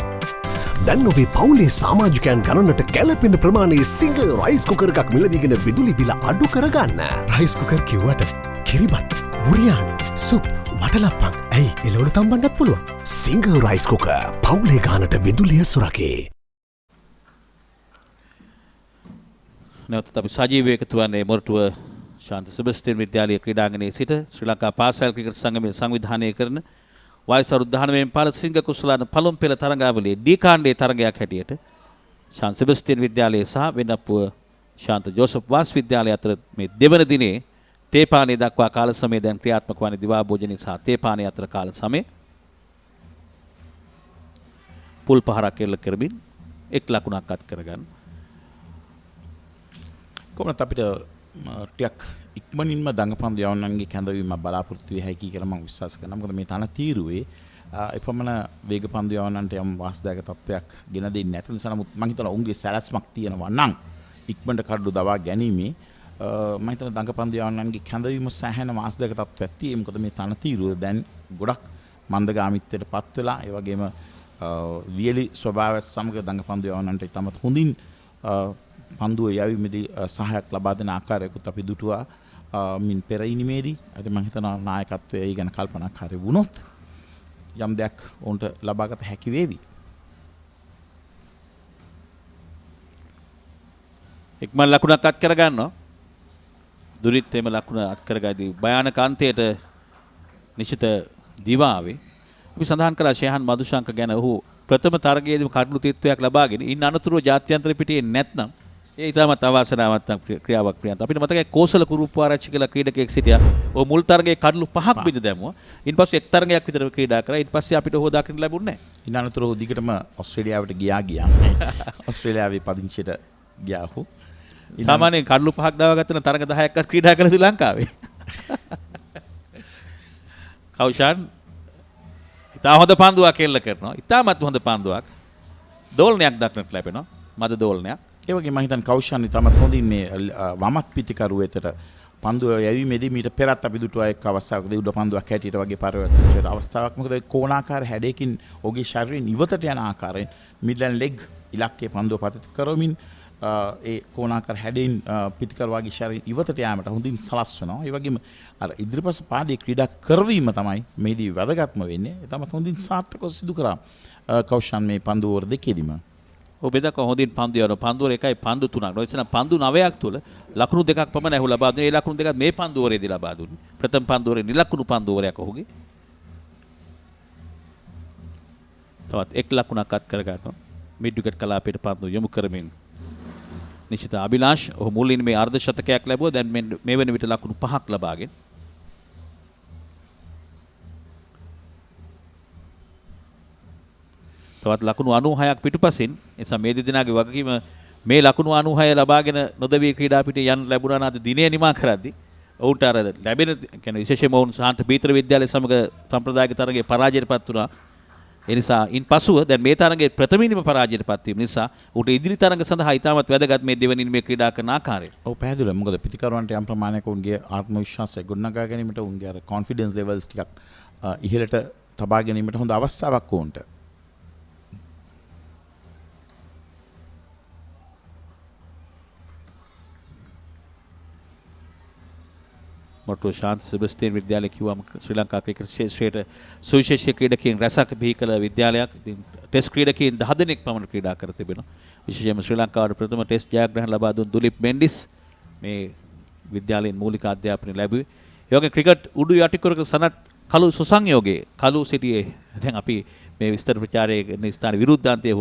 දැන් ඔබේ පවුලේ සමාජිකයන් ගණනට කැලපෙන ප්‍රමාණයේ සිංහ රයිස් කුකර් එකක් මිලදීගෙන විදුලි බිල අඩු කරගන්න. රයිස් කුකර් කිව්වට කිරිබත්, බුරියානි, සුප්, වටලප්පන් ඇයි එළවලු තම්බන්නත් පුළුවන්. සිංහ රයිස් කුකර් පවුලේ ගානට විදුලිය සුරකේ. නැවතත් අපි සජීවී එකතු වන්නේ මොරටුව ශාන්ත සෙබස්තියන් විද්‍යාලයේ ක්‍රීඩාංගණයේ සිට ශ්‍රී ලංකා පාසල් ක්‍රිකට් සංගමයේ සංවිධානය කරන වයස අවුරුදු 19 පාල සිංහ කුසලාන පළමු පෙළ තරඟාවලියේ ඩී කාණ්ඩයේ තරඟයක් හැටියට ශාන්ත සෙබස්තියන් විද්‍යාලයේ සහ වෙන්නප්පුව ශාන්ත ජෝසප් වාස් විද්‍යාලය අතර මේ දෙවන දිනේ තේපානේ දක්වා කාල සමය දැන් ක්‍රියාත්මක වන්නේ දිවා භෝජනයේ සහ තේපානේ අතර කාල සමය. පුල් පහරක් එල්ල කරමින් එක් ලකුණක් අත් කරගන්න. කොහොමද අපිට ටිකක් ඉක්මනින්ම දඟපන්දු යවන්නන්ගේ කැඳවීම බලාපොරොත්තු වෙයි හැකි කියලා මම විශ්වාස කරනවා. මොකද මේ තන තීරුවේ එපමණ වේග පන්දු යවන්නන්ට යම් වාස්දායක තත්වයක් ගෙන දෙන්නේ නැති නිසා නමුත් මම හිතනවා උන්ගේ සැලැස්මක් තියෙනවා නම් ඉක්මනට කඩු දවා ගැනීමේ මම හිතනවා දඟපන්දු යවන්නන්ගේ කැඳවීම සෑහෙන වාස්දායක තත්වයක් තියෙයි. මොකද මේ තන තීරුව දැන් ගොඩක් මන්දගාමීත්වයට පත් වෙලා ඒ වගේම වියලි ස්වභාවයත් සමග දඟපන්දු යවන්නන්ට ඉතාමත් හොඳින් පන්දුව යැවීමේදී සහායක් ලබා දෙන ආකාරයකුත් අපි දුටුවා මින් පෙර ඉනිමේදී. අද මම හිතනවා නායකත්වය ඒ ගැන කල්පනාකාරී වුණොත් යම් දෙයක් උන්ට ලබාගත හැකි වේවි. ඉක්මන් ලකුණක් අත් කරගන්නවා. දුරිත් එම ලකුණ අත් කරගදී භයානක අන්තයට නිශ්චිත දිවාවේ අපි සඳහන් කළා ෂේහන් මදුශංක ගැන. ඔහු ප්‍රථම තරගයේදී කඩළු තීත්වයක් ලබාගෙන ඉන්න අනතුරුව ජාත්‍යන්තර පිටියේ නැත්නම් ඒ ඉතාමත් අවාසනාවන්ත ක්‍රියාවක් ක්‍රියාන්ත. අපිට මතකයි කෝසල කුරුප්පාරච්චි කියලා ක්‍රීඩකයෙක් සිටියා. ඔහු මුල් තරගයේ කඩළු 5ක් බිඳ දැමුවා. ඊට පස්සේ එක් තරගයක් විතර ක්‍රීඩා කරා. ඊට පස්සේ අපිට ඔහු දකින්න ලැබුණේ නැහැ. ඉන්න අනතුරුව දිගටම ඕස්ට්‍රේලියාවට ගියා. ඕස්ට්‍රේලියාවේ පදිංචියට ගියා ඔහු. සාමාන්‍යයෙන් කඩළු 5ක් දාවගත්තන තරග 10ක් ක්‍රීඩා කළ ශ්‍රී ලංකාවේ. කෞෂාන් ඉතා හොඳ පන්දුවක් එල්ල කරනවා. ඉතාමත් හොඳ පන්දුවක්. දෝලනයක් දක්නට ලැබෙනවා. මද දෝලනයක්. ඒ වගේ මම හිතන්නේ කෞෂාන් ඉතාමත් හොඳින් මේ වමත් පිටිකරු වෙතට පන්දුව යැවීමේදී මීට පෙරත් අපි දුටුවා එක් අවස්ථාවකදී උඩ පන්දුවක් හැටියට වගේ පරිවර්තන අවස්ථාවක්. මොකද කෝණාකාර හැඩයකින් ඔහුගේ ශරීරයෙන් ඉවතට යන ආකාරයෙන් මිඩ්ලන් ලෙග් ඉලක්කයේ පන්දුව පතිත කරමින් ඒ කෝණාකාර හැඩයෙන් පිටිකරු වගේ ශරීරයෙන් ඉවතට යාමට හොඳින් සලස්වනවා. ඒ වගේම අර ඉදිරිපස පාදයේ ක්‍රීඩා කරවීම තමයි මේදී වැදගත්ම වෙන්නේ. ඒ තමයි හොඳින් සාර්ථකව සිදු කරා කෞෂාන් මේ පන්දු ඕවර් දෙකේදීම. ඔබ එදක හොඳින් පන්දු යන පන්දුවර එකයි පන්දු තුනක්. නොයිසන පන්දු 9ක් තුල ලකුණු දෙකක් පමණ ඇහු ලබා දුන්නේ. ඒ ලකුණු දෙකත් මේ පන්දුවරේදී ලබා දුන්නේ. ප්‍රථම පන්දුවරේ නිලකුණු පන්දුවරයක් ඔහුගේ. තවත් එක් ලකුණක් අත් කර ගන්නවා. මිඩ් විකට් කලාපයට පන්දු යොමු කරමින් නිශ්චිත අභිලාෂ් ඔහු මුලින් මේ අර්ධ ශතකයක් ලැබුවා. දැන් මේ වෙන විට ලකුණු 5ක් ලබාගෙන තවත් ලකුණු 96ක් පිටුපසින්. එනිසා මේ දෙදෙනාගේ වගකීම මේ ලකුණු 96 ලබාගෙන නොදවී ක්‍රීඩා පිටියේ යන්න ලැබුණා නම් අද දිනේ නිමා කරද්දී ඔවුන්ට අර ලැබෙන කියන්නේ විශේෂයෙන්ම ඔවුන් ශාන්ත බීතර විද්‍යාලය සමග සම්ප්‍රදායික තරගයේ පරාජයටපත් වුණා. ඒ නිසා ඉන්පසුව දැන් මේ තරගයේ ප්‍රථමින්ම පරාජයටපත් වීම නිසා උට ඉදිරි තරග සඳහා ඉතාමත් වැදගත් මේ දෙවෙනි මේ ක්‍රීඩා කරන ආකාරය. ඔව් පැහැදිලිව. මොකද පිටිකරුවන්ට යම් ප්‍රමාණයක උන්ගේ ආත්ම විශ්වාසය ගොඩනගා ගැනීමට උන්ගේ අර කොන්ෆිඩන්ස් ලෙවල්ස් ටිකක් ඉහළට තබා ගැනීමට හොඳ අවස්ථාවක් උන්ට. මොරටුව ශාන්ත සෙබස්තියන් විද්‍යාලය කිව්වම ශ්‍රී ලංකා ක්‍රිකට් ක්ෂේත්‍රයේ සුවිශේෂී ක්‍රීඩකයන් රැසක් බිහි කළ විද්‍යාලයක්. ඉතින් ටෙස්ට් ක්‍රීඩකයන් 10 දෙනෙක් පමණ ක්‍රීඩා කර තිබෙනවා. විශේෂයෙන්ම ශ්‍රී ලංකාවට ප්‍රථම ටෙස්ට් ජයග්‍රහණ ලබා දුන් දුලිප් මෙන්ඩිස් මේ විද්‍යාලයෙන් මූලික අධ්‍යාපනය ලැබුවේ. ඒ වගේ ක්‍රිකට් උඩු යටිකුරක සනත් කළු සුසංයෝගයේ කළු සිටියේ දැන් අපි මේ විස්තර ප්‍රචාරයේ ස්ථාන විරුද්ධාන්තයේ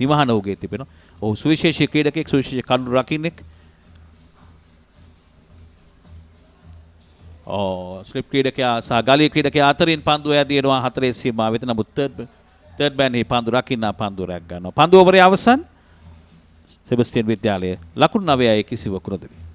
නිවහන ඔහුගේ තිබෙනවා. ඔහු සුවිශේෂී ක්‍රීඩකෙක්, සුවිශේෂී කළු රකින්නෙක්. ස්ලිප් ක්‍රීඩකයා සහ ගලී ක්‍රීඩකයා අතරින් පන්දුව ඇදිනවා හතරේ සීමාව වෙත. නමුත් තර්ඩ් මෑන් හි පන්දු රකින්න පන්දුව රැක් ගන්නවා. පන්දු ඕවරේ අවසන්. සෙබස්තියන් විද්‍යාලය ලකුණු 9යි කිසිවකු නොදෙවි.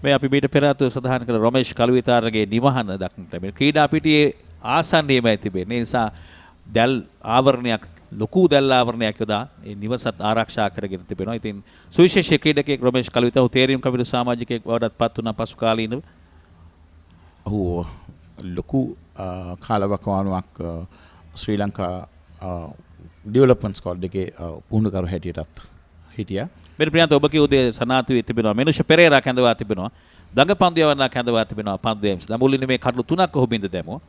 මේ අපි මීට පෙර අත සඳහන් කළ රොමේෂ් කලුවිතාරගේ නිවහන දක්නට ලැබෙන ක්‍රීඩා පිටියේ ආසන්නයේමයි තිබෙන්නේ. ඒ නිසා දැල් ආවරණයක් ලොකු දැල් ආවරණයක් යොදා ඒ නිවසත් ආරක්ෂා කරගෙන තිබෙනවා. ඉතින් සුවිශේෂී ක්‍රීඩකයෙක් රොමේෂ් කලුවිතාව තේරීම් කමිටු සමාජිකයෙක් බවටත් පත් වුණා පසු කාලීනව. ඔහු ලොකු කාලවකවානුවක් ශ්‍රී ලංකා ඩෙවලොප්මන්ට් ස්ක්වොඩ් එකේ පුහුණුකරු හැටියටත් හිටියා. මෙන්න ප්‍රියන්ත ඔබ කිව්වේ සනාතු වී තිබෙනවා. මෙනුෂ පෙරේරා කැඳවා තිබෙනවා. දඟ පන්දු යවන්නා කැඳවා තිබෙනවා පන්දු යෑම. දඹුල්ලිනේ මේ කඩලු 3ක් ඔහු බින්ද දැමුවා.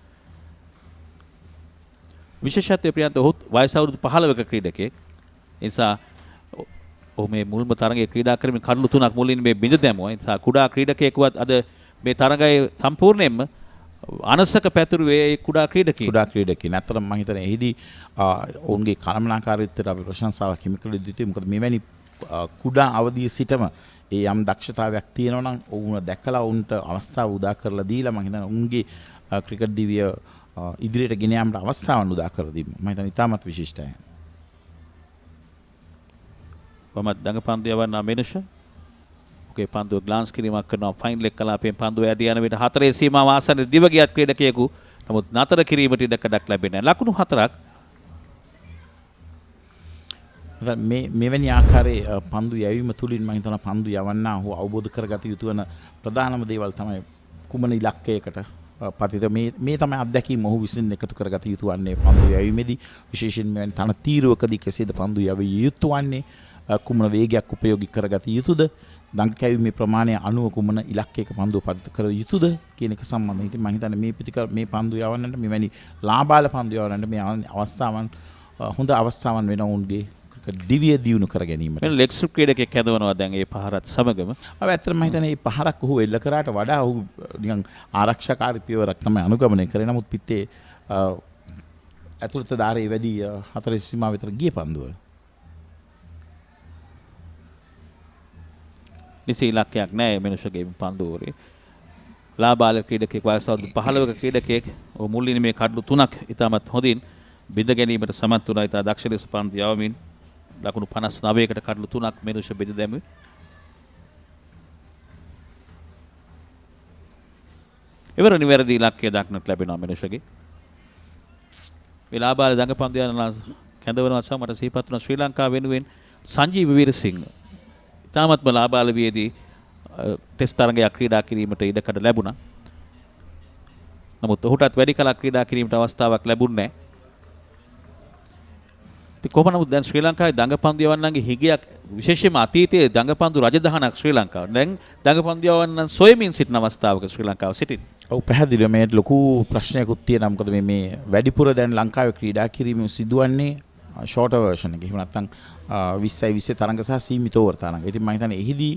විශේෂත්වය ප්‍රියන්ත ඔහු වයස අවුරුදු 15ක ක්‍රීඩකයෙක්. ඒ නිසා ඔහු මේ මුල්ම තරගයේ ක්‍රීඩා කරමින් කඩලු 3ක් මුලින් මේ බින්ද දැමුවා. ඒ නිසා කුඩා ක්‍රීඩකයෙකුවත් අද මේ තරගයේ සම්පූර්ණයෙන්ම අනසක පැතුරුවේ කුඩා ක්‍රීඩකයෙක්. කුඩා ක්‍රීඩකයෙක්. නැත්නම් මම හිතන්නේ එහිදී ඔවුන්ගේ කළමනාකාරීත්වයට අපි ප්‍රශංසාවක් හිමි කළ යුතුයි. මොකද මෙවැනි කුඩා අවදියේ සිටම ඒ යම් දක්ෂතාවයක් තියෙනවා නම් ඔවුන් දැකලා උන්ට අවස්ථාව උදා කරලා දීලා මම හිතන්නේ උන්ගේ ක්‍රිකට් දිවිය ඉදිරියට ගෙන යාමට අවස්ථාවන් උදා කරලා දීම මම හිතන්නේ ඉතාමත් විශිෂ්ටයි. වමත් දඟ පන්දු යවන්නා මෙනුෂ. ඔකේ පන්දුව ග්ලාන්ස් කිරීමක් කරනවා ෆයින් ලෙග් කලාපයෙන් පන්දුව ඇදී යන විට හතරේ සීමාව ආසන්නයේ දිව ගියත් ක්‍රීඩකයෙකු නමුත් නතර කිරීමට ඉඩකඩක් ලැබෙන්නේ නැහැ. ලකුණු 4ක්. මෙවැනි ආකාරයේ පන්දු යැවීම තුළින් මම හිතනවා පන්දු යවන්නා ඔහු අවබෝධ කරගත යුතු වන ප්‍රධානම දේවල් තමයි කුමන ඉලක්කයකට පතිත මේ තමයි අත්දැකීම ඔහු විසින් එකතු කරගත යුතු වන්නේ පන්දු යැවීමේදී විශේෂයෙන් මෙවැනි තන තීරුවකදී කෙසේද පන්දු යැවිය යුතු වන්නේ කුමන වේගයක් උපයෝගී කරගත යුතුද දඟ කැවීමේ ප්‍රමාණය අනුව කුමන ඉලක්කයක පන්දුව පතිත කර යුතුද කියන එක සම්බන්ධයෙන් ඉතින් මම හිතන්නේ මේ පන්දු යවන්නට මෙවැනි ලාබාල පන්දු යවන්නට මේ අවස්ථාවන් හොඳ අවස්ථාවන් වෙනවුන්ගේ දිවිය දියුණු කර ගැනීමට. මෙන්න ලෙග් ස්ට්‍රිප් ක්‍රීඩකයෙක් හැදවනවා දැන් ඒ පහරත් සමගම. ඇත්තටම මම හිතන්නේ මේ පහරක් ඔහු එල්ල කරාට වඩා ඔහු නිකන් ආරක්ෂාකාරී පියවරක් තමයි අනුගමනය කරේ. නමුත් පිටේ ඇතුළත ධාරයේ වැඩි 4 සීමාව විතර ගිය පන්දුව. නිසි ඉලක්කයක් නැහැ මෙනුෂගේ පන්දුවරේ. ලාබාල ක්‍රීඩකයෙක් වයස අවුරුදු 15ක ක්‍රීඩකයෙක් ඔහු මුල්ලිනේ මේ කඩලු 3ක් ඉතාමත් හොඳින් බිඳ ගැනීමට සමත් වුණා. ඉතා දක්ෂ ලෙස පන්දු යවමින් ලකුණු 59කට කඩලු 3ක් මෙනුෂ බෙද දැමුවේ. එවර නිවැරදි ඉලක්කය දක්නට ලැබෙනවා මෙනුෂගේ. විලාබාල දඟ පන්දු යන කැඳවනවා සහ මට සිහිපත් වුණා ශ්‍රී ලංකාව වෙනුවෙන් සංජීව වීරසිංහ. ඉතාමත්ම ලාබාල වියේදී ටෙස්ට් තරගයක් ක්‍රීඩා කිරීමට ඉඩකඩ ලැබුණා. නමුත් ඔහුටත් වැඩි කලක් ක්‍රීඩා කිරීමට අවස්ථාවක් ලැබුණේ නැහැ. කොහොම නමුත් දැන් ශ්‍රී ලංකාවේ දඟපන්දු යවන්නන්ගේ හිගයක් විශේෂයෙන්ම අතීතයේ දඟපන්දු රජදහනක් ශ්‍රී ලංකාව. දැන් දඟපන්දු යවන්නන් සොයමින් සිටින අවස්ථාවක ශ්‍රී ලංකාව සිටින්. ඔව් පැහැදිලිව මේ ලොකු ප්‍රශ්නයක්ත් තියෙනවා. මොකද මේ වැඩිපුර දැන් ලංකාවේ ක්‍රීඩා කිරීම සිදුවන්නේ ෂෝටර් වර්ෂන් එක. එහෙම නැත්නම් 20යි 20 තරඟ සහ සීමිත ඕවර් තරඟ. ඉතින් මම හිතන්නේ එහිදී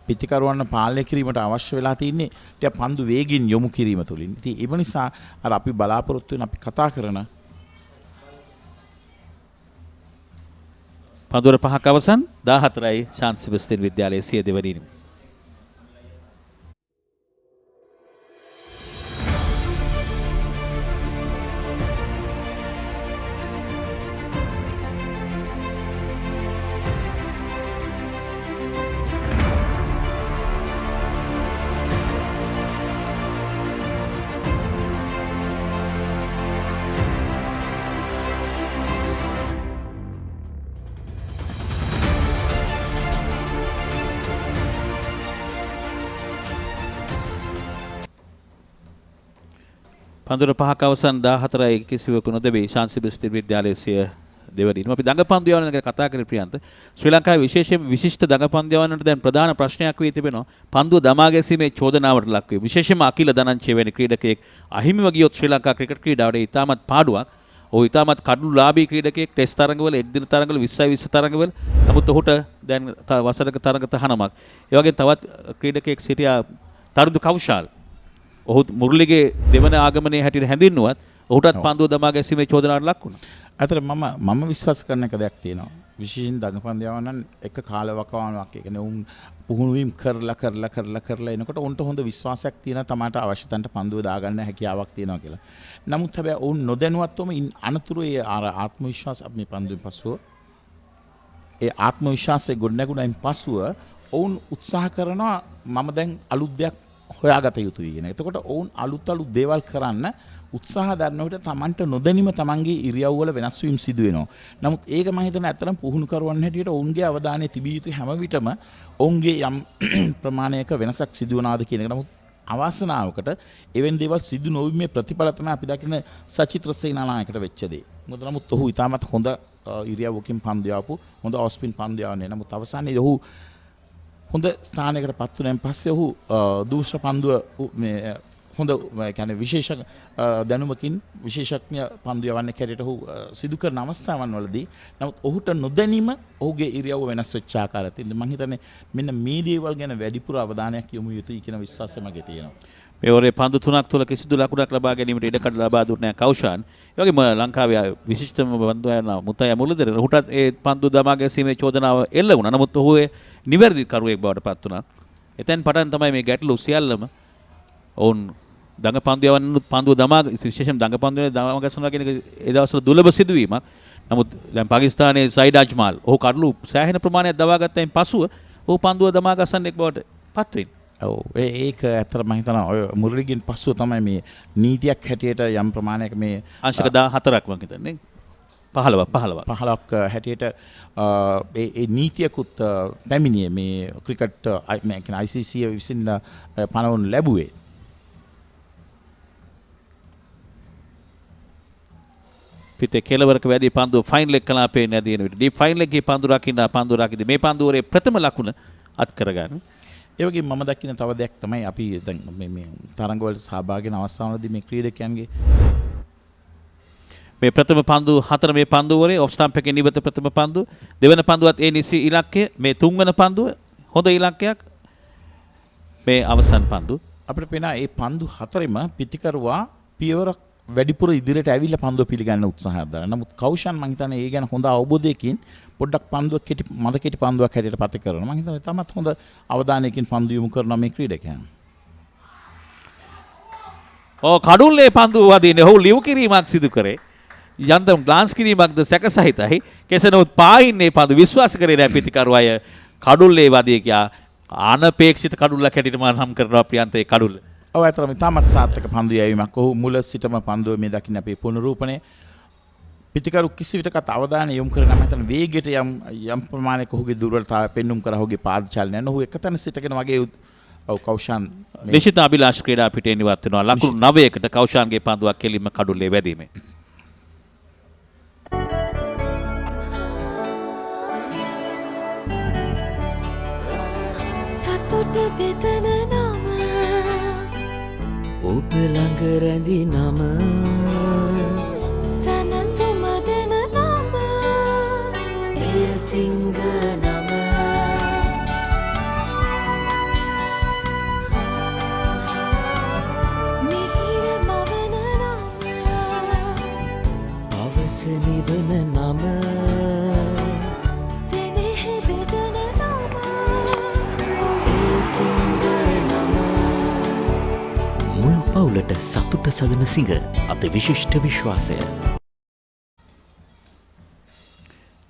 පිටිකරුවන් පාලනය කිරීමට අවශ්‍ය වෙලා තියෙන්නේ ටික පන්දු වේගින් යොමු කිරීම තුළින්. ඉතින් ඒ නිසා අර අපි බලාපොරොත්තු වෙන අපි කතා කරන පන්දුවර 5ක් අවසන් 14යි ශාන්ත සෙබස්තියන් විද්‍යාලයේ සිය දෙවැනි ඉනිම. පන්දුර 5ක් අවසන් 14යි කිසිවකු නොදෙවි ශාන්ත සෙබස්තියන් විද්‍යාලයේ සිය දෙවැනිම අපි දඟපන්දු යවන ගැන කතා කරේ ප්‍රියන්ත. ශ්‍රී ලංකාවේ විශේෂයෙන් විශිෂ්ට දඟපන්දු යවන්නට දැන් ප්‍රධාන ප්‍රශ්නයක් වී තිබෙනවා. පන්දුව දමා ගැසීමේ චෝදනාවට ලක් වේ. විශේෂයෙන්ම අකිල දනංචේ වැනි ක්‍රීඩකයෙක් අහිමිව ගියොත් ශ්‍රී ලංකා ක්‍රිකට් ක්‍රීඩාවට ඉතාමත් පාඩුවක්. ඔහු ඉතාමත් කඩුලාභී ක්‍රීඩකයෙක් ටෙස්ට් තරඟවල එක් දින තරඟවල 20 තරඟවල. නමුත් ඔහුට දැන් වසරක තරඟ තහනමක්. ඒ වගේම තවත් ක්‍රීඩකයෙක් සිටියා තරුදු කෞශාල්. ඔහු මුරලිගේ දෙවන ආගමනයේ හැටියට හැඳින්නුවත් ඔහුටත් පන්දුව දමා ගැසීමේ චෝදනාවට ලක් වුණා. අතර මම විශ්වාස කරන එක දෙයක් තියෙනවා. විශේෂයෙන් දඟපන්දු යවන්නන් එක කාලවකවානුවක්. ඒ කියන්නේ උන් පුහුණු වීම කරලා එනකොට උන්ට හොඳ විශ්වාසයක් තියෙනවා තමාට අවශ්‍ය තැනට පන්දුව දාගන්න හැකියාවක් තියෙනවා කියලා. නමුත් හැබැයි උන් නොදැනුවත්වම අනතුරු ඒ ආත්ම විශ්වාස මේ පන්දුවෙන් පසුව ඒ ආත්ම විශ්වාසයේ ගොඩනැගුණයින් පසුව ඔවුන් උත්සාහ කරනවා මම දැන් අලුත් දෙයක් හොයාගත යුතුයි කියන. එතකොට ඔවුන් අලුත් දේවල් කරන්න උත්සාහ දරනකොට තමන්ට නොදැනීම තමන්ගේ ඉරියව් වල වෙනස් වීම සිදු වෙනවා. නමුත් ඒක මම හිතන ඇත්තටම පුහුණු කරවන්න හැටියට ඔවුන්ගේ අවධානය තිබිය යුතු හැම විටම ඔවුන්ගේ යම් ප්‍රමාණයක වෙනසක් සිදු වුණාද කියන එක. නමුත් අවාසනාවකට එවැනි දේවල් සිදු නොවීමේ ප්‍රතිඵල තමයි අපි දකින සචිත්‍ර සේනානායකට වෙච්ච දේ. මොකද නමුත් ඔහු ඉතාමත් හොඳ ඉරියව්වකින් පන්දු යවපු හොඳ ඔෆ් ස්පින් පන්දු යවන්නේ. නමුත් අවසානයේ ඔහු හොඳ ස්ථානයකට පත් වුණාන් පස්සේ ඔහු දූෂ්‍ර පන්දුව මේ හොඳ කියන්නේ විශේෂ දැනුමකින් විශේෂඥ පන්දු යවන්නේ කැරේට ඔහු සිදු කරන අවස්ථාවන් වලදී නමුත් ඔහුට නොදැනීම ඔහුගේ ඉරියව්ව වෙනස් වෙච්ච ආකාරය තියෙනවා. මම හිතන්නේ මෙන්න මේ දේවල් ගැන වැඩිපුර අවධානයක් යොමු යුතුයි කියන විශ්වාසය මගේ තියෙනවා. මේ වරේ පන්දු තුනක් තුල කිසිදු ලකුණක් ලබා ගැනීමට ඉඩකඩ ලබා දුන්නේ නැහැ කෞෂාන්. ඒ වගේම ලංකාවේ විශිෂ්ටම පන්දු යන මුතය මුලදෙර ඔහුටත් ඒ පන්දු දමා ගැසීමේ චෝදනාව එල්ල වුණා. නමුත් ඔහු නිවැරදි කරුවෙක් බවට පත් වුණා. එතෙන් පටන් තමයි මේ ගැටලු සියල්ලම ඔවුන් දඟපන්දු යවන්නත් පන්දුව දමා විශේෂයෙන් දඟපන්දුවේ දමා ගැසුණා කියන එක ඒ දවස්වල දුර්ලභ සිදුවීමක්. නමුත් දැන් පාකිස්තානයේ සයිඩ් අජ්මාල් ඔහු කඩලු සෑහෙන ප්‍රමාණයක් දවා ගත්තයින් පසුව ඔහු පන්දුව දමා ගසන්නෙක් බවට පත් වෙන්නේ. ඔව් ඒක ඇත්තට මම හිතනවා ඔය මුරලිගෙන් පස්සුව තමයි මේ නීතියක් හැටියට යම් ප්‍රමාණයක මේ අංශක 14ක් මම හිතන්නේ 15ක් හැටියට ඒ නීතියකුත් පැමිණියේ මේ ක්‍රිකට් මේ කියන්නේ ICC විසින් පනවනු ලැබුවේ. පිටේ කෙලවරක වැඩි පන්දුව ෆයිනල් එක කළා පේන්නේ නැති වෙන විදිහ. ඩීප් ෆයිනල් එකේ පන්දු රකින්න මේ පන්දුවරේ ප්‍රථම ලකුණ අත් කරගන්න. ඒ වගේම මම දකින්න තව දෙයක් තමයි අපි දැන් මේ තරඟ වලට සහභාගී වෙන අවස්ථාවලදී මේ ක්‍රීඩකයන්ගේ මේ ප්‍රථම පන්දු 4 මේ පන්දුවරේ ඔෆ් ස්ටම්ප් එකේ නිවත ප්‍රථම පන්දුව දෙවන පන්දුවත් ඒ නිසි ඉලක්කය මේ තුන්වන පන්දුව හොඳ ඉලක්කයක් මේ අවසන් පන්දුව අපිට පේනවා මේ පන්දු 4ෙම පිටිකරුවා පියවරක් වැඩිපුර ඉදිරියට ඇවිල්ලා පන්දුව පිළිගන්න උත්සාහයක් දරනවා. නමුත් කෞෂන් මම හිතන්නේ ඒ ගැන හොඳ අවබෝධයකින් පොඩ්ඩක් පන්දුවක් කෙටි පන්දුවක් හැටියට පත කරනවා. මම හිතන්නේ තමත් හොඳ අවධානයකින් පන්දු යොමු කරනවා මේ ක්‍රීඩකයන්. කඩුල්ලේ පන්දුව වදින්නේ ඔහු ලියු කිරීමක් සිදු කරේ. යන්තම් ග්ලාන්ස් කිරීමක්ද සැකසහිතයි. කෙසේ නමුත් පායින්නේ පන්දු විශ්වාස කරේ නැහැ පිටිකරු අය. කඩුල්ලේ වදිය කියා අනපේක්ෂිත කඩුල්ලක් හැටියට මම නම් කරනවා ප්‍රියන්තේ කඩුල්ල. ඔව් ඇත්තටම තාමත් සාර්ථක පන්දු යැවීමක්. ඔහු මුල සිටම පන්දුව මේ දකින්න අපේ පුනරූපණය. පිටිකරු කිසි විටකත් අවධානය යොමු කරේ නැහැ. මම වේගයට යම් ප්‍රමාණයක ඔහුගේ දුර්වලතාවය පෙන්눔 කර ඔහුගේ පාද චලනය. ඔහු එකතැන සිටගෙන වගේ ඔව් කෞෂාන් නිශ්චිත අභිලාෂ ක්‍රීඩා පිටේ නිවත් වෙනවා. ලකුණු 9කට කෞෂාන්ගේ පන්දුවක් කෙලින්ම කඩුල්ලේ වැදීමේ. සතුට බෙදන නම ඔබ ළඟ රැඳි නම සනසුම දෙන නම එය සිංහ නම මිහිර මවන නම අවස නිවන නම සෙනෙහ බෙදන නම එය සිංහ නම මුල් පවුලට සතුට සදන සිඟ අති විශිෂ්ට විශ්වාසය.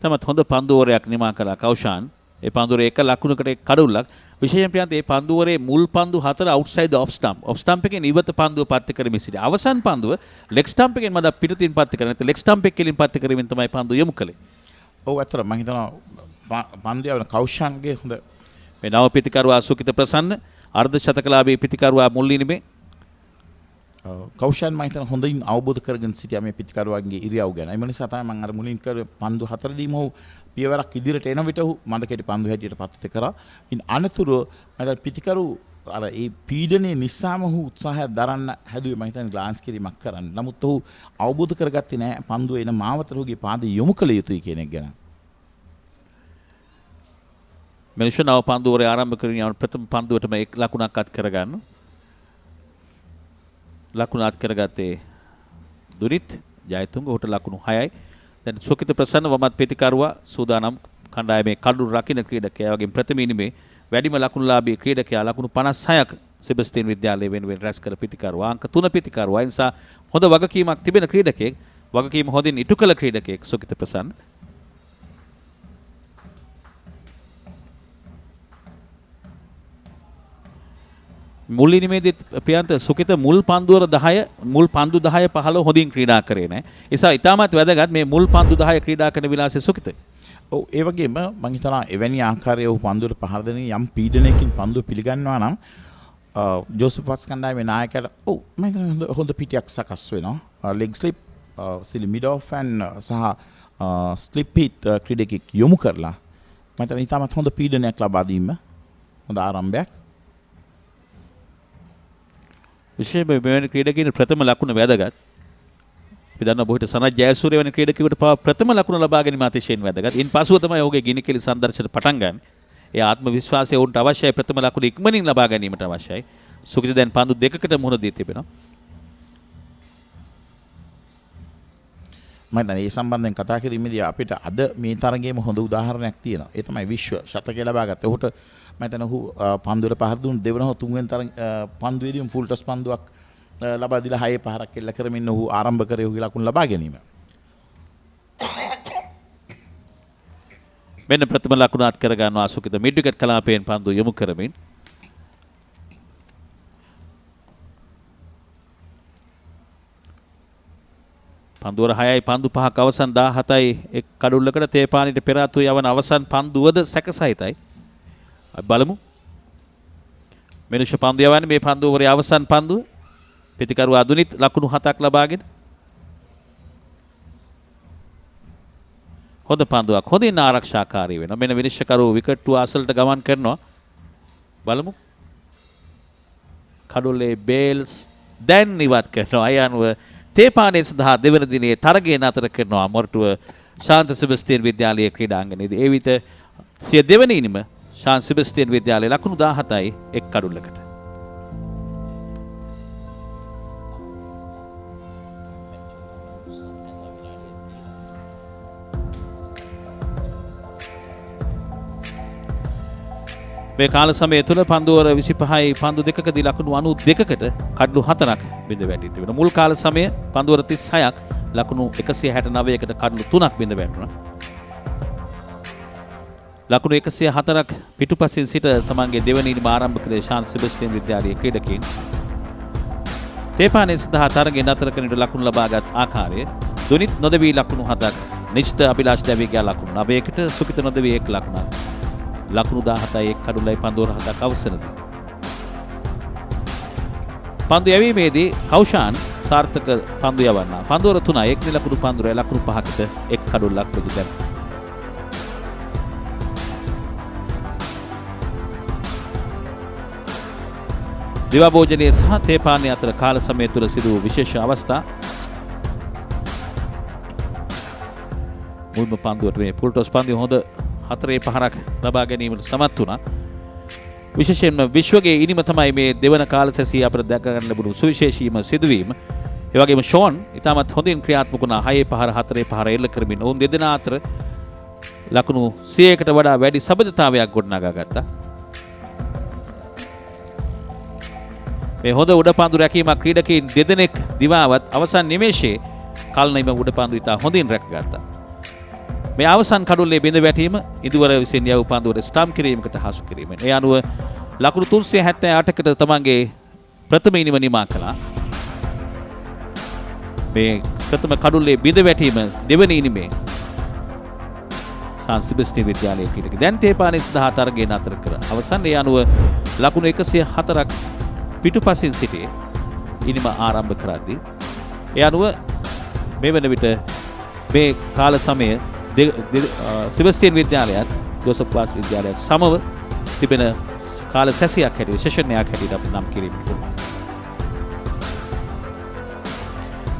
තමත් හොඳ පන්දුවරයක් නිමා කළා කෞෂාන්. ඒ පන්දුවරේ එක ලකුණකට කඩුල්ලක්. විශේෂයෙන් ප්‍රියන්ත මේ පන්දුවරේ මුල් පන්දු 4 outside of stamp. Of stamp එකේ නිවත පන්දුව පත් කරමින් සිටි. අවසන් පන්දුව ලෙග් ස්ටම්ප් එකෙන් මද පිටතින් පත් කරගෙන නැත්නම් ලෙග් ස්ටම්ප් එකෙන් පත් කරමින් තමයි පන්දුව යොමු කළේ. ඔව් අතර මම හිතනවා පන්දුව යන කෞෂාන්ගේ හොඳ මේ නව පිටිකරුවා සුකිත ප්‍රසන්න අර්ධ ශතකලාභී පිටිකරුවා මුල් ඉනිමේ කෞෂල් මම හිතන හොඳින් අවබෝධ කරගෙන සිටියා මේ පිටිකරුවන්ගේ ඉරියව් ගැන. ඒ නිසා තමයි මම අර මුලින් කර පන්දු හතරදීම ඔහු පියවරක් ඉදිරියට එන විට ඔහු මඳ කෙටි පන්දු හැටියට පත් කරා. ඉන් අනතුරු මම පිටිකරු අර ඒ පීඩනයේ නිසාම ඔහු උත්සාහයක් දරන්න හැදුවේ මම හිතන්නේ ග්ලාන්ස් කිරීමක් කරන්න. නමුත් ඔහු අවබෝධ කරගත්තේ නැහැ පන්දුව එන මාවතට ඔහුගේ පාදය යොමු කළ යුතුයි කියන එක ගැන. මනුෂ්‍ය නව පන්දුවරේ ආරම්භ කරගෙන යන ප්‍රථම පන්දුවටම එක් ලකුණක් අත් කරගන්න. ලකුණ අත් කරගත්තේ දුරිත් ජයතුංග උට ලකුණු 6යි. දැන් සුකිත ප්‍රසන්න වමත් පිටිකරුවා සූදානම් කණ්ඩායමේ කඩු රකින්න ක්‍රීඩකයා වගේ ප්‍රථම ඉනිමේ වැඩිම ලකුණුලාභී ක්‍රීඩකයා ලකුණු 56ක් සෙබස්තියන් විද්‍යාලයේ වෙනුවෙන් රැස් කළ පිටිකරුවා අංක 3 පිටිකරුවා. ඒ නිසා හොඳ වගකීමක් තිබෙන ක්‍රීඩකයෙක්, වගකීම හොඳින් ඉටු කළ ක්‍රීඩකයෙක් සුකිත ප්‍රසන්න. මුල් ඉනිමේදී ප්‍රියන්ත සුකිත මුල් පන්දුවර 10 මුල් පන්දු 10 15 හොඳින් ක්‍රීඩා කරේ නැහැ. ඒ නිසා ඉතාමත් වැදගත් මේ මුල් පන්දු 10 ක්‍රීඩා කරන විලාසයේ සුකිත. ඔව් ඒ වගේම මම හිතනවා එවැනි ආකාරයේ ඔහු පන්දුවට පහර දෙන යම් පීඩනයකින් පන්දුව පිළිගන්නවා නම් ජෝසප් වත්ස් කණ්ඩායමේ නායකයාට ඔව් මම හිතනවා හොඳ පිටියක් සකස් වෙනවා. ලෙග් ස්ලිප් සිලි මිඩ් ඔෆ් සහ ස්ලිප් හිට් ක්‍රීඩකෙක් යොමු කරලා මම හිතනවා ඉතාමත් හොඳ පීඩනයක් ලබා දීම හොඳ ආරම්භයක්. විශේෂයෙන්ම මෙවැනි ක්‍රීඩකයන් ප්‍රථම ලකුණ වැදගත්. අපි දන්නවා බොහිට සනත් ජයසූරිය වැනි ක්‍රීඩකයෙකුට ප්‍රථම ලකුණ ලබා ගැනීම අතිශයින් වැදගත්. ඉන් පසුව තමයි ඔහුගේ ගිනිකෙලි සංදර්ශන පටන් ගන්න. ඒ ආත්ම විශ්වාසය ඔවුන්ට අවශ්‍යයි. ප්‍රථම ලකුණ ඉක්මනින් ලබා ගැනීමට අවශ්‍යයි. සුකිත දැන් පන්දු දෙකකට මුහුණ දී තිබෙනවා. මම දැන් මේ සම්බන්ධයෙන් කතා කිරීමේදී අපිට අද මේ තරගයේම හොඳ උදාහරණයක් තියෙනවා. ඒ තමයි විශ්ව ශතකය ලබා ගත්තේ. ඔහුට මම හිතන්නේ ඔහු පන්දුවට පහර දුන්නු දෙවන හෝ තුන්වෙනි පන්දුවේදීම ෆුල් ටොස් පන්දුවක් ලබා දීලා 6 පහරක් එල්ල කරමින් ඔහු ආරම්භ කරේ ඔහුගේ ලකුණු ලබා ගැනීම. මෙන්න ප්‍රථම ලකුණ අත් කර ගන්නවා සුකිත මිඩ් විකට් කලාපයෙන් පන්දු යොමු කරමින්. පන්දුවර 6යි පන්දු 5ක් අවසන් 17යි එක් කඩුල්ලකට තේපානිට පෙර ආතු යවන අවසන් පන්දුවද සැකසහිතයි. බලමු. මෙනුෂ පන්දු යවන්නේ මේ පන්දුවරේ අවසන් පන්දුව. පිටිකරුව අදුනිත් ලකුණු 7ක් ලබාගෙන. හොඳ පන්දුවක්. හොඳින් ආරක්ෂාකාරී වෙනවා. මෙන්න විනිශ්චයකරු විකට්ටුව අසලට ගමන් කරනවා. බලමු. කඩුල්ලේ බේල්ස් දැන් ඉවත් කරනවා. අය අනුව තේපානේ සඳහා දෙවන දිනේ තරගය නතර කරනවා මොරටුව ශාන්ත සෙබස්තියන් විද්‍යාලයේ ක්‍රීඩාංගණයේදී. ඒ විට සිය දෙවන ඉනිම ශාන්ත සෙබස්තියන් විද්‍යාලයේ ලකුණු 17යි එක් කඩුල්ලකට. මේ කාල සමය තුළ පන්දුවර 25යි පන්දු දෙකකදී ලකුණු 92කට කඩලු 4ක් බිඳ වැටී තිබෙනවා. මුල් කාල සමය පන්දුවර 36ක් ලකුණු 169කට කඩලු 3ක් බිඳ වැටුණා. ලකුණු 104ක් පිටුපසින් සිට තමන්ගේ දෙවැනි ඉනිම ආරම්භ කළේ ශාන්ත සෙබස්තියන් විද්‍යාලයේ ක්‍රීඩකයින්. තේපානේ සඳහා තරගය නතර කරනට ලකුණු ලබාගත් ආකාරය දුනිත් නොදවී ලකුණු 7ක්, නිශ්චිත අභිලාෂ් දැවීගේ ලකුණු 9කට, සුකිත නොදවී 1 ලකුණක්. ලකුණු 17යි එක් කඩුල්ලයි පන්දුවර 7ක් අවසනදී. පන්දු යැවීමේදී කෞෂාන් සාර්ථක පන්දු යවන්නා. පන්දුවර 3යි එක් නිලකුණු පන්දුරේ ලකුණු 5කට එක් කඩුල්ලක් බෙදි දිවා භෝජනයේ සහ තේපානේ අතර කාල සමය තුළ සිදු වූ විශේෂ අවස්ථා. මුල්ම පන්දුවට මේ ෆුල් ටොස් පන්දුව හොඳ 4 පහරක් ලබා ගැනීමට සමත් වුණා. විශේෂයෙන්ම විශ්වගේ ඉනිම තමයි මේ දෙවන කාල සැසිය අපට දැක ගන්න ලැබුණු සුවිශේෂීම සිදුවීම. ඒ වගේම ෂෝන් ඉතාමත් හොඳින් ක්‍රියාත්මක වුණා. 6 පහර 4 පහර එල්ල කරමින් ඔවුන් දෙදෙනා අතර ලකුණු 100කට වඩා වැඩි සබඳතාවයක් ගොඩනගා ගත්තා. මේ හොඳ උඩපන්දු රැකීමක් ක්‍රීඩකයින් දෙදෙනෙක් දිවාවත් අවසන් නිමේෂයේ කල්නයිම උඩපන්දු ඉතා හොඳින් රැකගත්තා. මේ අවසන් කඩුල්ලේ බිඳ වැටීම ඉදුවර විසින් යව් පන්දුවට ස්ටම්ප් කිරීමකට හසු කිරීමෙන්. ඒ අනුව ලකුණු 378කට තමන්ගේ ප්‍රථම ඉනිම නිමා කළා. මේ ප්‍රථම කඩුල්ලේ බිඳ වැටීම දෙවන ඉනිමේ ශාන්ත සෙබස්තියන් විද්‍යාලයේ ක්‍රීඩක. දැන් තේපානේ සඳහා තරගය නතර කර අවසන්. ඒ අනුව ලකුණු 104ක් පිටුපසින් සිටි ඉනිම ආරම්භ කරද්දී ඒ අනුව මේ වන විට මේ කාල සමය සෙබස්තියන් විද්‍යාලයත් ජෝසප් වාස් විද්‍යාලයත් සමව තිබෙන කාල සැසියක් හැටියට සෙෂන් එකක් හැටියට අප නම් කිරීම පුළුවන්.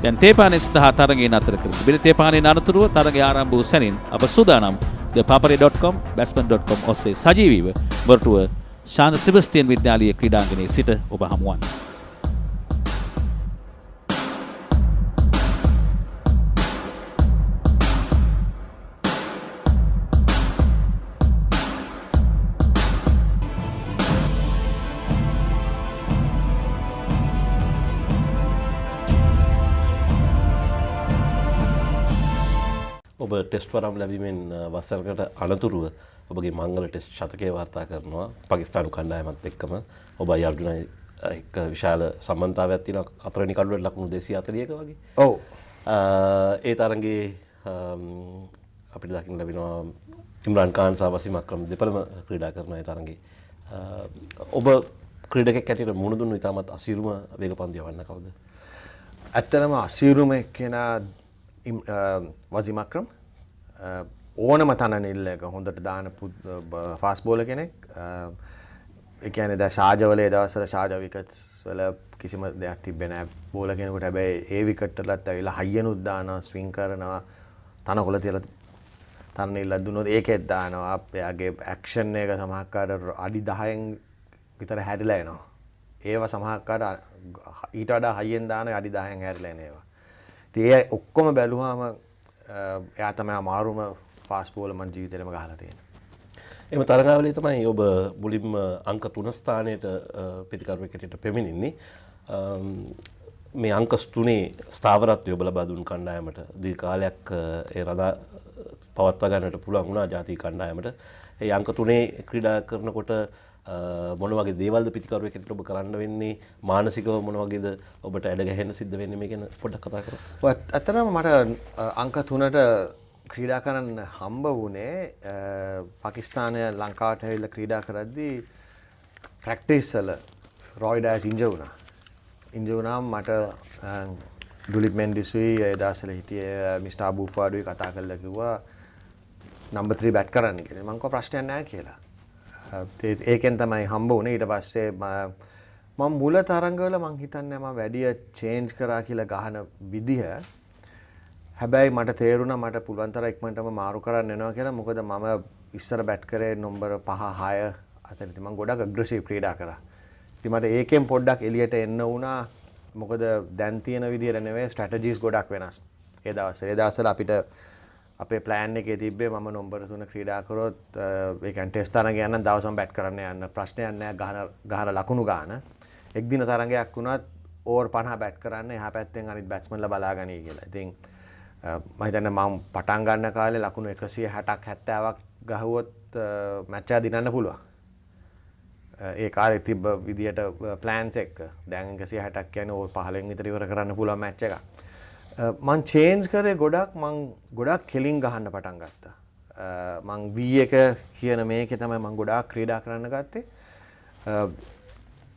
දැන් තේපානේ සඳහා තරගය නතර කර තිබෙන තේපානේ අනතුරුව තරගය ආරම්භ වූ සැනින් අප සූදානම් ThePapare.com batsman.com ඔස්සේ සජීවීව මොරටුව ශාන්ත සෙබස්තියන් විද්‍යාලීය ක්‍රීඩාංගණයේ සිට ඔබ හමුවන්න. ඔබ ටෙස්ට් වරම් ලැබීමෙන් වසරකට අනතුරුව ඔබගේ මංගල ටෙස්ට් ශතකය වාර්තා කරනවා පාකිස්තානු කණ්ඩායමත් එක්කම ඔබයි අර්ජුනයි එක්ක විශාල සම්බන්ධතාවයක් තියෙනවා හතරවෙනි කඩුවට ලකුණු 240ක වගේ. ඔව්. ඒ තරඟේ අපිට දකින්න ලැබෙනවා ඉම්රාන් ખાන් සහ වසීම් අක්‍රම දෙපළම ක්‍රීඩා කරන ඒ තරඟේ. ඔබ ක්‍රීඩකෙක් හැටියට මුහුණ දුන්නු ඉතාමත් අසීරුම වේගපන්දු යවන්න කවුද? ඇත්තටම අසීරුම එක්කෙනා වසීම් අක්‍රම ඕනම තනනිල්ල එක හොඳට දාන ෆාස්ට් බෝලර් කෙනෙක්. ඒ කියන්නේ දැන් ෂාජවල ඒ දවස්වල ෂාජ විකට්ස් වල කිසිම දෙයක් තිබ්බේ නැහැ බෝලර් කෙනෙකුට. හැබැයි ඒ විකට් වලත් ඇවිල්ලා හයියනුත් දානවා, ස්විං කරනවා, තනකොළ තියලා තනනිල්ල දුන්නොත් ඒකෙත් දානවා. එයාගේ ඇක්ෂන් එක සමහරකට අඩි 10න් විතර හැරිලා එනවා. ඒව සමහරකට ඊට වඩා හයියෙන් දාන අඩි 10න් හැරිලා එන ඒවා. ඉතින් ඒ ඔක්කොම බැලුවාම එයා තමයි අමාරුම ෆාස්ට් බෝලර් මන් ජීවිතේටම ගහලා තියෙන්නේ. එම තරගාවලියේ තමයි ඔබ මුලින්ම අංක 3 ස්ථානයට ප්‍රතිකරුවෙක් හැටියට පැමිණෙන්නේ. මේ අංක 3 ස්ථාවරත්වය ඔබ ලබා දුන් කණ්ඩායමට දීර්ඝ කාලයක් ඒ රඳා පවත්වා ගන්නට පුළුවන් වුණා ජාතික කණ්ඩායමට. ඒ අංක 3 ක්‍රීඩා කරනකොට මොන වගේ දේවල්ද පිටිකරුවෙක් හැටියට ඔබ කරන්න වෙන්නේ? මානසිකව මොන වගේද ඔබට ඇඩ ගැහෙන්න සිද්ධ වෙන්නේ? මේ ගැන පොඩ්ඩක් කතා කරමු. ඇත්තටම මට අංක 3ට ක්‍රීඩා කරන්න හම්බ වුණේ පාකිස්තානය ලංකාවට ඇවිල්ලා ක්‍රීඩා කරද්දී ප්‍රැක්ටිස් වල රොයි ඩයස් ඉන්ජර් වුණා. ඉන්ජර් වුණාම මට දුලිප් මෙන්ඩිස්ුයි ඒ දවස්වල හිටියේ මිස්ටර් අබූෆාඩුයි කතා කරලා කිව්වා නම්බර් 3 බැට් කරන්න කියලා. මම කිව්වා ප්‍රශ්නයක් නැහැ කියලා. ඒකෙන් තමයි හම්බ වුණේ. ඊට පස්සේ මම මුල තරංගවල මං හිතන්නේ මම වැඩි චේන්ජ් කරා කියලා ගහන විදිහ. හැබැයි මට තේරුණා මට පුළුවන් තරම් ඉක්මනටම මාරු කරන්න වෙනවා කියලා. මොකද මම ඉස්සර බැට් කරේ නම්බර 5 6 අතර ඉතින් මම ගොඩක් ඇග්‍රෙසිව් ක්‍රීඩා කරා. ඉතින් මට ඒකෙන් පොඩ්ඩක් එළියට එන්න වුණා. මොකද දැන් තියෙන විදිහට නෙවෙයි ස්ට්‍රැටජිස් ගොඩක් වෙනස්. ඒ දවස්වල අපිට අපේ ප්ලෑන් එකේ තිබ්බේ මම නම්බර 3 ක්‍රීඩා කරොත් ඒ කියන්නේ ටෙස්ට් තරඟය යන දවසම බැට් කරන්න යන්න ප්‍රශ්නයක් නැහැ ගහන ලකුණු ගන්න. එක් දින තරඟයක් වුණත් ඕවර් 50 බැට් කරන්න එහා පැත්තෙන් අනිත් බැට්ස්මන්ලා බලාගනී කියලා. ඉතින් මම හිතන්නේ මම පටන් ගන්න කාලේ ලකුණු 160ක් 70ක් ගහුවොත් මැච් එක දිනන්න පුළුවන්. ඒ කාලේ තිබ්බ විදියට ප්ලෑන්ස් එක. දැන් 160ක් කියන්නේ ඕවර් 15න් විතර ඉවර කරන්න පුළුවන් මැච් එකක්. මං චේන්ජ් කරේ ගොඩක් කෙලින් ගහන්න පටන් ගත්තා. මං V එක කියන මේකේ තමයි මං ගොඩාක් ක්‍රීඩා කරන්න ගත්තේ.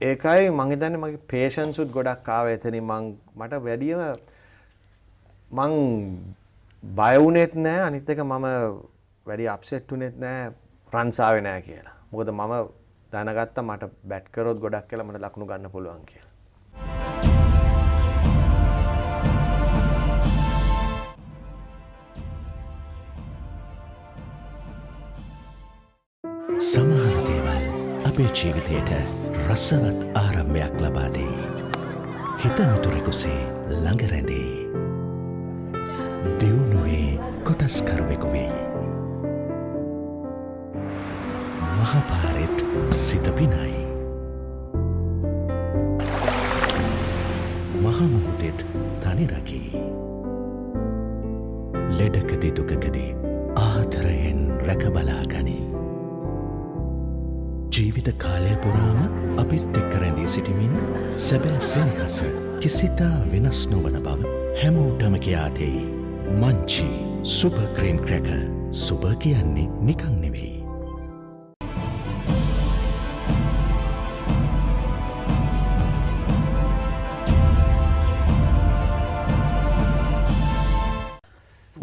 ඒකයි මං හිතන්නේ මගේ පේෂන්ස් උත් ගොඩක් ආවේ එතනින් මට වැඩියම මං බය වුණෙත් නෑ අනිත් එක මම වැඩි අප්සෙට් වුණෙත් නෑ රන්ස් ආවේ නෑ කියලා. මොකද මම දැනගත්තා මට බැට් කරොත් ගොඩක් කියලා මට ලකුණු ගන්න පුළුවන් කියලා. සමහර දේවල් අපේ ජීවිතයට රසවත් ආරම්භයක් ලබා දෙයි. හිත මිතුරෙකුසේ ළඟ රැඳේ. දියුණුවේ කොටස්කරුවෙකු වෙයි. මහපාරෙත් සිත පිනයි. මහමුහුදෙත් තනි රකී. ලෙඩකදී දුකකදී ආදරයෙන් රැකබලා ගනී. ජීවිත කාලය පුරාම අපිත් එක්ක රැඳී සිටිමින් සැබෑ සෙනෙහස කිසිතා වෙනස් නොවන බව හැමෝටම කියා දෙයි. Munchee super cream cracker. Super කියන්නේ නිකන් නෙවෙයි.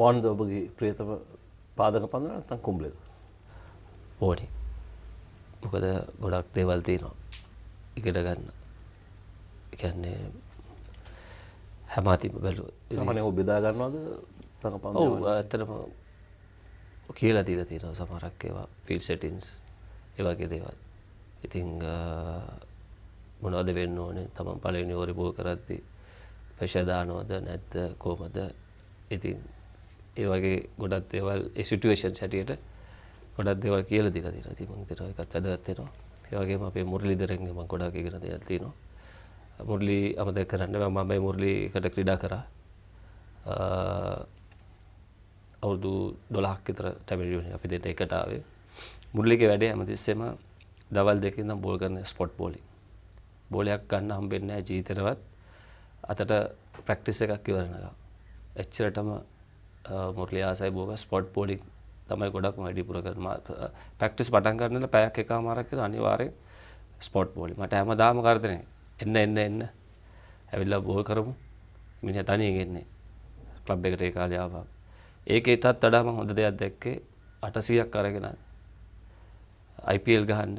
බොන්ඩ් ඔබගේ ප්‍රියතම පාදක පන්දුව නැත්නම් කුඹලද? ඕනි. මොකද ගොඩක් දේවල් තියෙනවා ඉගෙන ගන්න. ඒ කියන්නේ හැම අතින්ම බැලුවොත්. සාමාන්‍යයෙන් ඔබ බෙදා ගන්නවද තංග පන්දුව? ඔව් ඇත්තටම කියලා දීලා තියෙනවා සමහරක් ඒවා ෆීල්ඩ් සෙටින්ග්ස් ඒ වගේ දේවල්. ඉතින් මොනවද වෙන්න ඕනේ? තමන් පළවෙනි ඕවරේ බෝල් කරද්දී ප්‍රෙෂර් දානවද නැද්ද කොහමද? ඉතින් ඒ වගේ ගොඩක් දේවල් ඒ සිටුේෂන්ස් හැටියට ගොඩක් දේවල් කියලා දීලා තියෙනවා. ඉතින් මම හිතනවා ඒකත් වැදගත් වෙනවා. ඒ වගේම අපේ මුරලීදරෙන්ගේ මම ගොඩක් ඉගෙන දෙයක් තියෙනවා. මුරලි අමතක කරන්න මම මේ මුරලිකට ක්‍රීඩා කරා. අවුරුදු 12ක් විතර ටැමිලියෝනේ අපි දෙන්න එකට ආවේ. මුරලිගේ වැඩේ හැමතිස්සෙම දවල් දෙකේ ඉඳන් බෝල් කරන ස්පොට් බෝලින්. බෝලයක් ගන්න හම්බෙන්නේ නැහැ ජීවිතේවත්. අතට ප්‍රැක්ටිස් එකක් ඉවරනකම්. එච්චරටම මුරලි ආසයි බෝග ස්පොට් බෝලින් තමයි ගොඩක්ම වැඩිපුර කරනවා. ප්‍රැක්ටිස් පටන් ගන්නල පැයක් එකමාරක් කියලා අනිවාර්යෙන් ස්පොට් බෝලින්. මට හැමදාම කරදරේ. එන්න ඇවිල්ලා බෝල් කරමු. මිනිහා තනියෙන් එන්නේ. ක්ලබ් එකට ඒ කාලේ ආවා. ඒකේටත් වඩා මම හොඳ දෙයක් දැක්කේ 800ක් අරගෙන IPL ගහන්න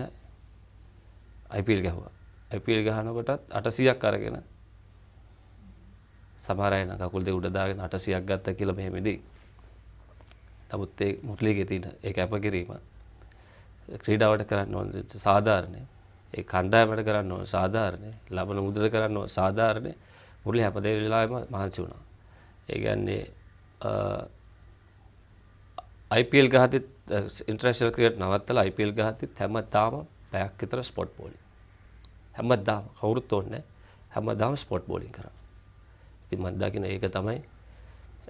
IPL ගහුවා. IPL ගහනකොටත් 800ක් අරගෙන සමහර අය නම් කකුල් දෙක උඩ දාගෙන 800ක් ගත්තා කියලා මෙහෙමදී. නමුත් ඒ මුරලිගේ තියෙන ඒ කැපකිරීම ක්‍රීඩාවට කරන්න ඕන සාධාරණයි. ඒ කණ්ඩායමට කරන්න ඕන සාධාරණයි. ලබන මුදල කරන්න ඕන සාධාරණයි. මුරලි හැමදේ වෙලාවෙම මහන්සි වුණා. ඒ කියන්නේ IPL ගහද්දිත් ඉන්ටර්නැෂනල් ක්‍රිකට් නවත්තලා IPL ගහද්දිත් හැමදාම පැයක් විතර ස්පොට් බෝලින්. හැමදාම කවුරුත් ඕනේ හැමදාම ස්පොට් බෝලින් කරා. ඉතින් මම දකින්න ඒක තමයි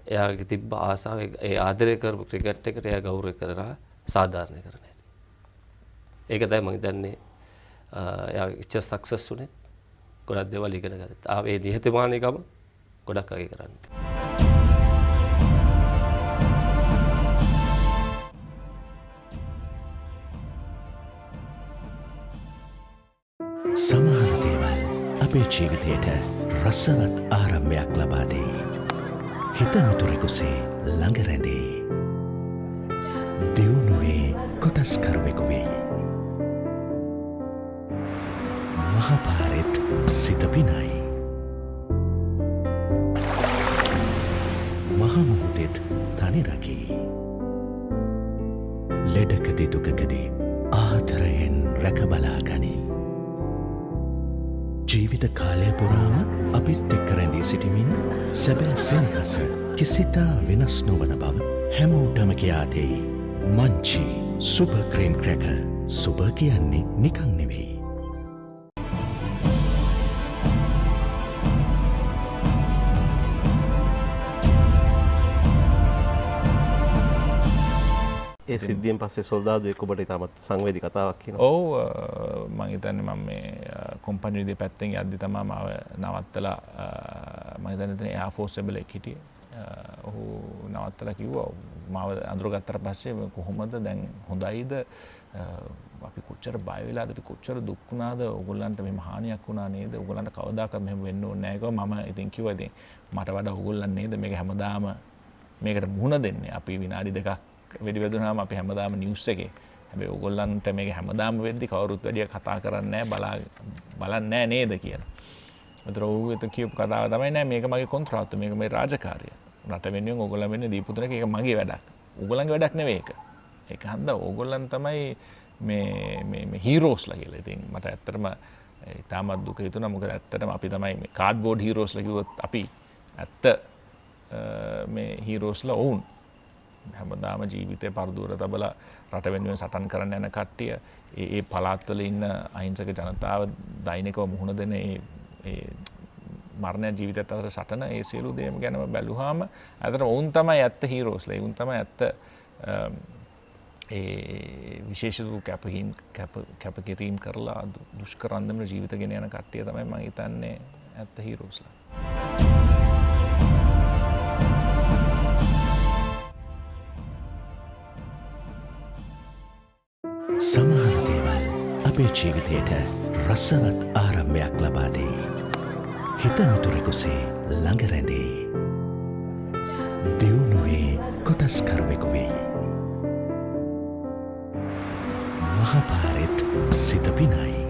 එයාගේ තිබ්බ ආසාව ඒ ආදරය කරපු ක්‍රිකට් එකට එයා ගෞරව කරලා සාධාරණ කරන හැටි. ඒක තමයි මම දන්නේ එයා ඉච්ඡා සක්සස් උනේ ගොඩක් දේවල් ඉගෙන ගත්තා. ආවේ නිහතමානීකම ගොඩක් අගය කරන්නේ. සමහර දේවල් අපේ ජීවිතයට රසවත් ආරම්භයක් ලබා දෙයි. හිත මිතුරෙකුසේ ළඟ රැඳේ. දියුණුවේ කොටස්කරුවෙකු වෙයි. මහපාරෙත් සිත පිනයි. මහමුහුදෙත් තනි රකී. ලෙඩකදී දුකකදී ආදරයෙන් රැකබලා ගනී. ජීවිත කාලය පුරාම අපිත් එක්ක රැඳී සිටිමින් සැබෑ සෙනෙහස කිසිතා වෙනස් නොවන බව හැමෝටම කියා දෙයි. Munchee super cream cracker. Super කියන්නේ නිකන් නෙවෙයි. ඒ සිද්ධියෙන් පස්සේ සොල්දාදුවෙක් ඔබට ඉතාමත් සංවේදී කතාවක් කියනවා. ඔව් මම හිතන්නේ මම මේ කොම්පැනි විදිහේ පැත්තෙන් යද්දි තමයි මාව නවත්තලා මම හිතන්නේ එයා ෆෝස් එකක් හිටියේ. ඔහු නවත්තලා කිව්වා මාව අඳුරගත්තට පස්සේ කොහොමද දැන් හොඳයිද අපි කොච්චර බය වෙලාද අපි කොච්චර දුක් වුණාද ඕගොල්ලන්ට මෙහෙම හානියක් වුණා නේද ඕගොල්ලන්ට කවදාකවත් මෙහෙම වෙන්න ඕනේ නැහැ කිව්වා. මම ඉතින් කිව්වා ඉතින් මට වඩා ඕගොල්ලන් නේද මේක හැමදාම මේකට මුහුණ දෙන්නේ. අපි විනාඩි දෙකක් වෙඩි වැදුනාම අපි හැමදාම නිවුස් එකේ. හැබැයි ඕගොල්ලන්ට මේක හැමදාම වෙද්දි කවුරුත් වැඩිය කතා කරන්නේ නැහැ බලන්නේ නේද කියලා. ඒතර ඌ ඒක කියපු කතාව තමයි නෑ මේක මගේ කොන්ත්‍රාත්තුව මේක මගේ රාජකාරිය. රට වෙනුවෙන් ඕගොල්ලන් වෙන්නේ දීපු තුනක ඒක මගේ වැඩක්. ඕගොල්ලන්ගේ වැඩක් නෙවෙයි ඒක. ඒක හන්දා ඕගොල්ලන් තමයි මේ හීරෝස්ලා කියලා. ඉතින් මට ඇත්තටම ඉතාමත් දුක හිතුණා. මොකද ඇත්තටම අපි තමයි මේ කාඩ්බෝඩ් හීරෝස්ලා කිව්වොත් අපි ඇත්ත මේ හීරෝස්ලා වුන්. හැමදාම ජීවිතේ පරදුවර තබලා රට වෙනුවෙන් සටන් කරන්න යන කට්ටිය ඒ පළාත්වල ඉන්න අහිංසක ජනතාව දෛනිකව මුහුණ දෙන ඒ මරණ ජීවිතයත් අතර සටන ඒ සියලු දේම ගැනම බැලුවාම අතන වුන් තමයි ඇත්ත හීරෝස්ලා. වුන් තමයි ඇත්ත ඒ විශේෂ කැපකිරීම් කරලා දුෂ්කර අන්දමට ජීවිත ගෙන යන කට්ටිය තමයි මම හිතන්නේ ඇත්ත හීරෝස්ලා. සමහර දේවල් අපේ ජීවිතයට රසවත් ආරම්භයක් ලබා දෙයි. හිත මිතුරෙකුසේ ළඟ රැඳේ. දියුණුවේ කොටස්කරුවෙකු වෙයි. මහපාරෙත් සිත පිනයි.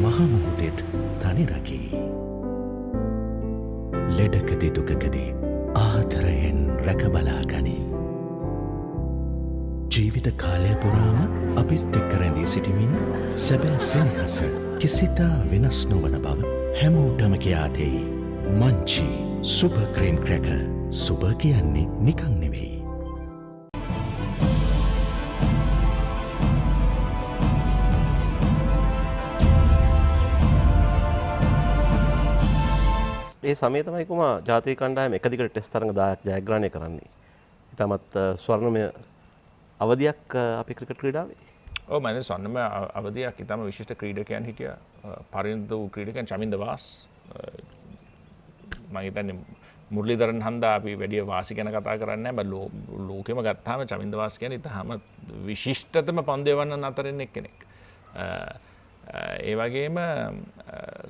මහමුහුදෙත් තනිරකී. ලෙඩකදි දුකකදී ආදරයෙන් රැකබලාගනී. ජීවිත කාලය පුරාම අපිත් එක්ක රැඳී සිටිමින් සැබෑ සෙනෙහස කිසිතා වෙනස් නොවන බව හැමෝටම කියා දෙයි. Munchee super cream cracker. Super කියන්නේ නිකන් නෙවෙයි. ඒ සමය තමයි කුමා ජාතික කණ්ඩායම එක දිගට ටෙස්ට් තරඟ 10ක් ජයග්‍රහණය කරන්නේ. ඉතාමත් ස්වර්ණමය අවධියක් අපේ ක්‍රිකට් ක්‍රීඩාවේ. ඔව් මම ස්වර්ණමය අවධියක් ඉතාම විශිෂ්ට ක්‍රීඩකයන් හිටියා. පරිණත වූ ක්‍රීඩකයන් චමින්ද වාස් මම හිතන්නේ මුරලීධරන් හන්දා අපි වැඩි වාසි ගැන කතා කරන්නේ නැහැ. බල ලෝකෙම ගත්තාම චමින්ද වාස් කියන්නේ ඉතාම විශිෂ්ටතම පන්දු එවන්නන් අතරින් එක්කෙනෙක්. ඒ වගේම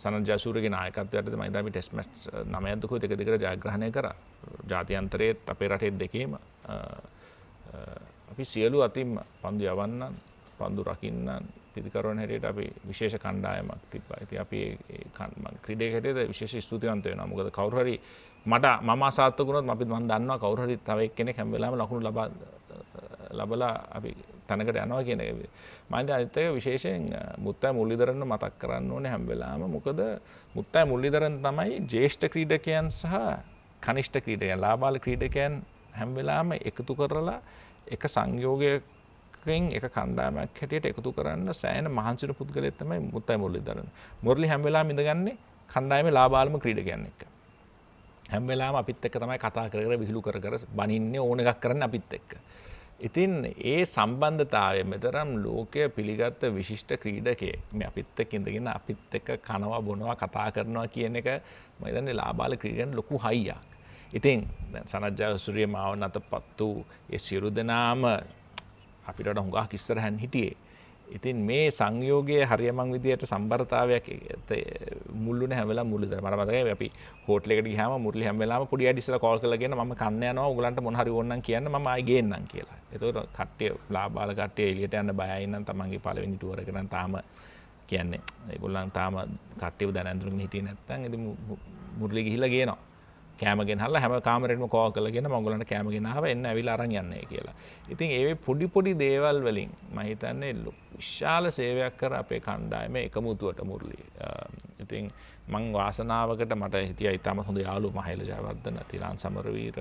සනත් ජයසූරියගේ නායකත්වයට මම හිතන්නේ ටෙස්ට් මැච් 9ක් දුක දෙක දෙකට ජයග්‍රහණය කරා. ජාත්‍යන්තරයේත් අපේ රටේ දෙකේම අපි සියලු අතින්ම පන්දු යවන්නන් පන්දු රකින්නන් පිළිකරවන හැටියට අපි විශේෂ කණ්ඩායමක් තිබ්බා. ඉතින් අපි ඒ ක්‍රීඩක හැටියට විශේෂ ස්තුතිවන්ත වෙනවා. මොකද කවුරු හරි මම අසාර්ථක වුණොත් මම දන්නවා කවුරු හරි තව එක්කෙනෙක් හැම වෙලාවෙම ලකුණු ලබලා අපි තැනකට යනවා කියන එක. මම අනිත් එක විශේෂයෙන් මුත්තයි මුරලීධරන් මතක් කරන්න ඕනේ හැම වෙලාවෙම. මොකද මුත්තයි මුරලීධරන් තමයි ජ්‍යෙෂ්ඨ ක්‍රීඩකයන් සහ කනිෂ්ඨ ක්‍රීඩකයන් ලාබාල ක්‍රීඩකයන් හැම වෙලාවෙම එකතු කරලා එක සංයෝගයකින් එක කණ්ඩායමක් හැටියට එකතු කරන්න සෑහෙන මහන්සි වෙන පුද්ගලයෙක් තමයි මුත්තයි මුරලීධරන්. මුරලි හැම වෙලාවෙම ඉඳගන්නේ කණ්ඩායමේ ලාබාලම ක්‍රීඩකයන් එක්ක. හැම වෙලාවෙම අපිත් එක්ක තමයි කතා කර කර විහිළු කර කර බනින්නේ ඕන එකක් කරන්නේ අපිත් එක්ක. ඉතින් ඒ සම්බන්ධතාවය මෙතරම් ලෝකය පිළිගත්ත විශිෂ්ට ක්‍රීඩකයෙක් මේ අපිත් එක්ක ඉඳගෙන අපිත් එක්ක කනවා බොනවා කතා කරනවා කියන එක මම හිතන්නේ ලාබාල ක්‍රීඩකයන් ලොකු හයියක්. ඉතින් දැන් සනත් ජයසූරිය මාව නැතපත් වූ ඒ සියලු දෙනාම අපිට වඩා හුඟක් ඉස්සරහන් හිටියේ. ඉතින් මේ සංයෝගයේ හරියමං විදියට සම්බරතාවයක් මුල්ුනේ හැම වෙලාවෙම මුල්ුද මට මතකයි අපි හෝටලයකට ගියාම මුරලි හැම වෙලාවෙම පොඩි අඩි ඉස්සලා කෝල් කරලා කියන මම කන්න යනවා ඕගලන්ට මොන හරි ඕනනම් කියන්න මම ආයි ගේන්නම් කියලා. ඒතකොට කට්ටිය ලාබාල කට්ටිය එළියට යන්න බයයි නම් තමන්ගේ පළවෙනි ටුවර් එක නම් තාම කියන්නේ ඒගොල්ලන් තාම කට්ටියව දැන ඇඳුනගෙන හිටියේ නැත්තම් ඉතින් මුරලි ගිහිල්ලා ගේනවා. කෑම ගෙනහල්ලා හැම කාමරේටම කෝල් කරලා කියන මම ඔයගොල්ලන්ට කෑම ගෙනාවා එන්න ඇවිල්ලා අරන් යන්නේ කියලා. ඉතින් ඒ පොඩි පොඩි දේවල් වලින් මම හිතන්නේ විශාල සේවයක් කර අපේ කණ්ඩායමේ එකමුතුවට මුරලි. ඉතින් මං වාසනාවකට මට හිටියා ඉතාමත් හොඳ යාළුවෝ මහේල ජයවර්ධන, තිලාන් සමරවීර,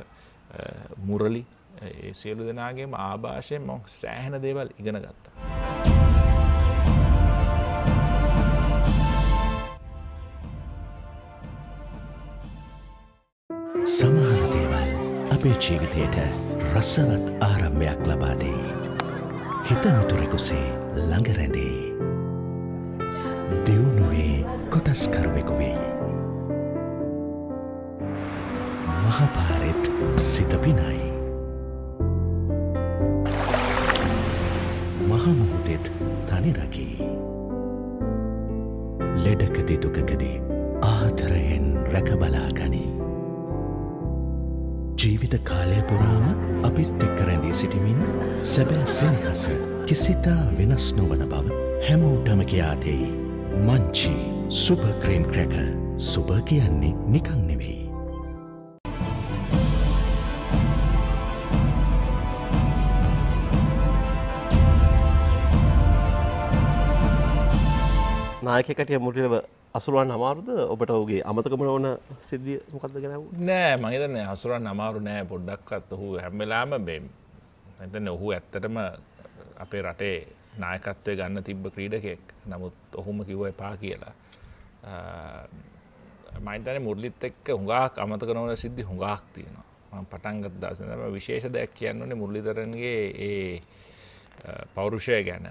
මුරලි ඒ සියලු දෙනාගේම ආభాෂයෙන් මම සෑහෙන දේවල් ඉගෙන ගත්තා. සමහර දේවල් අපේ ජීවිතයට රසවත් ආරම්භයක් ලබා දෙයි. හිත මිතුරෙකුසේ ළඟ රැඳෙයි. දියුණුවේ කොටස්කරුවෙකු වෙයි. මහපාරෙත් සිත පිනයි. මහමුහුදෙත් තනිරකී. ලෙඩකදි දුකකදී ආදරයෙන් රැකබලාගනී. ජීවිත කාලය පුරාම අපිත් එක්ක රැඳී සිටිමින් සැබෑ සෙනෙහස කිසිතා වෙනස් නොවන බව හැමෝටම කියා දෙයි. Munchee super cream cracker. Super කියන්නේ නිකන් නෙවෙයි. නායකයෙක්ට මුරලිව අසුරවන්න අමාරුද? ඔබට ඔහුගේ අමතකම නොවන සිද්ධිය මොකක්ද ගැන නෑ මම හිතන්නේ අසුරවන්න අමාරු නෑ පොඩ්ඩක්වත්. ඔහු හැම වෙලාවෙම මම හිතන්නේ ඔහු ඇත්තටම අපේ රටේ නායකත්වය ගන්න තිබ්බ ක්‍රීඩකයෙක්. නමුත් ඔහුම කිව්වා එපා කියලා. මම හිතන්නේ මුරලිත් එක්ක හුඟක් අමතක නොවන සිද්ධි හුඟක් තියෙනවා. මම පටන් ගත්ත දවසේ තමයි විශේෂ දෙයක් කියන්න ඕනේ මුරලිධරන්ගේ ඒ පෞරුෂය ගැන.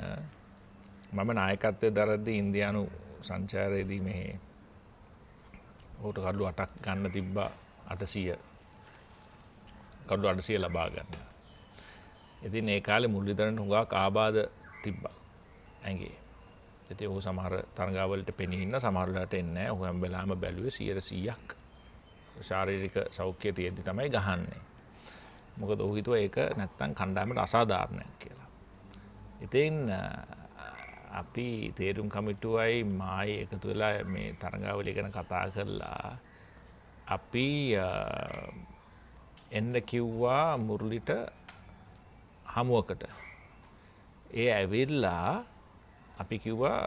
මම නායකත්වයේ දරද්දී ඉන්දියානු සංචාරයේදී මේ ඔහුට කඩු 8ක් ගන්න තිබ්බා 800 කඩු 800 ලබා ගන්න. ඉතින් ඒ කාලේ මුරලිධරන් හුඟක් ආබාධ තිබ්බා ඇඟේ. ඉතින් ඔහු සමහර තරඟාවලට පෙනී ඉන්න සමහර වෙලාවට එන්නේ නැහැ. ඔහු හැම වෙලාවෙම බැලුවේ 100%ක් ශාරීරික සෞඛ්‍යය තියෙද්දි තමයි ගහන්නේ. මොකද ඔහු හිතුවා ඒක නැත්තම් කණ්ඩායමට අසාධාරණයක් කියලා. ඉතින් අපි තේරුම් කමිටුවයි මායි එකතු වෙලා මේ තරඟාවලිය ගැන කතා කරලා අපි එන්න කිව්වා මුරලිට හමුවකට. ඒ ඇවිල්ලා අපි කිව්වා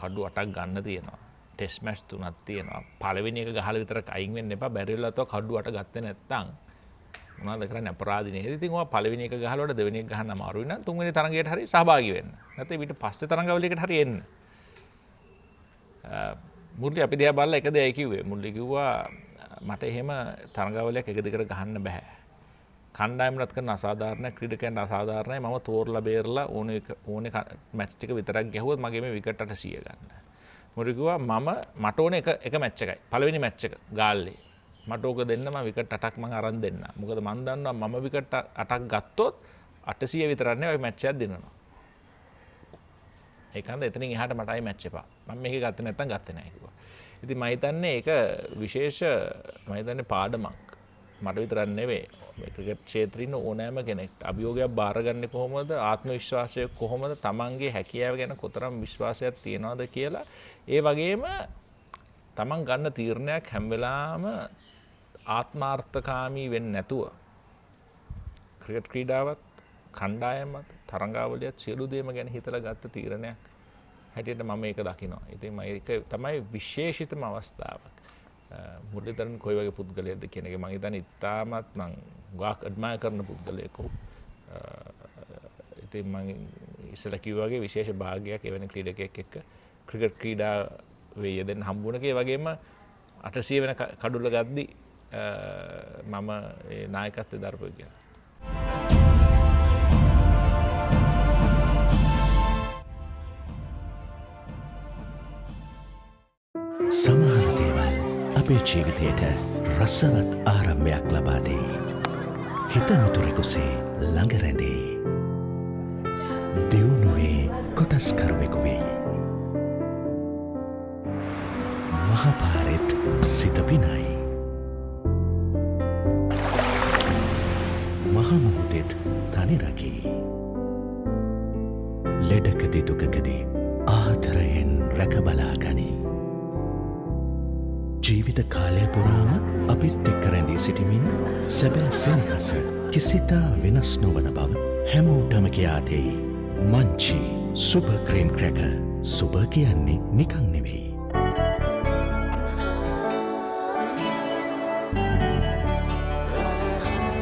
කඩු 8ක් ගන්න තියෙනවා. ටෙස්ට් මැච් 3ක් තියෙනවා. පළවෙනි එක ගහලා විතරක් අයින් වෙන්න එපා. බැරි වෙලා තව කඩු 8 ගත්තේ නැත්තම් මොනවද කරන්නේ අපරාධ නේද? ඉතින් ඔයා පළවෙනි එක ගහලවට දෙවෙනි එක ගහන්න අමාරුයි නම් තුන්වෙනි තරඟයට හරි සහභාගී වෙන්න. නැත්නම් ඊට පස්සේ තරඟාවලියකට හරි එන්න. මුරලි අපි දිහා බලලා එක දෙයයි කිව්වේ. මුරලි කිව්වා මට එහෙම තරඟාවලියක් එක දිගට ගහන්න බෑ. කණ්ඩායමකට කරන අසාධාරණ ක්‍රීඩකයන්ට අසාධාරණයි. මම තෝරලා බේරලා ඕනේ මැච් ටික විතරක් ගැහුවොත් මගේ මේ විකට් 800 ගන්න. මුරලි කිව්වා මට ඕනේ එක මැච් එකයි. පළවෙනි මැච් එක ගාල්ලේ. මට ඕක දෙන්න මම විකට් 8ක් මම අරන් දෙන්න. මොකද මම දන්නවා මම විකට් 8ක් ගත්තොත් 800 විතරක් නෙවෙයි මැච් එකක් දෙනවා. ඒකන්ද එතනින් එහාට මට ආයි මැච් එපා. මම මේක ගත්තේ නැත්තම් ගත්තේ නැහැ කිව්වා. ඉතින් මම හිතන්නේ ඒක විශේෂ මම හිතන්නේ පාඩමක්. මට විතරක් නෙවෙයි. මේ ක්‍රිකට් ක්ෂේත්‍රයේ ඉන්න ඕනෑම කෙනෙක්ට අභියෝගයක් බාරගන්නේ කොහොමද? ආත්ම විශ්වාසය කොහොමද? තමන්ගේ හැකියාව ගැන කොතරම් විශ්වාසයක් තියනවද කියලා. ඒ වගේම තමන් ගන්න තීරණයක් හැම වෙලාවම ආත්මාර්ථකාමී වෙන්නේ නැතුව ක්‍රිකට් ක්‍රීඩාවත් කණ්ඩායමත් තරඟාවලියත් සියලු දේම ගැන හිතලා ගත්ත තීරණයක් හැටියට මම මේක දකිනවා. ඉතින් මේක තමයි විශේෂිතම අවස්ථාවක්. මුරලිතරන් කොයි වගේ පුද්ගලයෙක්ද කියන එක මම හිතන්නේ ඉතාමත් මම ගාක් ඇඩ්මයර් කරන පුද්ගලයෙක්. ඉතින් මම ඉස්සෙල්ලා කිව්වා වගේ විශේෂ භාගයක් එවැනි ක්‍රීඩකයෙක් එක්ක ක්‍රිකට් ක්‍රීඩාවේ යෙදෙන්න හම්බුණා. ඒ වගේම 800 වෙන කඩුල්ල ගද්දි මම ඒ නායකත්වයේ දරපු එක. සමහර දේවල් අපේ ජීවිතයට රසවත් ආරම්භයක් ලබා දෙයි. හිත මිතුරෙකුසේ ළඟ රැඳෙයි. දියුණුවේ කොටස්කරුවෙකු වෙයි. මහපාරෙත් සිත පිනයි. මහමුහුදෙත් තනි රකී. ලෙඩකදී දුකකදී ආදරයෙන් රැකබලා ගනී. ජීවිත කාලය පුරාම අපිත් එක්ක රැඳී සිටිමින් සැබෑ සෙනෙහස කිසිතා වෙනස් නොවන බව හැමෝටම කියා දෙයි. Munchee super cream cracker. Super කියන්නේ නිකන් නෙවෙයි.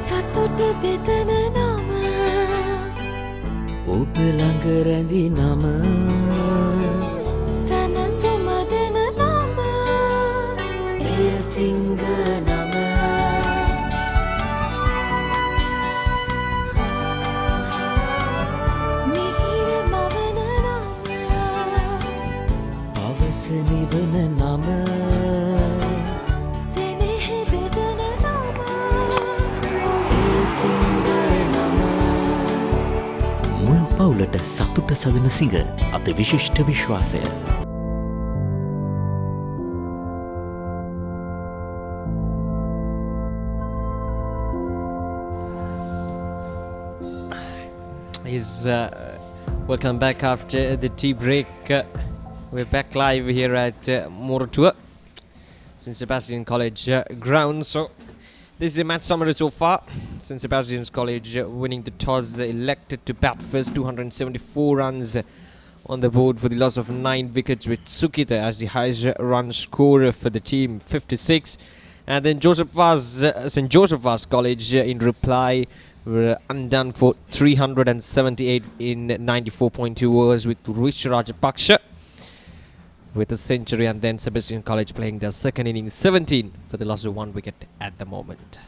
සතුට බෙදන නම ඔබ ළඟ රැඳි නම සැනසුම දෙන නම එය සිංහ නම මිහිර මවන නම අවස නිවන නම සෙනෙහ බෙදන නම එය සිංහ නම මුල් පවුලට සතුට සදන සිඟ අති විශිෂ්ට විශ්වාසය. Welcome back after the tea break. We're back live here at Moratuwa, St. Sebastian College ground. So this is the match summary so far. St. Sebastian's College winning the toss, elected to bat first, 274 runs on the board for the loss of 9 wickets, with Sukita as the highest run scorer for the team, 56. And then St. Joseph Vaz College in reply were undone for 378 in 94.2 overs with Wennappuwa with a century, and then Sebastian College playing their second innings, 17 for the loss of 1 wicket at the moment.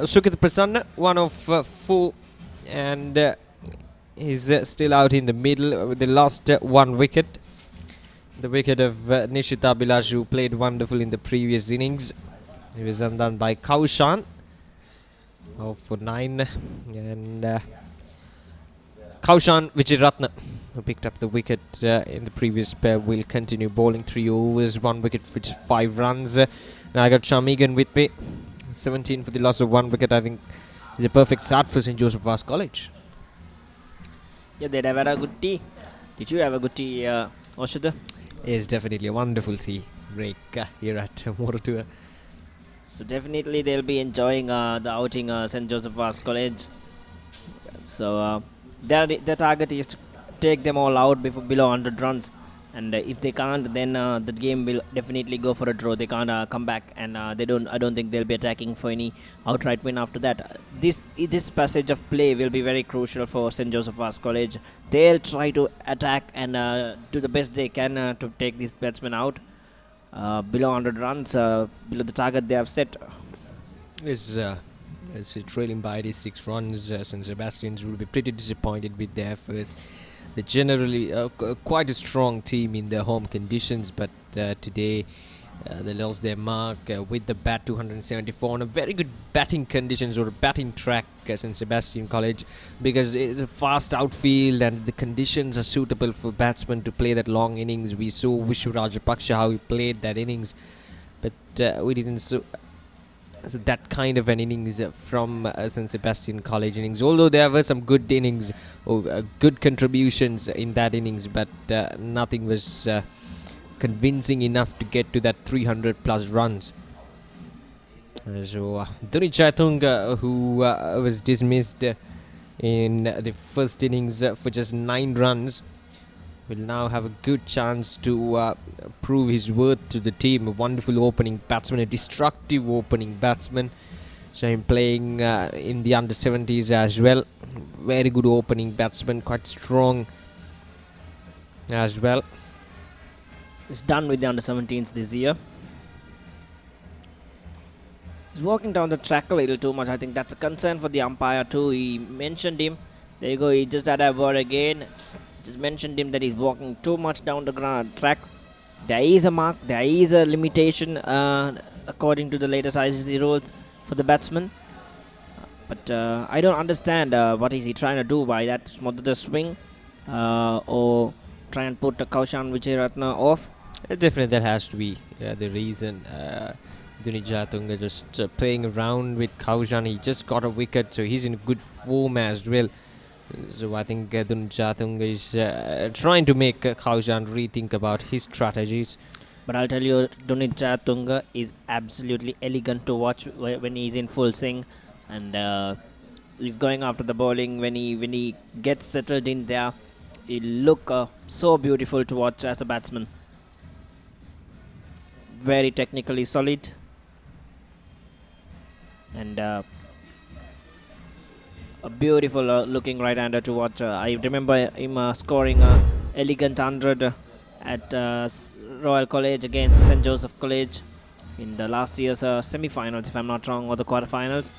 Sukita Prasanna, one of 4, and he's still out in the middle with the last 1 wicket. The wicket of Nishita Bilash, who played wonderful in the previous innings. He was undone by Kaushan for 9, and Kaushan Vijayaratna who picked up the wicket in the previous spell, will continue bowling 3 overs, 1 wicket, which is 5 runs. Now I got Shamigan with me. 17 for the loss of 1 wicket. I think is a perfect start for St. Joseph Vaz College. Yeah, they'd have had a good tea. Did you have a good tea, Oshada? Yes, definitely a wonderful tea break here at Moratuwa. So definitely they'll be enjoying the outing, St. Joseph Vaz College. So their target is to take them all out below 100 runs. And if they can't, then the game will definitely go for a draw. They can't come back, and I don't think they'll be attacking for any outright win after that. This passage of play will be very crucial for St. Joseph Vaz College. They'll try to attack and do the best they can to take these batsmen out below 100 runs, below the target they have set. Is trailing by 86 runs. St. Sebastian's will be pretty disappointed with their efforts. They're generally quite a strong team in their home conditions, but today they lost their mark with the bat 274 on a very good batting conditions or batting track St. Sebastian College, because it's a fast outfield and the conditions are suitable for batsmen to play that long innings. We saw Wishwa Rajapaksa how he played that innings, but we didn't so that kind of an innings from St. Sebastian College innings, although there were some good innings or good contributions in that innings, but nothing was convincing enough to get to that 300 plus runs. So Dhoni Chatunga, who was dismissed in the first innings for just 9 runs, will now have a good chance to prove his worth to the team. A wonderful opening batsman, a destructive opening batsman. So him playing in the under-70s as well. Very good opening batsman, quite strong as well. He's done with the under-17s this year. He's walking down the track a little too much. I think that's a concern for the umpire too. He mentioned him. There you go, he just had a word again. Just mentioned him that he's walking too much down the track. There is a mark, there is a limitation according to the latest ICC rules for the batsman. But I don't understand what is he trying to do by that. Smother the swing or try and put Kaushan Vijayaratne off. Definitely that has to be the reason. Dhoni Chatunga just playing around with Kaushan. He just got a wicket, so he's in good form as well. So I think Dhoni Chatunga is trying to make Kaushan rethink about his strategies. But I'll tell you, Dhoni Chatunga is absolutely elegant to watch when he's in full swing, and he's going after the bowling. When he gets settled in there, he look so beautiful to watch as a batsman. Very technically solid, and a beautiful looking right-hander to watch. I remember him scoring elegant 100 at Royal College against St. Joseph College in the last year's semi-finals, if I'm not wrong, or the quarter-finals.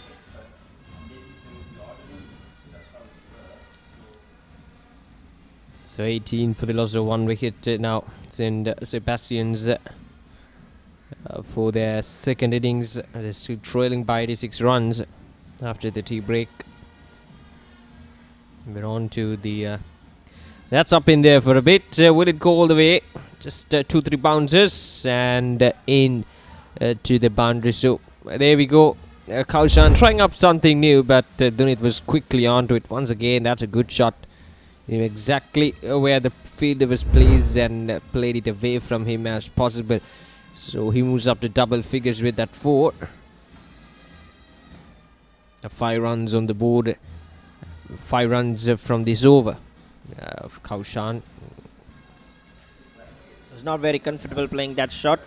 So 18 for the loss of 1 wicket now. St. Sebastian's for their second innings. They're still trailing by 86 runs after the tea break. We're on to the that's up in there for a bit. Will it go all the way? Just 2-3 bounces and in to the boundary. So there we go. Kaushan trying up something new, but Dhoni was quickly onto it once again. That's a good shot. He knew exactly where the fielder was placed and played it away from him as possible. So he moves up to double figures with that 4. 5 runs on the board. 5 runs from this over of Kaushan. Was not very comfortable playing that shot,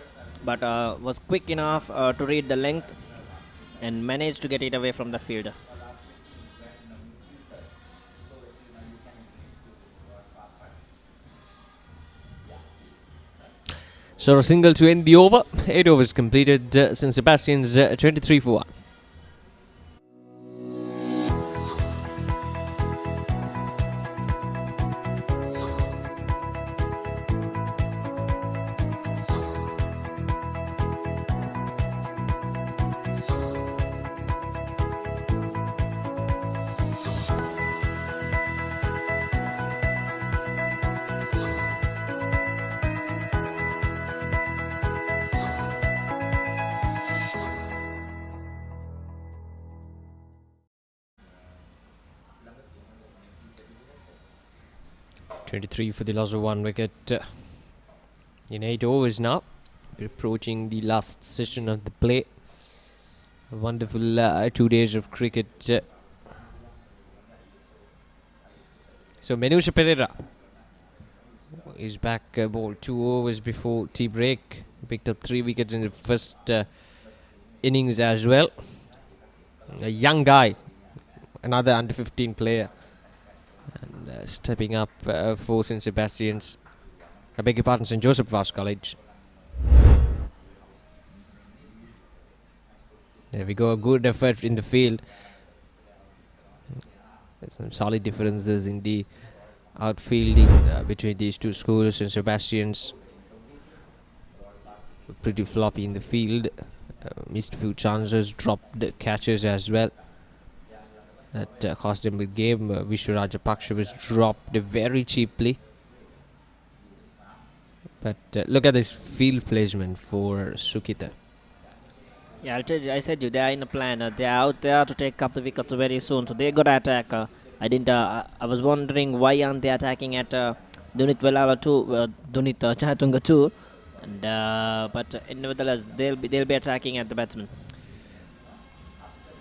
but was quick enough to read the length and managed to get it away from the fielder. So a single to end the over. 8 overs completed. St. Sebastian's 23 for 1. 23 for the loss of 1 wicket in 8 overs now. We're approaching the last session of the play. A wonderful 2 days of cricket. So Manusha Pereira is back, bowled 2 overs before tea break. Picked up 3 wickets in the first innings as well. A young guy, another under 15 player, and stepping up for St Sebastian's, I beg your pardon, St Joseph Vaz College. There we go, a good effort in the field. There's some solid differences in the outfielding between these two schools. St Sebastian's pretty floppy in the field, missed a few chances, dropped catches as well. That cost him the game. Rajapaksa was dropped very cheaply. But look at this field placement for Sukita. Yeah, I said you, they are in a plan. They are out there to take up the wickets very soon. So they got to attack. I was wondering why aren't they attacking at Dunit Velala too, Dunit Chahatunga too. And but nevertheless, they'll be attacking at the batsman.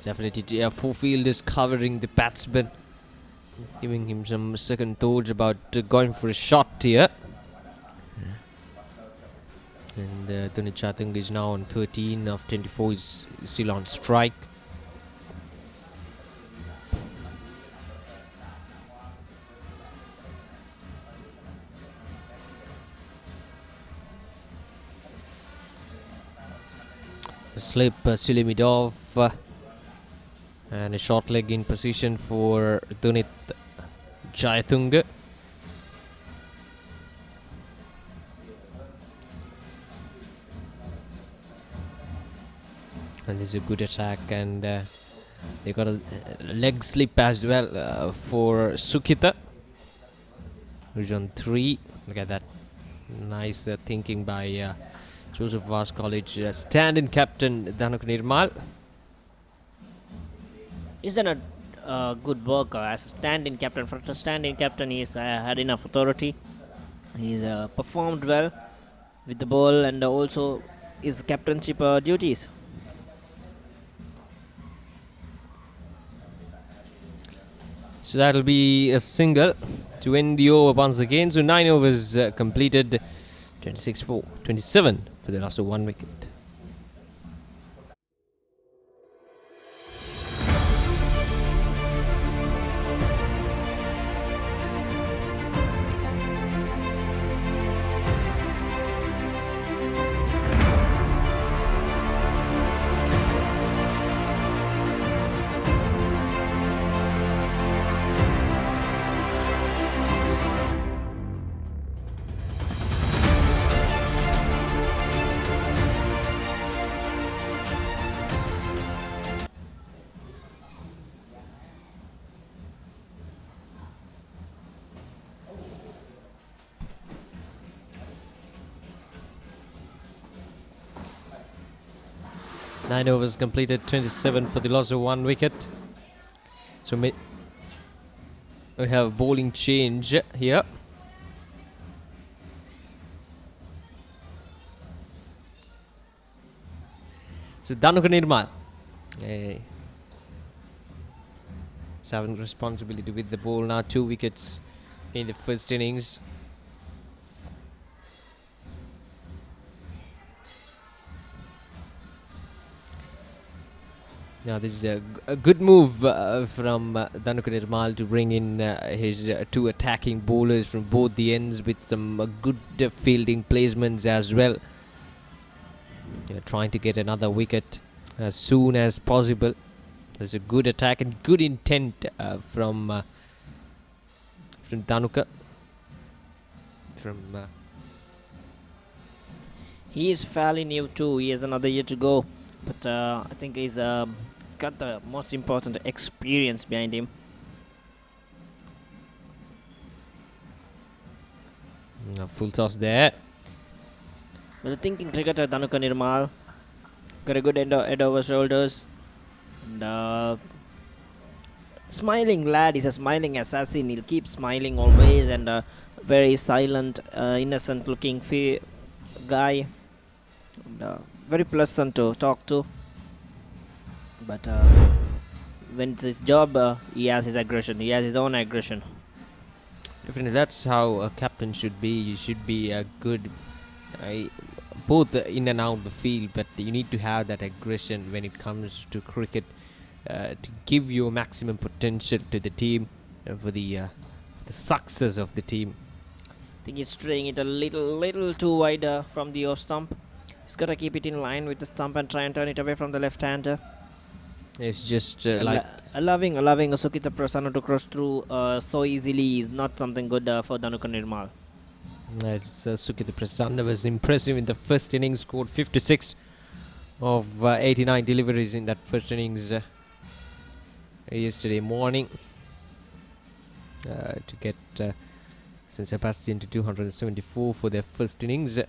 Definitely, full field is covering the batsman, giving him some second thoughts about going for a shot here. And Dunit Chahatunga is now on 13 of 24, is still on strike. Slip Sulimidov, and a short leg in position for Dunit Chahatunga. And this is a good attack, and they got a leg slip as well for Sukita, who's on 3. Look at that, nice thinking by Joseph Vaz College stand-in captain Dhanuka Nirmal. He's done a good work as a stand-in captain. For a stand-in captain, he's had enough authority. He's performed well with the ball and also his captainship duties. So that'll be a single to end the over once again. So 9 overs completed, 26 for 27 for the loss of 1 wicket. Nine overs completed, 27 for the loss of 1 wicket. So we have a bowling change here. So Dhanuka Nirmal is having responsibility with the ball now. 2 wickets in the first innings. Now this is a good move from Dhanuka Nirmal to bring in his 2 attacking bowlers from both the ends with some good fielding placements as well. Trying to get another wicket as soon as possible. There's a good attack and good intent from Dhanuka. He is fairly new too. He has another year to go, but I think he's got the most important experience behind him. Full toss there. But the thinking cricketer Dhanuka Nirmal got a good head over shoulders, and smiling lad. He's a smiling assassin. He'll keep smiling always, and very silent, innocent looking guy, and, very pleasant to talk to. But when it's his job, he has his aggression. He has his own aggression. Definitely, that's how a captain should be. You should be a good, both in and out the field, but you need to have that aggression when it comes to cricket to give your maximum potential to the team for the success of the team. I think he's straying it a little too wide from the off stump. He's got to keep it in line with the stump and try and turn it away from the left-hander. It's just like allowing Sukita Prasanna to cross through so easily is not something good for Dhanuka Nirmal. Sukita Prasanna was impressive in the first innings, scored 56 of 89 deliveries in that first innings yesterday morning to get St. Sebastian to 274 for their first innings.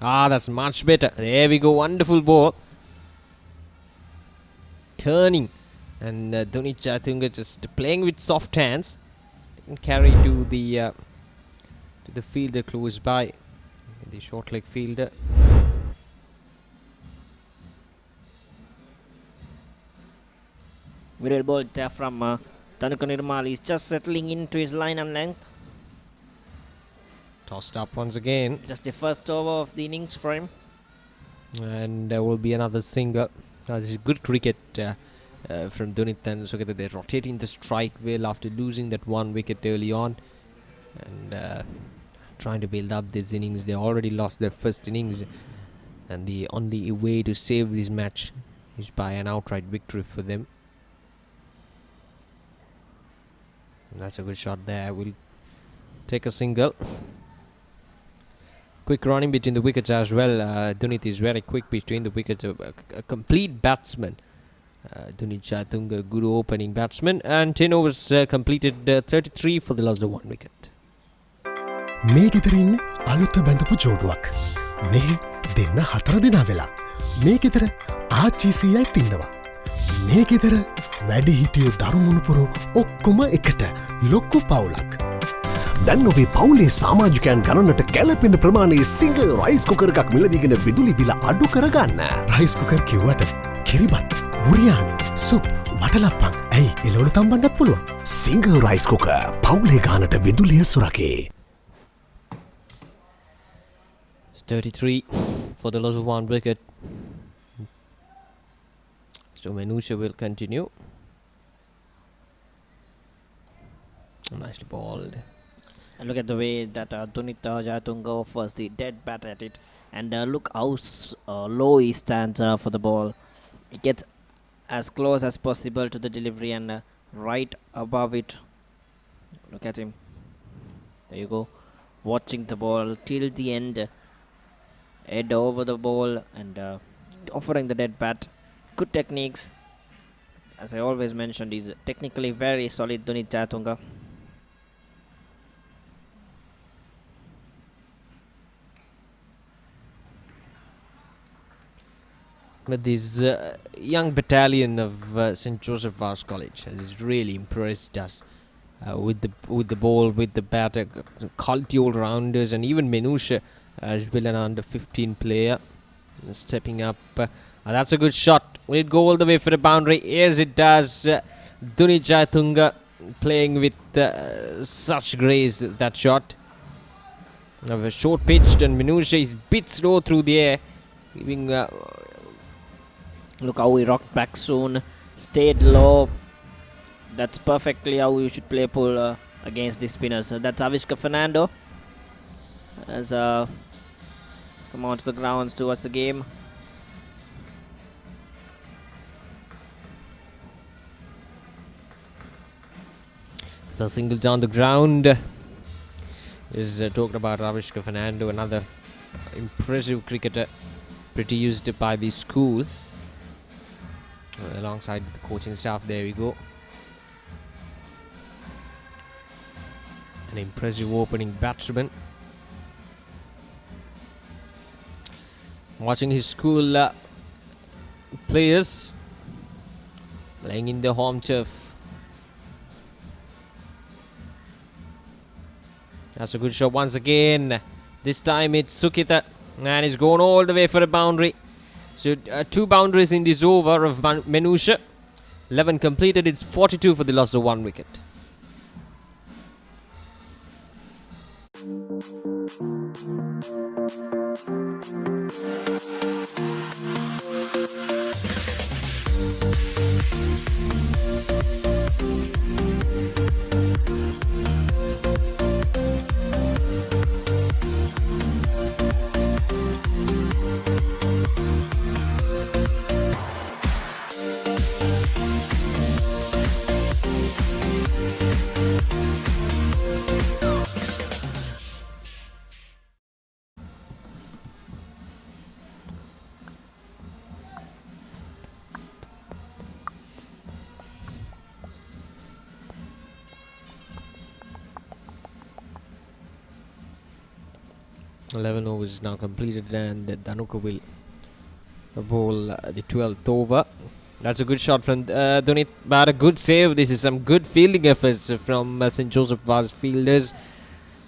That's much better. There we go, wonderful ball. Turning, and Dhoni Chatunga just playing with soft hands and carry to the fielder close by, the short leg fielder. Very well bowled there from Dhanuka Nirmal. He's just settling into his line and length. Tossed up once again. Just the first over of the innings for him. And there will be another single. This is good cricket from Dunit and Sukita. They're rotating the strike well after losing that one wicket early on, and trying to build up these innings. They already lost their first innings, and the only way to save this match is by an outright victory for them. And that's a good shot there. We'll take a single. Quick running between the wickets as well. Dunit is very quick between the wickets. A complete batsman. Dhoni Chatunga, good opening batsman. And 10 overs completed, 33 for the loss of 1 wicket. මේ ගෙදර ඉන්න අලුත බැඳපු ජෝඩුවක්. මේ දෙන්න 4 දෙනා වෙලා. මේ ගෙදර ආච්චිසියයි තින්නවා. මේ ගෙදර වැඩි හිටියෝ දරුමුණුපුරෝ ඔක්කොම එකට ලොක්කු පවුලක්. දැන් ඔබේ පවුලේ සාමාජිකයන් ගණනට ගැලපෙන ප්‍රමාණයේ සිංග රයිස් කුකර් එකක් මිලදීගෙන විදුලි බිල අඩු කරගන්න. රයිස් කුකර් කිව්වට කිරිබත්, බුරියානි, සුප්, වටලප්පන් ඇයි එළවලු තම්බන්නත් පුළුවන්. සිංග රයිස් කුකර් පවුලේ ගානට විදුලිය සුරකේ. 33 for the loss of 1 wicket. So Manusha will continue. Nicely balled. And look at the way that Dhoni Chatunga offers the dead bat at it. And look how low he stands for the ball. He gets as close as possible to the delivery and right above it. Look at him. There you go. Watching the ball till the end. Head over the ball and offering the dead bat. Good techniques. As I always mentioned, he's technically very solid, Dhoni Chatunga. But this young battalion of St. Joseph Vaz College has really impressed us with the ball, with the batter, quality all-rounders, and even Manusha has been an under-15 player stepping up. That's a good shot. Will it go all the way for the boundary? Yes, it does. Dhoni Chatunga playing with such grace that shot. Of a short pitched, and Manusha is a bit slow through the air, giving. Look how he rocked back soon, stayed low. That's perfectly how you should play pull against the spinners. That's Avishka Fernando has come onto the grounds to watch the game. So single down the ground is talked about Avishka Fernando, another impressive cricketer produced by the school. Alongside the coaching staff, there we go. An impressive opening batsman. Watching his school players playing in the home turf That's a good shot once again. This time it's Sukita, and he's gone all the way for a boundary. So 2 boundaries in this over of Menusha. 11 completed, it's 42 for the loss of 1 wicket. Eleven overs now completed, and Dhanuka will bowl the 12th over. That's a good shot from Dunit, but a good save. This is some good fielding efforts from St. Joseph Vaz fielders.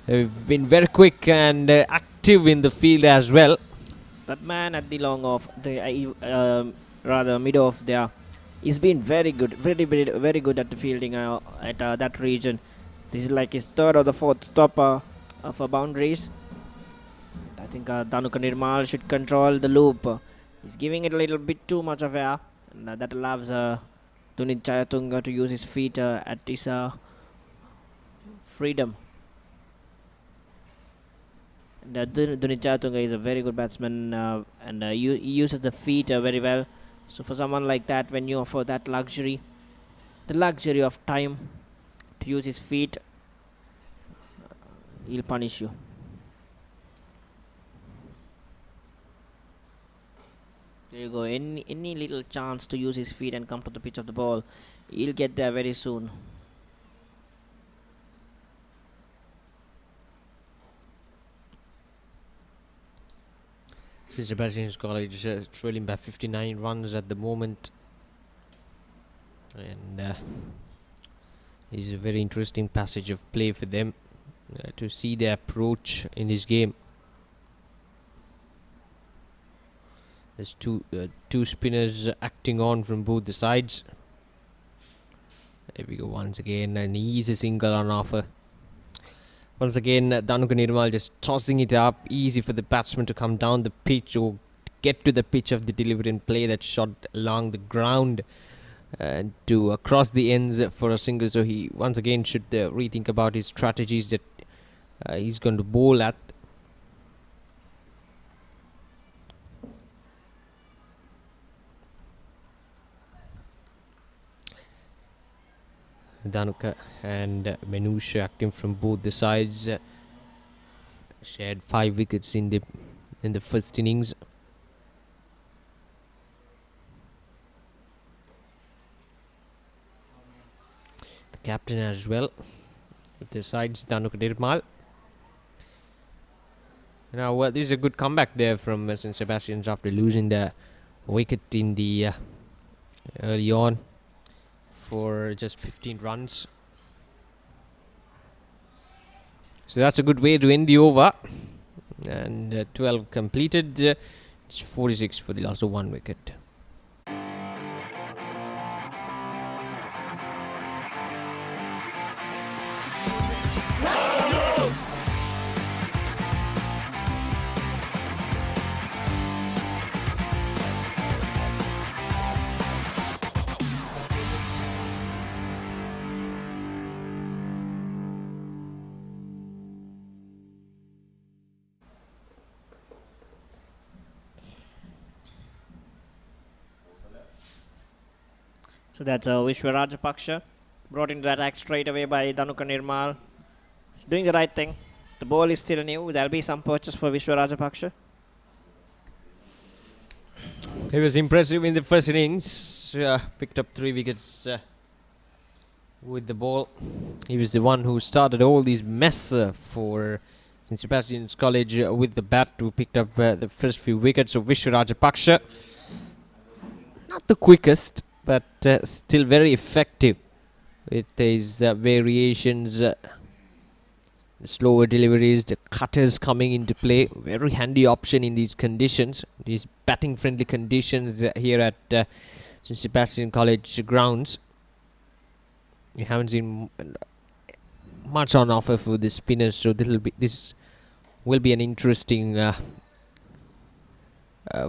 They've been very quick and active in the field as well. That man at the long off, the rather mid off there, he's been very good, very good at the fielding at that region. This is like his 3rd or the 4th stopper for boundaries. I think Dhanuka Nirmal should control the loop. He's giving it a little bit too much of air, and that allows Dunit Jayatunga to use his feet at his freedom. And Dunit Jayatunga is a very good batsman, and he uses the feet very well. So for someone like that, when you offer that luxury, the luxury of time to use his feet, he'll punish you. There you go. Any little chance to use his feet and come to the pitch of the ball, he'll get there very soon. Sebastian College trailing by 59 runs at the moment, and it's a very interesting passage of play for them to see their approach in this game. There's two spinners acting on from both the sides. There we go once again, an easy single on offer. Once again, Dhanuka Nirmal just tossing it up, easy for the batsman to come down the pitch or get to the pitch of the delivery and play that shot along the ground to cross the ends for a single. So he once again should rethink about his strategies that he's going to bowl at. Dhanuka and Menusha acting from both the sides, shared 5 wickets in the first innings. The captain as well with the sides, Dhanuka Nirmal. Now this is a good comeback there from St. Sebastian's after losing the wicket in the early on for just 15 runs. So that's a good way to end the over. And 12 completed. It's 46 for the loss of 1 wicket. So that's Vishwa Rajapaksha, brought into the attack straight away by Dhanuka Nirmal. Doing the right thing. The ball is still new. There'll be some purchase for Vishwa Rajapaksha. He was impressive in the first innings. Picked up 3 wickets with the ball. He was the one who started all these mess for St. Sebastian's College with the bat, who picked up the first few wickets of Vishwa Rajapaksha. Not the quickest, but still very effective with his variations The slower deliveries, the cutters coming into play. Very handy option in these conditions, these batting friendly conditions here at St. Sebastian College grounds. We haven't seen much on offer for the spinners, so this will be an interesting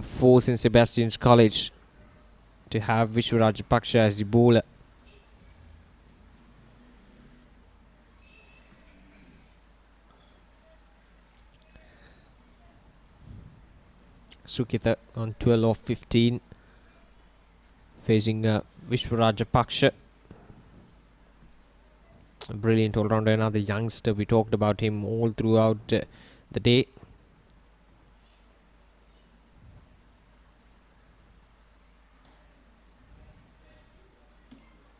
for St. Sebastian's College to have Vishwa Rajapaksa as the bowler. Sukitha on 12 of 15 facing Vishwa Rajapaksa. A brilliant all-rounder, another youngster. We talked about him all throughout the day.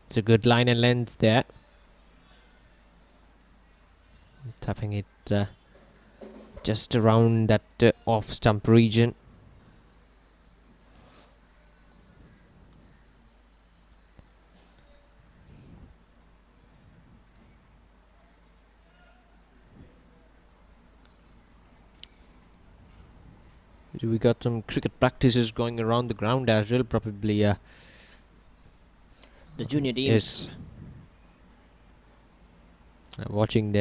It's a good line and length there. Tapping it just around that off-stump region. We got some cricket practices going around the ground as well, probably. The junior teams. Yes. Watching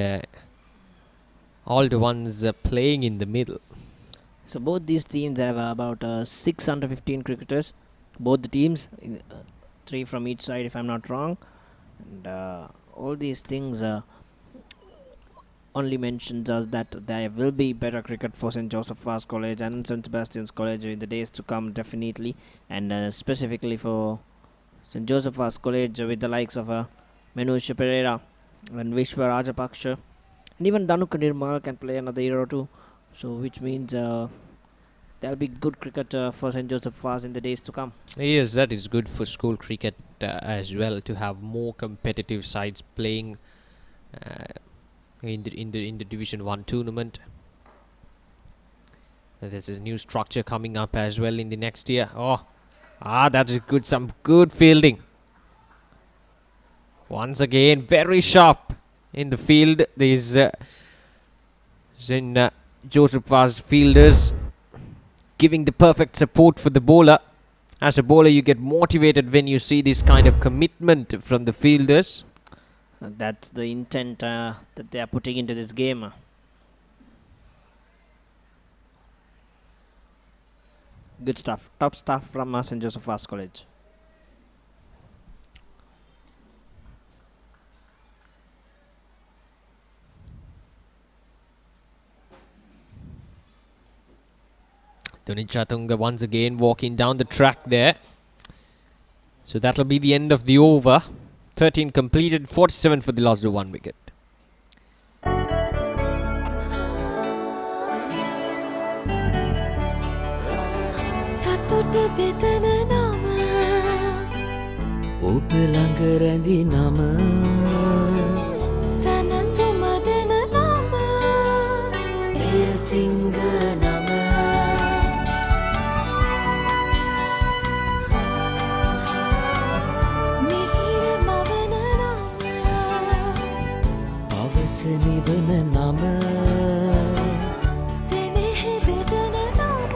all the ones playing in the middle. So both these teams have about 6 under 15 cricketers. Both the teams, 3 from each side, if I'm not wrong. And all these things only mentions us that there will be better cricket for St. Joseph Vaz College and St. Sebastian's College in the days to come, definitely, and specifically for St. Joseph Vaz College with the likes of Menusha Pereira and Vishwa Rajapaksa, and even Dhanuka Nirmal can play another year or two, so which means there'll be good cricket for St. Joseph Vaz in the days to come. Yes, that is good for school cricket as well, to have more competitive sides playing in the Division 1 tournament. There's a new structure coming up as well in the next year. That is good. Some good fielding. Once again, very sharp in the field. These Joseph Vaz fielders giving the perfect support for the bowler. As a bowler, you get motivated when you see this kind of commitment from the fielders. That's the intent that they are putting into this game. Good stuff. Top stuff from St. Joseph Vaz College. Dhoni Chatunga once again walking down the track there. So that'll be the end of the over. 13 completed, 47 for the loss of 1 wicket. සතුට බෙදන නම ඔබ ළඟ රැඳි නම සැනසුම දෙන නම එය සිංහ නම මිහිර මවන නම අවස නිවන නම සෙනෙහෙ බෙදන නම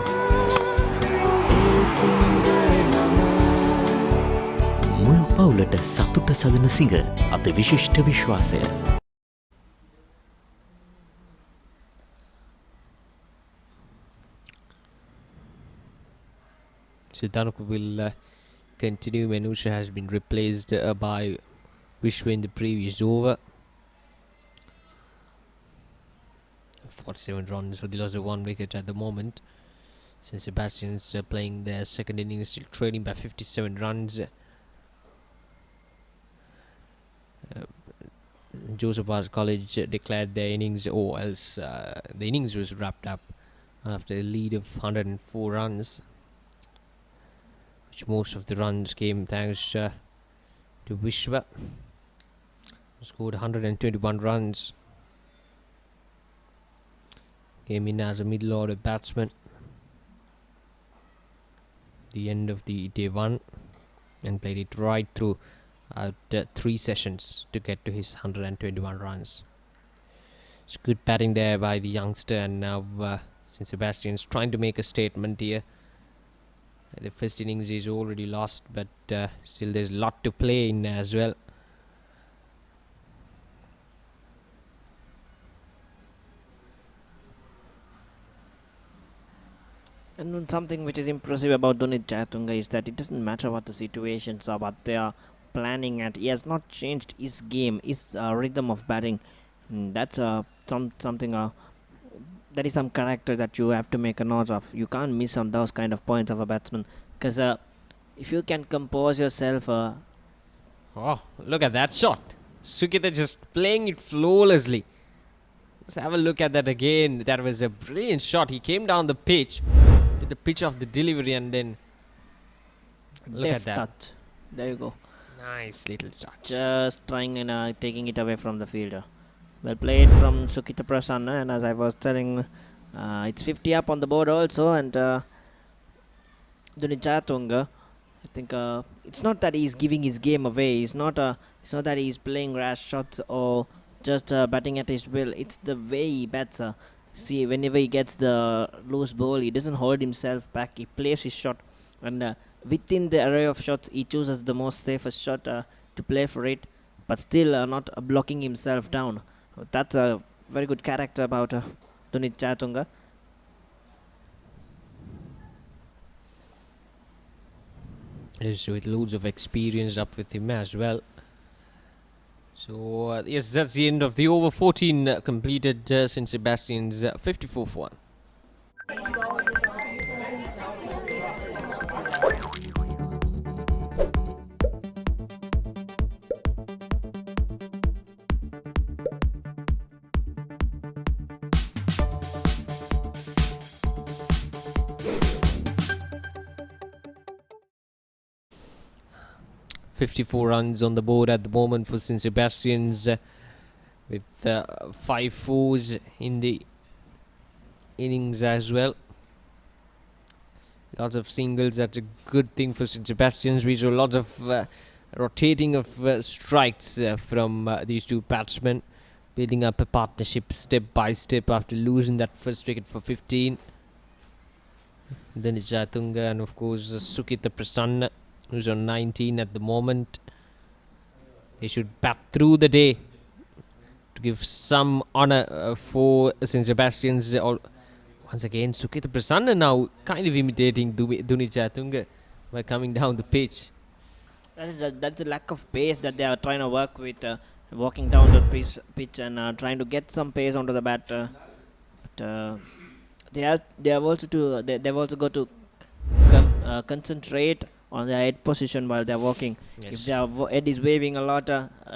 මුළු පවුලට සතුට සදන සිඟ අත විශිෂ්ට විශ්වාසය. Dhanuka will continue. Menusha has been replaced by Vishwa in the previous over. 47 runs for the loss of 1 wicket at the moment. St. Sebastian's playing their second innings, still trailing by 57 runs. Joseph Vaz College declared their innings, or else the innings was wrapped up after a lead of 104 runs, which most of the runs came thanks to Vishwa, who scored 121 runs. Came in as a middle order batsman the end of the day 1 and played it right through out 3 sessions to get to his 121 runs. It's good batting there by the youngster, and now St. Sebastian's trying to make a statement here. The first innings is already lost, but still there's a lot to play in as well. And something which is impressive about Dunit Jayatunga is that it doesn't matter what the situations are, what they are planning at. He has not changed his game, his rhythm of batting. That's something that is some character that you have to make a note of. You can't miss on those kind of points of a batsman, because if you can compose yourself. Oh, look at that shot! Sukita just playing it flawlessly. Let's have a look at that again. That was a brilliant shot. He came down the pitch, did the pitch of the delivery, and then look at that. Touch. There you go. Nice little touch. Just trying and taking it away from the fielder. Well played from Sukita Prasanna, and as I was telling, it's 50 up on the board also, and Dunit Jayatunga, I think it's not that he's giving his game away. It's not that he's playing rash shots or just batting at his will. It's the way he bats. See, whenever he gets the loose ball, he doesn't hold himself back. He plays his shot, and within the array of shots, he chooses the most safest shot to play for it, but still not blocking himself down. That's a very good character about Dunit Jayatunga. Yes, with loads of experience up with him as well. So yes, that's the end of the over 14 completed. St. Sebastian's 54 for 1. 54 runs on the board at the moment for St. Sebastian's, with 5 fours in the innings as well. Lots of singles. That's a good thing for St. Sebastian's. We saw lots of rotating of strikes from these two batsmen, building up a partnership step by step after losing that first wicket for 15. Then it's Jayatunga and of course Sukita Prasanna, who's on 19 at the moment. They should bat through the day to give some honour for St. Sebastian's. Once again, Sukita Prasanna now kind of imitating Dunit Jayatunga by coming down the pitch. That's the lack of pace that they are trying to work with, walking down the pitch and trying to get some pace onto the bat. But they've also got to concentrate on their head position while they're walking. Yes. If their head is waving a lot,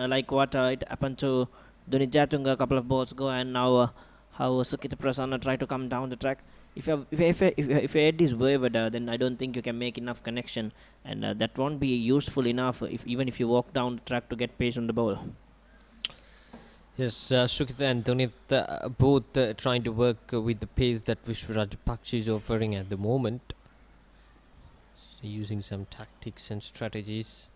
like what it happened to Dunit Jayatunga a couple of balls ago, and now how Sukita Prasanna tried to come down the track. If your head is wavered, then I don't think you can make enough connection, and that won't be useful enough even if you walk down the track to get pace on the ball. Yes, Sukita and Dunit both trying to work with the pace that Wennappuwa is offering at the moment. So using some tactics and strategies.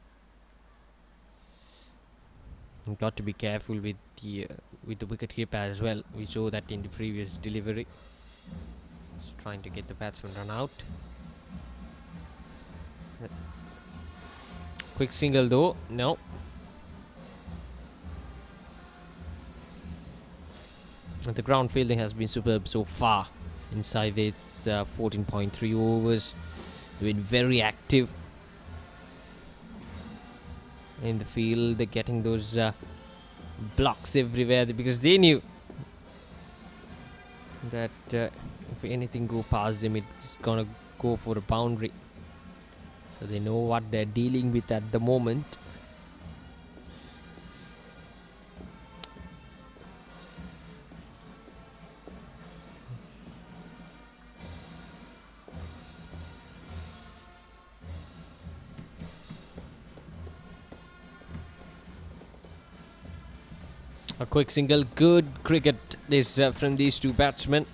You've got to be careful with the wicket keeper as well. We saw that in the previous delivery. Just trying to get the batsman run out. Quick single though, no. The ground fielding has been superb so far. Inside it's 14.3 overs. They've been very active in the field. They're getting those blocks everywhere because they knew that if anything go past them, it's gonna go for a boundary. So they know what they're dealing with at the moment. A quick single, good cricket this from these two batsmen.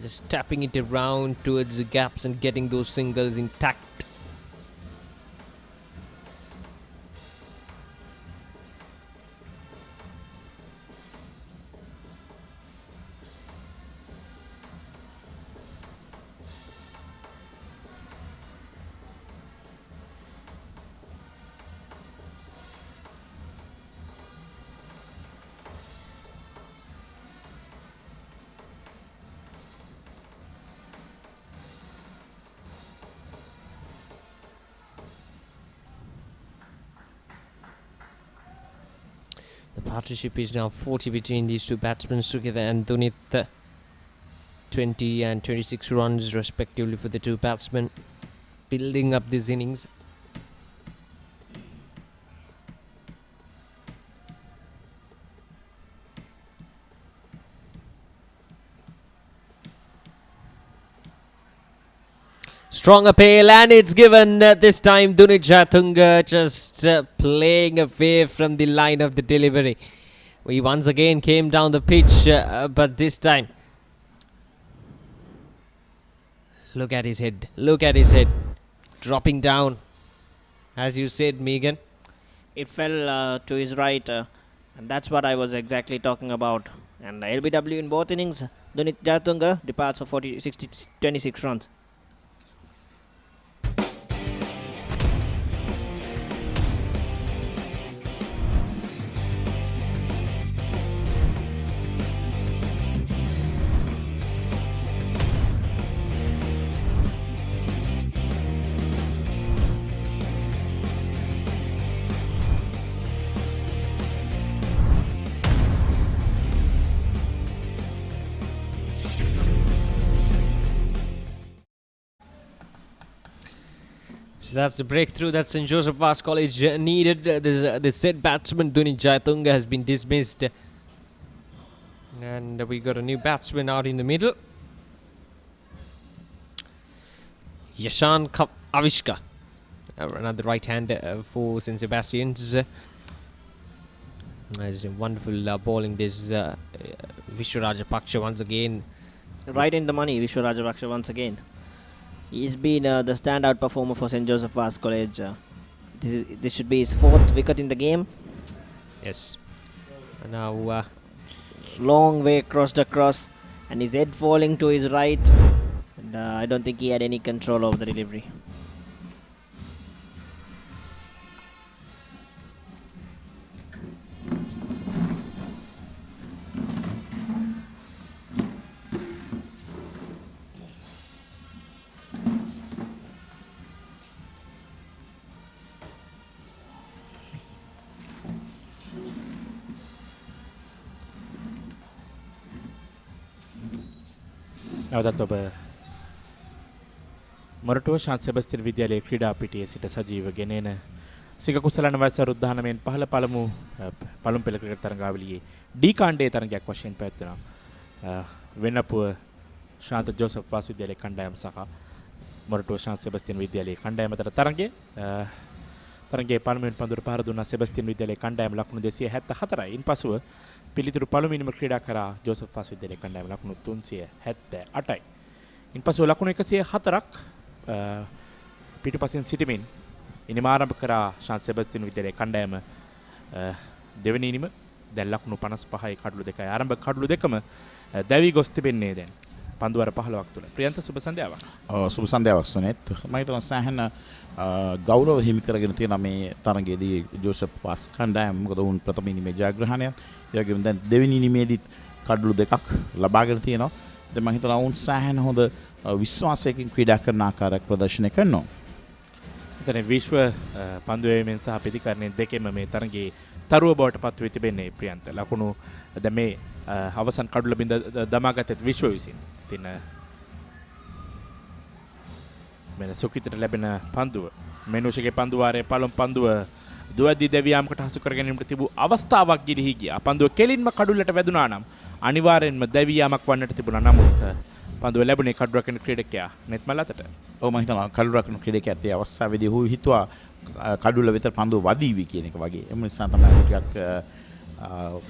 Just tapping it around towards the gaps and getting those singles intact. The partnership is now 40 between these two batsmen, Sukita and Dunit. 20 and 26 runs respectively for the two batsmen, building up this innings. Strong appeal, and it's given this time. Dunit Jatunga just playing away from the line of the delivery. We once again came down the pitch, but this time, look at his head. Look at his head dropping down, as you said, Megan. It fell to his right, and that's what I was exactly talking about. And LBW in both innings, Dunit Jatunga departs for 26 runs. So that's the breakthrough that St. Joseph Vaz College needed. The said batsman Dunit Jatunga has been dismissed. And we got a new batsman out in the middle. Yashan Avishka. Another right-hander for St. Sebastian's. It's a wonderful bowling this Vishwa Rajapaksha once again. Right in the money, Vishwa Rajapaksha once again. He's been the standout performer for St. Joseph Vaz College. This should be his 4th wicket in the game. Yes. And now long way crossed across, and his head falling to his right. And I don't think he had any control over the delivery. නැවතත් ඔබ මොරටුව ශාන්ත සෙබස්තියන් විද්‍යාලයේ ක්‍රීඩා පිටියේ සිට සජීව ගෙනෙන සිඟ කුසලන වයස රුද්ධානමෙන් පහළ පළමු පෙළ ක්‍රිකට් තරඟාවලියේ ඩී කාණ්ඩයේ තරඟයක් වශයෙන් පැවැත්වෙනවා. වෙන්නපුව ශාන්ත ජෝසප් වාස් විද්‍යාලයේ කණ්ඩායම සහ මොරටුව ශාන්ත සෙබස්තියන් විද්‍යාලයේ කණ්ඩායම අතර තරඟයේ පළමුවෙන් පන්දුවට පහර දුන්නා සෙබස්තියන් විද්‍යාලයේ කණ්ඩායම ලකුණු 274යි. ඉන්පසුව පිළිතුරු පළමුවෙනිම ක්‍රීඩා කරා ජෝසප් වාස් විද්‍යාලයේ කණ්ඩායම ලකුණු 378යි. ඉන්පසුව ලකුණු 104ක් පිටුපසින් සිටමින් ඉනිම ආරම්භ කරා ශාන්ත සෙබස්තියන් විද්‍යාලයේ කණ්ඩායම දෙවෙනි ඉනිම දැන් ලකුණු 55යි කඩලු 2යි. ආරම්භ කඩලු දෙකම දැවි ගොස් තිබෙන්නේ දැන් පන්දුවර 15ක් තුල. ප්‍රියන්ත සුබ සන්ධ්‍යාවක්. සුබ සන්ධ්‍යාවක් සුනේත්. මම හිතනවා සෑහෙන ගෞරව හිමි කරගෙන තියෙන මේ තරඟයේදී ජෝසප් වාස් කණ්ඩායම. මොකද උන් ප්‍රථම ඉනිමේ ජයග්‍රහණයක්. ඒ වගේම දැන් දෙවෙනි ඉනිමේදීත් කඩලු දෙකක් ලබාගෙන තියෙනවා. දැන් මම හිතනවා උන් සෑහෙන හොඳ විශ්වාසයකින් ක්‍රීඩා කරන ආකාරයක් ප්‍රදර්ශනය කරනවා. එතන විශ්ව පන්දුවීමෙන් සහ පිටිකරණයෙන් දෙකෙම මේ තරඟයේ තරුව බවට පත් වී තිබෙන්නේ ප්‍රියන්ත. ලකුණු දැන් මේ අවසන් කඩුල බින්ද දමාගත්තේ විශ්ව විසින්. ඉතින් මෙන්න සුකිතට ලැබෙන පන්දුව මෙනුෂගේ පන්දුවාරයේ පළමු පන්දුව දුවදී දෙවියාමකට හසු කර ගැනීමට තිබූ අවස්ථාවක් ගිලිහි ගියා. පන්දුව කෙලින්ම කඩුල්ලට වැදුනා නම් අනිවාර්යෙන්ම දෙවියාමක් වන්නට තිබුණා. නමුත් පන්දුව ලැබුණේ කඩු රකින ක්‍රීඩකයා නෙත්මල් අතට. ඔව් මම හිතනවා කඩු රකින ක්‍රීඩකයා ඇත්තේ අවස්ථාවේදී ඔහු හිතුවා කඩුල්ල වෙත පන්දුව වදීවි කියන එක වගේ. එම නිසා තමයි ටිකක්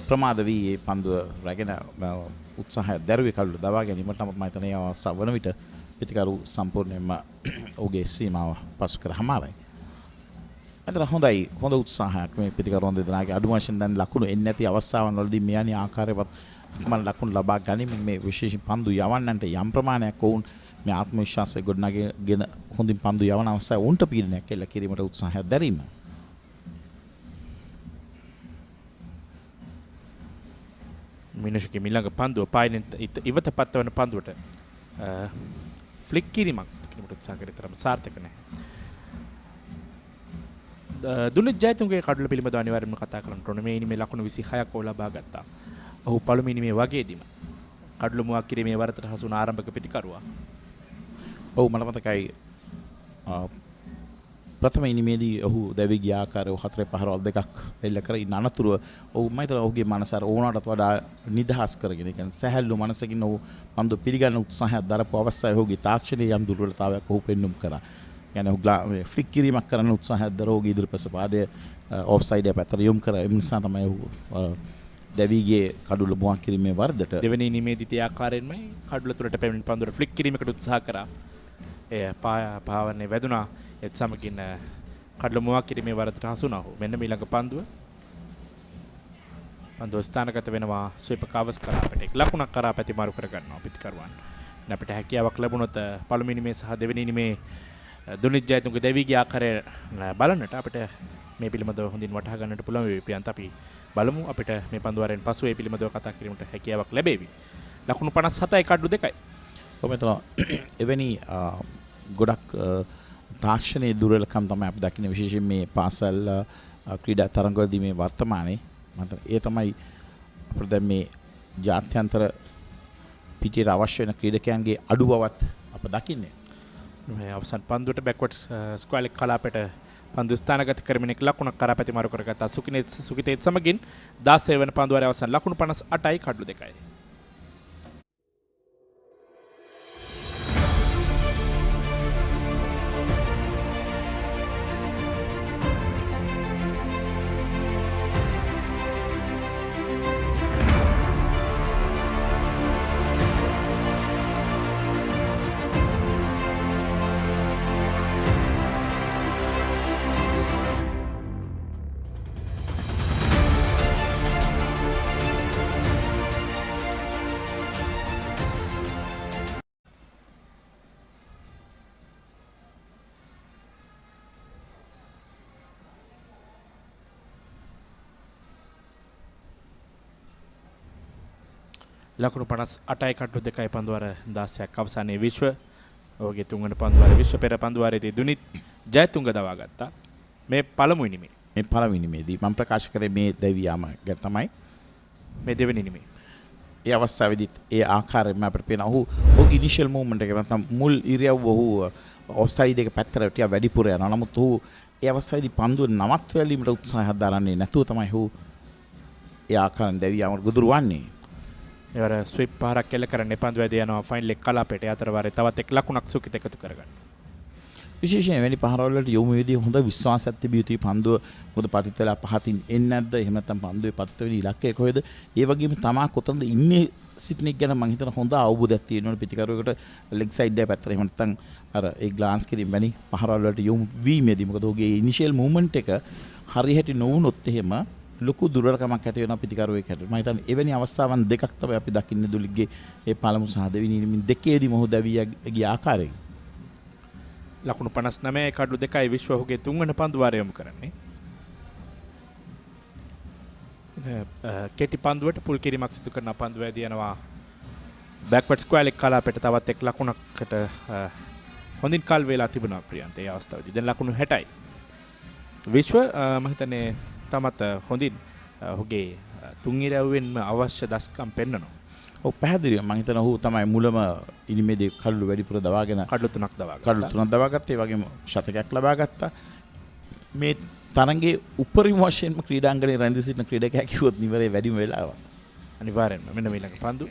ප්‍රමාද වී මේ පන්දුව රැගෙන උත්සාහය දැරුවේ කඩුල්ල දවා ගැනීමට. නමුත් මම හිතන්නේ අවස්ථාව වන විට පිටිකරු සම්පූර්ණයෙන්ම ඔහුගේ සීමාව පසු කර හමාරයි. එතන හොඳයි හොඳ උත්සාහයක් මේ පිටිකරු දෙදෙනාගේ. අඩු වශයෙන් දැන් ලකුණු එන්නේ නැති අවස්ථාවන් වලදී මෙවැනි ආකාරයවත් මම ලකුණු ලබා ගැනීම මේ විශේෂ පන්දු යවන්නන්ට යම් ප්‍රමාණයක් වුන් මේ ආත්ම විශ්වාසය ගොඩනගාගෙන හොඳින් පන්දු යවන අවස්ථාවේ උන්ට පීඩනයක් එල්ල කිරීමට උත්සාහයක් දැරීම. මිනිසුගේ මිලඟ පන්දුව පායින් ඉවත පත්වන පන්දුවට ෆ්ලික් කිරීමක් කිරීමට උත්සාහ කරේ තරම සාර්ථක නැහැ. දුනිත් ජයතුන්ගේ කඩුල පිළිබඳව අනිවාර්යයෙන්ම කතා කරන්න ඕනේ. මේ ඉනිමේ ලකුණු 26ක් ඔහු ලබා ගත්තා. ඔහු පළමු ඉනිමේ වගේදීම කඩුල මුවක් කිරීමේ වරතට හසු වුණ ආරම්භක පිටිකරුවා. ඔව් මට මතකයි ප්‍රථම ඉනිමේදී ඔහු දැවි ගිය ආකාරය හතරේ පහරවල් දෙකක් එල්ල කර ඉන්න අනතුරුව ඔහු මම හිතනවා ඔහුගේ මනස අර ඕනටත් වඩා නිදහස් කරගෙන ඒ කියන්නේ සැහැල්ලු මනසකින් ඔහු පන්දු පිළිගන්න උත්සාහයක් දරපු අවස්ථාවේ ඔහුගේ තාක්ෂණයේ යම් දුර්වලතාවයක් ඔහු පෙන්눔 කරා. يعني ඔහු ෆ්ලික් කිරීමක් කරන්න උත්සාහයක් දර ඔහුගේ ඉදිරිපස පාදය ඔෆ්සයිඩ් එක පැත්තට යොමු කරා. ඒ නිසා තමයි ඔහු දැවිගේ කඩුල මුවක් කිරීමේ වරදට දෙවෙනි ඉනිමේදී තිය ආකාරයෙන්මයි කඩුල තුරට පැමිණි පන්දුර ෆ්ලික් කිරීමකට උත්සාහ කරා. එය පාවන්නේ වැදුනා. ඒත් සමගින් කඩුල මුවක් කිරීමේ වරදට හසු වුණා ඔහු. මෙන්න ඊළඟ පන්දුව ස්ථානගත වෙනවා ස්වීප කවස් කරා පැටේ. ලකුණක් කරා පැතිමාරු කර ගන්නවා පිටිකරුවන්. අපිට හැකියාවක් ලැබුණොත් පළවෙනි ඉනිමේ සහ දෙවෙනි ඉනිමේ දුනිත් ජයතුන්ගේ දෙවිගේ ආකාරය බලන්නට අපිට මේ පිළිබඳව හොඳින් වටහා ගන්නට පුළුවන් වේවි. ප්‍රියන්ත අපි බලමු අපිට මේ පන්දුවරෙන් පසු මේ පිළිබඳව කතා කිරීමට හැකියාවක් ලැබෙවි. ලකුණු 57යි කඩු 2යි. ඔබ මෙතන එවැනි ගොඩක් තාක්ෂණයේ දුර්වලකම් තමයි අපි දකින්නේ විශේෂයෙන් මේ පාසල් ක්‍රීඩා තරඟවලදී මේ වර්තමානයේ මත ඒ තමයි අපිට දැන් මේ ජාත්‍යන්තර පිටියට අවශ්‍ය වෙන ක්‍රීඩකයන්ගේ අඩු බවත් අප දකින්නේ. මේ අවසන් පන්දුවට බැක්වර්ඩ්ස් ස්ක්වයර් කලාපයට පන්දු ස්ථානගත කරමින් එක් ලකුණක් කරා පැතිමාරු කරගත්තා සුකිතේත් සමගින් 16 වෙනි පන්දුවරේ අවසන් ලකුණු 58යි කඩලු 2යි. ලකුණු 58යි කඩලු 2යි පන්දුවර 16ක් අවසානයේ විශ්ව ඔහුගේ තුන්වන පන්දුවර විශ්ව පෙර පන්දුවරේදී දුනිත් ජයතුංග දවා ගත්තා. මේ පළමු ඉනිමේ. මේ පළමු ඉනිමේදී මම ප්‍රකාශ කරේ මේ දෙවියාම ගැන තමයි මේ දෙවෙනි ඉනිමේ. ඒ අවස්ථාවේදීත් ඒ ආකාරයෙන්ම අපිට පේන ඔහුගේ ඉනිෂියල් මූවමන්ට් එක නැත්නම් මුල් ඉරියව්ව ඔහු ඔෆ්සයිඩ් එක පැත්තට ටිකක් වැඩිපුර යනවා. නමුත් ඔහු ඒ අවස්ථාවේදී පන්දුව නවත්වීමට උත්සාහයක් දරන්නේ නැතුව තමයි ඔහු ඒ ආකාරයෙන් දෙවියාම ගොදුරු වන්නේ. එවර ස්විප් පහරක් කෙල්ල කරන්න පන්දු වැදී යනවා ෆයිනල් එක කලාපයට අතර වාරේ තවත් එක් ලකුණක් සුකිත එකතු කරගන්න. විශේෂයෙන් වෙනි පහරවල වලට යොමු වෙදී හොඳ විශ්වාසයක් තිබිය යුතුයි පන්දුව මොකද පතිත වෙලා පහතින් එන්නේ නැද්ද එහෙම නැත්නම් පන්දුවේ පතිත වෙන ඉලක්කය කොහෙද ඒ වගේම තමා කොතනද ඉන්නේ සිටින එක ගැන මම හිතන හොඳ අවබෝධයක් තියෙනවනේ පිටිකරුවෙකුට ලෙග් සයිඩ් එක පැත්තට එහෙම නැත්නම් අර ඒ ග්ලාන්ස් කිරීම වැනි පහරවල වලට යොමු වීමේදී මොකද ඔහුගේ ඉනිෂියල් මූවමන්ට් එක හරියට නොවුනොත් එහෙම ලොකු දුර්වලකමක් ඇති වෙනවා පිටිකරුවෙක් හැටියට. මම හිතන්නේ එවැනි අවස්ථාවන් දෙකක් තමයි අපි දකින්නේ දුලිගේ ඒ පළමු සහ දෙවෙනි ඉනිමින් දෙකේදී මොහු දැවියගේ ආකාරයෙන්. ලකුණු 59යි කඩලු 2යි විශ්ව ඔහුගේ තුන්වන පන්දුවාරය යොමු කරන්නේ. කෙටි පන්දුවට පුල් කිරීමක් සිදු කරන පන්දුවේදී යනවා බෑක්වර්ඩ් ස්ක්වයර් එක කලාපයට තවත් එක් ලකුණකට හොඳින් කල් වේලා තිබුණා ප්‍රියන්ත ඒ අවස්ථාවේදී. දැන් ලකුණු 60යි. විශ්ව මම හිතන්නේ තමත් හොඳින් ඔහුගේ තුන් ඉරව්වෙන්ම අවශ්‍ය දස්කම් පෙන්වනවා. ඔව් පැහැදිලිව මම හිතනවා ඔහු තමයි මුලම ඉනිමේදී කඩලු වැඩිපුර දවාගෙන කඩලු 3ක් දවාගත්තා. ඒ වගේම ශතකයක් ලබා ගත්තා. මේ තරඟයේ උපරිම වශයෙන්ම ක්‍රීඩාංගණයේ රැඳී සිටින ක්‍රීඩකයා කිව්වොත් නිවරේ වැඩිම වෙලාව. අනිවාර්යෙන්ම මෙන්න ඊළඟ පන්දු.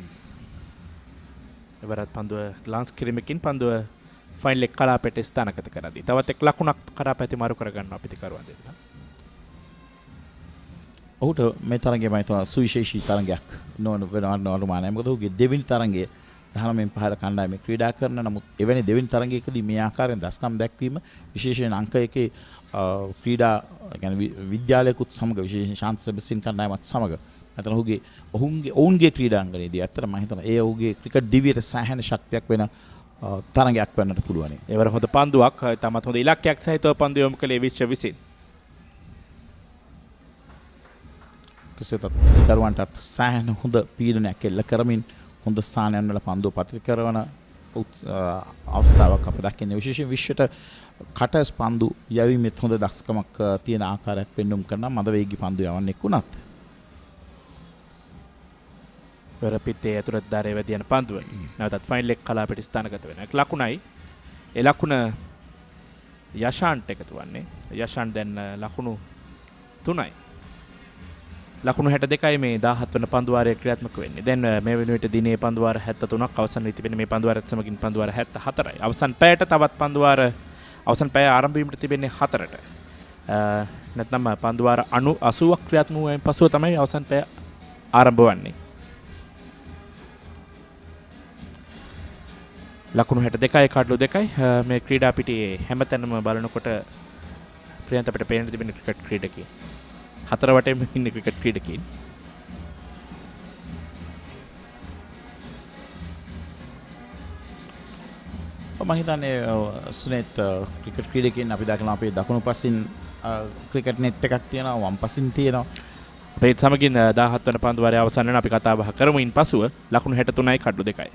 එවරත් පන්දුව ග්ලාන්ස් කිරීමකින් පන්දුව ෆයිනල් එක කලාපයට ස්ථානගත කරදී. තවත් එක් ලකුණක් කරා පැතිමාරු කරගන්නවා පිටිකරුවන් දෙන්නා. ඔහුට මේ තරගයේ මම හිතනවා සුවිශේෂී තරගයක් නොවන අනුමානයි. මොකද ඔහුගේ දෙවෙනි තරගයේ 19න් 5ට කණ්ඩායමේ ක්‍රීඩා කරන නමුත් එවැනි දෙවෙනි තරගයකදී මේ ආකාරයෙන් දස්කම් දැක්වීම විශේෂයෙන් අංක එකේ ක්‍රීඩා කියන්නේ විද්‍යාලයකුත් සමග විශේෂයෙන් ශාන්ත සෙබස්ටියන් කණ්ඩායමත් සමග නැත්නම් ඔවුන්ගේ ක්‍රීඩාංගණයේදී ඇත්තට මම හිතනවා ඒ ඔහුගේ ක්‍රිකට් දිවියට සෑහෙන ශක්තියක් වෙන තරගයක් වෙන්නට පුළුවන්. ඒවර හොඳ පන්දුවක් තමත් හොඳ ඉලක්කයක් සහිතව පන්දු යොමු කළේ විශ්ව විසින්. කෙසේත් කරුවන්ටත් සෑහෙන හොඳ පීඩනයක් එල්ල කරමින් හොඳ ස්ථානයන් වල පන්දුව පතිත කරන අවස්ථාවක් අප දකින්නේ. විශේෂයෙන් විශ්වයට කට පන්දු යැවීමෙත් හොඳ දක්ෂකමක් තියෙන ආකාරයක් පෙන්වුම් කරන මද වේගී පන්දු යවන්නෙක් වුණත් වෙරපිත්තේ ඇතුළත්ධාරයේ වැදියන පන්දුව නැවතත් ෆයිනල් එක කලාපයට ස්ථානගත වෙන ලකුණයි. ඒ ලකුණ යෂාන්ට එකතු වන්නේ. යෂාන් දැන් ලකුණු 3යි. ලකුණු 62යි මේ 17 වන පන්දුවාරයේ ක්‍රියාත්මක වෙන්නේ. දැන් මේ වෙනුවට දිනේ පන්දුවාර 73ක් අවසන් වී තිබෙන මේ පන්දුවාරත් සමගින් පන්දුවාර 74යි. අවසන් පැයට තවත් පන්දුවාර අවසන් පැය ආරම්භ වීමට තිබෙන්නේ 4ට. නැත්නම් පන්දුවාර 80ක් ක්‍රියාත්මක වීමෙන් පසුව තමයි අවසන් පැය ආරම්භ වන්නේ. ලකුණු 62යි කඩලු 2යි මේ ක්‍රීඩා පිටියේ හැමතැනම බලනකොට ප්‍රියන්ත අපිට පේන්න තිබෙන ක්‍රිකට් ක්‍රීඩකයෙක්. හතර වටේම ඉන්න ක්‍රිකට් ක්‍රීඩකයෙක්. මම හිතන්නේ සුනේත් ක්‍රිකට් ක්‍රීඩකයන් අපි දකිනවා අපේ දකුණු පසින් ක්‍රිකට් නෙට් එකක් තියෙනවා වම් පසින් තියෙනවා. අපේ සමගින් 17 වන පන්දුවාරයේ අවසන් වෙන අපි කතා බහ කරමු. ඉන් පසුව ලකුණු 63යි කඩලු 2යි.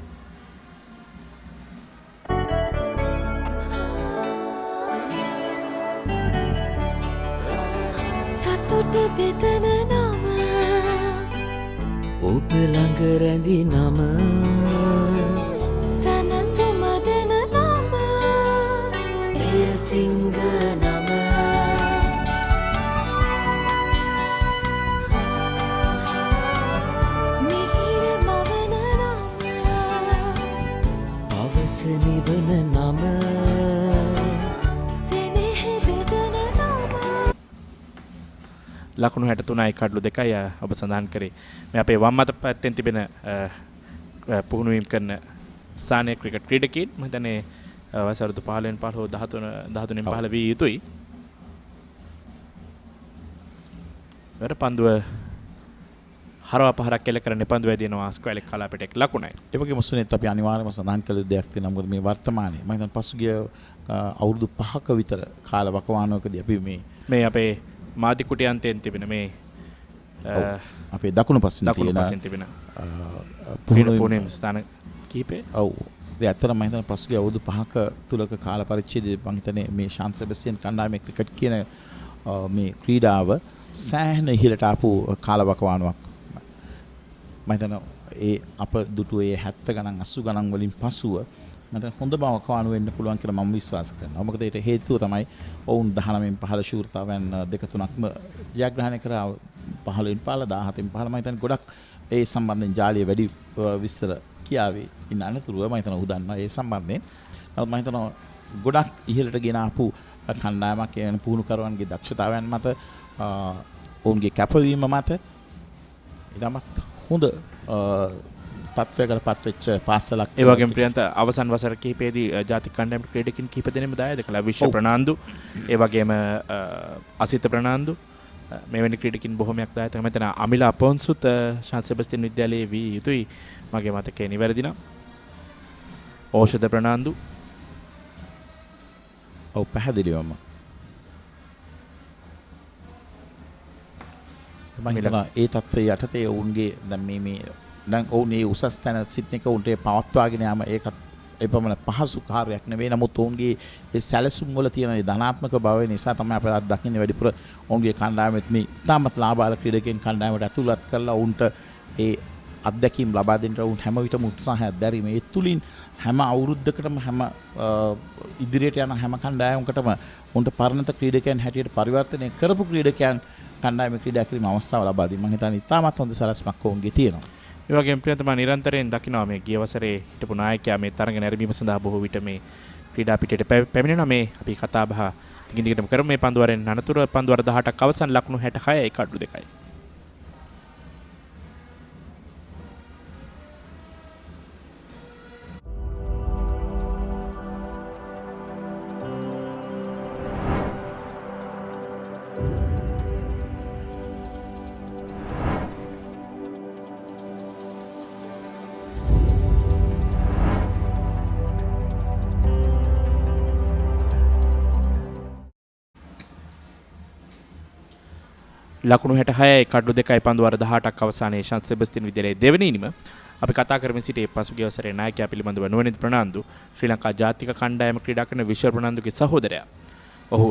සතුට බෙදන නම ඔබ ළඟ රැඳි නම සනසුම දෙන නම එය සිංහ නම මිහිර මවන නම අවස නිවන නම ලකුණු 63යි කඩලු 2යි ඔබ සඳහන් කරේ. මේ අපේ වම් අත පැත්තෙන් තිබෙන පුහුණු වීම කරන ස්ථානයේ ක්‍රිකට් ක්‍රීඩකයෙක් මම හිතන්නේ වයස අවුරුදු 15න් 15 13න් 15 වී යුතුයි. වර පන්දුව හරවා පහරක් කෙල කරන්නේ පන්දුව ඇදිනවා ස්ක්වයර් කලාපයට එක් ලකුණයි. ඒ වගේම සුනේත් අපි අනිවාර්යයෙන්ම සඳහන් කළ දෙයක් තියෙනවා. මොකද මේ වර්තමානයේ මම හිතන්නේ පසුගිය අවුරුදු 5ක විතර කාල වකවානුවකදී අපි මේ අපේ මාධ්‍ය කුටියන්තයෙන් තිබෙන මේ අපේ දකුණු පසින් තිබෙන පුහුණුවීම් ස්ථාන කීපේ. ඔව්. ඒ ඇත්තටම මම හිතන්නේ පසුගිය අවුරුදු 5ක තුලක කාල පරිච්ඡේදයේ මම හිතන්නේ මේ ශාන් සෙබස්ටියන් කණ්ඩායමේ ක්‍රිකට් කියන මේ ක්‍රීඩාව සෑහෙන ඉහළට ආපු කාලවකවානුවක්. මම හිතනවා ඒ අප දුටුවේ 70 ගණන් 80 ගණන් වලින් පසුව මට හොඳ බවකවානු වෙන්න පුළුවන් කියලා මම විශ්වාස කරනවා. මොකද ඒට හේතුව තමයි ඔවුන් 19න් 15 ශූරතාවයන් දෙක තුනක්ම ජයග්‍රහණය කරා 15න් 15 17න් 15 මම හිතන්නේ ගොඩක් ඒ සම්බන්ධයෙන් ජාලිය වැඩි විස්තර කියාවේ ඉන්න අනතුරුව මම හිතනවා උදන්නා ඒ සම්බන්ධයෙන්. නමුත් මම හිතනවා ගොඩක් ඉහළට ගෙන ආපු කණ්ඩායමක් කියන පුහුණුකරුවන්ගේ දක්ෂතාවයන් මත ඔවුන්ගේ කැපවීම මත ඉදමත් හොඳ තත්වයකට පත්වෙච්ච පාසලක්. ඒ වගේම ප්‍රියන්ත අවසන් වසර කිහිපයේදී ජාතික කණ්ඩායමට ක්‍රීඩකින් කිහිප දෙනෙක්ම දායද කළා. විශ්ව ප්‍රනාන්දු, ඒ වගේම අසිත ප්‍රනාන්දු මෙවැනි ක්‍රීඩකින් බොහොමයක් දායද. තමයි මෙතන අමිලා අපොන්සුත් ශාන් සෙබස්ටියන් විද්‍යාලයේ වී යුතුයි මගේ මතකයේ නිවැරදි නම්. ඖෂධ ප්‍රනාන්දු. ඔව් පැහැදිලිවම. මම හිතනවා ඒ තත්ත්වයේ යටතේ ඔවුන්ගේ දැන් මේ දැන් ඔවුන් මේ උසස් තැන සිටින එක උන්ට පවත්වාගෙන යාම ඒකත් එපමණ පහසු කාර්යයක් නෙවෙයි. නමුත් ඔවුන්ගේ ඒ සැලසුම් වල තියෙන ධනාත්මක බව නිසා තමයි අපි අද දකින්නේ වැඩිපුර ඔවුන්ගේ කණ්ඩායමෙත් මේ ඉතාමත් ලාභාල ක්‍රීඩකයන් කණ්ඩායමට ඇතුළත් කරලා ඔවුන්ට ඒ අත්දැකීම් ලබා දෙන්න ඔවුන් හැම විටම උත්සාහයක් දැරීම. ඒ තුලින් හැම අවුරුද්දකටම හැම ඉදිරියට යන හැම කණ්ඩායමකටම උන්ට පරණත ක්‍රීඩකයන් හැටියට පරිවර්තනය කරපු ක්‍රීඩකයන් කණ්ඩායමේ ක්‍රීඩා කිරීම අවස්ථාව ලබා දී. මම හිතන්නේ ඉතාමත් හොඳ සැලැස්මක් ඔවුන්ගේ තියෙනවා. ඒ වගේම ප්‍රියන්තම නිරන්තරයෙන් දකිනවා මේ ගිය වසරේ හිටපු නායකයා මේ තරඟ නැරඹීම සඳහා බොහෝ විට මේ ක්‍රීඩා පිටියට පැමිණෙනවා. මේ අපි කතා බහ දිගින් දිගටම කරමු. මේ පන්දුවරෙන් අනතුරු පන්දුවර 18ක් අවසන් ලකුණු 66යි කඩු 2යි. ලකුණු 66යි කඩලු 2යි පන්දුවර 18ක් අවසානයේ ශාන් සෙබස්ටියන් විද්‍යාලයේ දෙවෙනි ඉනිම අපි කතා කරමින් සිටියේ පසුගිය වසරේ නායකයා පිළිබඳව නුවණින් ප්‍රනාන්දු ශ්‍රී ලංකා ජාතික කණ්ඩායම ක්‍රීඩා කරන විශ්ව ප්‍රනාන්දුගේ සහෝදරයා. ඔහු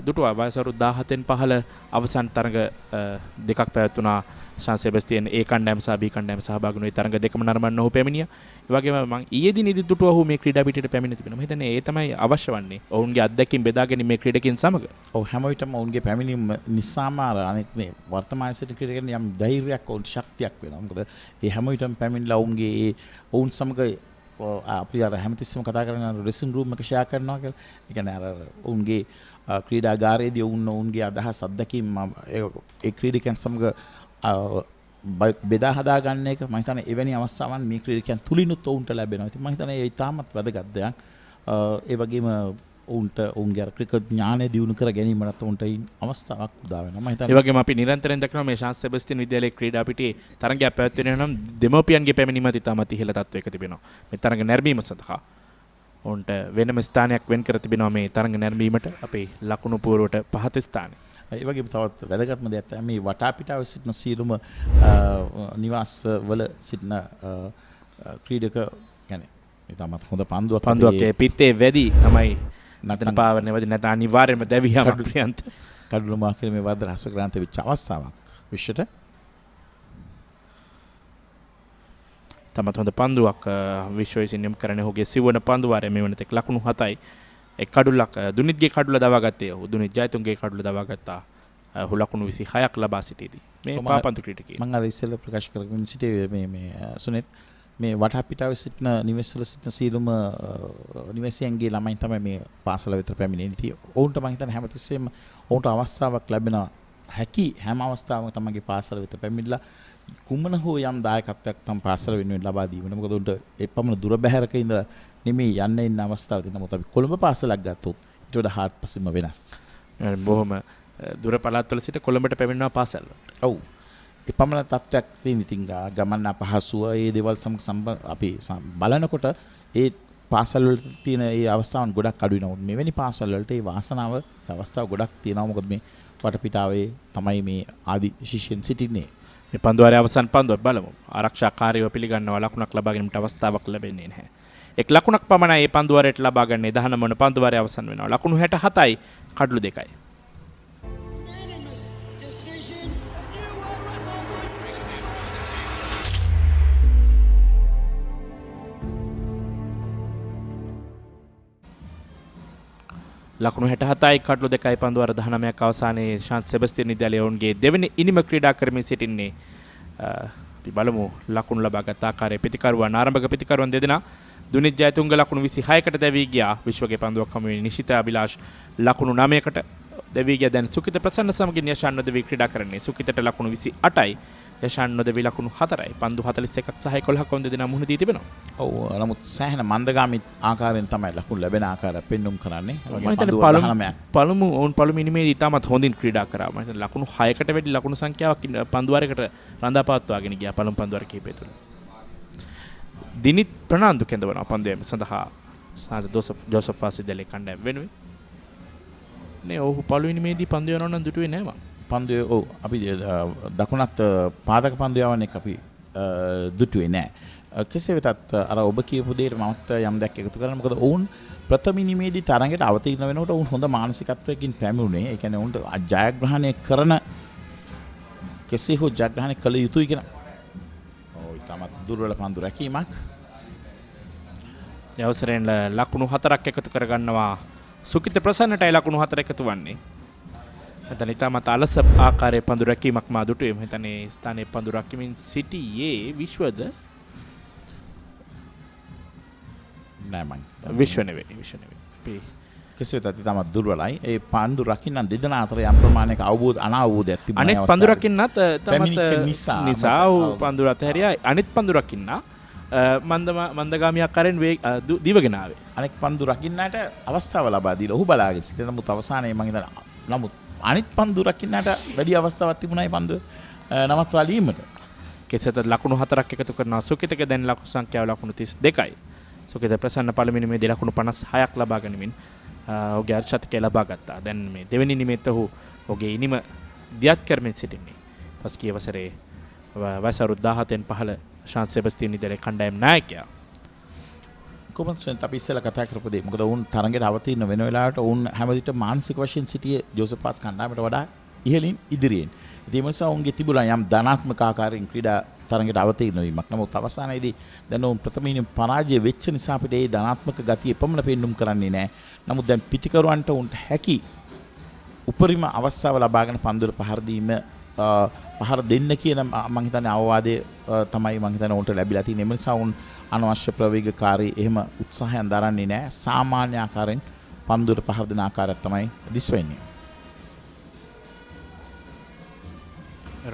දුටුවා වයසරු 17න් පහළ අවසන් තරඟ දෙකක් පැවැත්වුණා. ශාන් සෙබස්තියන් ඒ කණ්ඩායම සහ බී කණ්ඩායම සහභාගී වුණේ තරඟ දෙකම නරඹන්න ඔහු පැමිණියා. ඒ වගේම මම ඊයේ දිනේදී දුටුවා ඔහු මේ ක්‍රීඩා පිටියට පැමිණ තිබෙනවා. මම හිතන්නේ ඒ තමයි අවශ්‍ය වන්නේ. ඔවුන්ගේ අත්දැකීම් බෙදා ගැනීම මේ ක්‍රීඩකයන් සමග. ඔව් හැම විටම ඔවුන්ගේ පැමිණීම නිසාම අනිත් මේ වර්තමාන සිට ක්‍රීඩකයන් යම් ධෛර්යයක් ඔවුන් ශක්තියක් වෙනවා. මොකද ඒ හැම විටම පැමිණලා ඔවුන්ගේ ඒ ඔවුන් සමග අපි අර හැමතිස්සෙම කතා කරන ඩ්‍රෙසින් රූම් එක ෂෙයා කරනවා කියලා. ඒ කියන්නේ අර ඔවුන්ගේ ක්‍රීඩාගාරයේදී ඔවුන්ගේ අදහස් අත්දැකීම් ඒ ක්‍රීඩකයන් සමග බෙදා හදා ගන්න එක මම හිතන්නේ එවැනි අවස්ථාවන් මේ ක්‍රීඩකයන් තුලිනුත් ඔවුන්ට ලැබෙනවා. ඉතින් මම හිතන්නේ ඒ ඉතාමත් වැදගත් දෙයක්. ඒ වගේම ඔවුන්ට ඔවුන්ගේ අර ක්‍රිකට් ඥානය දියුණු කර ගැනීමට ඔවුන්ට අවස්ථාවක් උදා වෙනවා. මම හිතන්නේ ඒ වගේම අපි නිරන්තරයෙන් දකිනවා මේ ශාන් සෙබස්තියන් විද්‍යාලයේ ක්‍රීඩා පිටියේ තරඟයක් පැවැත්වෙනවා නම් දෙමෝපියන්ගේ පැමිණීමත් ඉතාමත් ඉහළ තත්වයක තිබෙනවා. මේ තරඟ නැරඹීම සඳහා ඔවුන්ට වෙනම ස්ථානයක් වෙන් කර තිබෙනවා මේ තරඟ නැරඹීමට අපේ ලකුණු පුවරුවට පහත ස්ථානයේ. ඒ වගේම තවත් වැදගත්ම දෙයක් තමයි මේ වටාපිටාව සිටින සියලුම නිවාස වල සිටින ක්‍රීඩක කියන්නේ ඉතාමත් හොඳ පන්දුවක් ඒ පිත්තේ වැඩි තමයි නැතන පාවරනේ වැඩි නැත අනිවාර්යයෙන්ම දැවියම ප්‍රියන්ත කඩළු මාකේ මේ වද රසක්‍රාන්ත වෙච්ච අවස්ථාවක් විශ්වට තමත් හොඳ පන්දුවක් විශ්වවිසින් යොමු කරන්නේ ඔහුගේ සිවන පන්දුවාරය මේ වෙනතෙක් ලකුණු 7යි. එක් කඩුල්ලක් දුනිත්ගේ කඩුල දවා ගත්තේ ඔහු දුනිත් ජයතුන්ගේ කඩුල දවා ගත්තා. ඔහු ලකුණු 26ක් ලබා සිටියේදී මේ පාපන්තු ක්‍රීඩකයෙක්. මම අර ඉස්සෙල්ලා ප්‍රකාශ කරමින් සිටියේ මේ සුනෙත් මේ වටාපිටාවේ සිටින නිවෙස්වල සිටින සියලුම නිවැසියන්ගේ ළමයින් තමයි මේ පාසල වෙත පැමිණෙන්නේ. ඉතින් ඔවුන්ට මම හිතන්නේ හැමතිස්සෙම ඔවුන්ට අවස්ථාවක් ලැබෙනවා. හැකි හැම අවස්ථාවකම තමගේ පාසල වෙත පැමිණලා කුමන හෝ යම් දායකත්වයක් තම පාසල වෙනුවෙන් ලබා දීම. මොකද උන්ට එපමණ දුර බැහැරක ඉඳලා නෙමෙයි යන්න ඉන්න අවස්ථාව තියෙනවා. මොකද අපි කොළඹ පාසලක් ගත්තොත් ඊට වඩා හාත්පසින්ම වෙනස්. බොහොම දුර පළාත්වල සිට කොළඹට පැමිණෙනවා පාසල්. ඔව්. එපමණ තත්ත්වයක් තියෙන ඉතින් ගමන් අපහසුව ඒ දේවල් සමග අපි බලනකොට ඒ පාසල් වල තියෙන ඒ අවස්ථාවන් ගොඩක් අඩු වෙනවා. මෙවැනි පාසල් වලට ඒ වාසනාව අවස්ථාව ගොඩක් තියෙනවා. මොකද මේ වටපිටාවේ තමයි මේ ආදි ශිෂ්‍යයන් සිටින්නේ. මේ පන්දුවාරයේ අවසන් පන්දුව බලමු. ආරක්ෂාකාරීව පිළිගන්නවා ලකුණක් ලබා ගැනීමට අවස්ථාවක් ලැබෙන්නේ නැහැ. එක් ලකුණක් පමණයි මේ පන්දුවාරයට ලබා ගන්නේ 19 වන පන්දුවාරයේ අවසන් වෙනවා. ලකුණු 67යි කඩලු 2යි. ලකුණු 67යි කඩලු 2යි පන්දුවාර 19ක් අවසානයේ ශාන්ත් සෙබස්තියන් විද්‍යාලය ඔවුන්ගේ දෙවෙනි ඉනිම ක්‍රීඩා කරමින් සිටින්නේ. අපි බලමු ලකුණු ලබාගත් ආකාරයේ ප්‍රතිකරුවන් ආරම්භක ප්‍රතිකරුවන් දෙදෙනා දුනිත් ජයතුංග ලකුණු 26කට දැවී ගියා. විශ්වගේ පන්දුවක් හමු වෙන නිශිත අභිලාෂ් ලකුණු 9කට දැවී ගියා. දැන් සුකිත ප්‍රසන්න සමගින් යෂාන් නොදෙවි ක්‍රීඩා කරන්නේ. සුකිතට ලකුණු 28යි. යෂාන් නොදෙවි ලකුණු 4යි. පන්දු 41ක් සහ 11ක් වුන් දෙදෙනා මුහුණ දී තිබෙනවා. ඔව් නමුත් සෑහෙන මන්දගාමී ආකාරයෙන් තමයි ලකුණු ලැබෙන ආකාරය පෙන්눔 කරන්නේ. පළමු ඉනිමේදී ඉතාමත් හොඳින් ක්‍රීඩා කරා. මම හිතන්නේ ලකුණු 6කට වැඩි ලකුණු සංඛ්‍යාවක් පන්දුවාරයකට රඳා පවත්වාගෙන ගියා පළමු පන්දුවාර කිහිපය තුළ. දිනිත් ප්‍රනාන්දු කැඳවනවා පන්දුවේම සඳහා සාද ජෝසප් වාස් විද්‍යාලයේ කණ්ඩායම වෙනුවෙන්. නේ ඔහු පළමු ඉනිමේදී පන්දු යනවා නම් දුටුවේ නෑ මම. පන්දුවේ ඔව් අපි දකුණත් පාදක පන්දු යවන එක අපි දුටුවේ නෑ. කෙසේ වෙතත් අර ඔබ කියපු දෙයට මමත් යම් දෙයක් එකතු කරන්න. මොකද ඔවුන් ප්‍රථම ඉනිමේදී තරඟයට අවතීර්ණ වෙනකොට ඔවුන් හොඳ මානසිකත්වයකින් පැමිණුනේ. ඒ කියන්නේ ඔවුන්ට ජයග්‍රහණය කරන කෙසේ හෝ ජයග්‍රහණය කළ යුතුයි කියන ඉතාමත් දුර්වල පන්දු රැකීමක්. ඒ අවසරයෙන් ලකුණු 4ක් එකතු කරගන්නවා. සුකිත ප්‍රසන්නටයි ලකුණු 4 එකතු වන්නේ. මෙතන ඉතාමත් අලස ආකාරයේ පන්දු රැකීමක් මා දුටුවේ. මම හිතන්නේ ස්ථානයේ පන්දු රැකීමෙන් සිටියේ විශ්වද නෑ මං විශ්ව නෙවෙයි. අපි කෙසේ වෙතත් ඉතාමත් දුර්වලයි. ඒ පන්දු රකින්න දෙදෙනා අතර යම් ප්‍රමාණයක අනාවබෝධයක් තිබුණා. අනෙක් පන්දු රකින්නත් තමත් නිසා පන්දු අතහැරියා. අනෙක් පන්දු රකින්න මන්දගාමී ආකාරයෙන් දිවගෙන ආවේ. අනෙක් පන්දු රකින්නට අවස්ථාව ලබා දීලා ඔහු බලාගෙන සිටින නමුත් අවසානයේ මම හිතනවා නමුත් අනිත් පන්දු රකින්නට වැඩි අවස්ථාවක් තිබුණායි පන්දුව නවත්වා දීමට. කෙසේත් ලකුණු 4ක් එකතු කරනවා. සුකිතක දැන් ලකුණු සංඛ්‍යාව ලකුණු 32යි. සුකිත ප්‍රසන්න පළවෙනි මේ ලකුණු 56ක් ලබා ගැනීමෙන් ඔහුගේ අර්ශතකය ලබා ගත්තා. දැන් මේ දෙවෙනි නිමෙත් ඔහු ඔහුගේ ඉනිම දියත් කරමින් සිටින්නේ. පසුගිය වසරේ වයස 17න් පහළ ශාන්ත සෙබස්තියන් ඉදිරියේ කණ්ඩායම් නායකයා. කොහොමද අපි ඉස්සෙල්ලා කතා කරපු දේ. මොකද වුන් තරඟයට අවතීර්ණ වෙන වෙලාවට වුන් හැමවිට මානසික වශයෙන් සිටියේ ජෝසප් පාස් කණ්ඩායමට වඩා ඉහළින් ඉදිරියෙන්. ඒ නිසා උන්ගේ තිබුණා යම් ධනාත්මක ආකාරයෙන් ක්‍රීඩා තරඟයට අවතීර්ණ වීමක්. නමුත් අවසානයේදී දැන් උන් ප්‍රථමයෙන් පරාජය වෙච්ච නිසා අපිට ඒ ධනාත්මක ගතිය එපමණ පෙන්눔 කරන්නේ නැහැ. නමුත් දැන් පිටිකරුවන්ට උන්ට හැකි උපරිම අවස්ථාව ලබාගෙන පන්දුර පහර දීම පහර දෙන්න කියන මම හිතන්නේ අවවාදය තමයි මම හිතන්නේ උන්ට ලැබිලා තියෙන. ඒ නිසා උන් අනවශ්‍ය ප්‍රවේගකාරී එහෙම උත්සාහයන් දරන්නේ නැහැ. සාමාන්‍ය ආකාරයෙන් පන්දුර පහර දෙන ආකාරයක් තමයි දිස් වෙන්නේ.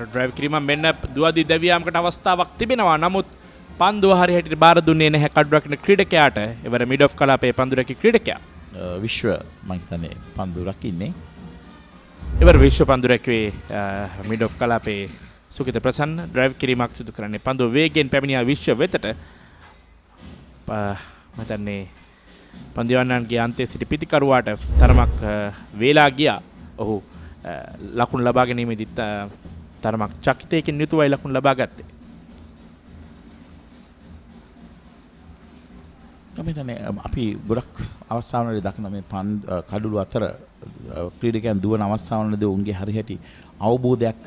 ඩ්‍රයිව් කිරීම මෙන්න දුවදී දෙවියම්කට අවස්ථාවක් තිබෙනවා. නමුත් පන්දුව හරි හැටියට බාර දුන්නේ නැහැ කඩු රකින්න ක්‍රීඩකයාට. එවර මිඩ් ඔෆ් කලාපයේ පන්දු රැකී ක්‍රීඩකයා. විශ්ව මම හිතන්නේ පන්දු රකින්නේ. එවර විශ්ව පන්දු රැකුවේ මිඩ් ඔෆ් කලාපයේ සුකිත ප්‍රසන්න ඩ්‍රයිව් කිරීමක් සිදු කරන්නේ. පන්දුව වේගයෙන් පැමිණියා විශ්ව වෙතට. මතන්නේ පන්දිවන්නන්ගේ අන්තයේ සිටි පිතිකරුවාට තරමක් වේලා ගියා. ඔහු ලකුණු ලබා ගැනීමේදී තරමක් චකිතයකින් යුතුවයි ලකුණු ලබා ගත්තේ. අපි ගොඩක් අවස්ථාවලදී දක්න මේ කඩුළු අතර ක්‍රීඩකයන් දුවන අවස්ථාවලදී උන්ගේ හරිහැටි අවබෝධයක්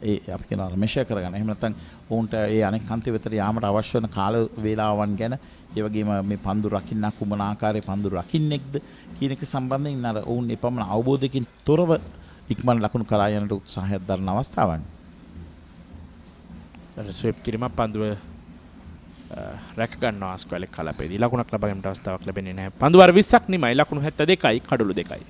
ඒ අපි කියනවා මෙෂර් කරගන්න. එහෙම නැත්නම් උන්ට ඒ අනෙක් අන්තය වෙතට යාමට අවශ්‍ය වන කාල වේලාවන් ගැන ඒ වගේම මේ පන්දු රකින්න කුමන ආකාරයේ පන්දු රකින්නෙක්ද කියන එක සම්බන්ධයෙන් අර උන් එපමණ අවබෝධයකින් තොරව ඉක්මන ලකුණු කරා යනට උත්සාහයක් දරන අවස්ථාවන්. ස්වීප් කිරීම පන්දුව රැක ගන්නවා ආස්කෝලේ කලපේදී ලකුණක් ලබා ගැනීමට අවස්ථාවක් ලැබෙන්නේ නැහැ. පන්දු වාර 20ක් නිමයි ලකුණු 72යි කඩුළු 2යි.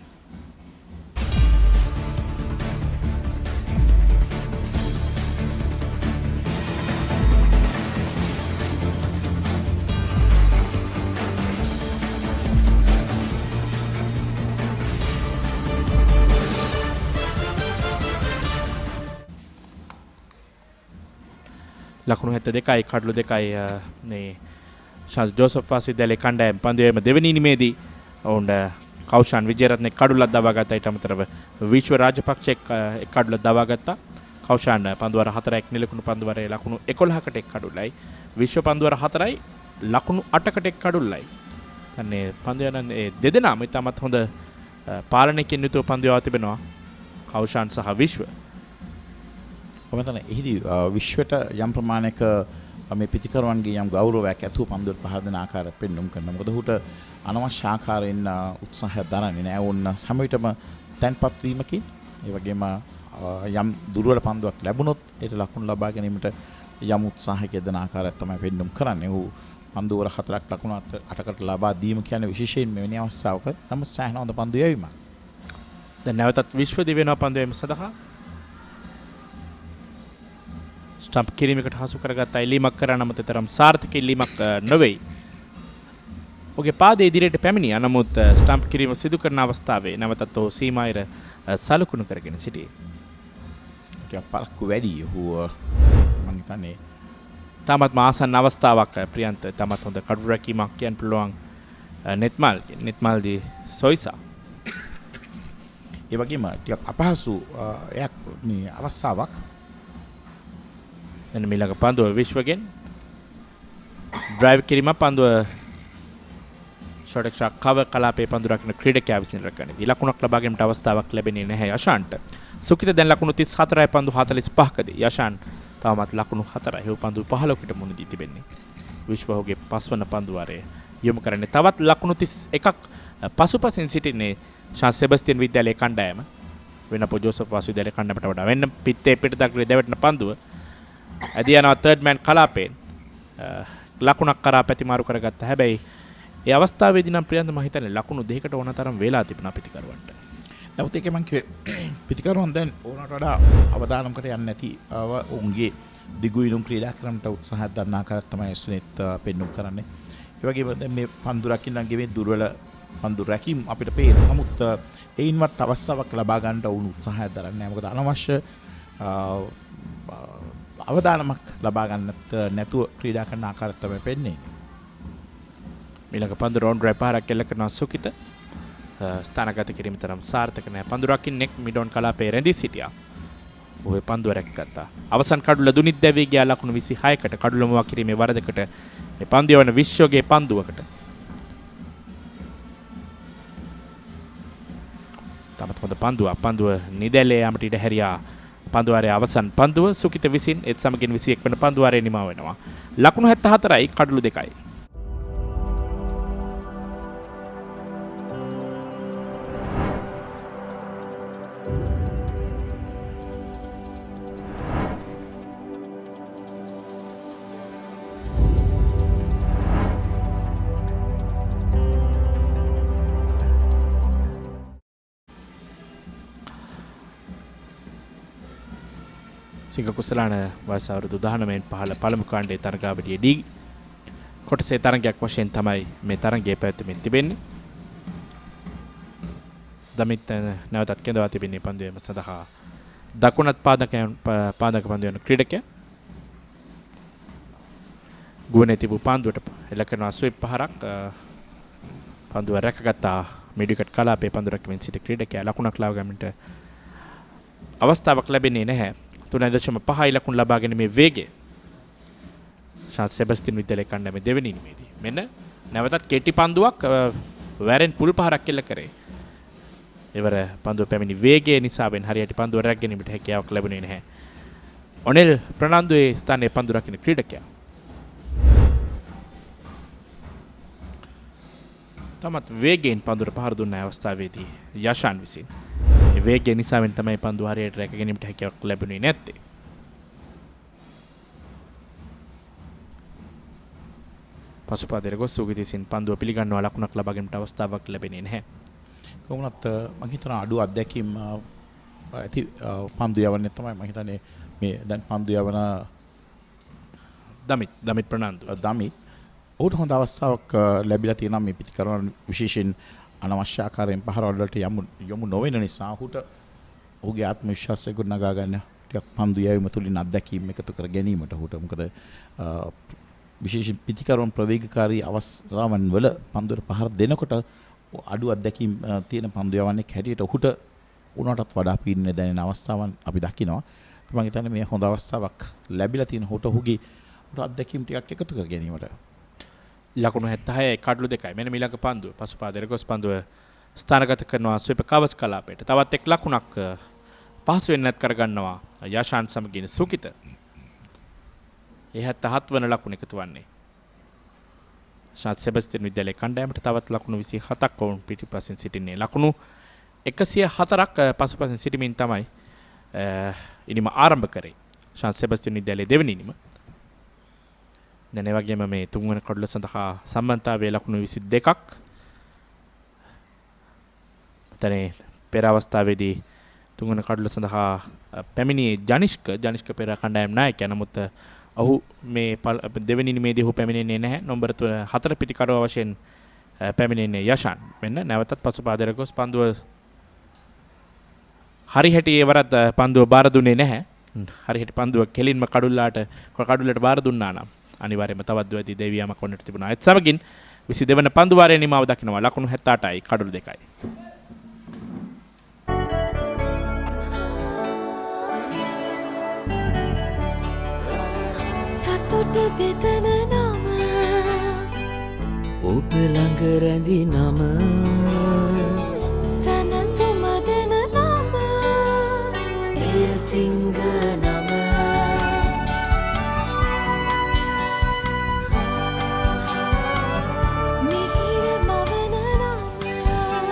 ලකුණු 72යි කඩලු 2යි මේ ජෝසප් වාස් විද්‍යාලයේ කණ්ඩායම පන්දුවේම දෙවෙනි ඉනිමේදී ඔවුන්ට කෞෂාන් විජේරත්න කඩුලක් දවා ගත්තා. ඊට අමතරව විශ්ව රාජපක්ෂ එක් කඩුලක් දවා ගත්තා. කෞෂාන් පන්දුවර 4ක් නිලකුණු පන්දුවරේ ලකුණු 11කට එක් කඩුලයි. විශ්ව පන්දුවර 4යි ලකුණු 8කට එක් කඩුලයි. තන්නේ පන්දුවන ඒ දෙදෙනාම ඉතාමත් හොඳ පාලනයකින් යුතුව පන්දුව තිබෙනවා. කෞෂාන් සහ විශ්ව. කොහොමද එහිදී විශ්වයට යම් ප්‍රමාණයක මේ පිටිකරුවන්ගේ යම් ගෞරවයක් ඇතුව පන්දුවට පහර දෙන ආකාරය පෙන්වුම් කරනවා. මොකද ඔහුට අනවශ්‍ය ආකාරයෙන් උත්සාහයක් දරන්නේ නැහැ. ඕන හැම විටම තැන්පත් වීමකින් ඒ වගේම යම් දුර්වල පන්දුවක් ලැබුණොත් ඒට ලකුණු ලබා ගැනීමට යම් උත්සාහයක යෙදෙන ආකාරයක් තමයි පෙන්වුම් කරන්නේ. ඔහු පන්දුවර 4ක් ලකුණු 8කට ලබා දීම කියන්නේ විශේෂයෙන් මෙවැනි අවස්ථාවක නමුත් සෑහෙන හොඳ පන්දු යැවීමක්. දැන් නැවතත් විශ්ව දිවෙනවා පන්දුවේම සඳහා ස්ටම්ප් කිරීමකට හසු කරගත්ත ඉල්ලීමක් කරා නමුත් තරම් සාර්ථක ඉල්ලීමක් නොවේ. ඔහුගේ පාදයේ ඉදිරියට පැමිණියා. නමුත් ස්ටම්ප් කිරීම සිදු කරන අවස්ථාවේ නැවතත් ඔහු සීමායර සලකුණු කරගෙන සිටියේ. ටිකක් පරක්කු වැඩි. ඔහු මම හිතන්නේ තාමත් ආසන්න අවස්ථාවක් ප්‍රියන්ත තාමත් හොඳ කඩු රැකීමක් කියන්න පුළුවන් නෙත්මල්දී සොයිසා. ඒ වගේම ටිකක් අපහසු මේ අවස්ථාවක්. එන්න මිලක පන්දුව විශ්වගෙන් ඩ්‍රයිව් කිරීම පන්දුව ෂොට් එක්ස්ට්‍රා කවර් කලාපයේ පන්දු රකින්න ක්‍රීඩකයා විසින් රැකගන්නේ. ලකුණක් ලබා ගැනීමට අවස්ථාවක් ලැබෙන්නේ නැහැ යෂාන්ට. සුකිත දැන් ලකුණු 34යි පන්දු 45කදී. යෂාන් තවමත් ලකුණු 4යි. ඔහු පන්දු 15කට මුහුණ දී තිබෙන්නේ. විශ්වහුගේ පස්වන පන්දු වාරය යොමු කරන්නේ. තවත් ලකුණු 31ක් පසුපසින් සිටින්නේ ශාන්ත සෙබස්තියන් විද්‍යාලයේ කණ්ඩායම. වෙනපො ජෝසප් වාස් විද්‍යාලයේ කණ්ඩායමට වඩා වෙන්න පිටේ පිට දක්වලා දෙවටන පන්දුව ඇදී යනවා තර්ඩ් මෑන් කලාපයෙන් ලකුණක් කරා පැතිමාරු කරගත්තා. හැබැයි ඒ අවස්ථාවේදී නම් ප්‍රියන්ත මම හිතන්නේ ලකුණු දෙකකට ඕන තරම් වේලා තිබුණා පිටිකරුවන්ට. නමුත් ඒක මම කිව්වේ පිටිකරුවන් දැන් ඕනට වඩා අවදානමකට යන්නේ නැති උන්ගේ දිගුයිනුම් ක්‍රීඩා කරන්නට උත්සාහයක් දරන ආකාරයක් තමයි සුනිත් පෙන්නුම් කරන්නේ. ඒ වගේම දැන් මේ පන්දු රකින්නන්ගේ මේ දුර්වල පන්දු රැකීම් අපිට පේනවා. නමුත් ඒයින්වත් අවස්ථාවක් ලබා ගන්නට උණු උත්සාහයක් දරන්නේ නැහැ. මොකද අනවශ්‍ය අවදානමක් ලබා ගන්නත් නැතුව ක්‍රීඩා කරන ආකාරය තමයි පෙන්නේ. ඊළඟ පන්දු රවුන්ඩ් රැපාරක් එල්ල කරන සුකිත ස්ථානගත කිරීම තරම් සාර්ථක නැහැ. පන්දු රකින්නෙක් මිඩොන් කලාපයේ රැඳී සිටියා. ඔහු පන්දුව රැකගත්තා. අවසන් කඩුල දුනිත් දැවී ගියා ලකුණු 26කට කඩුල මුවා කිරීමේ වරදකට මේ පන්දුව වන විශ්වගේ පන්දුවකට. තමත් හොඳ පන්දුව නිදැල්ලේ යාමට ඉඩ හැරියා. පන්දුවාරයේ අවසන් පන්දුව සුකිත විසින් ඒත් සමගින් 21 වන පන්දුවාරයේ නිමා වෙනවා. ලකුණු 74යි කඩුළු 2යි. සිංහ කුසලාන වයස අවුරුදු 19න් පහළ පළමු කාණ්ඩයේ තරගාවලියේ ඩී කොටසේ තරගයක් වශයෙන් තමයි මේ තරගයේ පැවැත්වෙමින් තිබෙන්නේ. දමිත් නැවතත් කෙඳවා තිබෙන්නේ පන්දුවේම සඳහා දකුණත් පාදක පන්දුවන ක්‍රීඩකයා. ගුවනේ තිබූ පන්දුවට එල්ල කරනවා ස්විප් පහරක්. පන්දුව රැකගත්තා මිඩ්විකට් කලාපයේ පන්දුව රැකමින් සිටි ක්‍රීඩකයා ලකුණක් ලබා ගැනීමට අවස්ථාවක් ලැබෙන්නේ නැහැ. 3.5 ලකුණු ලබා ගැනීමේ වේගය සෙබස්තින් විද්‍යාලයේ කණ්ඩායමේ දෙවෙනි ඉනිමේදී මෙන්න නැවතත් කෙටි පන්දුවක් වැරෙන් පුල් පහරක් එල්ල කරේ. එවර පන්දුව පැමිණි වේගය නිසාවෙන් හරියට පන්දුව රැක ගැනීමට හැකියාවක් ලැබුණේ නැහැ. ඔනෙල් ප්‍රනාන්දුවේ ස්ථානයේ පන්දුව රකින ක්‍රීඩකයා. තමත් වේගයෙන් පන්දුවට පහර දුන්න අවස්ථාවේදී යෂාන් විසින් වේගය නිසාවෙන් තමයි පන්දුව හරියට රැක ගැනීමට හැකියාවක් ලැබුණේ නැත්තේ. පසුපාදයට ගොස් සුගතිසින් පන්දුව පිළිගන්නවා ලකුණක් ලබා ගැනීමට අවස්ථාවක් ලැබෙන්නේ නැහැ. කොහොමත් මම හිතනවා අඩු අත්දැකීම් ඇති පන්දු යවන්නේ තමයි මම හිතන්නේ මේ දැන් පන්දු යවන දමිත් ප්‍රනාන්දු දමිත් ඔහුට හොඳ අවස්ථාවක් ලැබිලා තියෙනවා මේ පිටිකරන විශේෂයෙන් අනවශ්‍ය ආකාරයෙන් පහරවල් වලට යොමු නොවන නිසා ඔහුගේ ආත්ම විශ්වාසය ගොඩනගා ගන්න ටිකක් පන්දු යැවීම තුළින් අත්දැකීම් එකතු කර ගැනීමට ඔහුට මොකද විශේෂයෙන් පිටිකරන ප්‍රවේගකාරී අවස්ථාවන් වල පන්දුවට පහර දෙනකොට අඩු අත්දැකීම් තියෙන පන්දු යවන්නේ හැටියට ඔහුට උනටත් වඩා පීඩනය දැනෙන අවස්ථාවන් අපි දකිනවා. මම හිතන්නේ මේ හොඳ අවස්ථාවක් ලැබිලා තියෙන ඔහුට අත්දැකීම් ටිකක් එකතු කර ගැනීමට. ලකුණු 76යි කඩලු 2යි. මෙන්න ඊළඟ පන්දුව පසුපාදයට ගොස් පන්දුව ස්ථානගත කරනවා ස්වීප කවස් කලාපයට. තවත් එක් ලකුණක් පහසු වෙන්නත් කරගන්නවා යෂාන් සමගින් සුකිත. 77 වන ලකුණ එකතු වන්නේ. සෙබස්තින් විද්‍යාලයේ කණ්ඩායමට තවත් ලකුණු 27ක් වුන් පිටිපසින් සිටින්නේ. ලකුණු 104ක් පසුපසින් සිටමින් තමයි ඉනිම ආරම්භ කරේ. සෙබස්තින් විද්‍යාලයේ දෙවෙනි ඉනිම. දැන් ඒ වගේම මේ තුන්වන කඩුල සඳහා සම්බන්ධතාවයේ ලකුණු 22ක්. මෙතන පෙර අවස්ථාවේදී තුන්වන කඩුල සඳහා පැමිණියේ ජනිෂ්ක පෙර කණ්ඩායම් නායකයා. නමුත් ඔහු මේ දෙවෙනි ඉනිමේදී ඔහු පැමිණෙන්නේ නැහැ. නම්බර 4 පිටිකරුව වශයෙන් පැමිණෙන්නේ යෂාන්. මෙන්න නැවතත් පසුපාදයට ගොස් පන්දුව හරිහැටි ඒවරත් පන්දුව බාර දුන්නේ නැහැ. හරිහැටි පන්දුව කෙලින්ම කඩුල්ලට බාර දුන්නා නම් අනිවාර්යයෙන්ම තවත් දුවදී දෙවියමක් වන්නට තිබුණා. ඒත් සමගින් 22 වන පන්දුවාරයේ නිමාව දකිනවා. ලකුණු 78යි කඩුළු 2යි. සතුට බෙදන නම ඔබ ළඟ රැඳි නම සනසුම දෙන නම එය සිංහ නම මිහිර මවන නම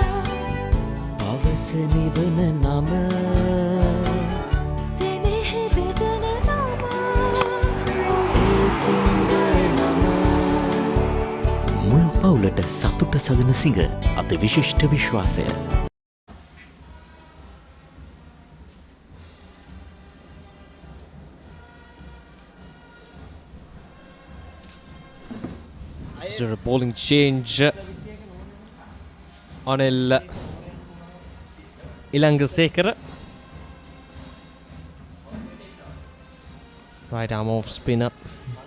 අවස නිවන නම සෙනෙහ බෙදන නම එය සිංහ නම මුල් පවුලට සතුට සදන සිංහ අති විශිෂ්ට විශ්වාසය. Is there a bowling change? Anil Ilangasekara. Right arm off spinner.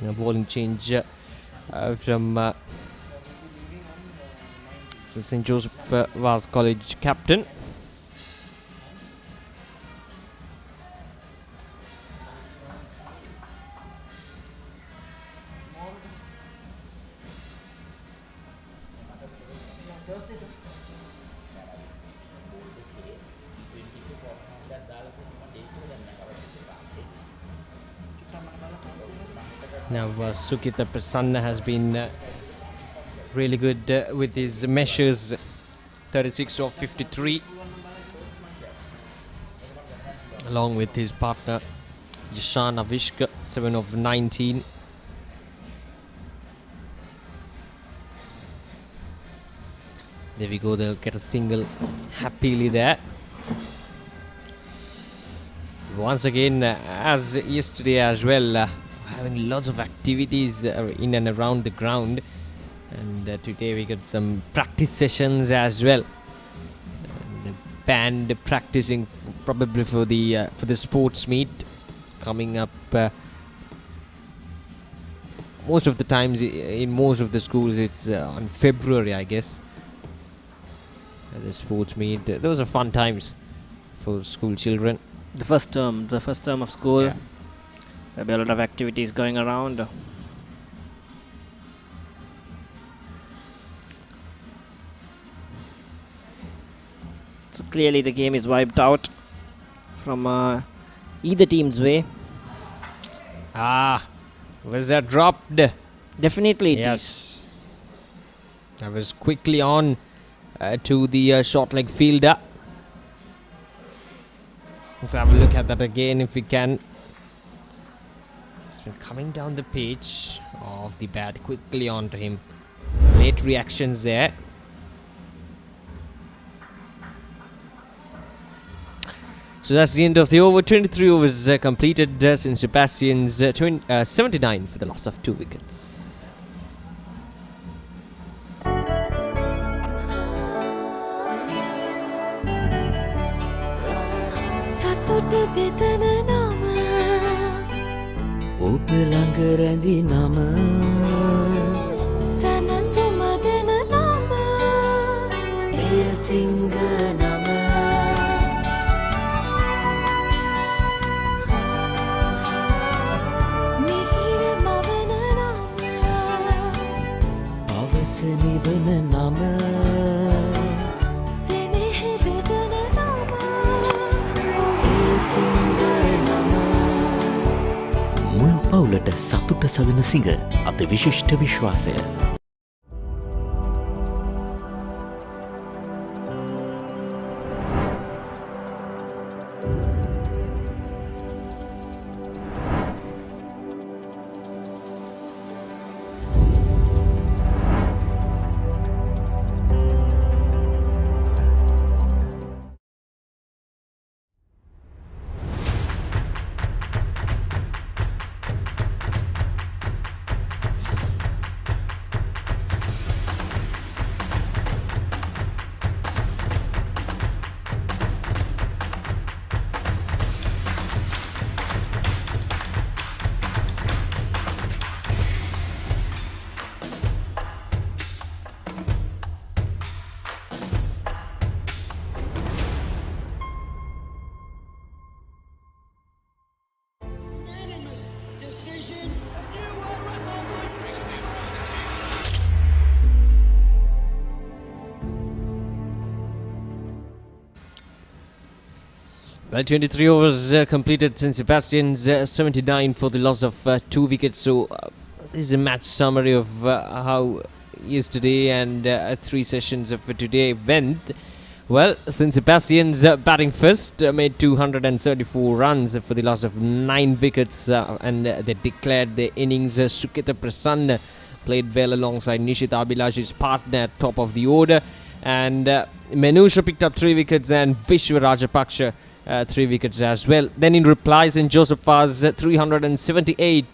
A bowling change from St. Joseph Vaz College captain. Now Sukita Prasanna has been really good with his measures. 36 of 53. Along with his partner Jishan Avishka, 7 of 19. There we go, they'll get a single happily there. Once again, as yesterday as well, having lots of activities in and around the ground. And today we got some practice sessions as well. The band practicing probably for the sports meet coming up. Most of the times in most of the schools it's on February, I guess. The sports meet. Those are fun times for school children. The first term of school. Yeah. There'll be a lot of activities going around. So clearly the game is wiped out from either team's way. Was that dropped? Definitely it is. I was quickly on to the short leg fielder. Let's have a look at that again if we can. It's been coming down the pitch of the bat quickly onto him. Late reactions there. So that's the end of the over. 23 overs completed. St. Sebastian's 79 for the loss of 2 wickets. සතුට බෙදන නම ඔබ ළඟ රැඳි නම සැනසුම දෙන නම එය සිංහ නම මිහිර මවන නම අවස නිවන නම සෙනෙහ බෙදන නම මුළු පවුලට සතුට සදන සිඟ අද විශිෂ්ට විශ්වාසය. Unanimous decision. Well, 23 overs completed. St. Sebastian's 79 for the loss of 2 wickets. So this is a match summary of how yesterday and 3 sessions of today went. Well, St. Sebastian's batting first made 234 runs for the loss of 9 wickets and they declared their innings. Sukita Prasanna played well alongside Nishita Abhilashi's partner at top of the order, and Menusha picked up 3 wickets and Vishwa Rajapaksha 3 wickets as well. Then in reply, St. Joseph was 378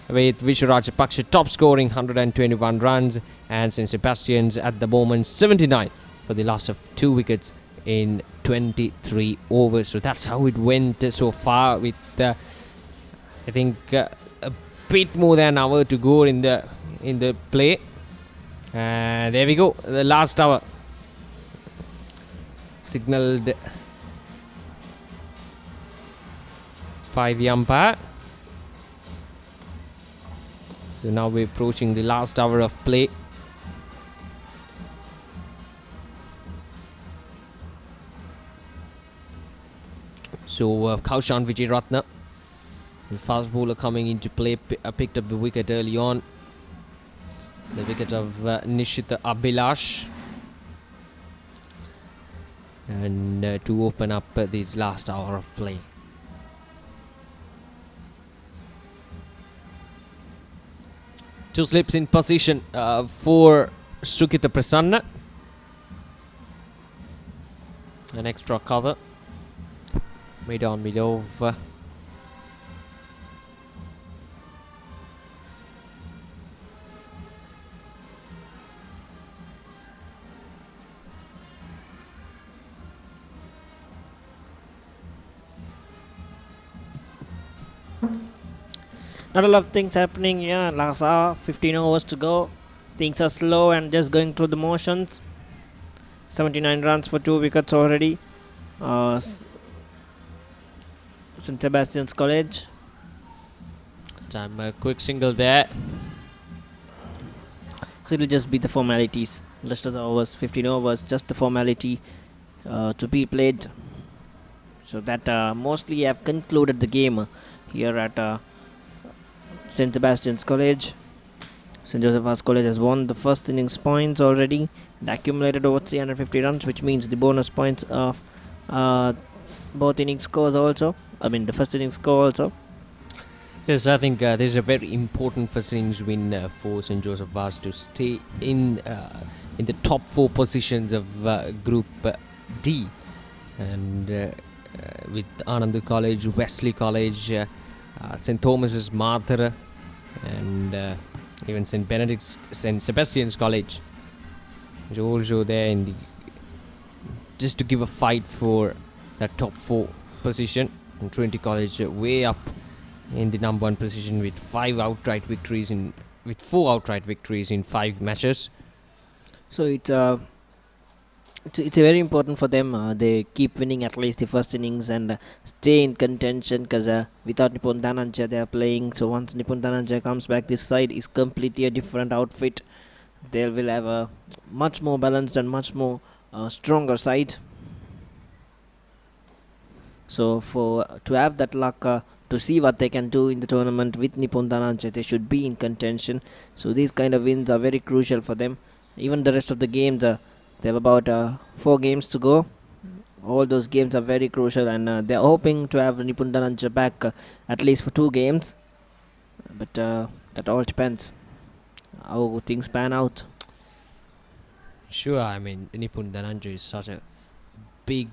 with Vishwa Rajapaksha top scoring 121 runs, and St. Sebastian's at the moment 79 for the loss of 2 wickets in 23 overs. So that's how it went so far, with I think a bit more than an hour to go in the play. There we go, the last hour signalled by the umpire. So now we're approaching the last hour of play. So Kaushan Vijayaratna The fast bowler coming into play picked up the wicket early on. The wicket of Nishita Abhilash. And to open up this last hour of play. Two slips in position for Sukita Prasanna. An extra cover. Mid on, mid over. Not a lot of things happening here. Last hour, 15 overs to go. Things are slow and just going through the motions. 79 runs for 2 wickets already. St. Sebastian's College. Time a quick single there. So it'll just be the formalities. Rest of the overs, 15 overs, just the formality to be played. So that mostly have concluded the game here at St. Sebastian's College. St. Joseph Vaz College has won the first innings points already and accumulated over 350 runs, which means the bonus points of both innings scores also. I mean the first innings score also. Yes, I think this is a very important first innings win for St. Joseph Vaz to stay in the top 4 positions of Group D, and with Anand College, Wesley College, St. Thomas's Madhara, and even St. Sebastian's College is also there in the just to give a fight for that top 4 position. And Trinity College way up in the number 1 position with 4 outright victories in 5 matches. So it's very important for them. They keep winning at least the first innings and stay in contention, because without Nipun Dhananjay they are playing. So once Nipun Dhananjay comes back, this side is completely a different outfit. They will have a much more balanced and much more stronger side. So to have that luck to see what they can do in the tournament with Nipun Dhananjay, they should be in contention. So these kind of wins are very crucial for them. Even the rest of the games, they have about 4 games to go. All those games are very crucial, and they are hoping to have Nipun Dhananjay back at least for 2 games. But that all depends how things pan out. Sure, I mean Nipun Dhananjay is such a big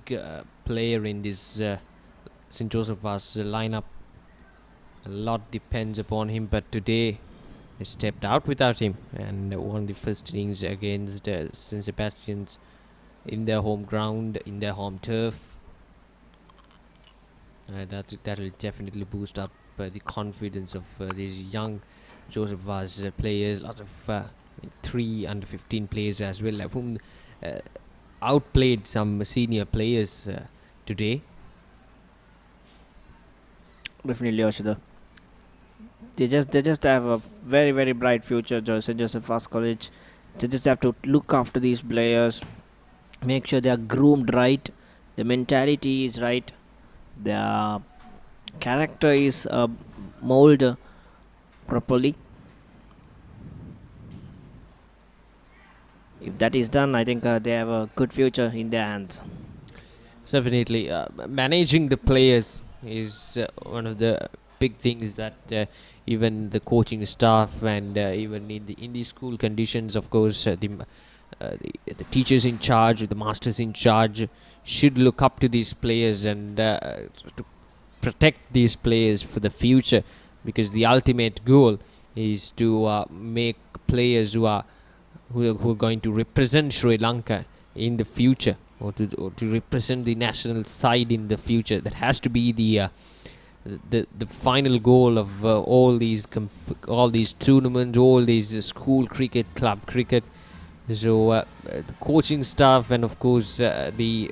player in this St. Joseph Vaz lineup. A lot depends upon him, but today they stepped out without him and won the first innings against St. Sebastian's in their home ground, in their home turf. That will definitely boost up the confidence of these young Joseph Vaz players. Lots of 3 under 15 players as well, whom outplayed some senior players today. Definitely, Ashida. They just have a very, very bright future, St. Joseph Vaz College. They just have to look after these players, make sure they are groomed right, the mentality is right, their character is molded properly. If that is done, I think they have a good future in their hands. Definitely, managing the players is one of the big things that even the coaching staff and even in the school conditions, of course, the teachers in charge, the masters in charge should look up to these players and to protect these players for the future, because the ultimate goal is to make players who are going to represent Sri Lanka in the future, or to represent the national side in the future. That has to be the final goal of all these tournaments, all these school cricket, club cricket. So the coaching staff and of course the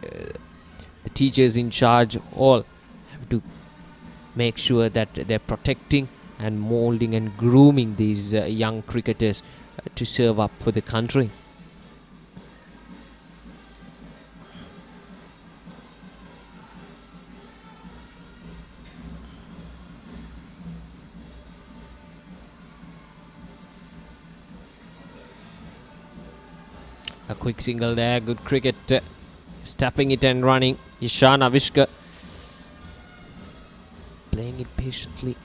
teachers in charge all have to make sure that they're protecting and molding and grooming these young cricketers to serve up for the country. A quick single there, good cricket. Tapping it and running. Ishan Avishka playing it patiently.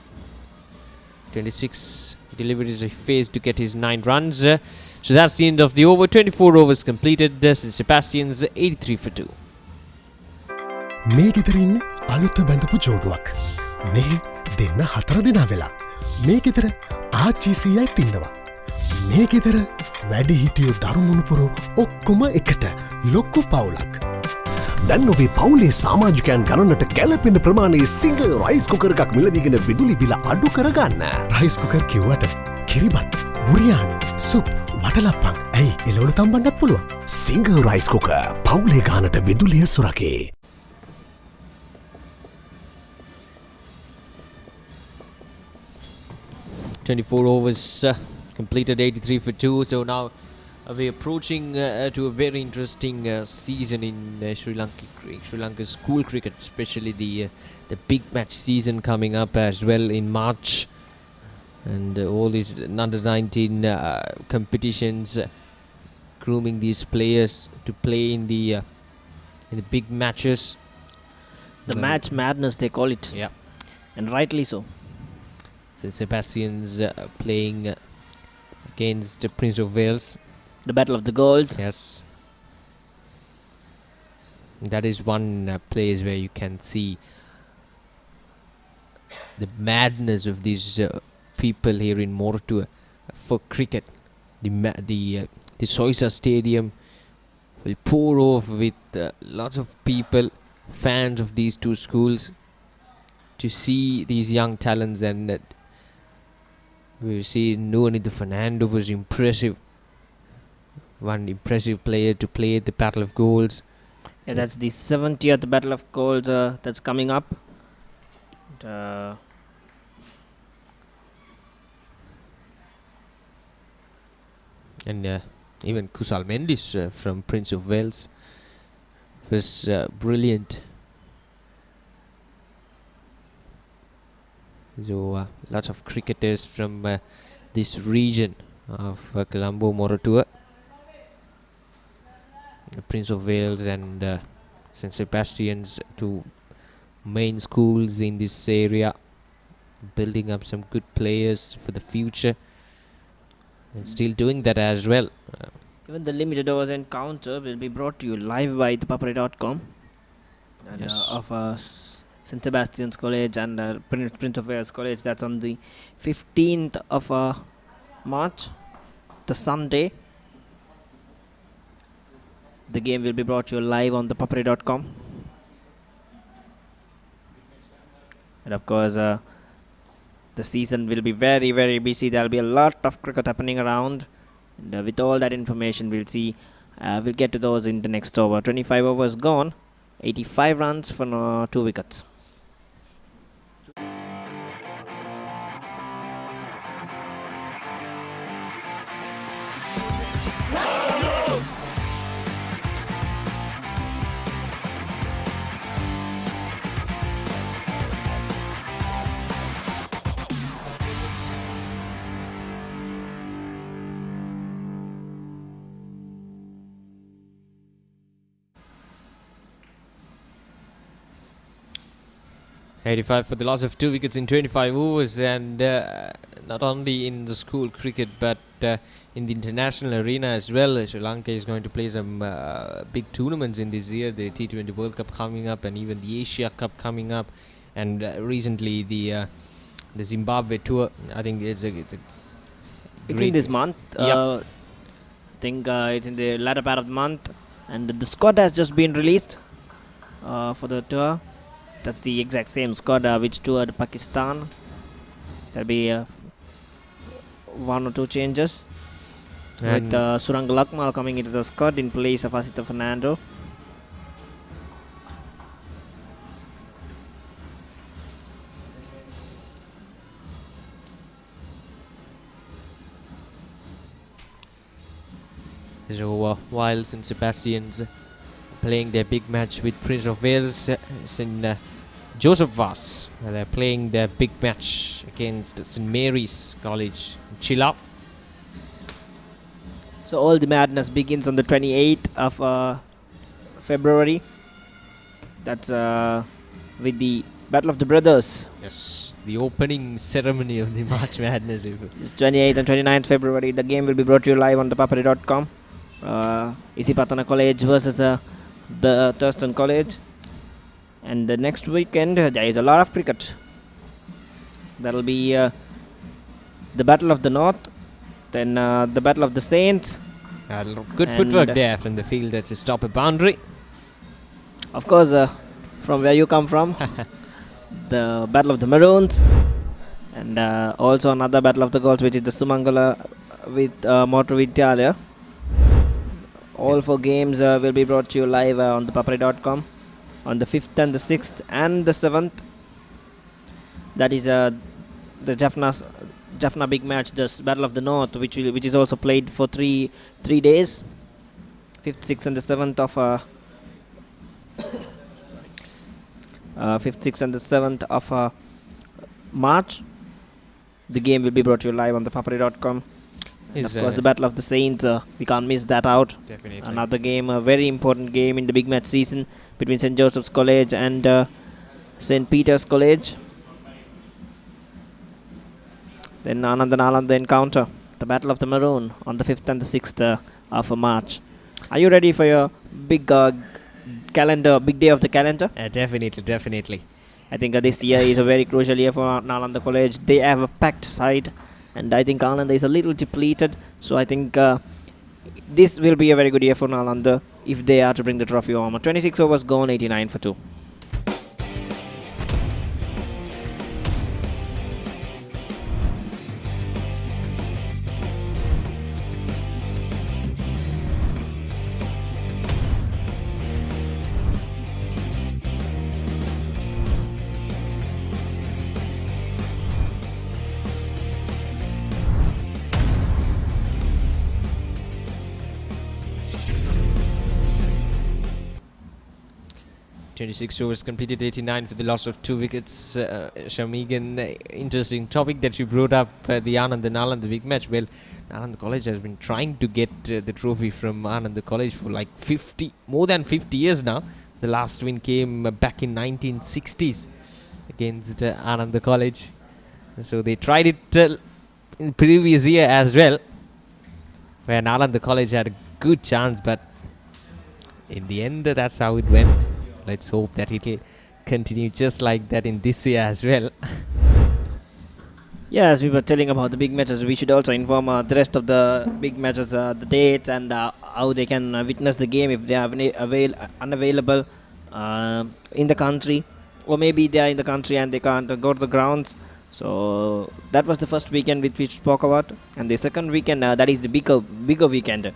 26 deliveries he faced to get his 9 runs. So that's the end of the over. 24 overs completed. St Sebastian's 83 for 2. මේ ගෙදරින් අලුත බැඳපු ජෝඩුවක් මේ දෙන්න 4 දෙනා වෙලා මේ ගෙදර ආච්චීසීයයි තින්නවා මේ ගෙදර වැඩි හිටියෝ දරුමුණුපුරෝ ඔක්කොම එකට ලොක්කු පවුලක් දැන් ඔබේ පවුලේ සමාජිකයන් ගණනට ගැලපෙන ප්‍රමාණයේ සිංග රයිස් කුකර් එකක් මිලදීගෙන විදුලි බිල අඩු කරගන්න. රයිස් කුකර් කිව්වට කිරිබත්, බුරියානි, සුප්, වටලප්පන් ඇයි එළවලු තම්බන්නත් පුළුවන්. සිංග රයිස් කුකර් පවුලේ ගානට විදුලිය සුරකේ. 24 overs completed, 83 for 2. So now we're approaching to a very interesting season in Sri Lanka's school cricket, especially the big match season coming up as well in March, and all these under 19 competitions, grooming these players to play in the big matches. The match madness they call it. Yeah, and rightly so. St Sebastian's playing against Prince of Wales. The Battle of the Goals. Yes. That is one place where you can see the madness of these people here in Moratuwa for cricket. The Soisa Stadium will pour off with lots of people, fans of these two schools, to see these young talents. And we see Nuanitha Fernando was impressive. One impressive player to play at the Battle of Goals. Yeah, that's the 70th Battle of Goals that's coming up. And even Kusal Mendis from Prince of Wales was brilliant. So lots of cricketers from this region of Colombo, Moratuwa, Prince of Wales and St Sebastian's, two main schools in this area, building up some good players for the future, and still doing that as well. Even the limited overs encounter will be brought to you live by ThePapare.com. Yes. Of St Sebastian's College and Prince of Wales College. That's on the 15th of March, the Sunday. The game will be brought to you live on ThePapare.com. And of course, the season will be very, very busy. There will be a lot of cricket happening around. And with all that information, we'll see. We'll get to those in the next over. 25 overs gone. 85 runs for 2 wickets. $85 for the loss of 2 wickets in 25 overs, and not only in the school cricket but in the international arena as well. Sri Lanka is going to play some big tournaments in this year, the T20 World Cup coming up and even the Asia Cup coming up, and recently the Zimbabwe tour. I think it's in this month. I think it's in the latter part of the month, and the squad has just been released for the tour. That's the exact same squad which toured Pakistan. There'll be 1 or 2 changes, and with Surang Lakmal coming into the squad in place of Asita Fernando. So while St Sebastian's playing their big match with Prince of Wales, in Joseph Vaz, they're playing their big match against St Mary's College in Chilla. So all the madness begins on the 28th of February. That's with the Battle of the Brothers. Yes, the opening ceremony of the March Madness. It's 28th and 29th February. The game will be brought to you live on ThePapare.com. Isipatana College versus the Thurston College. And the next weekend there is a lot of cricket. There will be the Battle of the North, then the Battle of the Saints. Good footwork there from the fielder to stop a boundary. Of course, from where you come from, the Battle of the Maroons, and also another Battle of the Gods, which is the Sumangala with Moratuwa. All four games will be brought to you live on ThePapare.com on the 5th and the 6th and the 7th. That is the Jaffna big match, the Battle of the North, which is also played for three days, 5th, 6th and the 7th of 5th, 6th and the 7th of March. The game will be brought to you live on ThePapare.com. Of course, the Battle of the Saints, we can't miss that out. Definitely. Another game, a very important game in the big match season between St. Joseph's College and St. Peter's College. Then Ananda encounter, the Battle of the Maroon on the 5th and the 6th of March. Are you ready for your big calendar, big day of the calendar? Definitely. I think this year is a very crucial year for Nalanda College. They have a packed side, and I think Nalanda is a little depleted. So I think this will be a very good year for Nalanda if they are to bring the trophy home. 26 overs gone, 89 for 2. Overs completed, 89 for the loss of 2 wickets. Shamigan, interesting topic that you brought up, the Anand and Nalanda big match. Well, Nalanda College has been trying to get the trophy from Anand College for like more than 50 years now. The last win came back in 1960s against Anand College. So they tried it in previous year as well, where Nalanda College had a good chance, but in the end that's how it went. Let's hope that it will continue just like that in this year as well. Yeah, as we were telling about the big matches, we should also inform the rest of the big matches, the dates and how they can witness the game if they are unavailable in the country, or maybe they are in the country and they can't go to the grounds. So that was the first weekend which we spoke about, and the second weekend, that is the bigger weekend.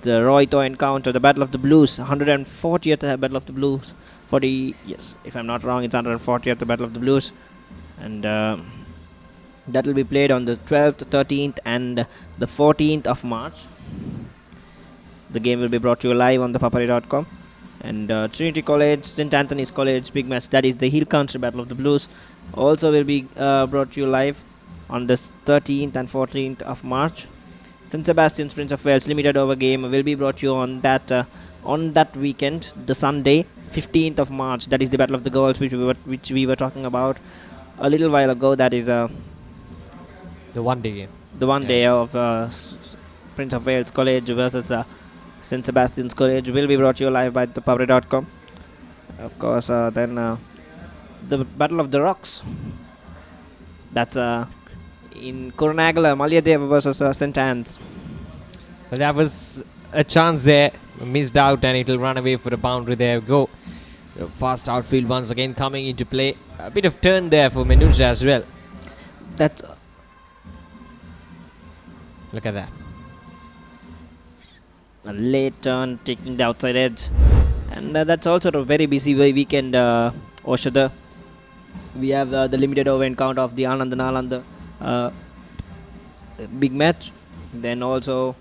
The Royto encounter, the Battle of the Blues, 140th Battle of the Blues. Yes, if I'm not wrong, it's 140th Battle of the Blues, and that will be played on the 12th, 13th, and the 14th of March. The game will be brought to you live on ThePapare.com. And Trinity College, St. Anthony's College big match, that is the Hill Country Battle of the Blues, also will be brought to you live on the 13th and 14th of March. St. Sebastian's Prince of Wales limited over game will be brought to you on that weekend, the Sunday, 15th of March. That is the Battle of the Goals, which we were talking about a little while ago. That is the one-day game. The one day of Prince of Wales College versus St. Sebastian's College will be brought to you live by ThePapare.com. Of course, then the Battle of the Rocks. That's in Kurunagala, Malyadeva versus St. Anne's. Well, that was a chance there, missed out, and it will run away for a boundary. There we go. The fast outfield once again coming into play. A bit of turn there for Menuja as well. That's look at that. A late turn taking the outside edge, and that's also a very busy weekend. Oshada, we have the limited over encounter of the Anand and Nalanda big match, then also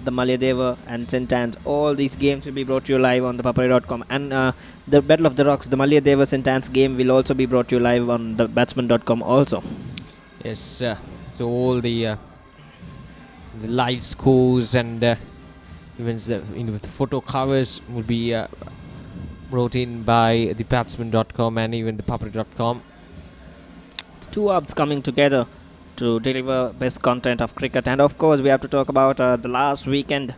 the Malyadeva and St. Anne's. All these games will be brought to you live on ThePapare.com, and the Battle of the Rocks, the Malyadeva St. Anne's game, will also be brought to you live on the Batsman.com also. Yes, so all the the live scores and even the photo covers will be brought in by thebatsman.com and even ThePapare.com. Two hubs coming together to deliver best content of cricket, and of course we have to talk about the last weekend,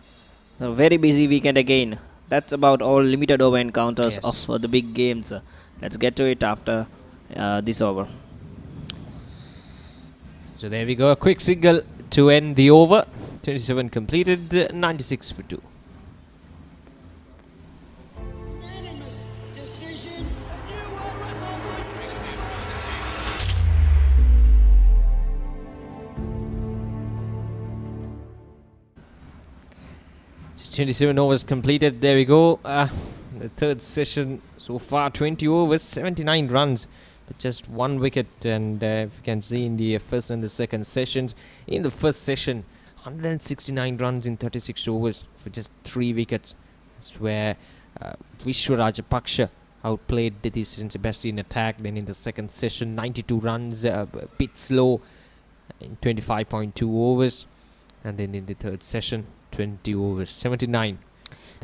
a very busy weekend again. That's about all limited over encounters of the big games. Let's get to it after this over. So there we go, a quick single to end the over. 27 completed, 96 for 2. So 27 overs completed. There we go. The third session so far, 20 overs, 79 runs, but just 1 wicket. And if you can see in the first and the second sessions, in the first session, 169 runs in 36 overs for just 3 wickets. That's where Vishwa Rajapaksa outplayed the St. Sebastian attack. Then in the second session, 92 runs, a bit slow in 25.2 overs. And then in the third session, 20 overs, 79.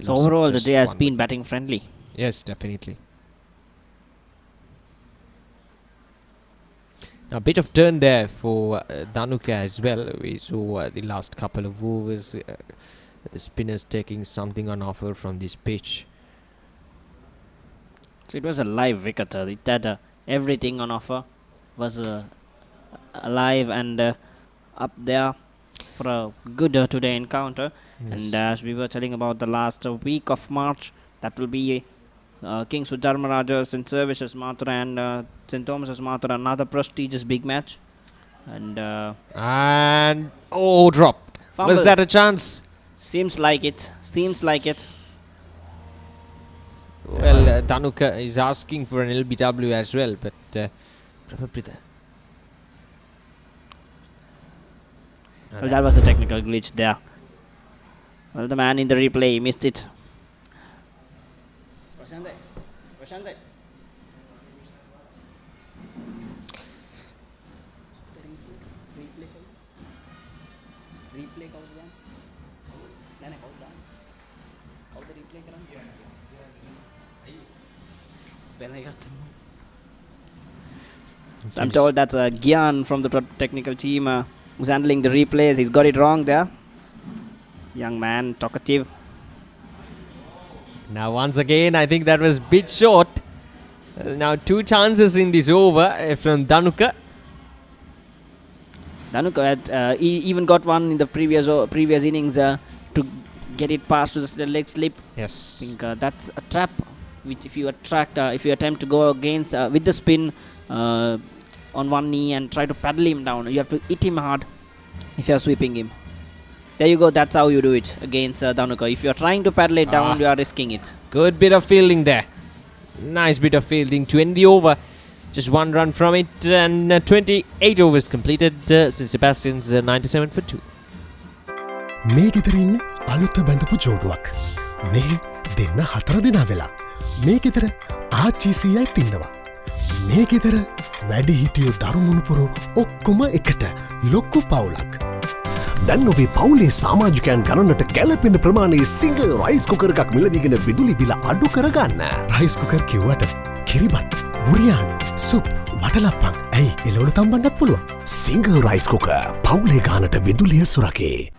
So overall, the day has been batting friendly. Yes, definitely. Now, a bit of turn there for Dhanuka as well. We saw the last couple of overs, the spinners taking something on offer from this pitch. So it was a live wicket. It had everything on offer. Was alive and up there for a good today encounter. Yes. And as we were telling about the last week of March, that will be Kings with Dharmaraja, St. Services Mathura and St. Thomas's Mathura, another prestigious big match. And dropped. Fumble. Was that a chance? Seems like it. Seems like it. Well, Dhanuka is asking for an LBW as well, but probably that. Well, that was a technical glitch there. Well, the man in the replay missed it. So I'm told that's Gyan from the technical team who's handling the replays. He's got it wrong there. Young man, talkative. Now once again, I think that was a bit short. Now 2 chances in this over from Dhanuka. Dhanuka had even got one in the previous innings to get it past to the leg slip. Yes. I think that's a trap. Which if you attempt to go against with the spin on one knee and try to paddle him down, you have to hit him hard if you are sweeping him. There you go, that's how you do it against Dhanuka. If you are trying to paddle it down, you are risking it. Good bit of fielding there. Nice bit of fielding to end the over. Just 1 run from it, and 28 overs completed. St. Sebastian's 97 for 2. මේ ගෙදරින් අලුත බැඳපු ජෝඩුවක්. මේ දෙන්න 4 දෙනා වෙලා. මේ ගෙදර ආච්චීසීයයි තින්නවා. මේ ගෙදර වැඩි හිටියෝ දරුමුණුපුරු ඔක්කොම එකට ලොක්කු පවුලක්. දැන් ඔබේ පවුලේ සාමාජිකයන් ගණනට ගැලපෙන ප්‍රමාණයේ සිංහ රයිස් කුකර් එකක් මිලදීගෙන විදුලි බිල අඩු කරගන්න. රයිස් කුකර් කිව්වට කිරිබත්, බුරියානි, සුප්, වටලප්පන් ඇයි එළවලු තම්බන්නත් පුළුවන්. සිංහ රයිස් කුකර් පවුලේ ගානට විදුලිය සුරකේ.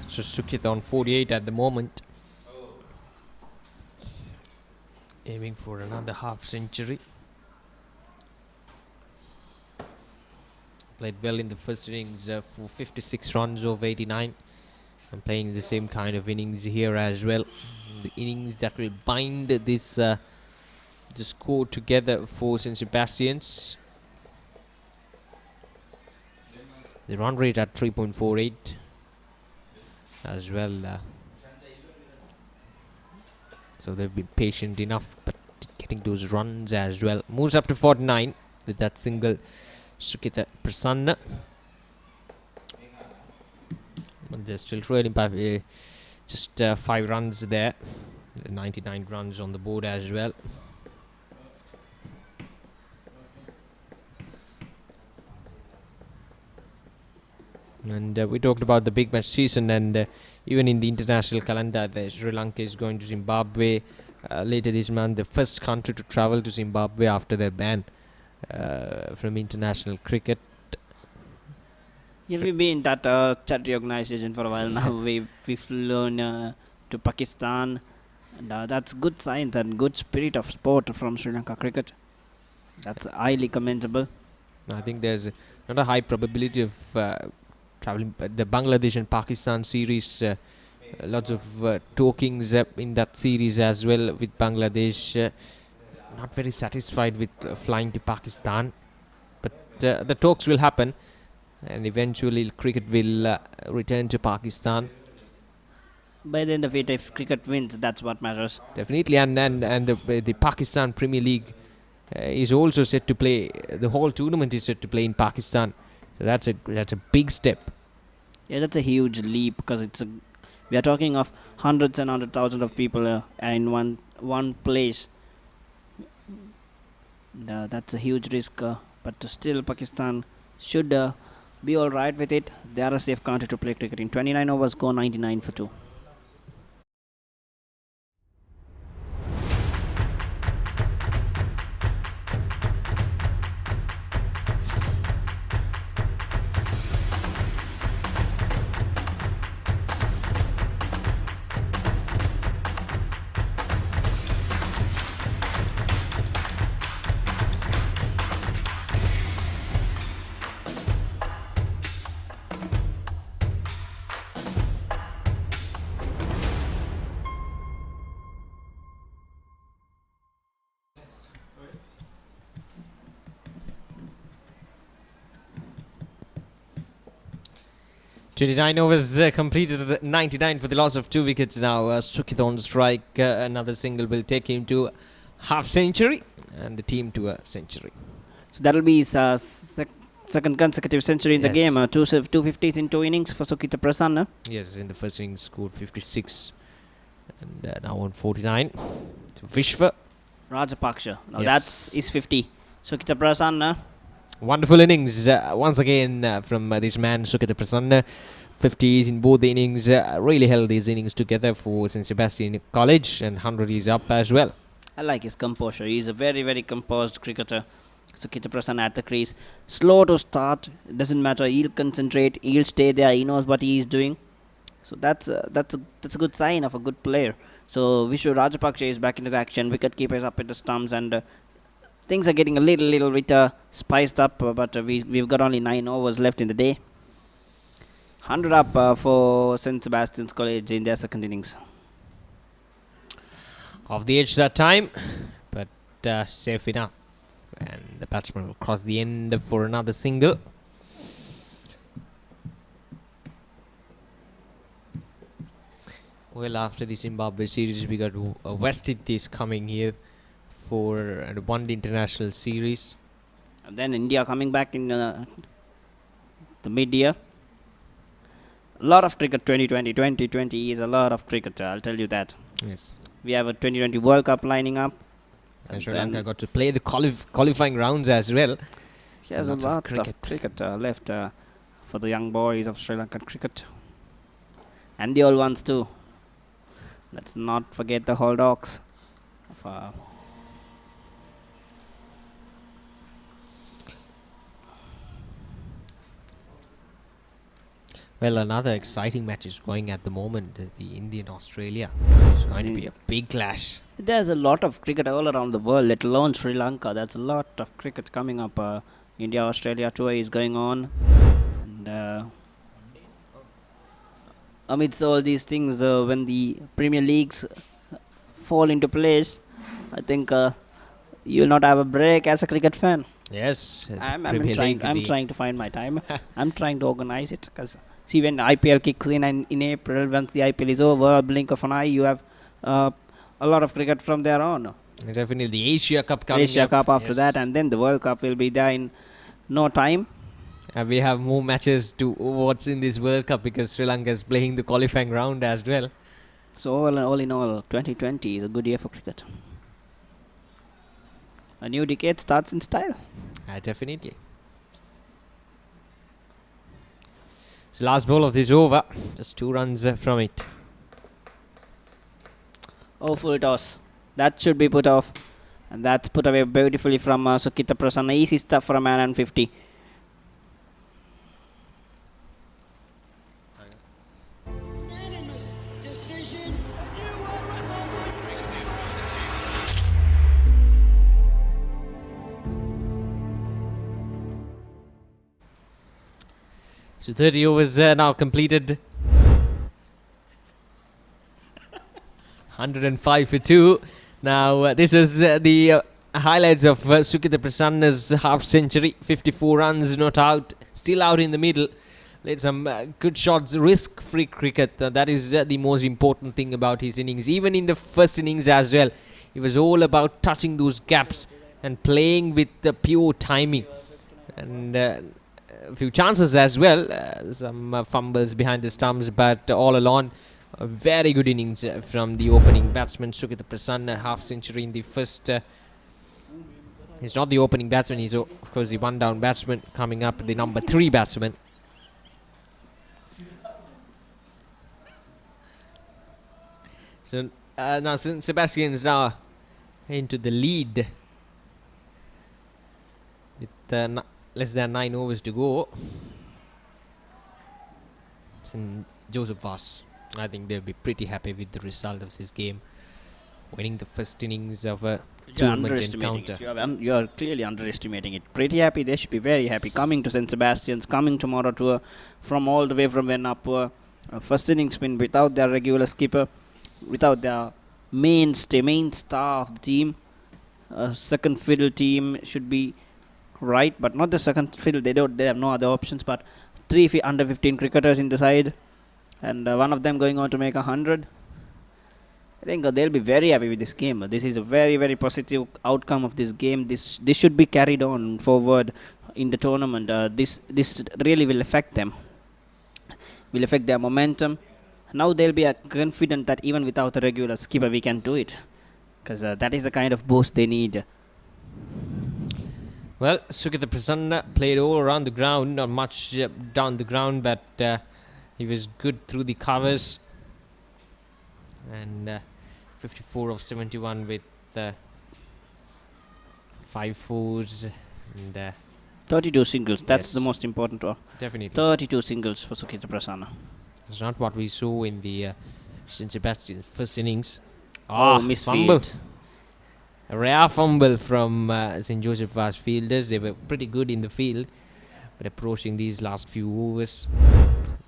So Sukit on 48 at the moment. Aiming for another half century. Played well in the first innings for 56 runs over 89. And playing the same kind of innings here as well. The innings that will bind this the score together for St. Sebastian's. The run rate at 3.48 as well. So they've been patient enough, but getting those runs as well. Moves up to 49 with that single Sukita Prasanna. But they're still trailing by just 5 runs there. 99 runs on the board as well. And we talked about the big match season, and even in the international calendar, Sri Lanka is going to Zimbabwe later this month, the first country to travel to Zimbabwe after their ban from international cricket. Yeah, we've been in that charity organization for a while now. We've flown to Pakistan, and that's good signs and good spirit of sport from Sri Lanka cricket. That's highly commendable. I think there's not a high probability of traveling. The Bangladesh and Pakistan series, lots of talkings in that series as well with Bangladesh. Not very satisfied with flying to Pakistan, but the talks will happen, and eventually cricket will return to Pakistan. By the end of it, if cricket wins, that's what matters. Definitely, and the Pakistan Premier League is also set to play. The whole tournament is set to play in Pakistan. So that's a big step. Yeah, that's a huge leap, because we are talking of hundreds and hundred thousands of people in one place. That's a huge risk, but still Pakistan should be all right with it. They are a safe country to play cricket in. 29 overs, go 99 for 2. .29 overs completed at 99 for the loss of 2 wickets now. Sukith on strike. Another single will take him to half century and the team to a century. So that'll be his second consecutive century in the game. 250s in 2 innings for Sukith Prasanna. Yes, in the first innings scored 56 and now on 49. To Vishwa Rajapaksha. Now that's his 50. Sukith Prasanna. Wonderful innings once again from this man Sukith Prasanna. 50s in both the innings, really held these innings together for St. Sebastian College, and 100 is up as well. I like his composure. He's a very, very composed cricketer. Sukith Prasanna at the crease. Slow to start. Doesn't matter. He'll concentrate. He'll stay there. He knows what he is doing. So that's a good sign of a good player. So Vishwa Rajapaksha is back into the action. Wicket keepers up at the stumps, and things are getting a little bit spiced up, but we've got only 9 overs left in the day. 100 up for St. Sebastian's College in their second innings. Off the edge that time, but safe enough. And the batsman will cross the end for another single. Well, after the Zimbabwe series, we got West Indies coming here for one international series. And then India coming back in the mid-year. A lot of cricket 2020 is a lot of cricket, I'll tell you that. Yes. We have a 2020 World Cup lining up. And Sri Lanka got to play the qualifying rounds as well. There's a lot of cricket left for the young boys of Sri Lankan cricket. And the old ones too. Let's not forget the whole dogs. Well, another exciting match is going at the moment. The Indian-Australia. It's going to be a big clash. There's a lot of cricket all around the world, let alone Sri Lanka. There's a lot of cricket coming up. India-Australia tour is going on. And amidst all these things, when the Premier Leagues fall into place, I think you'll not have a break as a cricket fan. Yes. I'm trying to find my time. I'm trying to organize it, because see, when IPL kicks in, and in April, once the IPL is over, a blink of an eye, you have a lot of cricket from there on. Definitely the Asia Cup coming up. Asia Cup after that, and then the World Cup will be there in no time. And we have more matches to watch in this World Cup, because Sri Lanka is playing the qualifying round as well. So all in all, 2020 is a good year for cricket. A new decade starts in style. Definitely. It's the last ball of this over. Just 2 runs from it. Oh, full toss. That should be put off. And that's put away beautifully from Sukita Prasanna. Easy stuff for a man and 50. So 30 overs now completed. 105 for 2. Now this is the highlights of Sukita Prasanna's half century. 54 runs, not out, still out in the middle. Played some good shots, risk-free cricket. That is the most important thing about his innings. Even in the first innings as well, it was all about touching those gaps and playing with the pure timing. And a few chances as well, some fumbles behind the stumps, but all along a very good innings from the opening batsman Sukita Prasanna. Half century in the first. He's not the opening batsman, he's of course the one down batsman. Coming up, the number 3 batsman. So now Sebastian is now into the lead with less than 9 overs to go. St. Joseph Vaz, I think they'll be pretty happy with the result of this game, winning the first innings of a tournament encounter. You are clearly underestimating it. Pretty happy, they should be very happy. Coming to St. Sebastian's, coming to Moratuwa from all the way from Wennappuwa. First innings win without their regular skipper, without their main star of the team. Second fiddle team should be right, but not the second fiddle. They have no other options. But 3 under 15 cricketers in the side, and one of them going on to make 100. I think they'll be very happy with this game. This is a very, very positive outcome of this game. This should be carried on forward in the tournament. This really will affect them. Will affect their momentum. Now they'll be confident that even without a regular skipper we can do it, because that is the kind of boost they need. Well, Sukita Prasanna played all around the ground, not much down the ground, but he was good through the covers. And 54 of 71 with 5 fours and 32 singles. That's yes, the most important one. Definitely. 32 singles for Sukita Prasanna. It's not what we saw in the St. Sebastian first innings. Fumble. A rare fumble from St. Joseph Vaz fielders. They were pretty good in the field, but approaching these last few overs.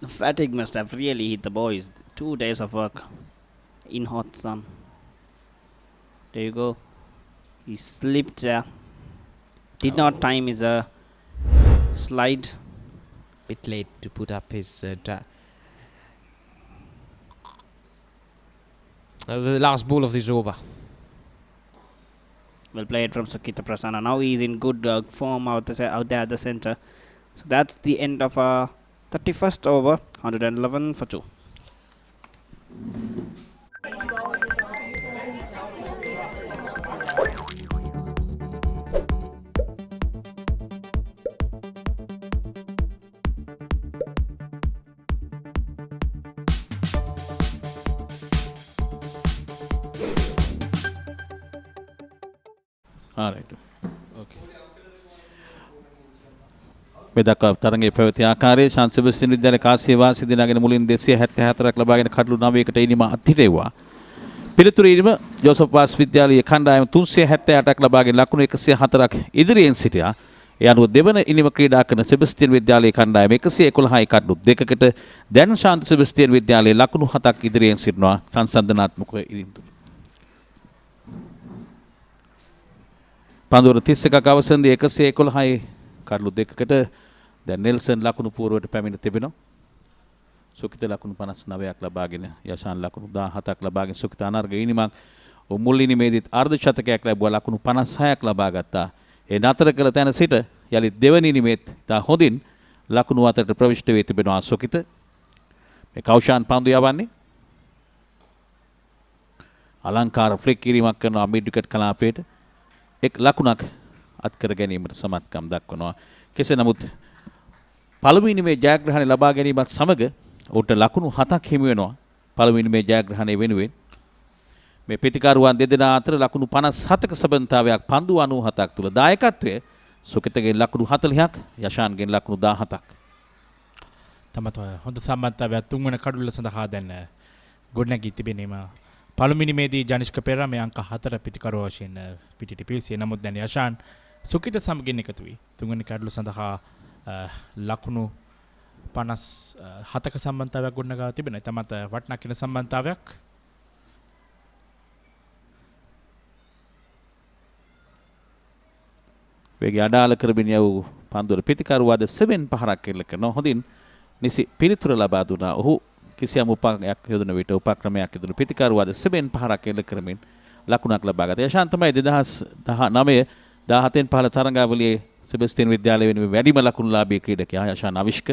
The fatigue must have really hit the boys. 2 days of work in hot sun. There you go. He slipped. Did not time his slide. Bit late to put up his. That was the last ball of this over. Well played from Sukita Prasanna. Now he is in good form out there at the centre. So that's the end of 31st over. 111 for 2. All right. Okay. මේ දක්වා තරඟයේ පැවති ආකාරයේ ශාන්ත සෙබස්තියන් විද්‍යාලය කාසියවා සිදිනාගෙන මුලින් 274ක් ලබාගෙන කඩලු 9කට ඉනිම අත්හිටෙව්වා. පිළිතුරු ඉනිම ජෝසප් වාස් විද්‍යාලයේ කණ්ඩායම 378ක් ලබාගෙන ලකුණු 104ක් ඉදිරියෙන් සිටියා. ඒ අනුව දෙවන ඉනිම ක්‍රීඩා කරන සෙබස්තියන් විද්‍යාලයේ කණ්ඩායම 111යි කඩලු 2කට දැන් ශාන්ත සෙබස්තියන් විද්‍යාලයේ ලකුණු 7ක් ඉදිරියෙන් සිටිනවා සංසන්දනාත්මකව ඉරින්තු. පන්දුවර 31ක අවසන්දී 111යි කඩලු 2කට දැන් නෙල්සන් ලකුණු පූර්වයට පැමිණ තිබෙනවා. සුකිත ලකුණු 59ක් ලබාගෙන යශාන් ලකුණු 17ක් ලබාගෙන සුකිත අනර්ග ඉනිමක් මුල් ඉනිමේදීත් අර්ධ ශතකයක් ලැබුවා ලකුණු 56ක් ලබා ගත්තා. ඒ නතර කළ තැන සිට යලිත් දෙවැනි ඉනිමේත් ඉතා හොඳින් ලකුණු අතරට ප්‍රවිෂ්ඨ වී තිබෙනවා සුකිත. මේ කෞෂාන් පන්දු යවන්නේ අලංකාර ෆ්ලික් කිරීමක් කරනවා මිඩ් විකට් කලාපයට. එක් ලකුණක් අත් කර ගැනීමට සමත්කම් දක්වනවා. කෙසේ නමුත් පළවෙනි මේ ජයග්‍රහණය ලබා ගැනීමත් සමග ඔහුට ලකුණු 7ක් හිමි වෙනවා. පළවෙනි මේ ජයග්‍රහණය වෙනුවෙන් මේ ප්‍රතිකාරුවන් දෙදෙනා අතර ලකුණු 57ක සබඳතාවයක් පන්දු 97ක් තුල දායකත්වය සුකිතගෙන් ලකුණු 40ක් යෂාන්ගෙන් ලකුණු 17ක්. තමත හොඳ සම්බන්ධතාවයක් තුන්වන කඩුල්ල සඳහා දැන් ගොඩනැගී තිබෙනීම පළමුවෙනි මේදී ජනිෂ්ක පෙරේරා මේ අංක 4 පිටිකරුව වශයෙන් පිටිට පිවිසිය. නමුත් දැන් යෂාන් සුකිත සමගින් එකතු වී තුන්වෙනි කඩුල්ල සඳහා ලකුණු 57ක සම්බන්ධතාවයක් ගොඩනගා තිබෙනවා. තමත වටනා කියන සම්බන්ධතාවයක් වේගය අඩාල කරමින් යවූ පන්දුවර පිටිකරුවාද 7 පහරක් එල්ල කරනවා. හොඳින් නිසි පිළිතුර ලබා දුනා. ඔහු කිසියම් උපක්‍රමයක් යොදන විට උපක්‍රමයක් යොදන පිටිකරුවාද 7 පහරක් එල්ල කරමින් ලකුණක් ලබා ගත්තා. යෂාන් තමයි 2019 17න් පහළ තරඟාවලියේ සෙබස්තියන් විද්‍යාලය වෙනුවෙන් වැඩිම ලකුණුලාභී ක්‍රීඩකයා යෂාන් අවිෂ්ක.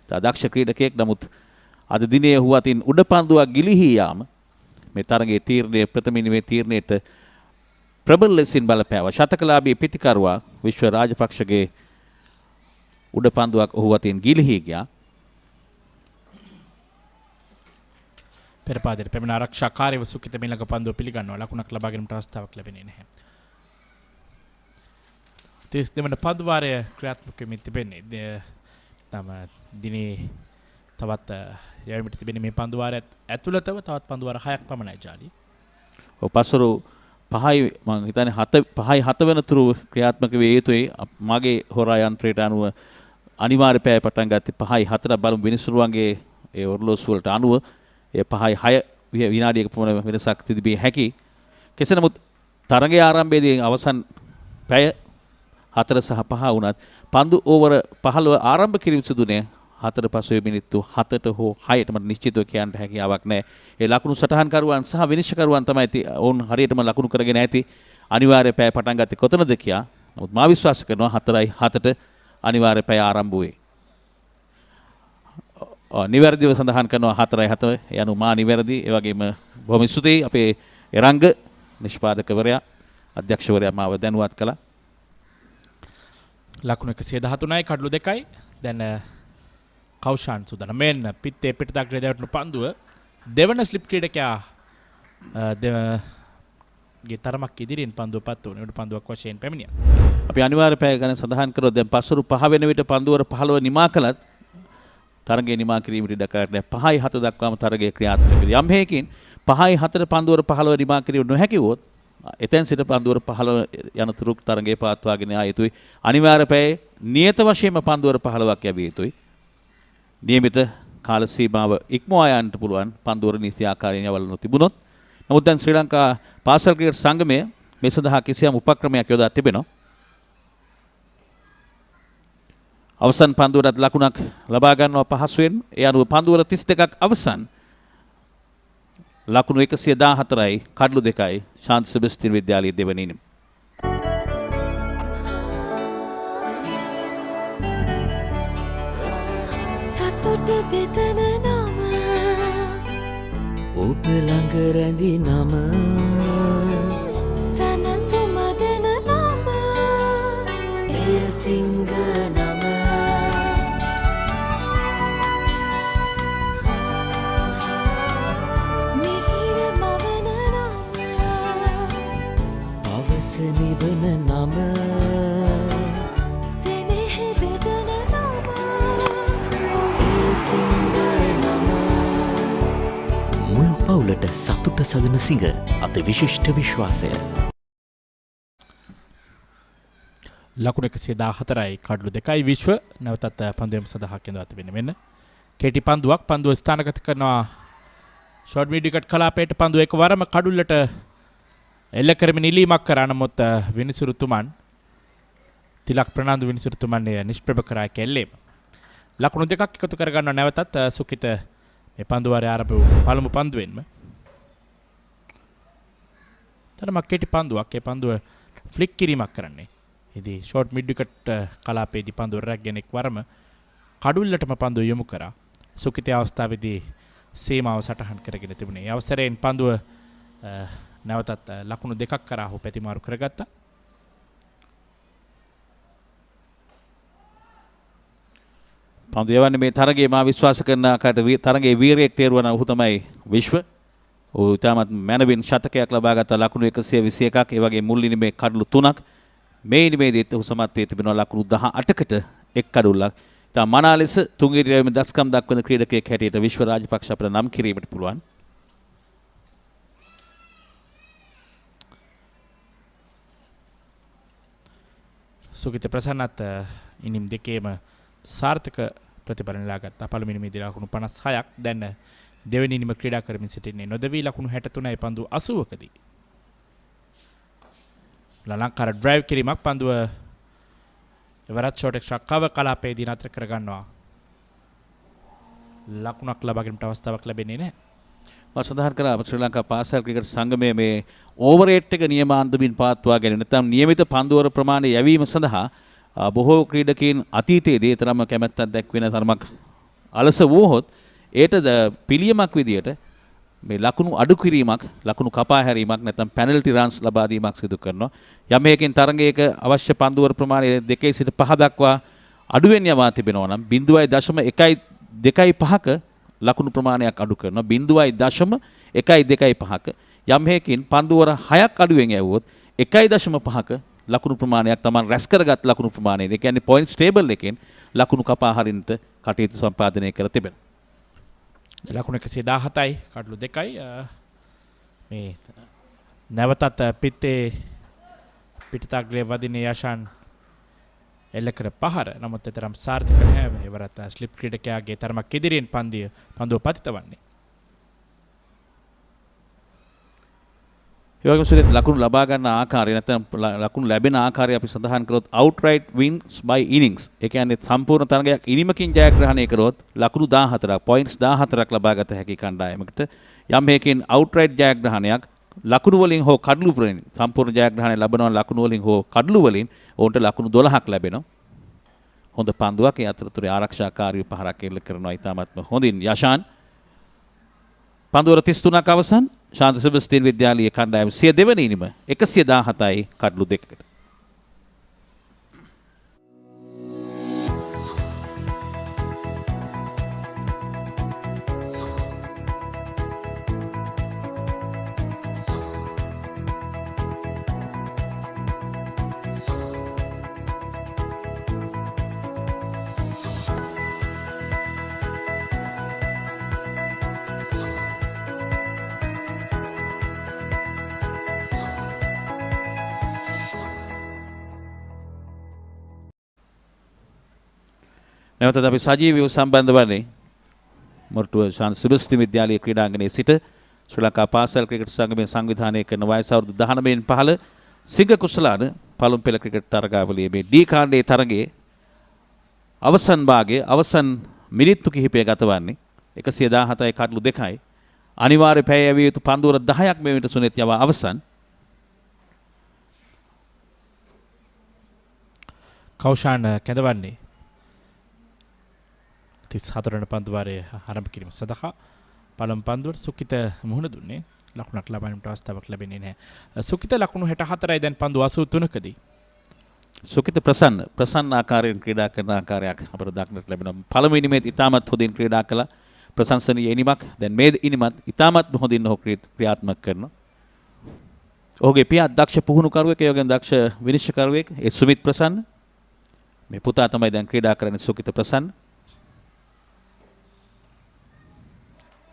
දක්ෂ ක්‍රීඩකයෙක්. නමුත් අද දිනේ ඔහු අතින් උඩ පන්දුවක් ගිලිහී යාම මේ තරගයේ තීරණය ප්‍රථම ඉනිමේ තීරණයට ප්‍රබල ලෙසින් බලපෑවා. ශතකලාභී පිටිකරුවා විශ්ව රාජපක්ෂගේ උඩ පන්දුවක් ඔහු අතින් ගිලිහී ගියා. පෙරපාදයට පැමිණ ආරක්ෂාකාරීව සුකිත මිලක පන්දුව පිළිගන්නවා. ලකුණක් ලබා ගැනීමට අවස්ථාවක් ලැබෙන්නේ නැහැ. 32 වන පන්දු වාරය ක්‍රියාත්මක වෙමින් තිබෙන්නේ. තම දිනේ තවත් යැවීමට තිබෙන මේ පන්දු වාරයත් ඇතුළතව තවත් පන්දු වාර 6ක් පමණයි ජාලි. ඔව් පසුරු 5යි මම හිතන්නේ 5යි 7 වෙනතුරු ක්‍රියාත්මක වේ යුතුයි. මගේ හොරා යන්ත්‍රයට අනුව අනිවාර්ය පෑ පටන් ගත්තේ 5යි 4 බලමු විනිසුරුවන්ගේ ඒ ඔරලෝසු වලට අනුව ඒ 5යි 6 විනාඩියක පමණ වෙනසක් තිබිය හැකි. කෙසේ නමුත් තරගයේ ආරම්භයේදී අවසන් පැය 4 සහ 5 වුණත් පන්දු ඕවර 15 ආරම්භ කිරීම සිදුනේ 4 පසුවේ මිනිත්තු 7ට හෝ 6ට මට නිශ්චිතව කියන්න හැකියාවක් නැහැ. ඒ ලකුණු සටහන්කරුවන් සහ විනිශ්චයකරුවන් තමයි ඔවුන් හරියටම ලකුණු කරගෙන ඇති. අනිවාර්ය පැය පටන් ගත්තේ කොතනද කියා. නමුත් මා විශ්වාස කරනවා 4යි 7ට අනිවාර්ය පැය ආරම්භ වේ. නිවැරදිව සඳහන් කරනවා 4යි 7 යනු මා නිවැරදි. ඒ වගේම බොහොම ස්තුතියි අපේ එරංග නිෂ්පාදකවරයා අධ්‍යක්ෂවරයා මාව දැනුවත් කළා. ලකුණු 113යි කඩලු 2යි. දැන් කෞෂාන් සුදානම් මෙන්න පිත්තේ පිටතග්‍රේ දැවටුණු පන්දුව දෙවන ස්ලිප් ක්‍රීඩකයා ගේ තරමක් ඉදිරියෙන් පන්දුව පත් වුණා. උඩ පන්දුවක් වශයෙන් පැමිණියා. අපි අනිවාර්ය පැය ගැන සඳහන් කරොත් දැන් පස්වරු 5 වෙන විට පන්දුවර 15 නිමා කළත් තරගයේ නිමා කිරීමට ඉඩ කරන්නේ 5යි 7 දක්වාම තරගයේ ක්‍රියාත්මක වෙනවා. යම් හේකින් 5යි 7 පන්දුවර 15 නිමා කිරීම නොහැකි වුවොත් එතෙන් සිට පන්දුවර 15 යනතුරු තරගයේ පවත්වාගෙන ආ යුතුයි. අනිවාර්ය පැය නියත වශයෙන්ම පන්දුවර 15ක් යැවිය යුතුයි. නියමිත කාල සීමාව ඉක්මවා යන්නට පුළුවන් පන්දුවර නීති ආකාරයෙන් යවල නොතිබුණොත්. නමුත් දැන් ශ්‍රී ලංකා පාසල් ක්‍රිකට් සංගමය මේ සඳහා කිසියම් උපක්‍රමයක් යොදා තිබෙනවා. අවසන් පන්දුවරට ලකුණක් ලබා ගන්නවා පහසුවෙන්. ඒ අනුව පන්දුවර 32ක් අවසන්. ලකුණු 114යි කඩලු 2යි ශාන්ති සෙබස්තියන් විද්‍යාලයේ දෙවන ඉනිම. සතුට බෙදන නම ඔබ ළඟ රැඳි නම සනසුම දෙන නම එය සිංහ නම මිහිර මවන නම පවස නිවන නම සෙනෙහ බෙදන නම එය සිංහ නම මුළු පවුලට සතුට සදන සිංහ අති විශිෂ්ට විශ්වාසය. ලකුණු 114යි කඩලු 2යි විශ්ව නැවතත් පන්දුවම සඳහා කෙඳවා තිබෙන්නේ. මෙන්න කෙටි පන්දුවක් පන්දුව ස්ථානගත කරනවා ෂෝට් මීඩ් විකට් කලාපයට පන්දුව එකවරම කඩුල්ලට එල්ල කරමින් ඉලීමක් කරා. නමුත් විනිසුරුතුමන් තිලක් ප්‍රනාන්දු විනිසුරුතුමන් නිෂ්ප්‍රභ කරා කෙල්ලේම. ලකුණු දෙකක් එකතු කරගන්නවා නැවතත් සුකිත මේ පන්දු වාරයේ ආරම්භ වූ පළමු පන්දුවෙන්ම. තරමක් කෙටි පන්දුවක්. ඒ පන්දුව ෆ්ලික් කිරීමක් කරන්නේ. ඉතින් ෂෝට් මිඩ් විකට් කලාපයේදී පන්දුව රැගෙන එක්වරම කඩුල්ලටම පන්දුව යොමු කරා. සුකිතේ අවස්ථාවේදී සීමාව සටහන් කරගෙන තිබුණේ. ඒ අවස්ථරයෙන් පන්දුව නැවතත් ලකුණු දෙකක් කරා හෝ පැතිමාරු කරගත්තා. පන්දු යවන්නේ මේ තරගයේ මා විශ්වාස කරන ආකාරයට තරගයේ වීරයෙක් තේරුවන ඔහු තමයි විශ්ව. ඔහු ඉතාමත් මැනවින් ශතකයක් ලබා ගත්ත ලකුණු 121ක්. ඒ වගේ මුල් ඉනිමේ කඩලු 3ක්. මේ ඉනිමේදීත් ඔහු සමත් වී තිබෙනවා ලකුණු 18කට එක් කඩුල්ලක්. ඉතා මනා ලෙස තුන්ගිරියම දස්කම් දක්වන ක්‍රීඩකයෙක් හැටියට විශ්ව රාජපක්ෂ අපට නම් කිරීමට පුළුවන්. සුගිත ප්‍රසන්නත් ඉනිම් දෙකේම සාර්ථක ප්‍රතිඵල නෙලා ගත්තා. පළවෙනි ඉනිමේදී ලකුණු 56ක්. දැන් දෙවෙනි ඉනිම ක්‍රීඩා කරමින් සිටින්නේ නොදවී ලකුණු 63යි පන්දුව 80කදී. ලලංකාර ඩ්‍රයිව් කිරීමක් පන්දුව එවරත් ෂෝට් එක්ස්ට්‍රා කව කලාපයේදී නතර කරගන්නවා. ලකුණක් ලබා ගැනීමට අවස්ථාවක් ලැබෙන්නේ නැහැ. මම සඳහන් කරා ශ්‍රී ලංකා පාසල් ක්‍රිකට් සංගමයේ මේ ඕවරේට් එක නියමාන්දමින් පවත්වා ගැනීම නැත්නම් නියමිත පන්දුවර ප්‍රමාණය යැවීම සඳහා බොහෝ ක්‍රීඩකයන් අතීතයේදී තරම කැමැත්තක් දැක්වෙන තරමක් අලස වුවහොත් ඒට පිළියමක් විදියට මේ ලකුණු අඩු කිරීමක්, ලකුණු කපා හැරීමක් නැත්නම් පැනල්ටි රන්ස් ලබා දීමක් සිදු කරනවා. යම් හේකින් තරගයක අවශ්‍ය පන්දුවර ප්‍රමාණය 2 සිට 5 දක්වා අඩුවෙන් යවා තිබෙනවා නම් 0.125ක ලකුණු ප්‍රමාණයක් අඩු කරනවා. 0.125ක යම් හේකින් පන්දුවර 6ක් අඩුවෙන් යවුවොත් 1.5ක ලකුණු ප්‍රමාණයක් තමයි රැස් කරගත් ලකුණු ප්‍රමාණය. ඒ කියන්නේ පොයින්ට්ස් ටේබල් එකෙන් ලකුණු කපා හරින්නට කටයුතු සම්පාදනය කර තිබෙනවා. ලකුණු 117යි කඩලු 2යි. මේ නැවතත් පිටේ පිටතග්‍රේ වදින යෂාන් එල්ල කර පහර. නමුත් තරම් සාර්ථක නැහැ. එවරත් ස්ලිප් ක්‍රීඩකයාගේ තරමක් ඉදිරියෙන් පන්දුව පතිත වන්නේ. ඒ වගේම සුරිත් ලකුණු ලබා ගන්න ආකාරය නැත්නම් ලකුණු ලැබෙන ආකාරය අපි සඳහන් කරොත් outright wins by innings. ඒ කියන්නේ සම්පූර්ණ තරගයක් ඉනිමකින් ජයග්‍රහණය කරොත් ලකුණු 14ක් points 14ක් ලබා ගත හැකි කණ්ඩායමකට යම් හේකින් outright ජයග්‍රහණයක් ලකුණු වලින් හෝ කඩලු වලින් සම්පූර්ණ ජයග්‍රහණය ලබනවා ලකුණු වලින් හෝ කඩලු වලින් ඔවුන්ට ලකුණු 12ක් ලැබෙනවා. හොඳ පන්දුවක් ඒ අතරතුරේ ආරක්ෂාකාරී පහරක් එල්ල කරනවා ඉතාමත්ම හොඳින් යෂාන්. පන්දුවර 33ක් අවසන්. ශාන්ත සෙබස්තියන් විද්‍යාලීය කණ්ඩායම 102 වෙනි ඉනිම 117යි කඩලු 2කට. නැවතත් අපි සජීවීව සම්බන්ධ වන්නේ මොරටුව ශාන්ත සෙබස්තියන් විද්‍යාලීය ක්‍රීඩාංගණයේ සිට ශ්‍රී ලංකා පාසල් ක්‍රිකට් සංගමය සංවිධානය කරන වයස අවුරුදු 19න් පහළ සිංහ කුසලාන පළමු පෙළ ක්‍රිකට් තරගාවලියේ මේ ඩී කාණ්ඩයේ තරගයේ අවසන් භාගයේ අවසන් මිනිත්තු කිහිපය ගතවන්නේ 117යි කඩලු 2යි. අනිවාර්ය පැය යැවිය යුතු පන්දුවර 10ක් මේ විට සුනිත් යවා අවසන්. කෞෂාන් කැඳවන්නේ 34 වන පන්දුවාරයේ ආරම්භ කිරීම සඳහා පළමු පන්දුවට සුකිත මුහුණ දුන්නේ. ලකුණක් ලබන්නට අවස්ථාවක් ලැබෙන්නේ නැහැ. සුකිත ලකුණු 64යි දැන් පන්දු 83කදී. සුකිත ප්‍රසන්න ආකාරයෙන් ක්‍රීඩා කරන ආකාරයක් අපට දක්නට ලැබෙනවා. පළමු ඉනිමේත් ඉතාමත් හොඳින් ක්‍රීඩා කළා. ප්‍රශංසනීය ඉනිමක්. දැන් මේ ඉනිමත් ඉතාමත් හොඳින් ඔහු ක්‍රියාත්මක කරනවා. ඔහුගේ පියා දක්ෂ පුහුණුකරුවෙක්, ඒ වගේම දක්ෂ විනිශ්චයකරුවෙක් ඒ සුමිත් ප්‍රසන්න. මේ පුතා තමයි දැන් ක්‍රීඩා කරන්නේ සුකිත ප්‍රසන්න.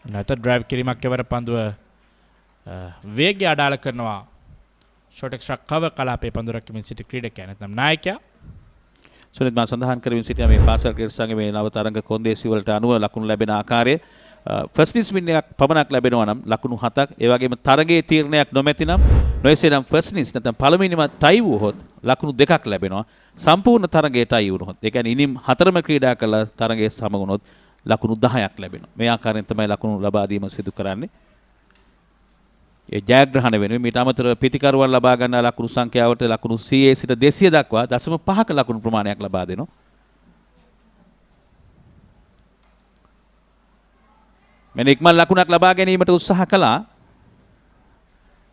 නැත ඩ්‍රයිව් කිරීමක් කෙවර පන්දුව වේගය අඩාල කරනවා. ෂොට් එක්ස්ට්‍රා කව කලාපයේ පන්දු රැකීමෙන් සිටි ක්‍රීඩකයා නැත්නම් නායකයා. සුනිත් මා සඳහන් කරමින් සිටියා මේ පාසල් ක්‍රීඩා සංගමේ නව තරඟ කොන්දේසි වලට අනුව ලකුණු ලැබෙන ආකාරය ෆස්ට් ඉනිස් එකක් පමණක් ලැබෙනවා නම් ලකුණු 7ක්. ඒ වගේම තරගයේ තීරණයක් නොමැති නම් නොයසේ නම් ෆස්ට් ඉනිස් නැත්නම් පළමු ඉනිම ටයි වුවහොත් ලකුණු 2ක් ලැබෙනවා. සම්පූර්ණ තරගයේ ටයි වුණොත් ඒ කියන්නේ ඉනිම් 4ම ක්‍රීඩා කළ තරගයේ සම වුණොත් ලකුණු 10ක් ලැබෙනවා. මේ ආකාරයෙන් තමයි ලකුණු ලබා දීම සිදු කරන්නේ. ඒ ජයග්‍රහණ වෙනුවෙන් මීට අමතරව පිතිකරුවන් ලබා ගන්නා ලකුණු සංඛ්‍යාවට ලකුණු 100 සිට 200 දක්වා 0.5ක ලකුණු ප්‍රමාණයක් ලබා දෙනවා. මෙන්න ඉක්මන් ලකුණක් ලබා ගැනීමට උත්සාහ කළා.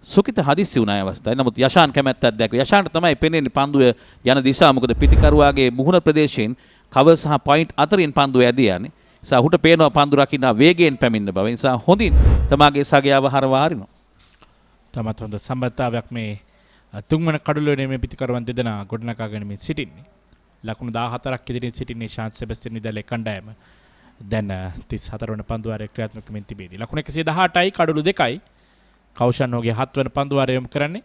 සුකිත හදිස්සි වුණා අවස්ථාවේ. නමුත් යෂාන් කැමැත්තක් දැක්වුවා. යෂාන්ට තමයි පෙනෙන්නේ පන්දුව යන දිශාව. මොකද පිතිකරුවාගේ මුහුණ ප්‍රදේශයෙන් කවර් සහ පොයින්ට් අතරින් පන්දුව ඇදී යන්නේ. නිසා ඔහුට පේනවා පන්දු රකින්න වේගයෙන් පැමිණෙන බව. නිසා හොඳින් තමාගේ සගයාව හරවා හරිනවා. තමත් හොඳ සම්බන්ධතාවයක් මේ තුන්වන කඩුල්ලේ මේ පිටිකරවන් දෙදෙනා ගොඩනගා ගැනීම සිටින්නේ. ලකුණු 14ක් ඉදිරියෙන් සිටින්නේ ශාන්ත සෙබස්තියන් විද්‍යාලයේ කණ්ඩායම. දැන් 34 වන පන්දු වාරයේ ක්‍රියාත්මක වෙමින් තිබේදී. ලකුණු 118යි කඩුළු 2යි. කෞෂන්නෝගේ 7 වන පන්දු වාරය යොමු කරන්නේ.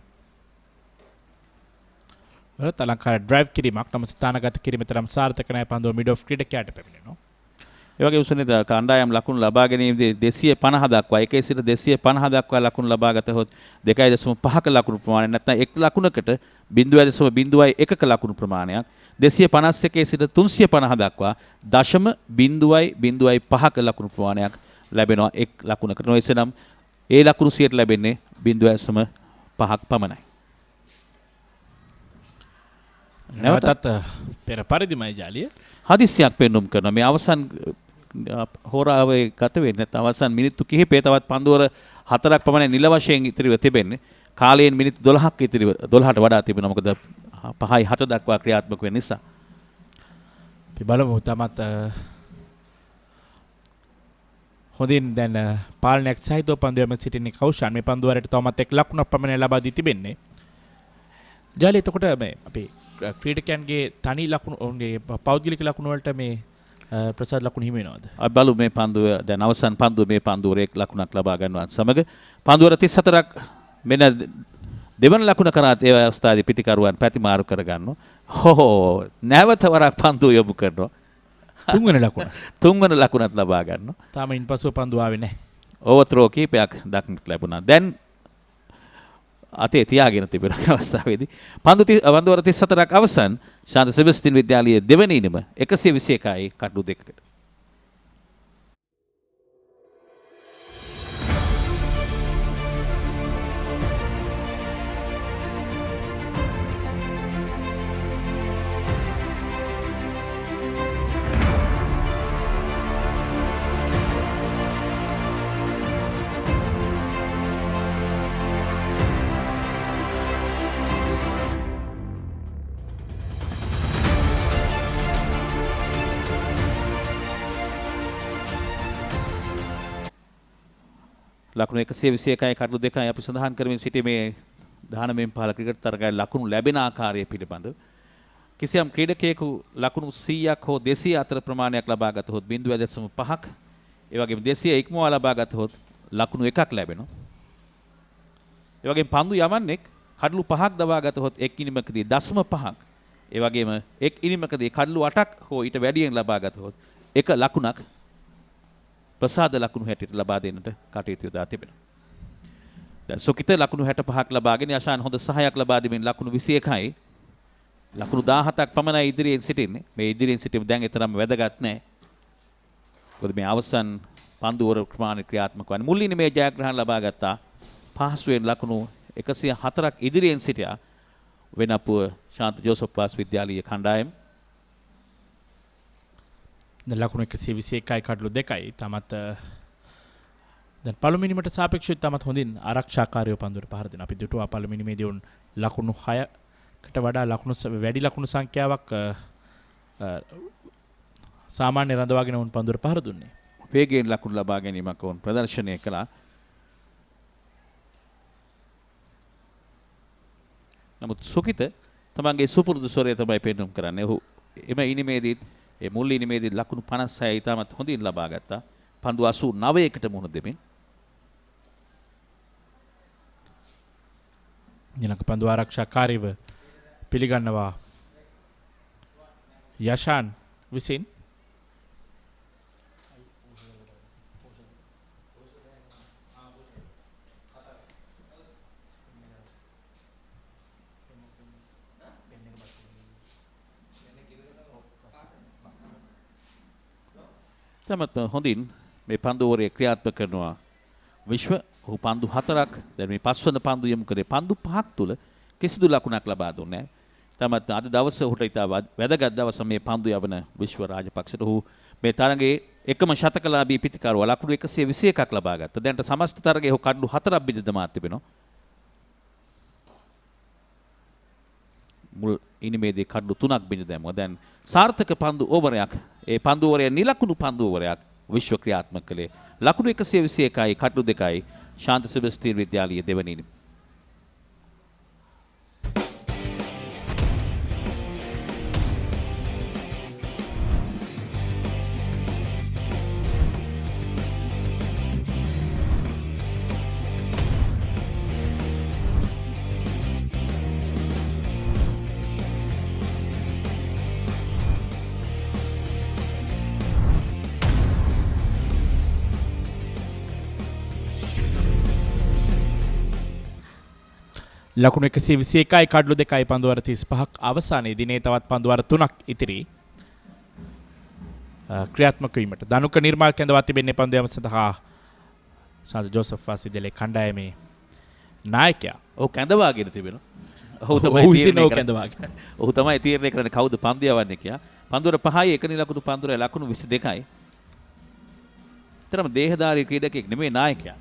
වලත් අලංකාර ඩ්‍රයිව් කිරීමක් නම් ස්ථානගත කිරීම තරම් සාර්ථක නැහැ පන්දුව මිඩ් ඔෆ් ක්‍රීඩකයාට පැමිණෙනවා. ඒ වගේ උසනේ කණ්ඩායම් ලකුණු ලබා ගැනීමේදී 250 දක්වා 1 සිට 250 දක්වා ලකුණු ලබා ගත හොත් 2.5ක ලකුණු ප්‍රමාණයක් නැත්නම් එක් ලකුණකට 0.01ක ලකුණු ප්‍රමාණයක් 251 සිට 350 දක්වා 0.05ක ලකුණු ප්‍රමාණයක් ලැබෙනවා එක් ලකුණකට. නොඑසේනම් ඒ ලකුණු 100ට ලැබෙන්නේ 0.5ක් පමණයි. නැවතත් පෙර පරිදිමයි ජාලිය හදිස්සියක් පෙන්නුම් කරනවා. මේ අවසන් හෝරාවේ ගත වෙන්නේ නැත්නම් අවසන් මිනිත්තු කිහිපේ තවත් පන්දුවර 4ක් පමණ නිල වශයෙන් ඉතිරිව තිබෙන්නේ. කාලයෙන් මිනිත්තු 12ක් ඉතිරිව 12ට වඩා තිබෙනවා. මොකද 5යි 7 දක්වා ක්‍රියාත්මක වෙන නිසා. අපි බලමු තමත් හොඳින් දැන් පාලනයක් සහිතව පන්දුවම සිටින්නේ කෞෂාන්. මේ පන්දුවරට තවමත් එක් ලකුණක් පමණ ලබා දී තිබෙන්නේ. ජාලි එතකොට මේ අපේ ක්‍රීඩකයන්ගේ තනි ලකුණු ඔවුන්ගේ පෞද්ගලික ලකුණු වලට මේ ප්‍රසාද ලකුණු හිමි වෙනවද? අපි බලමු මේ පන්දුව දැන් අවසන් පන්දුව මේ පන්දුවරේ ලකුණක් ලබා ගන්නවත් සමග පන්දුවර 34ක් මෙන්න දෙවන ලකුණ කරාත් ඒ අවස්ථාවේ පිටිකරුවන් ප්‍රතිමාරු කර ගන්නවා. හෝ නැවත වරක් පන්දුව යොමු කරනවා. තුන්වන ලකුණත් ලබා ගන්නවා. තාම ඉන්පසුව පන්දුව ආවේ නැහැ. ඕවර්ත්‍රෝ කීපයක් දක්නට ලැබුණා. දැන් අතේ තියාගෙන තිබෙන අවස්ථාවේදී පන්දුවර 34ක් අවසන් ශාන්ත සෙබස්තියන් විද්‍යාලයේ දෙවැනි ඉනිම 121යි කඩු 2කට. ලකුණු 121යි කඩු 2යි අපි සඳහන් කරමින් සිටි මේ 19 15 ක්‍රිකට් තරගයේ ලකුණු ලැබෙන ආකාරය පිළිබඳ කිසියම් ක්‍රීඩකයෙකු ලකුණු 100ක් හෝ 200 අතර ප්‍රමාණයක් ලබා ගතහොත් 0.5ක් ඒ වගේම 200 ඉක්මවා ලබා ගතහොත් ලකුණු 1ක් ලැබෙනවා. ඒ වගේම පන්දු යවන්නේ කඩලු 5ක් දවා ගතහොත් එක් ඉනිමකදී 0.5ක් ඒ වගේම එක් ඉනිමකදී කඩලු 8ක් හෝ ඊට වැඩියෙන් ලබා ගතහොත් එක ලකුණක් ප්‍රසාද ලකුණු හැටියට ලබා දෙන්නට කටයුතු යොදා තිබෙනවා. දැන් සොකිත ලකුණු 65ක් ලබාගෙන යශාන් හොඳ සහායක් ලබා දෙමින් ලකුණු 21යි ලකුණු 17ක් පමණයි ඉදිරියෙන් සිටින්නේ. මේ ඉදිරියෙන් සිටීම දැන් තරම් වැදගත් නැහැ. මොකද මේ අවසන් පන්දුවර ප්‍රමාණ ක්‍රියාත්මක වන්නේ මුල් ඉනිමේ ජයග්‍රහණ ලබා ගත්තා. පහසුවෙන් ලකුණු 104ක් ඉදිරියෙන් සිටියා වෙනපුව ශාන්ත ජෝසප් වාස් විද්‍යාලීය කණ්ඩායම. ලකුණු 121යි කඩලු 2යි තමත් දැන් පළමුවෙනිමට සාපේක්ෂව තමත් හොඳින් ආරක්ෂාකාරීව පන්දුවට පහර දෙනවා. අපි දුටුවා පළමුවෙනිමේදී උන් ලකුණු 6කට වඩා වැඩි ලකුණු සංඛ්‍යාවක් සාමාන්‍ය රඳවාගෙන උන් පන්දුවට පහර දුන්නේ. වේගයෙන් ලකුණු ලබා ගැනීමක් උන් ප්‍රදර්ශනය කළා. නමුත් සුකිත තමන්ගේ සුපුරුදු ස්වරය තමයි පෙන්වුම් කරන්නේ. ඔහු එම ඉනිමේදී ඒ මුල් ඉනිමේදී ලකුණු 56 ඉතාමත් හොඳින් ලබා ගත්තා. පන්දු 89කට මුහුණ දෙමින්. ඊළඟ පන්දු ආරක්ෂාකාරීව පිළිගන්නවා යශාන් විසින්. තමත් හොඳින් මේ පන්දුවරේ ක්‍රියාත්මක කරනවා විශ්ව. ඔහු පන්දු 4ක් දැන් මේ පස්වන පන්දු යොමු කරේ පන්දු 5ක් තුල කිසිදු ලකුණක් ලබා දුන්නේ නැහැ. තමත් අද දවසේ ඔහුට ඉතා වැදගත් දවස මේ පන්දු යවන විශ්ව රාජපක්ෂට ඔහු මේ තරගයේ එකම ශතකලාභී පිටිකරුවා ලකුණු 121ක් ලබා ගත්තා. දැන්ට සමස්ත තරගයේ ඔහු කඩලු 4ක් බිඳ දමා තිබෙනවා. මුල් ඉනිමේදී කඩලු 3ක් බිඳ දැමුවා. දැන් සාර්ථක පන්දු ඕවරයක් ඒ පන්දු ඕවරය නිලකුණු පන්දු ඕවරයක් විශ්ව ක්‍රියාත්මක කළේ. ලකුණු 121යි කඩලු 2යි ශාන්ත සෙබස්තියන් විද්‍යාලීය දෙවනි ඉනිම. ලකුණු 121යි කඩලු 2යි පන්දුවර 35ක් අවසානයේ දිනේ තවත් පන්දුවර 3ක් ඉතිරි ක්‍රියාත්මක වීමට දනුක නිර්මාල් කැඳවා තිබෙන්නේ පන්දුවම සඳහා සාදු ජෝසප් වාසිදෙලේ කණ්ඩායමේ නායකයා. ඔහු කැඳවාගෙන තිබෙනවා. ඔහු තමයි තීරණය කරන්නේ කවුද පන්දු යවන්නේ කියලා. පන්දුවර 5යි එක නිලකුණු පන්දුවර ලකුණු 22යි. තරම දේහධාරී ක්‍රීඩකයෙක් නෙමෙයි නායකයා.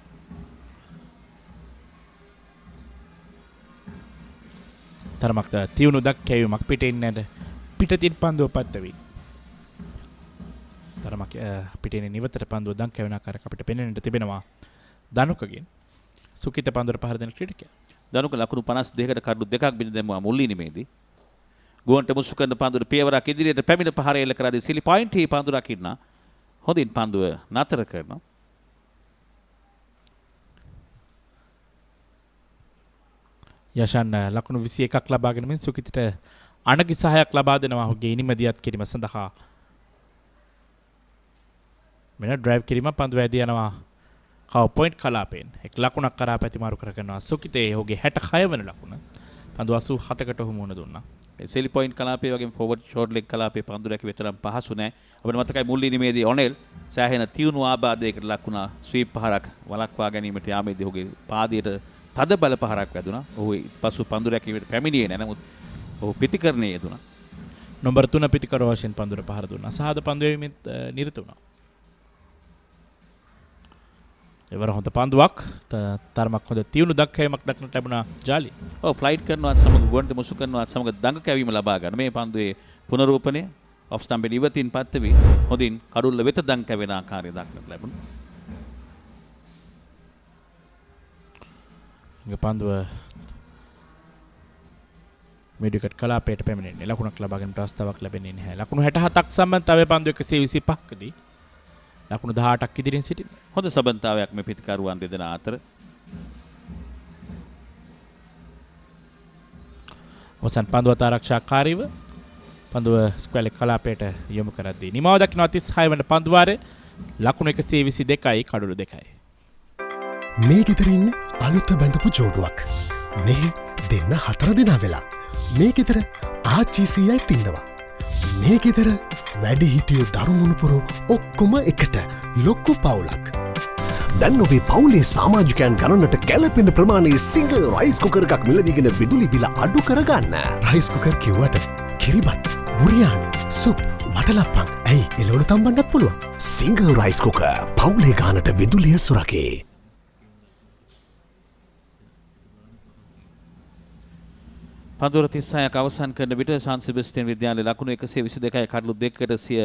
තරමක් තියුණු දක්කැවීමක් පිටින්නට පිටතින් පන්දුව පත්තවී. තරමක් පිටින් නිවතට පන්දුව දක්කැවෙන ආකාරයක් අපිට පෙනෙන්නට තිබෙනවා දනුකගෙන්. සුකිත පන්දුවට පහර දෙන ක්‍රීඩකයා. දනුක ලකුණු 52කට කඩලු 2ක් බිඳ දැමුවා මුල් ඉනිමේදී. ගුවන්ට මුසු කරන පන්දුවට පියවරක් ඉදිරියට පැමිණ පහර එල්ල කරාදී සිලි පොයින්ට් හි පන්දුරක් ඉන්න. හොඳින් පන්දුව නතර කරනවා. යෂන් ලකුණු 21ක් ලබාගෙන මෙන් සුකිතට අනගි සහයක් ලබා දෙනවා ඔහුගේ ඉනිම දියත් කිරීම සඳහා. මෙන්න ඩ්‍රයිව් කිරීම පන්දුව ඇදී යනවා කව පොයින්ට් කලාපයෙන්. එක් ලකුණක් කරා පැතිමාරු කරගන්නවා සුකිතේ ඔහුගේ 66 වන ලකුණ. පන්දුව 87කට ඔහු මුහුණ දුන්නා. සෙලි පොයින්ට් කලාපයේ වගේම ෆෝවර්ඩ් ෂෝට් ලෙග් කලාපයේ පන්දු රැකී වෙතරම් පහසු නැහැ. අපිට මතකයි මුල් ඉනිමේදී ඔනෙල් සෑහෙන තියුණු ආබාධයකට ලකුණා ස්වීප් පහරක් වළක්වා ගැනීමට යාමේදී ඔහුගේ පාදයට තද බල පහරක් වැදුනා. ඔහු පසු පන්දු රැකීමට පැමිණියේ නැහැ. නමුත් ඔහු පිටිකරණයේ යෙදුණා. නම්බර් 3 පිටිකර වශයෙන් පන්දුර පහර දුන්නා. සහද පන්දු වීමෙත් නිරත වුණා. එවර හොඳ පන්දුවක් තරමක් හොඳ තියුණු දක්කැවීමක් දක්නට ලැබුණා ජාලි. ඔව් ෆ්ලයිට් කරනවත් සමග ගුවන්ට මුසු කරනවත් සමග දඟ කැවීම ලබා ගන්න. මේ පන්දුවේ පුනරූපණය ඔෆ් ස්ටම්පේ ඉවතින් පත්වි හොඳින් කඩුල්ල වෙත දඟ කැවෙන ආකාරය දක්නට ලැබුණා. පන්දුව මෙඩිකට් කලාපයට පැමිණෙන්නේ ලකුණක් ලබා ගැනීමට අවස්ථාවක් ලැබෙන්නේ නැහැ. ලකුණු 67ක් සම්බන්ධතාවයේ පන්දුව 125කදී ලකුණු 18ක් ඉදිරියෙන් සිටිනවා. හොඳ සබන්තාවයක් මේ පිටිකරුවන් දෙදෙනා අතර. ඔසන් පන්දුව ආරක්ෂාකාරීව පන්දුව ස්ක්වැල් කලාපයට යොමු කරද්දී නිමාව දක්වන 36 වන පන්දු වාරයේ ලකුණු 122යි කඩලු 2යි. මේ ගෙදරින් අලුත බැඳපු ජෝඩුවක්. මේ දෙන්න 4 දෙනා වෙලා. මේ ගෙදර ආච්චිසියයි තින්නවා. මේ ගෙදර වැඩි හිටියෝ දරුමුණුපුරු ඔක්කොම එකට ලොක්කු පවුලක්. දැන් ඔබේ පවුලේ සාමාජිකයන් ගණනට ගැලපෙන ප්‍රමාණයේ සිංගල් රයිස් කුකර් එකක් මිලදීගෙන විදුලි බිල අඩු කරගන්න. රයිස් කුකර් කිව්වට කිරිබත්, බුරියානි, සුප්, වටලප්පන් ඇයි එළවලු තම්බන්නත් පුළුවන්. සිංගල් රයිස් කුකර් පවුලේ ගානට විදුලිය සුරකේ. පන්දුවර 36ක් අවසන් කරන විට ශාන්ත සෙබස්තියන් විද්‍යාලයේ ලකුණු 122යි කඩලු 2කට සිය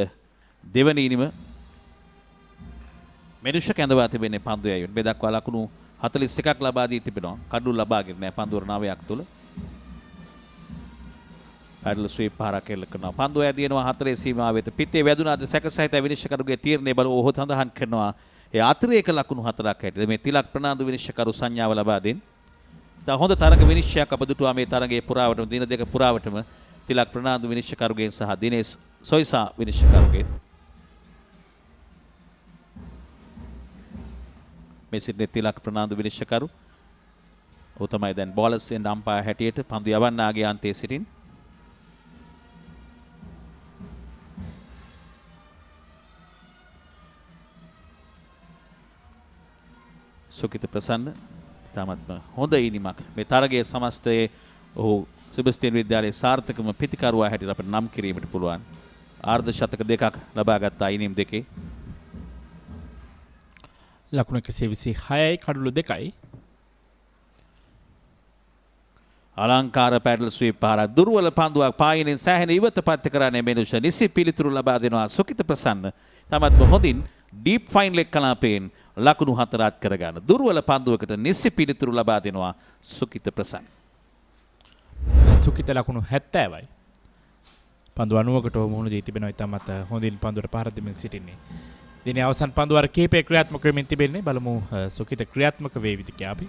දෙවනි ඉනිම මෙනුෂ කැඳවා තිබෙන්නේ පන්දු යැවීම. මේ දක්වා ලකුණු 41ක් ලබා දී තිබෙනවා. කඩලු ලබාගෙන නැහැ පන්දුවර 9ක් තුල. පැඩල් ස්වීප් පහරක් එල්ල කරනවා. පන්දුව ඇදිනවා 4 සීමාව වෙත. පිටේ වැදුනාද සැකසහිත විනිශ්චයකරුගේ තීරණය බලව ඔහු සඳහන් කරනවා. ඒ අතිරේක ලකුණු 4ක් හැටියට මේ තිලක් ප්‍රනාන්දු විනිශ්චයකරු සංඥාව ලබා දෙන්නේ. හොඳ තරග විනිශ්චයක් අප දුටුවා මේ තරගයේ පුරාවටම දින දෙක පුරාවටම තිලක් ප්‍රනාන්දු විනිශ්චයකරුගෙන් සහ දිනේෂ් සොයිසා විනිශ්චයකරුගෙන්. මේ සිටින තිලක් ප්‍රනාන්දු විනිශ්චයකරු ඔහු තමයි දැන් බෝලර්ස් එන්ඩ් අම්පයර් හැටියට පන්දු යවන්නාගේ අන්තයේ සිටින්. සුකිත ප්‍රසන්න තාමත්ම හොඳ ඉනිමක් මේ තරගයේ සමස්තයේ ඔහු සෙබස්තියන් විද්‍යාලයේ සාර්ථකම පිතිකරුවා හැටියට අපිට නම් කිරීමට පුළුවන්. ආර්ධ ශතක දෙකක් ලබා ගත්තා ඉනිම් දෙකේ. ලකුණු 126යි කඩලු 2යි. අලංකාර පැඩල් ස්වීප් පහර දුර්වල පන්දුවක් පායිනෙන් සෑහෙන ඉවත පත් කරන්නේ මෙනුෂ නිසි පිළිතුරු ලබා දෙනවා සුකිත ප්‍රසන්න. තමත් හොඳින් ඩීප් ෆයින් ලෙග් කලාපයෙන් ලකුණු 4 අත් කරගන්න. දුර්වල පන්දුවකට නිසි පිළිතුරු ලබා දෙනවා සුකිත ප්‍රසන්න. සුකිත ලකුණු 70යි. පන්දු 90කට මුහුණ දී තිබෙනවා. ඉතාමත් හොඳින් පන්දුවට පහර දෙමින් සිටින්නේ. දිනේ අවසන් පන්දු වර කීපයක් ක්‍රියාත්මක වෙමින් තිබෙන්නේ. බලමු සුකිත ක්‍රියාත්මක වේවිද කියලා අපි.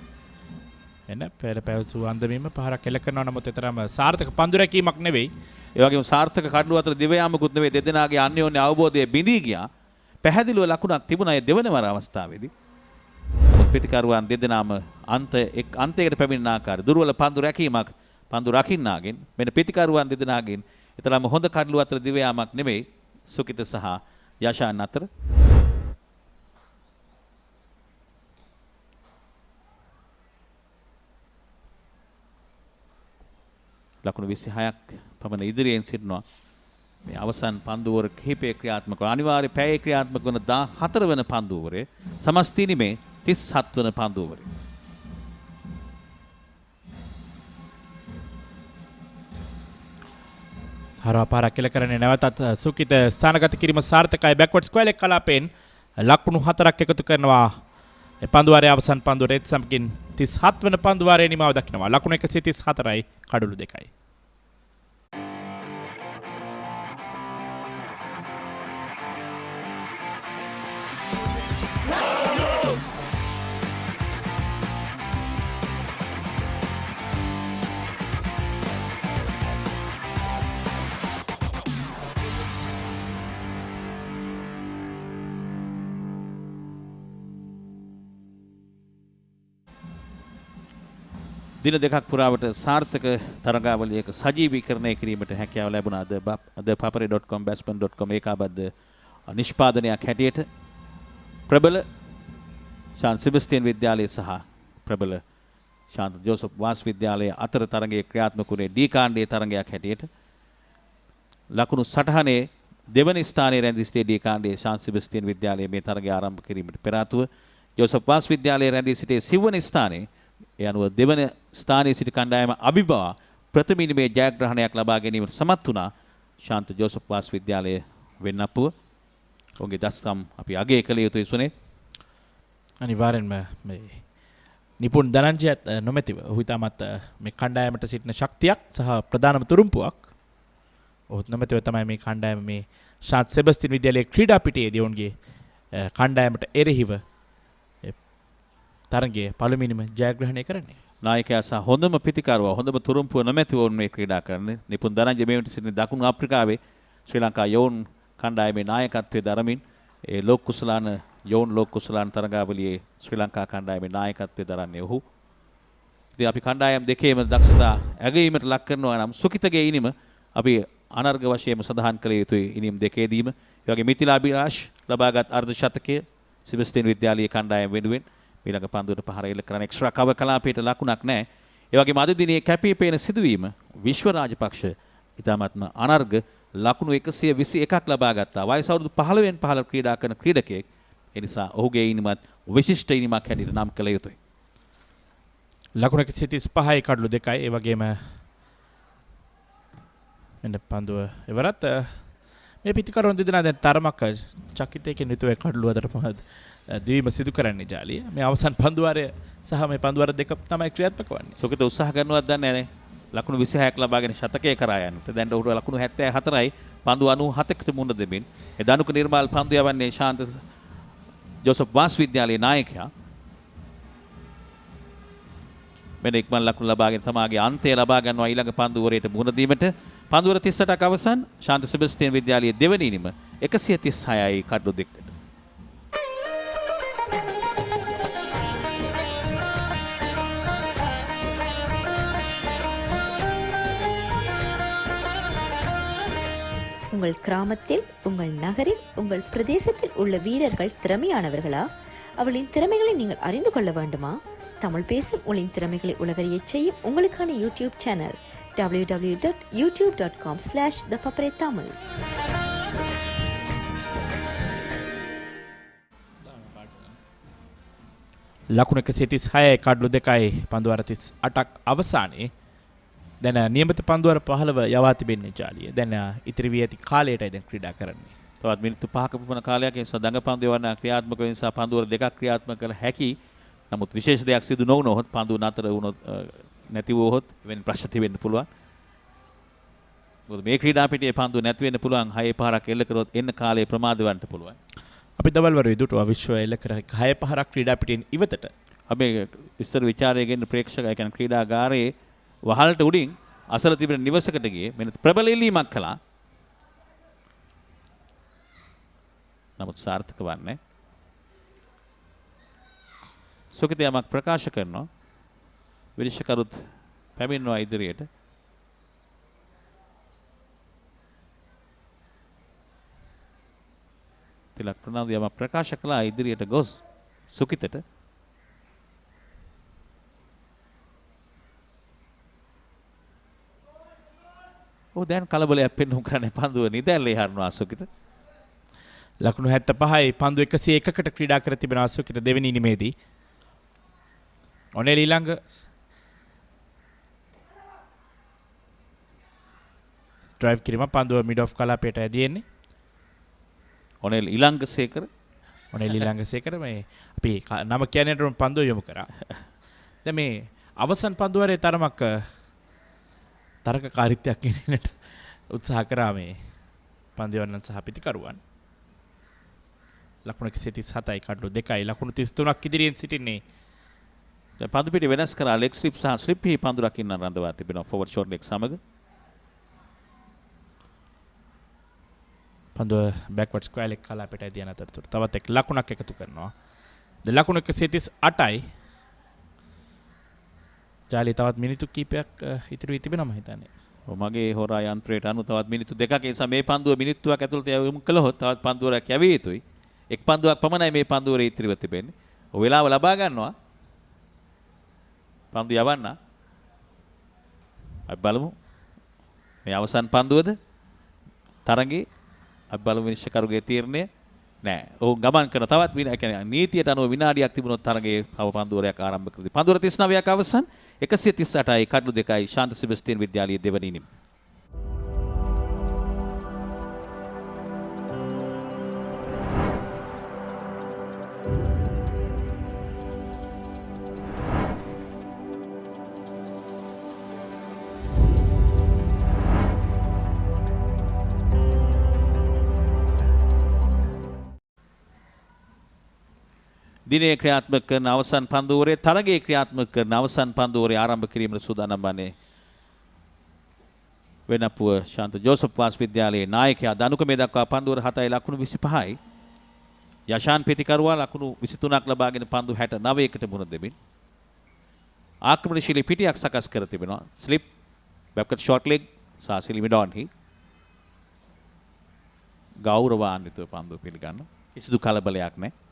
එන පෙර පැවසු අන්දමීම පහරක් එල කරනවා. නමුත් තරම සාර්ථක පන්දු රැකීමක් නෙවෙයි. ඒ වගේම සාර්ථක කඩලු අතර දිව යාමකුත් නෙවෙයි. දෙදෙනාගේ අන්‍යෝන්‍ය අවබෝධය බිඳී ගියා. පැහැදිලිව ලකුණක් තිබුණා ඒ දෙවන වර අවස්ථාවේදී. ප්‍රතිකරුවන් දෙදෙනාම අන්තයකට පැමිණෙන ආකාරය දුර්වල පන්දු රැකීමක් පන්දු රකින්නාගෙන් මෙන්න ප්‍රතිකරුවන් දෙදෙනාගෙන් ඊතරම් හොඳ කඩලු අතර දිව යාමක් නෙවෙයි සුකිත සහ යෂාන් අතර. ලකුණු 26ක් පමණ ඉදිරියෙන් සිටිනවා. මේ අවසන් පන්දුවර කිහිපයේ ක්‍රියාත්මක අනිවාර්ය පැයේ ක්‍රියාත්මක වන 14 වන පන්දුවරේ සමස්තීනිමේ 37 වන පන්දුවරේ. හරවා පාරක් කෙල කරන්නේ නැවතත් සුකිත ස්ථානගත කිරීම සාර්ථකයි. බැක්වර්ඩ් ස්ක්වයර් ලෙග් කලාපයෙන් ලකුණු 4ක් එකතු කරනවා. ඒ පන්දුවාරයේ අවසන් පන්දුව රෙත් සම්කින් 37 වන පන්දුවාරයේ නිමාව දක්වනවා. ලකුණු 134යි කඩලු 2යි. දින දෙකක් පුරාවට සාර්ථක තරගාවලියක සජීවීකරණය කිරීමට හැකියාව ලැබුණා. ThePapare.com batsman.com ඒකාබද්ධ නිෂ්පාදනයක් හැටියට ප්‍රබල ශාන්ත සෙබස්තියන් විද්‍යාලය සහ ප්‍රබල ශාන්ත ජෝසප් වාස් විද්‍යාලය අතර තරගයේ ක්‍රියාත්මක වුණේ ඩී කාණ්ඩයේ තරගයක් හැටියට. ලකුණු සටහනේ දෙවන ස්ථානයේ රැඳී සිටි ඩී කාණ්ඩයේ ශාන්ත සෙබස්තියන් විද්‍යාලය මේ තරගය ආරම්භ කිරීමට පෙර ආතුව ජෝසප් වාස් විද්‍යාලයේ රැඳී සිටි සිවන ස්ථානයේ ඒ අනුව දෙවන ස්ථානයේ සිට කණ්ඩායම අභිබවා ප්‍රථම ඉනිමේ ජයග්‍රහණයක් ලබා ගැනීමට සමත් වුණා ශාන්ත ජෝසප් වාස් විද්‍යාලය වෙන්නපුව. ඔවුන්ගේ දස්කම් අපි අගය කළ යුතුයි සුනේ. අනිවාර්යෙන්ම මේ නිපුන් ධනංජයත් නොමැතිව ඔහු ඉතාමත් මේ කණ්ඩායමට සිටින ශක්තියක් සහ ප්‍රධානම තුරුම්පුවක්. ඔහුත් නොමැතිව තමයි මේ කණ්ඩායම මේ ශාන්ත සෙබස්තියන් විද්‍යාලයේ ක්‍රීඩා පිටියේදී ඔවුන්ගේ කණ්ඩායමට එරෙහිව තරගයේ පළමුවෙනිම ජයග්‍රහණය කරන්නේ. නායකයා සහ හොඳම පිතිකරුවා හොඳම තුරුම්පුව නොමැතිව වුන් මේ ක්‍රීඩා කරන්නේ. නිපුන් ධනංජය මේ වෙනට සිටින දකුණු අප්‍රිකාවේ ශ්‍රී ලංකා යෝන් කණ්ඩායමේ නායකත්වයේ දරමින් ඒ ලෝක කුසලාන යෝන් ලෝක කුසලාන තරගාවලියේ ශ්‍රී ලංකා කණ්ඩායමේ නායකත්වයේ දරන්නේ ඔහු. ඉතින් අපි කණ්ඩායම් දෙකේම දක්ෂතා ඇගීමට ලක් කරනවා නම් සුකිතගේ ඉනිම අපි අනර්ග වශයෙන්ම සඳහන් කළ යුතුයි ඉනිම් දෙකේදීම. ඒ වගේ මිතිලාභිලාෂ් ලබාගත් අර්ධ ශතකයේ සෙබස්තියන් විද්‍යාලයේ කණ්ඩායම වෙනුවෙන් ඊළඟ පන්දුවට පහර එල්ල කරන එක්ස්ට්‍රා කවර් කලාපයට ලකුණක් නැහැ. ඒ වගේම අද දිනේ කැපී පෙනෙන සිදුවීම විශ්ව රාජපක්ෂ ඉතාමත්ම අනර්ග ලකුණු 121ක් ලබා ගත්තා. වයස අවුරුදු 15න් 15 ක්‍රීඩා කරන ක්‍රීඩකයෙක්. ඒ නිසා ඔහුගේ ඉනිමත් විශිෂ්ට ඉනිමක් හැටියට නම් කළ යුතුයි. ලකුණු 135යි කඩලු 2යි. ඒ වගේම මෙන්න පන්දුව එවරත් මේ පිටිකරුවන් දෙදෙනා දැන් තරමක් චකිතයකින් යුතුව කඩලු අතර පහද දීම සිදු කරන්නේ ජාලිය. මේ අවසන් පන්දුවාරය සහ මේ පන්දුවාර දෙක තමයි ක්‍රියාත්මක වන්නේ. සුකිත උත්සාහ කරනවත් දන්නේ නැහැ. ලකුණු 26ක් ලබාගෙන ශතකයේ කරා යන්නට. දැන් ඔහුට ලකුණු 74යි පන්දු 97කට මුහුණ දෙමින්. ඒ දනුක නිර්මාල් පන්දු යවන්නේ ශාන්ත ජෝසප් වාස් විද්‍යාලයේ නායකයා. මෙන්න ඉක්මන් ලකුණු ලබාගෙන තමාගේ අන්තය ලබා ගන්නවා ඊළඟ පන්දුවරයට මුහුණ දීමට. පන්දුවර 38ක් අවසන් ශාන්ත සෙබස්තියන් විද්‍යාලයේ දෙවන ඉනිම 136යි කඩලු 2කට. உங்கள் கிராமத்தில், உங்கள் நகரில், உங்கள் பிரதேசத்தில் உள்ள வீரர்கள் திறமையானவர்களா? அவளின் திறமைகளை நீங்கள் அறிந்து கொள்ள வேண்டுமா? தமிழ் பேசும் உங்களின் திறமைகளை உலகறியச் செய்யும் உங்களுக்கான யூடியூப் சேனல் www.youtube.com/ThePapare. ලකුණු 136යි කඩලු 2යි පන්දුවාර 38ක් අවසානයේ දැන් නියමිත පන්දුවර 15 යවා තිබෙන්නේ ජාලිය. දැන් ඉතිරි වී ඇති කාලයටයි දැන් ක්‍රීඩා කරන්නේ. තවත් මිනිත්තු 5ක පමණ කාලයක් ඒ නිසා දඟ පන්දු යවන්න ක්‍රියාත්මක වෙන නිසා පන්දුවර දෙකක් ක්‍රියාත්මක කළ හැකි. නමුත් විශේෂ දෙයක් සිදු නොවුනොත් පන්දු නතර වුණොත් නැති වුවහොත් වෙන ප්‍රශ්න තිබෙන්න පුළුවන්. මොකද මේ ක්‍රීඩා පිටියේ පන්දු නැති වෙන්න පුළුවන්. 6 පාරක් එල්ල කරොත් එන්න කාලේ ප්‍රමාද වෙන්න පුළුවන්. අපි දවල්වරු ඉදුටුවා විශ්ව එල්ල කර 6 පාරක් ක්‍රීඩා පිටියෙන් ඉවතට. අපි විස්තර විචාරය ගෙන ප්‍රේක්ෂකයා කියන්නේ ක්‍රීඩාගාරයේ වහලට උඩින් අසල තිබෙන නිවසකට ගියේ මෙන්න ප්‍රබල එල්ලීමක් කළා. නමුත් සාර්ථක වන්නේ. සුකිත යමක් ප්‍රකාශ කරනවා. විනිශ්චයකරුත් පැමිණෙනවා ඉදිරියට. තිලක් ප්‍රනාන්දු යමක් ප්‍රකාශ කළා ඉදිරියට ගොස් සුකිතට. දැන් කලබලයක් පෙන්වු කරන්නේ පන්දුව නිදැල්ලේ හරනවා සුකිත. ලකුණු 75යි පන්දු 101කට ක්‍රීඩා කර තිබෙන සුකිත දෙවෙනි ඉනිමේදී. ඔනෙල් ඊළඟ ඩ්‍රයිව් කිරීම පන්දුව මිඩ් ඔෆ් කලාපයට ඇදෙන්නේ. ඔනෙල් ඊළඟසේකර මේ අපි නම කියන්නේ පන්දුව යොමු කරා. දැන් මේ අවසන් පන්දුවරේ තරමක් තරකකාරීත්වයක් ගෙනෙන්නට උත්සාහ කරා මේ පන්දිවන්නන් සහ පිටිකරුවන්. ලකුණු 137යි කඩලු 2යි ලකුණු 33ක් ඉදිරියෙන් සිටින්නේ. දැන් පන්දු පිටි වෙනස් කරා ලෙග් ස්ලිප් සහ ස්ලිප් හි පන්දු රකින්න රඳවා තිබෙනවා ෆෝවර්ඩ් ෂොට් ලෙග් සමග. පන්දුව බෑක්වර්ඩ් ස්ක්වයර් ලෙග් කලාපයට ඇදියන අතරතුර තවත් එක් ලකුණක් එකතු කරනවා. ද ලකුණු 138යි. ජාලි තවත් මිනිත්තු කිහිපයක් ඉතුරු වී තිබෙනවා මම හිතන්නේ. මගේ හොරා යන්ත්‍රයට අනුව තවත් මිනිත්තු දෙකක් ඒ නිසා මේ පන්දුව මිනිත්තුවක් ඇතුළත යොමු කළොත් තවත් පන්දුවරක් යවිය යුතුයි. එක් පන්දුවක් පමණයි මේ පන්දුවරේ ඉතිරිව තිබෙන්නේ. ඔය වෙලාව ලබා ගන්නවා. පන්දු යවන්න. අපි බලමු. මේ අවසන් පන්දුවද? තරඟේ අපි බලමු විනිශ්චයකරුගේ තීරණය. නෑ. ඔව් ගමන් කරන තවත් කියන්නේ නීතියට අනුව විනාඩියක් තිබුණොත් තරඟයේ තව පන්දුවරයක් ආරම්භ කරදී. පන්දුවර 39ක් අවසන් 138යි කඩලු 2යි ශාන්ත සෙබස්තියන් විද්‍යාලයේ දෙවන ඉනිම. දිනේ ක්‍රියාත්මක කරන අවසන් පන්දුවරේ තරගයේ ක්‍රියාත්මක කරන අවසන් පන්දුවරේ ආරම්භ කිරීමට සූදානම් වන්නේ වෙනපුව ශාන්ත ජෝසප් වාස් විද්‍යාලයේ නායකයා දනුක මේ දක්වා පන්දුවර 7යි ලකුණු 25යි. යෂාන් පිටිකරුවා ලකුණු 23ක් ලබාගෙන පන්දු 69කට මුහුණ දෙමින් ආක්‍රමණශීලී පිටියක් සකස් කර තිබෙනවා. ස්ලිප් බැක්වර්ඩ් ෂොට් ලෙග් සහ සිලිමිඩොන්හි ගෞරවාන්විතව පන්දු පිළිගන්න. කිසිදු කලබලයක් නැහැ.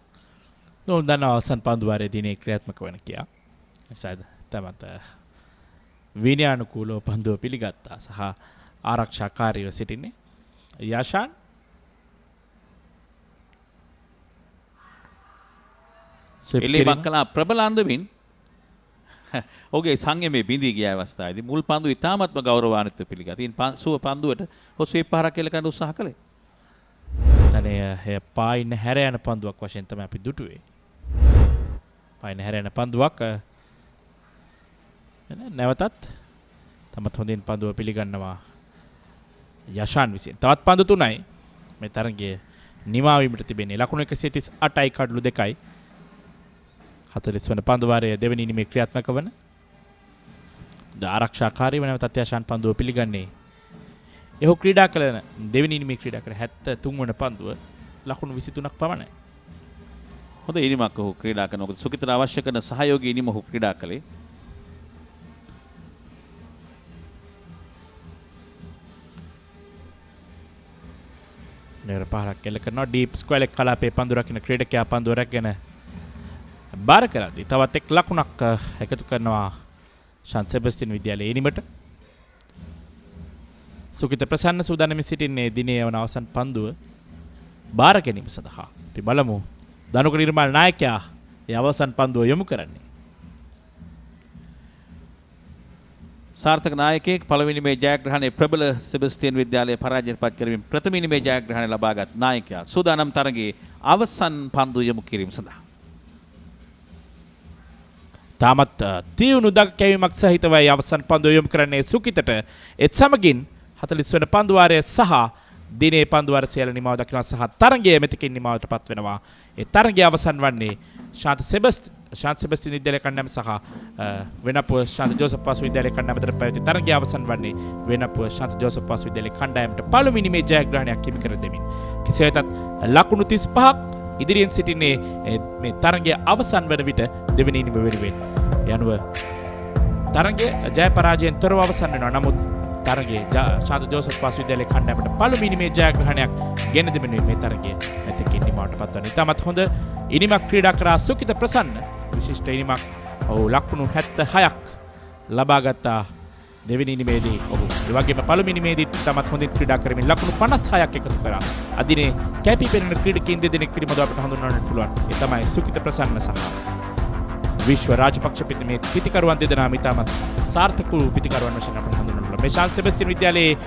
නොදන්න අවසන් පන්දුවාරයේ දිනේ ක්‍රියාත්මක වන කියා. සයිද තමත විනයානුකූලව පන්දුව පිළිගත්තා සහ ආරක්ෂාකාරීව සිටින්නේ. යෂාන් එලීමක් කළා ප්‍රබල අන්දමින් ඔහුගේ සංයමයේ බිඳී ගිය අවස්ථාවේදී මුල් පන්දු ඉතාමත්ම ගෞරවාන්විතව පිළිගත්තා. ඉතින් සුව පන්දුවට හොස්වේ පාරක් එල්ල කරන්න උත්සාහ කළේ. තනේ පායින් හැර යන පන්දුවක් වශයෙන් තමයි අපි දුටුවේ. පායින් හැර යන පන්දුවක් නැවතත් තමත් හොඳින් පන්දුව පිළිගන්නවා යෂාන් විසින්. තවත් පන්දු 3යි මේ තරගයේ නිමා වීමට තිබෙන්නේ. ලකුණු 138යි කඩලු 2යි. 40 වන පන්දුවාරයේ දෙවෙනි ඉනිමේ ක්‍රියාත්මක වන ආරක්ෂාකාරීව නැවතත් යෂාන් පන්දුව පිළිගන්නේ. එහු ක්‍රීඩා කළ දෙවෙනි ඉනිමේ ක්‍රීඩා කළ 73 වන පන්දුව ලකුණු 23ක් පමණයි. හොඳ ඉනිමක් ඔහු ක්‍රීඩා කරන. මොකද සුකිතට අවශ්‍ය කරන සහයෝගී ඉනිම ඔහු ක්‍රීඩා කළේ. නෙර පාරක් එල්ල කරනවා. ඩීප් ස්ක්වයර් එක කලාපේ පන්දු රකින්න ක්‍රීඩකයා පන්දුව රැගෙන බාර කරද්දී තවත් එක් ලකුණක් එකතු කරනවා ශාන්ත සෙබස්තියන් විද්‍යාලයේ ඉනිමට. සුකිත ප්‍රසන්න සූදානමින් සිටින්නේ දිනේ වන අවසන් පන්දුව බාර ගැනීම සඳහා. අපි බලමු දනුක නිර්මාල නායකයා ඒ අවසන් පන්දුව යොමු කරන්නේ. සාර්ථක නායකයෙක් පළවෙනි මේ ජයග්‍රහණය ප්‍රබල සෙබස්තියන් විද්‍යාලයේ පරාජයට පත් කරමින් ප්‍රථම මේ ජයග්‍රහණය ලබාගත් නායකයා සූදානම් තරගයේ අවසන් පන්දු යොමු කිරීම සඳහා. තාමත් තියුණු දග කැවීමක් සහිතවයි අවසන් පන්දුව යොමු කරන්නේ සුකිතට. එත් සමගින් 40 වන පන්දුවාරය සහ දිනේ පන්දුවාර සියල්ල නිමාව දක්වනවා සහ තරගය මෙතකින් නිමාවට පත් වෙනවා. ඒ තරගය අවසන් වන්නේ ශාන්ත සෙබස්තියන් විද්‍යාලය කණ්ඩායම සහ වෙනපුව ශාන්ත ජෝසප් පාසු විද්‍යාලය කණ්ඩායම අතර පැවති තරගය අවසන් වන්නේ වෙනපුව ශාන්ත ජෝසප් පාසු විද්‍යාලය කණ්ඩායමට පළවෙනි මේ ජයග්‍රහණයක් හිමි කර දෙමින්. කෙසේ වෙතත් ලකුණු 35ක් ඉදිරියෙන් සිටින්නේ මේ තරගය අවසන් වන විට දෙවෙනි ඉනිම වෙනුවෙන්. යනුව තරගය ජය පරාජයෙන් තොරව අවසන් වෙනවා. නමුත් තරගයේ ශාන්ත ජෝසප් පාසු විද්‍යාලයේ කණ්ඩායමට පළවෙනි මේ ජයග්‍රහණයක් ගෙන දෙමින් මේ තරගය මෙතකින් නිමාවට පත්වන. ඉතාමත් හොඳ ඉනිමක් ක්‍රීඩා කරා සුකිත ප්‍රසන්න. විශිෂ්ට ඉනිමක් ලකුණු 76ක් ලබා ගත්තා දෙවෙනි ඉනිමේදී. ඔහු ඒ වගේම පළවෙනි ඉනිමේදී ඉතාමත් හොඳින් ක්‍රීඩා කරමින් ලකුණු 56ක් එකතු කරා. අදිනේ කැපී පෙනෙන ක්‍රීඩකයන් දෙදෙනෙක් පිළිබඳව අපට හඳුන්වන්නට පුළුවන්. ඒ තමයි සුකිත ප්‍රසන්න සහ විශ්ව රාජපක්ෂ පිටිමේ පිතිකරුවන් දෙදෙනාම ඉතාමත් සාර්ථක වූ පිතිකරුවන් වශයෙන් අපට හඳුන්වනවා. මේ ශාන්ත සෙබස්තියන් විද්‍යාලයේ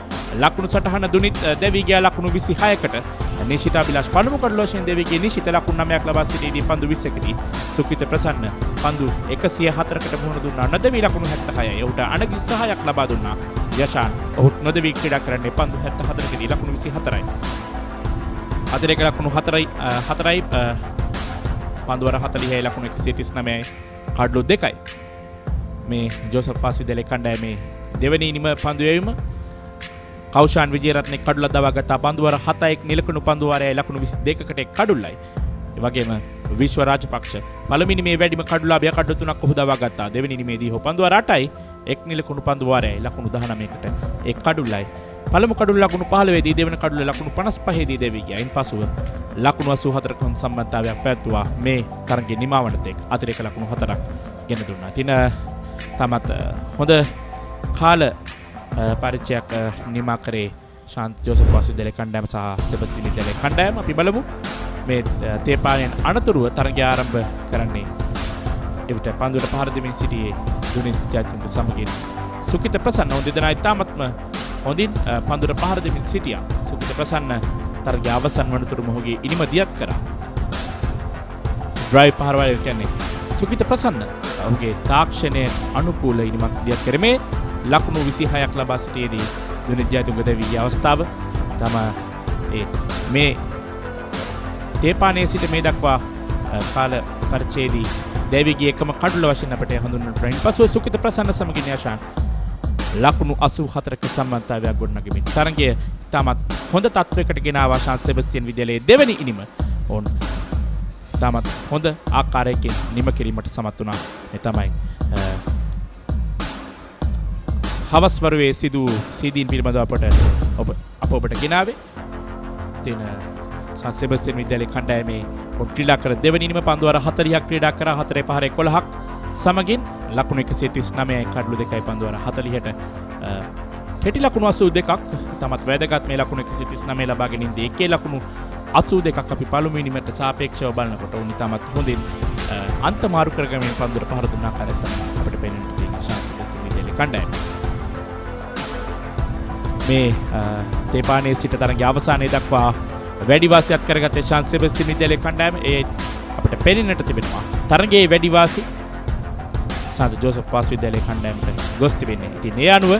ලකුණු සටහන දුනිත් දෙවි ගියා ලකුණු 26කට. නිශිතා විලාස් පළමු කඩුල වශයෙන් දෙවි ගියේ නිශිත ලකුණු 9ක් ලබා සිටීදී පන්දු 20කදී සුකිත ප්‍රසන්න පන්දු 104කට මුහුණ දුන්නා. නොදෙවි ලකුණු 76යි. ඔහුට අනගි සහායක් ලබා දුන්නා. යෂාන් ඔහුට නොදෙවි ක්‍රීඩා කරන්නේ පන්දු 74කදී ලකුණු 24යි. අතිරේක ලකුණු 4යි පන්දුවර 40යි ලකුණු 139යි. කඩලු 2යි. මේ ජෝසප් පාසු විද්‍යාලයේ කණ්ඩායමේ දෙවැනි ඉනිම පන්දු යැවීම කෞෂාන් විජේරත්න කඩුල දවා ගත්තා. පන්දුවර 7යි නිලකුණු පන්දුවාරයයි ලකුණු 22කට කඩුල්ලයි. ඒ වගේම විශ්ව රාජපක්ෂ පළවෙනි මේ වැඩිම කඩුලාභය කඩු 3ක් ඔහු දවා ගත්තා. දෙවෙනි ඉනිමේදී ඔහු පන්දුවර 8යි එක් නිලකුණු පන්දුවාරයයි ලකුණු 19කට එක් කඩුල්ලයි. පළමු කඩුල ලකුණු 15 දී දෙවන කඩුල ලකුණු 55 දී දෙවි ගියා. ඉන්පසුව ලකුණු 84ක සම්බන්ධතාවයක් පැවතුවා මේ තරගයේ නිමාවනට එක් අතිරේක ලකුණු 4ක් ගෙන දුන්නා. තින තමත් හොඳ කාල පරිචයක් නිමා කරේ ශාන්ත ජෝසප් පාසු විද්‍යාලයේ කණ්ඩායම සහ සෙබස්තියන් විද්‍යාලයේ කණ්ඩායම. අපි බලමු මේ තේපාලෙන් අනතුරුව තරගය ආරම්භ කරන්නේ. එවිට පන්දුවට පහර දෙමින් සිටියේ දුනිත් ජයතුංග සමගින් සුකිත ප්‍රසන්න. හොඳ දෙනා ඉතාමත්ම හොඳින් පන්දුවට පහර දෙමින් සිටියා. සුකිත ප්‍රසන්න තරගය අවසන් වනතුරු මොහුගේ ඉනිම දියත් කරා. ඩ්‍රයිව් පහරවල් කියන්නේ සුකිත ප්‍රසන්න ඔහුගේ තාක්ෂණය අනුකූල ඉනිමක් දියත් කරමේ ලකුණු 26ක් ලබා සිටියේදී දුනිත් ජයතුංග දෙවිගේ අවස්ථාව තම මේ තේපානේ සිට මේ දක්වා කාල පරිච්ඡේදයේ දෙවිගේ එකම කඩුල වශයෙන් අපට හඳුන්වන්න පුළුවන්. පසුව සුකිත ප්‍රසන්න සමගින් යෂාන් ලකුණු 84ක සම්බන්ධතාවයක් ගොඩනගමින් තරගය තාමත් හොඳ තත්වයකට ගෙන ආවා. ශාන්ත සෙබස්තියන් විද්‍යාලයේ දෙවැනි ඉනිම ඔවුන් තාමත් හොඳ ආකාරයකින් නිම කිරීමට සමත් වුණා. මේ තමයි හවස් වරුවේ සිදු සීදීන් පිළිබඳව අප ඔබට ගෙනාවේ. තින ශාන්ත සෙබස්තියන් විද්‍යාලයේ කණ්ඩායමේ ක්‍රීඩා කර දෙවැනි ඉනිම පන්දුවර 40ක් ක්‍රීඩා කරා. 4 පහර 11ක් සමගින් ලකුණු 139යි කඩලු 2යි පන්දුවර 40ට කෙටි ලකුණු 82ක් තමත් වැදගත් මේ ලකුණු 139 ලබා ගැනීමදී එකේ ලකුණු 82ක් අපි පළමු ඉනිමට සාපේක්ෂව බලනකොට උන් ඉතාමත් හොඳින් අන්ත මාරු කරගමින් පන්දුවට පහර දුන්න ආකාරය තමයි අපිට පේන්න තියෙන ශාන්ත සෙබස්තියන් විද්‍යාලයේ කණ්ඩායම. මේ තේපානේ සිට තරගයේ අවසානයේ දක්වා වැඩි වාසියක් කරගත්තේ ශාන්ත සෙබස්තියන් විද්‍යාලයේ කණ්ඩායම. ඒ අපිට පේන්නට තිබෙනවා තරගයේ වැඩි වාසි ශාන්ත ජෝසප් පාසු විද්‍යාලයේ කණ්ඩායමට ගොස් තිබෙන්නේ. ඉතින් ඒ අනුව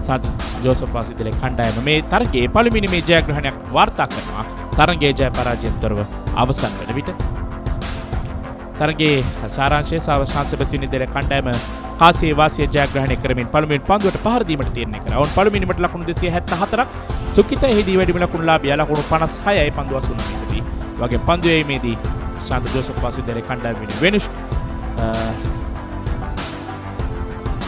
ශාන්ත ජෝසප් පාසු විද්‍යාලයේ කණ්ඩායම මේ තරගයේ පළවෙනි මේ ජයග්‍රහණයක් වාර්තා කරනවා. තරගයේ ජය පරාජයෙන් තොරව අවසන් වන විට තරගයේ සාරාංශය ශාන්ත සෙබස්තියන් විද්‍යාලයේ කණ්ඩායම කාසිය වාසිය ජයග්‍රහණය කරමින් පළමුවෙන් පන්දුවට පහර දීමට තීරණය කරා. ඔවුන් පළමුවෙනිමට ලකුණු 274ක් සුකිත එහිදී වැඩිම ලකුණු ලාභියා ලකුණු 56යි පන්දු 89කදී. වගේ පන්දු යැවීමේදී ශාන්ත ජෝසප් පාසු විද්‍යාලයේ කණ්ඩායම වෙනුෂ්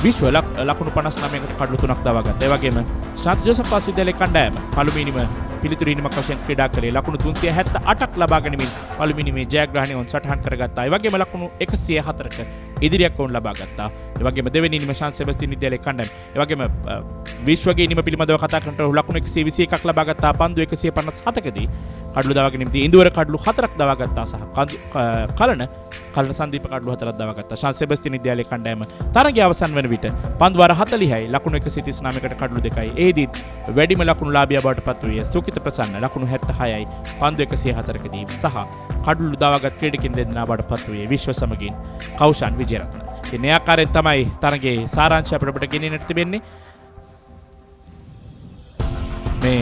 විශ්ව ලකුණු 59කට කඩලු 3ක් දවා ගත්තා. ඒ වගේම ශාන්ත ජෝසප් පාසු විද්‍යාලයේ කණ්ඩායම පළමුවෙනිම පිළිතුරු ඉනිමක් වශයෙන් ක්‍රීඩා කරේ ලකුණු 378ක් ලබා ගැනීමෙන් පළමුවෙනි මේ ජයග්‍රහණය උන් සටහන් කරගත්තා. ඒ වගේම ලකුණු 104ක ඉදිරියක් වුන් ලබා ගත්තා. ඒ වගේම දෙවෙනි ඉනිම ශාන් සෙබස්තියන් විද්‍යාලයේ කණ්ඩායම. ඒ වගේම විශ්වගේ ඉනිම පිළිබඳව කතා කරනකොට ලකුණු 121ක් ලබා ගත්තා. පන්දු 157කදී කඩලු දවාගෙන ඉඳි ඉන්දුවර කඩලු 4ක් දවා ගත්තා සහ කලන සංදීප කඩලු 4ක් දවා ගත්තා. ශාන් සෙබස්තියන් විද්‍යාලයේ කණ්ඩායම තරගය අවසන් වන විට පන්දු වාර 40යි ලකුණු 139කට කඩලු 2යි. එෙහිදී වැඩිම ලකුණු ලාභියා බවට පත් වූයේ සුකිත ප්‍රසන්න ලකුණු 76යි පන්දු 104කදී සහ කඩලු දවාගත් ක්‍රීඩකින් දෙන්නා බවට පත් වූයේ විශ්ව සමගින් කෞෂාන් විජේරත්න. මේ ආකාරයෙන් තමයි තරගයේ සාරාංශය අපිට ගෙනෙන්නට තිබෙන්නේ. මේ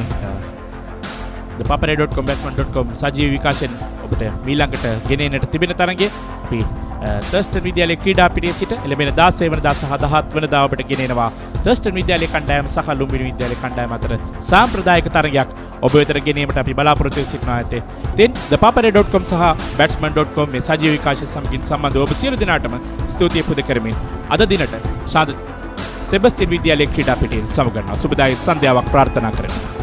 ThePapare.com batsman.com සජීව විකාශයෙන් ඔබට මීළඟට ගෙනෙන්නට තිබෙන තරගය අපි තර්ස්ටන් විද්‍යාලයේ ක්‍රීඩා පිටියේ සිට එළඹෙන 16 වෙනිදා සහ 17 වෙනිදා ඔබට ගෙනෙනවා තර්ස්ටන් විද්‍යාලයේ කණ්ඩායම සහ ලුම්බිනි විද්‍යාලයේ කණ්ඩායම අතර සාම්ප්‍රදායික තරගයක් ඔබ වෙතට ගෙනීමට අපි බලාපොරොත්තු වෙ සිටිනවා ඇතේ. ඉතින් ThePapare.com සහ batsman.com මේ සජීව විකාශය සමගින් සම්බන්ධ ඔබ සියලු දෙනාටම ස්තුතිය පුද කරමින් අද දිනට ශාන්ත සෙබස්තියන් විද්‍යාලයේ ක්‍රීඩා පිටියෙන් සමගන්නවා සුබදායක සන්ධ්‍යාවක් ප්‍රාර්ථනා කරමි.